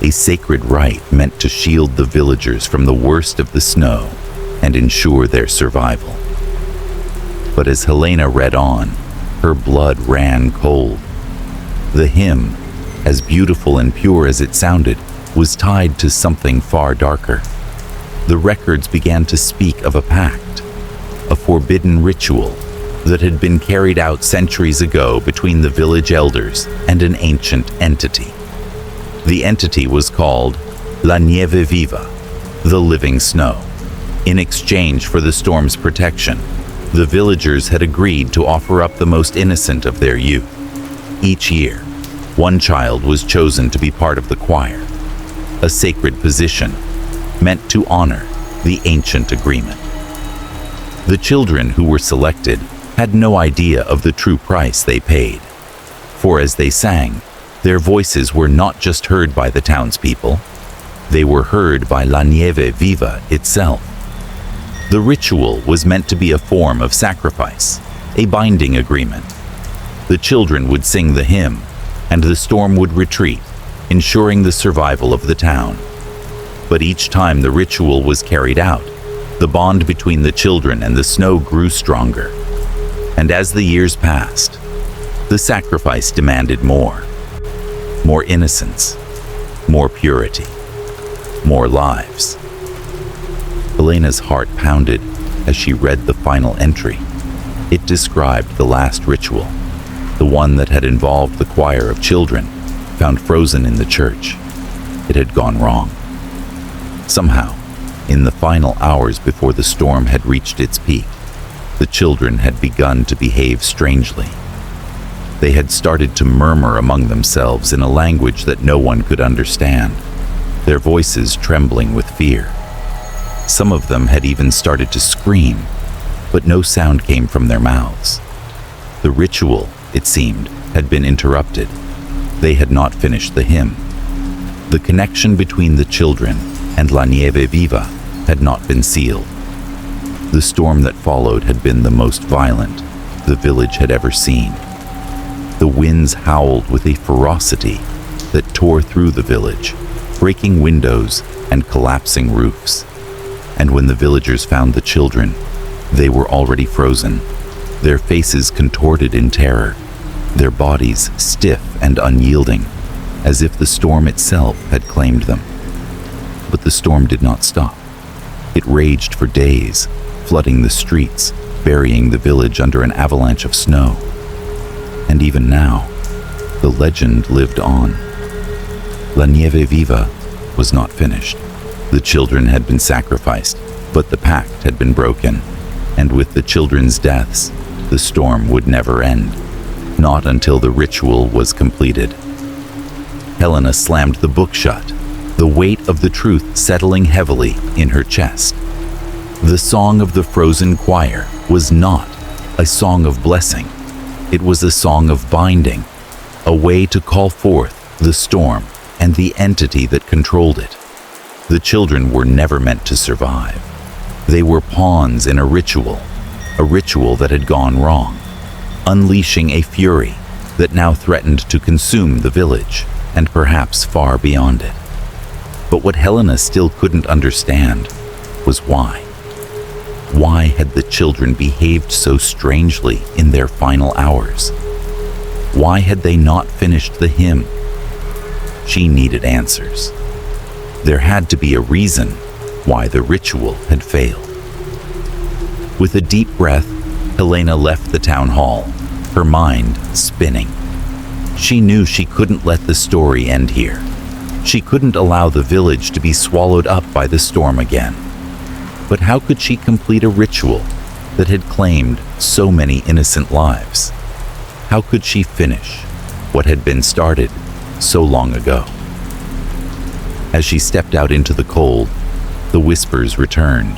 A: a sacred rite meant to shield the villagers from the worst of the snow and ensure their survival. But as Helena read on, her blood ran cold. The hymn, as beautiful and pure as it sounded, was tied to something far darker. The records began to speak of a pact, a forbidden ritual that had been carried out centuries ago between the village elders and an ancient entity. The entity was called La Nieve Viva, the living snow. In exchange for the storm's protection, the villagers had agreed to offer up the most innocent of their youth. Each year, one child was chosen to be part of the choir, a sacred position meant to honor the ancient agreement. The children who were selected had no idea of the true price they paid, for as they sang, their voices were not just heard by the townspeople, they were heard by La Nieve Viva itself. The ritual was meant to be a form of sacrifice, a binding agreement. The children would sing the hymn, and the storm would retreat, ensuring the survival of the town. But each time the ritual was carried out, the bond between the children and the snow grew stronger. And as the years passed, the sacrifice demanded more. More innocence, more purity, more lives. Helena's heart pounded as she read the final entry. It described the last ritual, the one that had involved the choir of children found frozen in the church. It had gone wrong. Somehow, in the final hours before the storm had reached its peak, The children had begun to behave strangely. They had started to murmur among themselves in a language that no one could understand, their voices trembling with fear. Some of them had even started to scream, but no sound came from their mouths. The ritual, it seemed, had been interrupted. They had not finished the hymn. The connection between the children and La Nieve Viva had not been sealed. The storm that followed had been the most violent the village had ever seen. The winds howled with a ferocity that tore through the village, breaking windows and collapsing roofs. And when the villagers found the children, they were already frozen, their faces contorted in terror, their bodies stiff and unyielding, as if the storm itself had claimed them. But the storm did not stop. It raged for days, flooding the streets, burying the village under an avalanche of snow. And even now, the legend lived on. La Nieve Viva was not finished. The children had been sacrificed, but the pact had been broken, and with the children's deaths, the storm would never end, not until the ritual was completed. Helena slammed the book shut, the weight of the truth settling heavily in her chest. The song of the frozen choir was not a song of blessing. It was a song of binding, a way to call forth the storm and the entity that controlled it. The children were never meant to survive. They were pawns in a ritual that had gone wrong, unleashing a fury that now threatened to consume the village and perhaps far beyond it. But what Helena still couldn't understand was why. Why had the children behaved so strangely in their final hours? Why had they not finished the hymn? She needed answers. There had to be a reason why the ritual had failed. With a deep breath, Helena left the town hall, her mind spinning. She knew she couldn't let the story end here. She couldn't allow the village to be swallowed up by the storm again. But how could she complete a ritual that had claimed so many innocent lives? How could she finish what had been started so long ago? As she stepped out into the cold, the whispers returned.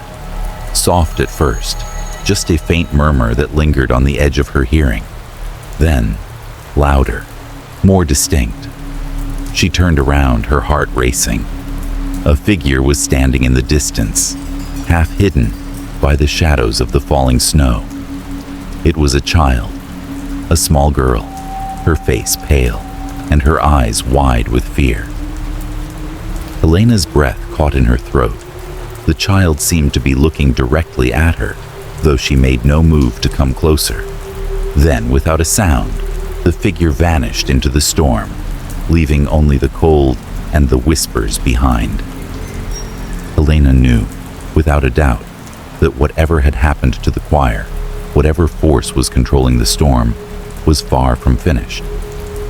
A: Soft at first, just a faint murmur that lingered on the edge of her hearing. Then, louder, more distinct. She turned around, her heart racing. A figure was standing in the distance, half hidden by the shadows of the falling snow. It was a child, a small girl, her face pale and her eyes wide with fear. Helena's breath caught in her throat. The child seemed to be looking directly at her, though she made no move to come closer. Then, without a sound, the figure vanished into the storm, leaving only the cold and the whispers behind. Helena knew, without a doubt, that whatever had happened to the choir, whatever force was controlling the storm, was far from finished,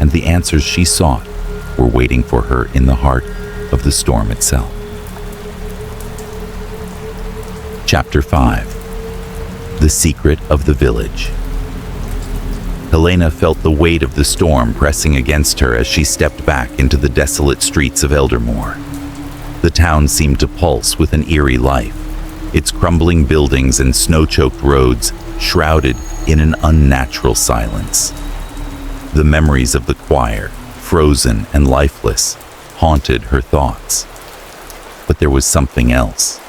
A: and the answers she sought were waiting for her in the heart of the storm itself. Chapter 5. The Secret of the Village. Helena felt the weight of the storm pressing against her as she stepped back into the desolate streets of Eldermore. The town seemed to pulse with an eerie life, its crumbling buildings and snow-choked roads shrouded in an unnatural silence. The memories of the choir, frozen and lifeless, haunted her thoughts. But there was something else,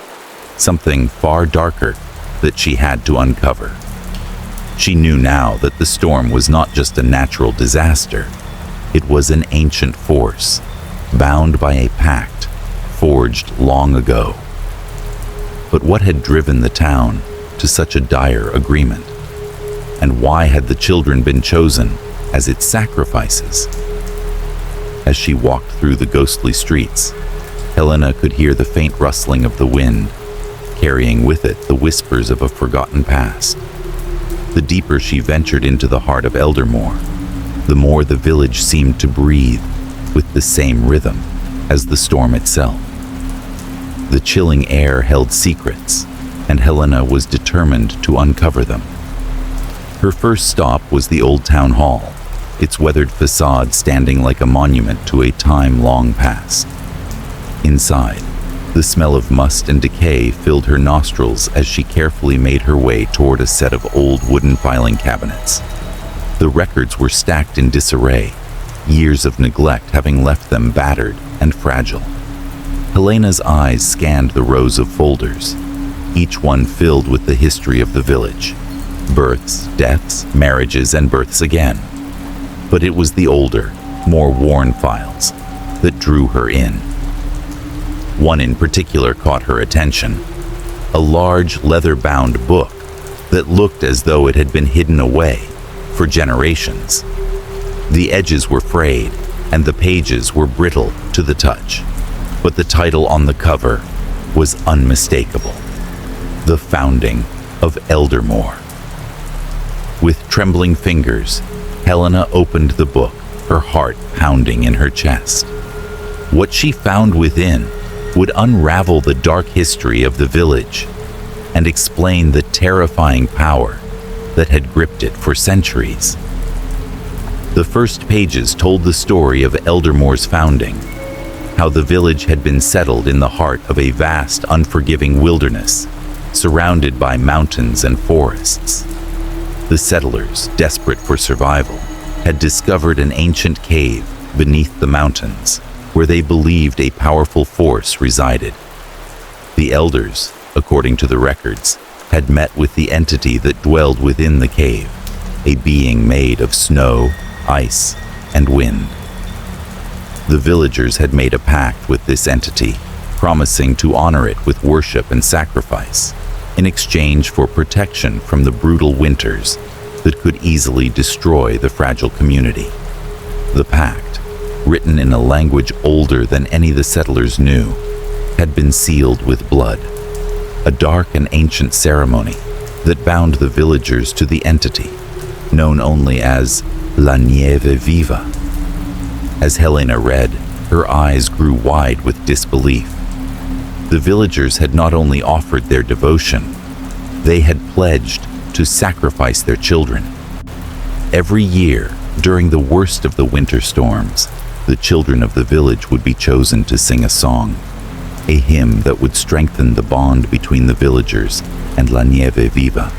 A: something far darker that she had to uncover. She knew now that the storm was not just a natural disaster. It was an ancient force, bound by a pact forged long ago. But what had driven the town to such a dire agreement? And why had the children been chosen as its sacrifices? As she walked through the ghostly streets, Helena could hear the faint rustling of the wind, carrying with it the whispers of a forgotten past. The deeper she ventured into the heart of Eldermore, the more the village seemed to breathe with the same rhythm as the storm itself. The chilling air held secrets, and Helena was determined to uncover them. Her first stop was the old town hall, its weathered facade standing like a monument to a time long past. Inside, the smell of must and decay filled her nostrils as she carefully made her way toward a set of old wooden filing cabinets. The records were stacked in disarray, years of neglect having left them battered and fragile. Helena's eyes scanned the rows of folders, each one filled with the history of the village. Births, deaths, marriages, and births again. But it was the older, more worn files that drew her in. One in particular caught her attention, a large leather-bound book that looked as though it had been hidden away for generations. The edges were frayed and the pages were brittle to the touch, but the title on the cover was unmistakable: The Founding of Eldermore. With trembling fingers, Helena opened the book, her heart pounding in her chest. What she found within would unravel the dark history of the village and explain the terrifying power that had gripped it for centuries. The first pages told the story of Eldermore's founding, how the village had been settled in the heart of a vast, unforgiving wilderness, surrounded by mountains and forests. The settlers, desperate for survival, had discovered an ancient cave beneath the mountains where they believed a powerful force resided. The elders, according to the records, had met with the entity that dwelled within the cave, a being made of snow, ice, and wind. The villagers had made a pact with this entity, promising to honor it with worship and sacrifice, in exchange for protection from the brutal winters that could easily destroy the fragile community. The pact, written in a language older than any the settlers knew, had been sealed with blood, a dark and ancient ceremony that bound the villagers to the entity, known only as La Nieve Viva. As Helena read, her eyes grew wide with disbelief. The villagers had not only offered their devotion, they had pledged to sacrifice their children. Every year, during the worst of the winter storms, the children of the village would be chosen to sing a song, a hymn that would strengthen the bond between the villagers and La Nieve Viva.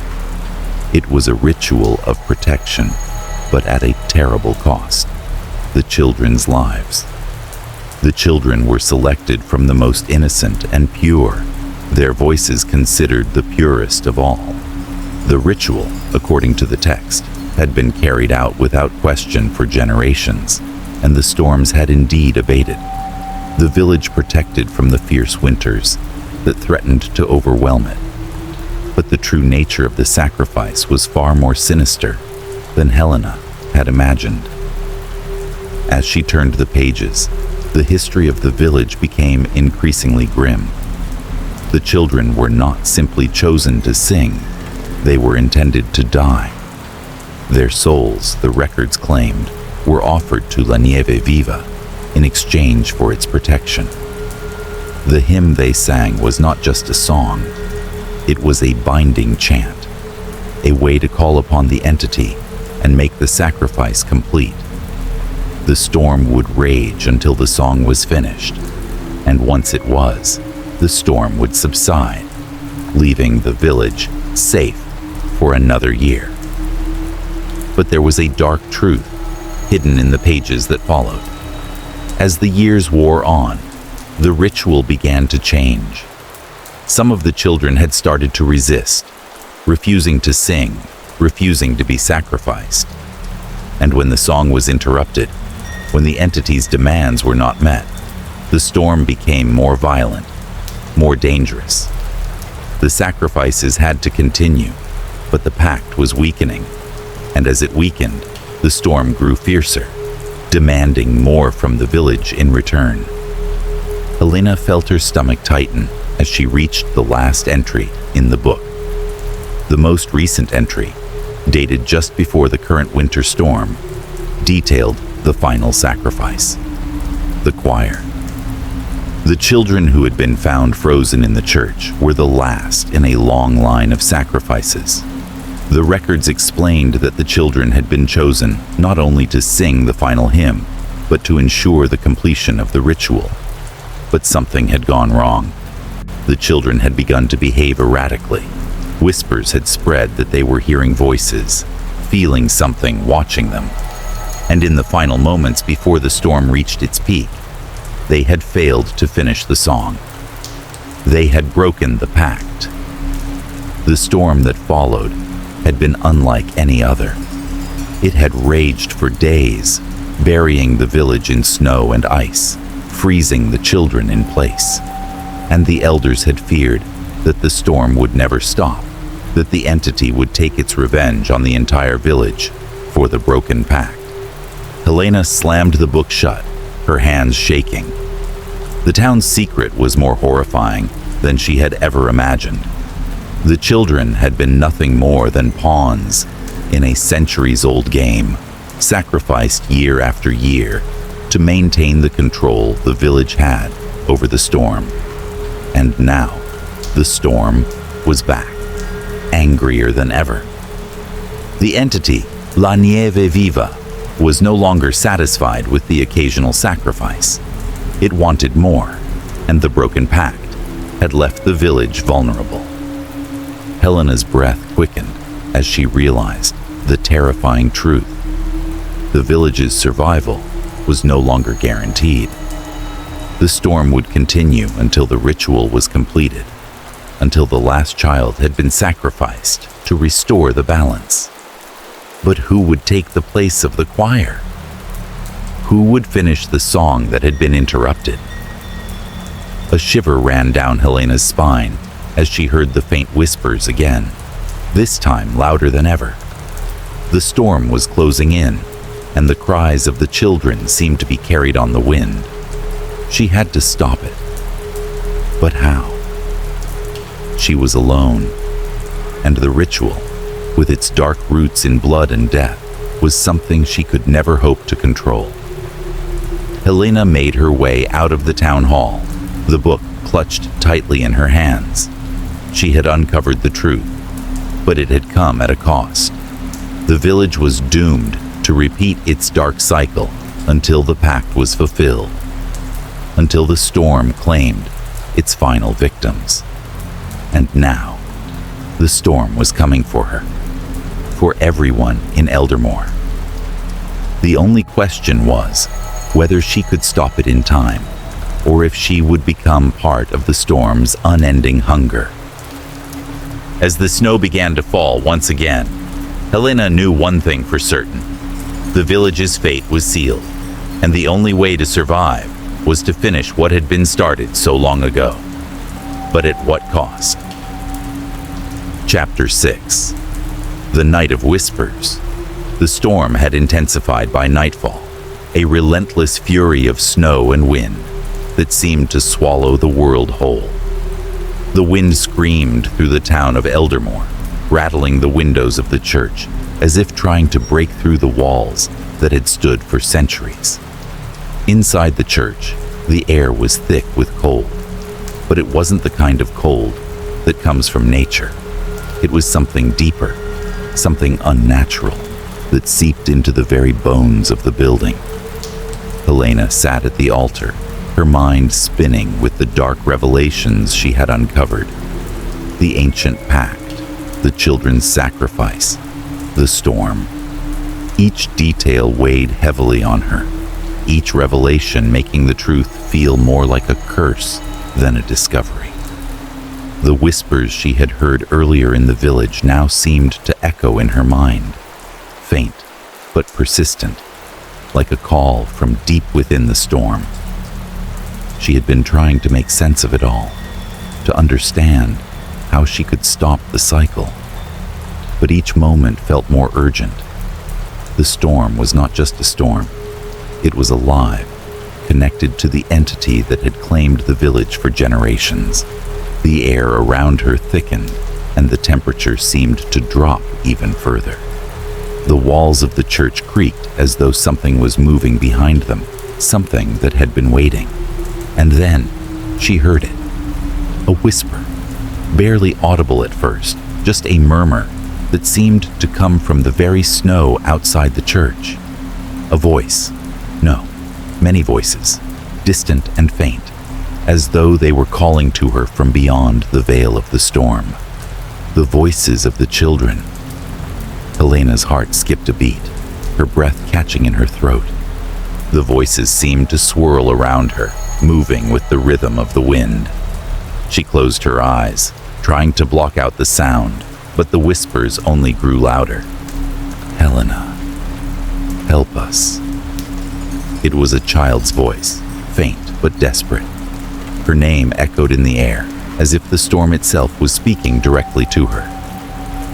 A: It was a ritual of protection, but at a terrible cost: the children's lives. The children were selected from the most innocent and pure, their voices considered the purest of all. The ritual, according to the text, had been carried out without question for generations, and the storms had indeed abated, the village protected from the fierce winters that threatened to overwhelm it. But the true nature of the sacrifice was far more sinister than Helena had imagined. As she turned the pages, the history of the village became increasingly grim. The children were not simply chosen to sing, they were intended to die. Their souls, the records claimed, were offered to La Nieve Viva in exchange for its protection. The hymn they sang was not just a song, it was a binding chant, a way to call upon the entity and make the sacrifice complete. The storm would rage until the song was finished, and once it was, the storm would subside, leaving the village safe for another year. But there was a dark truth hidden in the pages that followed. As the years wore on, the ritual began to change. Some of the children had started to resist, refusing to sing, refusing to be sacrificed. And when the song was interrupted, when the entity's demands were not met, the storm became more violent, more dangerous. The sacrifices had to continue, but the pact was weakening, and as it weakened, the storm grew fiercer, demanding more from the village in return. Helena felt her stomach tighten as she reached the last entry in the book. The most recent entry, dated just before the current winter storm, detailed the final sacrifice: the choir. The children who had been found frozen in the church were the last in a long line of sacrifices. The records explained that the children had been chosen not only to sing the final hymn, but to ensure the completion of the ritual. But something had gone wrong. The children had begun to behave erratically. Whispers had spread that they were hearing voices, feeling something watching them. And in the final moments before the storm reached its peak, they had failed to finish the song. They had broken the pact. The storm that followed had been unlike any other. It had raged for days, burying the village in snow and ice, freezing the children in place. And the elders had feared that the storm would never stop, that the entity would take its revenge on the entire village for the broken pact. Helena slammed the book shut, her hands shaking. The town's secret was more horrifying than she had ever imagined. The children had been nothing more than pawns in a centuries-old game, sacrificed year after year to maintain the control the village had over the storm. And now, the storm was back, angrier than ever. The entity, La Nieve Viva, was no longer satisfied with the occasional sacrifice. It wanted more, and the broken pact had left the village vulnerable. Helena's breath quickened as she realized the terrifying truth. The village's survival was no longer guaranteed. The storm would continue until the ritual was completed, until the last child had been sacrificed to restore the balance. But who would take the place of the choir? Who would finish the song that had been interrupted? A shiver ran down Helena's spine as she heard the faint whispers again, this time louder than ever. The storm was closing in, and the cries of the children seemed to be carried on the wind. She had to stop it. But how? She was alone, and the ritual, with its dark roots in blood and death, was something she could never hope to control. Helena made her way out of the town hall, the book clutched tightly in her hands. She had uncovered the truth, but it had come at a cost. The village was doomed to repeat its dark cycle until the pact was fulfilled, until the storm claimed its final victims. And now, the storm was coming for her, for everyone in Eldermore. The only question was whether she could stop it in time, or if she would become part of the storm's unending hunger. As the snow began to fall once again, Helena knew one thing for certain. The village's fate was sealed, and the only way to survive was to finish what had been started so long ago. But at what cost? Chapter 6. The Night of Whispers. The storm had intensified by nightfall, a relentless fury of snow and wind that seemed to swallow the world whole. The wind screamed through the town of Eldermore, rattling the windows of the church as if trying to break through the walls that had stood for centuries. Inside the church, the air was thick with cold, but it wasn't the kind of cold that comes from nature. It was something deeper, something unnatural that seeped into the very bones of the building. Helena sat at the altar, her mind spinning with the dark revelations she had uncovered. The ancient pact, the children's sacrifice, the storm. Each detail weighed heavily on her, each revelation making the truth feel more like a curse than a discovery. The whispers she had heard earlier in the village now seemed to echo in her mind, faint but persistent, like a call from deep within the storm. She had been trying to make sense of it all, to understand how she could stop the cycle. But each moment felt more urgent. The storm was not just a storm. It was alive, connected to the entity that had claimed the village for generations. The air around her thickened, and the temperature seemed to drop even further. The walls of the church creaked as though something was moving behind them, something that had been waiting. And then she heard it. A whisper, barely audible at first, just a murmur, that seemed to come from the very snow outside the church. A voice. No, many voices, distant and faint, as though they were calling to her from beyond the veil of the storm. The voices of the children. Helena's heart skipped a beat, her breath catching in her throat. The voices seemed to swirl around her, moving with the rhythm of the wind. She closed her eyes, trying to block out the sound, but the whispers only grew louder. Helena, help us. It was a child's voice, faint but desperate. Her name echoed in the air, as if the storm itself was speaking directly to her.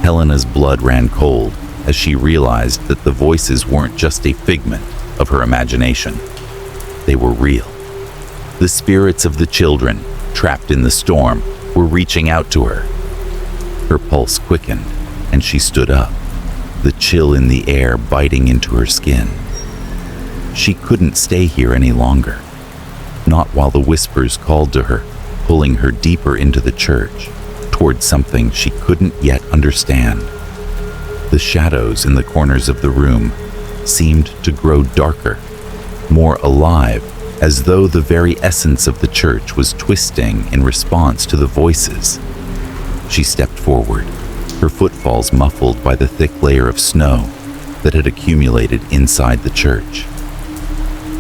A: Helena's blood ran cold as she realized that the voices weren't just a figment of her imagination. They were real. The spirits of the children, trapped in the storm, were reaching out to her. Her pulse quickened, and she stood up, the chill in the air biting into her skin. She couldn't stay here any longer, not while the whispers called to her, pulling her deeper into the church, toward something she couldn't yet understand. The shadows in the corners of the room seemed to grow darker, more alive, as though the very essence of the church was twisting in response to the voices. She stepped forward, her footfalls muffled by the thick layer of snow that had accumulated inside the church.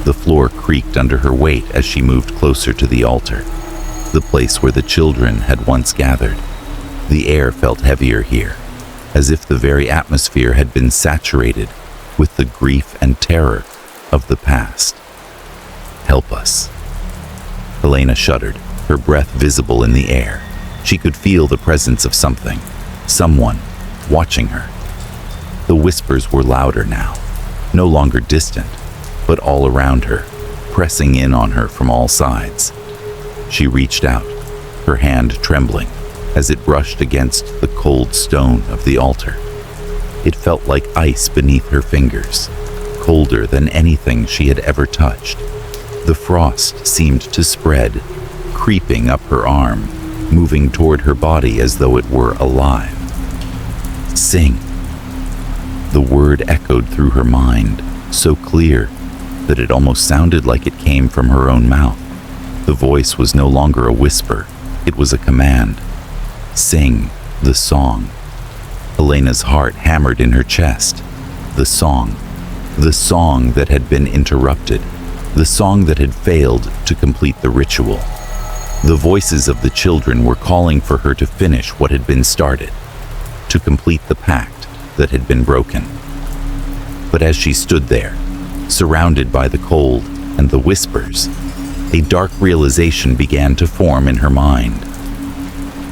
A: The floor creaked under her weight as she moved closer to the altar, the place where the children had once gathered. The air felt heavier here, as if the very atmosphere had been saturated with the grief and terror of the past. Help us. Helena shuddered, her breath visible in the air. She could feel the presence of something, someone, watching her. The whispers were louder now, no longer distant, but all around her, pressing in on her from all sides. She reached out, her hand trembling, as it brushed against the cold stone of the altar. It felt like ice beneath her fingers, colder than anything she had ever touched. The frost seemed to spread, creeping up her arm, moving toward her body as though it were alive. Sing. The word echoed through her mind, so clear that it almost sounded like it came from her own mouth. The voice was no longer a whisper, it was a command. Sing the song. Helena's heart hammered in her chest. The song that had been interrupted, the song that had failed to complete the ritual. The voices of the children were calling for her to finish what had been started, to complete the pact that had been broken. But as she stood there, surrounded by the cold and the whispers, a dark realization began to form in her mind.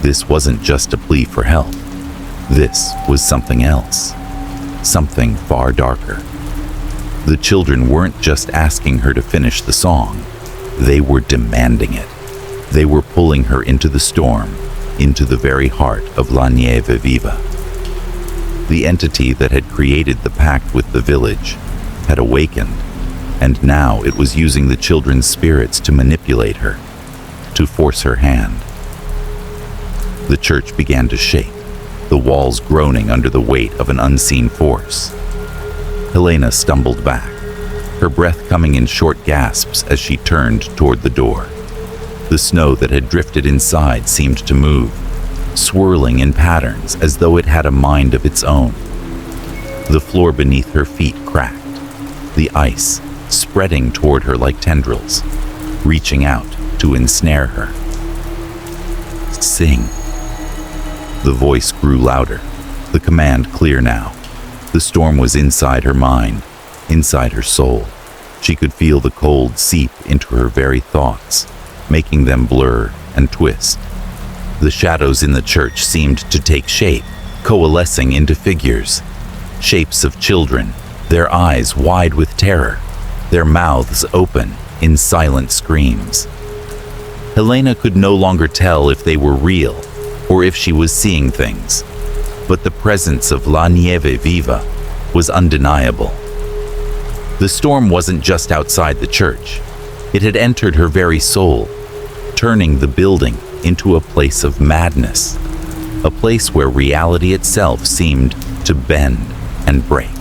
A: This wasn't just a plea for help. This was something else, something far darker. The children weren't just asking her to finish the song, they were demanding it. They were pulling her into the storm, into the very heart of La Nieve Viva. The entity that had created the pact with the village had awakened, and now it was using the children's spirits to manipulate her, to force her hand. The church began to shake, the walls groaning under the weight of an unseen force. Helena stumbled back, her breath coming in short gasps as she turned toward the door. The snow that had drifted inside seemed to move, swirling in patterns as though it had a mind of its own. The floor beneath her feet cracked, the ice spreading toward her like tendrils, reaching out to ensnare her. Sing. The voice grew louder, the command clear now. The storm was inside her mind, inside her soul. She could feel the cold seep into her very thoughts, making them blur and twist. The shadows in the church seemed to take shape, coalescing into figures. Shapes of children, their eyes wide with terror, their mouths open in silent screams. Helena could no longer tell if they were real or if she was seeing things, but the presence of La Nieve Viva was undeniable. The storm wasn't just outside the church. It had entered her very soul, turning the building into a place of madness. a place where reality itself seemed to bend and break.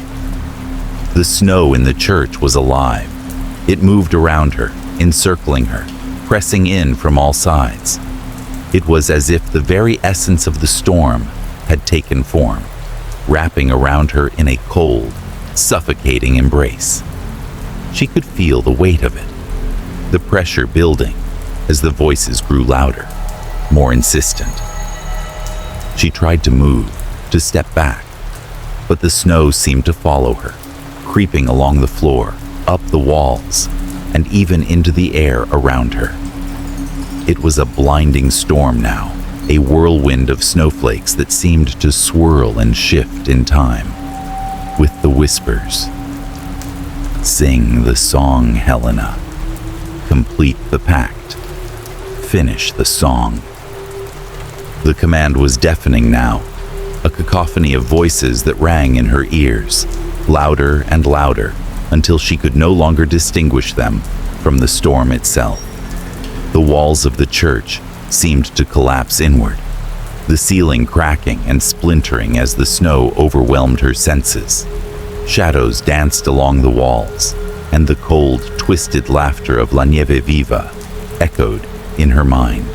A: The snow in the church was alive. It moved around her, encircling her, pressing in from all sides. It was as if the very essence of the storm had taken form, wrapping around her in a cold, suffocating embrace. She could feel the weight of it, the pressure building as the voices grew louder, more insistent. She tried to move, to step back, but the snow seemed to follow her, creeping along the floor, up the walls, and even into the air around her. It was a blinding storm now, a whirlwind of snowflakes that seemed to swirl and shift in time, with the whispers. Sing the song, Helena. Complete the pact. Finish the song. The command was deafening now, a cacophony of voices that rang in her ears, louder and louder, until she could no longer distinguish them from the storm itself. The walls of the church seemed to collapse inward, the ceiling cracking and splintering as the snow overwhelmed her senses. Shadows danced along the walls, and the cold, twisted laughter of La Nieve Viva echoed in her mind.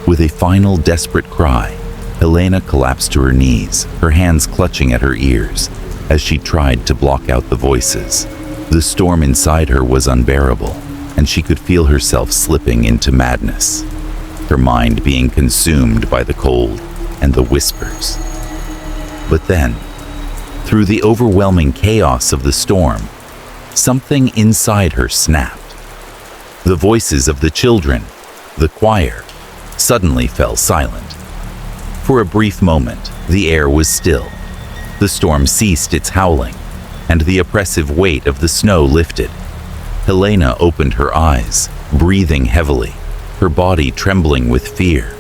A: With a final desperate cry, Helena collapsed to her knees, her hands clutching at her ears, as she tried to block out the voices. The storm inside her was unbearable, and she could feel herself slipping into madness, her mind being consumed by the cold and the whispers. But then, through the overwhelming chaos of the storm, something inside her snapped. The voices of the children, the choir, suddenly fell silent. For a brief moment, the air was still. The storm ceased its howling, and the oppressive weight of the snow lifted. Helena opened her eyes, breathing heavily, her body trembling with fear.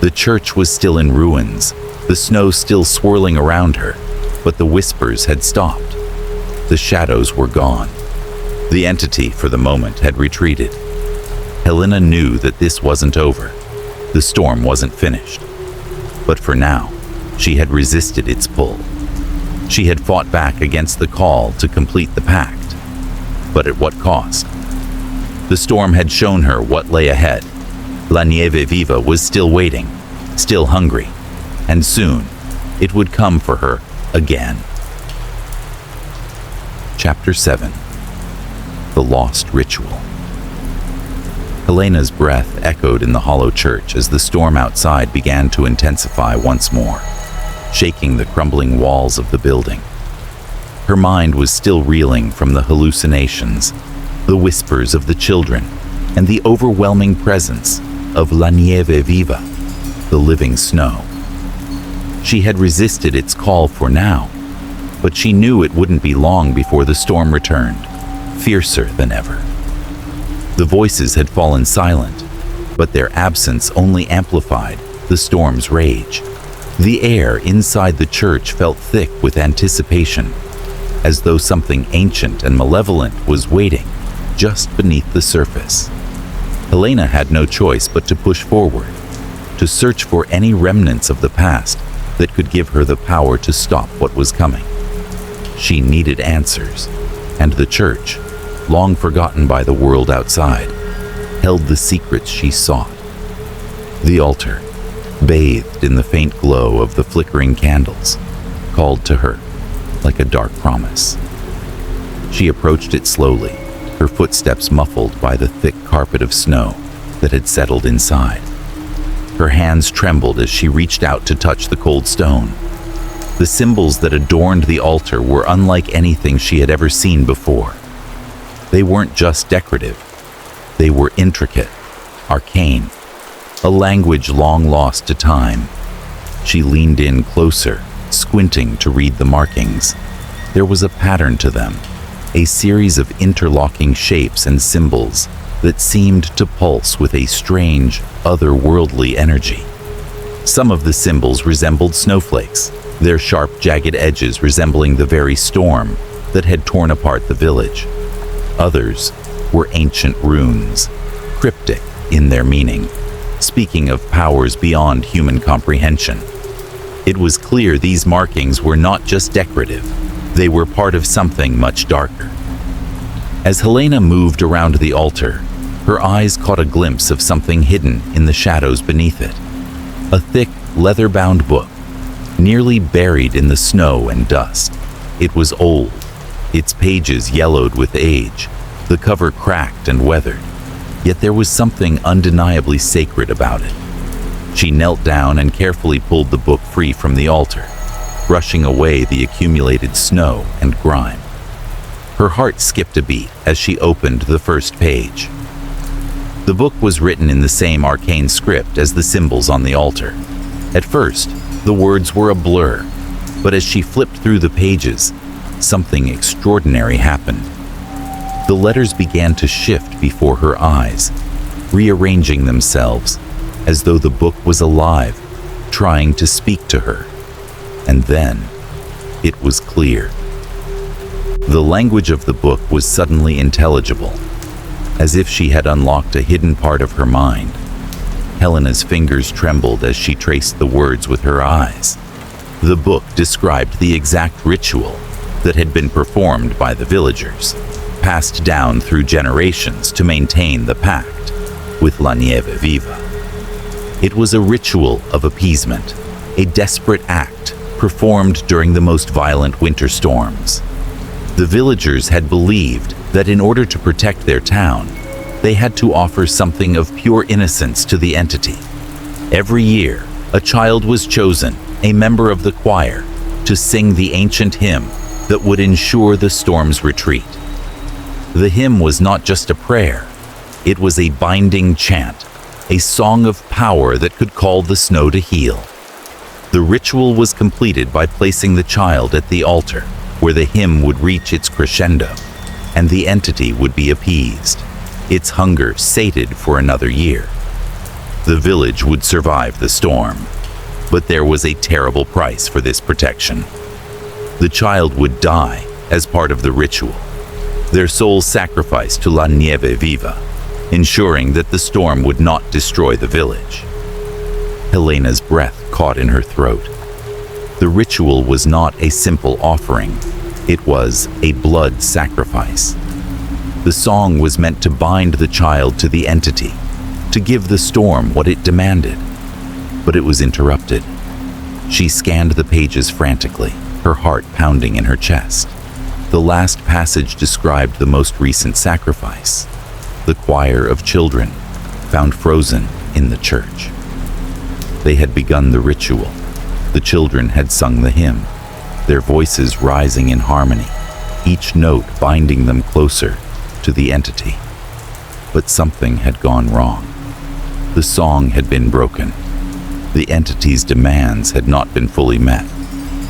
A: The church was still in ruins, the snow still swirling around her, but the whispers had stopped. The shadows were gone. The entity, for the moment, had retreated. Helena knew that this wasn't over. The storm wasn't finished. But for now, she had resisted its pull. She had fought back against the call to complete the pact. But at what cost? The storm had shown her what lay ahead. La Nieve Viva was still waiting, still hungry, and soon it would come for her again. Chapter 7. The Lost Ritual. Helena's breath echoed in the hollow church as the storm outside began to intensify once more, shaking the crumbling walls of the building. Her mind was still reeling from the hallucinations, the whispers of the children, and the overwhelming presence of La Nieve Viva, the living snow. She had resisted its call for now, but she knew it wouldn't be long before the storm returned, fiercer than ever. The voices had fallen silent, but their absence only amplified the storm's rage. The air inside the church felt thick with anticipation, as though something ancient and malevolent was waiting just beneath the surface. Helena had no choice but to push forward, to search for any remnants of the past that could give her the power to stop what was coming. She needed answers, and the church, long forgotten by the world outside, held the secrets she sought. The altar, bathed in the faint glow of the flickering candles, called to her like a dark promise. She approached it slowly, her footsteps muffled by the thick carpet of snow that had settled inside. Her hands trembled as she reached out to touch the cold stone. The symbols that adorned the altar were unlike anything she had ever seen before. They weren't just decorative. They were intricate, arcane, a language long lost to time. She leaned in closer, squinting to read the markings. There was a pattern to them, a series of interlocking shapes and symbols that seemed to pulse with a strange, otherworldly energy. Some of the symbols resembled snowflakes, their sharp, jagged edges resembling the very storm that had torn apart the village. Others were ancient runes, cryptic in their meaning, speaking of powers beyond human comprehension. It was clear these markings were not just decorative, they were part of something much darker. As Helena moved around the altar, her eyes caught a glimpse of something hidden in the shadows beneath it. A thick, leather-bound book, nearly buried in the snow and dust. It was old, its pages yellowed with age, the cover cracked and weathered, yet there was something undeniably sacred about it. She knelt down and carefully pulled the book free from the altar, brushing away the accumulated snow and grime. Her heart skipped a beat as she opened the first page. The book was written in the same arcane script as the symbols on the altar. At first, the words were a blur, but as she flipped through the pages, something extraordinary happened. The letters began to shift before her eyes, rearranging themselves as though the book was alive, trying to speak to her. And then, it was clear. The language of the book was suddenly intelligible, as if she had unlocked a hidden part of her mind. Helena's fingers trembled as she traced the words with her eyes. The book described the exact ritual that had been performed by the villagers, passed down through generations to maintain the pact with La Nieve Viva. It was a ritual of appeasement, a desperate act performed during the most violent winter storms. The villagers had believed that in order to protect their town, they had to offer something of pure innocence to the entity. Every year, a child was chosen, a member of the choir, to sing the ancient hymn that would ensure the storm's retreat. The hymn was not just a prayer, it was a binding chant, a song of power that could call the snow to heal. The ritual was completed by placing the child at the altar, where the hymn would reach its crescendo, and the entity would be appeased, its hunger sated for another year. The village would survive the storm, but there was a terrible price for this protection. The child would die as part of the ritual, their soul sacrificed to La Nieve Viva, ensuring that the storm would not destroy the village. Helena's breath caught in her throat. The ritual was not a simple offering, it was a blood sacrifice. The song was meant to bind the child to the entity, to give the storm what it demanded. But it was interrupted. She scanned the pages frantically, her heart pounding in her chest. The last passage described the most recent sacrifice, the choir of children found frozen in the church. They had begun the ritual. The children had sung the hymn, their voices rising in harmony, each note binding them closer to the entity. But something had gone wrong. The song had been broken. The entity's demands had not been fully met.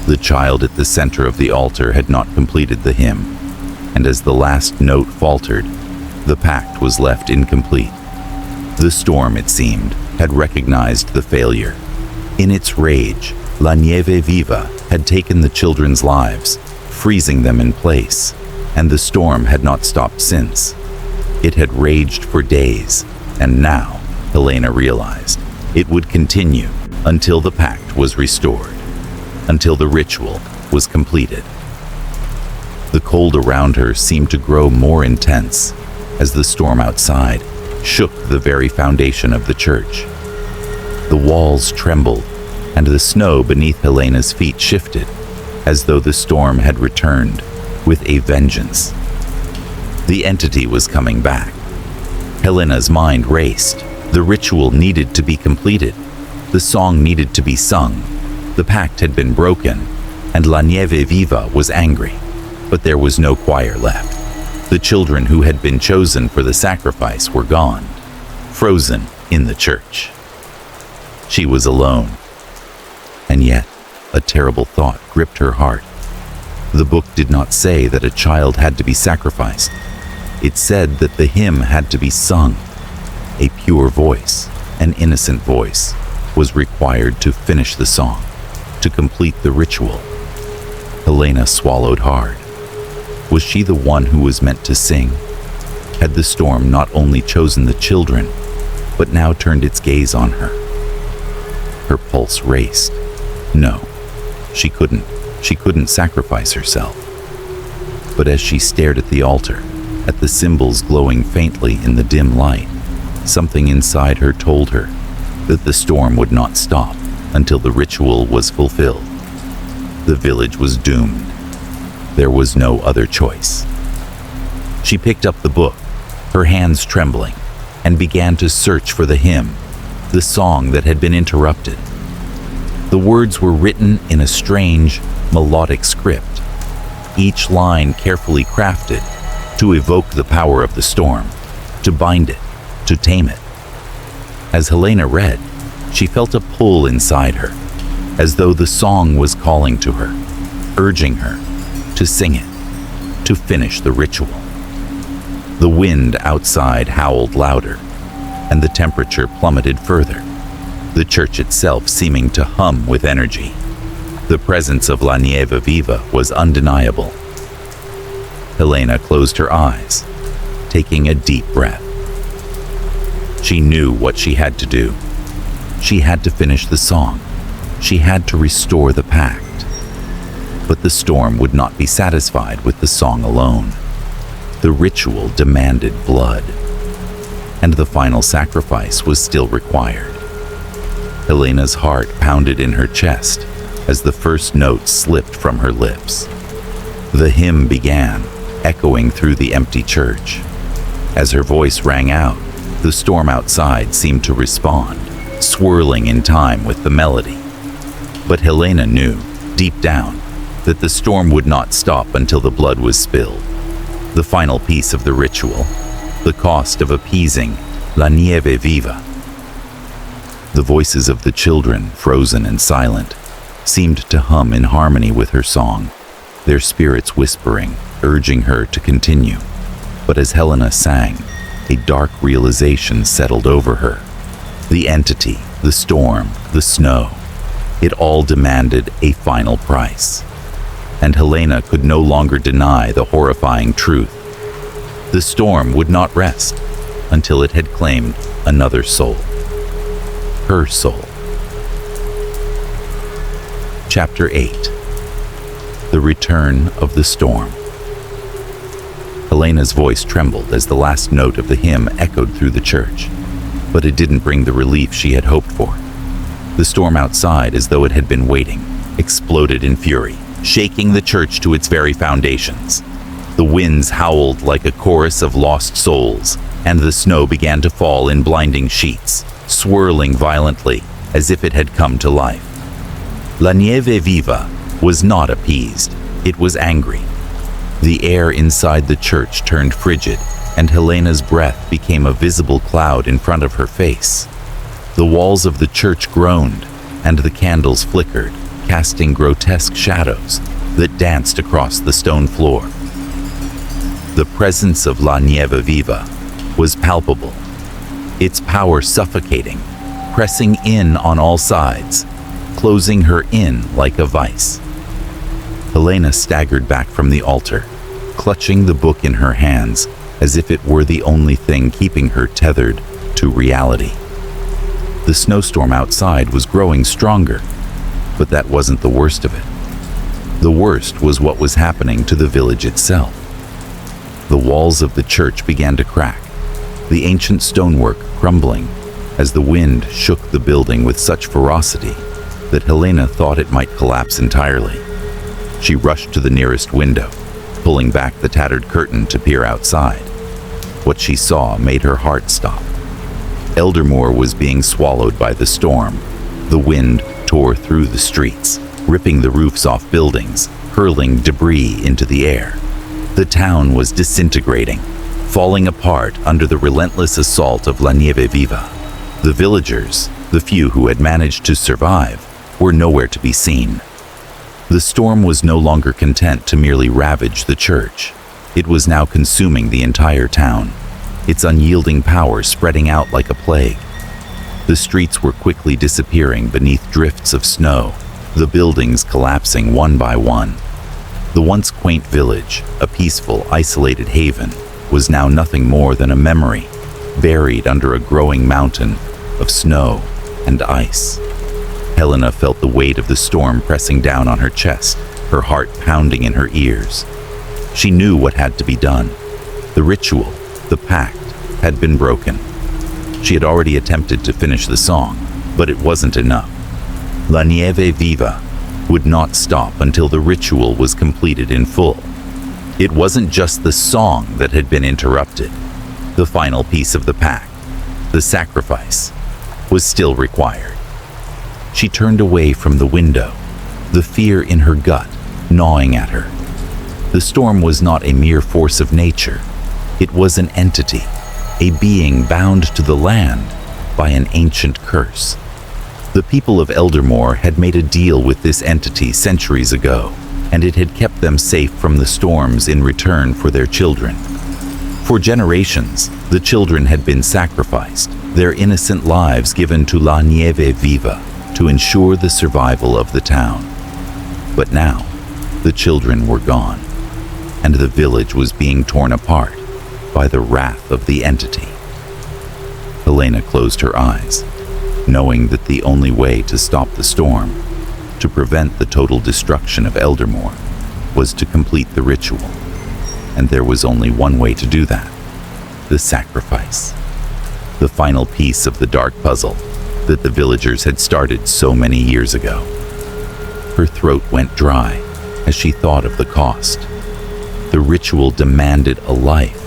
A: The child at the center of the altar had not completed the hymn, and as the last note faltered, the pact was left incomplete. The storm, it seemed, had recognized the failure. In its rage, La Nieve Viva had taken the children's lives, freezing them in place, and the storm had not stopped since. It had raged for days, and now, Helena realized, it would continue until the pact was restored, until the ritual was completed. The cold around her seemed to grow more intense as the storm outside shook the very foundation of the church. The walls trembled, and the snow beneath Helena's feet shifted, as though the storm had returned with a vengeance. The entity was coming back. Helena's mind raced. The ritual needed to be completed. The song needed to be sung. The pact had been broken, and La Nieve Viva was angry. But there was no choir left. The children who had been chosen for the sacrifice were gone, frozen in the church. She was alone. And yet, a terrible thought gripped her heart. The book did not say that a child had to be sacrificed. It said that the hymn had to be sung. A pure voice, an innocent voice, was required to finish the song, to complete the ritual. Helena swallowed hard. Was she the one who was meant to sing? Had the storm not only chosen the children, but now turned its gaze on her. Her pulse raced. No, she couldn't sacrifice herself. But as she stared at the altar, at the symbols glowing faintly in the dim light, something inside her told her that the storm would not stop until the ritual was fulfilled. The village was doomed. There was no other choice. She picked up the book, her hands trembling, and began to search for the hymn, the song that had been interrupted. The words were written in a strange, melodic script, each line carefully crafted to evoke the power of the storm, to bind it, to tame it. As Helena read, she felt a pull inside her, as though the song was calling to her, urging her to sing it, to finish the ritual. The wind outside howled louder, and the temperature plummeted further, the church itself seeming to hum with energy. The presence of La Nieve Viva was undeniable. Helena closed her eyes, taking a deep breath. She knew what she had to do. She had to finish the song. She had to restore the pact. But the storm would not be satisfied with the song alone. The ritual demanded blood, and the final sacrifice was still required. Helena's heart pounded in her chest as the first notes slipped from her lips. The hymn began, echoing through the empty church. As her voice rang out, the storm outside seemed to respond, swirling in time with the melody. But Helena knew, deep down, that the storm would not stop until the blood was spilled. The final piece of the ritual, the cost of appeasing La Nieve Viva. The voices of the children, frozen and silent, seemed to hum in harmony with her song, their spirits whispering, urging her to continue. But as Helena sang, a dark realization settled over her. The entity, the storm, the snow, it all demanded a final price. And Helena could no longer deny the horrifying truth. The storm would not rest until it had claimed another soul. Her soul. Chapter 8. The Return of the Storm. Helena's voice trembled as the last note of the hymn echoed through the church, but it didn't bring the relief she had hoped for. The storm outside, as though it had been waiting, exploded in fury, shaking the church to its very foundations. The winds howled like a chorus of lost souls, and the snow began to fall in blinding sheets, swirling violently as if it had come to life. La Nieve Viva was not appeased, it was angry. The air inside the church turned frigid, and Helena's breath became a visible cloud in front of her face. The walls of the church groaned, and the candles flickered, casting grotesque shadows that danced across the stone floor. The presence of La Nieve Viva was palpable, its power suffocating, pressing in on all sides, closing her in like a vice. Helena staggered back from the altar, clutching the book in her hands as if it were the only thing keeping her tethered to reality. The snowstorm outside was growing stronger, but that wasn't the worst of it. The worst was what was happening to the village itself. The walls of the church began to crack, the ancient stonework crumbling as the wind shook the building with such ferocity that Helena thought it might collapse entirely. She rushed to the nearest window, pulling back the tattered curtain to peer outside. What she saw made her heart stop. Eldermoor was being swallowed by the storm. The wind tore through the streets, ripping the roofs off buildings, hurling debris into the air. The town was disintegrating, falling apart under the relentless assault of La Nieve Viva. The villagers, the few who had managed to survive, were nowhere to be seen. The storm was no longer content to merely ravage the church. It was now consuming the entire town, its unyielding power spreading out like a plague. The streets were quickly disappearing beneath drifts of snow, the buildings collapsing one by one. The once quaint village, a peaceful, isolated haven, was now nothing more than a memory, buried under a growing mountain of snow and ice. Helena felt the weight of the storm pressing down on her chest, her heart pounding in her ears. She knew what had to be done. The ritual, the pact, had been broken. She had already attempted to finish the song, but it wasn't enough. La Nieve Viva would not stop until the ritual was completed in full. It wasn't just the song that had been interrupted. The final piece of the pact, the sacrifice, was still required. She turned away from the window, the fear in her gut gnawing at her. The storm was not a mere force of nature. It was an entity, a being bound to the land by an ancient curse. The people of Eldermoor had made a deal with this entity centuries ago, and it had kept them safe from the storms in return for their children. For generations, the children had been sacrificed, their innocent lives given to La Nieve Viva to ensure the survival of the town. But now, the children were gone, and the village was being torn apart by the wrath of the entity. Helena closed her eyes, knowing that the only way to stop the storm, to prevent the total destruction of Eldermoor, was to complete the ritual. And there was only one way to do that: the sacrifice. The final piece of the dark puzzle that the villagers had started so many years ago. Her throat went dry as she thought of the cost. The ritual demanded a life,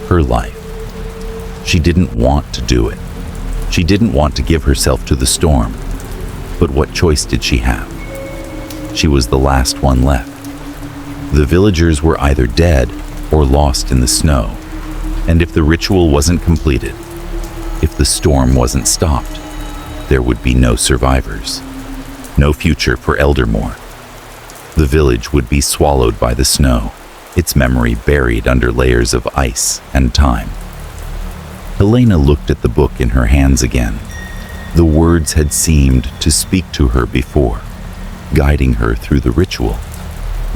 A: her life. She didn't want to do it. She didn't want to give herself to the storm. But what choice did she have? She was the last one left. The villagers were either dead or lost in the snow. And if the ritual wasn't completed, if the storm wasn't stopped, there would be no survivors. No future for Eldermoor. The village would be swallowed by the snow, its memory buried under layers of ice and time. Helena looked at the book in her hands again. The words had seemed to speak to her before, guiding her through the ritual.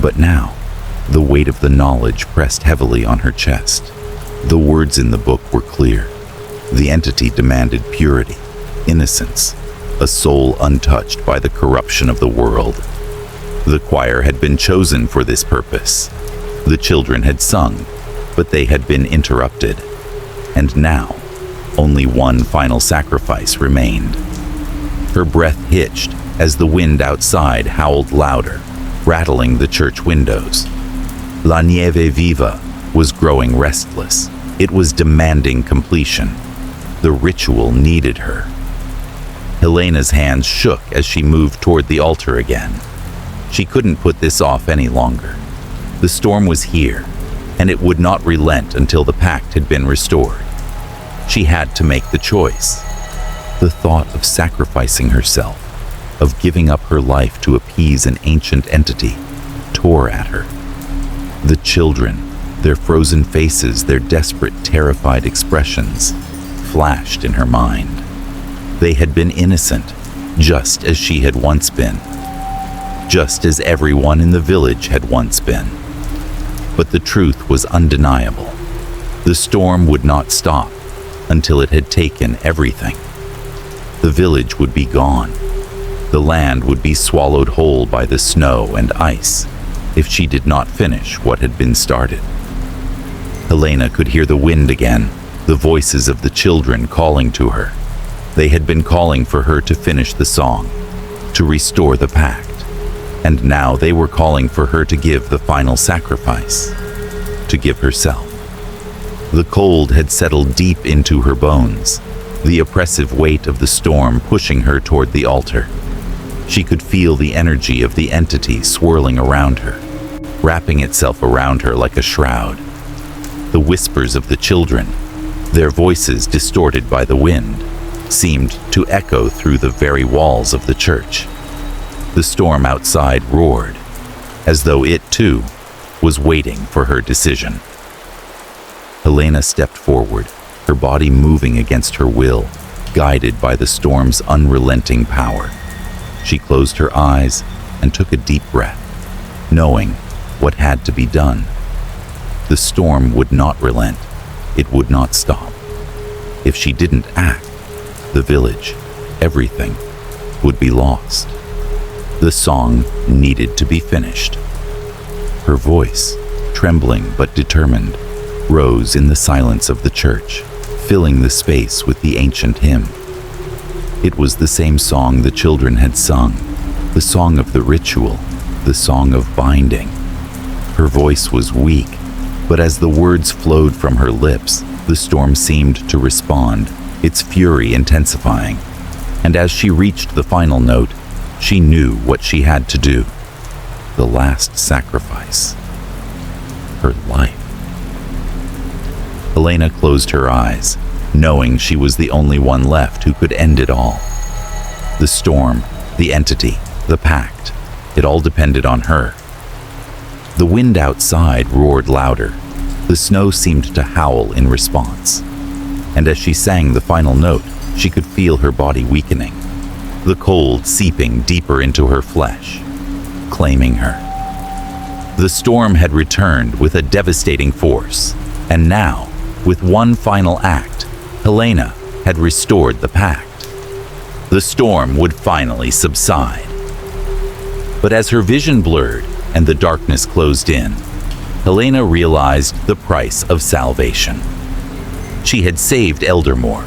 A: But now, the weight of the knowledge pressed heavily on her chest. The words in the book were clear. The entity demanded purity, innocence, a soul untouched by the corruption of the world. The choir had been chosen for this purpose. The children had sung, but they had been interrupted. And now, only one final sacrifice remained. Her breath hitched as the wind outside howled louder, rattling the church windows. La Nieve Viva was growing restless. It was demanding completion. The ritual needed her. Helena's hands shook as she moved toward the altar again. She couldn't put this off any longer. The storm was here, and it would not relent until the pact had been restored. She had to make the choice. The thought of sacrificing herself, of giving up her life to appease an ancient entity, tore at her. The children, their frozen faces, their desperate, terrified expressions, flashed in her mind. They had been innocent, just as she had once been, just as everyone in the village had once been. But the truth was undeniable. The storm would not stop until it had taken everything. The village would be gone. The land would be swallowed whole by the snow and ice if she did not finish what had been started. Helena could hear the wind again, the voices of the children calling to her. They had been calling for her to finish the song, to restore the pact. And now they were calling for her to give the final sacrifice, to give herself. The cold had settled deep into her bones, the oppressive weight of the storm pushing her toward the altar. She could feel the energy of the entity swirling around her, wrapping itself around her like a shroud. The whispers of the children, their voices distorted by the wind, seemed to echo through the very walls of the church. The storm outside roared, as though it, too, was waiting for her decision. Helena stepped forward, her body moving against her will, guided by the storm's unrelenting power. She closed her eyes and took a deep breath, knowing what had to be done. The storm would not relent. It would not stop. If she didn't act, the village, everything, would be lost. The song needed to be finished. Her voice, trembling but determined, rose in the silence of the church, filling the space with the ancient hymn. It was the same song the children had sung, the song of the ritual, the song of binding. Her voice was weak, but as the words flowed from her lips, the storm seemed to respond, its fury intensifying. And as she reached the final note, she knew what she had to do. The last sacrifice. Her life. Helena closed her eyes, knowing she was the only one left who could end it all. The storm, the entity, the pact, it all depended on her. The wind outside roared louder. The snow seemed to howl in response. And as she sang the final note, she could feel her body weakening, the cold seeping deeper into her flesh, claiming her. The storm had returned with a devastating force, and now, with one final act, Helena had restored the pact. The storm would finally subside. But as her vision blurred and the darkness closed in, Helena realized the price of salvation. She had saved Eldermore,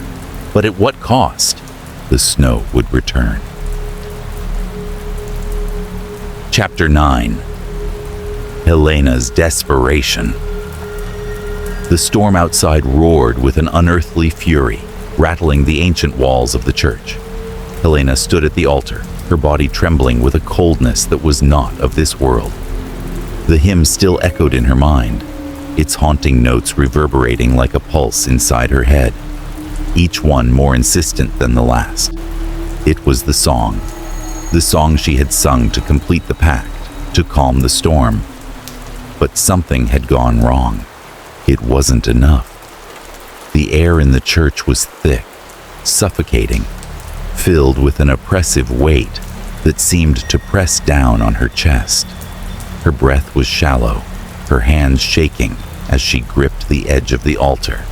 A: but at what cost? The snow would return. Chapter 9. Helena's desperation. The storm outside roared with an unearthly fury, rattling the ancient walls of the church. Helena stood at the altar, her body trembling with a coldness that was not of this world. The hymn still echoed in her mind, its haunting notes reverberating like a pulse inside her head, each one more insistent than the last. It was the song she had sung to complete the pact, to calm the storm. But something had gone wrong. It wasn't enough. The air in the church was thick, suffocating, filled with an oppressive weight that seemed to press down on her chest. Her breath was shallow, her hands shaking as she gripped the edge of the altar.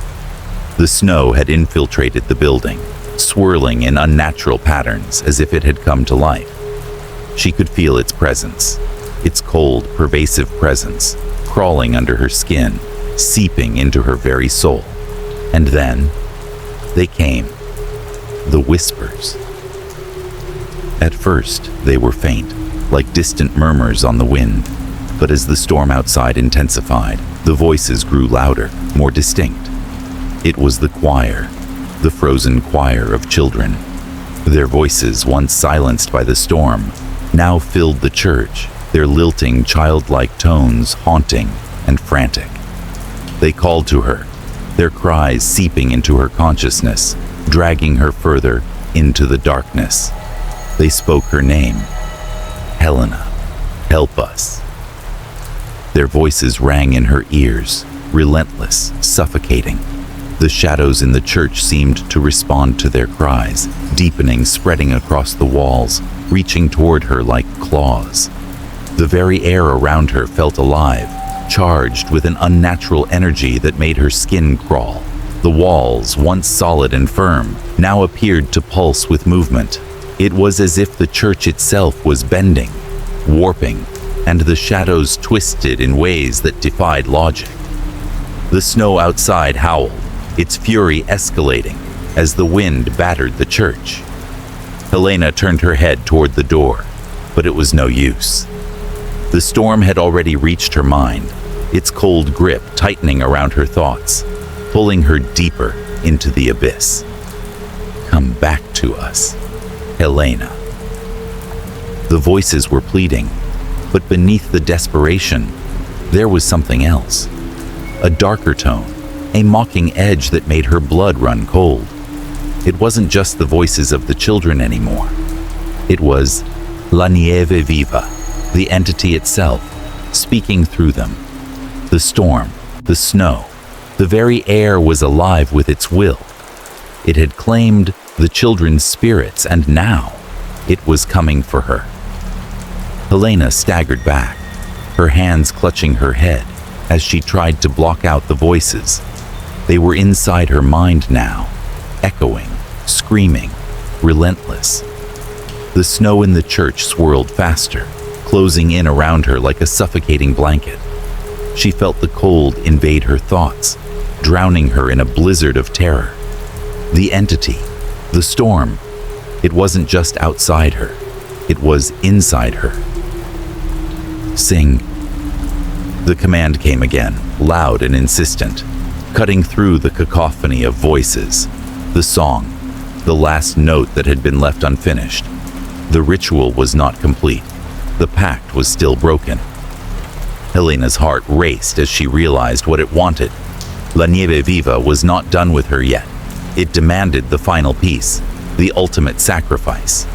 A: The snow had infiltrated the building, swirling in unnatural patterns as if it had come to life. She could feel its presence, its cold, pervasive presence, crawling under her skin, seeping into her very soul. And then, they came. The whispers. At first, they were faint, like distant murmurs on the wind. But as the storm outside intensified, the voices grew louder, more distinct. It was the choir, the frozen choir of children. Their voices, once silenced by the storm, now filled the church, their lilting, childlike tones haunting and frantic. They called to her, their cries seeping into her consciousness, dragging her further into the darkness. They spoke her name. Helena, help us. Their voices rang in her ears, relentless, suffocating. The shadows in the church seemed to respond to their cries, deepening, spreading across the walls, reaching toward her like claws. The very air around her felt alive, charged with an unnatural energy that made her skin crawl. The walls, once solid and firm, now appeared to pulse with movement. It was as if the church itself was bending, warping, and the shadows twisted in ways that defied logic. The snow outside howled, its fury escalating as the wind battered the church. Helena turned her head toward the door, but it was no use. The storm had already reached her mind, its cold grip tightening around her thoughts, pulling her deeper into the abyss. Come back to us, Helena. The voices were pleading, but beneath the desperation, there was something else. A darker tone, a mocking edge that made her blood run cold. It wasn't just the voices of the children anymore. It was La Nieve Viva, the entity itself, speaking through them. The storm, the snow, the very air was alive with its will. It had claimed the children's spirits, and now it was coming for her. Helena staggered back, her hands clutching her head as she tried to block out the voices. They were inside her mind now, echoing, screaming, relentless. The snow in the church swirled faster, closing in around her like a suffocating blanket. She felt the cold invade her thoughts, drowning her in a blizzard of terror. The entity, the storm, it wasn't just outside her, it was inside her. Sing. The command came again, loud and insistent, cutting through the cacophony of voices. The song, the last note that had been left unfinished. The ritual was not complete. The pact was still broken. Helena's heart raced as she realized what it wanted. La Nieve Viva was not done with her yet. It demanded the final piece, the ultimate sacrifice.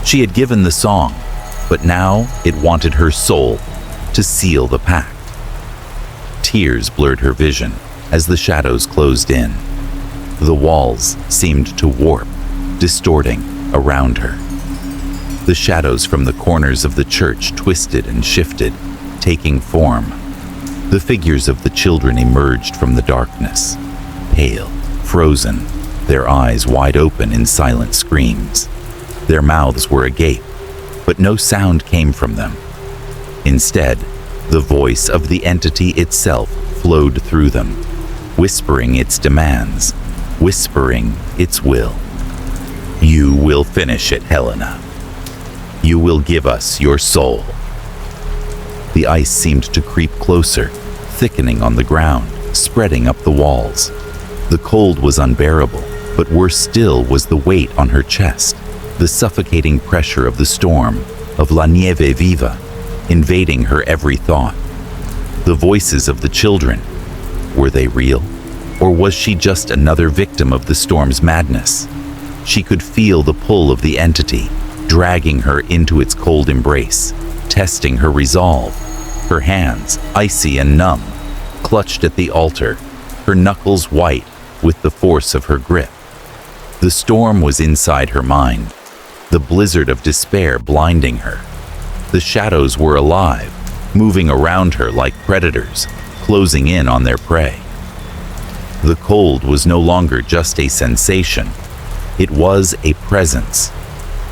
A: She had given the song, but now it wanted her soul to seal the pact. Tears blurred her vision as the shadows closed in. The walls seemed to warp, distorting around her. The shadows from the corners of the church twisted and shifted, taking form. The figures of the children emerged from the darkness, pale, frozen, their eyes wide open in silent screams. Their mouths were agape, but no sound came from them. Instead, the voice of the entity itself flowed through them, whispering its demands, whispering its will. You will finish it, Helena. You will give us your soul. The ice seemed to creep closer, thickening on the ground, spreading up the walls. The cold was unbearable, but worse still was the weight on her chest, the suffocating pressure of the storm, of La Nieve Viva, invading her every thought. The voices of the children, were they real? Or was she just another victim of the storm's madness? She could feel the pull of the entity, dragging her into its cold embrace, testing her resolve. Her hands, icy and numb, clutched at the altar, her knuckles white with the force of her grip. The storm was inside her mind, the blizzard of despair blinding her. The shadows were alive, moving around her like predators, closing in on their prey. The cold was no longer just a sensation. It was a presence,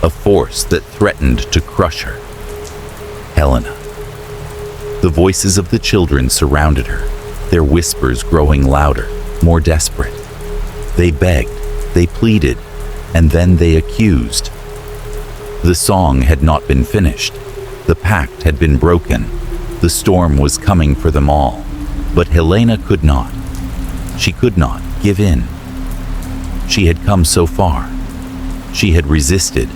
A: a force that threatened to crush her. Helena. The voices of the children surrounded her, their whispers growing louder, more desperate. They begged, they pleaded, and then they accused. The song had not been finished. The pact had been broken. The storm was coming for them all. But Helena could not. She could not give in. She had come so far. She had resisted,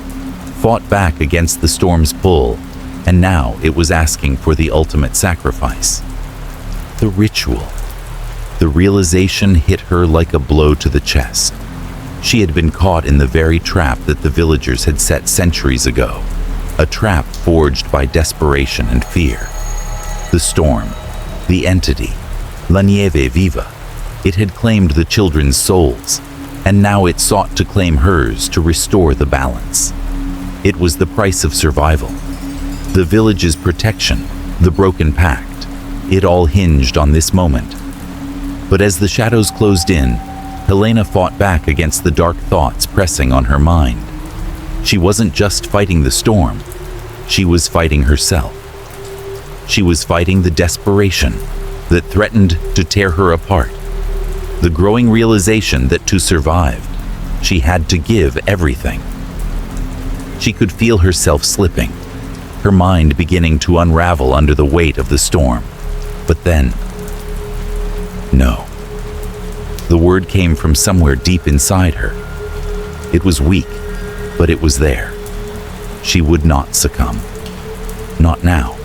A: fought back against the storm's pull, and now it was asking for the ultimate sacrifice. The ritual. The realization hit her like a blow to the chest. She had been caught in the very trap that the villagers had set centuries ago, a trap forged by desperation and fear. The storm, the entity, La Nieve Viva, it had claimed the children's souls, and now it sought to claim hers to restore the balance. It was the price of survival. The village's protection, the broken pact, it all hinged on this moment. But as the shadows closed in, Helena fought back against the dark thoughts pressing on her mind. She wasn't just fighting the storm, she was fighting herself. She was fighting the desperation that threatened to tear her apart, the growing realization that to survive, she had to give everything. She could feel herself slipping, her mind beginning to unravel under the weight of the storm. But then, no. The word came from somewhere deep inside her. It was weak, but it was there. She would not succumb. Not now.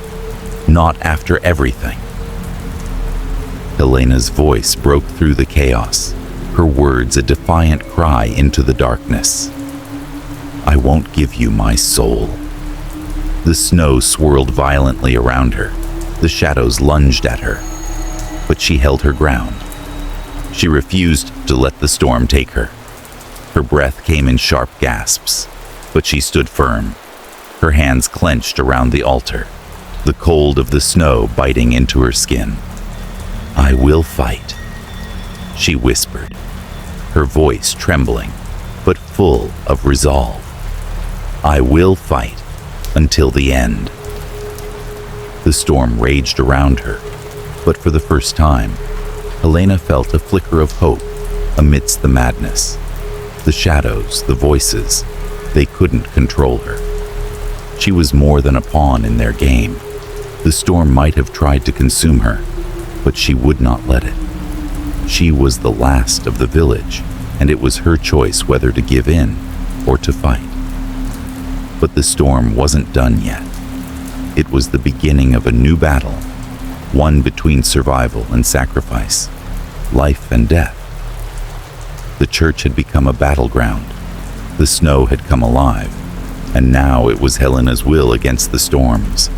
A: Not after everything. Helena's voice broke through the chaos, her words a defiant cry into the darkness. I won't give you my soul. The snow swirled violently around her. The shadows lunged at her. But she held her ground. She refused to let the storm take her. Her breath came in sharp gasps, but she stood firm, her hands clenched around the altar, the cold of the snow biting into her skin. I will fight, she whispered, her voice trembling, but full of resolve. "I will fight until the end." The storm raged around her, but for the first time, Helena felt a flicker of hope amidst the madness. The shadows, the voices, they couldn't control her. She was more than a pawn in their game. The storm might have tried to consume her, but she would not let it. She was the last of the village, and it was her choice whether to give in or to fight. But the storm wasn't done yet. It was the beginning of a new battle, one between survival and sacrifice, life and death. The church had become a battleground. The snow had come alive, and now it was Helena's will against the storms.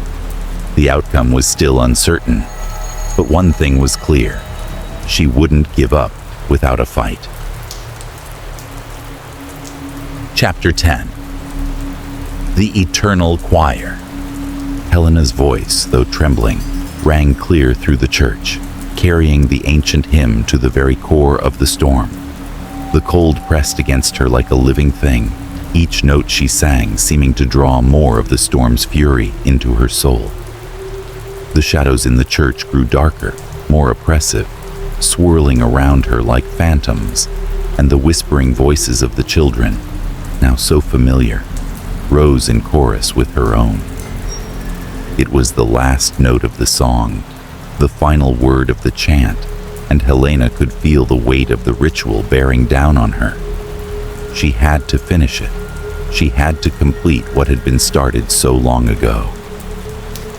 A: The outcome was still uncertain, but one thing was clear: she wouldn't give up without a fight. Chapter 10. The Eternal Choir. Helena's voice, though trembling, rang clear through the church, carrying the ancient hymn to the very core of the storm. The cold pressed against her like a living thing, each note she sang seeming to draw more of the storm's fury into her soul. The shadows in the church grew darker, more oppressive, swirling around her like phantoms, and the whispering voices of the children, now so familiar, rose in chorus with her own. It was the last note of the song, the final word of the chant, and Helena could feel the weight of the ritual bearing down on her. She had to finish it. She had to complete what had been started so long ago.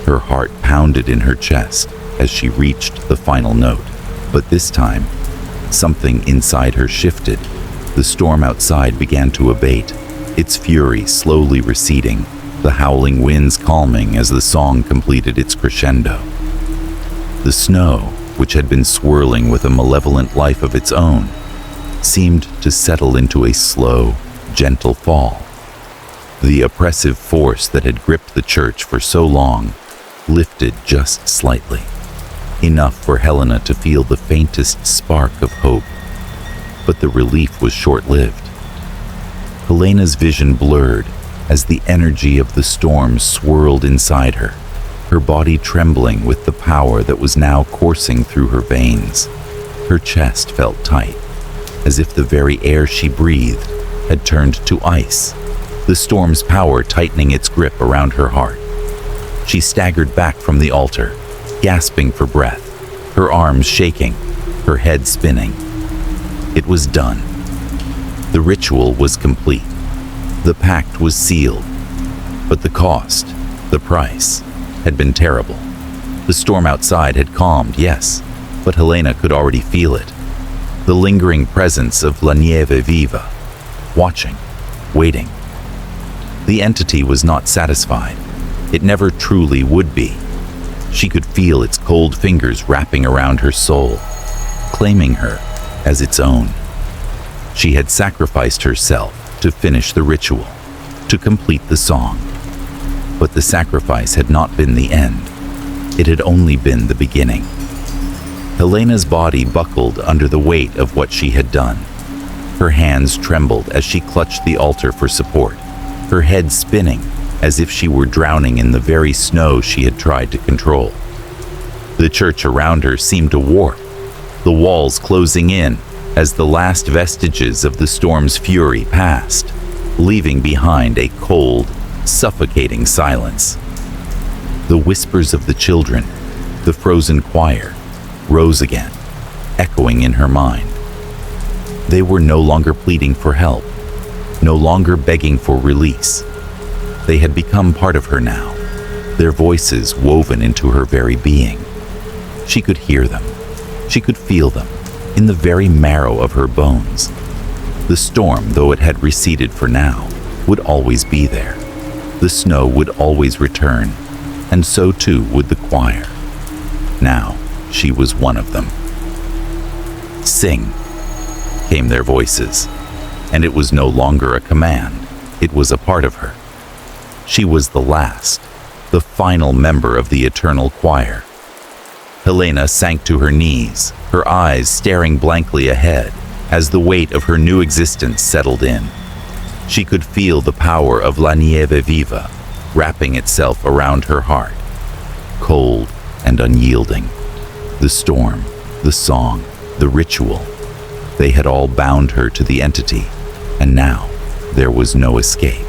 A: Her heart pounded in her chest as she reached the final note, but this time, something inside her shifted. The storm outside began to abate, its fury slowly receding, the howling winds calming as the song completed its crescendo. The snow, which had been swirling with a malevolent life of its own, seemed to settle into a slow, gentle fall. The oppressive force that had gripped the church for so long lifted just slightly, enough for Helena to feel the faintest spark of hope. But the relief was short-lived. Helena's vision blurred as the energy of the storm swirled inside her, her body trembling with the power that was now coursing through her veins. Her chest felt tight, as if the very air she breathed had turned to ice, the storm's power tightening its grip around her heart. She staggered back from the altar, gasping for breath, her arms shaking, her head spinning. It was done. The ritual was complete. The pact was sealed. But the cost, the price, had been terrible. The storm outside had calmed, yes, but Helena could already feel it. The lingering presence of La Nieve Viva, watching, waiting. The entity was not satisfied. It never truly would be. She could feel its cold fingers wrapping around her soul, claiming her as its own. She had sacrificed herself to finish the ritual, to complete the song. But the sacrifice had not been the end. It had only been the beginning. Helena's body buckled under the weight of what she had done. Her hands trembled as she clutched the altar for support, her head spinning as if she were drowning in the very snow she had tried to control. The church around her seemed to warp, the walls closing in as the last vestiges of the storm's fury passed, leaving behind a cold, suffocating silence. The whispers of the children, the frozen choir, rose again, echoing in her mind. They were no longer pleading for help, no longer begging for release. They had become part of her now, their voices woven into her very being. She could hear them. She could feel them in the very marrow of her bones. The storm, though it had receded for now, would always be there. The snow would always return, and so too would the choir. Now, she was one of them. "Sing," came their voices, and it was no longer a command. It was a part of her. She was the last, the final member of the eternal choir. Helena sank to her knees, her eyes staring blankly ahead as the weight of her new existence settled in. She could feel the power of La Nieve Viva wrapping itself around her heart, cold and unyielding. The storm, the song, the ritual, they had all bound her to the entity, and now there was no escape.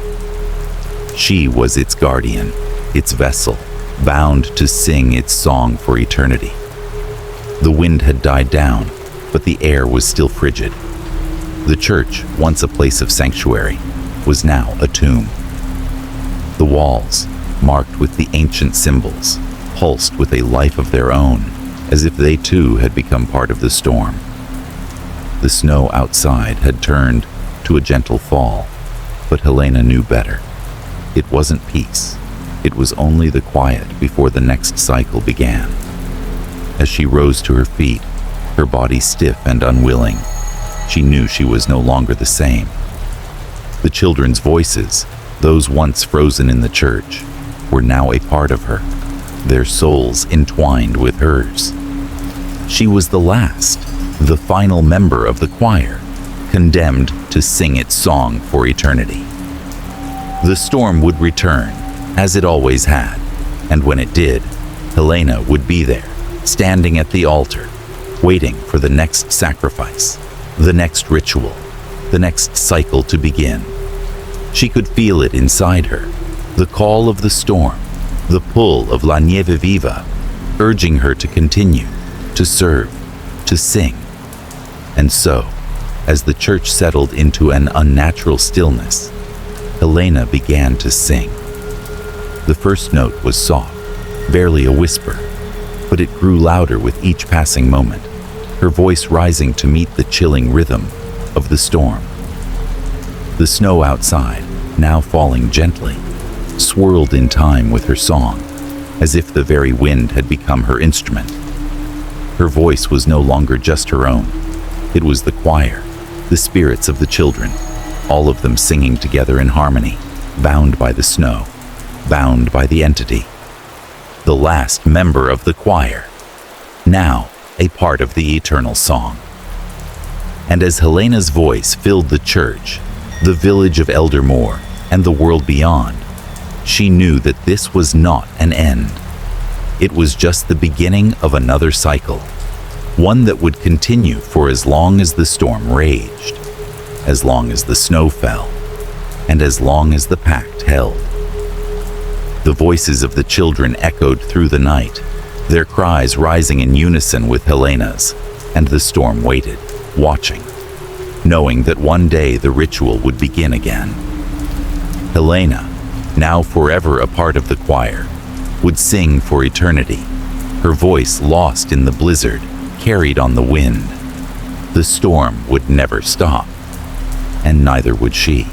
A: She was its guardian, its vessel, bound to sing its song for eternity. The wind had died down, but the air was still frigid. The church, once a place of sanctuary, was now a tomb. The walls, marked with the ancient symbols, pulsed with a life of their own, as if they too had become part of the storm. The snow outside had turned to a gentle fall, but Helena knew better. It wasn't peace. It was only the quiet before the next cycle began. As she rose to her feet, her body stiff and unwilling, she knew she was no longer the same. The children's voices, those once frozen in the church, were now a part of her, their souls entwined with hers. She was the last, the final member of the choir, condemned to sing its song for eternity. The storm would return, as it always had, and when it did, Helena would be there, standing at the altar, waiting for the next sacrifice, the next ritual, the next cycle to begin. She could feel it inside her, the call of the storm, the pull of La Nieve Viva, urging her to continue, to serve, to sing. And so, as the church settled into an unnatural stillness, Helena began to sing. The first note was soft, barely a whisper, but it grew louder with each passing moment, her voice rising to meet the chilling rhythm of the storm. The snow outside, now falling gently, swirled in time with her song, as if the very wind had become her instrument. Her voice was no longer just her own. It was the choir, the spirits of the children, all of them singing together in harmony, bound by the snow, bound by the entity. The last member of the choir, now a part of the eternal song. And as Helena's voice filled the church, the village of Eldermore, and the world beyond, she knew that this was not an end. It was just the beginning of another cycle, one that would continue for as long as the storm raged, as long as the snow fell, and as long as the pact held. The voices of the children echoed through the night, their cries rising in unison with Helena's, and the storm waited, watching, knowing that one day the ritual would begin again. Helena, now forever a part of the choir, would sing for eternity, her voice lost in the blizzard, carried on the wind. The storm would never stop, and neither would she.